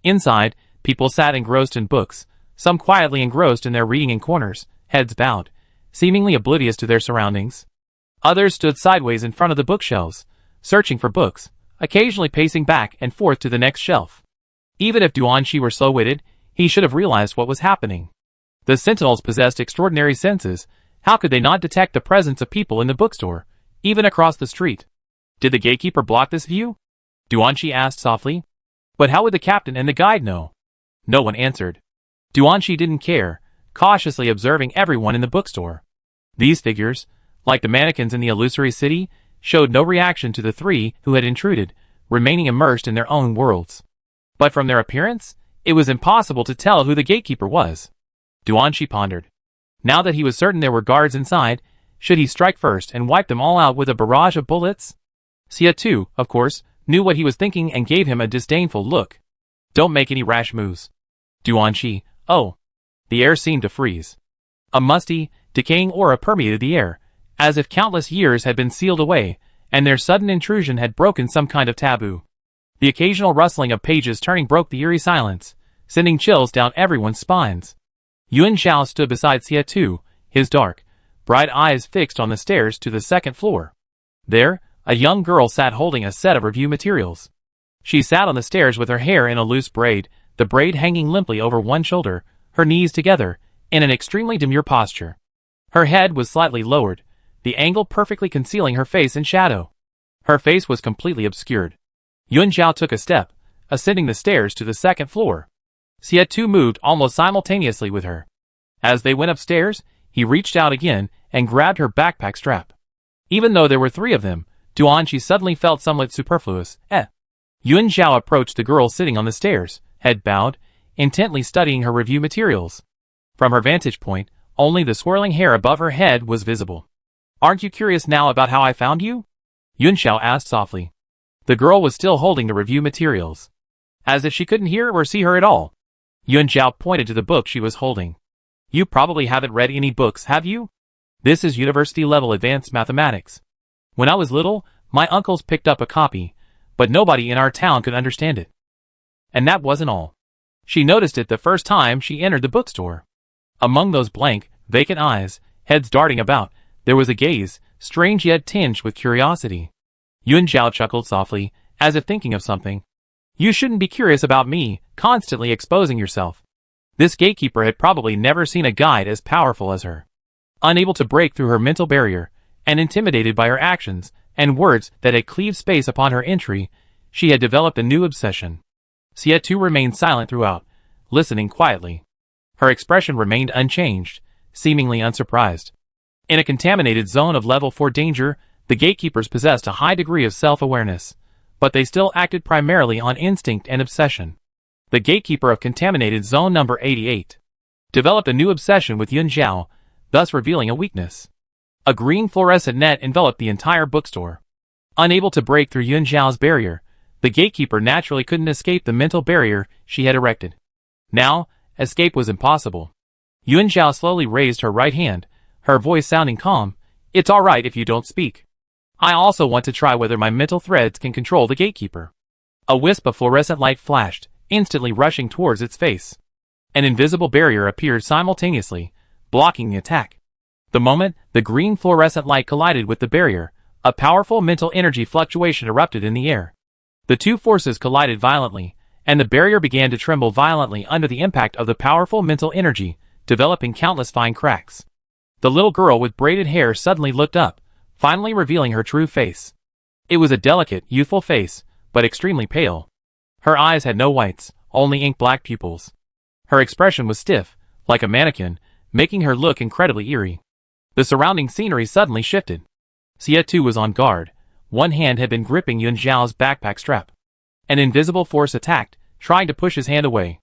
Inside, people sat engrossed in books, some quietly engrossed in their reading in corners, heads bowed, seemingly oblivious to their surroundings. Others stood sideways in front of the bookshelves, searching for books, occasionally pacing back and forth to the next shelf. Even if Duanqi were slow-witted, he should have realized what was happening. The sentinels possessed extraordinary senses. How could they not detect the presence of people in the bookstore, even across the street? Did the gatekeeper block this view? Duanqi asked softly. But how would the captain and the guide know? No one answered. Duanqi didn't care, cautiously observing everyone in the bookstore. These figures, like the mannequins in the illusory city, showed no reaction to the three who had intruded, remaining immersed in their own worlds. But from their appearance, it was impossible to tell who the gatekeeper was. Duanqi pondered. Now that he was certain there were guards inside, should he strike first and wipe them all out with a barrage of bullets? Xie, of course, knew what he was thinking and gave him a disdainful look. "Don't make any rash moves." Duanqi, "Oh." The air seemed to freeze. A musty, decaying aura permeated the air, as if countless years had been sealed away, and their sudden intrusion had broken some kind of taboo. The occasional rustling of pages turning broke the eerie silence, sending chills down everyone's spines. Yun Zhao stood beside Xie, his dark, bright eyes fixed on the stairs to the second floor. There, a young girl sat holding a set of review materials. She sat on the stairs with her hair in a loose braid, the braid hanging limply over one shoulder, her knees together, in an extremely demure posture. Her head was slightly lowered, the angle perfectly concealing her face in shadow. Her face was completely obscured. Yun Zhao took a step, ascending the stairs to the second floor. Xie moved almost simultaneously with her. As they went upstairs, he reached out again and grabbed her backpack strap. Even though there were three of them, Duanqi suddenly felt somewhat superfluous. Yun Zhao approached the girl sitting on the stairs, head bowed, intently studying her review materials. From her vantage point, only the swirling hair above her head was visible. "Aren't you curious now about how I found you?" Yun Zhao asked softly. The girl was still holding the review materials. As if she couldn't hear or see her at all. Yun Zhao pointed to the book she was holding. "You probably haven't read any books, have you? This is university-level advanced mathematics. When I was little, my uncles picked up a copy, but nobody in our town could understand it. And that wasn't all. She noticed it the first time she entered the bookstore. Among those blank, vacant eyes, heads darting about, there was a gaze, strange yet tinged with curiosity." Yun Zhao chuckled softly, as if thinking of something. "You shouldn't be curious about me, constantly exposing yourself." This gatekeeper had probably never seen a guide as powerful as her. Unable to break through her mental barrier, and intimidated by her actions and words that had cleaved space upon her entry, she had developed a new obsession. Xie remained silent throughout, listening quietly. Her expression remained unchanged, seemingly unsurprised. In a contaminated zone of level 4 danger, the gatekeepers possessed a high degree of self-awareness, but they still acted primarily on instinct and obsession. The gatekeeper of contaminated zone number 88 developed a new obsession with Yun Zhao, thus revealing a weakness. A green fluorescent net enveloped the entire bookstore. Unable to break through Yun Zhao's barrier, the gatekeeper naturally couldn't escape the mental barrier she had erected. Now, escape was impossible. Yuan Zhao slowly raised her right hand, her voice sounding calm. It's alright if you don't speak. I also want to try whether my mental threads can control the gatekeeper. A wisp of fluorescent light flashed, instantly rushing towards its face. An invisible barrier appeared simultaneously, blocking the attack. The moment the green fluorescent light collided with the barrier, a powerful mental energy fluctuation erupted in the air. The two forces collided violently, and the barrier began to tremble violently under the impact of the powerful mental energy, developing countless fine cracks. The little girl with braided hair suddenly looked up, finally revealing her true face. It was a delicate, youthful face, but extremely pale. Her eyes had no whites, only ink-black pupils. Her expression was stiff, like a mannequin, making her look incredibly eerie. The surrounding scenery suddenly shifted. Xie Tu was on guard. One hand had been gripping Yuan Zhao's backpack strap. An invisible force attacked, trying to push his hand away.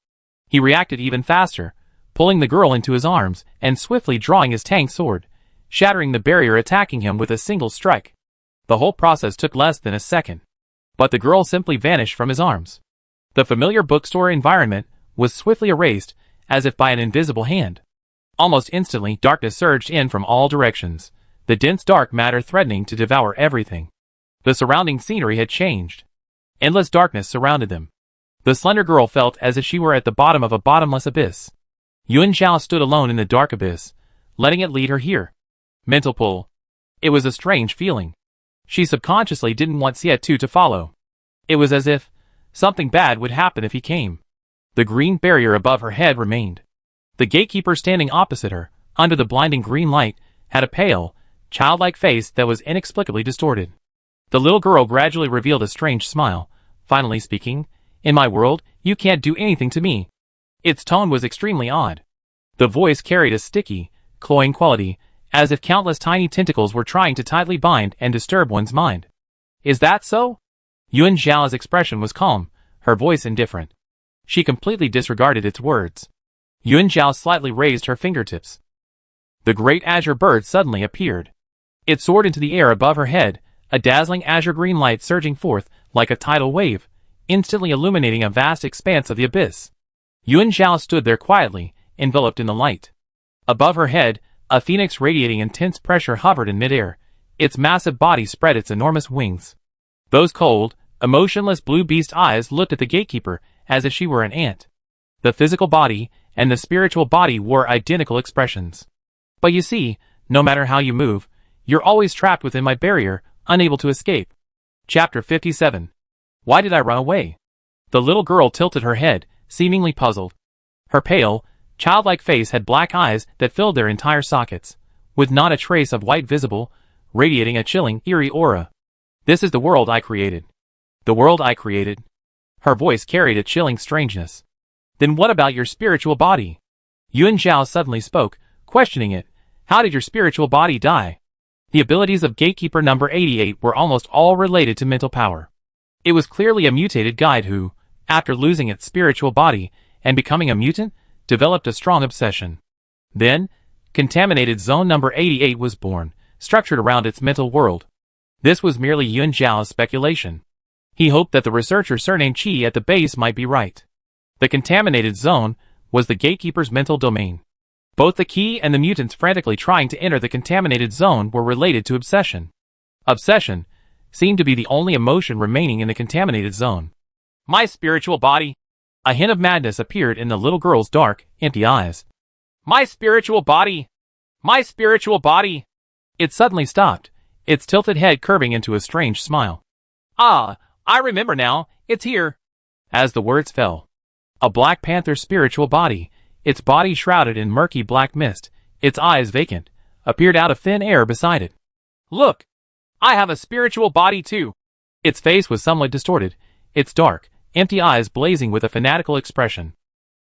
He reacted even faster, pulling the girl into his arms and swiftly drawing his tang sword, shattering the barrier, attacking him with a single strike. The whole process took less than a second. But the girl simply vanished from his arms. The familiar bookstore environment was swiftly erased, as if by an invisible hand. Almost instantly, darkness surged in from all directions, the dense dark matter threatening to devour everything. The surrounding scenery had changed. Endless darkness surrounded them. The slender girl felt as if she were at the bottom of a bottomless abyss. Yuan Zhao stood alone in the dark abyss, letting it lead her here. Mental pull. It was a strange feeling. She subconsciously didn't want Xie Tu to follow. It was as if something bad would happen if he came. The green barrier above her head remained. The gatekeeper standing opposite her, under the blinding green light, had a pale, childlike face that was inexplicably distorted. The little girl gradually revealed a strange smile, finally speaking, "In my world, you can't do anything to me." Its tone was extremely odd. The voice carried a sticky, cloying quality, as if countless tiny tentacles were trying to tightly bind and disturb one's mind. "Is that so?" Yuan Zhao's expression was calm, her voice indifferent. She completely disregarded its words. Yuan Zhao slightly raised her fingertips. The great azure bird suddenly appeared. It soared into the air above her head, a dazzling azure green light surging forth like a tidal wave, instantly illuminating a vast expanse of the abyss. Yuan Zhao stood there quietly, enveloped in the light. Above her head, a phoenix radiating intense pressure hovered in midair. Its massive body spread its enormous wings. Those cold, emotionless blue beast eyes looked at the gatekeeper as if she were an ant. The physical body and the spiritual body wore identical expressions. "But you see, no matter how you move, you're always trapped within my barrier, unable to escape." Chapter 57. Why did I run away? The little girl tilted her head, seemingly puzzled. Her pale, childlike face had black eyes that filled their entire sockets, with not a trace of white visible, radiating a chilling, eerie aura. "This is the world I created." "The world I created?" Her voice carried a chilling strangeness. "Then what about your spiritual body?" Yuan Zhao suddenly spoke, questioning it. "How did your spiritual body die?" The abilities of Gatekeeper number 88 were almost all related to mental power. It was clearly a mutated guide who, after losing its spiritual body and becoming a mutant, developed a strong obsession. Then, Contaminated Zone number 88 was born, structured around its mental world. This was merely Yuan Zhao's speculation. He hoped that the researcher surnamed Qi at the base might be right. The Contaminated Zone was the Gatekeeper's mental domain. Both the key and the mutants frantically trying to enter the Contaminated Zone were related to obsession. Obsession seemed to be the only emotion remaining in the Contaminated Zone. "My spiritual body!" A hint of madness appeared in the little girl's dark, empty eyes. "My spiritual body! My spiritual body!" It suddenly stopped, its tilted head curving into a strange smile. "Ah, I remember now, it's here." As the words fell, a Black Panther's spiritual body, its body shrouded in murky black mist, its eyes vacant, appeared out of thin air beside it. "Look! I have a spiritual body too!" Its face was somewhat distorted, its dark, empty eyes blazing with a fanatical expression.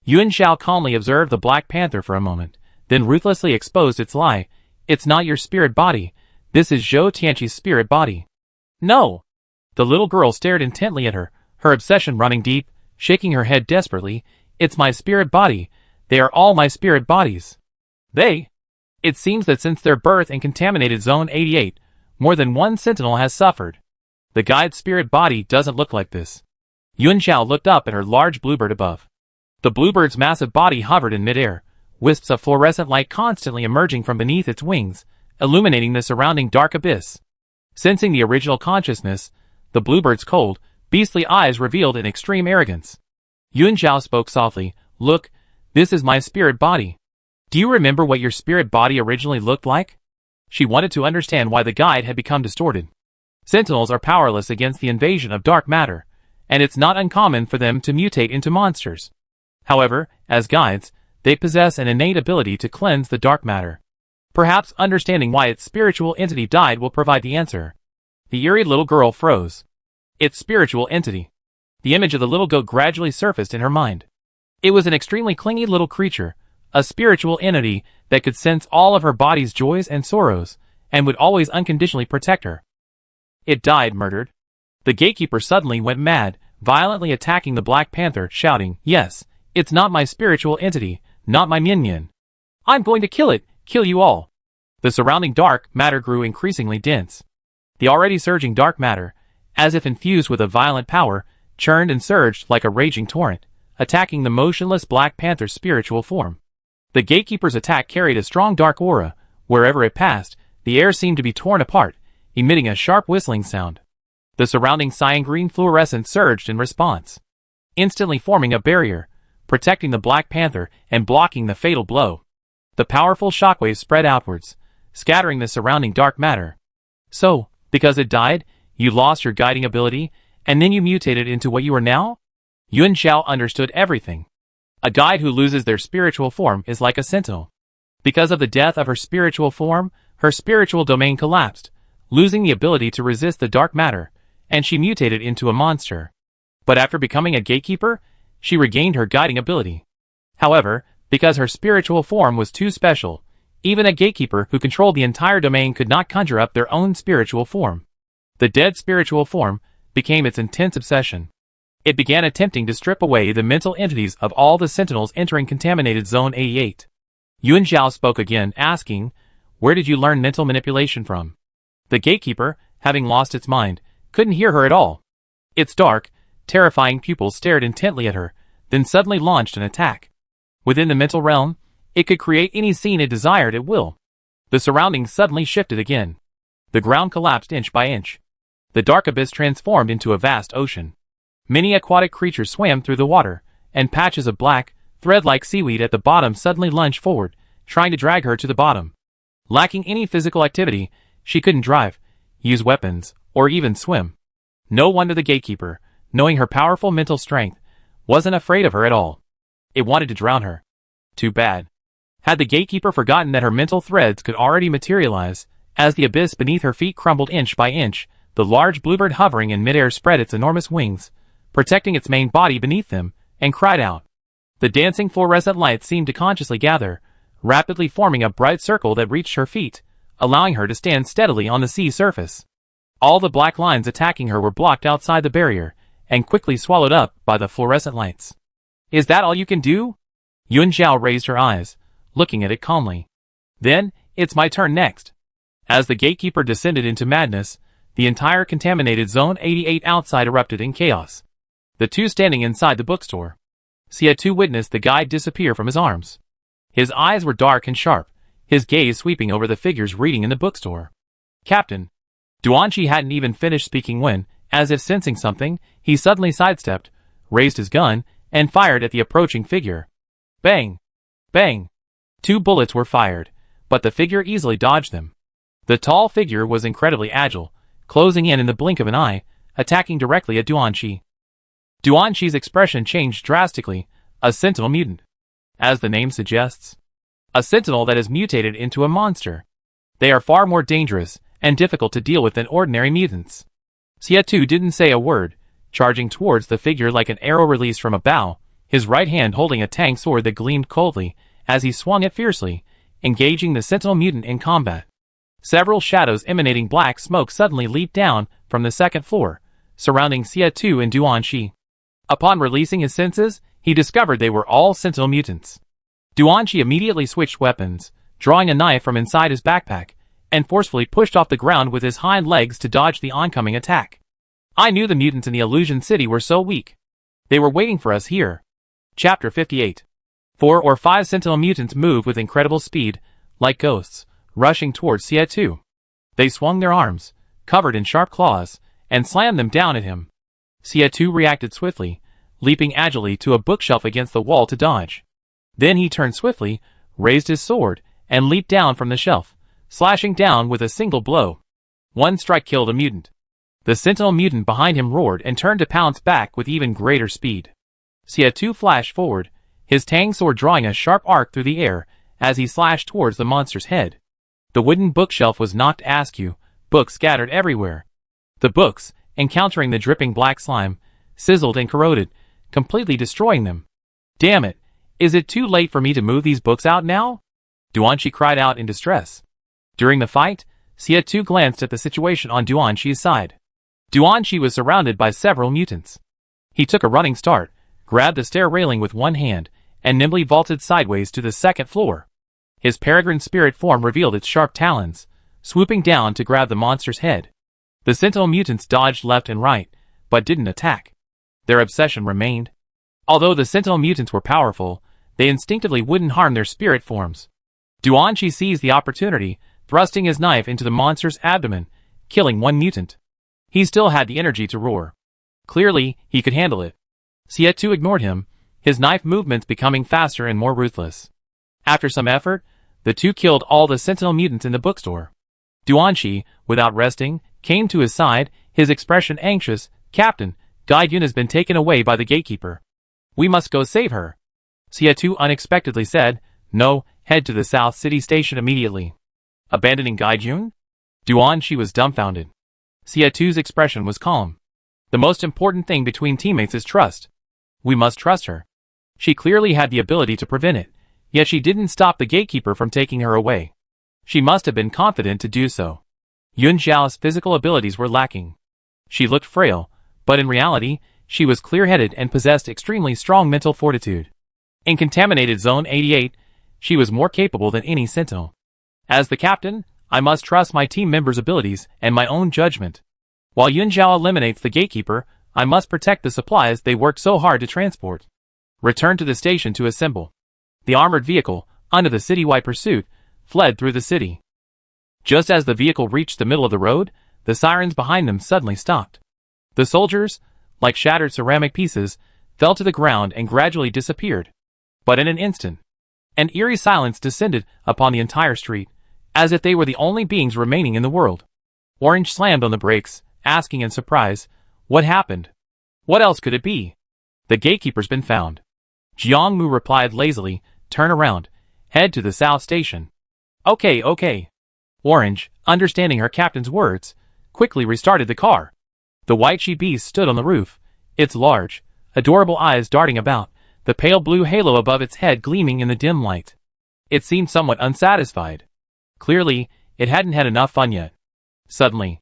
Yuan Zhao calmly observed the Black Panther for a moment, then ruthlessly exposed its lie. "It's not your spirit body. This is Zhou Tianqi's spirit body." "No!" The little girl stared intently at her, her obsession running deep, shaking her head desperately. "It's my spirit body. They are all my spirit bodies." "They?" It seems that since their birth in Contaminated Zone 88, more than one sentinel has suffered. The guide's spirit body doesn't look like this. Yuan Zhao looked up at her large bluebird above. The bluebird's massive body hovered in midair, wisps of fluorescent light constantly emerging from beneath its wings, illuminating the surrounding dark abyss. Sensing the original consciousness, the bluebird's cold, beastly eyes revealed in extreme arrogance. Yuan Zhao spoke softly, "Look, this is my spirit body. Do you remember what your spirit body originally looked like?" She wanted to understand why the guide had become distorted. Sentinels are powerless against the invasion of dark matter, and it's not uncommon for them to mutate into monsters. However, as guides, they possess an innate ability to cleanse the dark matter. Perhaps understanding why its spiritual entity died will provide the answer. The eerie little girl froze. Its spiritual entity. The image of the little goat gradually surfaced in her mind. It was an extremely clingy little creature, a spiritual entity that could sense all of her body's joys and sorrows, and would always unconditionally protect her. It died murdered. The gatekeeper suddenly went mad, violently attacking the Black Panther, shouting, "Yes, it's not my spiritual entity, not my minion. I'm going to kill it, kill you all." The surrounding dark matter grew increasingly dense. The already surging dark matter, as if infused with a violent power, churned and surged like a raging torrent, attacking the motionless Black Panther's spiritual form. The gatekeeper's attack carried a strong dark aura. Wherever it passed, the air seemed to be torn apart, emitting a sharp whistling sound. The surrounding cyan green fluorescence surged in response, instantly forming a barrier, protecting the Black Panther and blocking the fatal blow. The powerful shockwaves spread outwards, scattering the surrounding dark matter. So, because it died, you lost your guiding ability, and then you mutated into what you are now? Yuan Zhao understood everything. A guide who loses their spiritual form is like a sentinel. Because of the death of her spiritual form, her spiritual domain collapsed, losing the ability to resist the dark matter, and she mutated into a monster. But after becoming a gatekeeper, she regained her guiding ability. However, because her spiritual form was too special, even a gatekeeper who controlled the entire domain could not conjure up their own spiritual form. The dead spiritual form became its intense obsession. It began attempting to strip away the mental entities of all the sentinels entering contaminated Zone 88. Yuan Zhao spoke again, asking, "Where did you learn mental manipulation from?" The gatekeeper, having lost its mind, couldn't hear her at all. Its dark, terrifying pupils stared intently at her, then suddenly launched an attack. Within the mental realm, it could create any scene it desired at will. The surroundings suddenly shifted again. The ground collapsed inch by inch. The dark abyss transformed into a vast ocean. Many aquatic creatures swam through the water, and patches of black, thread-like seaweed at the bottom suddenly lunged forward, trying to drag her to the bottom. Lacking any physical activity, she couldn't drive, use weapons, or even swim. No wonder the gatekeeper, knowing her powerful mental strength, wasn't afraid of her at all. It wanted to drown her. Too bad. Had the gatekeeper forgotten that her mental threads could already materialize, as the abyss beneath her feet crumbled inch by inch, the large bluebird hovering in midair spread its enormous wings, protecting its main body beneath them, and cried out. The dancing fluorescent light seemed to consciously gather, rapidly forming a bright circle that reached her feet, allowing her to stand steadily on the sea surface. All the black lines attacking her were blocked outside the barrier, and quickly swallowed up by the fluorescent lights. "Is that all you can do?" Yuan Zhao raised her eyes, looking at it calmly. "Then, it's my turn next." As the gatekeeper descended into madness, the entire contaminated Zone 88 outside erupted in chaos. The two standing inside the bookstore. Xia witnessed the guide disappear from his arms. His eyes were dark and sharp, his gaze sweeping over the figures reading in the bookstore. "Captain." Duanqi hadn't even finished speaking when, as if sensing something, he suddenly sidestepped, raised his gun, and fired at the approaching figure. Bang! Bang! 2 bullets were fired, but the figure easily dodged them. The tall figure was incredibly agile, closing in the blink of an eye, attacking directly at Duanqi. Duanqi's expression changed drastically, a sentinel mutant. As the name suggests, a sentinel that is mutated into a monster. They are far more dangerous and difficult to deal with than ordinary mutants. Xia didn't say a word, charging towards the figure like an arrow released from a bow, his right hand holding a tang sword that gleamed coldly as he swung it fiercely, engaging the sentinel mutant in combat. Several shadows emanating black smoke suddenly leaped down from the second floor, surrounding Xia and Duanqi. Upon releasing his senses, he discovered they were all sentinel mutants. Duanqi immediately switched weapons, drawing a knife from inside his backpack, and forcefully pushed off the ground with his hind legs to dodge the oncoming attack. "I knew the mutants in the Illusion City were so weak. They were waiting for us here." Chapter 58. 4 or 5 sentinel mutants moved with incredible speed, like ghosts, rushing towards Sia2. They swung their arms, covered in sharp claws, and slammed them down at him. Sia2 reacted swiftly, leaping agilely to a bookshelf against the wall to dodge. Then he turned swiftly, raised his sword, and leaped down from the shelf, slashing down with a single blow. One strike killed a mutant. The sentinel mutant behind him roared and turned to pounce back with even greater speed. Sia2 flashed forward, his tang sword drawing a sharp arc through the air as he slashed towards the monster's head. The wooden bookshelf was knocked askew, books scattered everywhere. The books, encountering the dripping black slime, sizzled and corroded, completely destroying them. Damn it, is it too late for me to move these books out now? Duanqi cried out in distress. During the fight, Sia2 glanced at the situation on Duanqi's side. Duanqi was surrounded by several mutants. He took a running start, grabbed the stair railing with one hand, and nimbly vaulted sideways to the second floor. His peregrine spirit form revealed its sharp talons, swooping down to grab the monster's head. The sentinel mutants dodged left and right, but didn't attack. Their obsession remained. Although the sentinel mutants were powerful, they instinctively wouldn't harm their spirit forms. Duanqi seized the opportunity, thrusting his knife into the monster's abdomen, killing one mutant. He still had the energy to roar. Clearly, he could handle it. Sia2 ignored him, his knife movements becoming faster and more ruthless. After some effort, the two killed all the sentinel mutants in the bookstore. Duanqi, without resting, came to his side, his expression anxious. "Captain, Gaiyun has been taken away by the gatekeeper. We must go save her." Sia2 unexpectedly said, "No, head to the South City Station immediately." Abandoning Gaiyun? Duanqi was dumbfounded. Sia2's expression was calm. The most important thing between teammates is trust. We must trust her. She clearly had the ability to prevent it, yet she didn't stop the gatekeeper from taking her away. She must have been confident to do so. Yun Xiao's physical abilities were lacking. She looked frail, but in reality, she was clear-headed and possessed extremely strong mental fortitude. In contaminated Zone 88, she was more capable than any sentinel. As the captain, I must trust my team members' abilities and my own judgment. While Yun Xiao eliminates the gatekeeper, I must protect the supplies they worked so hard to transport. Return to the station to assemble. The armored vehicle, under the citywide pursuit, fled through the city. Just as the vehicle reached the middle of the road, the sirens behind them suddenly stopped. The soldiers, like shattered ceramic pieces, fell to the ground and gradually disappeared. But in an instant, an eerie silence descended upon the entire street, as if they were the only beings remaining in the world. Orange slammed on the brakes, asking in surprise, "What happened? What else could it be?" "The gatekeeper's been found." Jiangmu replied lazily, "Turn around. Head to the South Station." Okay. Orange, understanding her captain's words, quickly restarted the car. The white she-beast stood on the roof, its large, adorable eyes darting about, the pale blue halo above its head gleaming in the dim light. It seemed somewhat unsatisfied. Clearly, it hadn't had enough fun yet. Suddenly,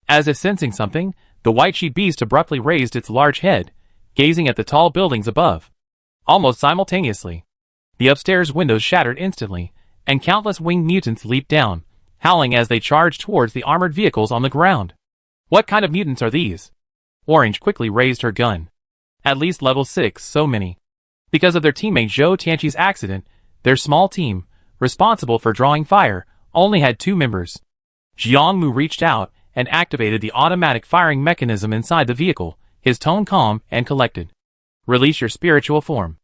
as if sensing something, the white she-beast abruptly raised its large head, gazing at the tall buildings above. Almost simultaneously, the upstairs windows shattered instantly, and countless winged mutants leaped down, howling as they charged towards the armored vehicles on the ground. What kind of mutants are these? Orange quickly raised her gun. At least level 6, so many. Because of their teammate Zhou Tianqi's accident, their small team, responsible for drawing fire, only had 2 members. Jiangmu reached out and activated the automatic firing mechanism inside the vehicle, his tone calm and collected. "Release your spiritual form.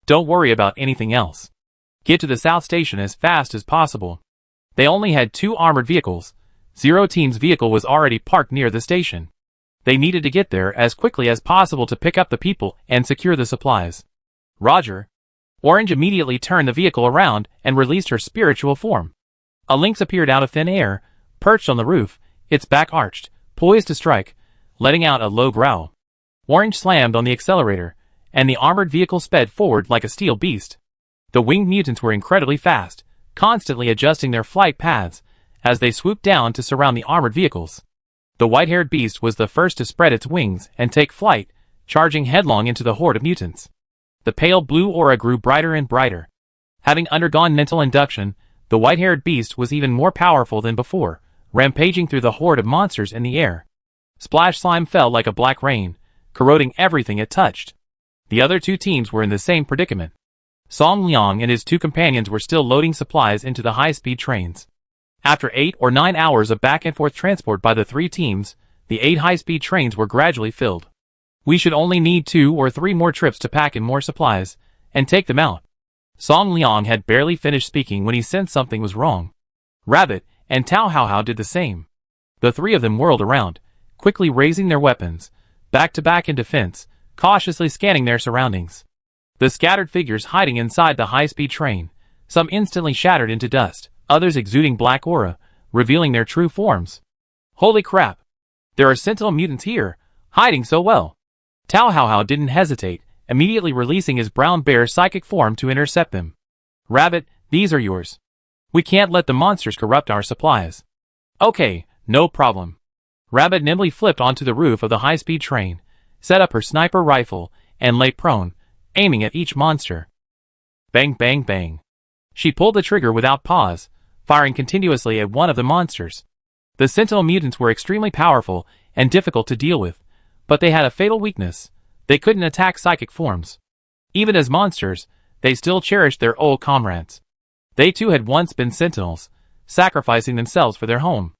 Don't worry about anything else. Get to the South Station as fast as possible." They only had 2 armored vehicles. Zero Team's vehicle was already parked near the station. They needed to get there as quickly as possible to pick up the people and secure the supplies. Roger. Orange immediately turned the vehicle around and released her spiritual form. A lynx appeared out of thin air, perched on the roof, its back arched, poised to strike, letting out a low growl. Orange slammed on the accelerator, and the armored vehicle sped forward like a steel beast. The winged mutants were incredibly fast, constantly adjusting their flight paths as they swooped down to surround the armored vehicles. The white-haired beast was the first to spread its wings and take flight, charging headlong into the horde of mutants. The pale blue aura grew brighter and brighter. Having undergone mental induction, the white-haired beast was even more powerful than before, rampaging through the horde of monsters in the air. Splash slime fell like a black rain, corroding everything it touched. The other 2 teams were in the same predicament. Song Liang and his two companions were still loading supplies into the high-speed trains. After 8 or 9 hours of back-and-forth transport by the three teams, the 8 high-speed trains were gradually filled. We should only need 2 or 3 more trips to pack in more supplies and take them out. Song Liang had barely finished speaking when he sensed something was wrong. Rabbit and Tao Hao did the same. The three of them whirled around, quickly raising their weapons, back to back in defense, cautiously scanning their surroundings. The scattered figures hiding inside the high-speed train, some instantly shattered into dust, others exuding black aura, revealing their true forms. Holy crap! There are sentinel mutants here, hiding so well. Tao Hao didn't hesitate, immediately releasing his brown bear psychic form to intercept them. Rabbit, these are yours. We can't let the monsters corrupt our supplies. Okay, no problem. Rabbit nimbly flipped onto the roof of the high-speed train, set up her sniper rifle, and lay prone, aiming at each monster. Bang bang bang. She pulled the trigger without pause, firing continuously at one of the monsters. The sentinel mutants were extremely powerful and difficult to deal with, but they had a fatal weakness. They couldn't attack psychic forms. Even as monsters, they still cherished their old comrades. They too had once been sentinels, sacrificing themselves for their home.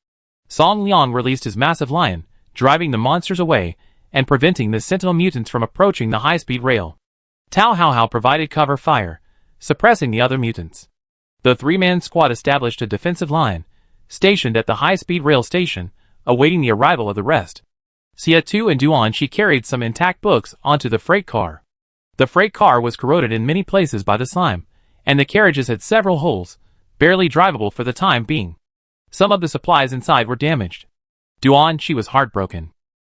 Song Liang released his massive lion, driving the monsters away and preventing the sentinel mutants from approaching the high-speed rail. Tao Hao provided cover fire, suppressing the other mutants. The three-man squad established a defensive line, stationed at the high-speed rail station, awaiting the arrival of the rest. Xia and Duanqi carried some intact books onto the freight car. The freight car was corroded in many places by the slime, and the carriages had several holes, barely drivable for the time being. Some of the supplies inside were damaged. Duanqi was heartbroken.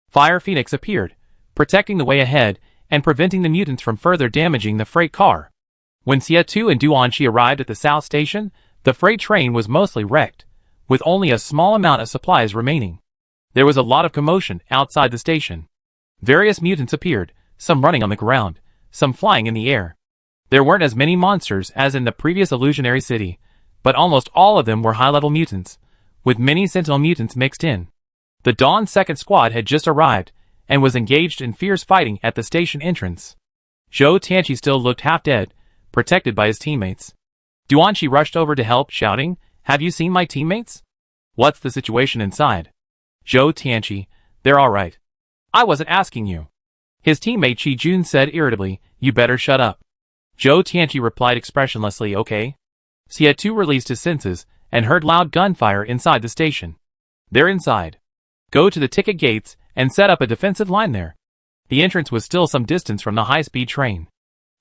Fire Phoenix appeared, protecting the way ahead and preventing the mutants from further damaging the freight car. When Xia and Duanqi arrived at the south station, the freight train was mostly wrecked, with only a small amount of supplies remaining. There was a lot of commotion outside the station. Various mutants appeared, some running on the ground, some flying in the air. There weren't as many monsters as in the previous illusionary city, but almost all of them were high-level mutants, with many sentinel mutants mixed in. The Dawn's second squad had just arrived, and was engaged in fierce fighting at the station entrance. Zhou Tianqi still looked half-dead, protected by his teammates. Duanqi rushed over to help, shouting, "Have you seen my teammates? What's the situation inside?" Zhou Tianqi, "They're all right. I wasn't asking you." His teammate Qi Jun said irritably, "You better shut up." Zhou Tianqi replied expressionlessly, "Okay." Xia released his senses and heard loud gunfire inside the station. "They're inside. Go to the ticket gates and set up a defensive line there." The entrance was still some distance from the high-speed train.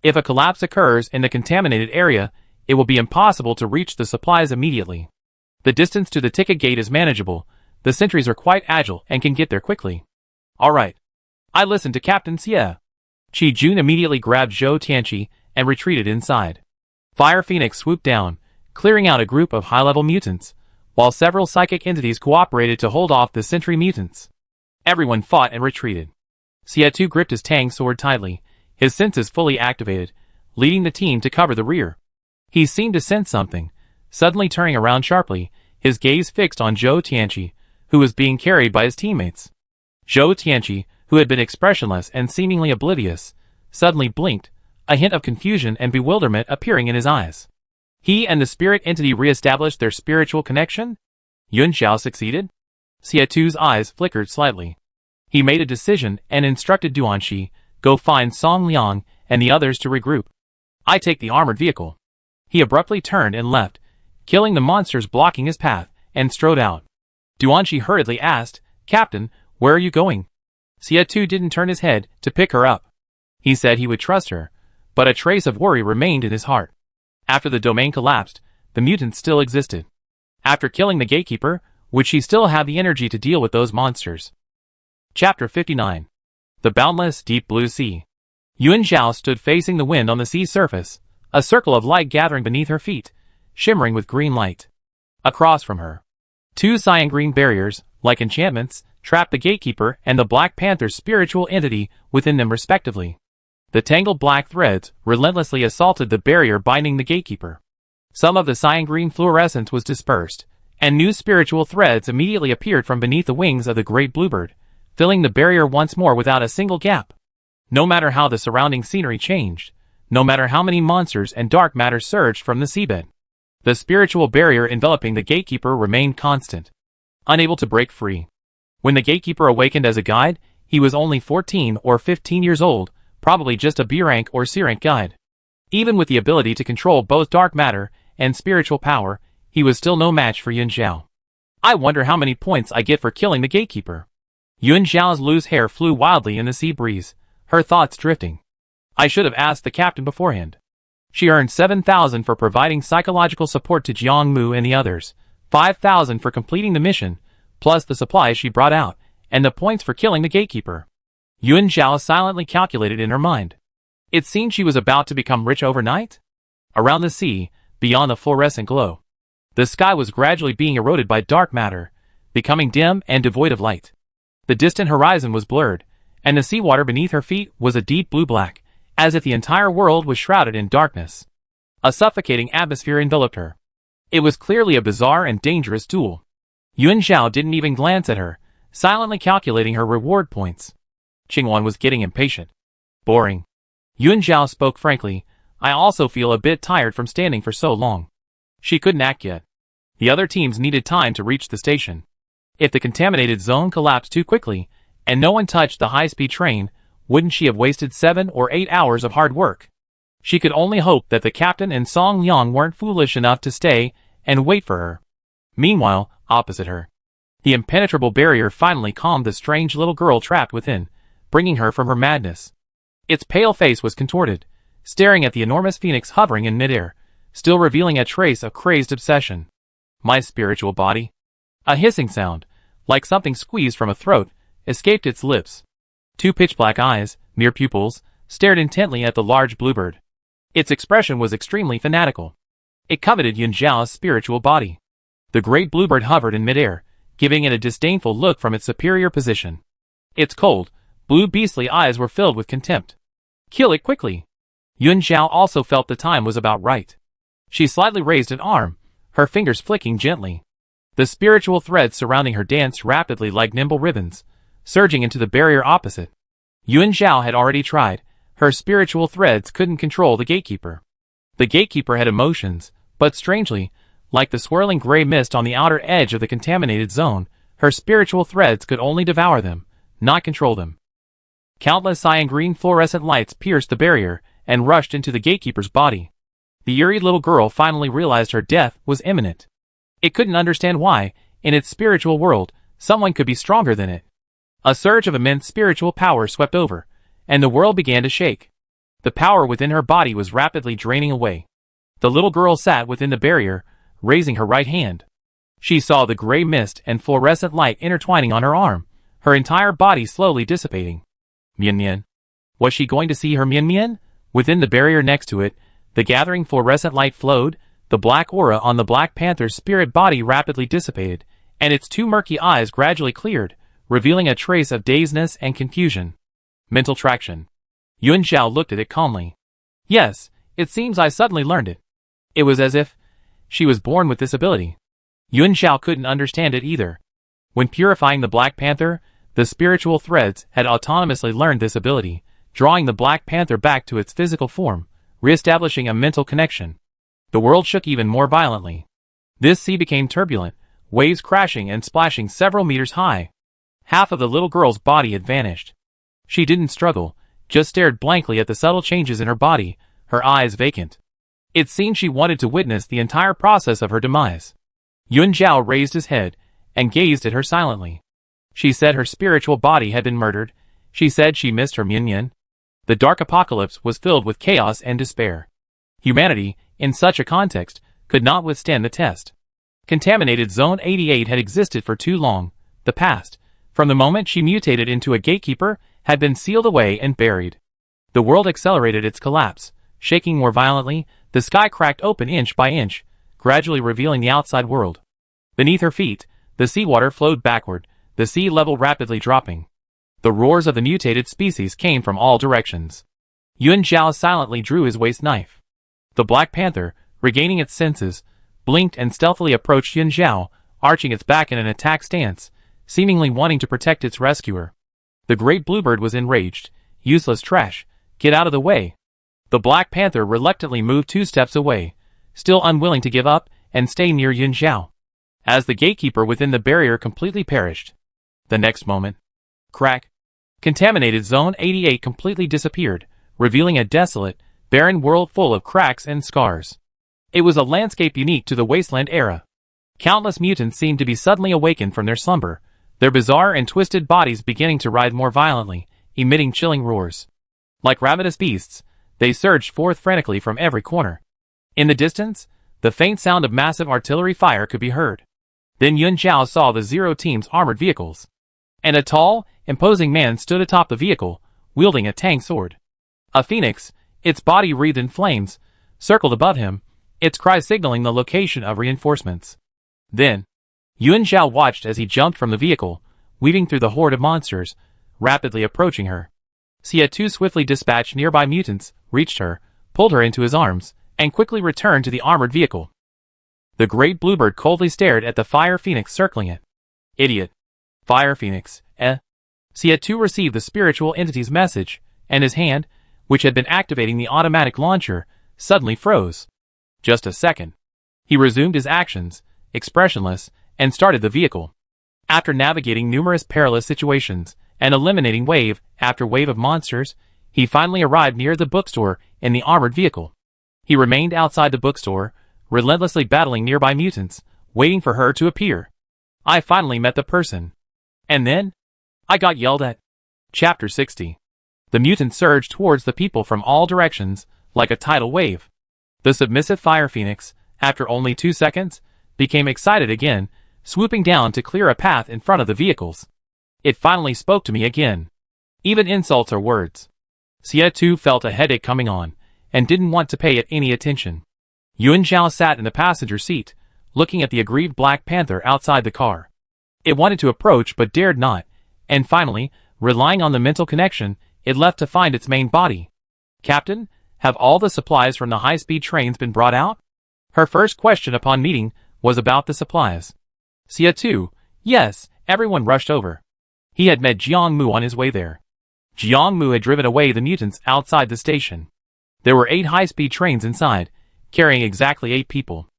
If a collapse occurs in the contaminated area, it will be impossible to reach the supplies immediately. The distance to the ticket gate is manageable. The sentries are quite agile and can get there quickly. All right. I listened to Captain Xie. Qi Jun immediately grabbed Zhou Tianqi and retreated inside. Fire Phoenix swooped down, clearing out a group of high-level mutants, while several psychic entities cooperated to hold off the sentry mutants. Everyone fought and retreated. Xia gripped his Tang sword tightly, his senses fully activated, leading the team to cover the rear. He seemed to sense something, suddenly turning around sharply, his gaze fixed on Zhou Tianqi, who was being carried by his teammates. Zhou Tianqi, who had been expressionless and seemingly oblivious, suddenly blinked, a hint of confusion and bewilderment appearing in his eyes. He and the spirit entity re-established their spiritual connection? Yun Xiao succeeded? Xia eyes flickered slightly. He made a decision and instructed Duanqi, "Go find Song Liang and the others to regroup. I take the armored vehicle." He abruptly turned and left, killing the monsters blocking his path, and strode out. Duanqi hurriedly asked, "Captain, where are you going?" Xia didn't turn his head to pick her up. He said he would trust her, but a trace of worry remained in his heart. After the domain collapsed, the mutants still existed. After killing the gatekeeper, would she still have the energy to deal with those monsters? Chapter 59. The Boundless Deep Blue Sea. Yun Xiao stood facing the wind on the sea surface, a circle of light gathering beneath her feet, shimmering with green light. Across from her, 2 cyan-green barriers, like enchantments, trapped the gatekeeper and the Black Panther's spiritual entity within them respectively. The tangled black threads relentlessly assaulted the barrier binding the gatekeeper. Some of the cyan-green fluorescence was dispersed, and new spiritual threads immediately appeared from beneath the wings of the great bluebird, filling the barrier once more without a single gap. No matter how the surrounding scenery changed, no matter how many monsters and dark matter surged from the seabed. The spiritual barrier enveloping the gatekeeper remained constant, unable to break free. When the gatekeeper awakened as a guide, he was only 14 or 15 years old, probably just a B-rank or C-rank guide. Even with the ability to control both dark matter and spiritual power, he was still no match for Yun Zhao. I wonder how many points I get for killing the gatekeeper. Yun Zhao's loose hair flew wildly in the sea breeze, her thoughts drifting. I should have asked the captain beforehand. She earned 7,000 for providing psychological support to Jiang Mu and the others, 5,000 for completing the mission, plus the supplies she brought out, and the points for killing the gatekeeper. Yun Zhao silently calculated in her mind. It seemed she was about to become rich overnight. Around the sea, beyond the fluorescent glow, the sky was gradually being eroded by dark matter, becoming dim and devoid of light. The distant horizon was blurred, and the seawater beneath her feet was a deep blue-black, as if the entire world was shrouded in darkness. A suffocating atmosphere enveloped her. It was clearly a bizarre and dangerous duel. Yun Zhao didn't even glance at her, silently calculating her reward points. Qingwan was getting impatient. Boring. Yun Zhao spoke frankly, I also feel a bit tired from standing for so long. She couldn't act yet. The other teams needed time to reach the station. If the contaminated zone collapsed too quickly, and no one touched the high-speed train, wouldn't she have wasted 7 or 8 hours of hard work? She could only hope that the captain and Song Liang weren't foolish enough to stay and wait for her. Meanwhile, opposite her, the impenetrable barrier finally calmed the strange little girl trapped within, bringing her from her madness. Its pale face was contorted, staring at the enormous phoenix hovering in midair, still revealing a trace of crazed obsession. My spiritual body. A hissing sound, like something squeezed from a throat, escaped its lips. 2 pitch-black eyes, mere pupils, stared intently at the large bluebird. Its expression was extremely fanatical. It coveted Yun Zhao's spiritual body. The great bluebird hovered in midair, giving it a disdainful look from its superior position. Its cold, blue beastly eyes were filled with contempt. Kill it quickly. Yun Zhao also felt the time was about right. She slightly raised an arm, her fingers flicking gently. The spiritual threads surrounding her danced rapidly like nimble ribbons, surging into the barrier opposite. Yun Zhao had already tried. Her spiritual threads couldn't control the gatekeeper. The gatekeeper had emotions, but strangely, like the swirling gray mist on the outer edge of the contaminated zone, her spiritual threads could only devour them, not control them. Countless cyan green fluorescent lights pierced the barrier and rushed into the gatekeeper's body. The eerie little girl finally realized her death was imminent. It couldn't understand why, in its spiritual world, someone could be stronger than it. A surge of immense spiritual power swept over, and the world began to shake. The power within her body was rapidly draining away. The little girl sat within the barrier, raising her right hand. She saw the gray mist and fluorescent light intertwining on her arm, her entire body slowly dissipating. Mian Mian. Was she going to see her Mian Mian? Within the barrier next to it, the gathering fluorescent light flowed, the black aura on the Black Panther's spirit body rapidly dissipated, and its 2 murky eyes gradually cleared, revealing a trace of dazedness and confusion. Mental traction. Yun Zhao looked at it calmly. Yes, it seems I suddenly learned it. It was as if she was born with this ability. Yun Zhao couldn't understand it either. When purifying the Black Panther, the spiritual threads had autonomously learned this ability, drawing the Black Panther back to its physical form, re-establishing a mental connection. The world shook even more violently. This sea became turbulent, waves crashing and splashing several meters high. Half of the little girl's body had vanished. She didn't struggle, just stared blankly at the subtle changes in her body, her eyes vacant. It seemed she wanted to witness the entire process of her demise. Yun Zhao raised his head and gazed at her silently. She said her spiritual body had been murdered. She said she missed her Mian Mian. The dark apocalypse was filled with chaos and despair. Humanity, in such a context, could not withstand the test. Contaminated Zone 88 had existed for too long. The past, from the moment she mutated into a gatekeeper, had been sealed away and buried. The world accelerated its collapse, shaking more violently. The sky cracked open inch by inch, gradually revealing the outside world. Beneath her feet, the seawater flowed backward, the sea level rapidly dropping. The roars of the mutated species came from all directions. Yun Zhao silently drew his waist knife. The Black Panther, regaining its senses, blinked and stealthily approached Yun Zhao, arching its back in an attack stance, seemingly wanting to protect its rescuer. The great bluebird was enraged. Useless trash, get out of the way. The Black Panther reluctantly moved 2 steps away, still unwilling to give up and stay near Yun Zhao, as the gatekeeper within the barrier completely perished. The next moment, crack, contaminated Zone 88 completely disappeared, revealing a desolate, barren world full of cracks and scars. It was a landscape unique to the Wasteland era. Countless mutants seemed to be suddenly awakened from their slumber, their bizarre and twisted bodies beginning to writhe more violently, emitting chilling roars. Like ravenous beasts, they surged forth frantically from every corner. In the distance, the faint sound of massive artillery fire could be heard. Then Yun Zhao saw the Zero Team's armored vehicles. And a tall, imposing man stood atop the vehicle, wielding a tang sword. A phoenix, its body wreathed in flames, circled above him, its cry signaling the location of reinforcements. Then, Yun Zhao watched as he jumped from the vehicle, weaving through the horde of monsters, rapidly approaching her. Xia2 swiftly dispatched nearby mutants, reached her, pulled her into his arms, and quickly returned to the armored vehicle. The great bluebird coldly stared at the fire phoenix circling it. Idiot. Fire phoenix, eh? Xia2 received the spiritual entity's message, and his hand, which had been activating the automatic launcher, suddenly froze. Just a second. He resumed his actions, expressionless, and started the vehicle. After navigating numerous perilous situations, and eliminating wave after wave of monsters, he finally arrived near the bookstore in the armored vehicle. He remained outside the bookstore, relentlessly battling nearby mutants, waiting for her to appear. I finally met the person. And then, I got yelled at. Chapter 60. The mutants surged towards the people from all directions, like a tidal wave. The submissive fire phoenix, after only 2 seconds, became excited again, swooping down to clear a path in front of the vehicles. It finally spoke to me again. Even insults are words. Xia2 felt a headache coming on, and didn't want to pay it any attention. Yun Zhao sat in the passenger seat, looking at the aggrieved Black Panther outside the car. It wanted to approach but dared not, and finally, relying on the mental connection, it left to find its main body. Captain, have all the supplies from the high-speed trains been brought out? Her first question upon meeting was about the supplies. Xia2, yes, everyone rushed over. He had met Jiangmu on his way there. Jiangmu had driven away the mutants outside the station. There were 8 high-speed trains inside, carrying exactly 8 people.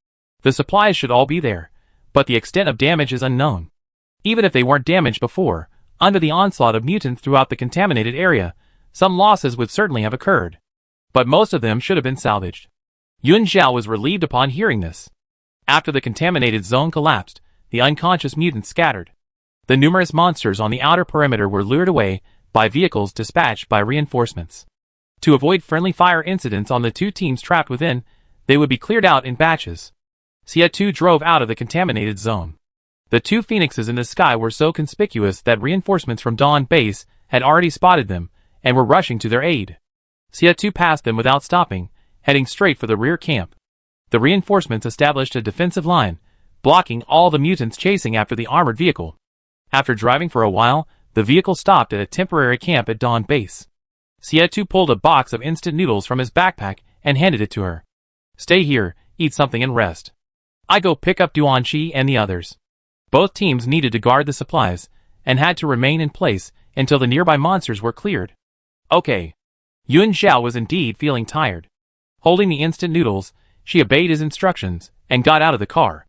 The supplies should all be there, but the extent of damage is unknown. Even if they weren't damaged before, under the onslaught of mutants throughout the contaminated area, some losses would certainly have occurred. But most of them should have been salvaged. Yun Zhao was relieved upon hearing this. After the contaminated zone collapsed, the unconscious mutants scattered. The numerous monsters on the outer perimeter were lured away by vehicles dispatched by reinforcements. To avoid friendly fire incidents on the 2 teams trapped within, they would be cleared out in batches. Xia2 drove out of the contaminated zone. The 2 phoenixes in the sky were so conspicuous that reinforcements from Dawn Base had already spotted them and were rushing to their aid. Xia2 passed them without stopping, heading straight for the rear camp. The reinforcements established a defensive line, blocking all the mutants chasing after the armored vehicle. After driving for a while, the vehicle stopped at a temporary camp at Dawn Base. Xia2 pulled a box of instant noodles from his backpack and handed it to her. Stay here, eat something and rest. I go pick up Duanqi and the others. Both teams needed to guard the supplies, and had to remain in place until the nearby monsters were cleared. Okay. Yun Zhao was indeed feeling tired. Holding the instant noodles, she obeyed his instructions, and got out of the car.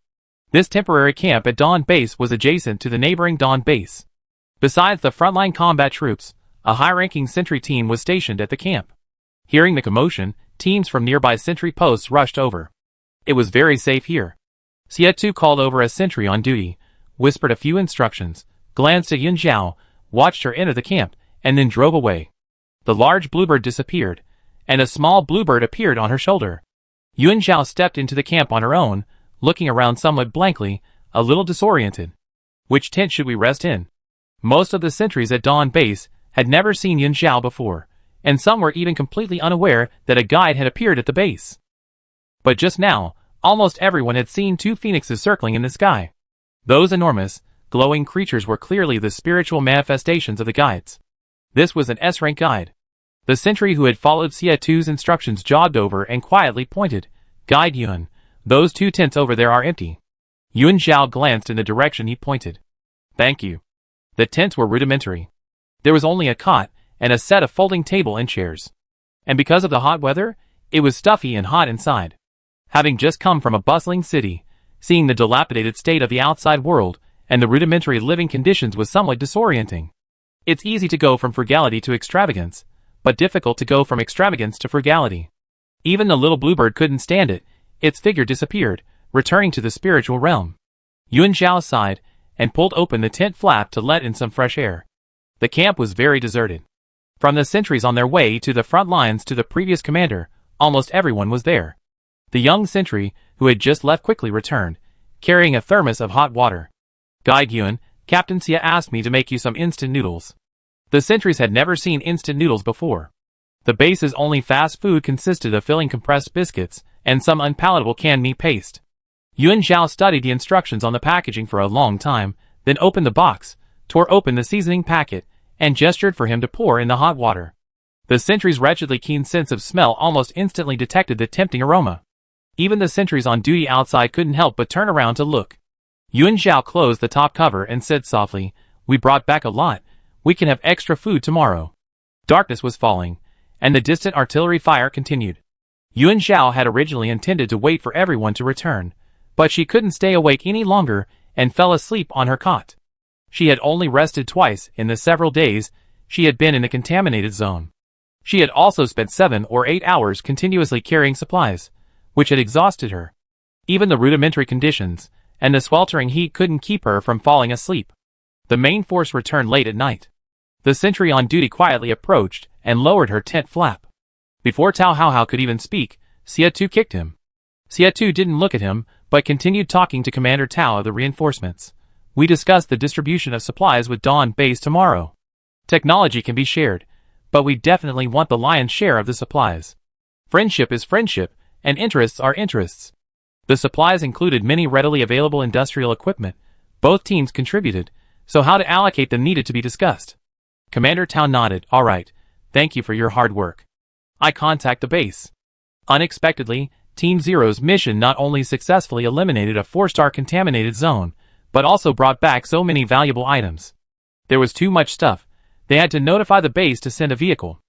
This temporary camp at Dawn Base was adjacent to the neighboring Dawn Base. Besides the frontline combat troops, a high-ranking sentry team was stationed at the camp. Hearing the commotion, teams from nearby sentry posts rushed over. It was very safe here. Xia2 called over a sentry on duty, whispered a few instructions, glanced at Yun Zhao, watched her enter the camp, and then drove away. The large bluebird disappeared, and a small bluebird appeared on her shoulder. Yun Zhao stepped into the camp on her own, looking around somewhat blankly, a little disoriented. Which tent should we rest in? Most of the sentries at Dawn Base had never seen Yun Zhao before, and some were even completely unaware that a guide had appeared at the base. But just now, almost everyone had seen 2 phoenixes circling in the sky. Those enormous, glowing creatures were clearly the spiritual manifestations of the guides. This was an S-rank guide. The sentry who had followed Xia2's instructions jogged over and quietly pointed. Guide Yun, those 2 tents over there are empty. Yun Zhao glanced in the direction he pointed. Thank you. The tents were rudimentary. There was only a cot, and a set of folding table and chairs. and because of the hot weather, it was stuffy and hot inside. Having just come from a bustling city, seeing the dilapidated state of the outside world and the rudimentary living conditions was somewhat disorienting. It's easy to go from frugality to extravagance, but difficult to go from extravagance to frugality. Even the little bluebird couldn't stand it. Its figure disappeared, returning to the spiritual realm. Yuan Zhao sighed and pulled open the tent flap to let in some fresh air. The camp was very deserted. From the sentries on their way to the front lines to the previous commander, almost everyone was there. The young sentry, who had just left, quickly returned, carrying a thermos of hot water. "Guide Yuan, Captain Xia asked me to make you some instant noodles." The sentries had never seen instant noodles before. The base's only fast food consisted of filling compressed biscuits and some unpalatable canned meat paste. Yuan Zhao studied the instructions on the packaging for a long time, then opened the box, tore open the seasoning packet, and gestured for him to pour in the hot water. The sentry's wretchedly keen sense of smell almost instantly detected the tempting aroma. Even the sentries on duty outside couldn't help but turn around to look. Yuan Zhao closed the top cover and said softly, "We brought back a lot. We can have extra food tomorrow." Darkness was falling, and the distant artillery fire continued. Yuan Zhao had originally intended to wait for everyone to return, but she couldn't stay awake any longer and fell asleep on her cot. She had only rested twice in the several days she had been in the contaminated zone. She had also spent 7 or 8 hours continuously carrying supplies, which had exhausted her. Even the rudimentary conditions and the sweltering heat couldn't keep her from falling asleep. The main force returned late at night. The sentry on duty quietly approached and lowered her tent flap. Before Tao Hao could even speak, Xia Tu kicked him. Xia Tu didn't look at him, but continued talking to Commander Tao of the reinforcements. "We discussed the distribution of supplies with Dawn Base tomorrow. Technology can be shared, but we definitely want the lion's share of the supplies. Friendship is friendship, and interests are interests." The supplies included many readily available industrial equipment. Both teams contributed, so how to allocate them needed to be discussed. Commander Tao nodded. "All right, thank you for your hard work. I contact the base." Unexpectedly, Team Zero's mission not only successfully eliminated a 4-star contaminated zone, but also brought back so many valuable items. There was too much stuff. They had to notify the base to send a vehicle.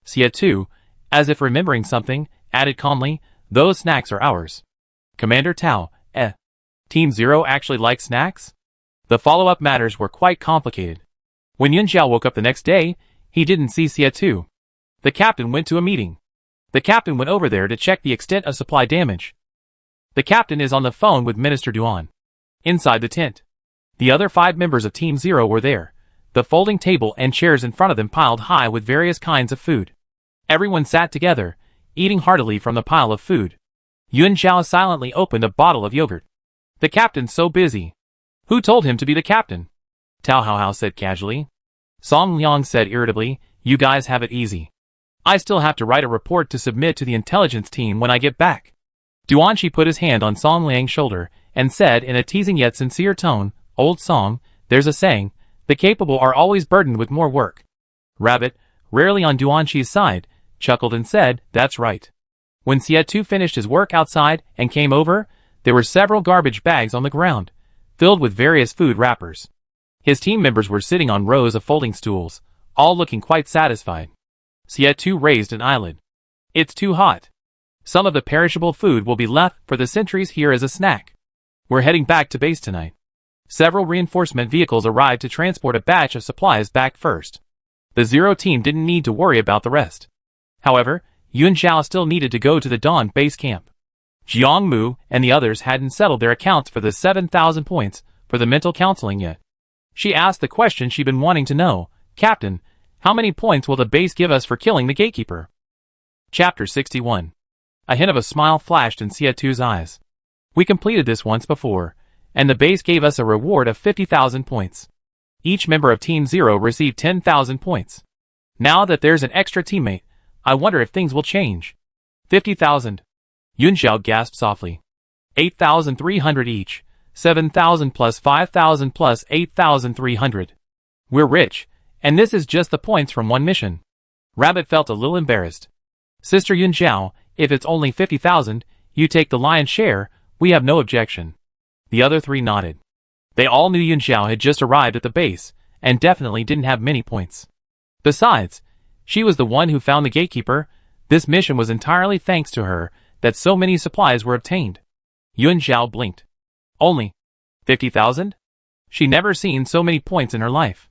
Xia Tu, as if remembering something, added calmly, "Those snacks are ours." Commander Tao, Team Zero actually likes snacks? The follow-up matters were quite complicated. When Yuan Zhao woke up the next day, he didn't see Xia Tu. The captain went to a meeting. The captain went over there to check the extent of supply damage. The captain is on the phone with Minister Duan. Inside the tent, the other 5 members of Team Zero were there, the folding table and chairs in front of them piled high with various kinds of food. Everyone sat together, eating heartily from the pile of food. Yuan Zhao silently opened a bottle of yogurt. "The captain's so busy." "Who told him to be the captain?" Tao Hao said casually. Song Liang said irritably, "You guys have it easy. I still have to write a report to submit to the intelligence team when I get back." Duanqi put his hand on Song Liang's shoulder and said in a teasing yet sincere tone, "Old Song, there's a saying, the capable are always burdened with more work." Rabbit, rarely on Duanqi's side, chuckled and said, "That's right." When Xia Tu finished his work outside and came over, there were several garbage bags on the ground, filled with various food wrappers. His team members were sitting on rows of folding stools, all looking quite satisfied. Xia Tu raised an eyelid. "It's too hot. Some of the perishable food will be left for the sentries here as a snack. We're heading back to base tonight." Several reinforcement vehicles arrived to transport a batch of supplies back first. The Zero team didn't need to worry about the rest. However, Yuan Zhao still needed to go to the Dawn base camp. Jiang Mu and the others hadn't settled their accounts for the 7,000 points for the mental counseling yet. She asked the question she'd been wanting to know, "Captain, how many points will the base give us for killing the gatekeeper?" Chapter 61. A hint of a smile flashed in Xia Tu's eyes. "We completed this once before, and the base gave us a reward of 50,000 points. Each member of Team Zero received 10,000 points. Now that there's an extra teammate, I wonder if things will change." 50,000. Yuan Zhao gasped softly. 8,300 each. 7,000 plus 5,000 plus 8,300. We're rich, and this is just the points from one mission. Rabbit felt a little embarrassed. "Sister Yuan Zhao, if it's only 50,000, you take the lion's share, we have no objection." The other 3 nodded. They all knew Yuan Zhao had just arrived at the base, and definitely didn't have many points. Besides, she was the one who found the gatekeeper. This mission was entirely thanks to her that so many supplies were obtained. Yuan Zhao blinked. Only 50,000? She never seen so many points in her life.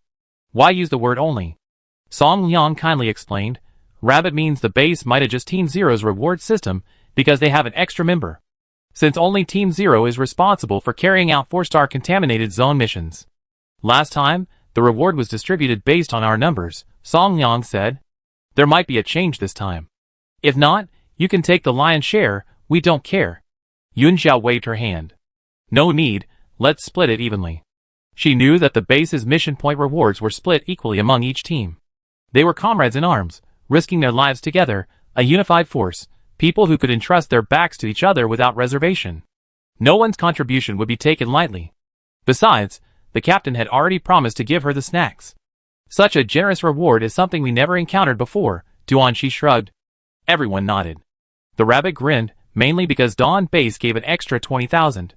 Why use the word only? Song Liang kindly explained. Rabbit means the base might adjust Team Zero's reward system because they have an extra member. Since only Team Zero is responsible for carrying out 4-star contaminated zone missions. Last time, the reward was distributed based on our numbers, Song Liang said. There might be a change this time. If not, you can take the lion's share, we don't care. Yuan Zhao waved her hand. No need, let's split it evenly. She knew that the base's mission point rewards were split equally among each team. They were comrades in arms, risking their lives together, a unified force, people who could entrust their backs to each other without reservation. No one's contribution would be taken lightly. Besides, the captain had already promised to give her the snacks. Such a generous reward is something we never encountered before, Duanxi shrugged. Everyone nodded. The rabbit grinned, mainly because Dawn Base gave an extra 20,000.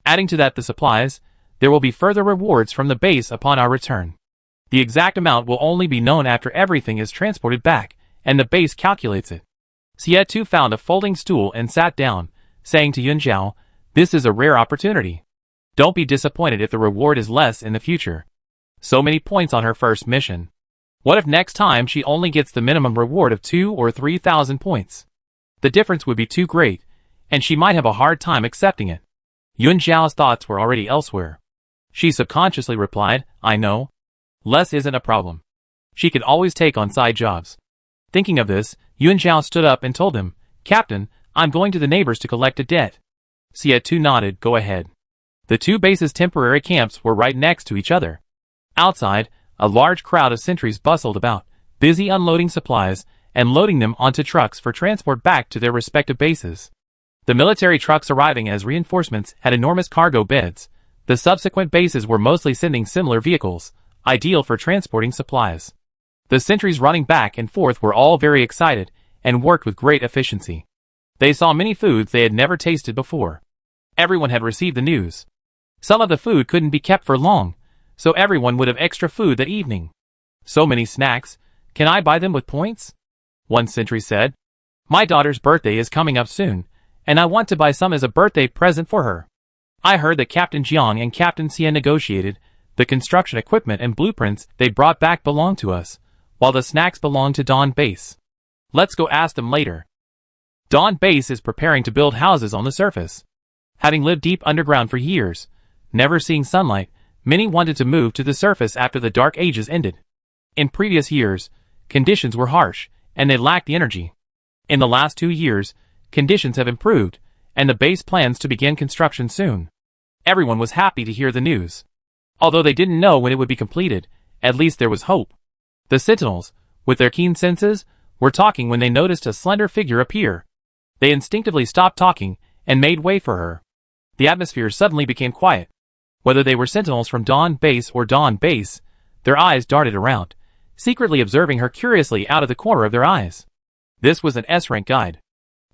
Adding to that the supplies, there will be further rewards from the base upon our return. The exact amount will only be known after everything is transported back, and the base calculates it. Xie Tu found a folding stool and sat down, saying to Yuan Zhao, this is a rare opportunity. Don't be disappointed if the reward is less in the future. So many points on her first mission. What if next time she only gets the minimum reward of 2,000 or 3,000 points? The difference would be too great, and she might have a hard time accepting it. Yuan Zhao's thoughts were already elsewhere. She subconsciously replied, I know. Less isn't a problem. She could always take on side jobs. Thinking of this, Yuan Zhao stood up and told him, Captain, I'm going to the neighbors to collect a debt. Xie Tu nodded, go ahead. The two bases' temporary camps were right next to each other. Outside, a large crowd of sentries bustled about, busy unloading supplies and loading them onto trucks for transport back to their respective bases. The military trucks arriving as reinforcements had enormous cargo beds. The subsequent bases were mostly sending similar vehicles, ideal for transporting supplies. The sentries running back and forth were all very excited and worked with great efficiency. They saw many foods they had never tasted before. Everyone had received the news. Some of the food couldn't be kept for long, so everyone would have extra food that evening. So many snacks, can I buy them with points? One sentry said. My daughter's birthday is coming up soon, and I want to buy some as a birthday present for her. I heard that Captain Jiang and Captain Xie negotiated. The construction equipment and blueprints they brought back belong to us, while the snacks belong to Dawn Base. Let's go ask them later. Dawn Base is preparing to build houses on the surface. Having lived deep underground for years, never seeing sunlight, many wanted to move to the surface after the Dark Ages ended. In previous years, conditions were harsh, and they lacked the energy. In the last 2 years, conditions have improved, and the base plans to begin construction soon. Everyone was happy to hear the news. Although they didn't know when it would be completed, at least there was hope. The sentinels, with their keen senses, were talking when they noticed a slender figure appear. They instinctively stopped talking and made way for her. The atmosphere suddenly became quiet. Whether they were sentinels from Dawn Base or Dawn Base, their eyes darted around, secretly observing her curiously out of the corner of their eyes. This was an S-rank guide.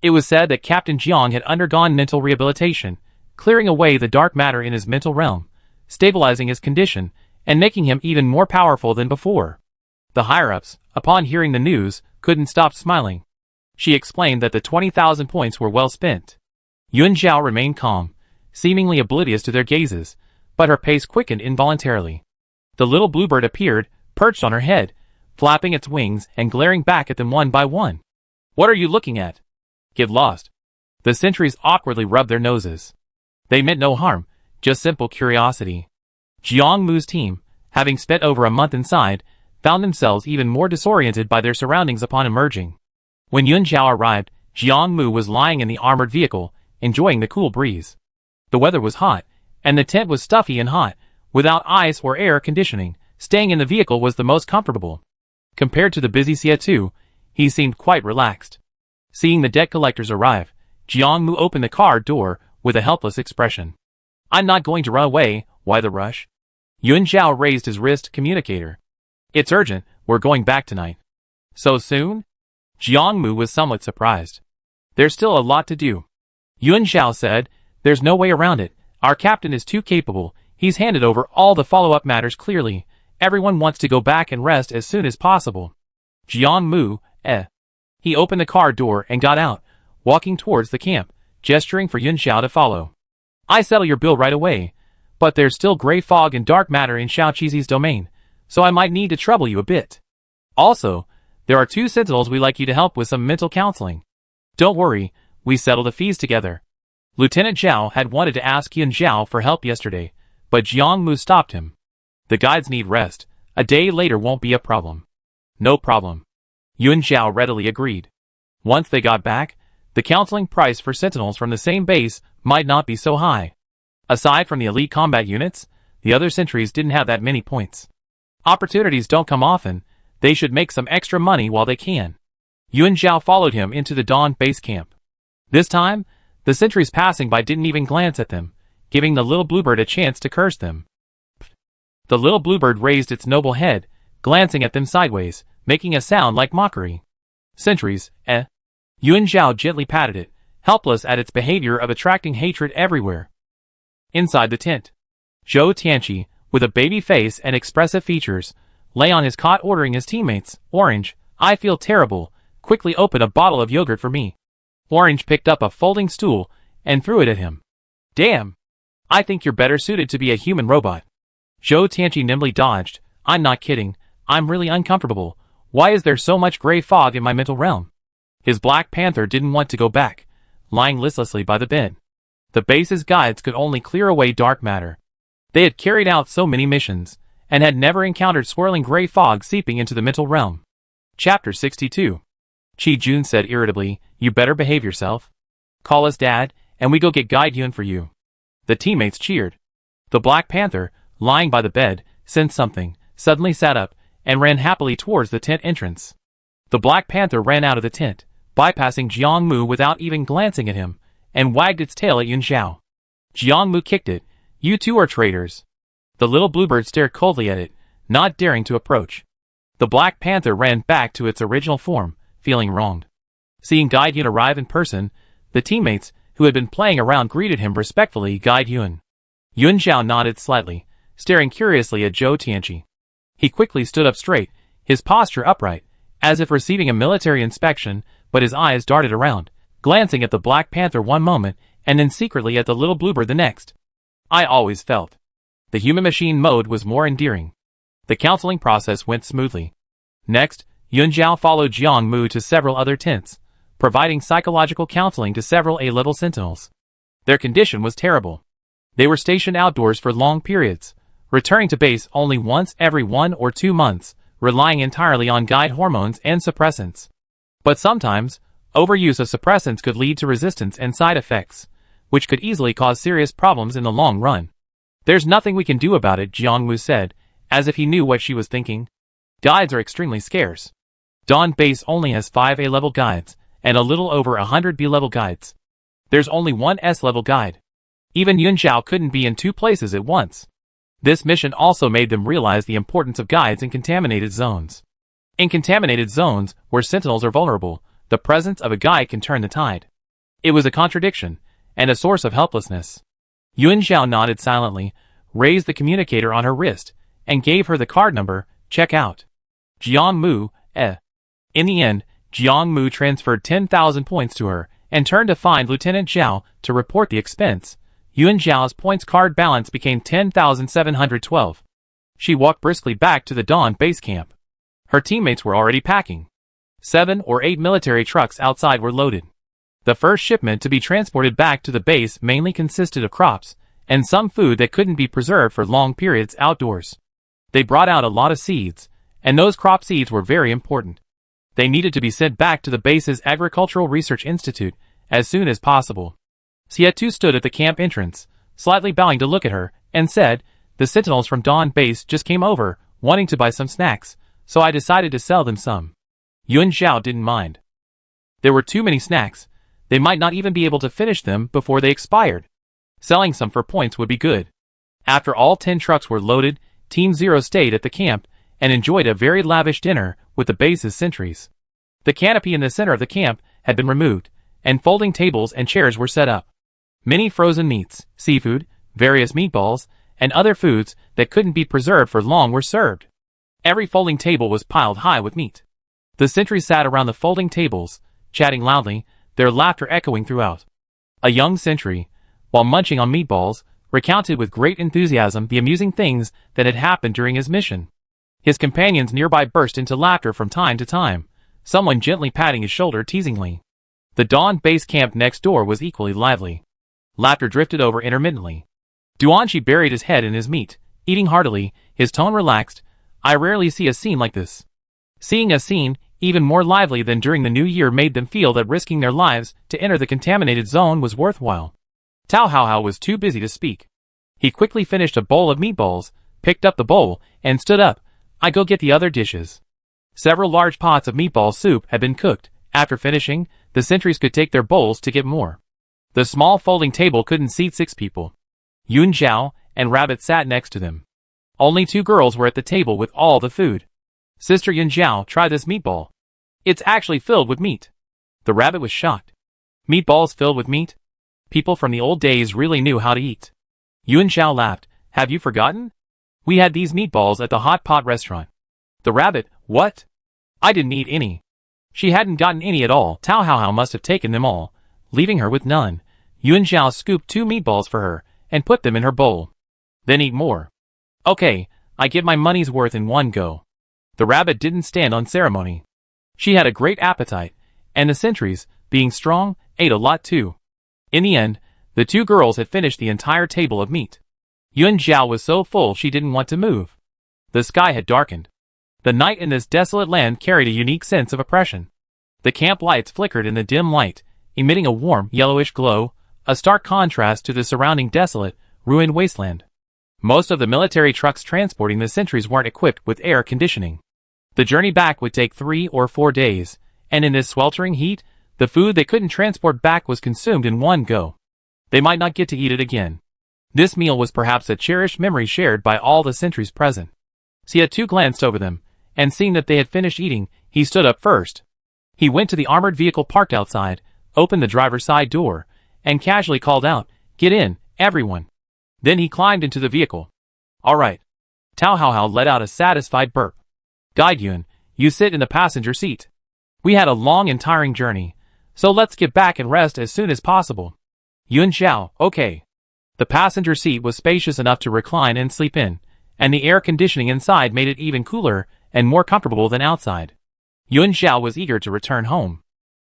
It was said that Captain Jiang had undergone mental rehabilitation, clearing away the dark matter in his mental realm, stabilizing his condition, and making him even more powerful than before. The higher-ups, upon hearing the news, couldn't stop smiling. She explained that the 20,000 points were well spent. Yuan Zhao remained calm, seemingly oblivious to their gazes, but her pace quickened involuntarily. The little bluebird appeared, perched on her head, flapping its wings and glaring back at them one by one. What are you looking at? Get lost. The sentries awkwardly rubbed their noses. They meant no harm, just simple curiosity. Jiang Mu's team, having spent over a month inside, found themselves even more disoriented by their surroundings upon emerging. When Yuan Zhao arrived, Jiang Mu was lying in the armored vehicle, enjoying the cool breeze. The weather was hot, and the tent was stuffy and hot, without ice or air conditioning. Staying in the vehicle was the most comfortable. Compared to the busy Xie Tu, he seemed quite relaxed. Seeing the debt collectors arrive, Jiang Mu opened the car door with a helpless expression. I'm not going to run away, why the rush? Yuan Zhao raised his wrist communicator. It's urgent, we're going back tonight. So soon? Jiang Mu was somewhat surprised. There's still a lot to do. Yuan Zhao said, there's no way around it. Our captain is too capable. He's handed over all the follow-up matters clearly. Everyone wants to go back and rest as soon as possible. Jiang Mu, He opened the car door and got out, walking towards the camp, gesturing for Yun Xiao to follow. I settle your bill right away, but there's still gray fog and dark matter in Xiao Qizi's domain, so I might need to trouble you a bit. Also, there are 2 sentinels we'd like you to help with some mental counseling. Don't worry, we settle the fees together. Lieutenant Zhao had wanted to ask Yun Xiao for help yesterday, but Jiang Mu stopped him. The guides need rest. A day later won't be a problem. No problem. Yun Xiao readily agreed. Once they got back, the counseling price for sentinels from the same base might not be so high. Aside from the elite combat units, the other sentries didn't have that many points. Opportunities don't come often, they should make some extra money while they can. Yun Xiao followed him into the Dawn base camp. This time, the sentries passing by didn't even glance at them, giving the little bluebird a chance to curse them. The little bluebird raised its noble head, glancing at them sideways, making a sound like mockery. Sentries, eh? Yun Xiao gently patted it, helpless at its behavior of attracting hatred everywhere. Inside the tent, Zhou Tianqi, with a baby face and expressive features, lay on his cot ordering his teammates, Orange, I feel terrible, quickly open a bottle of yogurt for me. Orange picked up a folding stool and threw it at him. Damn! I think you're better suited to be a human robot. Zhou Tianqi nimbly dodged. I'm not kidding, I'm really uncomfortable. Why is there so much gray fog in my mental realm? His Black Panther didn't want to go back, lying listlessly by the bed. The base's guides could only clear away dark matter. They had carried out so many missions, and had never encountered swirling gray fog seeping into the mental realm. Chapter 62. Qi Jun said irritably, you better behave yourself. Call us Dad, and we go get Guide Yun for you. The teammates cheered. The Black Panther, lying by the bed, sensed something, suddenly sat up, and ran happily towards the tent entrance. The Black Panther ran out of the tent, bypassing Jiang Mu without even glancing at him, and wagged its tail at Yun Xiao. Jiang Mu kicked it. You two are traitors. The little bluebird stared coldly at it, not daring to approach. The Black Panther ran back to its original form, feeling wronged. Seeing Guide Yun arrive in person, the teammates, who had been playing around, greeted him respectfully. Guide Yun. Yun Xiao nodded slightly, staring curiously at Zhou Tianqi. He quickly stood up straight, his posture upright, as if receiving a military inspection, but his eyes darted around, glancing at the Black Panther one moment, and then secretly at the little bluebird the next. I always felt the human-machine mode was more endearing. The counseling process went smoothly. Next, Yun Xiao followed Jiang Mu to several other tents, providing psychological counseling to several A-level sentinels. Their condition was terrible. They were stationed outdoors for long periods, returning to base only once every 1 or 2 months, relying entirely on guide hormones and suppressants. But sometimes, overuse of suppressants could lead to resistance and side effects, which could easily cause serious problems in the long run. There's nothing we can do about it, Jiang Mu said, as if he knew what she was thinking. Guides are extremely scarce. Dawn Base only has 5 A-level guides, and a little over 100 B-level guides. There's only 1 S-level guide. Even Yun Xiao couldn't be in 2 places at once. This mission also made them realize the importance of guides in contaminated zones. In contaminated zones, where sentinels are vulnerable, the presence of a guide can turn the tide. It was a contradiction, and a source of helplessness. Yun Xiao nodded silently, raised the communicator on her wrist, and gave her the card number. Check out. Jiang Mu, In the end, Jiang Mu transferred 10,000 points to her, and turned to find Lieutenant Zhao to report the expense. Yun Xiao's points card balance became 10,712. She walked briskly back to the Dawn base camp. Her teammates were already packing. 7 or 8 military trucks outside were loaded. The first shipment to be transported back to the base mainly consisted of crops, and some food that couldn't be preserved for long periods outdoors. They brought out a lot of seeds, and those crop seeds were very important. They needed to be sent back to the base's Agricultural Research Institute as soon as possible. Xietu stood at the camp entrance, slightly bowing to look at her, and said, the sentinels from Dawn Base just came over, wanting to buy some snacks, so I decided to sell them some. Yun Xiao didn't mind. There were too many snacks. They might not even be able to finish them before they expired. Selling some for points would be good. After all 10 trucks were loaded, Team Zero stayed at the camp and enjoyed a very lavish dinner with the base's sentries. The canopy in the center of the camp had been removed, and folding tables and chairs were set up. Many frozen meats, seafood, various meatballs, and other foods that couldn't be preserved for long were served. Every folding table was piled high with meat. The sentries sat around the folding tables, chatting loudly, their laughter echoing throughout. A young sentry, while munching on meatballs, recounted with great enthusiasm the amusing things that had happened during his mission. His companions nearby burst into laughter from time to time, someone gently patting his shoulder teasingly. The Dawn base camp next door was equally lively. Laughter drifted over intermittently. Duanji buried his head in his meat, eating heartily, his tone relaxed. I rarely see a scene like this. Seeing a scene, even more lively than during the New Year, made them feel that risking their lives to enter the contaminated zone was worthwhile. Tao Hao was too busy to speak. He quickly finished a bowl of meatballs, picked up the bowl, and stood up. I go get the other dishes. Several large pots of meatball soup had been cooked. After finishing, the sentries could take their bowls to get more. The small folding table couldn't seat 6 people. Yun Zhao and Rabbit sat next to them. Only 2 girls were at the table with all the food. Sister Yun Zhao, try this meatball. It's actually filled with meat. The rabbit was shocked. Meatballs filled with meat? People from the old days really knew how to eat. Yun Zhao laughed. Have you forgotten? We had these meatballs at the hot pot restaurant. The rabbit, what? I didn't eat any. She hadn't gotten any at all. Tao Hao must have taken them all, leaving her with none. Yun Zhao scooped 2 meatballs for her and put them in her bowl. Then eat more. Okay, I get my money's worth in one go. The rabbit didn't stand on ceremony. She had a great appetite, and the sentries, being strong, ate a lot too. In the end, the 2 girls had finished the entire table of meat. Yun Zhao was so full she didn't want to move. The sky had darkened. The night in this desolate land carried a unique sense of oppression. The camp lights flickered in the dim light, emitting a warm, yellowish glow, a stark contrast to the surrounding desolate, ruined wasteland. Most of the military trucks transporting the sentries weren't equipped with air conditioning. The journey back would take 3 or 4 days, and in this sweltering heat, the food they couldn't transport back was consumed in one go. They might not get to eat it again. This meal was perhaps a cherished memory shared by all the sentries present. Xia Tu glanced over them, and seeing that they had finished eating, he stood up first. He went to the armored vehicle parked outside, opened the driver's side door, and casually called out, "Get in, everyone." Then he climbed into the vehicle. All right. Tao Hao let out a satisfied burp. Guide Yun, you sit in the passenger seat. We had a long and tiring journey, so let's get back and rest as soon as possible. Yun Xiao, okay. The passenger seat was spacious enough to recline and sleep in, and the air conditioning inside made it even cooler and more comfortable than outside. Yun Xiao was eager to return home.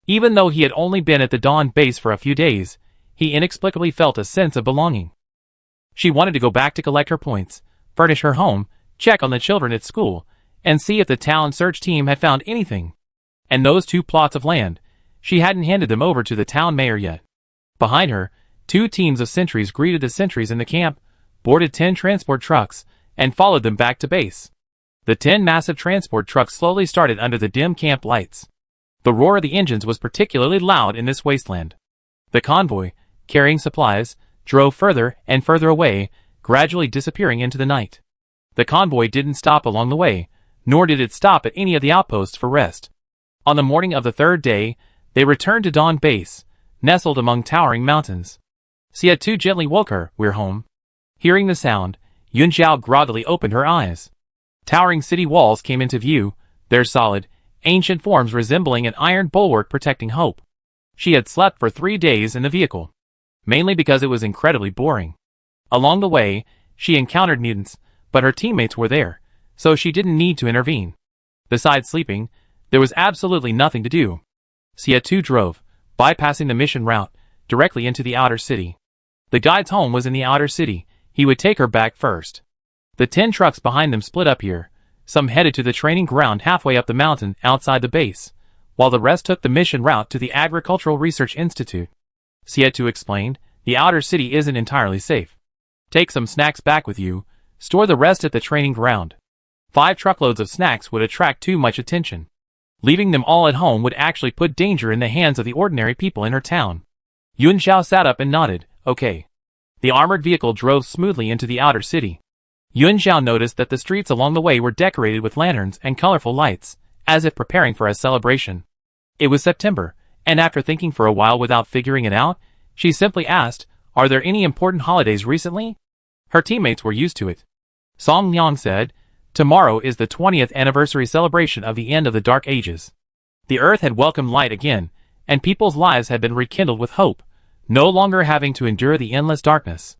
Even though he had only been at the Dawn base for a few days, he inexplicably felt a sense of belonging. She wanted to go back to collect her points, furnish her home, check on the children at school, and see if the town search team had found anything. And those 2 plots of land, she hadn't handed them over to the town mayor yet. Behind her, 2 teams of sentries greeted the sentries in the camp, boarded 10 transport trucks, and followed them back to base. The 10 massive transport trucks slowly started under the dim camp lights. The roar of the engines was particularly loud in this wasteland. The convoy, carrying supplies, drove further and further away, gradually disappearing into the night. The convoy didn't stop along the way, nor did it stop at any of the outposts for rest. On the morning of the 3rd day, they returned to Dawn base, nestled among towering mountains. Xia Tu gently woke her. We're home. Hearing the sound, Yun Zhao groggily opened her eyes. Towering city walls came into view, their solid, ancient forms resembling an iron bulwark protecting hope. She had slept for 3 days in the vehicle, mainly because it was incredibly boring. Along the way, she encountered mutants, but her teammates were there, so she didn't need to intervene. Besides sleeping, there was absolutely nothing to do. Xia Tu drove, bypassing the mission route, directly into the outer city. The guide's home was in the outer city. He would take her back first. The 10 trucks behind them split up here. Some headed to the training ground halfway up the mountain outside the base, while the rest took the mission route to the Agricultural Research Institute. Xia Tu explained, the outer city isn't entirely safe. Take some snacks back with you, store the rest at the training ground. 5 truckloads of snacks would attract too much attention. Leaving them all at home would actually put danger in the hands of the ordinary people in her town. Yun Xiao sat up and nodded, okay. The armored vehicle drove smoothly into the outer city. Yun Xiao noticed that the streets along the way were decorated with lanterns and colorful lights, as if preparing for a celebration. It was September, and after thinking for a while without figuring it out, she simply asked, are there any important holidays recently? Her teammates were used to it. Song Liang said, tomorrow is the 20th anniversary celebration of the end of the Dark Ages. The earth had welcomed light again, and people's lives had been rekindled with hope, no longer having to endure the endless darkness.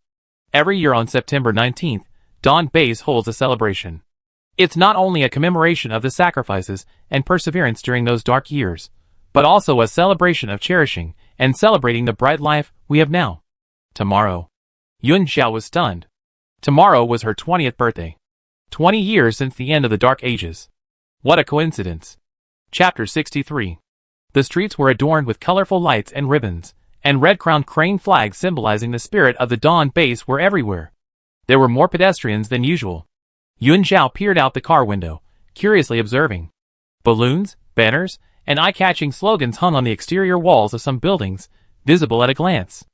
Every year on September 19th, Dawn Base holds a celebration. It's not only a commemoration of the sacrifices and perseverance during those dark years, but also a celebration of cherishing and celebrating the bright life we have now. Tomorrow. Yun Xiao was stunned. Tomorrow was her 20th birthday. 20 years since the end of the Dark Ages. What a coincidence. Chapter 63. The streets were adorned with colorful lights and ribbons, and red-crowned crane flags symbolizing the spirit of the Dawn Base were everywhere. There were more pedestrians than usual. Yun Xiao peered out the car window, curiously observing. Balloons, banners, and eye-catching slogans hung on the exterior walls of some buildings, visible at a glance.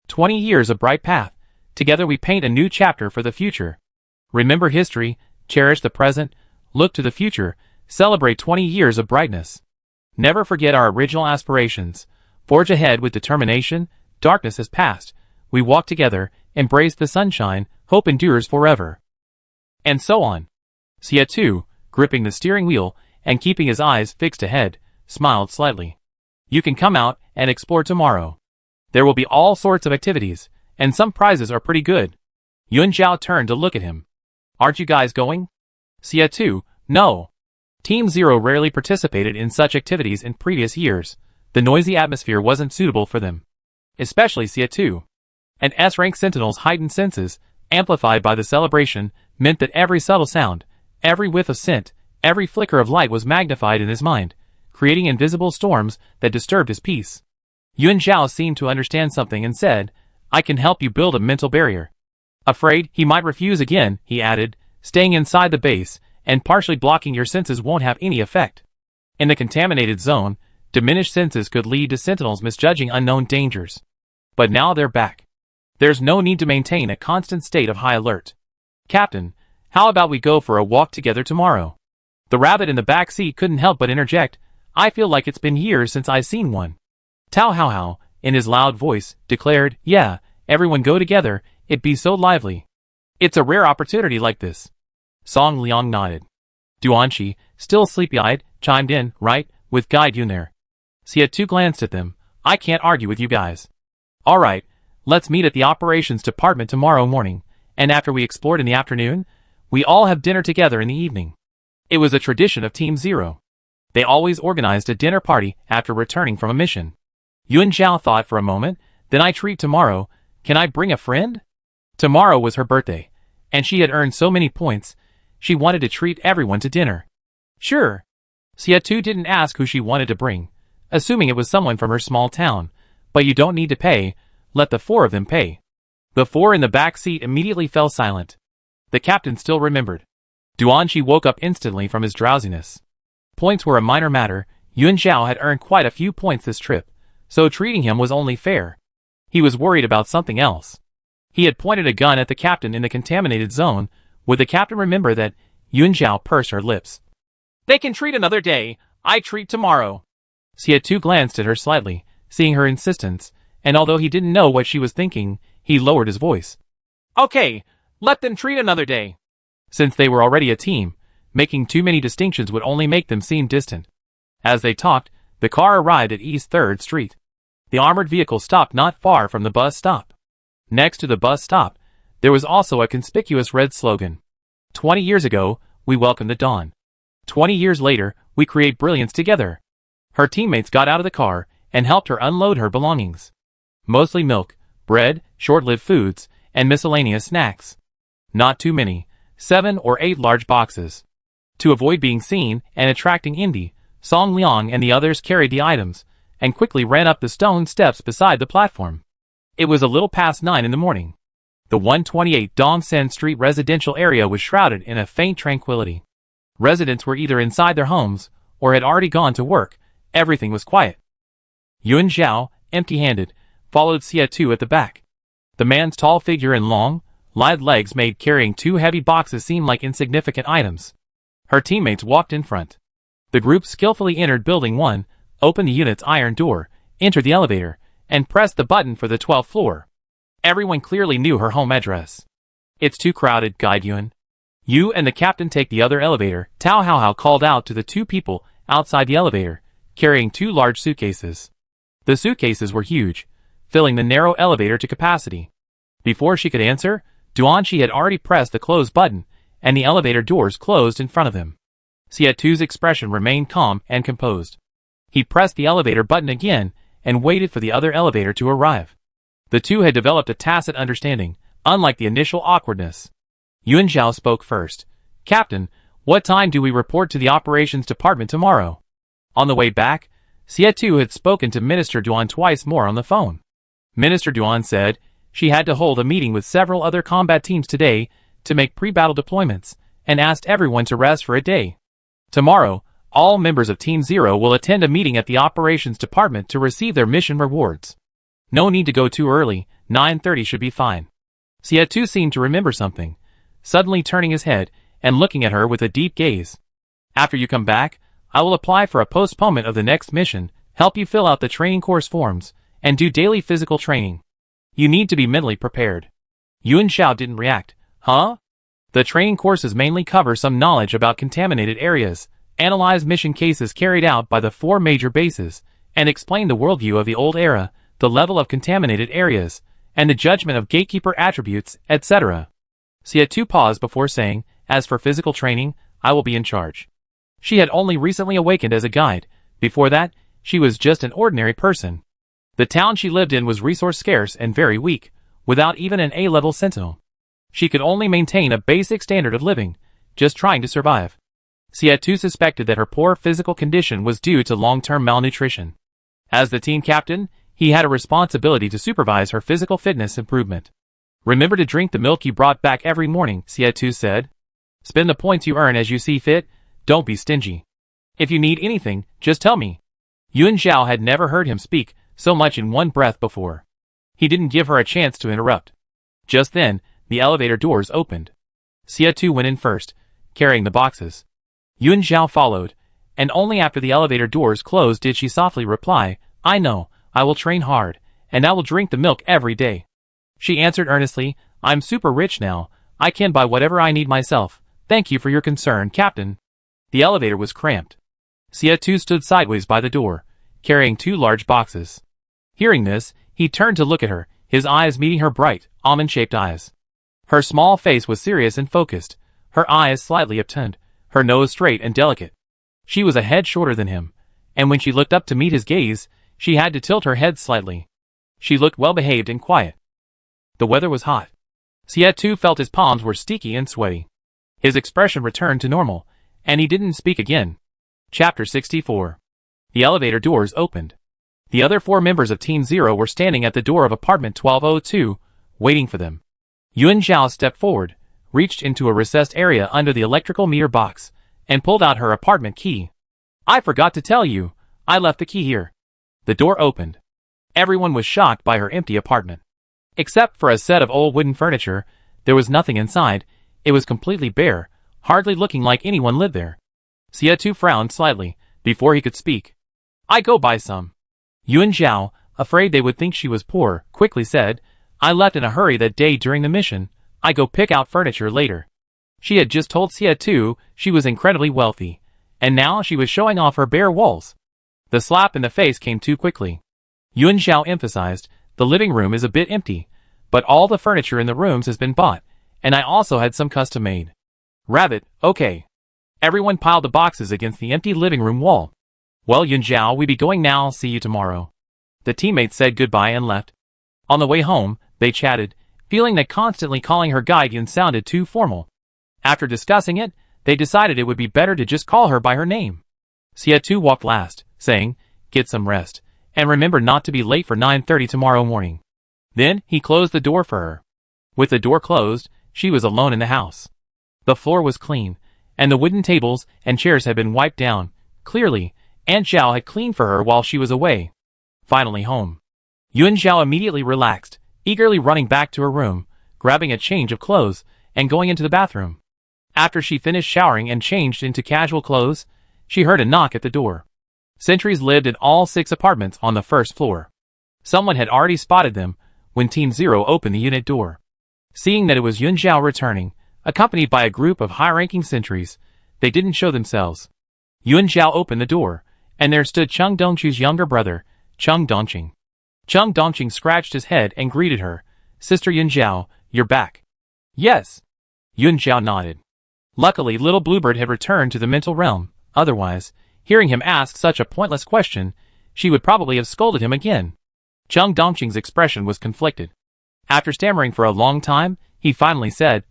20 years of bright path. Together we paint a new chapter for the future. Remember history, cherish the present, look to the future, celebrate 20 years of brightness. Never forget our original aspirations. Forge ahead with determination. Darkness has passed. We walk together, embrace the sunshine, hope endures forever. And so on. Xia Tu, gripping the steering wheel and keeping his eyes fixed ahead, smiled slightly. You can come out and explore tomorrow. There will be all sorts of activities, and some prizes are pretty good. Yun Xiao turned to look at him. Aren't you guys going? Xia Tu, no. Team Zero rarely participated in such activities in previous years. The noisy atmosphere wasn't suitable for them. Especially Xia Tu. And S-rank Sentinel's heightened senses, amplified by the celebration, meant that every subtle sound, every whiff of scent, every flicker of light was magnified in his mind, creating invisible storms that disturbed his peace. Yun Xiao seemed to understand something and said, I can help you build a mental barrier. Afraid he might refuse again, he added, staying inside the base and partially blocking your senses won't have any effect. In the contaminated zone, diminished senses could lead to Sentinels misjudging unknown dangers. But now they're back. There's no need to maintain a constant state of high alert. Captain, how about we go for a walk together tomorrow? The rabbit in the back seat couldn't help but interject, I feel like it's been years since I've seen one. Tao Hao Hao, in his loud voice, declared, yeah, everyone go together, it'd be so lively. It's a rare opportunity like this. Song Liang nodded. Duanqi, still sleepy-eyed, chimed in, right, with Guide Yun there. Xia Tu glanced at them, I can't argue with you guys. Alright, let's meet at the operations department tomorrow morning, and after we explored in the afternoon, we all have dinner together in the evening. It was a tradition of Team Zero. They always organized a dinner party after returning from a mission. Yun Xiao thought for a moment, then I treat tomorrow, can I bring a friend? Tomorrow was her birthday, and she had earned so many points, she wanted to treat everyone to dinner. Sure. Xia Tu didn't ask who she wanted to bring, assuming it was someone from her small town, but you don't need to pay, let the four of them pay. The four in the back seat immediately fell silent. The captain still remembered. Duanqi woke up instantly from his drowsiness. Points were a minor matter, Yun Xiao had earned quite a few points this trip, so treating him was only fair. He was worried about something else. He had pointed a gun at the captain in the contaminated zone. Would the captain remember that? Yun Xiao pursed her lips. They can treat another day, I treat tomorrow. Xia Tu glanced at her slightly, seeing her insistence, and although he didn't know what she was thinking, he lowered his voice. Okay, let them treat another day. Since they were already a team, making too many distinctions would only make them seem distant. As they talked, the car arrived at East 3rd Street. The armored vehicle stopped not far from the bus stop. Next to the bus stop, there was also a conspicuous red slogan. 20 years ago, we welcomed the dawn. 20 years later, we create brilliance together. Her teammates got out of the car and helped her unload her belongings. Mostly milk, bread, short-lived foods, and miscellaneous snacks. Not too many, 7 or 8 large boxes. To avoid being seen and attracting Indy, Song Liang and the others carried the items, and quickly ran up the stone steps beside the platform. It was a little past 9 in the morning. The 128 Dongsen Street residential area was shrouded in a faint tranquility. Residents were either inside their homes, or had already gone to work. Everything was quiet. Yun Xiao, empty-handed, followed Xia Tu at the back. The man's tall figure and long, lithe legs made carrying 2 heavy boxes seem like insignificant items. Her teammates walked in front. The group skillfully entered Building 1, opened the unit's iron door, entered the elevator, and pressed the button for the 12th floor. Everyone clearly knew her home address. It's too crowded, Guide Yun. You and the captain take the other elevator, Tao Hao Hao called out to the 2 people outside the elevator, carrying 2 large suitcases. The suitcases were huge, filling the narrow elevator to capacity. Before she could answer, Duanqi had already pressed the close button, and the elevator doors closed in front of him. Xie-Tu's expression remained calm and composed. He pressed the elevator button again and waited for the other elevator to arrive. The two had developed a tacit understanding, unlike the initial awkwardness. Yuan Zhao spoke first. "Captain, what time do we report to the operations department tomorrow?" On the way back, Xie-Tu had spoken to Minister Duan twice more on the phone. Minister Duan said she had to hold a meeting with several other combat teams today to make pre-battle deployments, and asked everyone to rest for a day. Tomorrow, all members of Team Zero will attend a meeting at the operations department to receive their mission rewards. No need to go too early, 9:30 should be fine. Xie-Tu seemed to remember something, suddenly turning his head and looking at her with a deep gaze. "After you come back, I will apply for a postponement of the next mission, help you fill out the training course forms, and do daily physical training. You need to be mentally prepared." Yuan Zhao didn't react. "Huh?" The training courses mainly cover some knowledge about contaminated areas, analyze mission cases carried out by the 4 major bases, and explain the worldview of the old era, the level of contaminated areas, and the judgment of gatekeeper attributes, etc. Xie-Tu paused before saying, "As for physical training, I will be in charge." She had only recently awakened as a guide. Before that, she was just an ordinary person. The town she lived in was resource scarce and very weak, without even an A-level sentinel. She could only maintain a basic standard of living, just trying to survive. Xie-Tu suspected that her poor physical condition was due to long-term malnutrition. As the team captain, he had a responsibility to supervise her physical fitness improvement. "Remember to drink the milk you brought back every morning," Xie-Tu said. "Spend the points you earn as you see fit, don't be stingy. If you need anything, just tell me." Yuan Zhao had never heard him speak so much in one breath before. He didn't give her a chance to interrupt. Just then, the elevator doors opened. Xie-Tu went in first, carrying the boxes. Yuan Zhao followed, and only after the elevator doors closed did she softly reply, "I know, I will train hard, and I will drink the milk every day." She answered earnestly, "I'm super rich now, I can buy whatever I need myself, thank you for your concern, Captain." The elevator was cramped. Xie-Tu stood sideways by the door, carrying 2 large boxes. Hearing this, he turned to look at her, his eyes meeting her bright, almond-shaped eyes. Her small face was serious and focused, her eyes slightly upturned, her nose straight and delicate. She was a head shorter than him, and when she looked up to meet his gaze, she had to tilt her head slightly. She looked well-behaved and quiet. The weather was hot. Xie-Tu felt his palms were sticky and sweaty. His expression returned to normal, and he didn't speak again. Chapter 64. The elevator doors opened. The other 4 members of Team Zero were standing at the door of apartment 1202, waiting for them. Yuan Zhao stepped forward, reached into a recessed area under the electrical meter box, and pulled out her apartment key. "I forgot to tell you, I left the key here." The door opened. Everyone was shocked by her empty apartment. Except for a set of old wooden furniture, there was nothing inside. It was completely bare, hardly looking like anyone lived there. Xie-Tu frowned slightly, before he could speak. "I go buy some." Yuan Zhao, afraid they would think she was poor, quickly said, "I left in a hurry that day during the mission, I go pick out furniture later." She had just told Xie-Tu she was incredibly wealthy, and now she was showing off her bare walls. The slap in the face came too quickly. Yuan Zhao emphasized, "The living room is a bit empty, but all the furniture in the rooms has been bought, and I also had some custom made." "Rabbit, okay." Everyone piled the boxes against the empty living room wall. "Well, Yuan Zhao, we be going now, see you tomorrow." The teammates said goodbye and left. On the way home, they chatted, feeling that constantly calling her guardian sounded too formal. After discussing it, they decided it would be better to just call her by her name. Xie-Tu walked last, saying, "Get some rest, and remember not to be late for 9:30 tomorrow morning." Then, he closed the door for her. With the door closed, she was alone in the house. The floor was clean, and the wooden tables and chairs had been wiped down. Clearly, Aunt Zhao had cleaned for her while she was away. Finally home. Yuan Zhao immediately relaxed, eagerly running back to her room, grabbing a change of clothes, and going into the bathroom. After she finished showering and changed into casual clothes, she heard a knock at the door. Sentries lived in all 6 apartments on the first floor. Someone had already spotted them when Team Zero opened the unit door. Seeing that it was Yuan Zhao returning, accompanied by a group of high-ranking sentries, they didn't show themselves. Yuan Zhao opened the door, And there stood Chung Dongchu's younger brother, Chung Dongqing. Chung Dongqing scratched his head and greeted her. Sister Yunjiao, you're back. Yes. Yunjiao nodded. Luckily, little Bluebird had returned to the mental realm. Otherwise, hearing him ask such a pointless question, she would probably have scolded him again. Chung Dongqing's expression was conflicted. After stammering for a long time, he finally said,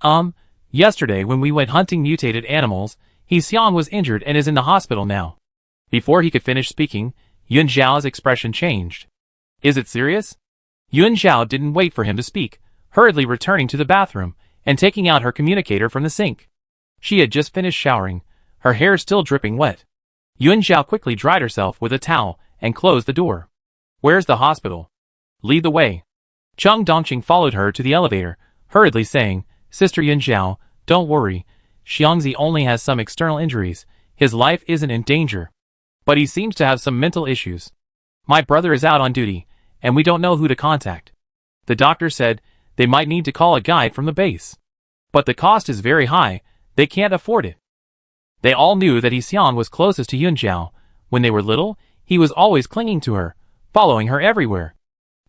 yesterday when we went hunting mutated animals, Xiang was injured and is in the hospital now. Before he could finish speaking, Yunjiao's expression changed. Is it serious? Yunjiao didn't wait for him to speak, hurriedly returning to the bathroom and taking out her communicator from the sink. She had just finished showering, her hair still dripping wet. Yunjiao quickly dried herself with a towel and closed the door. Where's the hospital? Lead the way. Chung Dongqing followed her to the elevator, hurriedly saying, Sister Yunjiao, don't worry, Xiangzi only has some external injuries, his life isn't in danger. But he seems to have some mental issues. My brother is out on duty, and we don't know who to contact. The doctor said they might need to call a guide from the base. But the cost is very high, they can't afford it. They all knew that Xiang was closest to Yunjiao. When they were little, he was always clinging to her, following her everywhere.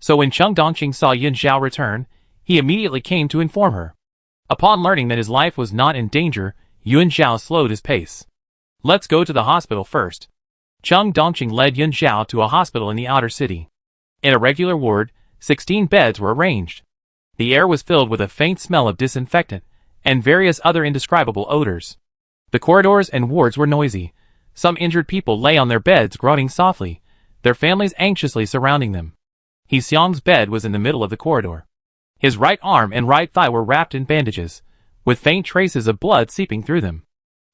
So when Chung Dongqing saw Yunjiao return, he immediately came to inform her. Upon learning that his life was not in danger, Yunjiao slowed his pace. Let's go to the hospital first. Chung Dongqing led Yunjiao to a hospital in the outer city. In a regular ward, 16 beds were arranged. The air was filled with a faint smell of disinfectant and various other indescribable odors. The corridors and wards were noisy. Some injured people lay on their beds groaning softly, their families anxiously surrounding them. Xiang's bed was in the middle of the corridor. His right arm and right thigh were wrapped in bandages, with faint traces of blood seeping through them.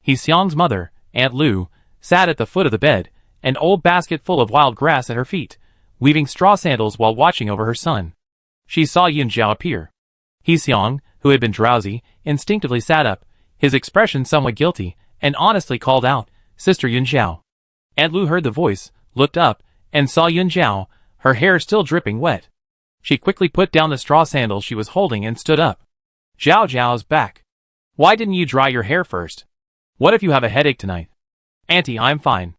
Xiang's mother, Aunt Lu, sat at the foot of the bed, an old basket full of wild grass at her feet, weaving straw sandals while watching over her son. She saw Yunjiao appear. Xiang, who had been drowsy, instinctively sat up, his expression somewhat guilty, and honestly called out, Sister Yunjiao. Aunt Lu heard the voice, looked up, and saw Yunjiao, her hair still dripping wet. She quickly put down the straw sandals she was holding and stood up. Zhao Zhao's back. Why didn't you dry your hair first? What if you have a headache tonight? Auntie, I'm fine.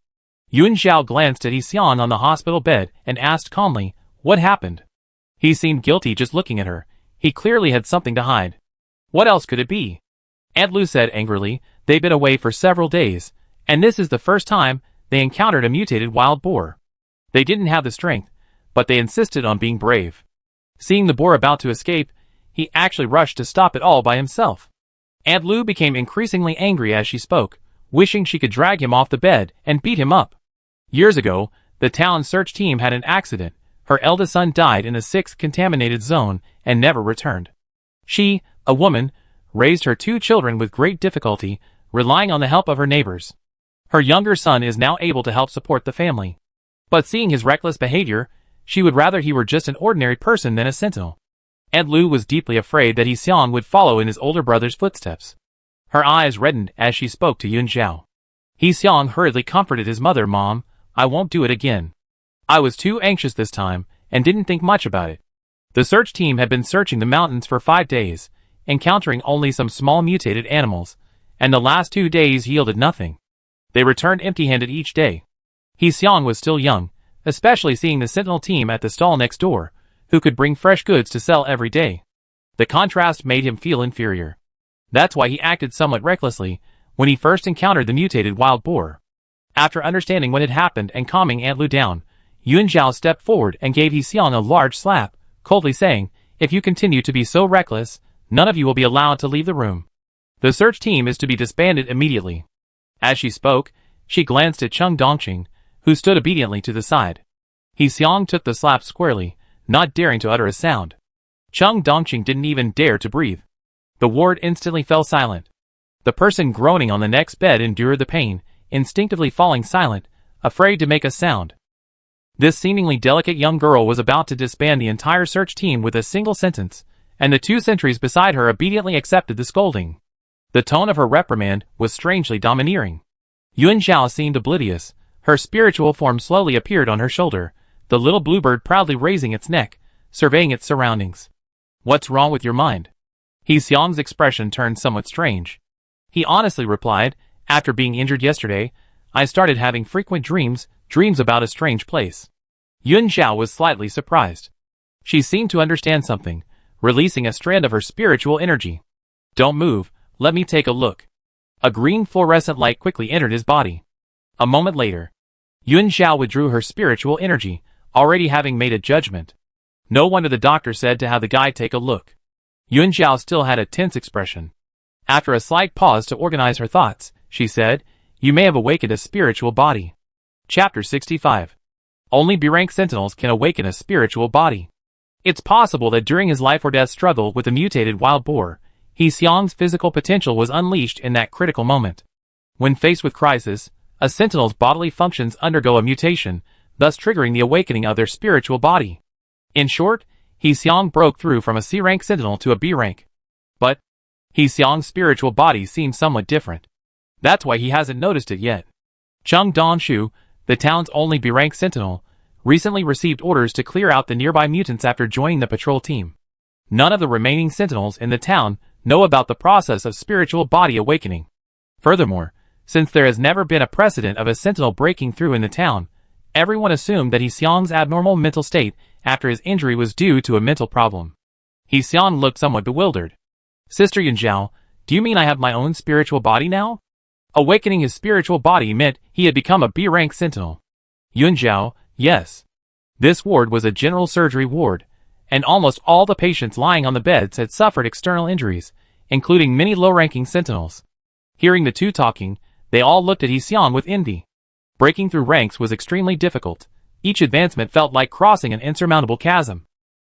Yunjiao glanced at Xiang on the hospital bed and asked calmly, what happened? He seemed guilty just looking at her. He clearly had something to hide. What else could it be? Aunt Lu said angrily, they've been away for several days, and this is the first time they encountered a mutated wild boar. They didn't have the strength, but they insisted on being brave. Seeing the boar about to escape, he actually rushed to stop it all by himself. Aunt Lu became increasingly angry as she spoke, wishing she could drag him off the bed and beat him up. Years ago, the town search team had an accident. Her eldest son died in the 6th contaminated zone and never returned. She, a woman, raised her 2 children with great difficulty, relying on the help of her neighbors. Her younger son is now able to help support the family. But seeing his reckless behavior, she would rather he were just an ordinary person than a sentinel. Aunt Lu was deeply afraid that Xiang would follow in his older brother's footsteps. Her eyes reddened as she spoke to Yunjiao. Xiang hurriedly comforted his mother, Mom, I won't do it again. I was too anxious this time, and didn't think much about it. The search team had been searching the mountains for 5 days, encountering only some small mutated animals, and the last 2 days yielded nothing. They returned empty-handed each day. Xiang was still young, especially seeing the sentinel team at the stall next door, who could bring fresh goods to sell every day. The contrast made him feel inferior. That's why he acted somewhat recklessly when he first encountered the mutated wild boar. After understanding what had happened and calming Aunt Lu down, Yunjiao stepped forward and gave Xiang a large slap, coldly saying, if you continue to be so reckless, none of you will be allowed to leave the room. The search team is to be disbanded immediately. As she spoke, she glanced at Chung Dongqing, who stood obediently to the side. Xiang took the slap squarely, not daring to utter a sound. Chung Dongqing didn't even dare to breathe. The ward instantly fell silent. The person groaning on the next bed endured the pain, instinctively falling silent, afraid to make a sound. This seemingly delicate young girl was about to disband the entire search team with a single sentence, and the 2 sentries beside her obediently accepted the scolding. The tone of her reprimand was strangely domineering. Yunjiao seemed oblivious. Her spiritual form slowly appeared on her shoulder, the little bluebird proudly raising its neck, surveying its surroundings. What's wrong with your mind? Xiang's expression turned somewhat strange. He honestly replied, after being injured yesterday, I started having frequent dreams Dreams about a strange place. Yun Zhao was slightly surprised. She seemed to understand something, releasing a strand of her spiritual energy. Don't move, let me take a look. A green fluorescent light quickly entered his body. A moment later, Yun Zhao withdrew her spiritual energy, already having made a judgment. No wonder the doctor said to have the guy take a look. Yun Zhao still had a tense expression. After a slight pause to organize her thoughts, she said, "You may have awakened a spiritual body." Chapter 65. Only B-rank sentinels can awaken a spiritual body. It's possible that during his life or death struggle with the mutated wild boar, He Xiong's physical potential was unleashed in that critical moment. When faced with crisis, a sentinel's bodily functions undergo a mutation, thus triggering the awakening of their spiritual body. In short, He Xiong broke through from a C-rank sentinel to a B-rank. But He Xiong's spiritual body seems somewhat different. That's why he hasn't noticed it yet. Chung Donshu, the town's only B-rank sentinel, recently received orders to clear out the nearby mutants after joining the patrol team. None of the remaining sentinels in the town know about the process of spiritual body awakening. Furthermore, since there has never been a precedent of a sentinel breaking through in the town, everyone assumed that He Xiong's abnormal mental state after his injury was due to a mental problem. He Xiong looked somewhat bewildered. "Sister Yun Zhao, do you mean I have my own spiritual body now?" Awakening his spiritual body meant he had become a B-rank sentinel. Yun Zhao, yes. This ward was a general surgery ward, and almost all the patients lying on the beds had suffered external injuries, including many low-ranking sentinels. Hearing the two talking, they all looked at He Xiong with envy. Breaking through ranks was extremely difficult. Each advancement felt like crossing an insurmountable chasm.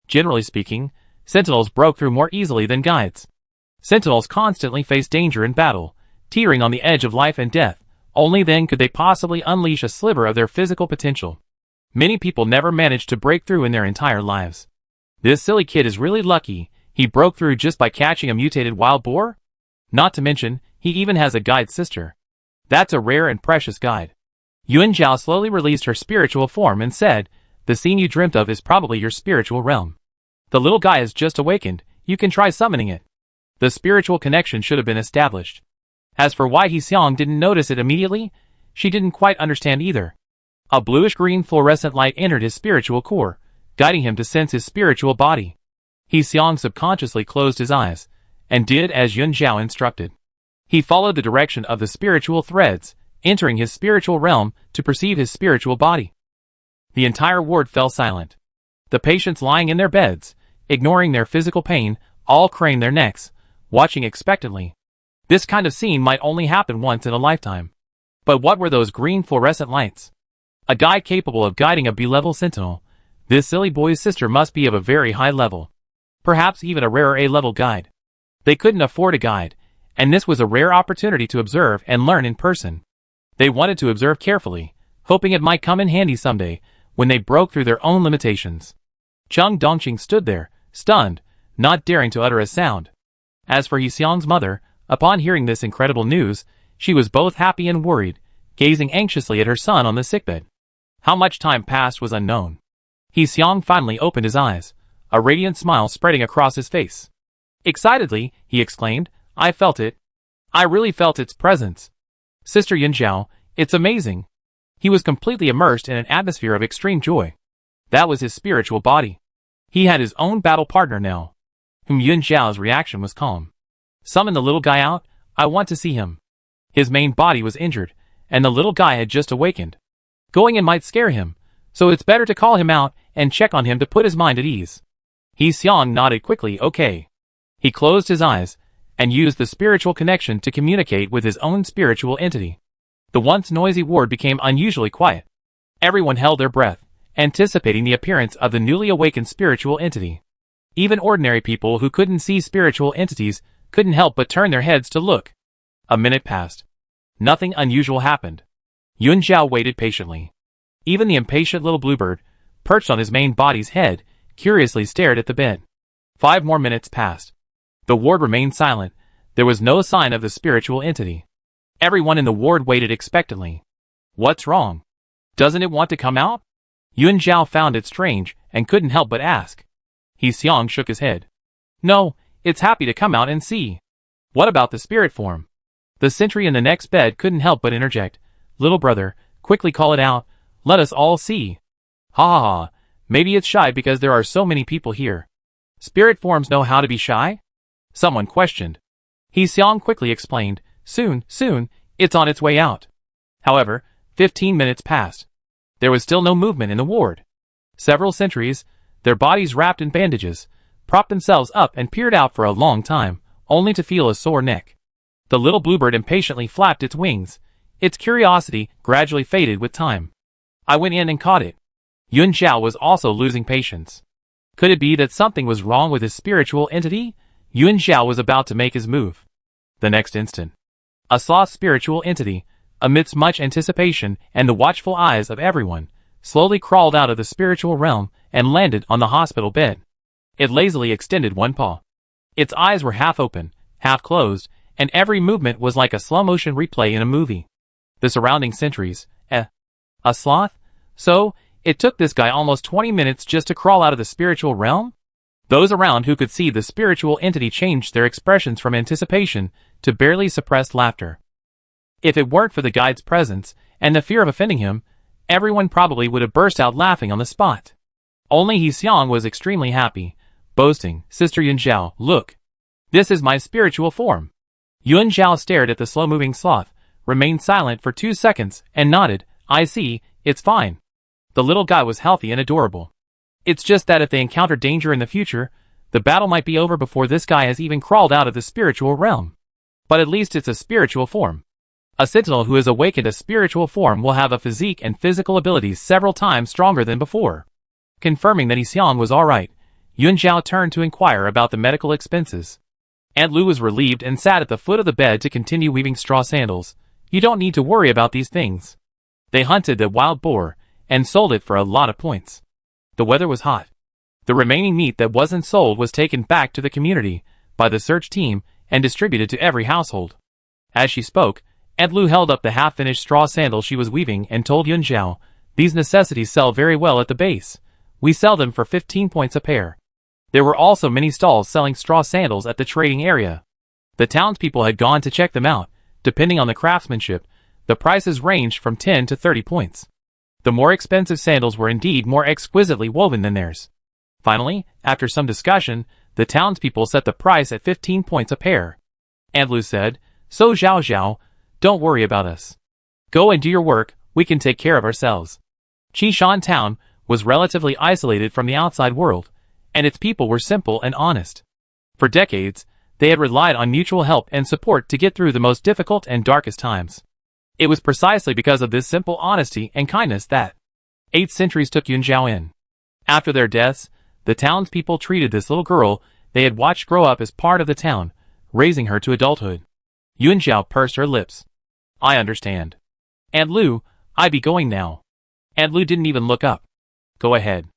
Generally speaking, sentinels broke through more easily than guides. Sentinels constantly faced danger in battle, teetering on the edge of life and death. Only then could they possibly unleash a sliver of their physical potential. Many people never managed to break through in their entire lives. This silly kid is really lucky. He broke through just by catching a mutated wild boar? Not to mention, he even has a guide sister. That's a rare and precious guide. Yun Zhao slowly released her spiritual form and said, "The scene you dreamt of is probably your spiritual realm. The little guy has just awakened, you can try summoning it." The spiritual connection should have been established. As for why He Xiong didn't notice it immediately, she didn't quite understand either. A bluish-green fluorescent light entered his spiritual core, guiding him to sense his spiritual body. He Xiong subconsciously closed his eyes, and did as Yun Zhao instructed. He followed the direction of the spiritual threads, entering his spiritual realm to perceive his spiritual body. The entire ward fell silent. The patients lying in their beds, ignoring their physical pain, all craned their necks, watching expectantly. This kind of scene might only happen once in a lifetime. But what were those green fluorescent lights? A guide capable of guiding a B-level sentinel. This silly boy's sister must be of a very high level. Perhaps even a rarer A-level guide. They couldn't afford a guide, and this was a rare opportunity to observe and learn in person. They wanted to observe carefully, hoping it might come in handy someday, when they broke through their own limitations. Chung Dongqing stood there, stunned, not daring to utter a sound. As for He Xiong's mother, upon hearing this incredible news, she was both happy and worried, gazing anxiously at her son on the sickbed. How much time passed was unknown. He Xiong finally opened his eyes, a radiant smile spreading across his face. Excitedly, he exclaimed, "I felt it. I really felt its presence. Sister Yun Zhao, it's amazing." He was completely immersed in an atmosphere of extreme joy. That was his spiritual body. He had his own battle partner now. Yun Zhao's reaction was calm. "Summon the little guy out, I want to see him." His main body was injured, and the little guy had just awakened. Going in might scare him, so it's better to call him out and check on him to put his mind at ease. He Xiong nodded quickly, okay. He closed his eyes, and used the spiritual connection to communicate with his own spiritual entity. The once noisy ward became unusually quiet. Everyone held their breath, anticipating the appearance of the newly awakened spiritual entity. Even ordinary people who couldn't see spiritual entities couldn't help but turn their heads to look. A minute passed. Nothing unusual happened. Yun Zhao waited patiently. Even the impatient little bluebird, perched on his main body's head, curiously stared at the bed. 5 more minutes passed. The ward remained silent. There was no sign of the spiritual entity. Everyone in the ward waited expectantly. What's wrong? Doesn't it want to come out? Yun Zhao found it strange and couldn't help but ask. He Xiong shook his head. No, it's happy to come out and see. What about the spirit form? The sentry in the next bed couldn't help but interject. Little brother, quickly call it out. Let us all see. Ha ha ha, maybe it's shy because there are so many people here. Spirit forms know how to be shy? Someone questioned. Xiang quickly explained, soon, it's on its way out. However, 15 minutes passed. There was still no movement in the ward. Several sentries, their bodies wrapped in bandages, propped themselves up and peered out for a long time, only to feel a sore neck. The little bluebird impatiently flapped its wings. Its curiosity gradually faded with time. I went in and caught it. Yun Zhao was also losing patience. Could it be that something was wrong with his spiritual entity? Yun Zhao was about to make his move. The next instant, a sloth spiritual entity, amidst much anticipation and the watchful eyes of everyone, slowly crawled out of the spiritual realm and landed on the hospital bed. It lazily extended one paw. Its eyes were half open, half closed, and every movement was like a slow-motion replay in a movie. The surrounding sentries, a sloth? So, it took this guy almost 20 minutes just to crawl out of the spiritual realm? Those around who could see the spiritual entity changed their expressions from anticipation to barely suppressed laughter. If it weren't for the guide's presence and the fear of offending him, everyone probably would have burst out laughing on the spot. Only Xiang was extremely happy, boasting, Sister Yun Zhao, look. This is my spiritual form. Yun Zhao stared at the slow-moving sloth, remained silent for 2 seconds, and nodded, I see, it's fine. The little guy was healthy and adorable. It's just that if they encounter danger in the future, the battle might be over before this guy has even crawled out of the spiritual realm. But at least it's a spiritual form. A sentinel who has awakened a spiritual form will have a physique and physical abilities several times stronger than before. Confirming that Xiang was alright, Yun Zhao turned to inquire about the medical expenses. Aunt Lu was relieved and sat at the foot of the bed to continue weaving straw sandals. You don't need to worry about these things. They hunted the wild boar and sold it for a lot of points. The weather was hot. The remaining meat that wasn't sold was taken back to the community by the search team and distributed to every household. As she spoke, Aunt Lu held up the half-finished straw sandals she was weaving and told Yun Zhao, these necessities sell very well at the base. We sell them for 15 points a pair. There were also many stalls selling straw sandals at the trading area. The townspeople had gone to check them out. Depending on the craftsmanship, the prices ranged from 10 to 30 points. The more expensive sandals were indeed more exquisitely woven than theirs. Finally, after some discussion, the townspeople set the price at 15 points a pair. Aunt Lu said, So Zhao, don't worry about us. Go and do your work, we can take care of ourselves. Qishan town was relatively isolated from the outside world, and its people were simple and honest. For decades, they had relied on mutual help and support to get through the most difficult and darkest times. It was precisely because of this simple honesty and kindness that 8 centuries took Yun Zhao in. After their deaths, the townspeople treated this little girl they had watched grow up as part of the town, raising her to adulthood. Yun Zhao pursed her lips. I understand. Aunt Lu, I be going now. Aunt Lu didn't even look up. Go ahead.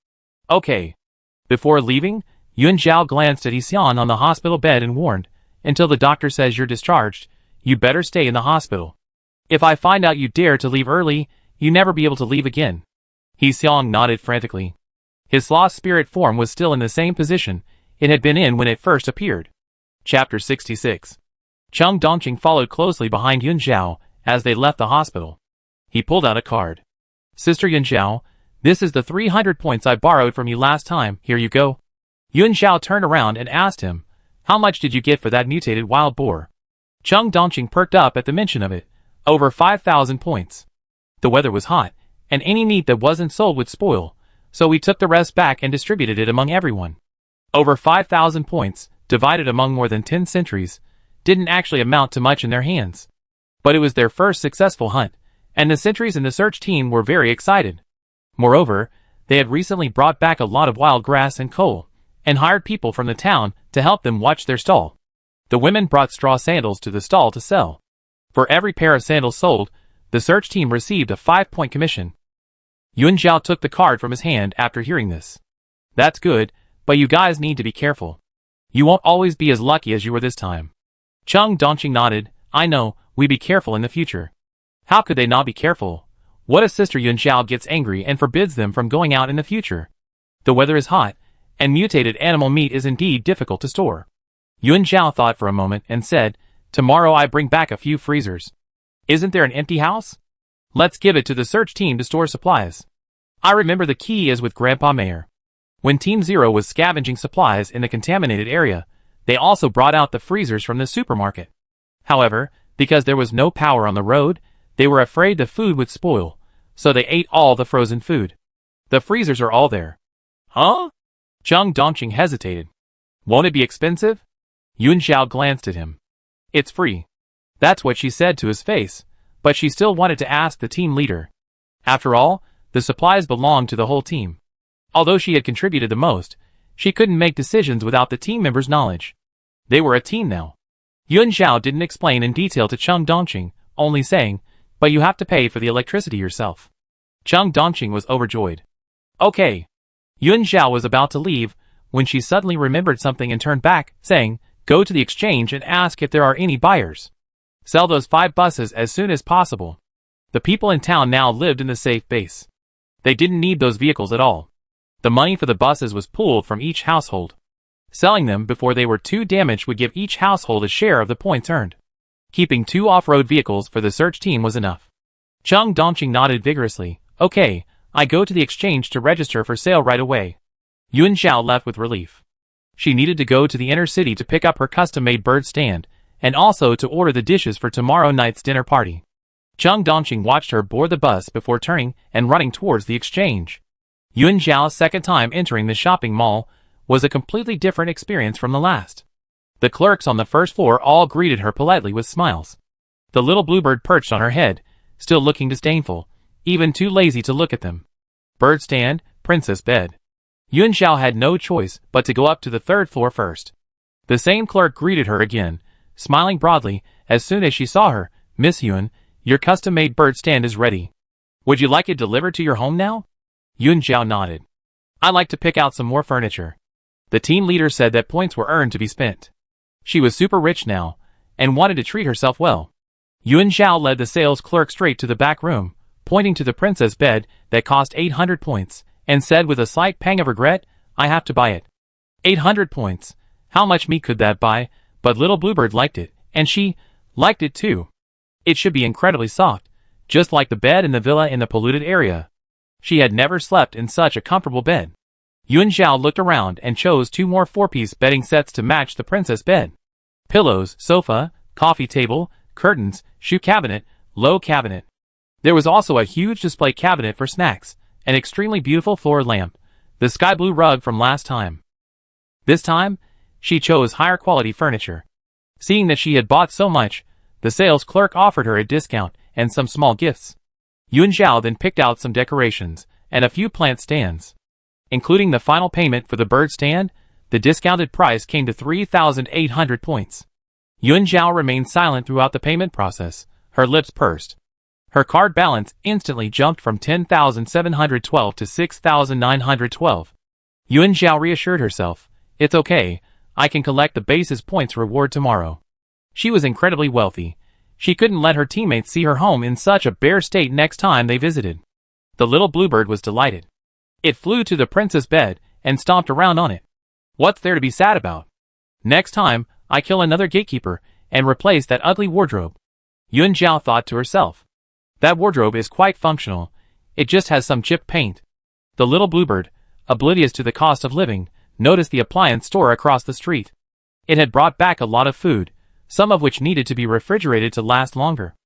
Okay. Before leaving, Yun Zhao glanced at Xiang on the hospital bed and warned, until the doctor says you're discharged, you'd better stay in the hospital. If I find out you dare to leave early, you never be able to leave again. Xiang nodded frantically. His lost spirit form was still in the same position it had been in when it first appeared. Chapter 66. Cheng Dongqing followed closely behind Yun Zhao as they left the hospital. He pulled out a card. Sister Yun Zhao, this is the 300 points I borrowed from you last time, here you go. Yun Zhao turned around and asked him, how much did you get for that mutated wild boar? Cheng Dongqing perked up at the mention of it. Over 5,000 points. The weather was hot, and any meat that wasn't sold would spoil, so we took the rest back and distributed it among everyone. Over 5,000 points, divided among more than 10 centuries, didn't actually amount to much in their hands. But it was their first successful hunt, and the sentries in the search team were very excited. Moreover, they had recently brought back a lot of wild grass and coal, and hired people from the town to help them watch their stall. The women brought straw sandals to the stall to sell. For every pair of sandals sold, the search team received a 5-point commission. Yun Zhao took the card from his hand after hearing this. That's good, but you guys need to be careful. You won't always be as lucky as you were this time. Cheng Dongqing nodded, I know, we be careful in the future. How could they not be careful? What if Sister Yun Zhao gets angry and forbids them from going out in the future? The weather is hot, and mutated animal meat is indeed difficult to store. Yun Zhao thought for a moment and said, Tomorrow I bring back a few freezers. Isn't there an empty house? Let's give it to the search team to store supplies. I remember the key is with Grandpa Mayer. When Team Zero was scavenging supplies in the contaminated area, they also brought out the freezers from the supermarket. However, because there was no power on the road, they were afraid the food would spoil, so they ate all the frozen food. The freezers are all there. Huh? Chung Dongqing hesitated. Won't it be expensive? Yun Xiao glanced at him. It's free. That's what she said to his face, but she still wanted to ask the team leader. After all, the supplies belonged to the whole team. Although she had contributed the most, she couldn't make decisions without the team members' knowledge. They were a team now. Yun Xiao didn't explain in detail to Chung Dongqing, only saying, but you have to pay for the electricity yourself. Chung Dongqing was overjoyed. Okay. Yun Xiao was about to leave, when she suddenly remembered something and turned back, saying, go to the exchange and ask if there are any buyers. Sell those 5 buses as soon as possible. The people in town now lived in the safe base. They didn't need those vehicles at all. The money for the buses was pooled from each household. Selling them before they were too damaged would give each household a share of the points earned. Keeping 2 off-road vehicles for the search team was enough. Chung Dongqing nodded vigorously. Okay, I go to the exchange to register for sale right away. Yun Xiao left with relief. She needed to go to the inner city to pick up her custom-made bird stand, and also to order the dishes for tomorrow night's dinner party. Chung Dongqing watched her board the bus before turning and running towards the exchange. Yun Xiao's second time entering the shopping mall was a completely different experience from the last. The clerks on the first floor all greeted her politely with smiles. The little bluebird perched on her head, still looking disdainful, even too lazy to look at them. Bird stand, princess bed. Yun Xiao had no choice but to go up to the 3rd floor first. The same clerk greeted her again, smiling broadly as soon as she saw her. Miss Yun, your custom-made bird stand is ready. Would you like it delivered to your home now? Yun Xiao nodded. I'd like to pick out some more furniture. The team leader said that points were earned to be spent. She was super rich now, and wanted to treat herself well. Yun Xiao led the sales clerk straight to the back room, pointing to the princess bed that cost 800 points, and said with a slight pang of regret, I have to buy it. 800 points. How much meat could that buy? But little Bluebird liked it, and she liked it too. It should be incredibly soft, just like the bed in the villa in the polluted area. She had never slept in such a comfortable bed. Yun Xiao looked around and chose 2 more 4-piece bedding sets to match the princess bed. Pillows, sofa, coffee table, curtains, shoe cabinet, low cabinet. There was also a huge display cabinet for snacks, an extremely beautiful floor lamp, the sky blue rug from last time. This time, she chose higher quality furniture. Seeing that she had bought so much, the sales clerk offered her a discount and some small gifts. Yun Xiao then picked out some decorations and a few plant stands. Including the final payment for the bird stand, the discounted price came to 3,800 points. Yun Xiao remained silent throughout the payment process, her lips pursed. Her card balance instantly jumped from 10,712 to 6,912. Yun Xiao reassured herself, it's okay, I can collect the basis points reward tomorrow. She was incredibly wealthy. She couldn't let her teammates see her home in such a bare state next time they visited. The little bluebird was delighted. It flew to the princess bed and stomped around on it. What's there to be sad about? Next time, I kill another gatekeeper and replace that ugly wardrobe. Yun Xiao thought to herself. That wardrobe is quite functional. It just has some chipped paint. The little bluebird, oblivious to the cost of living, noticed the appliance store across the street. It had brought back a lot of food, some of which needed to be refrigerated to last longer.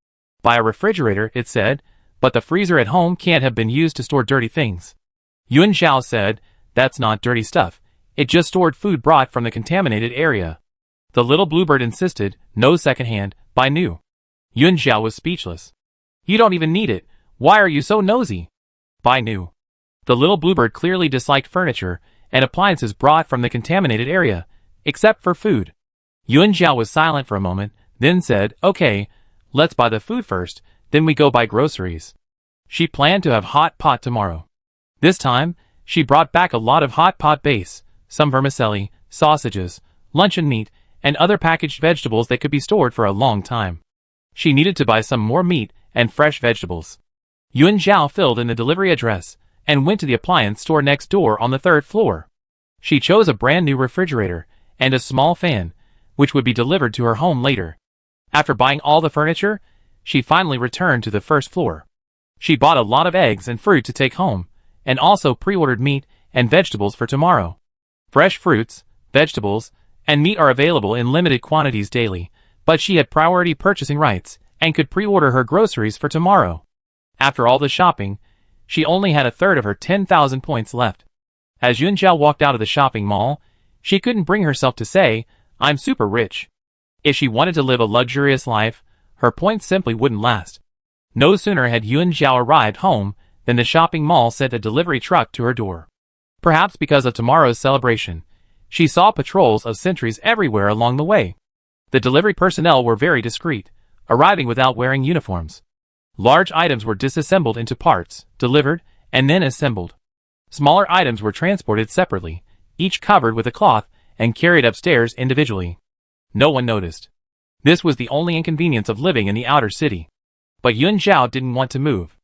Buy a refrigerator, it said, but the freezer at home can't have been used to store dirty things. Yun Xiao said, that's not dirty stuff. It just stored food brought from the contaminated area. The little bluebird insisted, no secondhand, buy new. Yun Xiao was speechless. You don't even need it. Why are you so nosy? Buy new. The little bluebird clearly disliked furniture and appliances brought from the contaminated area, except for food. Yun Xiao was silent for a moment, then said, okay, let's buy the food first, then we go buy groceries. She planned to have hot pot tomorrow. This time, she brought back a lot of hot pot base, some vermicelli, sausages, luncheon meat, and other packaged vegetables that could be stored for a long time. She needed to buy some more meat and fresh vegetables. Yun Xiao filled in the delivery address and went to the appliance store next door on the 3rd floor. She chose a brand new refrigerator and a small fan, which would be delivered to her home later. After buying all the furniture, she finally returned to the 1st floor. She bought a lot of eggs and fruit to take home, and also pre-ordered meat and vegetables for tomorrow. Fresh fruits, vegetables, and meat are available in limited quantities daily, but she had priority purchasing rights and could pre-order her groceries for tomorrow. After all the shopping, she only had a third of her 10,000 points left. As Yunjiao walked out of the shopping mall, she couldn't bring herself to say, "I'm super rich." If she wanted to live a luxurious life, her points simply wouldn't last. No sooner had Yunjiao arrived home than the shopping mall sent a delivery truck to her door. Perhaps because of tomorrow's celebration, she saw patrols of sentries everywhere along the way. The delivery personnel were very discreet, arriving without wearing uniforms. Large items were disassembled into parts, delivered, and then assembled. Smaller items were transported separately, each covered with a cloth, and carried upstairs individually. No one noticed. This was the only inconvenience of living in the outer city. But Yunjiao didn't want to move.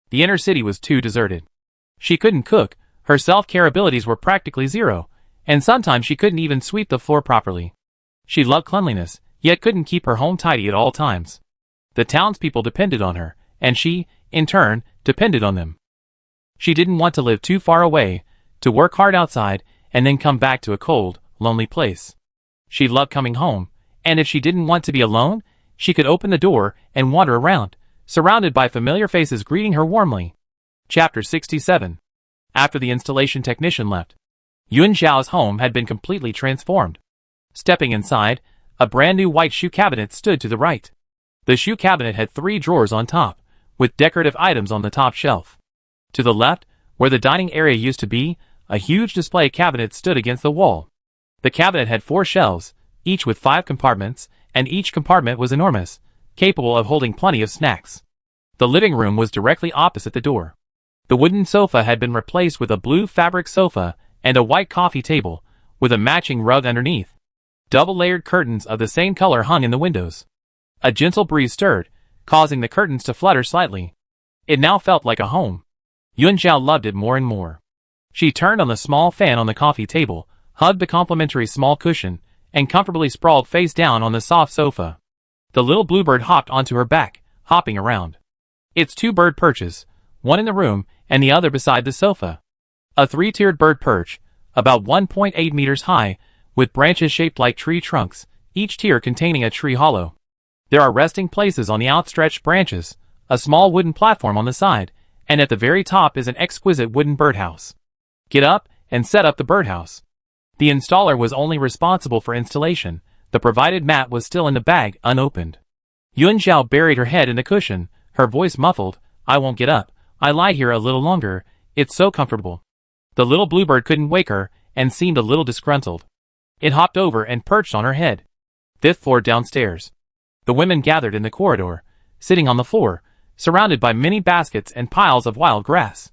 The inner city was too deserted. She couldn't cook, her self-care abilities were practically zero, and sometimes she couldn't even sweep the floor properly. She loved cleanliness, yet couldn't keep her home tidy at all times. The townspeople depended on her, and she, in turn, depended on them. She didn't want to live too far away, to work hard outside, and then come back to a cold, lonely place. She loved coming home, and if she didn't want to be alone, she could open the door and wander around, surrounded by familiar faces greeting her warmly. Chapter 67. After the installation technician left, Yunjiao's home had been completely transformed. Stepping inside, a brand new white shoe cabinet stood to the right. The shoe cabinet had 3 drawers on top, with decorative items on the top shelf. To the left, where the dining area used to be, a huge display cabinet stood against the wall. The cabinet had 4 shelves, each with 5 compartments, and each compartment was enormous, capable of holding plenty of snacks. The living room was directly opposite the door. The wooden sofa had been replaced with a blue fabric sofa and a white coffee table, with a matching rug underneath. Double-layered curtains of the same color hung in the windows. A gentle breeze stirred, causing the curtains to flutter slightly. It now felt like a home. Yunjiao loved it more and more. She turned on the small fan on the coffee table, hugged the complimentary small cushion, and comfortably sprawled face down on the soft sofa. The little bluebird hopped onto her back, hopping around. Its 2 bird perches, one in the room and the other beside the sofa. A 3-tiered bird perch, about 1.8 meters high, with branches shaped like tree trunks, each tier containing a tree hollow. There are resting places on the outstretched branches, a small wooden platform on the side, and at the very top is an exquisite wooden birdhouse. Get up and set up the birdhouse. The installer was only responsible for installation. The provided mat was still in the bag, unopened. Yunjiao buried her head in the cushion, her voice muffled. "I won't get up. I lie here a little longer. It's so comfortable." The little bluebird couldn't wake her, and seemed a little disgruntled. It hopped over and perched on her head. 5th floor downstairs. The women gathered in the corridor, sitting on the floor, surrounded by many baskets and piles of wild grass.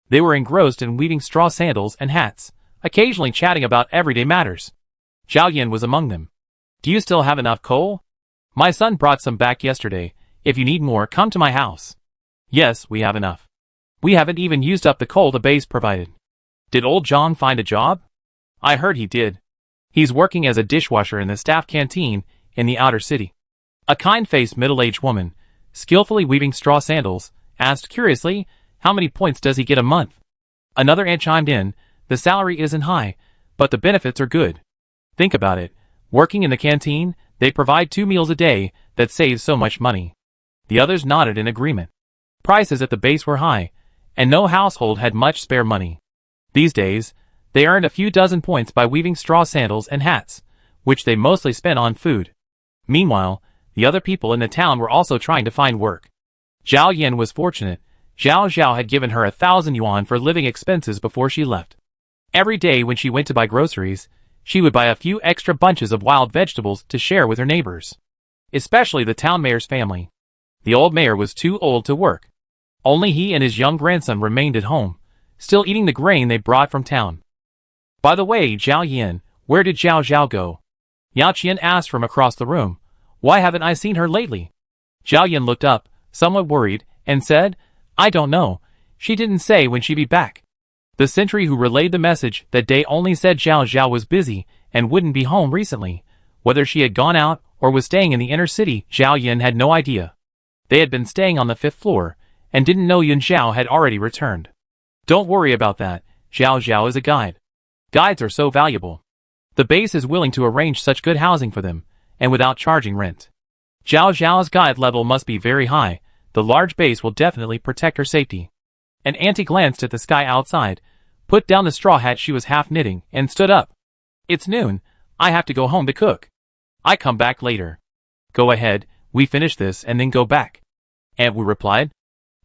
They were engrossed in weaving straw sandals and hats, occasionally chatting about everyday matters. Zhao Yan was among them. "Do you still have enough coal? My son brought some back yesterday. If you need more, come to my house." "Yes, we have enough. We haven't even used up the coal the base provided." "Did old Zhang find a job?" "I heard he did. He's working as a dishwasher in the staff canteen in the outer city." A kind-faced middle-aged woman, skillfully weaving straw sandals, asked curiously, "How many points does he get a month?" Another aunt chimed in, "The salary isn't high, but the benefits are good. Think about it. Working in the canteen, they provide 2 meals a day. That saves so much money." The others nodded in agreement. Prices at the base were high, and no household had much spare money. These days, they earned a few dozen points by weaving straw sandals and hats, which they mostly spent on food. Meanwhile, the other people in the town were also trying to find work. Zhao Yan was fortunate. Zhao Zhao had given her 1,000 yuan for living expenses before she left. Every day when she went to buy groceries, she would buy a few extra bunches of wild vegetables to share with her neighbors. Especially the town mayor's family. The old mayor was too old to work. Only he and his young grandson remained at home, still eating the grain they brought from town. "By the way, Zhao Yan, where did Zhao Zhao go?" Yao Qian asked from across the room. "Why haven't I seen her lately?" Zhao Yan looked up, somewhat worried, and said, "I don't know. She didn't say when she'd be back." The sentry who relayed the message that day only said Zhao Zhao was busy and wouldn't be home recently. Whether she had gone out or was staying in the inner city, Zhao Yan had no idea. They had been staying on the 5th floor, and didn't know Yun Xiao had already returned. Don't worry about that, Xiao Xiao is a guide. Guides are so valuable. The base is willing to arrange such good housing for them, and without charging rent. Xiao Xiao's guide level must be very high. The large base will definitely protect her safety. And Auntie glanced at the sky outside, put down the straw hat she was half knitting, and stood up. It's noon. I have to go home to cook. I come back later. Go ahead, we finish this and then go back. Aunt Wu replied.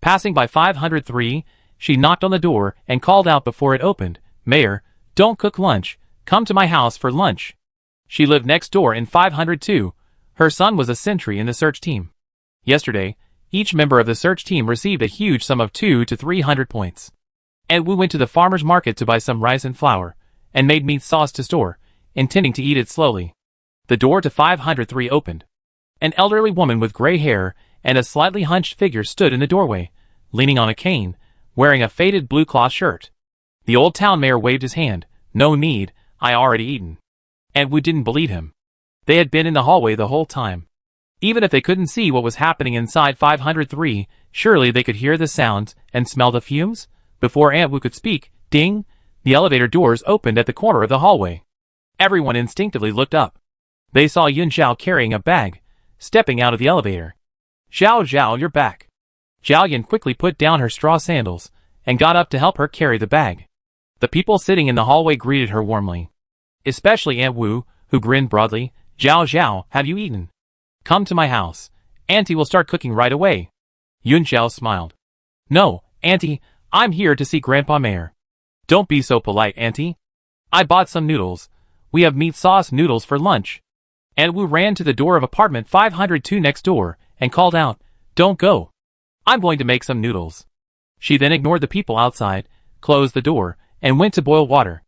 Passing by 503, she knocked on the door and called out before it opened, Mayor, don't cook lunch, come to my house for lunch. She lived next door in 502. Her son was a sentry in the search team. Yesterday, each member of the search team received a huge sum of 200 to 300 points. Aunt Wu went to the farmer's market to buy some rice and flour, and made meat sauce to store, intending to eat it slowly. The door to 503 opened. An elderly woman with gray hair and a slightly hunched figure stood in the doorway, leaning on a cane, wearing a faded blue cloth shirt. The old town mayor waved his hand. No need, I already eaten. Aunt Wu didn't believe him. They had been in the hallway the whole time. Even if they couldn't see what was happening inside 503, surely they could hear the sounds and smell the fumes? Before Aunt Wu could speak, ding! The elevator doors opened at the corner of the hallway. Everyone instinctively looked up. They saw Yun Xiao carrying a bag, stepping out of the elevator. Xiao Xiao, you're back. Xiao Yan quickly put down her straw sandals, and got up to help her carry the bag. The people sitting in the hallway greeted her warmly. Especially Aunt Wu, who grinned broadly. Xiao Xiao, have you eaten? Come to my house. Auntie will start cooking right away. Yun Xiao smiled. No, Auntie, I'm here to see Grandpa Mayor. Don't be so polite, Auntie. I bought some noodles. We have meat sauce noodles for lunch. Aunt Wu ran to the door of apartment 502 next door, and called out, Don't go. I'm going to make some noodles. She then ignored the people outside, closed the door, and went to boil water.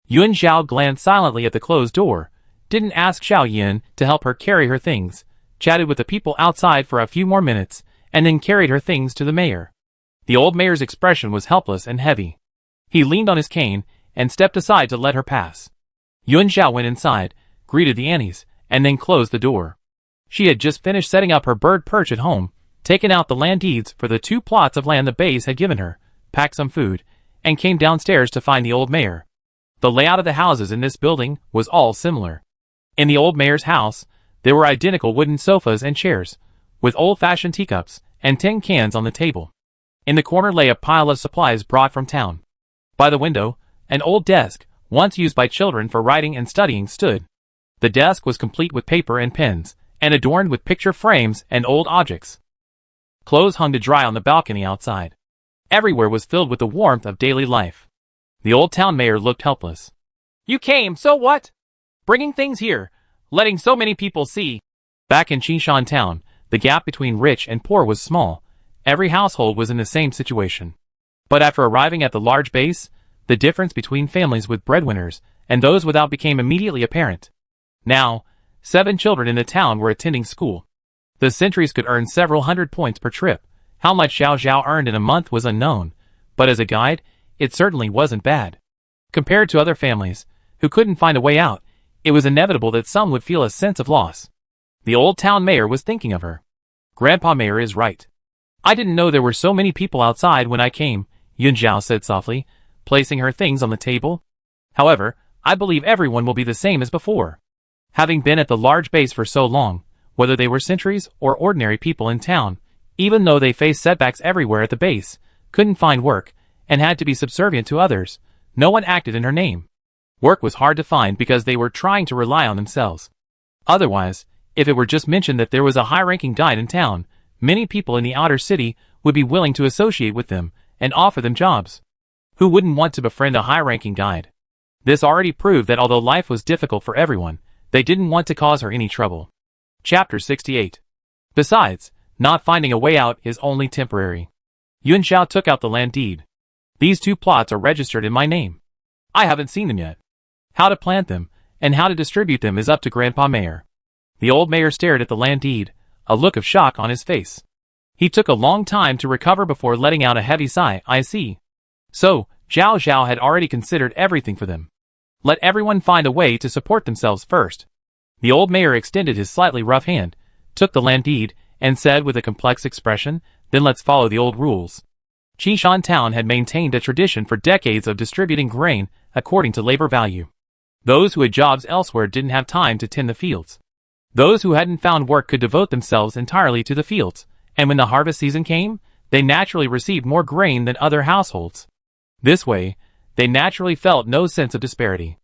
Yun Xiao glanced silently at the closed door, didn't ask Xiao Yan to help her carry her things, chatted with the people outside for a few more minutes, and then carried her things to the mayor. The old mayor's expression was helpless and heavy. He leaned on his cane, and stepped aside to let her pass. Yun Xiao went inside, greeted the aunties, and then closed the door. She had just finished setting up her bird perch at home, taken out the land deeds for the 2 plots of land the base had given her, packed some food, and came downstairs to find the old mayor. The layout of the houses in this building was all similar. In the old mayor's house, there were identical wooden sofas and chairs, with old-fashioned teacups and tin cans on the table. In the corner lay a pile of supplies brought from town. By the window, an old desk, once used by children for writing and studying, stood. The desk was complete with paper and pens, and adorned with picture frames and old objects. Clothes hung to dry on the balcony outside. Everywhere was filled with the warmth of daily life. The old town mayor looked helpless. You came, so what? Bringing things here, letting so many people see. Back in Qishan town, the gap between rich and poor was small. Every household was in the same situation. But after arriving at the large base, the difference between families with breadwinners and those without became immediately apparent. Now, 7 children in the town were attending school. The sentries could earn several hundred points per trip. How much Xiao Xiao earned in a month was unknown, but as a guide, it certainly wasn't bad. Compared to other families, who couldn't find a way out, it was inevitable that some would feel a sense of loss. The old town mayor was thinking of her. Grandpa Mayor is right. I didn't know there were so many people outside when I came, Yun Xiao said softly, placing her things on the table. However, I believe everyone will be the same as before. Having been at the large base for so long, whether they were sentries or ordinary people in town, even though they faced setbacks everywhere at the base, couldn't find work, and had to be subservient to others, no one acted in her name. Work was hard to find because they were trying to rely on themselves. Otherwise, if it were just mentioned that there was a high-ranking guide in town, many people in the outer city would be willing to associate with them and offer them jobs. Who wouldn't want to befriend a high-ranking guide? This already proved that although life was difficult for everyone, they didn't want to cause her any trouble. Chapter 68. Besides, not finding a way out is only temporary. Yun Xiao took out the land deed. These 2 plots are registered in my name. I haven't seen them yet. How to plant them, and how to distribute them is up to Grandpa Mayor. The old mayor stared at the land deed, a look of shock on his face. He took a long time to recover before letting out a heavy sigh. I see. So, Xiao Xiao had already considered everything for them. Let everyone find a way to support themselves first. The old mayor extended his slightly rough hand, took the land deed, and said with a complex expression, Then let's follow the old rules. Qishan Town had maintained a tradition for decades of distributing grain according to labor value. Those who had jobs elsewhere didn't have time to tend the fields. Those who hadn't found work could devote themselves entirely to the fields, and when the harvest season came, they naturally received more grain than other households. This way, they naturally felt no sense of disparity.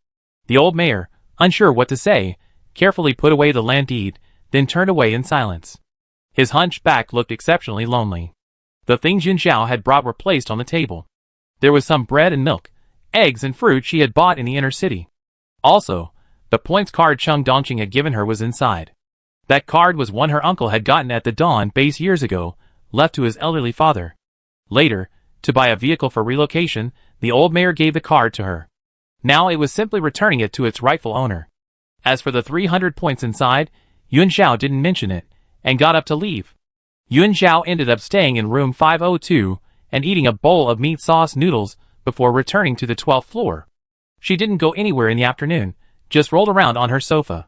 The old mayor, unsure what to say, carefully put away the land deed, then turned away in silence. His hunchback looked exceptionally lonely. The things Yun Xiao had brought were placed on the table. There was some bread and milk, eggs and fruit she had bought in the inner city. Also, the points card Chung Dongqing had given her was inside. That card was one her uncle had gotten at the Dawn base years ago, left to his elderly father. Later, to buy a vehicle for relocation, the old mayor gave the card to her. Now it was simply returning it to its rightful owner. As for the 300 points inside, Yun Xiao didn't mention it, and got up to leave. Yun Xiao ended up staying in room 502, and eating a bowl of meat sauce noodles before returning to the 12th floor. She didn't go anywhere in the afternoon, just rolled around on her sofa.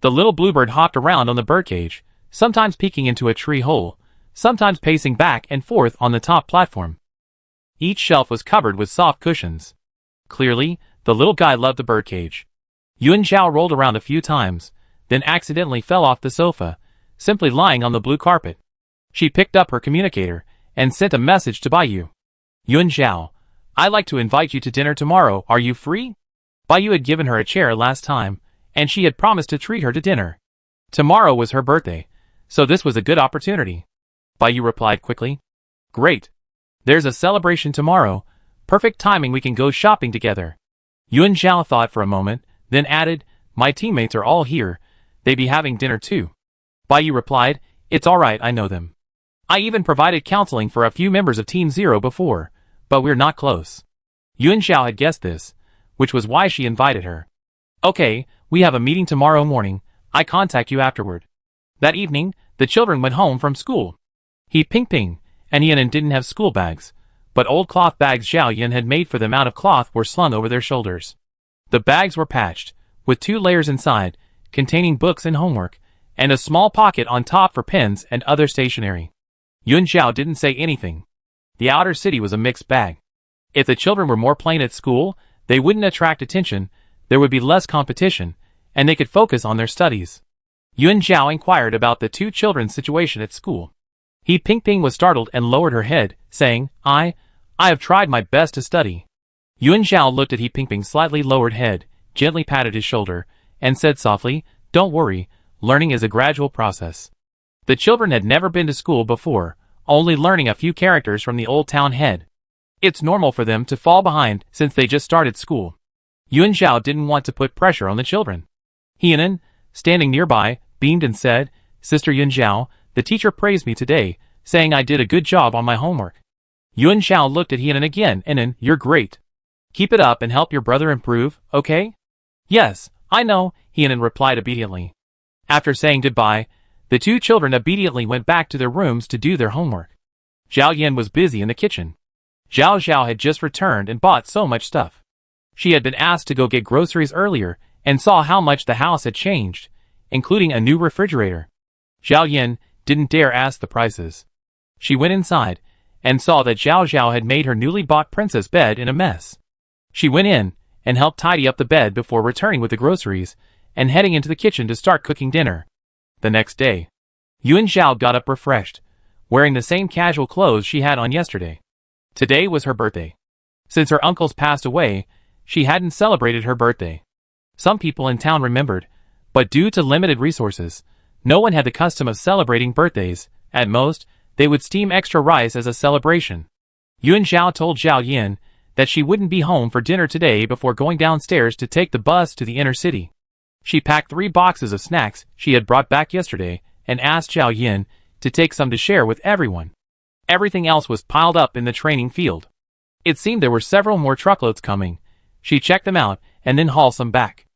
The little bluebird hopped around on the birdcage, sometimes peeking into a tree hole, sometimes pacing back and forth on the top platform. Each shelf was covered with soft cushions. Clearly, the little guy loved the birdcage. Yun Xiao rolled around a few times, then accidentally fell off the sofa, simply lying on the blue carpet. She picked up her communicator and sent a message to Baiyu. Yun Xiao, I'd like to invite you to dinner tomorrow. Are you free? Baiyu had given her a chair last time, and she had promised to treat her to dinner. Tomorrow was her birthday, so this was a good opportunity. Baiyu replied quickly. Great. There's a celebration tomorrow. Perfect timing, we can go shopping together. Yun Xiao thought for a moment, then added, my teammates are all here. They be having dinner too. Baiyu replied, it's alright, I know them. I even provided counseling for a few members of Team Zero before, but we're not close. Yun Xiao had guessed this, which was why she invited her. Okay, we have a meeting tomorrow morning. I contact you afterward. That evening, the children went home from school. He Ping and Yanin didn't have school bags, but old cloth bags Zhao Yin had made for them out of cloth were slung over their shoulders. The bags were patched, with 2 layers inside, containing books and homework, and a small pocket on top for pens and other stationery. Yun Xiao didn't say anything. The outer city was a mixed bag. If the children were more plain at school, they wouldn't attract attention, there would be less competition, and they could focus on their studies. Yun Xiao inquired about the 2 children's situation at school. He Ping was startled and lowered her head, saying, I have tried my best to study. Yun Xiao looked at He Ping's slightly lowered head, gently patted his shoulder, and said softly, don't worry, learning is a gradual process. The children had never been to school before, only learning a few characters from the old town head. It's normal for them to fall behind since they just started school. Yun Xiao didn't want to put pressure on the children. Hienan, standing nearby, beamed and said, Sister Yun Xiao, the teacher praised me today, saying I did a good job on my homework. Yun Xiao looked at Hienan again, and you're great. Keep it up and help your brother improve, okay? Yes, I know, Hienan replied obediently. After saying goodbye, the 2 children obediently went back to their rooms to do their homework. Zhao Yan was busy in the kitchen. Zhao Zhao had just returned and bought so much stuff. She had been asked to go get groceries earlier and saw how much the house had changed, including a new refrigerator. Zhao Yan didn't dare ask the prices. She went inside and saw that Zhao Zhao had made her newly bought princess bed in a mess. She went in and helped tidy up the bed before returning with the groceries and heading into the kitchen to start cooking dinner. The next day, Yun Xiao got up refreshed, wearing the same casual clothes she had on yesterday. Today was her birthday. Since her uncles passed away, she hadn't celebrated her birthday. Some people in town remembered, but due to limited resources, no one had the custom of celebrating birthdays. At most, they would steam extra rice as a celebration. Yun Xiao told Zhao Yin that she wouldn't be home for dinner today before going downstairs to take the bus to the inner city. She packed 3 boxes of snacks she had brought back yesterday and asked Zhao Yin to take some to share with everyone. Everything else was piled up in the training field. It seemed there were several more truckloads coming. She checked them out and then hauled some back.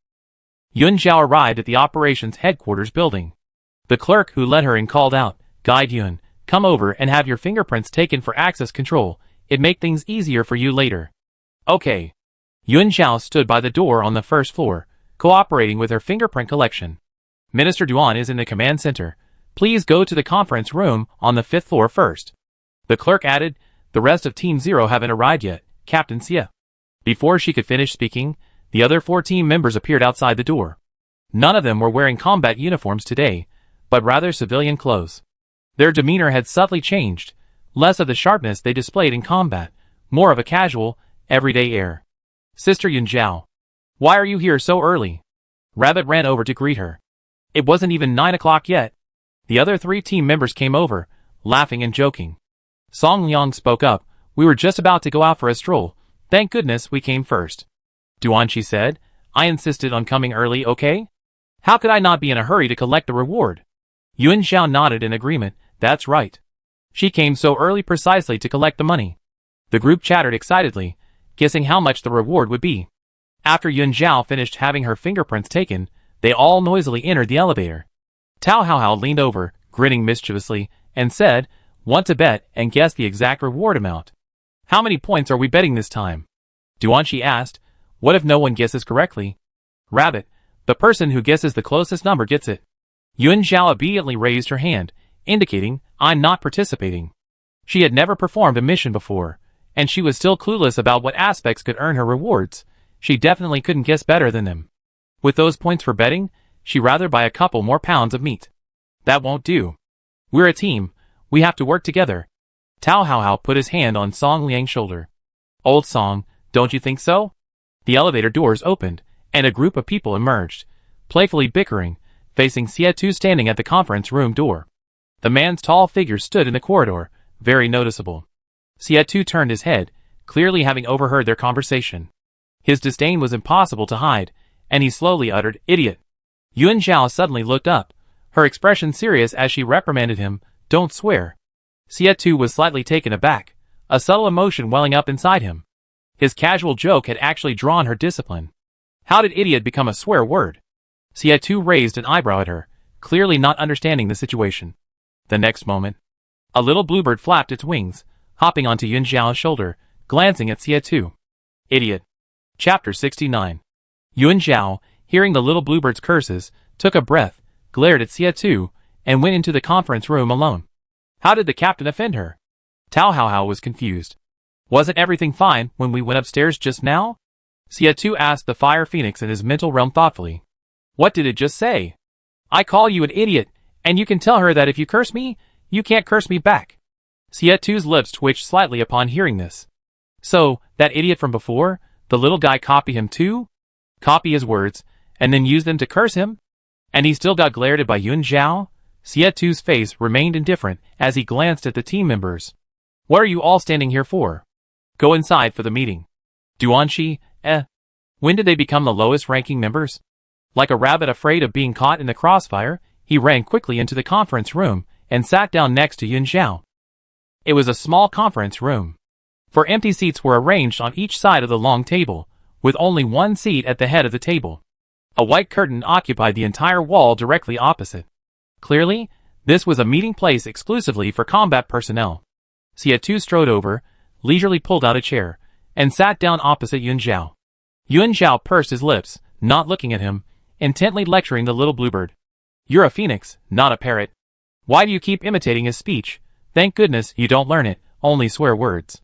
Yun Xiao arrived at the operations headquarters building. The clerk who let her in called out, Guide Yun, come over and have your fingerprints taken for access control. It'd make things easier for you later. Okay. Yun Xiao stood by the door on the first floor, cooperating with her fingerprint collection. Minister Duan is in the command center. Please go to the conference room on the 5th floor first. The clerk added, "The rest of Team Zero haven't arrived yet, Captain Sia." Before she could finish speaking, the other 4 team members appeared outside the door. None of them were wearing combat uniforms today, but rather civilian clothes. Their demeanor had subtly changed, less of the sharpness they displayed in combat, more of a casual, everyday air. "Sister Yunjiao, why are you here so early?" Rabbit ran over to greet her. It wasn't even 9 o'clock yet. The other 3 team members came over, laughing and joking. Song Liang spoke up, "We were just about to go out for a stroll. Thank goodness we came first." Duanqi said, "I insisted on coming early, okay? How could I not be in a hurry to collect the reward?" Yun Xiao nodded in agreement, "That's right. She came so early precisely to collect the money." The group chattered excitedly, guessing how much the reward would be. After Yun Xiao finished having her fingerprints taken, they all noisily entered the elevator. Tao Hao leaned over, grinning mischievously, and said, "Want to bet and guess the exact reward amount?" "How many points are we betting this time?" Duanqi asked. "What if no one guesses correctly?" "Rabbit, the person who guesses the closest number gets it." Yun Xiao immediately raised her hand, indicating, "I'm not participating." She had never performed a mission before, and she was still clueless about what aspects could earn her rewards. She definitely couldn't guess better than them. With those points for betting, she'd rather buy a couple more pounds of meat. "That won't do. We're a team. We have to work together." Tao Hao put his hand on Song Liang's shoulder. "Old Song, don't you think so?" The elevator doors opened, and a group of people emerged, playfully bickering, facing Xie standing at the conference room door. The man's tall figure stood in the corridor, very noticeable. Xie turned his head, clearly having overheard their conversation. His disdain was impossible to hide, and he slowly uttered, "Idiot." Yun Xiao suddenly looked up, her expression serious as she reprimanded him, "Don't swear." Xie was slightly taken aback, a subtle emotion welling up inside him. His casual joke had actually drawn her discipline. How did idiot become a swear word? Xie raised an eyebrow at her, clearly not understanding the situation. The next moment, a little bluebird flapped its wings, hopping onto Yun Xiao's shoulder, glancing at Xie. Idiot. Chapter 69. Yun Xiao, hearing the little bluebird's curses, took a breath, glared at Xie, and went into the conference room alone. How did the captain offend her? Tao Hao was confused. Wasn't everything fine when we went upstairs just now? Xie asked the fire phoenix in his mental realm thoughtfully. What did it just say? I call you an idiot, and you can tell her that if you curse me, you can't curse me back. Xie's lips twitched slightly upon hearing this. So, that idiot from before, the little guy copied him too? Copy his words, and then use them to curse him? And he still got glared at by Yun Xiao? Xie's face remained indifferent as he glanced at the team members. What are you all standing here for? Go inside for the meeting. Duanqi, When did they become the lowest ranking members? Like a rabbit afraid of being caught in the crossfire, he ran quickly into the conference room and sat down next to Yun Xiao. It was a small conference room. 4 empty seats were arranged on each side of the long table, with only one seat at the head of the table. A white curtain occupied the entire wall directly opposite. Clearly, this was a meeting place exclusively for combat personnel. Xie strode over, leisurely pulled out a chair, and sat down opposite Yun Xiao. Yun Xiao pursed his lips, not looking at him, intently lecturing the little bluebird. You're a phoenix, not a parrot. Why do you keep imitating his speech? Thank goodness you don't learn it, only swear words.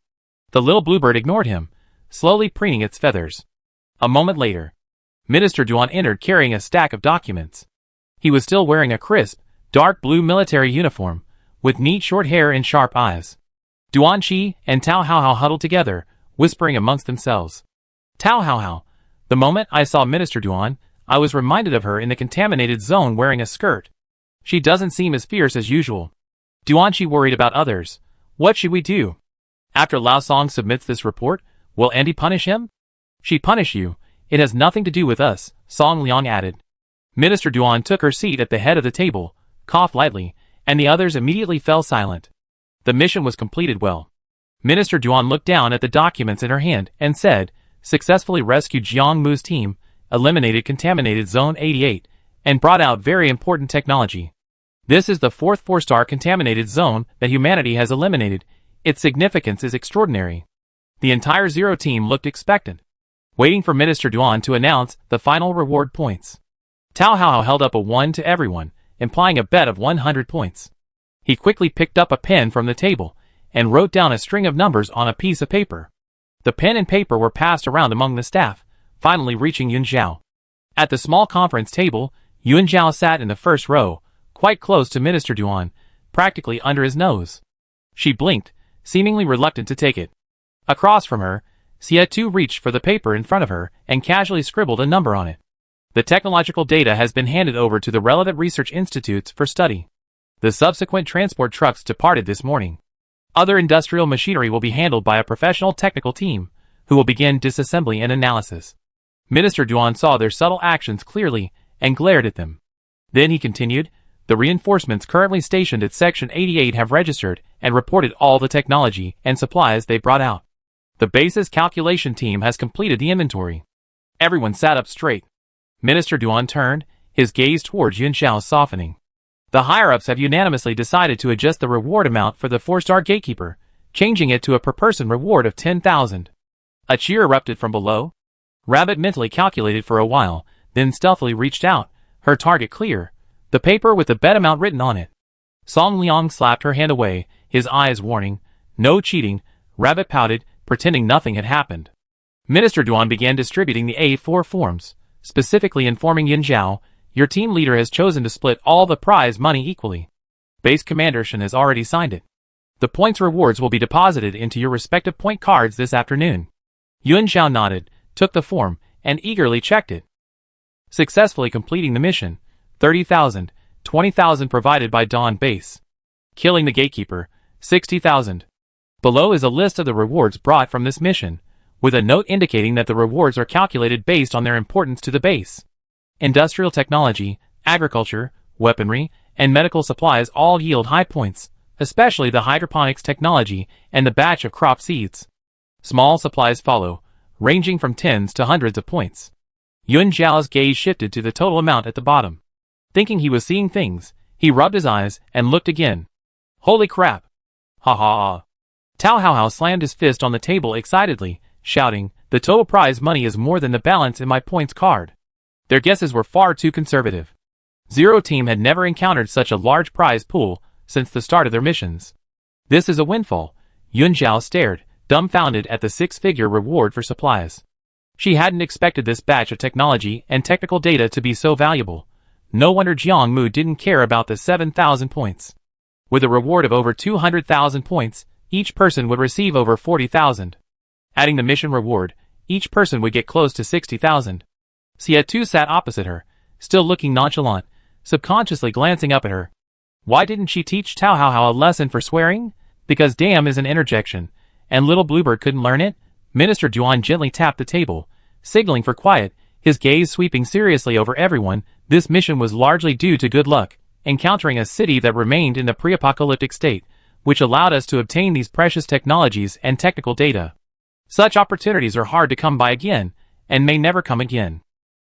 The little bluebird ignored him, slowly preening its feathers. A moment later, Minister Duan entered carrying a stack of documents. He was still wearing a crisp, dark blue military uniform, with neat short hair and sharp eyes. Duanqi and Tao Hao huddled together, whispering amongst themselves. Tao Hao, the moment I saw Minister Duan, I was reminded of her in the contaminated zone wearing a skirt. She doesn't seem as fierce as usual. Duanqi worried about others. What should we do? After Lao Song submits this report, will Andy punish him? She punish you. It has nothing to do with us, Song Liang added. Minister Duan took her seat at the head of the table, coughed lightly, and the others immediately fell silent. The mission was completed well. Minister Duan looked down at the documents in her hand and said, successfully rescued Jiang Mu's team, eliminated contaminated Zone 88, and brought out very important technology. This is the 4th 4-star contaminated zone that humanity has eliminated. Its significance is extraordinary. The entire Zero team looked expectant, waiting for Minister Duan to announce the final reward points. Tao Hao held up a 1 to everyone, implying a bet of 100 points. He quickly picked up a pen from the table and wrote down a string of numbers on a piece of paper. The pen and paper were passed around among the staff, finally reaching Yun Zhao. At the small conference table, Yun Zhao sat in the first row, quite close to Minister Duan, practically under his nose. She blinked, seemingly reluctant to take it. Across from her, Xie Tu reached for the paper in front of her and casually scribbled a number on it. The technological data has been handed over to the relevant research institutes for study. The subsequent transport trucks departed this morning. Other industrial machinery will be handled by a professional technical team, who will begin disassembly and analysis. Minister Duan saw their subtle actions clearly and glared at them. Then he continued, the reinforcements currently stationed at Section 88 have registered and reported all the technology and supplies they brought out. The base's calculation team has completed the inventory. Everyone sat up straight. Minister Duan turned, his gaze towards Yun Zhao softening. The higher-ups have unanimously decided to adjust the reward amount for the 4-star gatekeeper, changing it to a per-person reward of 10,000. A cheer erupted from below. Rabbit mentally calculated for a while, then stealthily reached out, her target clear, the paper with the bet amount written on it. Song Liang slapped her hand away, his eyes warning, no cheating. Rabbit pouted, pretending nothing had happened. Minister Duan began distributing the A4 forms, specifically informing Yun Zhao, your team leader has chosen to split all the prize money equally. Base Commander Shen has already signed it. The points rewards will be deposited into your respective point cards this afternoon. Yun Zhao nodded, took the form, and eagerly checked it. Successfully completing the mission, 30,000, 20,000 provided by Dawn Base. Killing the gatekeeper, 60,000. Below is a list of the rewards brought from this mission, with a note indicating that the rewards are calculated based on their importance to the base. Industrial technology, agriculture, weaponry, and medical supplies all yield high points, especially the hydroponics technology and the batch of crop seeds. Small supplies follow, ranging from tens to hundreds of points. Yun Zhao's gaze shifted to the total amount at the bottom. Thinking he was seeing things, he rubbed his eyes and looked again. Holy crap! Ha ha ha! Tao Hao slammed his fist on the table excitedly, shouting, the total prize money is more than the balance in my points card. Their guesses were far too conservative. Zero Team had never encountered such a large prize pool since the start of their missions. This is a windfall. Yun Zhao stared, dumbfounded at the 6-figure reward for supplies. She hadn't expected this batch of technology and technical data to be so valuable. No wonder Jiang Mu didn't care about the 7,000 points. With a reward of over 200,000 points, each person would receive over 40,000. Adding the mission reward, each person would get close to 60,000. Xie Tu sat opposite her, still looking nonchalant, subconsciously glancing up at her. Why didn't she teach Tao Hao a lesson for swearing? Because damn is an interjection, and little Bluebird couldn't learn it? Minister Duan gently tapped the table, signaling for quiet, his gaze sweeping seriously over everyone. This mission was largely due to good luck, encountering a city that remained in the pre-apocalyptic state, which allowed us to obtain these precious technologies and technical data. Such opportunities are hard to come by again, and may never come again.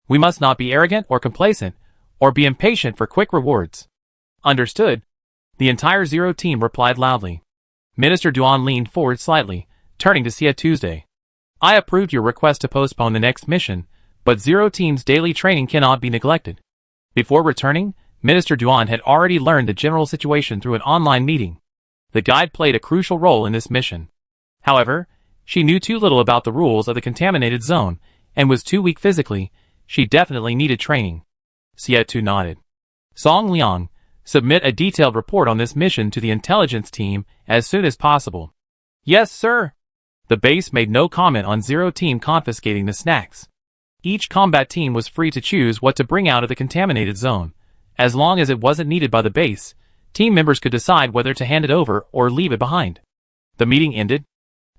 We must not be arrogant or complacent, or be impatient for quick rewards. Understood? The entire Zero Team replied loudly. Minister Duan leaned forward slightly, turning to Xie Tuesday. I approved your request to postpone the next mission, but Zero Team's daily training cannot be neglected. Before returning, Minister Duan had already learned the general situation through an online meeting. The guide played a crucial role in this mission. However, she knew too little about the rules of the contaminated zone, and was too weak physically. She definitely needed training. Xie Tu nodded. Song Liang, submit a detailed report on this mission to the intelligence team as soon as possible. Yes, sir. The base made no comment on Zero Team confiscating the snacks. Each combat team was free to choose what to bring out of the contaminated zone. As long as it wasn't needed by the base, team members could decide whether to hand it over or leave it behind. The meeting ended.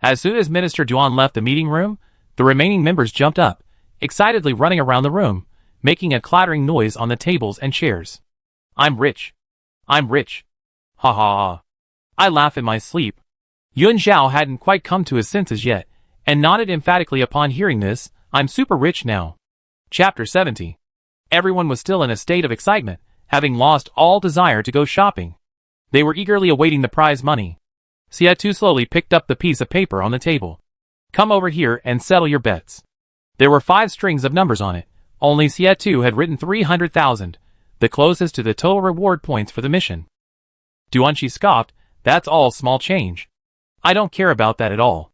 As soon as Minister Duan left the meeting room, the remaining members jumped up, excitedly running around the room, making a clattering noise on the tables and chairs. I'm rich. I'm rich. Ha ha ha. I laugh in my sleep. Yun Zhao hadn't quite come to his senses yet, and nodded emphatically upon hearing this. I'm super rich now. Chapter 70. Everyone was still in a state of excitement, having lost all desire to go shopping. They were eagerly awaiting the prize money. Xie Tu slowly picked up the piece of paper on the table. Come over here and settle your bets. There were 5 strings of numbers on it. Only Xie Tu had written 300,000, the closest to the total reward points for the mission. Duanqi scoffed, that's all small change. I don't care about that at all.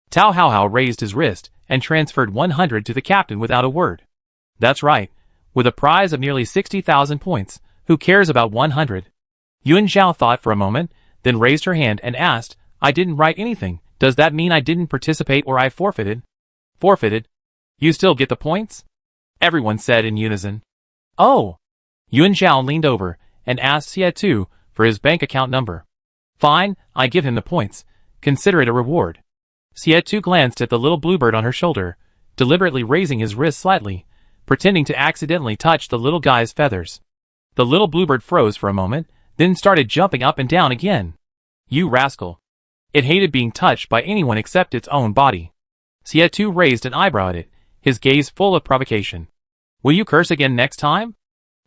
Tao Hao raised his wrist and transferred 100 to the captain without a word. That's right. With a prize of nearly 60,000 points, who cares about 100? Yuan Zhao thought for a moment, then raised her hand and asked, I didn't write anything. Does that mean I didn't participate or I forfeited? Forfeited? You still get the points? Everyone said in unison. Oh! Yuan Zhao leaned over and asked Xie Tu for his bank account number. Fine, I give him the points. Consider it a reward. Xie Tu glanced at the little bluebird on her shoulder, deliberately raising his wrist slightly, pretending to accidentally touch the little guy's feathers. The little bluebird froze for a moment, then started jumping up and down again. You rascal. It hated being touched by anyone except its own body. Xie Tu raised an eyebrow at it, his gaze full of provocation. Will you curse again next time?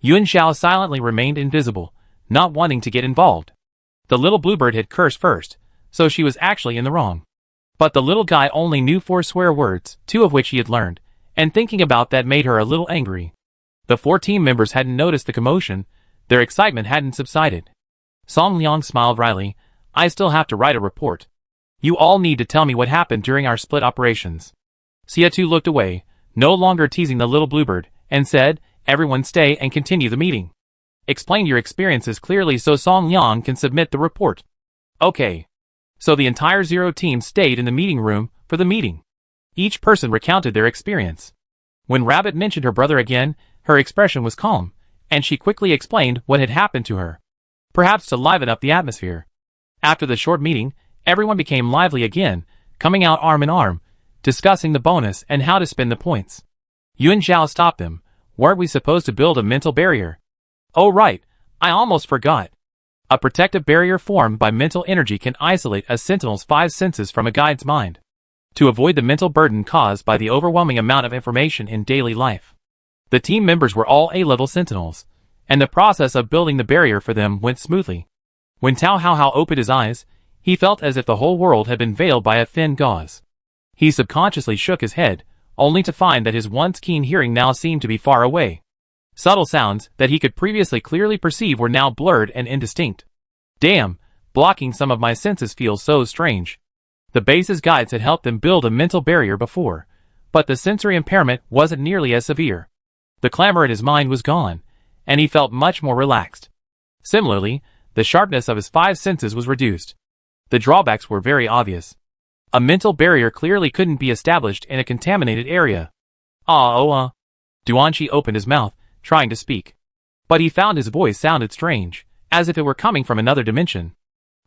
Yuan Zhao silently remained invisible, not wanting to get involved. The little bluebird had cursed first, so she was actually in the wrong. But the little guy only knew 4 swear words, 2 of which he had learned, and thinking about that made her a little angry. The 4 team members hadn't noticed the commotion, their excitement hadn't subsided. Song Liang smiled wryly, I still have to write a report. You all need to tell me what happened during our split operations. Xie Tu looked away, no longer teasing the little bluebird, and said, everyone stay and continue the meeting. Explain your experiences clearly so Song Liang can submit the report. Okay. So the entire Zero team stayed in the meeting room for the meeting. Each person recounted their experience. When Rabbit mentioned her brother again, her expression was calm, and she quickly explained what had happened to her. Perhaps to liven up the atmosphere. After the short meeting, everyone became lively again, coming out arm in arm, discussing the bonus and how to spend the points. Yuan Zhao stopped them. Weren't we supposed to build a mental barrier? Oh right, I almost forgot. A protective barrier formed by mental energy can isolate a sentinel's 5 senses from a guide's mind, to avoid the mental burden caused by the overwhelming amount of information in daily life. The team members were all A-level sentinels, and the process of building the barrier for them went smoothly. When Tao Hao opened his eyes, he felt as if the whole world had been veiled by a thin gauze. He subconsciously shook his head, only to find that his once keen hearing now seemed to be far away. Subtle sounds that he could previously clearly perceive were now blurred and indistinct. Damn, blocking some of my senses feels so strange. The base's guides had helped them build a mental barrier before, but the sensory impairment wasn't nearly as severe. The clamor in his mind was gone, and he felt much more relaxed. Similarly, the sharpness of his 5 senses was reduced. The drawbacks were very obvious. A mental barrier clearly couldn't be established in a contaminated area. Duanqi opened his mouth, trying to speak. But he found his voice sounded strange, as if it were coming from another dimension.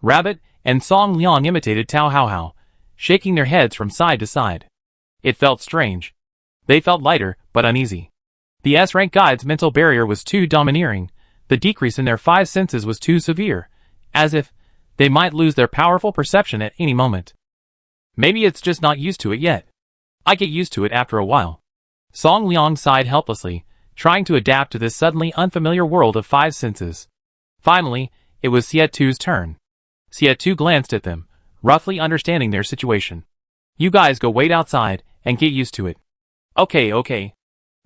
Rabbit and Song Liang imitated Tao Hao, shaking their heads from side to side. It felt strange. They felt lighter, but uneasy. The S-rank guide's mental barrier was too domineering, the decrease in their 5 senses was too severe, as if they might lose their powerful perception at any moment. Maybe it's just not used to it yet. I get used to it after a while. Song Liang sighed helplessly, trying to adapt to this suddenly unfamiliar world of 5 senses. Finally, it was Xie Tu's turn. Xie Tu glanced at them, roughly understanding their situation. You guys go wait outside and get used to it. Okay.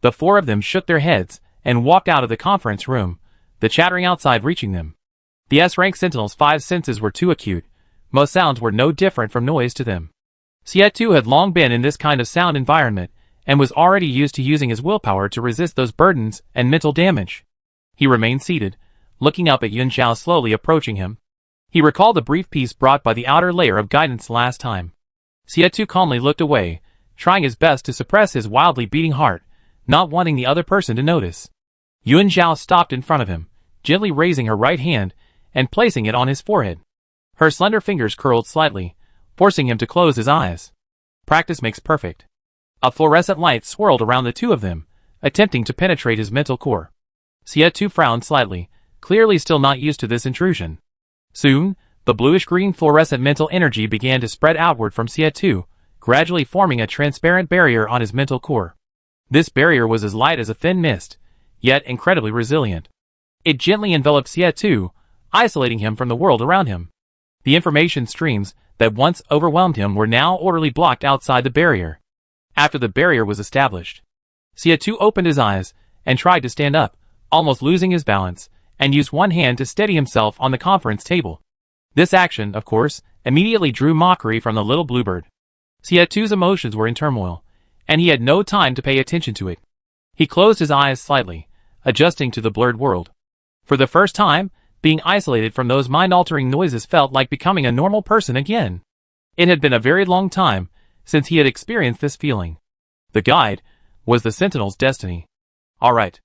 The 4 of them shook their heads and walked out of the conference room, the chattering outside reaching them. The S-rank sentinel's 5 senses were too acute. Most sounds were no different from noise to them. Xie Tu had long been in this kind of sound environment, and was already used to using his willpower to resist those burdens and mental damage. He remained seated, looking up at Yuan Zhao slowly approaching him. He recalled the brief peace brought by the outer layer of guidance last time. Xie Tu calmly looked away, trying his best to suppress his wildly beating heart, not wanting the other person to notice. Yuan Zhao stopped in front of him, gently raising her right hand and placing it on his forehead. Her slender fingers curled slightly, forcing him to close his eyes. Practice makes perfect. A fluorescent light swirled around the 2 of them, attempting to penetrate his mental core. Xie Tu frowned slightly, clearly still not used to this intrusion. Soon, the bluish-green fluorescent mental energy began to spread outward from Xie Tu, gradually forming a transparent barrier on his mental core. This barrier was as light as a thin mist, yet incredibly resilient. It gently enveloped Xie Tu, isolating him from the world around him. The information streams that once overwhelmed him were now orderly blocked outside the barrier. After the barrier was established, Xie Tu opened his eyes and tried to stand up, almost losing his balance, and used one hand to steady himself on the conference table. This action, of course, immediately drew mockery from the little bluebird. Xiaotu's emotions were in turmoil, and he had no time to pay attention to it. He closed his eyes slightly, adjusting to the blurred world. For the first time, being isolated from those mind-altering noises felt like becoming a normal person again. It had been a very long time since he had experienced this feeling. The guide was the Sentinel's destiny. All right.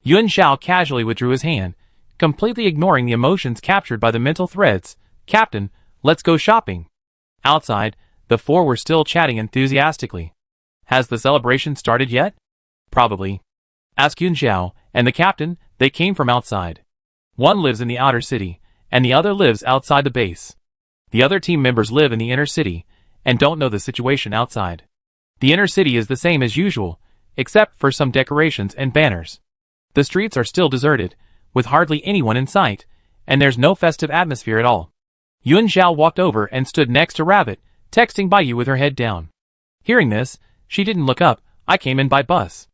Yuan Shao casually withdrew his hand, completely ignoring the emotions captured by the mental threads. Captain, let's go shopping. Outside, the four were still chatting enthusiastically. Has the celebration started yet? Probably. Asked Yuan Shao, and the captain, they came from outside. One lives in the outer city, and the other lives outside the base. The other team members live in the inner city, and don't know the situation outside. The inner city is the same as usual, except for some decorations and banners. The streets are still deserted, with hardly anyone in sight, and there's no festive atmosphere at all. Yuan Shao walked over and stood next to Rabbit, texting Baiyu with her head down. Hearing this, she didn't look up. I came in by bus.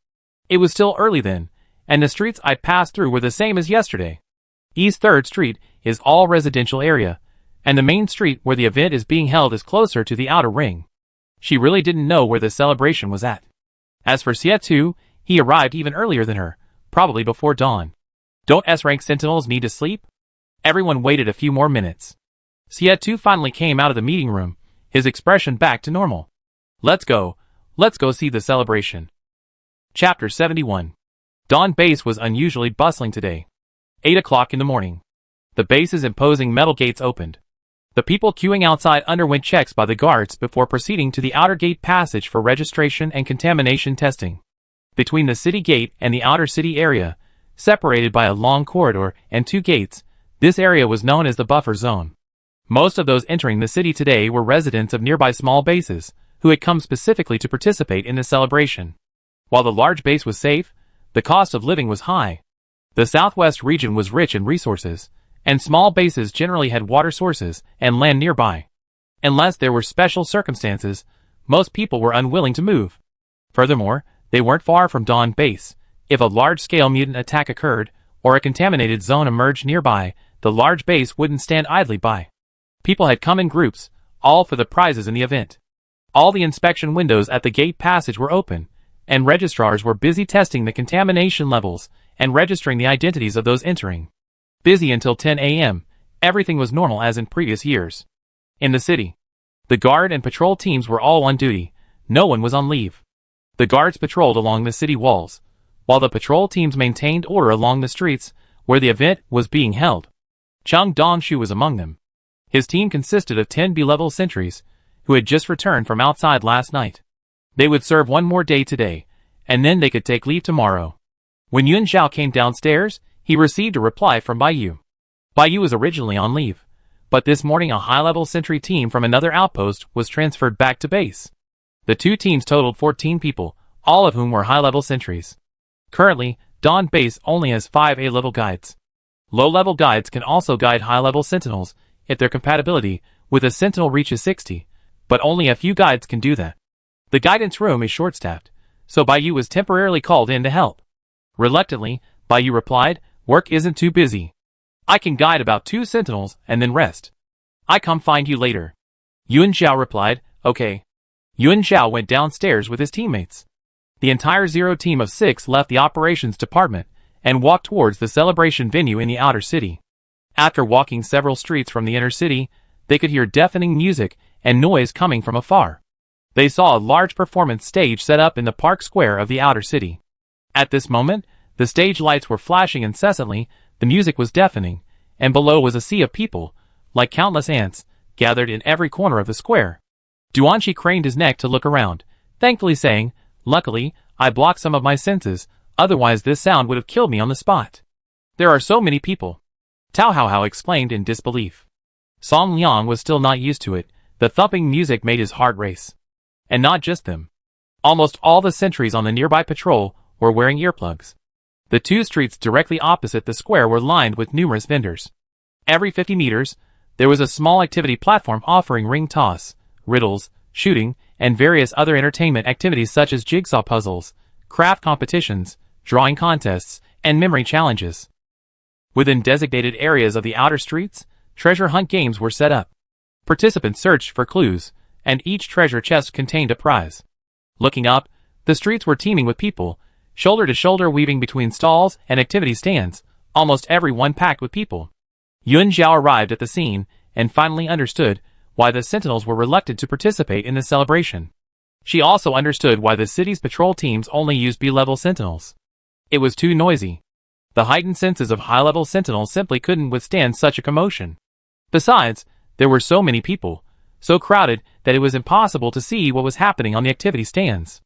It was still early then, and the streets I passed through were the same as yesterday. East 3rd Street is all residential area, and the main street where the event is being held is closer to the outer ring. She really didn't know where the celebration was at. As for Xiaotu, he arrived even earlier than her, probably before dawn. Don't S-rank sentinels need to sleep? Everyone waited a few more minutes. Xiaotu finally came out of the meeting room, his expression back to normal. Let's go see the celebration. Chapter 71. Dawn Base was unusually bustling today. 8 o'clock in the morning. The base's imposing metal gates opened. The people queuing outside underwent checks by the guards before proceeding to the outer gate passage for registration and contamination testing. Between the city gate and the outer city area, separated by a long corridor and 2 gates, this area was known as the buffer zone. Most of those entering the city today were residents of nearby small bases, who had come specifically to participate in the celebration. While the large base was safe, the cost of living was high. The southwest region was rich in resources, and small bases generally had water sources and land nearby. Unless there were special circumstances, most people were unwilling to move. Furthermore, they weren't far from Dawn Base. If a large-scale mutant attack occurred, or a contaminated zone emerged nearby, the large base wouldn't stand idly by. People had come in groups, all for the prizes in the event. All the inspection windows at the gate passage were open, and registrars were busy testing the contamination levels and registering the identities of those entering. Busy until 10 a.m., everything was normal as in previous years. In the city, the guard and patrol teams were all on duty. No one was on leave. The guards patrolled along the city walls, while the patrol teams maintained order along the streets where the event was being held. Chung Dongshu was among them. His team consisted of 10 B-level sentries, who had just returned from outside last night. They would serve one more day today, and then they could take leave tomorrow. When Yuan Shao came downstairs, he received a reply from Baiyu. Baiyu was originally on leave, but this morning a high-level sentry team from another outpost was transferred back to base. The 2 teams totaled 14 people, all of whom were high-level sentries. Currently, Dawn Base only has 5 A-level guides. Low-level guides can also guide high-level sentinels if their compatibility with a sentinel reaches 60, but only a few guides can do that. The guidance room is short-staffed, so Baiyu was temporarily called in to help. Reluctantly, Baiyu replied, "Work isn't too busy. I can guide about 2 sentinels and then rest. I come find you later." Yuan Shao replied, "Okay." Yuan Shao went downstairs with his teammates. The entire Zero team of 6 left the operations department and walked towards the celebration venue in the outer city. After walking several streets from the inner city, they could hear deafening music and noise coming from afar. They saw a large performance stage set up in the park square of the outer city. At this moment, the stage lights were flashing incessantly, the music was deafening, and below was a sea of people, like countless ants, gathered in every corner of the square. Duanqi craned his neck to look around, thankfully saying, "Luckily, I blocked some of my senses, otherwise this sound would have killed me on the spot. There are so many people." Tao Haohao exclaimed in disbelief. Song Liang was still not used to it. The thumping music made his heart race. And not just them. Almost all the sentries on the nearby patrol were wearing earplugs. The 2 streets directly opposite the square were lined with numerous vendors. Every 50 meters, there was a small activity platform offering ring toss, riddles, shooting, and various other entertainment activities such as jigsaw puzzles, craft competitions, drawing contests, and memory challenges. Within designated areas of the outer streets, treasure hunt games were set up. Participants searched for clues, and each treasure chest contained a prize. Looking up, the streets were teeming with people, shoulder to shoulder weaving between stalls and activity stands, almost everyone packed with people. Yun Zhao arrived at the scene and finally understood why the sentinels were reluctant to participate in the celebration. She also understood why the city's patrol teams only used B-level sentinels. It was too noisy. The heightened senses of high-level sentinels simply couldn't withstand such a commotion. Besides, there were so many people, so crowded that it was impossible to see what was happening on the activity stands.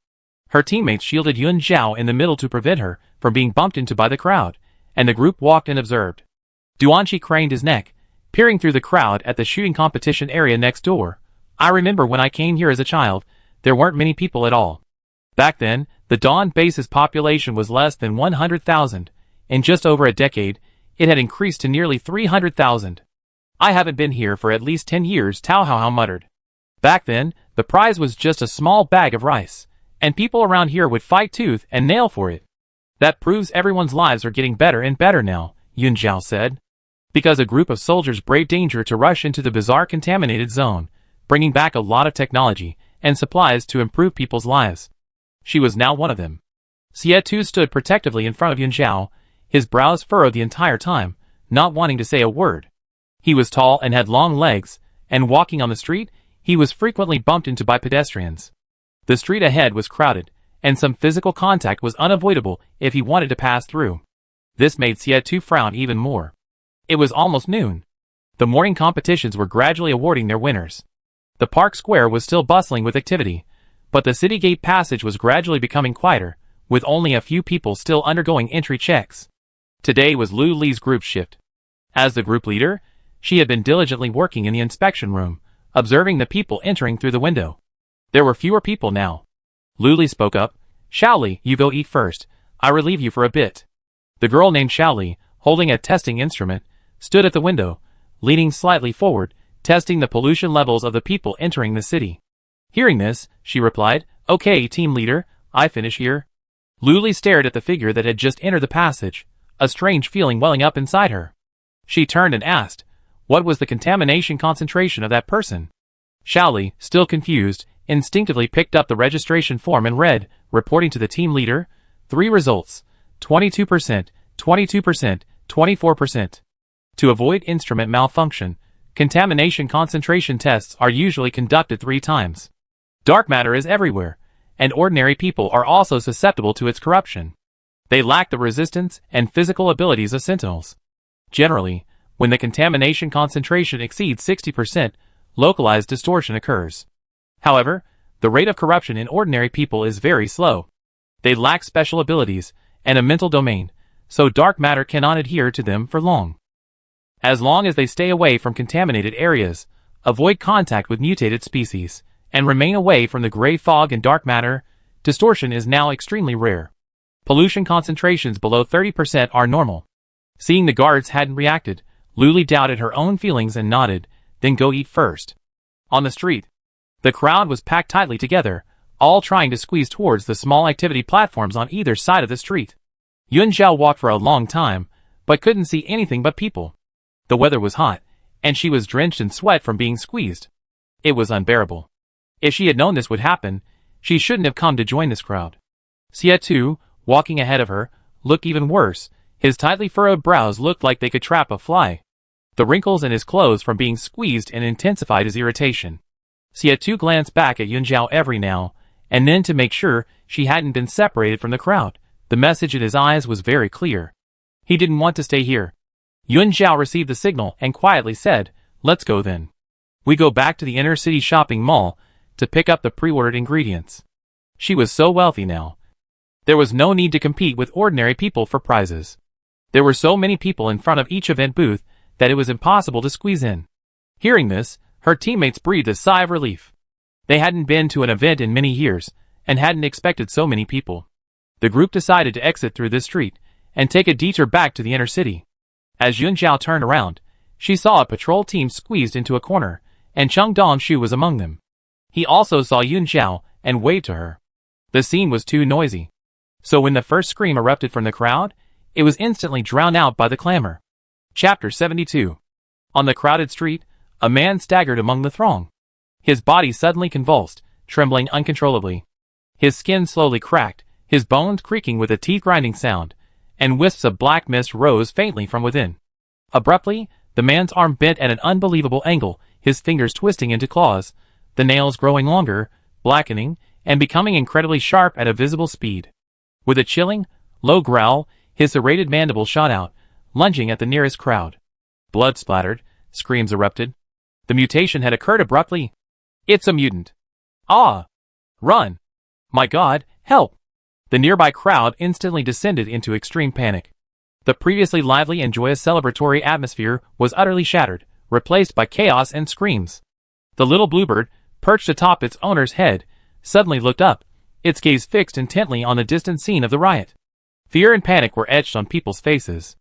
Her teammates shielded Yun Zhao in the middle to prevent her from being bumped into by the crowd, and the group walked and observed. Duanqi craned his neck, peering through the crowd at the shooting competition area next door. I remember when I came here as a child, there weren't many people at all. Back then, the Dawn base's population was less than 100,000. In just over a decade, it had increased to nearly 300,000. I haven't been here for at least 10 years, Tao Hao muttered. Back then, the prize was just a small bag of rice, and people around here would fight tooth and nail for it. That proves everyone's lives are getting better and better now, Yun Zhao said. Because a group of soldiers braved danger to rush into the bizarre contaminated zone, bringing back a lot of technology and supplies to improve people's lives. She was now one of them. Xie Tu stood protectively in front of Yun Zhao, his brows furrowed the entire time, not wanting to say a word. He was tall and had long legs, and walking on the street, he was frequently bumped into by pedestrians. The street ahead was crowded, and some physical contact was unavoidable if he wanted to pass through. This made Xie Tu frown even more. It was almost noon. The morning competitions were gradually awarding their winners. The park square was still bustling with activity, but the city gate passage was gradually becoming quieter, with only a few people still undergoing entry checks. Today was Lu Li's group shift. As the group leader, she had been diligently working in the inspection room, observing the people entering through the window. There were fewer people now. Lu Li spoke up. Xiaoli, you go eat first. I relieve you for a bit. The girl named Xiaoli, holding a testing instrument, stood at the window, leaning slightly forward, testing the pollution levels of the people entering the city. Hearing this, she replied, Okay, team leader, I finish here. Lu Li stared at the figure that had just entered the passage, a strange feeling welling up inside her. She turned and asked, what was the contamination concentration of that person? Xiaoli, still confused, instinctively picked up the registration form and read, reporting to the team leader, 3 results, 22%, 22%, 24%. To avoid instrument malfunction, contamination concentration tests are usually conducted 3 times. Dark matter is everywhere, and ordinary people are also susceptible to its corruption. They lack the resistance and physical abilities of sentinels. Generally, when the contamination concentration exceeds 60%, localized distortion occurs. However, the rate of corruption in ordinary people is very slow. They lack special abilities and a mental domain, so dark matter cannot adhere to them for long. As long as they stay away from contaminated areas, avoid contact with mutated species, and remain away from the gray fog and dark matter, distortion is now extremely rare. Pollution concentrations below 30% are normal. Seeing the guards hadn't reacted, Lu Li doubted her own feelings and nodded, then go eat first. On the street, the crowd was packed tightly together, all trying to squeeze towards the small activity platforms on either side of the street. Yun Zhao walked for a long time, but couldn't see anything but people. The weather was hot, and she was drenched in sweat from being squeezed. It was unbearable. If she had known this would happen, she shouldn't have come to join this crowd. Xie Tu, walking ahead of her, looked even worse. His tightly furrowed brows looked like they could trap a fly. The wrinkles in his clothes from being squeezed and intensified his irritation. Xie Tu glanced back at Yun Zhao every now and then to make sure she hadn't been separated from the crowd. The message in his eyes was very clear. He didn't want to stay here. Yun Zhao received the signal and quietly said, let's go then. We go back to the inner city shopping mall to pick up the pre-ordered ingredients. She was so wealthy now. There was no need to compete with ordinary people for prizes. There were so many people in front of each event booth that it was impossible to squeeze in. Hearing this, her teammates breathed a sigh of relief. They hadn't been to an event in many years, and hadn't expected so many people. The group decided to exit through this street, and take a detour back to the inner city. As Yun Zhao turned around, she saw a patrol team squeezed into a corner, and Cheng Dongshu was among them. He also saw Yun Zhao, and waved to her. The scene was too noisy. So when the first scream erupted from the crowd, it was instantly drowned out by the clamor. Chapter 72. On the crowded street, A man staggered among the throng. His body suddenly convulsed, trembling uncontrollably. His skin slowly cracked, his bones creaking with a teeth-grinding sound, and wisps of black mist rose faintly from within. Abruptly, the man's arm bent at an unbelievable angle, his fingers twisting into claws, the nails growing longer, blackening, and becoming incredibly sharp at a visible speed. With a chilling, low growl, his serrated mandibles shot out, lunging at the nearest crowd. Blood splattered, screams erupted. The mutation had occurred abruptly. It's a mutant. Ah! Run! My God, help! The nearby crowd instantly descended into extreme panic. The previously lively and joyous celebratory atmosphere was utterly shattered, replaced by chaos and screams. The little bluebird, perched atop its owner's head, suddenly looked up, its gaze fixed intently on the distant scene of the riot. Fear and panic were etched on people's faces.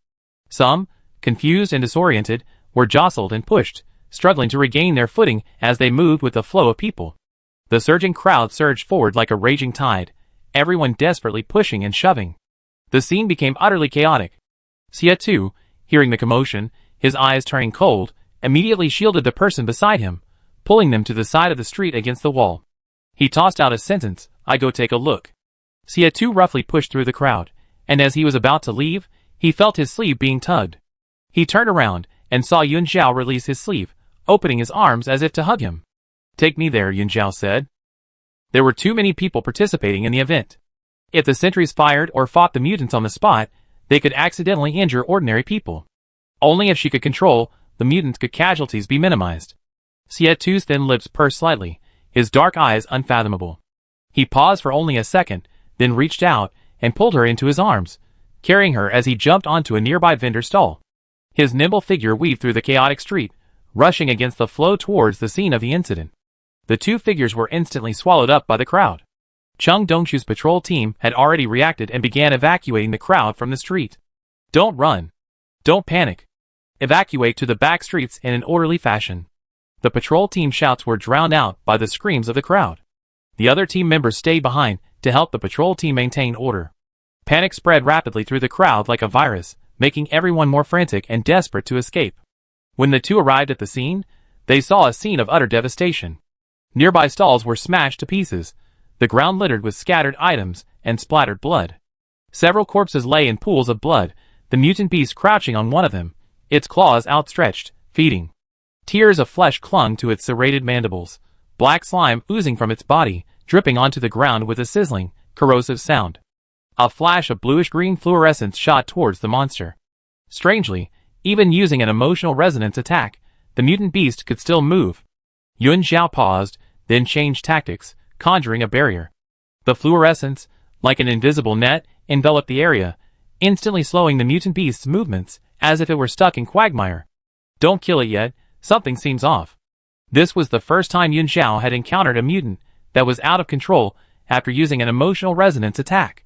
Some, confused and disoriented, were jostled and pushed, struggling to regain their footing as they moved with the flow of people. The surging crowd surged forward like a raging tide, everyone desperately pushing and shoving. The scene became utterly chaotic. Xie, hearing the commotion, his eyes turning cold, immediately shielded the person beside him, pulling them to the side of the street against the wall. He tossed out a sentence, "I go take a look." Xie roughly pushed through the crowd, and as he was about to leave, he felt his sleeve being tugged. He turned around and saw Yun Zhao release his sleeve, opening his arms as if to hug him. "Take me there," Yun Zhao said. There were too many people participating in the event. If the sentries fired or fought the mutants on the spot, they could accidentally injure ordinary people. Only if she could control the mutants could casualties be minimized. Xietu's thin lips pursed slightly, his dark eyes unfathomable. He paused for only a second, then reached out and pulled her into his arms, carrying her as he jumped onto a nearby vendor stall. His nimble figure weaved through the chaotic street, rushing against the flow towards the scene of the incident. The two figures were instantly swallowed up by the crowd. Chung Dongchu's patrol team had already reacted and began evacuating the crowd from the street. "Don't run. Don't panic. Evacuate to the back streets in an orderly fashion." The patrol team shouts were drowned out by the screams of the crowd. The other team members stayed behind to help the patrol team maintain order. Panic spread rapidly through the crowd like a virus, making everyone more frantic and desperate to escape. When the two arrived at the scene, they saw a scene of utter devastation. Nearby stalls were smashed to pieces, the ground littered with scattered items and splattered blood. Several corpses lay in pools of blood, the mutant beast crouching on one of them, its claws outstretched, feeding. Tiers of flesh clung to its serrated mandibles, black slime oozing from its body, dripping onto the ground with a sizzling, corrosive sound. A flash of bluish-green fluorescence shot towards the monster. Strangely, even using an emotional resonance attack, the mutant beast could still move. Yun Zhao paused, then changed tactics, conjuring a barrier. The fluorescence, like an invisible net, enveloped the area, instantly slowing the mutant beast's movements, as if it were stuck in quagmire. "Don't kill it yet, something seems off." This was the first time Yun Zhao had encountered a mutant that was out of control after using an emotional resonance attack.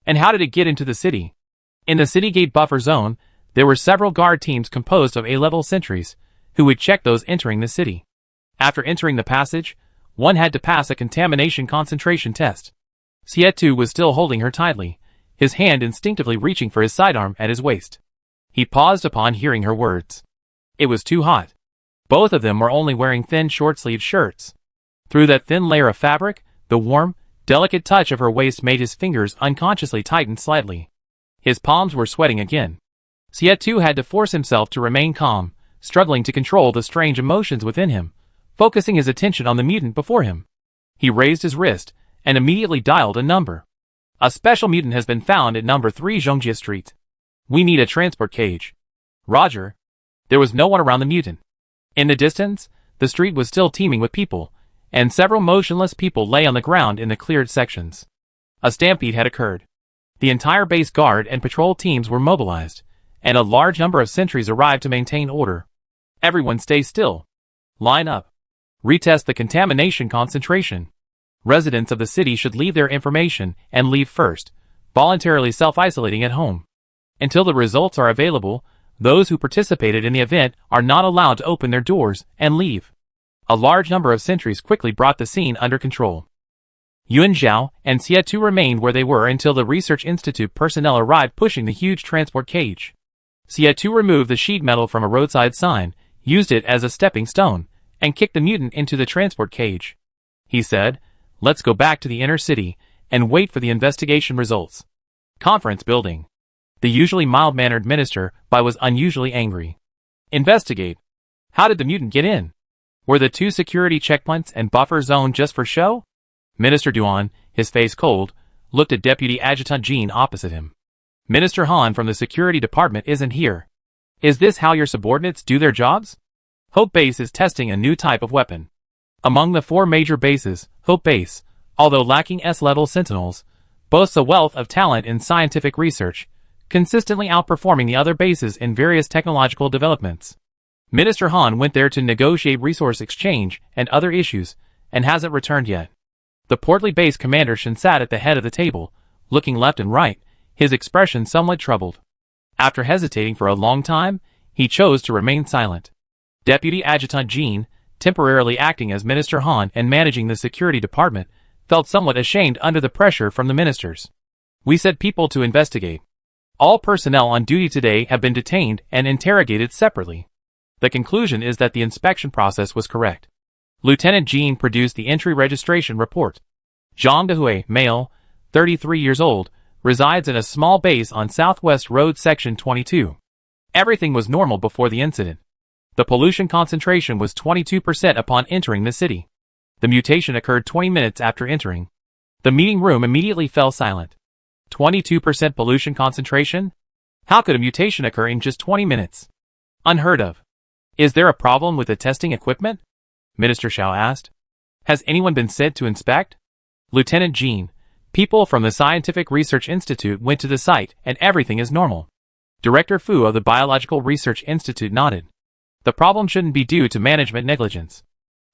And how did it get into the city? In the city gate buffer zone, there were several guard teams composed of A-level sentries, who would check those entering the city. After entering the passage, one had to pass a contamination concentration test. Xietu was still holding her tightly, his hand instinctively reaching for his sidearm at his waist. He paused upon hearing her words. It was too hot. Both of them were only wearing thin short-sleeved shirts. Through that thin layer of fabric, the warm, delicate touch of her waist made his fingers unconsciously tighten slightly. His palms were sweating again. Xietu had to force himself to remain calm, struggling to control the strange emotions within him, focusing his attention on the mutant before him. He raised his wrist and immediately dialed a number. "A special mutant has been found at number 3 Zhongjie Street. We need a transport cage." "Roger." There was no one around the mutant. In the distance, the street was still teeming with people, and several motionless people lay on the ground in the cleared sections. A stampede had occurred. The entire base guard and patrol teams were mobilized, and a large number of sentries arrived to maintain order. "Everyone stay still. Line up. Retest the contamination concentration. Residents of the city should leave their information and leave first, voluntarily self-isolating at home. Until the results are available, those who participated in the event are not allowed to open their doors and leave." A large number of sentries quickly brought the scene under control. Yun Zhao and Xietu remained where they were until the Research Institute personnel arrived pushing the huge transport cage. Xietu removed the sheet metal from a roadside sign, used it as a stepping stone, and kicked the mutant into the transport cage. He said, "Let's go back to the inner city and wait for the investigation results." Conference building. The usually mild-mannered minister was unusually angry. Investigate. How did the mutant get in? Were the 2 security checkpoints and buffer zone just for show? Minister Duan, his face cold, looked at Deputy Adjutant Jean opposite him. Minister Han from the security department isn't here. Is this how your subordinates do their jobs? Hope Base is testing a new type of weapon. Among the 4 major bases, Hope Base, although lacking S-level sentinels, boasts a wealth of talent in scientific research, consistently outperforming the other bases in various technological developments. Minister Han went there to negotiate resource exchange and other issues, and hasn't returned yet. The portly base commander Shin sat at the head of the table, looking left and right, his expression somewhat troubled. After hesitating for a long time, he chose to remain silent. Deputy Adjutant Jean, temporarily acting as Minister Han and managing the security department, felt somewhat ashamed under the pressure from the ministers. "We sent people to investigate. All personnel on duty today have been detained and interrogated separately. The conclusion is that the inspection process was correct." Lieutenant Jean produced the entry registration report. Zhang Dehui, male, 33 years old, resides in a small base on Southwest Road Section 22. Everything was normal before the incident. The pollution concentration was 22% upon entering the city. The mutation occurred 20 minutes after entering. The meeting room immediately fell silent. 22% pollution concentration? How could a mutation occur in just 20 minutes? Unheard of. Is there a problem with the testing equipment? Minister Xiao asked. Has anyone been sent to inspect? Lieutenant Jean, people from the Scientific Research Institute went to the site and everything is normal. Director Fu of the Biological Research Institute nodded. The problem shouldn't be due to management negligence.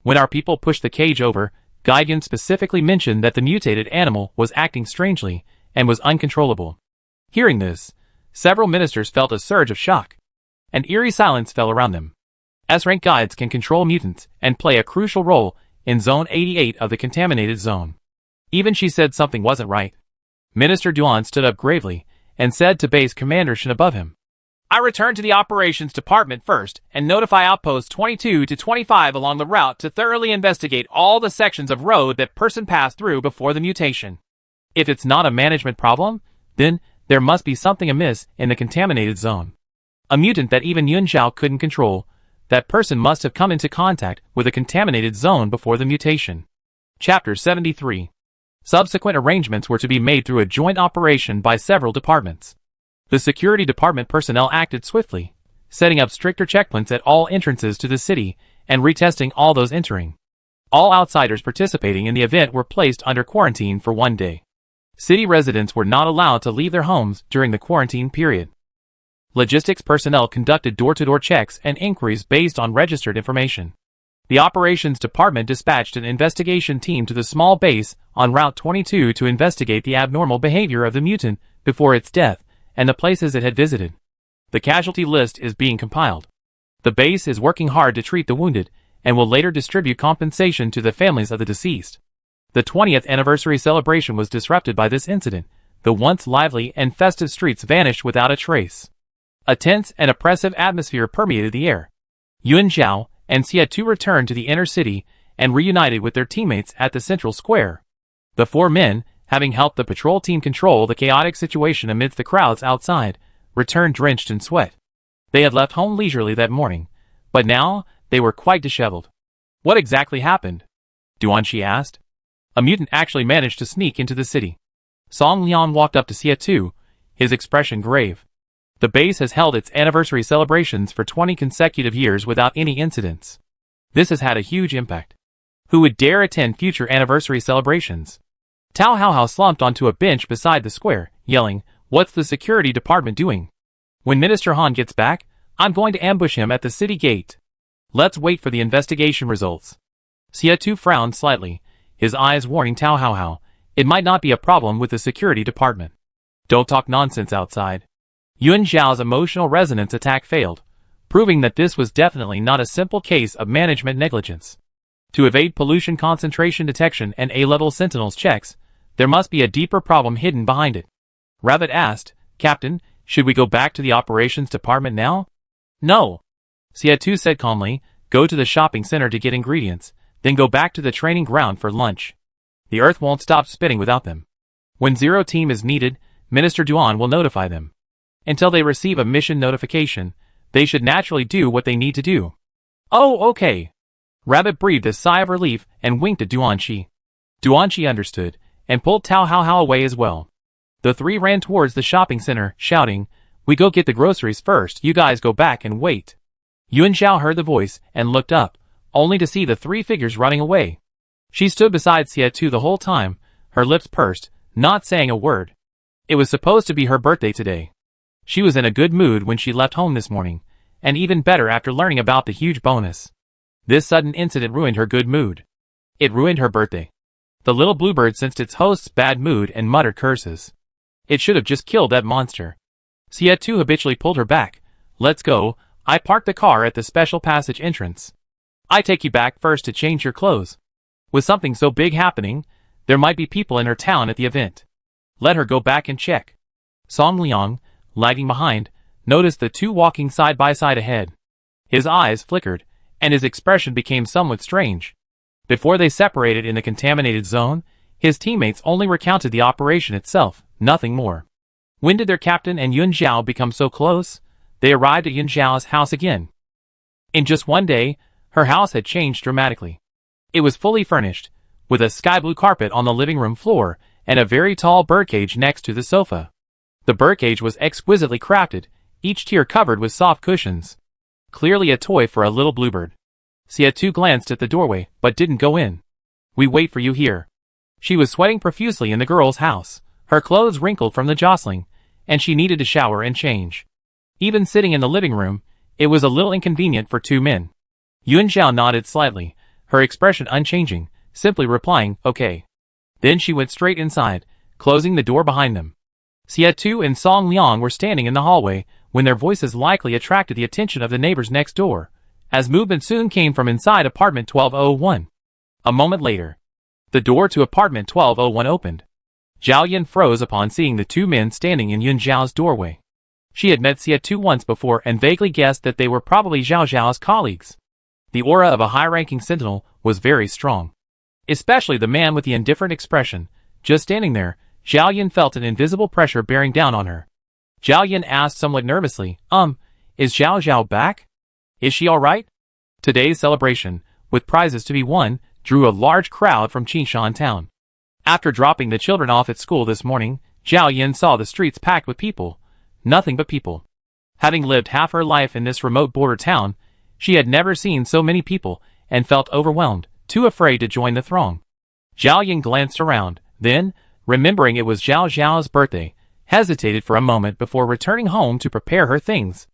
When our people pushed the cage over, Gaiden specifically mentioned that the mutated animal was acting strangely and was uncontrollable. Hearing this, several ministers felt a surge of shock. An eerie silence fell around them. S-rank guides can control mutants and play a crucial role in Zone 88 of the contaminated zone. Even she said something wasn't right. Minister Duan stood up gravely and said to Base Commander Shin above him, "I return to the operations department first and notify outposts 22 to 25 along the route to thoroughly investigate all the sections of road that person passed through before the mutation. If it's not a management problem, then there must be something amiss in the contaminated zone. A mutant that even Yun Zhao couldn't control, that person must have come into contact with a contaminated zone before the mutation." Chapter 73. Subsequent arrangements were to be made through a joint operation by several departments. The security department personnel acted swiftly, setting up stricter checkpoints at all entrances to the city and retesting all those entering. All outsiders participating in the event were placed under quarantine for 1 day. City residents were not allowed to leave their homes during the quarantine period. Logistics personnel conducted door-to-door checks and inquiries based on registered information. The operations department dispatched an investigation team to the small base on Route 22 to investigate the abnormal behavior of the mutant before its death and the places it had visited. The casualty list is being compiled. The base is working hard to treat the wounded and will later distribute compensation to the families of the deceased. The 20th anniversary celebration was disrupted by this incident. The once lively and festive streets vanished without a trace. A tense and oppressive atmosphere permeated the air. Yun Zhao and Xia Tu returned to the inner city and reunited with their teammates at the central square. The 4 men, having helped the patrol team control the chaotic situation amidst the crowds outside, returned drenched in sweat. They had left home leisurely that morning, but now they were quite disheveled. What exactly happened? Duanxi asked. A mutant actually managed to sneak into the city. Song Lian walked up to Xia Tu, his expression grave. The base has held its anniversary celebrations for 20 consecutive years without any incidents. This has had a huge impact. Who would dare attend future anniversary celebrations? Tao Haohao slumped onto a bench beside the square, yelling, "What's the security department doing? When Minister Han gets back, I'm going to ambush him at the city gate. Let's wait for the investigation results." Xia Tu frowned slightly, his eyes warning Tao Haohao, it might not be a problem with the security department. Don't talk nonsense outside. Yun Zhao's emotional resonance attack failed, proving that this was definitely not a simple case of management negligence. To evade pollution concentration detection and A-level sentinels checks, there must be a deeper problem hidden behind it. Rabbit asked, "Captain, should we go back to the operations department now?" "No. Xie said calmly, go to the shopping center to get ingredients, then go back to the training ground for lunch. The earth won't stop spinning without them. When Zero Team is needed, Minister Duan will notify them. Until they receive a mission notification, they should naturally do what they need to do. Oh, okay. Rabbit breathed a sigh of relief and winked at Duanqi. Duanqi understood, and pulled Tao Hao away as well. The three ran towards the shopping center, shouting, we go get the groceries first, you guys go back and wait. Yuan Zhao heard the voice and looked up, only to see the three figures running away. She stood beside Xie the whole time, her lips pursed, not saying a word. It was supposed to be her birthday today. She was in a good mood when she left home this morning, and even better after learning about the huge bonus. This sudden incident ruined her good mood. It ruined her birthday. The little bluebird sensed its host's bad mood and muttered curses. It should have just killed that monster. Xie habitually pulled her back. Let's go, I parked the car at the special passage entrance. I take you back first to change your clothes. With something so big happening, there might be people in her town at the event. Let her go back and check. Song Liang, lagging behind, noticed the two walking side by side ahead. His eyes flickered, and his expression became somewhat strange. Before they separated in the contaminated zone, his teammates only recounted the operation itself, nothing more. When did their captain and Yun Zhao become so close? They arrived at Yun Zhao's house again. In just one day, her house had changed dramatically. It was fully furnished, with a sky blue carpet on the living room floor and a very tall birdcage next to the sofa. The birdcage was exquisitely crafted, each tier covered with soft cushions. Clearly a toy for a little bluebird. Xie glanced at the doorway, but didn't go in. We wait for you here. She was sweating profusely in the girl's house, her clothes wrinkled from the jostling, and she needed to shower and change. Even sitting in the living room, it was a little inconvenient for two men. Yun Zhao nodded slightly, her expression unchanging, simply replying, okay. Then she went straight inside, closing the door behind them. Xie and Song Liang were standing in the hallway when their voices likely attracted the attention of the neighbors next door, as movement soon came from inside apartment 1201. A moment later, the door to apartment 1201 opened. Zhao Yan froze upon seeing the two men standing in Yun Zhao's doorway. She had met Xie once before and vaguely guessed that they were probably Zhao Zhao's colleagues. The aura of a high-ranking sentinel was very strong. Especially the man with the indifferent expression, just standing there. Zhao Yan felt an invisible pressure bearing down on her. Zhao Yan asked somewhat nervously, is Zhao Zhao back? Is she alright? Today's celebration, with prizes to be won, drew a large crowd from Qinshan town. After dropping the children off at school this morning, Zhao Yan saw the streets packed with people. Nothing but people. Having lived half her life in this remote border town, she had never seen so many people and felt overwhelmed, too afraid to join the throng. Zhao Yan glanced around, then, remembering it was Zhao Zhao's birthday, hesitated for a moment before returning home to prepare her things.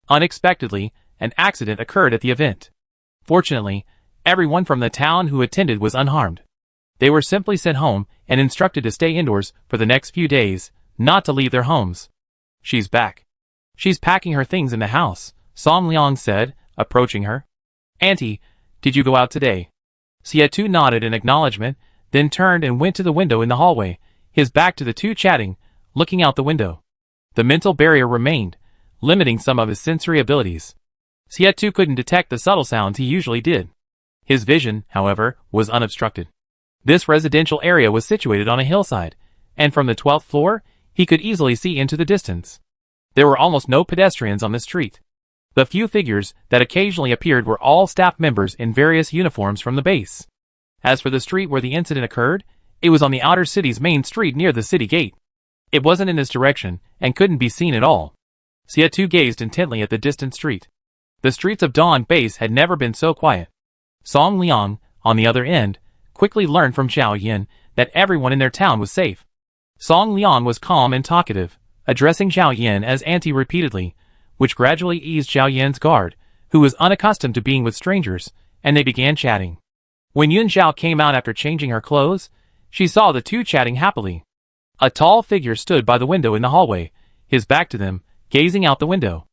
Unexpectedly, an accident occurred at the event. Fortunately, everyone from the town who attended was unharmed. They were simply sent home and instructed to stay indoors for the next few days, not to leave their homes. She's back. She's packing her things in the house, Song Liang said, approaching her. Auntie, did you go out today? Xie nodded in acknowledgement, then turned and went to the window in the hallway, his back to the two chatting, looking out the window. The mental barrier remained, limiting some of his sensory abilities. Xie couldn't detect the subtle sounds he usually did. His vision, however, was unobstructed. This residential area was situated on a hillside, and from the 12th floor, he could easily see into the distance. There were almost no pedestrians on the street. The few figures that occasionally appeared were all staff members in various uniforms from the base. As for the street where the incident occurred, it was on the outer city's main street near the city gate. It wasn't in this direction, and couldn't be seen at all. Xie gazed intently at the distant street. The streets of Dawn Base had never been so quiet. Song Liang, on the other end, quickly learned from Zhao Yan that everyone in their town was safe. Song Liang was calm and talkative, addressing Zhao Yan as auntie repeatedly, which gradually eased Zhao Yan's guard, who was unaccustomed to being with strangers, and they began chatting. When Yun Zhao came out after changing her clothes, she saw the two chatting happily. A tall figure stood by the window in the hallway, his back to them, gazing out the window.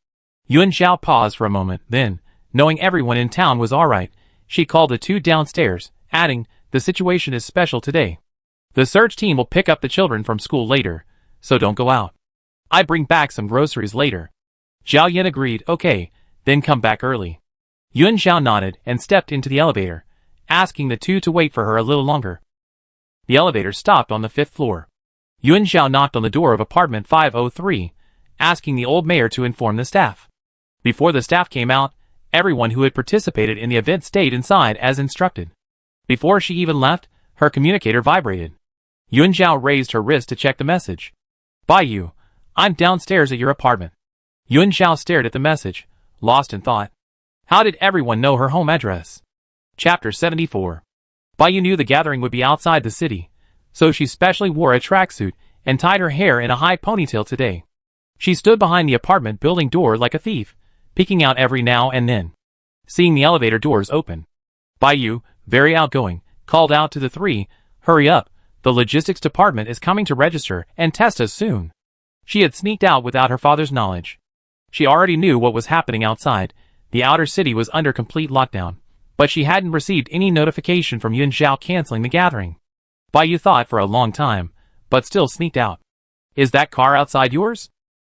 Yun Zhao paused for a moment, then, knowing everyone in town was alright, she called the two downstairs, adding, the situation is special today. The search team will pick up the children from school later, so don't go out. I bring back some groceries later. Zhao Yan agreed, okay, then come back early. Yun Zhao nodded and stepped into the elevator, asking the two to wait for her a little longer. The elevator stopped on the 5th floor. Yun Zhao knocked on the door of apartment 503, asking the old mayor to inform the staff. Before the staff came out, everyone who had participated in the event stayed inside as instructed. Before she even left, her communicator vibrated. Yun Zhao raised her wrist to check the message. Baiyu, I'm downstairs at your apartment. Yun Zhao stared at the message, lost in thought. How did everyone know her home address? Chapter 74. Baiyu knew the gathering would be outside the city, so she specially wore a tracksuit and tied her hair in a high ponytail today. She stood behind the apartment building door like a thief, peeking out every now and then. Seeing the elevator doors open, Baiyu, very outgoing, called out to the three, "Hurry up, the logistics department is coming to register and test us soon." She had sneaked out without her father's knowledge. She already knew what was happening outside. The outer city was under complete lockdown, but she hadn't received any notification from Yun Zhao canceling the gathering. Baiyu thought for a long time, but still sneaked out. Is that car outside yours?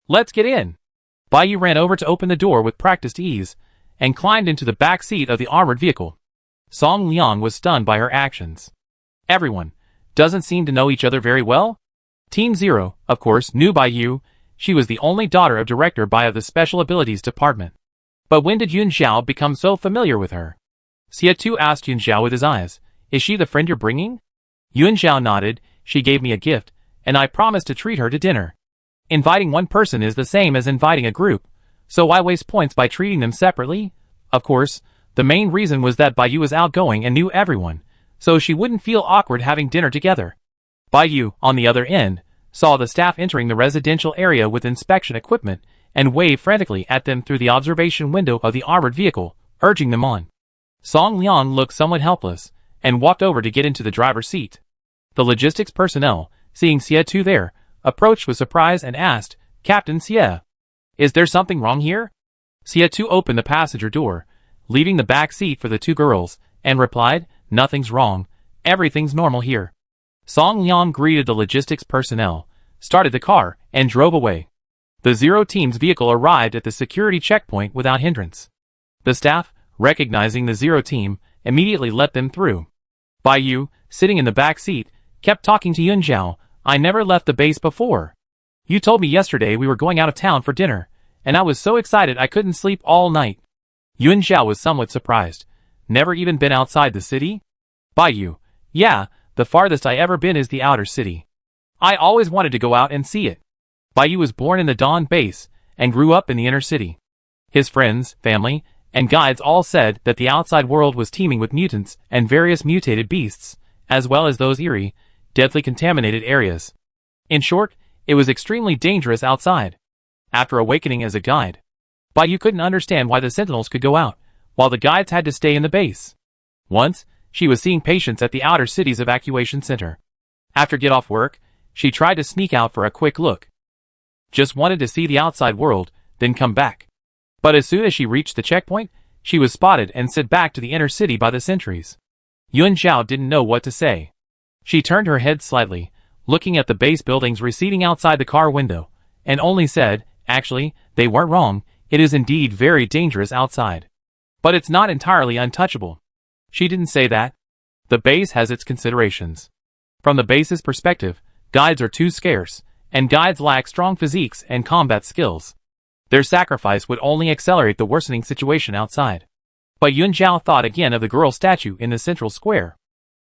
Let's get in. Baiyu ran over to open the door with practiced ease, and climbed into the back seat of the armored vehicle. Song Liang was stunned by her actions. Everyone doesn't seem to know each other very well? Team Zero, of course, knew Baiyu. She was the only daughter of Director Bai of the Special Abilities Department. But when did Yun Zhao become so familiar with her? Xie Tu asked Yun Zhao with his eyes. Is she the friend you're bringing? Yun Zhao nodded. She gave me a gift, and I promised to treat her to dinner. Inviting one person is the same as inviting a group, so why waste points by treating them separately? Of course, the main reason was that Baiyu was outgoing and knew everyone, so she wouldn't feel awkward having dinner together. Baiyu, on the other end, saw the staff entering the residential area with inspection equipment and waved frantically at them through the observation window of the armored vehicle, urging them on. Song Liang looked somewhat helpless and walked over to get into the driver's seat. The logistics personnel, seeing Xie Tu there, approached with surprise and asked, "Captain Xie, is there something wrong here?" Xie Tu opened the passenger door, leaving the back seat for the two girls, and replied, "Nothing's wrong, everything's normal here." Song Liang greeted the logistics personnel, started the car, and drove away. The Zero Team's vehicle arrived at the security checkpoint without hindrance. The staff, recognizing the Zero Team, immediately let them through. Baiyu, sitting in the back seat, kept talking to Yun Zhao. "I never left the base before. You told me yesterday we were going out of town for dinner, and I was so excited I couldn't sleep all night." Yun Zhao was somewhat surprised. Never even been outside the city? Baiyu, yeah, the farthest I ever been is the outer city. I always wanted to go out and see it. Baiyu was born in the Dawn base, and grew up in the inner city. His friends, family, and guides all said that the outside world was teeming with mutants and various mutated beasts, as well as those eerie, deadly contaminated areas. In short, it was extremely dangerous outside. After awakening as a guide, Baiyu couldn't understand why the sentinels could go out, while the guides had to stay in the base. Once, she was seeing patients at the outer city's evacuation center. After get off work, she tried to sneak out for a quick look. Just wanted to see the outside world, then come back. But as soon as she reached the checkpoint, she was spotted and sent back to the inner city by the sentries. Yun Zhao didn't know what to say. She turned her head slightly, looking at the base buildings receding outside the car window, and only said, "Actually, they weren't wrong, it is indeed very dangerous outside. But it's not entirely untouchable." She didn't say that. The base has its considerations. From the base's perspective, guides are too scarce, and guides lack strong physiques and combat skills. Their sacrifice would only accelerate the worsening situation outside. But Yun Zhao thought again of the girl statue in the central square.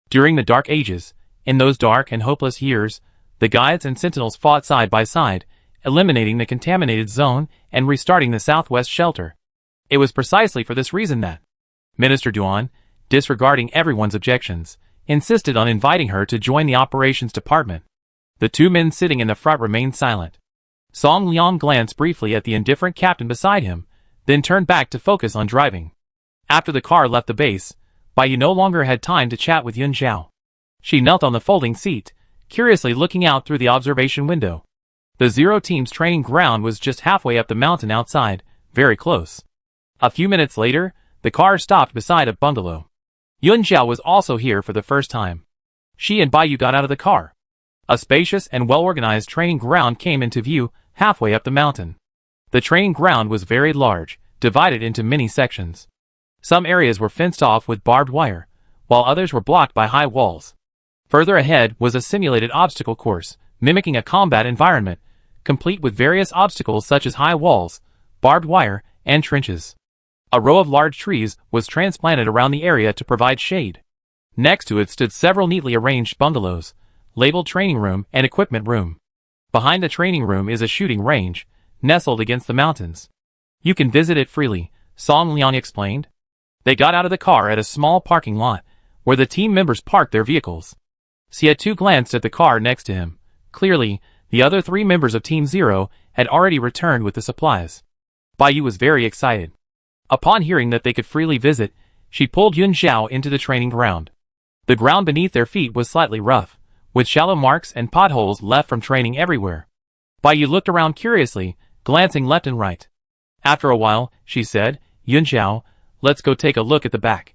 During the Dark Ages, in those dark and hopeless years, the guides and sentinels fought side by side, eliminating the contaminated zone and restarting the southwest shelter. It was precisely for this reason that Minister Duan, disregarding everyone's objections, insisted on inviting her to join the operations department. The two men sitting in the front remained silent. Song Liang glanced briefly at the indifferent captain beside him, then turned back to focus on driving. After the car left the base, Baiyu no longer had time to chat with Yun Zhao. She knelt on the folding seat, curiously looking out through the observation window. The Zero Team's training ground was just halfway up the mountain outside, very close. A few minutes later, the car stopped beside a bungalow. Yun Zhao was also here for the first time. She and Baiyu got out of the car. A spacious and well-organized training ground came into view halfway up the mountain. The training ground was very large, divided into many sections. Some areas were fenced off with barbed wire, while others were blocked by high walls. Further ahead was a simulated obstacle course, mimicking a combat environment, complete with various obstacles such as high walls, barbed wire, and trenches. A row of large trees was transplanted around the area to provide shade. Next to it stood several neatly arranged bungalows, labeled training room and equipment room. Behind the training room is a shooting range, nestled against the mountains. You can visit it freely, Song Liang explained. They got out of the car at a small parking lot, where the team members parked their vehicles. Xie glanced at the car next to him. Clearly, the other 3 members of Team Zero had already returned with the supplies. Baiyu was very excited. Upon hearing that they could freely visit, she pulled Yun Xiao into the training ground. The ground beneath their feet was slightly rough, with shallow marks and potholes left from training everywhere. Baiyu looked around curiously, glancing left and right. After a while, she said, "Yun Xiao, let's go take a look at the back."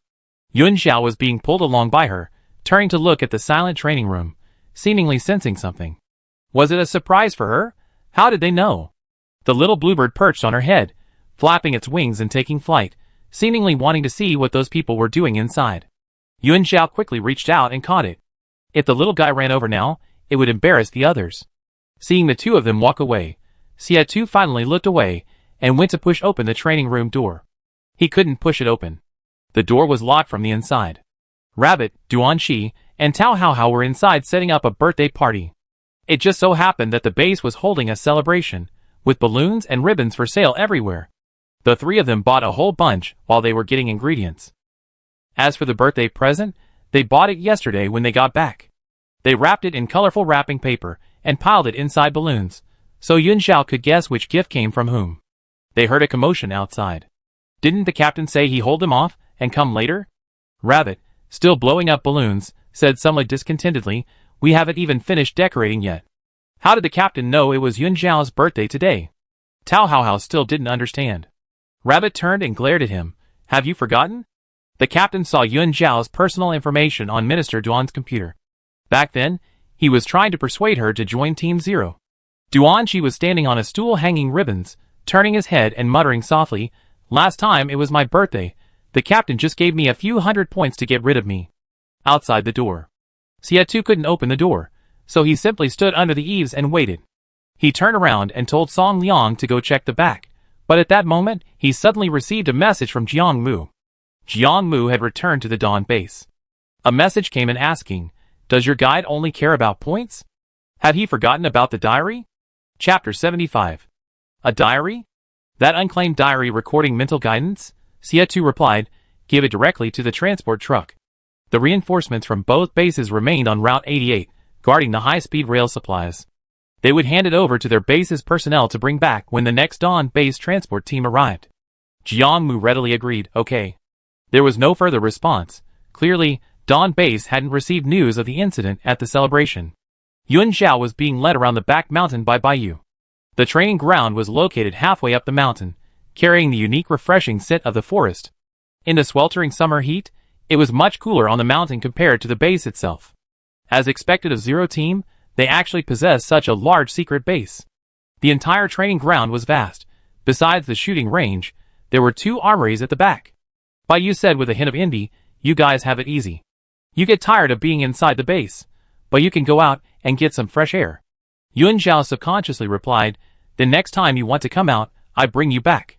Yun Xiao was being pulled along by her, turning to look at the silent training room, seemingly sensing something. Was it a surprise for her? How did they know? The little bluebird perched on her head, flapping its wings and taking flight, seemingly wanting to see what those people were doing inside. Yun Xiao quickly reached out and caught it. If the little guy ran over now, it would embarrass the others. Seeing the 2 of them walk away, Xie finally looked away and went to push open the training room door. He couldn't push it open. The door was locked from the inside. Rabbit, Duanxi, and Tao Haohao were inside setting up a birthday party. It just so happened that the base was holding a celebration, with balloons and ribbons for sale everywhere. The 3 of them bought a whole bunch while they were getting ingredients. As for the birthday present, they bought it yesterday when they got back. They wrapped it in colorful wrapping paper and piled it inside balloons, so Yun Xiao could guess which gift came from whom. They heard a commotion outside. Didn't the captain say he hold them off and come later? Rabbit, still blowing up balloons, said somewhat discontentedly, "We haven't even finished decorating yet." How did the captain know it was Yun Xiao's birthday today? Tao Haohao still didn't understand. Rabbit turned and glared at him. "Have you forgotten?" The captain saw Yun Xiao's personal information on Minister Duan's computer. Back then, he was trying to persuade her to join Team Zero. Duanxi was standing on a stool hanging ribbons, turning his head and muttering softly, "Last time it was my birthday. The captain just gave me a few 100 points to get rid of me." Outside the door. Xie couldn't open the door, so he simply stood under the eaves and waited. He turned around and told Song Liang to go check the back, but at that moment, he suddenly received a message from Jiang Mu. Jiang Mu had returned to the Dawn base. A message came in asking, "Does your guide only care about points? Had he forgotten about the diary?" Chapter 75. A diary? That unclaimed diary recording mental guidance? Xie replied, "Give it directly to the transport truck." The reinforcements from both bases remained on Route 88, guarding the high-speed rail supplies. They would hand it over to their base's personnel to bring back when the next Dawn base transport team arrived. Jiang Mu readily agreed, "Okay." There was no further response. Clearly, Dawn base hadn't received news of the incident at the celebration. Yun Xiao was being led around the back mountain by Baiyu. The training ground was located halfway up the mountain, carrying the unique refreshing scent of the forest. In the sweltering summer heat, it was much cooler on the mountain compared to the base itself. As expected of Zero Team, they actually possessed such a large secret base. The entire training ground was vast. Besides the shooting range, there were 2 armories at the back. Baiyu said with a hint of envy, "You guys have it easy. You get tired of being inside the base, but you can go out and get some fresh air." Yun Xiao subconsciously replied, "The next time you want to come out, I bring you back."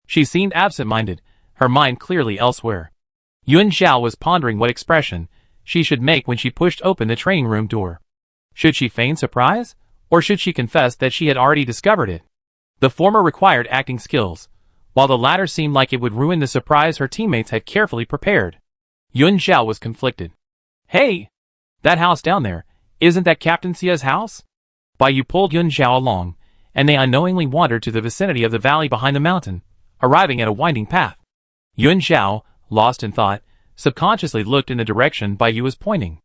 She seemed absent-minded, her mind clearly elsewhere. Yun Xiao was pondering what expression she should make when she pushed open the training room door. Should she feign surprise, or should she confess that she had already discovered it? The former required acting skills, while the latter seemed like it would ruin the surprise her teammates had carefully prepared. Yun Xiao was conflicted. "Hey! That house down there, isn't that Captain Xia's house?" Baiyu pulled Yun Xiao along, and they unknowingly wandered to the vicinity of the valley behind the mountain, arriving at a winding path. Yun Xiao, lost in thought, subconsciously looked in the direction Baiyu was pointing.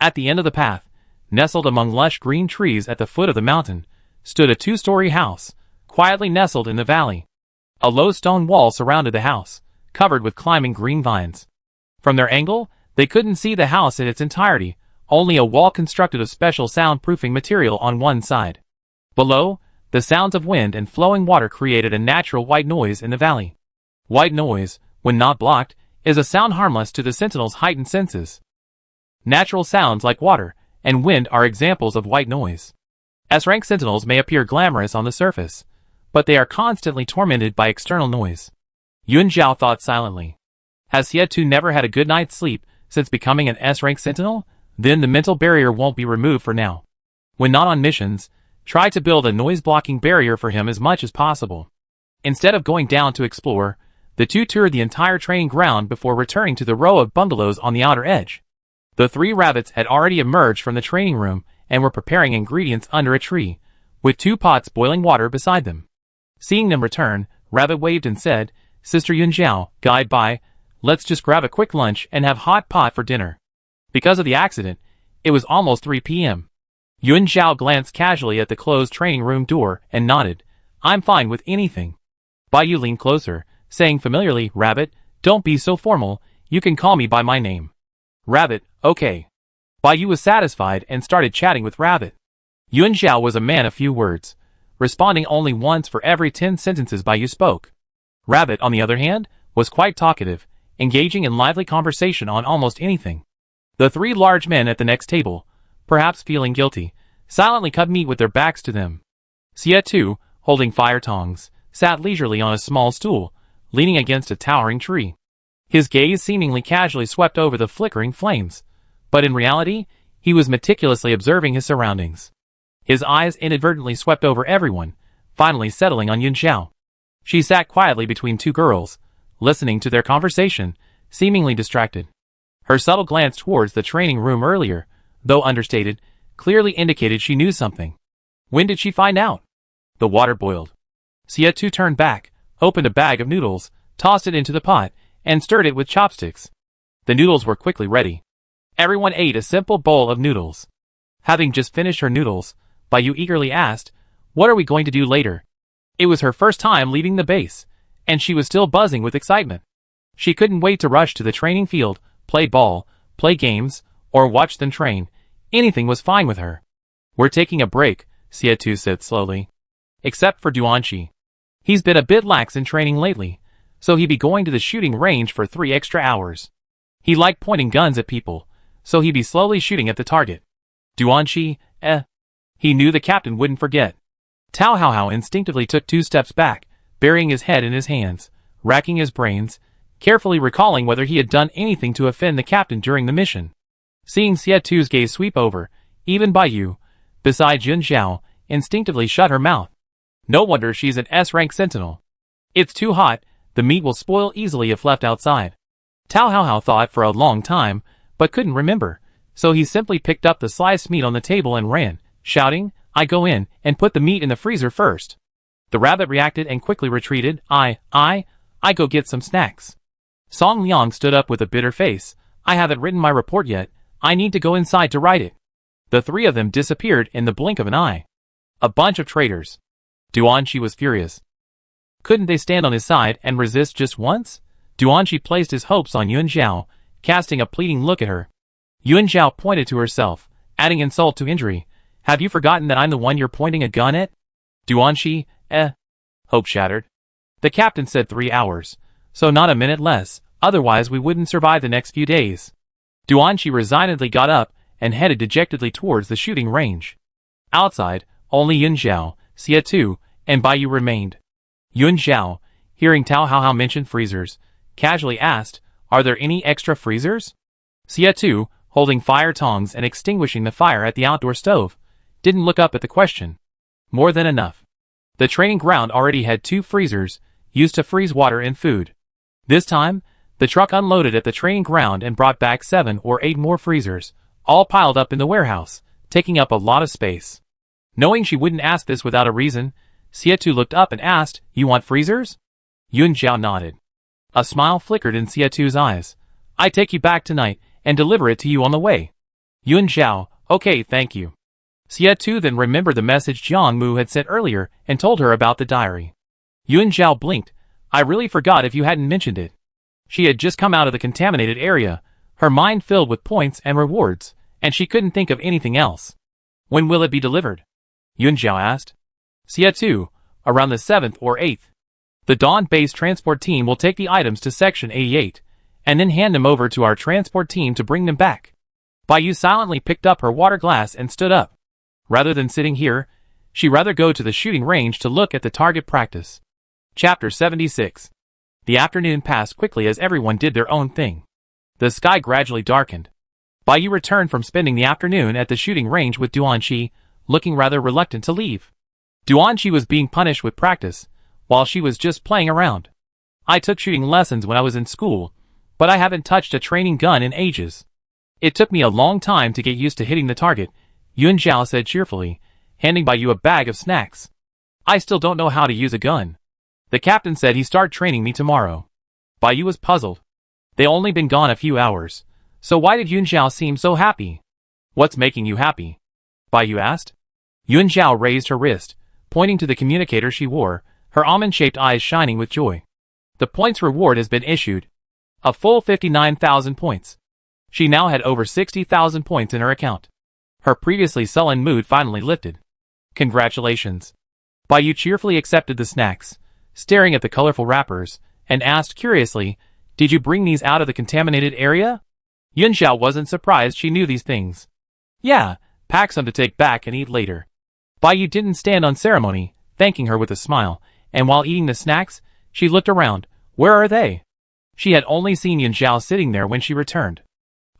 At the end of the path, nestled among lush green trees at the foot of the mountain, stood a 2-story house, quietly nestled in the valley. A low stone wall surrounded the house, covered with climbing green vines. From their angle, they couldn't see the house in its entirety, only a wall constructed of special soundproofing material on one side. Below, the sounds of wind and flowing water created a natural white noise in the valley. White noise, when not blocked, is a sound harmless to the sentinel's heightened senses. Natural sounds like water and wind are examples of white noise. S-rank sentinels may appear glamorous on the surface, but they are constantly tormented by external noise. Yuan Zhao thought silently. Has Xie never had a good night's sleep since becoming an S-rank sentinel? Then the mental barrier won't be removed for now. When not on missions, try to build a noise-blocking barrier for him as much as possible. Instead of going down to explore, the two toured the entire training ground before returning to the row of bungalows on the outer edge. The three rabbits had already emerged from the training room and were preparing ingredients under a tree, with 2 pots boiling water beside them. Seeing them return, Rabbit waved and said, "Sister Yuan Zhao, guide by, let's just grab a quick lunch and have hot pot for dinner." Because of the accident, it was almost 3 p.m. Yuan Zhao glanced casually at the closed training room door and nodded. "I'm fine with anything." Bai Yu leaned closer, saying familiarly, "Rabbit, don't be so formal, you can call me by my name." Rabbit, "Okay." Bai Yu was satisfied and started chatting with Rabbit. Yuan Zhao was a man of few words, responding only once for every 10 sentences Bai Yu spoke. Rabbit, on the other hand, was quite talkative, engaging in lively conversation on almost anything. The 3 large men at the next table, perhaps feeling guilty, silently cut meat with their backs to them. Xie, holding fire tongs, sat leisurely on a small stool, leaning against a towering tree. His gaze seemingly casually swept over the flickering flames, but in reality, he was meticulously observing his surroundings. His eyes inadvertently swept over everyone, finally settling on Yuan Zhao. She sat quietly between 2 girls, listening to their conversation, seemingly distracted. Her subtle glance towards the training room earlier, though understated, clearly indicated she knew something. When did she find out? The water boiled. Xie turned back, opened a bag of noodles, tossed it into the pot, and stirred it with chopsticks. The noodles were quickly ready. Everyone ate a simple bowl of noodles. Having just finished her noodles, Bai Yu eagerly asked, "What are we going to do later?" It was her first time leaving the base, and she was still buzzing with excitement. She couldn't wait to rush to the training field, play ball, play games, or watch them train. Anything was fine with her. "We're taking a break," Xie said slowly. "Except for Duanqi. He's been a bit lax in training lately, so he'd be going to the shooting range for 3 extra hours. He liked pointing guns at people, so he'd be slowly shooting at the target. Duanqi, He knew the captain wouldn't forget. Tao Hao instinctively took 2 steps back, burying his head in his hands, racking his brains, carefully recalling whether he had done anything to offend the captain during the mission. Seeing Xie gaze sweep over, even Bai Yu, besides Yuan Zhao, instinctively shut her mouth. No wonder she's an S-rank sentinel. It's too hot, the meat will spoil easily if left outside. Tao Hao thought for a long time, but couldn't remember, so he simply picked up the sliced meat on the table and ran, shouting, "I go in and put the meat in the freezer first." The rabbit reacted and quickly retreated. I go get some snacks." Song Liang stood up with a bitter face. "I haven't written my report yet, I need to go inside to write it." The 3 of them disappeared in the blink of an eye. A bunch of traitors. Duanqi was furious. Couldn't they stand on his side and resist just once? Duanqi placed his hopes on Yuan Zhao, casting a pleading look at her. Yuan Zhao pointed to herself, adding insult to injury. "Have you forgotten that I'm the one you're pointing a gun at?" Duanqi, Hope shattered. The captain said 3 hours, so not a minute less, otherwise we wouldn't survive the next few days. Duanqi resignedly got up and headed dejectedly towards the shooting range. Outside, only Yuan Zhao, Xie, and Bai Yu remained. Yuan Zhao, hearing Tao Hao mention freezers, casually asked, "Are there any extra freezers?" Xie, holding fire tongs and extinguishing the fire at the outdoor stove, didn't look up at the question. More than enough. The training ground already had 2 freezers, used to freeze water and food. This time, the truck unloaded at the training ground and brought back 7 or 8 more freezers, all piled up in the warehouse, taking up a lot of space. Knowing she wouldn't ask this without a reason, Xie looked up and asked, "You want freezers?" Yuan Zhao nodded. A smile flickered in Xie's eyes. "I take you back tonight and deliver it to you on the way." Yuan Zhao, "Okay, thank you." Xie then remembered the message Jiang Mu had sent earlier and told her about the diary. Yuan Zhao blinked. "I really forgot if you hadn't mentioned it." She had just come out of the contaminated area, her mind filled with points and rewards, and she couldn't think of anything else. "When will it be delivered?" Yuan Zhao asked. Xie, around the 7th or 8th. The Dawn Base transport team will take the items to Section 88, and then hand them over to our transport team to bring them back. Baiyu silently picked up her water glass and stood up. Rather than sitting here, she'd rather go to the shooting range to look at the target practice. Chapter 76. The afternoon passed quickly as everyone did their own thing. The sky gradually darkened. Baiyu returned from spending the afternoon at the shooting range with Duanqi, looking rather reluctant to leave. Duanqi was being punished with practice, while she was just playing around. I took shooting lessons when I was in school, but I haven't touched a training gun in ages. It took me a long time to get used to hitting the target, Yuan Zhao said cheerfully, handing Baiyu a bag of snacks. I still don't know how to use a gun. The captain said he'd start training me tomorrow. Baiyu was puzzled. They only been gone a few hours, so why did Yuan Zhao seem so happy? What's making you happy? Baiyu asked. Yuan Zhao raised her wrist, pointing to the communicator she wore, her almond-shaped eyes shining with joy. The points reward has been issued. A full 59,000 points. She now had over 60,000 points in her account. Her previously sullen mood finally lifted. Congratulations. Baiyu cheerfully accepted the snacks, staring at the colorful wrappers, and asked curiously, did you bring these out of the contaminated area? Yuan Zhao wasn't surprised she knew these things. Yeah, pack some to take back and eat later. Baiyu didn't stand on ceremony, thanking her with a smile, and while eating the snacks, she looked around. Where are they? She had only seen Yuan Zhao sitting there when she returned.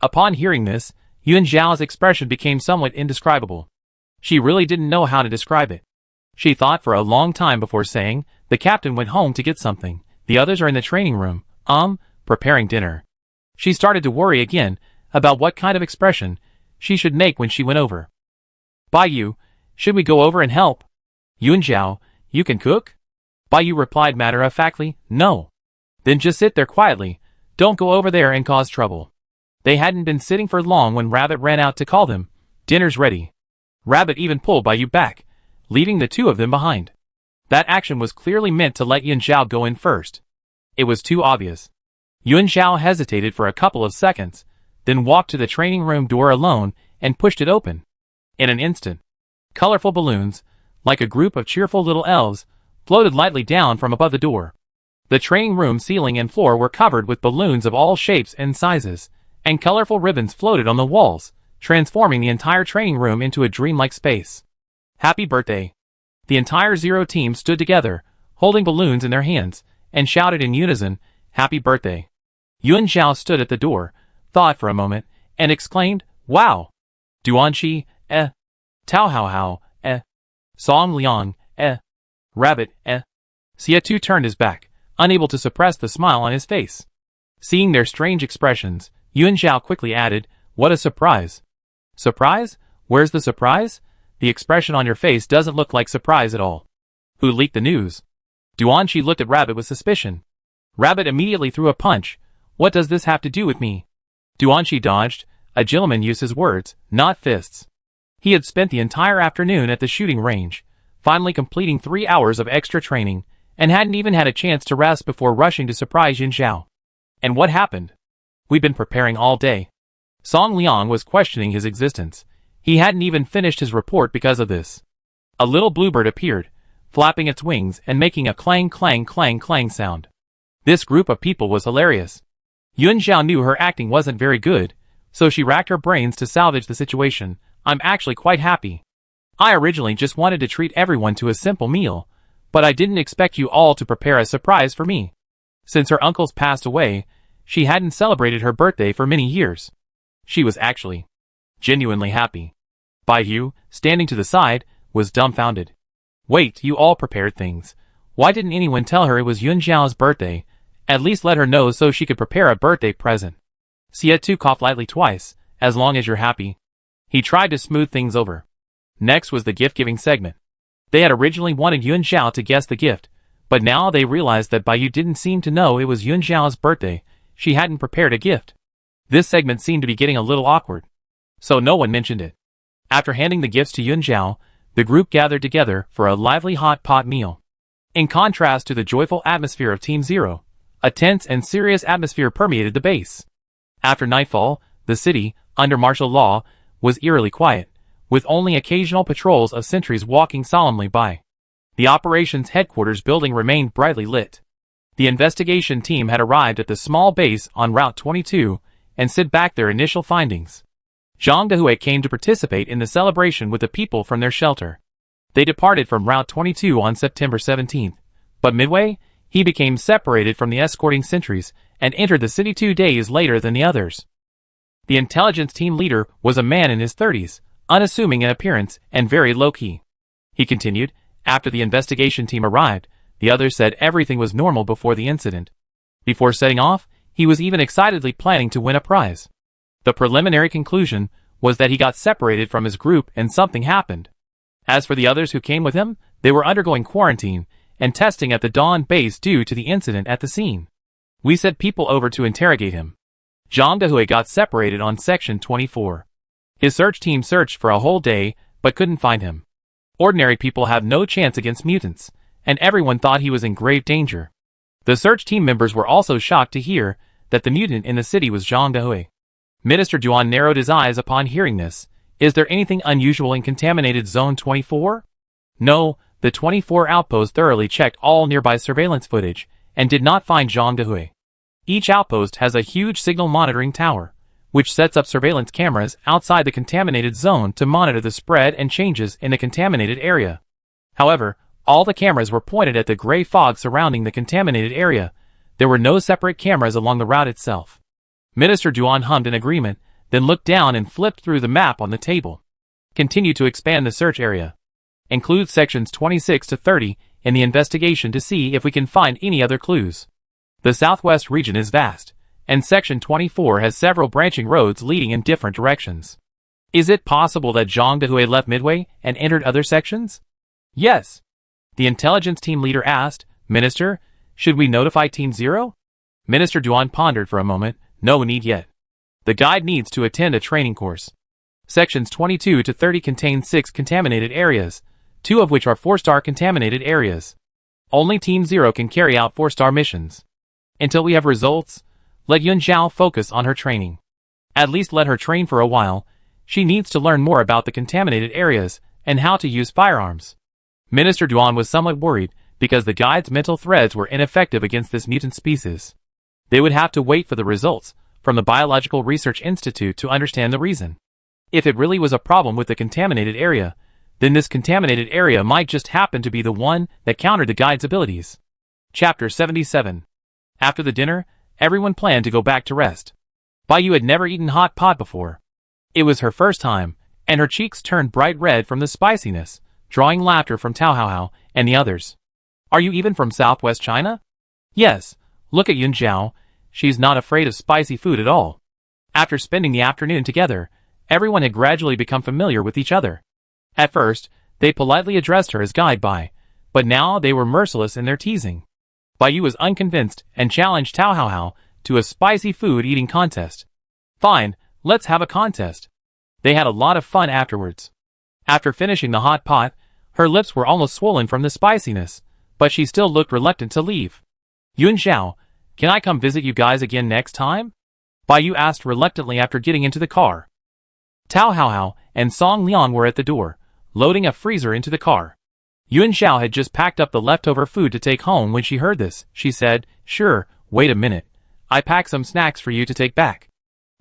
Upon hearing this, Yuan Zhao's expression became somewhat indescribable. She really didn't know how to describe it. She thought for a long time before saying, the captain went home to get something, the others are in the training room, preparing dinner. She started to worry again about what kind of expression she should make when she went over. Baiyu, should we go over and help? Yuan Zhao, you can cook? Baiyu replied matter-of-factly, no. Then just sit there quietly, don't go over there and cause trouble. They hadn't been sitting for long when Rabbit ran out to call them, dinner's ready. Rabbit even pulled Baiyu back, leaving the two of them behind. That action was clearly meant to let Yuan Zhao go in first. It was too obvious. Yuan Zhao hesitated for a couple of seconds, then walked to the training room door alone and pushed it open. In an instant, colorful balloons, like a group of cheerful little elves, floated lightly down from above the door. The training room ceiling and floor were covered with balloons of all shapes and sizes, and colorful ribbons floated on the walls, transforming the entire training room into a dreamlike space. Happy birthday! The entire Zero team stood together, holding balloons in their hands, and shouted in unison, Happy birthday! Yuan Zhao stood at the door, thought for a moment, and exclaimed, Wow! Duanqi, Tao Hao Hao, Song Liang, Rabbit, Xie turned his back, unable to suppress the smile on his face. Seeing their strange expressions, Yuan Zhao quickly added, What a surprise! Surprise? Where's the surprise? The expression on your face doesn't look like surprise at all. Who leaked the news? Duanqi looked at Rabbit with suspicion. Rabbit immediately threw a punch. What does this have to do with me? Duanqi dodged. A gentleman uses words, not fists. He had spent the entire afternoon at the shooting range, finally completing 3 hours of extra training, and hadn't even had a chance to rest before rushing to surprise Yuan Zhao. And what happened? We'd been preparing all day. Song Liang was questioning his existence. He hadn't even finished his report because of this. A little bluebird appeared, flapping its wings and making a clang clang clang clang sound. This group of people was hilarious. Yuan Zhao knew her acting wasn't very good, so she racked her brains to salvage the situation. I'm actually quite happy. I originally just wanted to treat everyone to a simple meal, but I didn't expect you all to prepare a surprise for me. Since her uncles passed away, she hadn't celebrated her birthday for many years. She was actually genuinely happy. Baiyu, standing to the side, was dumbfounded. Wait, you all prepared things. Why didn't anyone tell her it was Yuan Zhao's birthday? At least let her know so she could prepare a birthday present. Xie coughed lightly twice, as long as you're happy. He tried to smooth things over. Next was the gift-giving segment. They had originally wanted Yuan Zhao to guess the gift, but now they realized that Baiyu didn't seem to know it was Yuan Zhao's birthday. She hadn't prepared a gift. This segment seemed to be getting a little awkward, so no one mentioned it. After handing the gifts to Yuan Zhao, the group gathered together for a lively hot pot meal. In contrast to the joyful atmosphere of Team Zero, a tense and serious atmosphere permeated the base. After nightfall, the city, under martial law, was eerily quiet, with only occasional patrols of sentries walking solemnly by. The operations headquarters building remained brightly lit. The investigation team had arrived at the small base on Route 22 and sent back their initial findings. Zhang Dehui came to participate in the celebration with the people from their shelter. They departed from Route 22 on September 17th, but midway, he became separated from the escorting sentries and entered the city 2 days later than the others. The intelligence team leader was a man in his 30s, unassuming in appearance and very low-key. He continued, after the investigation team arrived, the others said everything was normal before the incident. Before setting off, he was even excitedly planning to win a prize. The preliminary conclusion was that he got separated from his group and something happened. As for the others who came with him, they were undergoing quarantine and testing at the Dawn base due to the incident at the scene. We sent people over to interrogate him. Zhang Dehui got separated on Section 24. His search team searched for a whole day, but couldn't find him. Ordinary people have no chance against mutants, and everyone thought he was in grave danger. The search team members were also shocked to hear that the mutant in the city was Zhang Dehui. Minister Duan narrowed his eyes upon hearing this. Is there anything unusual in contaminated Zone 24? No, the 24 outpost thoroughly checked all nearby surveillance footage and did not find Zhang Dehui. Each outpost has a huge signal monitoring tower, which sets up surveillance cameras outside the contaminated zone to monitor the spread and changes in the contaminated area. However, all the cameras were pointed at the gray fog surrounding the contaminated area. There were no separate cameras along the route itself. Minister Duan hummed in agreement, then looked down and flipped through the map on the table. Continue to expand the search area. Include sections 26 to 30 in the investigation to see if we can find any other clues. The southwest region is vast, and Section 24 has several branching roads leading in different directions. Is it possible that Zhang Dehui left midway and entered other sections? Yes. The intelligence team leader asked, Minister, should we notify Team Zero? Minister Duan pondered for a moment. No need yet. The guide needs to attend a training course. Sections 22 to 30 contain 6 contaminated areas, 2 of which are 4-star contaminated areas. Only Team Zero can carry out 4-star missions. Until we have results, let Yun Zhao focus on her training. At least let her train for a while. She needs to learn more about the contaminated areas and how to use firearms. Minister Duan was somewhat worried because the guide's mental threads were ineffective against this mutant species. They would have to wait for the results from the Biological Research Institute to understand the reason. If it really was a problem with the contaminated area, then this contaminated area might just happen to be the one that countered the guide's abilities. Chapter 77. After the dinner, everyone planned to go back to rest. Baiyu had never eaten hot pot before. It was her first time, and her cheeks turned bright red from the spiciness, drawing laughter from Tao Hao and the others. Are you even from Southwest China? Yes, look at Yun Zhao. She's not afraid of spicy food at all. After spending the afternoon together, everyone had gradually become familiar with each other. At first, they politely addressed her as Guide Bai, but now they were merciless in their teasing. Baiyu was unconvinced and challenged Tao Hao to a spicy food eating contest. Fine, let's have a contest. They had a lot of fun afterwards. After finishing the hot pot, her lips were almost swollen from the spiciness, but she still looked reluctant to leave. Yun Zhao, can I come visit you guys again next time? Baiyu asked reluctantly after getting into the car. Tao Hao and Song Liang were at the door, loading a freezer into the car. Yun Zhao had just packed up the leftover food to take home when she heard this. She said, Sure, wait a minute. I packed some snacks for you to take back.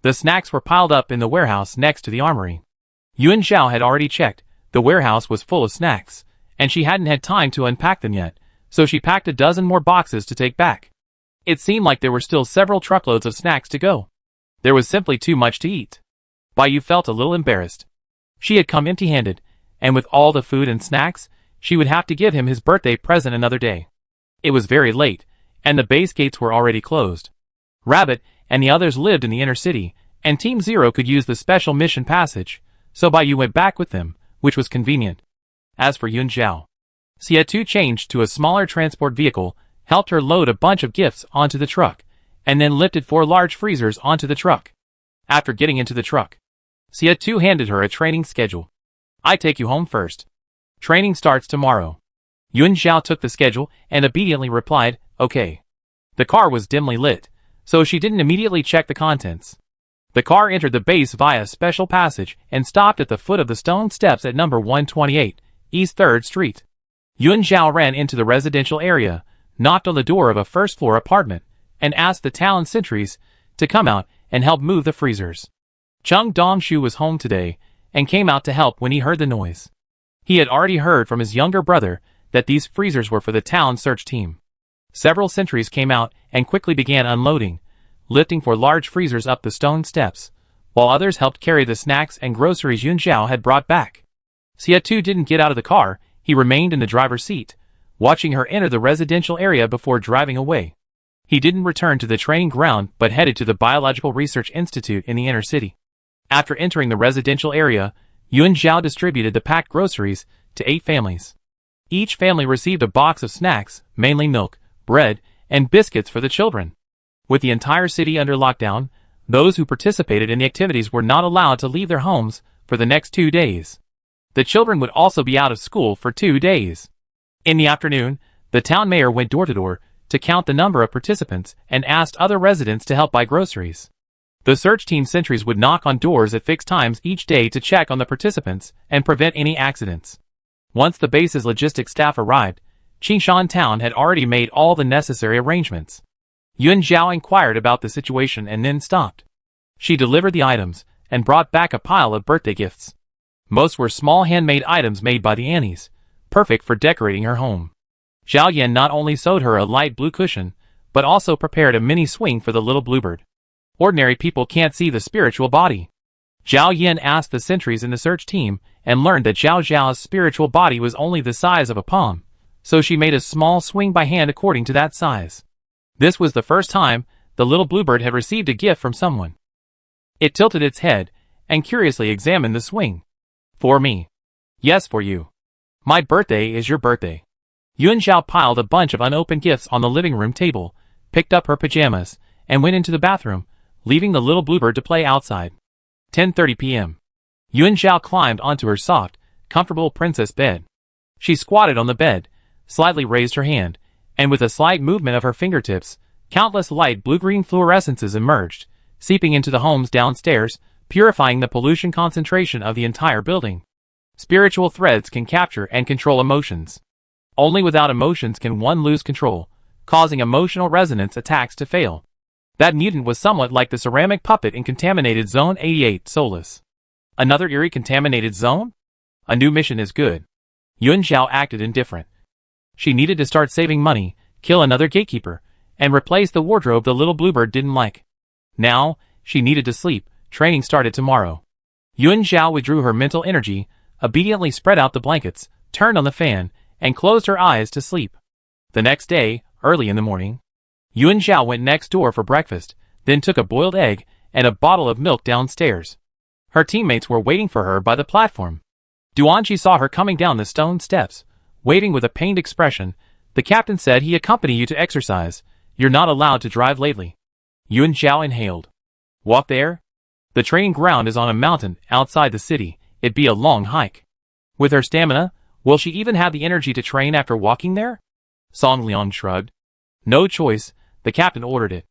The snacks were piled up in the warehouse next to the armory. Yun Zhao had already checked. The warehouse was full of snacks, and she hadn't had time to unpack them yet, so she packed a dozen more boxes to take back. It seemed like there were still several truckloads of snacks to go. There was simply too much to eat. Baiyu felt a little embarrassed. She had come empty-handed, and with all the food and snacks, she would have to give him his birthday present another day. It was very late, and the base gates were already closed. Rabbit and the others lived in the inner city, and Team Zero could use the special mission passage, so Baiyu went back with them, which was convenient. As for Yun Zhao, Xie changed to a smaller transport vehicle, helped her load a bunch of gifts onto the truck, and then lifted 4 large freezers onto the truck. After getting into the truck, Xie handed her a training schedule. I take you home first. Training starts tomorrow. Yun Zhao took the schedule and obediently replied, Okay. The car was dimly lit, so she didn't immediately check the contents. The car entered the base via a special passage and stopped at the foot of the stone steps at number 128, East 3rd Street. Yuan Zhao ran into the residential area, knocked on the door of a first-floor apartment, and asked the town sentries to come out and help move the freezers. Chung Dongshu was home today and came out to help when he heard the noise. He had already heard from his younger brother that these freezers were for the town search team. Several sentries came out and quickly began unloading, lifting four large freezers up the stone steps, while others helped carry the snacks and groceries Yuan Zhao had brought back. Xia Tu didn't get out of the car, he remained in the driver's seat, watching her enter the residential area before driving away. He didn't return to the training ground but headed to the Biological Research Institute in the inner city. After entering the residential area, Yuan Zhao distributed the packed groceries to 8 families. Each family received a box of snacks, mainly milk, bread, and biscuits for the children. With the entire city under lockdown, those who participated in the activities were not allowed to leave their homes for the next 2 days. The children would also be out of school for 2 days. In the afternoon, the town mayor went door to door to count the number of participants and asked other residents to help buy groceries. The search team sentries would knock on doors at fixed times each day to check on the participants and prevent any accidents. Once the base's logistics staff arrived, Qingshan Town had already made all the necessary arrangements. Yuan Zhao inquired about the situation and then stopped. She delivered the items and brought back a pile of birthday gifts. Most were small handmade items made by the Annies, perfect for decorating her home. Zhao Yan not only sewed her a light blue cushion, but also prepared a mini swing for the little bluebird. Ordinary people can't see the spiritual body. Zhao Yan asked the sentries in the search team and learned that Zhao Zhao's spiritual body was only the size of a palm, so she made a small swing by hand according to that size. This was the first time the little bluebird had received a gift from someone. It tilted its head and curiously examined the swing. For me. Yes, for you. My birthday is your birthday. Yuan Zhao piled a bunch of unopened gifts on the living room table, picked up her pajamas, and went into the bathroom, leaving the little bluebird to play outside. 10:30 p.m. Yuan Zhao climbed onto her soft, comfortable princess bed. She squatted on the bed, slightly raised her hand, and with a slight movement of her fingertips, countless light blue-green fluorescences emerged, seeping into the homes downstairs, purifying the pollution concentration of the entire building. Spiritual threads can capture and control emotions. Only without emotions can one lose control, causing emotional resonance attacks to fail. That mutant was somewhat like the ceramic puppet in Contaminated Zone 88, Soulless. Another eerie contaminated zone? A new mission is good. Yuan Zhao acted indifferent. She needed to start saving money, kill another gatekeeper, and replace the wardrobe the little bluebird didn't like. Now, she needed to sleep. Training started tomorrow. Yuan Zhao withdrew her mental energy, obediently spread out the blankets, turned on the fan, and closed her eyes to sleep. The next day, early in the morning, Yuan Zhao went next door for breakfast, then took a boiled egg and a bottle of milk downstairs. Her teammates were waiting for her by the platform. Duanqi saw her coming down the stone steps, waving with a pained expression. The captain said he accompany you to exercise. You're not allowed to drive lately. Yuan Zhao inhaled. Walk there? The training ground is on a mountain outside the city. It'd be a long hike. With her stamina, will she even have the energy to train after walking there? Song Liang shrugged. No choice, the captain ordered it.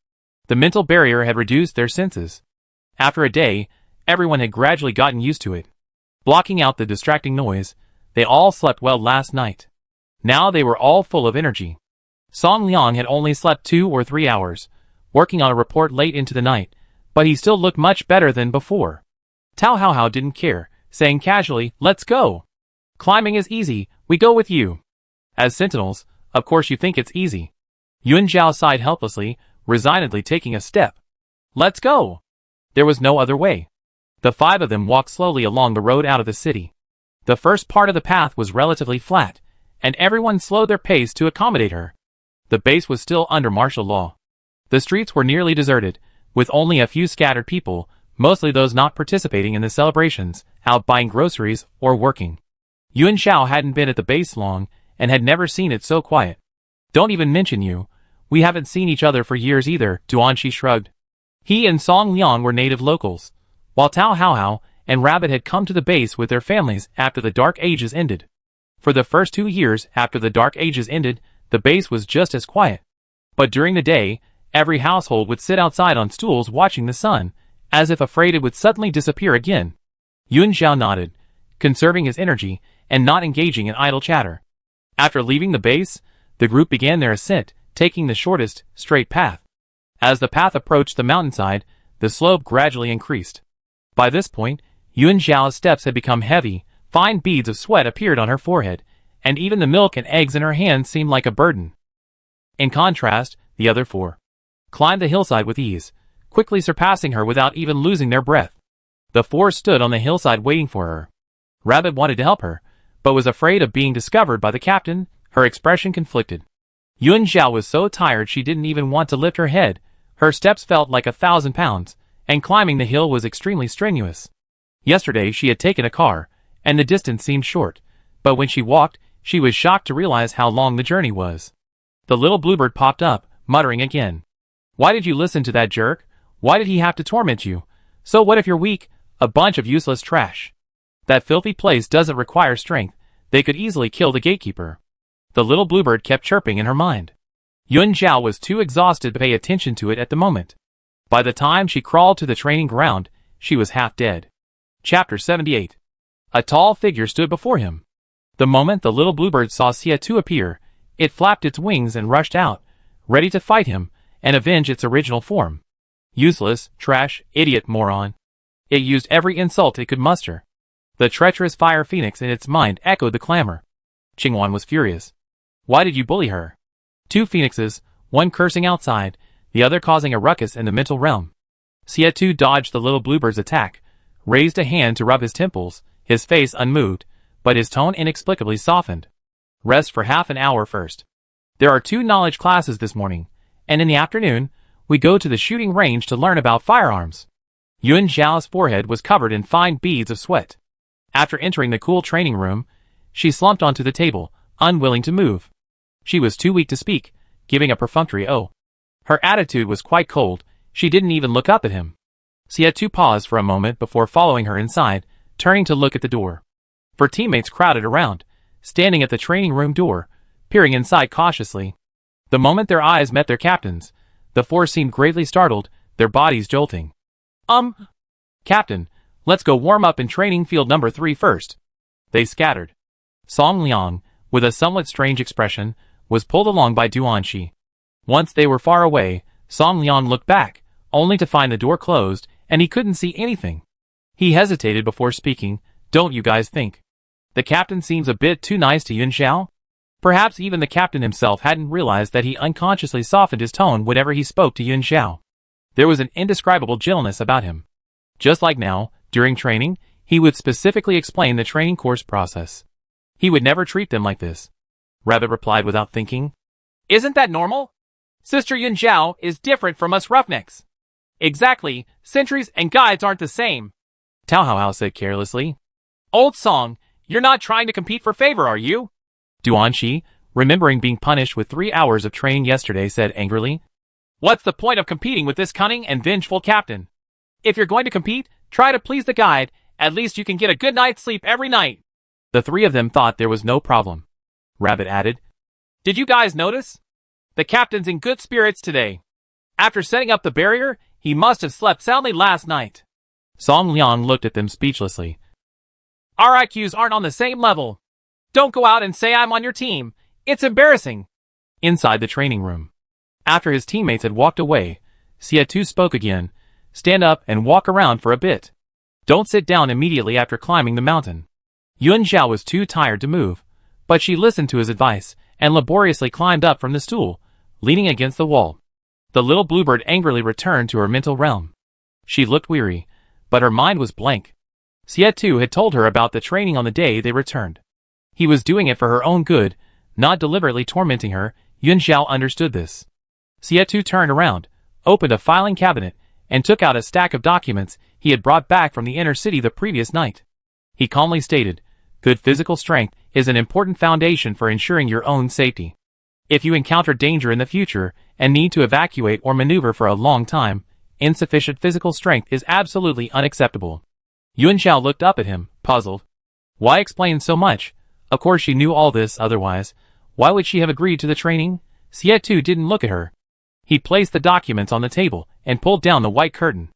The mental barrier had reduced their senses. After a day, everyone had gradually gotten used to it. Blocking out the distracting noise, they all slept well last night. Now they were all full of energy. Song Liang had only slept 2 or 3 hours, working on a report late into the night, but he still looked much better than before. Tao Hao didn't care, saying casually, let's go. Climbing is easy, we go with you. As sentinels, of course you think it's easy. Yuan Zhao sighed helplessly, resignedly taking a step. Let's go. There was no other way. The 5 of them walked slowly along the road out of the city. The first part of the path was relatively flat, and everyone slowed their pace to accommodate her. The base was still under martial law. The streets were nearly deserted, with only a few scattered people, mostly those not participating in the celebrations, out buying groceries or working. Yuan Zhao hadn't been at the base long, and had never seen it so quiet. Don't even mention you. We haven't seen each other for years either, Duanqi shrugged. He and Song Liang were native locals, while Tao Hao and Rabbit had come to the base with their families after the Dark Ages ended. For the first 2 years after the Dark Ages ended, the base was just as quiet. But during the day, every household would sit outside on stools watching the sun, as if afraid it would suddenly disappear again. Yuan Zhao nodded, conserving his energy and not engaging in idle chatter. After leaving the base, the group began their ascent, taking the shortest, straight path. As the path approached the mountainside, the slope gradually increased. By this point, Yuan Zhao's steps had become heavy, fine beads of sweat appeared on her forehead, and even the milk and eggs in her hands seemed like a burden. In contrast, the other four climbed the hillside with ease, quickly surpassing her without even losing their breath. The four stood on the hillside waiting for her. Rabbit wanted to help her, but was afraid of being discovered by the captain. Her expression conflicted. Yuan Zhao was so tired she didn't even want to lift her head. Her steps felt like 1,000 pounds, and climbing the hill was extremely strenuous. Yesterday she had taken a car, and the distance seemed short, but when she walked, she was shocked to realize how long the journey was. The little bluebird popped up, muttering again. Why did you listen to that jerk? Why did he have to torment you? So what if you're weak? A bunch of useless trash. That filthy place doesn't require strength. They could easily kill the gatekeeper. The little bluebird kept chirping in her mind. Yuan Zhao was too exhausted to pay attention to it at the moment. By the time she crawled to the training ground, she was half dead. Chapter 78. A tall figure stood before him. The moment the little bluebird saw Xie appear, it flapped its wings and rushed out, ready to fight him and avenge its original form. Useless, trash, idiot, moron. It used every insult it could muster. The treacherous fire phoenix in its mind echoed the clamor. Qingwan was furious. Why did you bully her? Two phoenixes, one cursing outside, the other causing a ruckus in the mental realm. Xie dodged the little bluebird's attack, raised a hand to rub his temples, his face unmoved, but his tone inexplicably softened. Rest for half an hour first. There are 2 knowledge classes this morning, and in the afternoon, we go to the shooting range to learn about firearms. Yuan Zhao's forehead was covered in fine beads of sweat. After entering the cool training room, she slumped onto the table, unwilling to move. She was too weak to speak, giving a perfunctory "oh." Her attitude was quite cold, she didn't even look up at him. Xie paused for a moment before following her inside, turning to look at the door. Her teammates crowded around, standing at the training room door, peering inside cautiously. The moment their eyes met their captain's, the four seemed greatly startled, their bodies jolting. Captain, let's go warm up in training field number 3 first. They scattered. Song Liang, with a somewhat strange expression, was pulled along by Duanxi. Once they were far away, Song Liang looked back, only to find the door closed, and he couldn't see anything. He hesitated before speaking. Don't you guys think the captain seems a bit too nice to Yuan Zhao? Perhaps even the captain himself hadn't realized that he unconsciously softened his tone whenever he spoke to Yuan Zhao. There was an indescribable gentleness about him. Just like now, during training, he would specifically explain the training course process. He would never treat them like this. Rabbit replied without thinking. Isn't that normal? Sister Yuan Zhao is different from us roughnecks. Exactly, sentries and guides aren't the same. Tao Hao said carelessly. Old song, you're not trying to compete for favor, are you? Duanxi, remembering being punished with 3 hours of training yesterday, said angrily. What's the point of competing with this cunning and vengeful captain? If you're going to compete, try to please the guide, at least you can get a good night's sleep every night. The 3 of them thought there was no problem. Rabbit added. Did you guys notice? The captain's in good spirits today. After setting up the barrier, he must have slept soundly last night. Song Liang looked at them speechlessly. Our IQs aren't on the same level. Don't go out and say I'm on your team. It's embarrassing. Inside the training room. After his teammates had walked away, Xie spoke again. Stand up and walk around for a bit. Don't sit down immediately after climbing the mountain. Yuan Zhao was too tired to move, but she listened to his advice and laboriously climbed up from the stool, leaning against the wall. The little bluebird angrily returned to her mental realm. She looked weary, but her mind was blank. Xie had told her about the training on the day they returned. He was doing it for her own good, not deliberately tormenting her. Yuan Zhao understood this. Xie turned around, opened a filing cabinet, and took out a stack of documents he had brought back from the inner city the previous night. He calmly stated, good physical strength is an important foundation for ensuring your own safety. If you encounter danger in the future and need to evacuate or maneuver for a long time, insufficient physical strength is absolutely unacceptable. Yuan Zhao looked up at him, puzzled. Why explain so much? Of course she knew all this otherwise. Why would she have agreed to the training? Xie didn't look at her. He placed the documents on the table and pulled down the white curtain.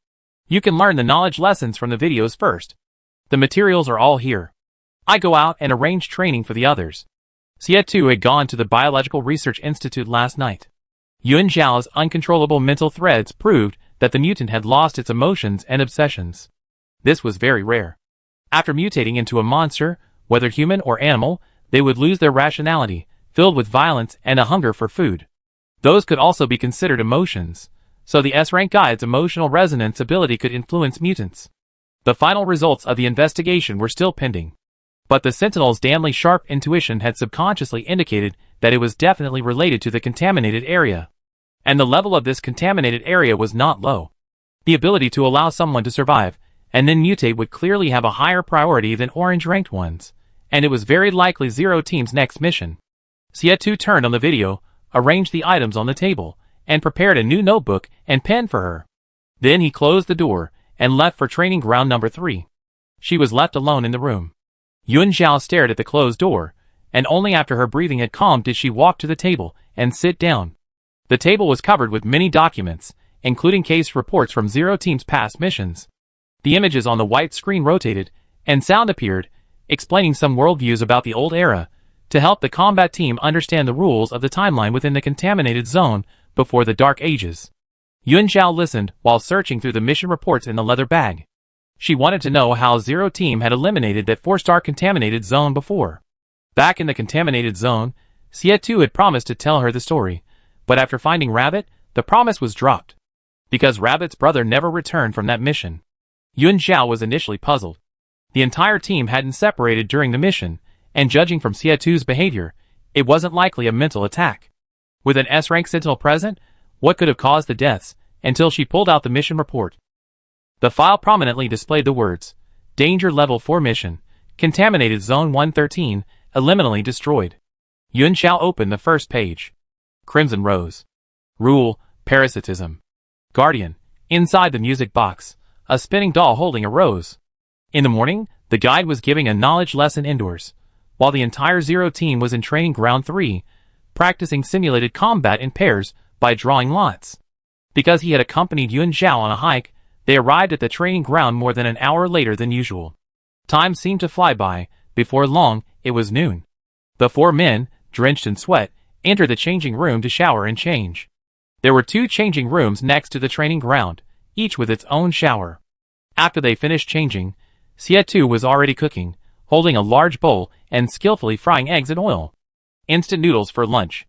You can learn the knowledge lessons from the videos first. The materials are all here. I go out and arrange training for the others. Xie had gone to the Biological Research Institute last night. Yuan Zhao's uncontrollable mental threads proved that the mutant had lost its emotions and obsessions. This was very rare. After mutating into a monster, whether human or animal, they would lose their rationality, filled with violence and a hunger for food. Those could also be considered emotions, so the S-rank guide's emotional resonance ability could influence mutants. The final results of the investigation were still pending. But the Sentinel's damnably sharp intuition had subconsciously indicated that it was definitely related to the contaminated area. And the level of this contaminated area was not low. The ability to allow someone to survive and then mutate would clearly have a higher priority than orange-ranked ones, and it was very likely Zero Team's next mission. Xie turned on the video, arranged the items on the table, and prepared a new notebook and pen for her. Then he closed the door and left for training ground number 3. She was left alone in the room. Yuan Zhao stared at the closed door, and only after her breathing had calmed did she walk to the table and sit down. The table was covered with many documents, including case reports from Zero Team's past missions. The images on the white screen rotated, and sound appeared, explaining some worldviews about the old era, to help the combat team understand the rules of the timeline within the contaminated zone before the Dark Ages. Yuan Zhao listened while searching through the mission reports in the leather bag. She wanted to know how Zero Team had eliminated that 4-star contaminated zone before. Back in the contaminated zone, Xie had promised to tell her the story, but after finding Rabbit, the promise was dropped. Because Rabbit's brother never returned from that mission. Yuan Zhao was initially puzzled. The entire team hadn't separated during the mission, and judging from Xie behavior, it wasn't likely a mental attack. With an S-rank Sentinel present, what could have caused the deaths, until she pulled out the mission report. The file prominently displayed the words, Danger Level 4 Mission, Contaminated Zone 113, Eliminally Destroyed. Yuan Zhao opened the first page. Crimson Rose. Rule, Parasitism. Guardian. Inside the music box, a spinning doll holding a rose. In the morning, the guide was giving a knowledge lesson indoors, while the entire Zero Team was in training ground 3, practicing simulated combat in pairs by drawing lots. Because he had accompanied Yuan Zhao on a hike, they arrived at the training ground more than an hour later than usual. Time seemed to fly by. Before long, it was noon. The 4 men, drenched in sweat, entered the changing room to shower and change. There were 2 changing rooms next to the training ground, each with its own shower. After they finished changing, Xie was already cooking, holding a large bowl and skillfully frying eggs in oil. Instant noodles for lunch.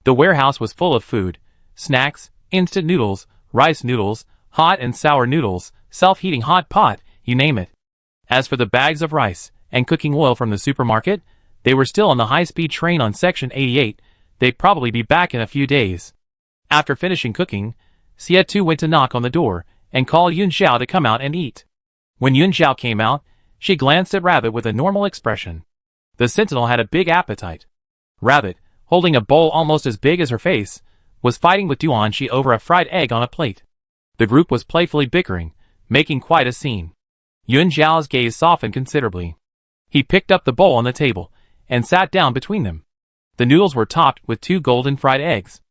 The warehouse was full of food, snacks, instant noodles, rice noodles, hot and sour noodles, self-heating hot pot, you name it. As for the bags of rice and cooking oil from the supermarket, they were still on the high-speed train on Section 88. They'd probably be back in a few days. After finishing cooking, Xie went to knock on the door and call Yuan Zhao to come out and eat. When Yuan Zhao came out, she glanced at Rabbit with a normal expression. The Sentinel had a big appetite. Rabbit, holding a bowl almost as big as her face, was fighting with Duanxi over a fried egg on a plate. The group was playfully bickering, making quite a scene. Yuan Zhao's gaze softened considerably. He picked up the bowl on the table and sat down between them. The noodles were topped with 2 golden fried eggs.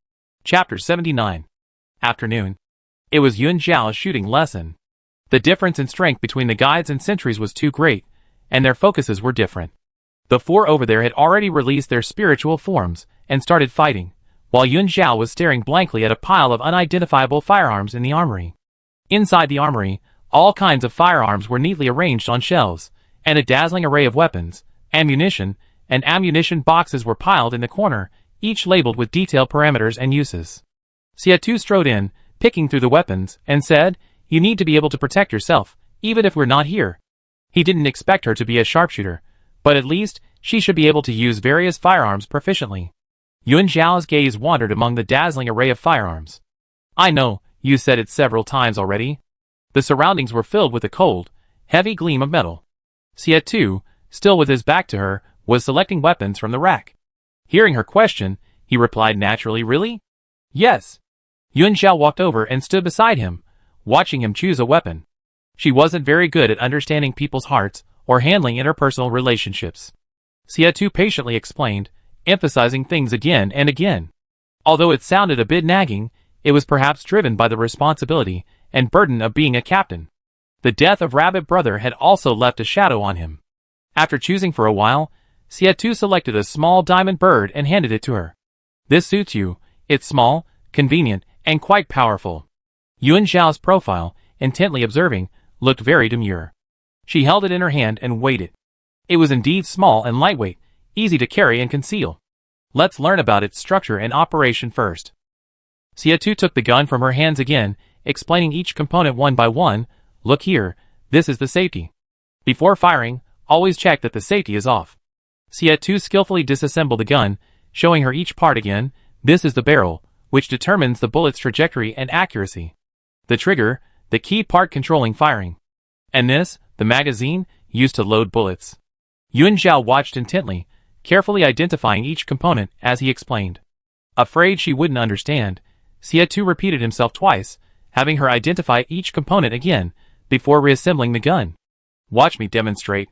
Chapter 79. Afternoon. It was Yuan Zhao's shooting lesson. The difference in strength between the guides and sentries was too great, and their focuses were different. The 4 over there had already released their spiritual forms and started fighting, while Yuan Zhao was staring blankly at a pile of unidentifiable firearms in the armory. Inside the armory, all kinds of firearms were neatly arranged on shelves, and a dazzling array of weapons, ammunition, and ammunition boxes were piled in the corner, each labeled with detailed parameters and uses. Xie strode in, picking through the weapons, and said, "You need to be able to protect yourself, even if we're not here." He didn't expect her to be a sharpshooter, but at least she should be able to use various firearms proficiently. Yuan Zhao's gaze wandered among the dazzling array of firearms. "I know, you said it several times already." The surroundings were filled with a cold, heavy gleam of metal. Xie, still with his back to her, was selecting weapons from the rack. Hearing her question, he replied naturally, "Really?" "Yes." Yuan Zhao walked over and stood beside him, watching him choose a weapon. She wasn't very good at understanding people's hearts or handling interpersonal relationships. Xie patiently explained, emphasizing things again and again. Although it sounded a bit nagging, it was perhaps driven by the responsibility and burden of being a captain. The death of Rabbit Brother had also left a shadow on him. After choosing for a while, Xie selected a small diamond bird and handed it to her. This suits you. It's small, convenient, and quite powerful. Yuan Zhao's profile, intently observing, looked very demure. She held it in her hand and weighed it. It was indeed small and lightweight, easy to carry and conceal. Let's learn about its structure and operation first. Xie took the gun from her hands again, explaining each component one by one. Look here, this is the safety. Before firing, always check that the safety is off. Xie skillfully disassembled the gun, showing her each part again. This is the barrel, which determines the bullet's trajectory and accuracy. The trigger, the key part controlling firing. And this, the magazine, used to load bullets. Yuan Zhao watched intently, carefully identifying each component as he explained. Afraid she wouldn't understand, Xie repeated himself twice, having her identify each component again, before reassembling the gun. Watch me demonstrate.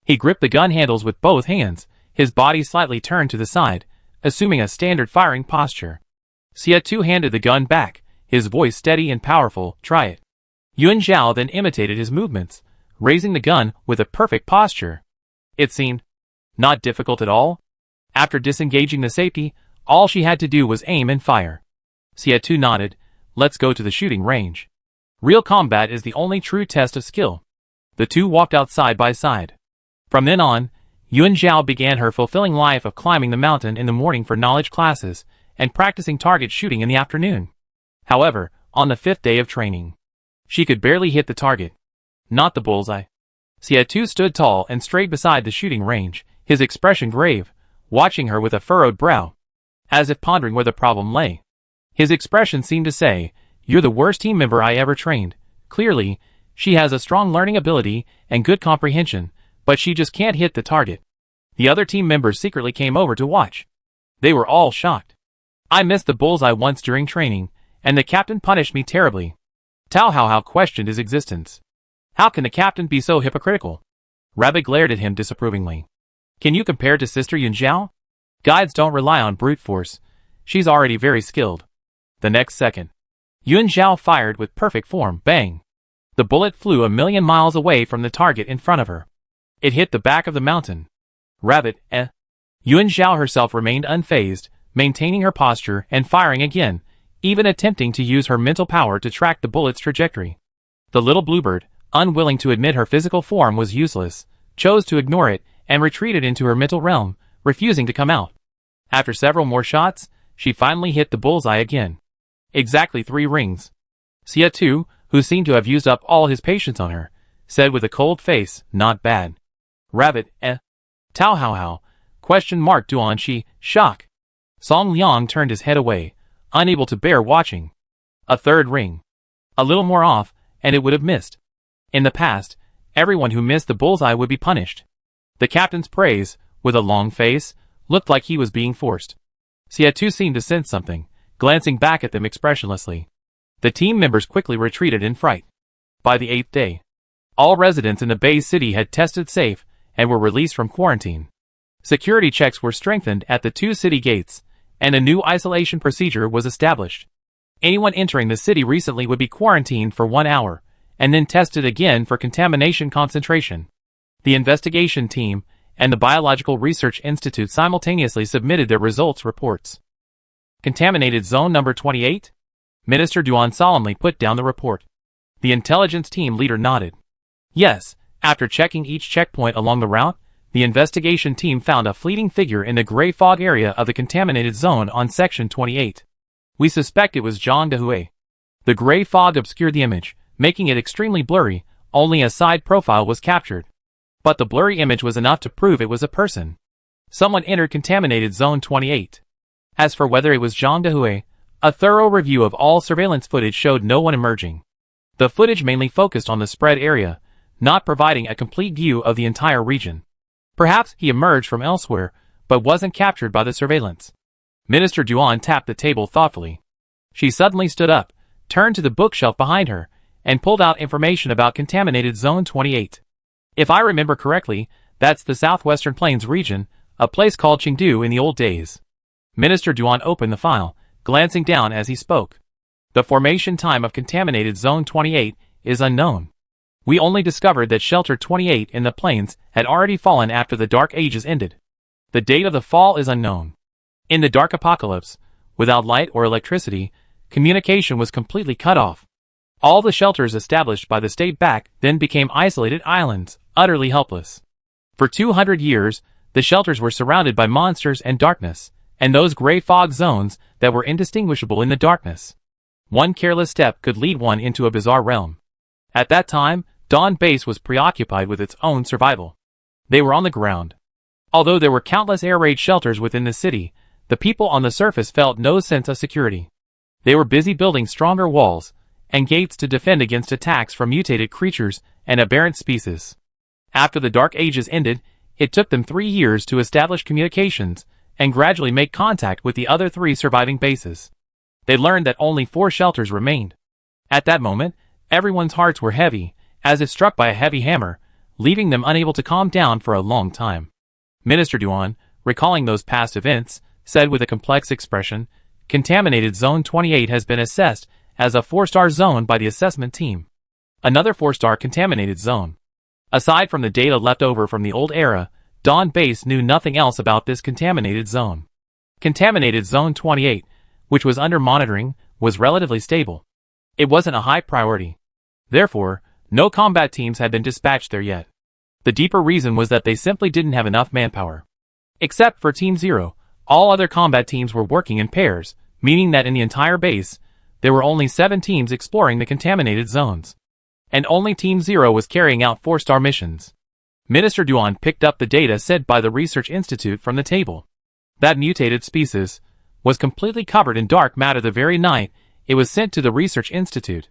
He gripped the gun handles with both hands, his body slightly turned to the side, assuming a standard firing posture. Xie handed the gun back, his voice steady and powerful. Try it. Yuan Zhao then imitated his movements, raising the gun with a perfect posture. It seemed not difficult at all. After disengaging the safety, all she had to do was aim and fire. Xie nodded. Let's go to the shooting range. Real combat is the only true test of skill. The two walked out side by side. From then on, Yuan Zhao began her fulfilling life of climbing the mountain in the morning for knowledge classes and practicing target shooting in the afternoon. However, on the 5th day of training, she could barely hit the target. Not the bullseye. Xie stood tall and straight beside the shooting range, his expression grave, watching her with a furrowed brow, as if pondering where the problem lay. His expression seemed to say, "You're the worst team member I ever trained. Clearly, she has a strong learning ability and good comprehension, but she just can't hit the target." The other team members secretly came over to watch. They were all shocked. I missed the bullseye once during training, and the captain punished me terribly. Tao Hao questioned his existence. How can the captain be so hypocritical? Rabbit glared at him disapprovingly. Can you compare to Sister Yuan Zhao? Guides don't rely on brute force. She's already very skilled. The next second, Yuan Zhao fired with perfect form. Bang! The bullet flew 1,000,000 miles away from the target in front of her. It hit the back of the mountain. Rabbit, Yuan Zhao herself remained unfazed, maintaining her posture and firing again, even attempting to use her mental power to track the bullet's trajectory. The little bluebird, unwilling to admit her physical form was useless, chose to ignore it and retreated into her mental realm, refusing to come out. After several more shots, she finally hit the bullseye again. Exactly 3 rings. Xie, who seemed to have used up all his patience on her, said with a cold face, "Not bad." Rabbit, Tao Hao, question mark Duan Shi, shock. Song Liang turned his head away, unable to bear watching. A 3rd ring. A little more off, and it would have missed. In the past, everyone who missed the bullseye would be punished. The captain's praise, with a long face, looked like he was being forced. Xie seemed to sense something, glancing back at them expressionlessly. The team members quickly retreated in fright. By the 8th day, all residents in the Bay City had tested safe and were released from quarantine. Security checks were strengthened at the 2 city gates, and a new isolation procedure was established. Anyone entering the city recently would be quarantined for 1 hour, and then tested again for contamination concentration. The investigation team and the Biological Research Institute simultaneously submitted their results reports. Contaminated Zone Number 28? Minister Duan solemnly put down the report. The intelligence team leader nodded. Yes, after checking each checkpoint along the route, the investigation team found a fleeting figure in the gray fog area of the contaminated zone on Section 28. We suspect it was Zhang Dehui. The gray fog obscured the image, making it extremely blurry. Only a side profile was captured. But the blurry image was enough to prove it was a person. Someone entered contaminated Zone 28. As for whether it was Zhang Dehui, a thorough review of all surveillance footage showed no one emerging. The footage mainly focused on the spread area, not providing a complete view of the entire region. Perhaps he emerged from elsewhere, but wasn't captured by the surveillance. Minister Duan tapped the table thoughtfully. She suddenly stood up, turned to the bookshelf behind her, and pulled out information about contaminated Zone 28. If I remember correctly, that's the Southwestern Plains region, a place called Chengdu in the old days. Minister Duan opened the file, glancing down as he spoke. The formation time of contaminated Zone 28 is unknown. We only discovered that Shelter 28 in the plains had already fallen after the Dark Ages ended. The date of the fall is unknown. In the dark apocalypse, without light or electricity, communication was completely cut off. All the shelters established by the state back then became isolated islands, utterly helpless. For 200 years, the shelters were surrounded by monsters and darkness, and those gray fog zones that were indistinguishable in the darkness. One careless step could lead one into a bizarre realm. At that time, Dawn Base was preoccupied with its own survival. They were on the ground. Although there were countless air raid shelters within the city, the people on the surface felt no sense of security. They were busy building stronger walls and gates to defend against attacks from mutated creatures and aberrant species. After the Dark Ages ended, it took them 3 years to establish communications and gradually make contact with the other 3 surviving bases. They learned that only 4 shelters remained. At that moment, everyone's hearts were heavy, as if struck by a heavy hammer, leaving them unable to calm down for a long time. Minister Duan, recalling those past events, said with a complex expression, "Contaminated Zone 28 has been assessed as a 4-star zone by the assessment team. Another 4-star contaminated zone." Aside from the data left over from the old era, Dawn Base knew nothing else about this contaminated zone. Contaminated Zone 28, which was under monitoring, was relatively stable. It wasn't a high priority. Therefore, no combat teams had been dispatched there yet. The deeper reason was that they simply didn't have enough manpower. Except for Team Zero, all other combat teams were working in pairs, meaning that in the entire base, there were only 7 teams exploring the contaminated zones. And only Team Zero was carrying out 4-star missions. Minister Duan picked up the data sent by the Research Institute from the table. That mutated species was completely covered in dark matter the very night it was sent to the Research Institute.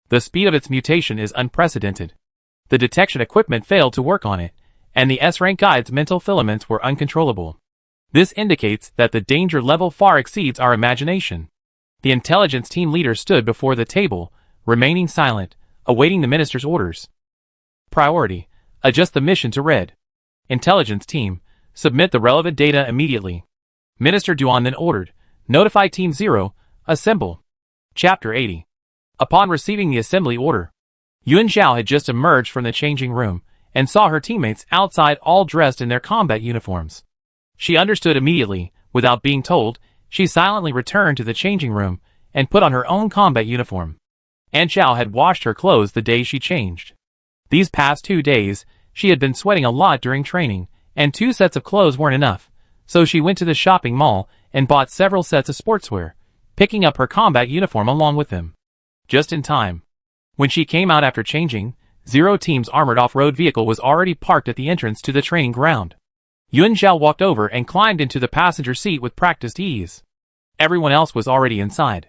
The speed of its mutation is unprecedented. The detection equipment failed to work on it, and the S-rank guide's mental filaments were uncontrollable. This indicates that the danger level far exceeds our imagination. The intelligence team leader stood before the table, remaining silent, awaiting the minister's orders. Priority: adjust the mission to red. Intelligence team: submit the relevant data immediately. Minister Duan then ordered, notify Team Zero, assemble. Chapter 80. Upon receiving the assembly order, Yuan Zhao had just emerged from the changing room and saw her teammates outside all dressed in their combat uniforms. She understood immediately, without being told. She silently returned to the changing room and put on her own combat uniform. An Zhao had washed her clothes the day she changed. These past 2 days, she had been sweating a lot during training, and 2 sets of clothes weren't enough, so she went to the shopping mall and bought several sets of sportswear, picking up her combat uniform along with them. Just in time. When she came out after changing, Zero Team's armored off-road vehicle was already parked at the entrance to the training ground. Yuan Zhao walked over and climbed into the passenger seat with practiced ease. Everyone else was already inside.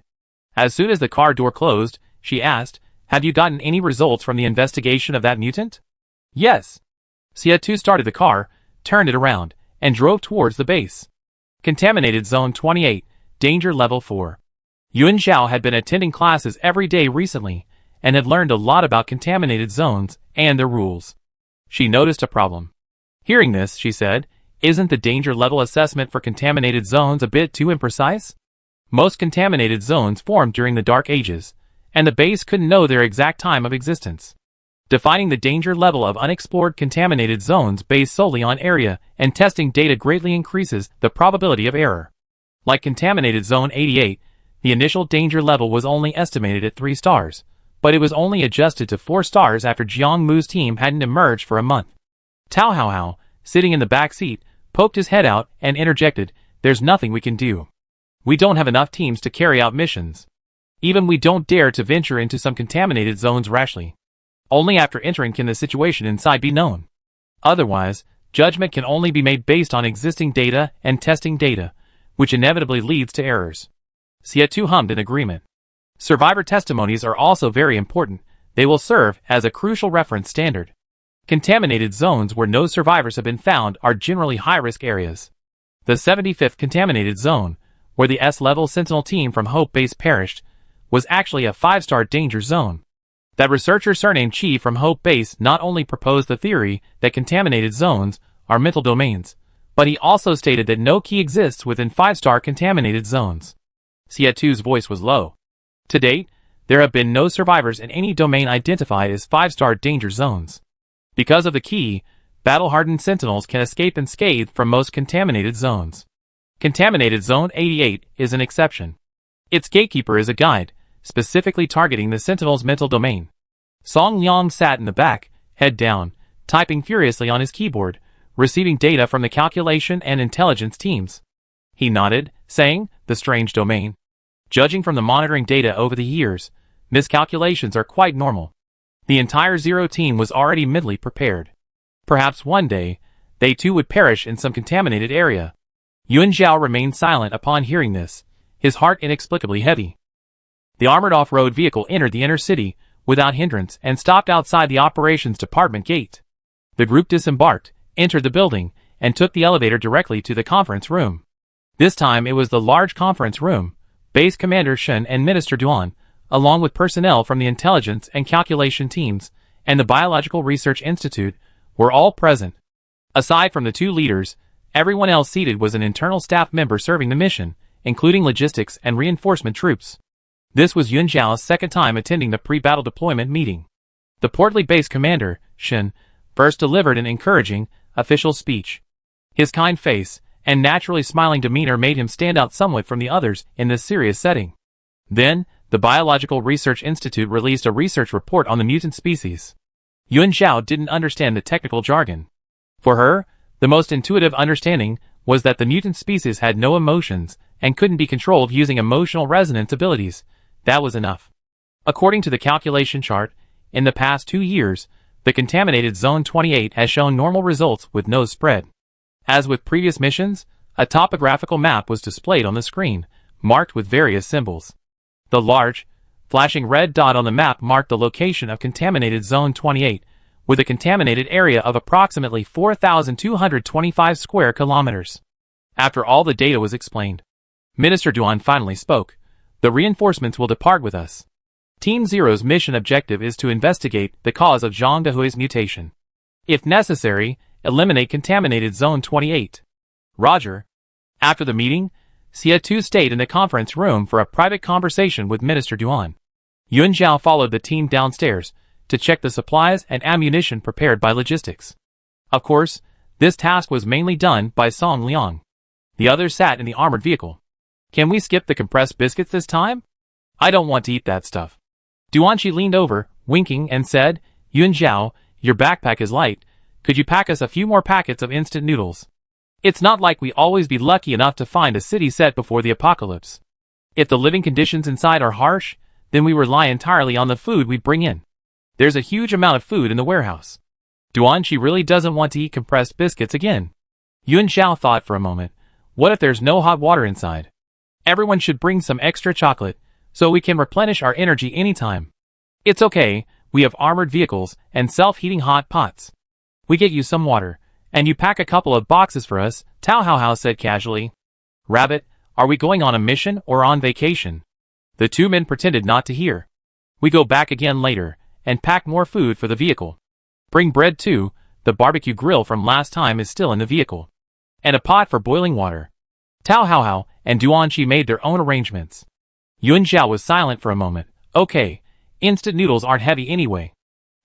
As soon as the car door closed, she asked, "Have you gotten any results from the investigation of that mutant?" "Yes." Xie started the car, turned it around, and drove towards the base. Contaminated Zone 28, Danger Level 4. Yuan Zhao had been attending classes every day recently, and had learned a lot about contaminated zones and their rules. She noticed a problem. Hearing this, she said, "Isn't the danger level assessment for contaminated zones a bit too imprecise? Most contaminated zones formed during the Dark Ages, and the base couldn't know their exact time of existence. Defining the danger level of unexplored contaminated zones based solely on area and testing data greatly increases the probability of error. Like contaminated Zone 88, the initial danger level was only estimated at 3 stars, but it was only adjusted to 4 stars after Jiang Mu's team hadn't emerged for a month." Tao Haohao, sitting in the back seat, poked his head out and interjected, "There's nothing we can do. We don't have enough teams to carry out missions. Even we don't dare to venture into some contaminated zones rashly. Only after entering can the situation inside be known. Otherwise, judgment can only be made based on existing data and testing data, which inevitably leads to errors." Xie hummed in agreement. Survivor testimonies are also very important. They will serve as a crucial reference standard. Contaminated zones where no survivors have been found are generally high-risk areas. The 75th contaminated zone, where the S-level Sentinel team from Hope Base perished, was actually a 5-star danger zone. That researcher surnamed Chi from Hope Base not only proposed the theory that contaminated zones are mental domains, but he also stated that no key exists within 5-star contaminated zones. Xie voice was low. To date, there have been no survivors in any domain identified as 5-star danger zones. Because of the key, battle-hardened sentinels can escape unscathed from most contaminated zones. Contaminated Zone 88 is an exception. Its gatekeeper is a guide, specifically targeting the sentinel's mental domain. Song Liang sat in the back, head down, typing furiously on his keyboard, receiving data from the calculation and intelligence teams. He nodded, saying, "The strange domain. Judging from the monitoring data over the years, miscalculations are quite normal." The entire Zero team was already mentally prepared. Perhaps one day, they too would perish in some contaminated area. Yuan Zhao remained silent upon hearing this, his heart inexplicably heavy. The armored off-road vehicle entered the inner city without hindrance and stopped outside the operations department gate. The group disembarked, entered the building, and took the elevator directly to the conference room. This time it was the large conference room. Base Commander Shen and Minister Duan, along with personnel from the intelligence and calculation teams and the Biological Research Institute, were all present. Aside from the two leaders, everyone else seated was an internal staff member serving the mission, including logistics and reinforcement troops. This was Yuan Zhao's second time attending the pre-battle deployment meeting. The portly base commander, Shen, first delivered an encouraging, official speech. His kind face and naturally smiling demeanor made him stand out somewhat from the others in this serious setting. Then, the Biological Research Institute released a research report on the mutant species. Yuan Zhao didn't understand the technical jargon. For her, the most intuitive understanding was that the mutant species had no emotions and couldn't be controlled using emotional resonance abilities. That was enough. According to the calculation chart, in the past 2 years, the contaminated Zone 28 has shown normal results with no spread. As with previous missions, a topographical map was displayed on the screen, marked with various symbols. The large, flashing red dot on the map marked the location of contaminated Zone 28, with a contaminated area of approximately 4,225 square kilometers. After all the data was explained, Minister Duan finally spoke. "The reinforcements will depart with us. Team Zero's mission objective is to investigate the cause of Zhang Dehui's mutation. If necessary, eliminate contaminated Zone 28. Roger." After the meeting, Xia Tu stayed in the conference room for a private conversation with Minister Duan. Yuan Zhao followed the team downstairs to check the supplies and ammunition prepared by logistics. Of course, this task was mainly done by Song Liang. The others sat in the armored vehicle. "Can we skip the compressed biscuits this time? I don't want to eat that stuff." Duanqi leaned over, winking, and said, "Yuan Zhao, your backpack is light. Could you pack us a few more packets of instant noodles? It's not like we always be lucky enough to find a city set before the apocalypse. If the living conditions inside are harsh, then we rely entirely on the food we bring in. There's a huge amount of food in the warehouse." Duanqi really doesn't want to eat compressed biscuits again. Yuan Zhao thought for a moment, what if there's no hot water inside? Everyone should bring some extra chocolate, so we can replenish our energy anytime. It's okay, we have armored vehicles and self-heating hot pots. We get you some water, and you pack a couple of boxes for us, Tao Hao said casually. "Rabbit, are we going on a mission or on vacation?" The two men pretended not to hear. "We go back again later, and pack more food for the vehicle. Bring bread too, the barbecue grill from last time is still in the vehicle. And a pot for boiling water." Tao Hao and Duanqi made their own arrangements. Yuan Zhao was silent for a moment. Okay, instant noodles aren't heavy anyway.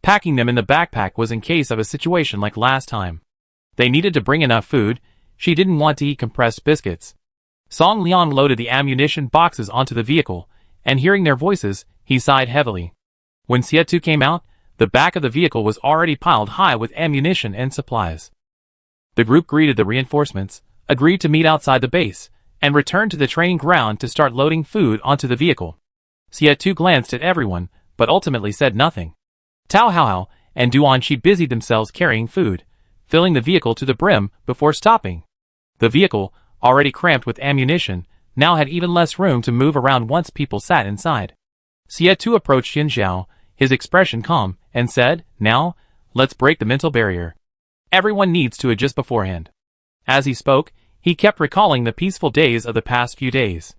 Packing them in the backpack was in case of a situation like last time. They needed to bring enough food. She didn't want to eat compressed biscuits. Song Liang loaded the ammunition boxes onto the vehicle, and hearing their voices, he sighed heavily. When Xia Tu came out, the back of the vehicle was already piled high with ammunition and supplies. The group greeted the reinforcements, agreed to meet outside the base, and returned to the training ground to start loading food onto the vehicle. Xia Tu glanced at everyone, but ultimately said nothing. Tao Hao and Duanqi busied themselves carrying food, filling the vehicle to the brim before stopping. The vehicle, already cramped with ammunition, now had even less room to move around once people sat inside. Xia Tu approached Yuan Zhao, his expression calm, and said, "Now, let's break the mental barrier. Everyone needs to adjust beforehand." As he spoke, he kept recalling the peaceful days of the past few days.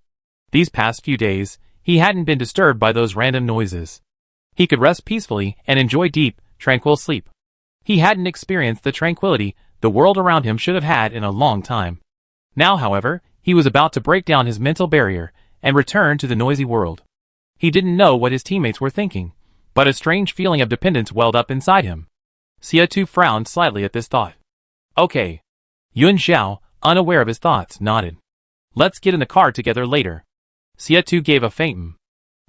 These past few days, he hadn't been disturbed by those random noises. He could rest peacefully and enjoy deep, tranquil sleep. He hadn't experienced the tranquility the world around him should have had in a long time. Now, however, he was about to break down his mental barrier and return to the noisy world. He didn't know what his teammates were thinking, but a strange feeling of dependence welled up inside him. Sia2 frowned slightly at this thought. Okay. Yun Xiao, unaware of his thoughts, nodded. Let's get in the car together later. Sia2 gave a faint.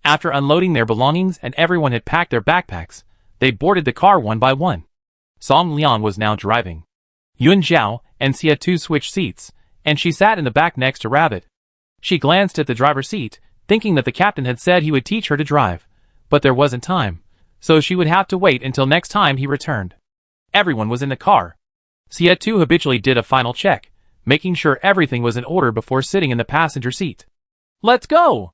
After unloading their belongings and everyone had packed their backpacks, they boarded the car one by one. Song Liang was now driving. Yun Xiao and Sia2 switched seats, and she sat in the back next to Rabbit. She glanced at the driver's seat, thinking that the captain had said he would teach her to drive, but there wasn't time, so she would have to wait until next time he returned. Everyone was in the car. Sia2 habitually did a final check, making sure everything was in order before sitting in the passenger seat. Let's go!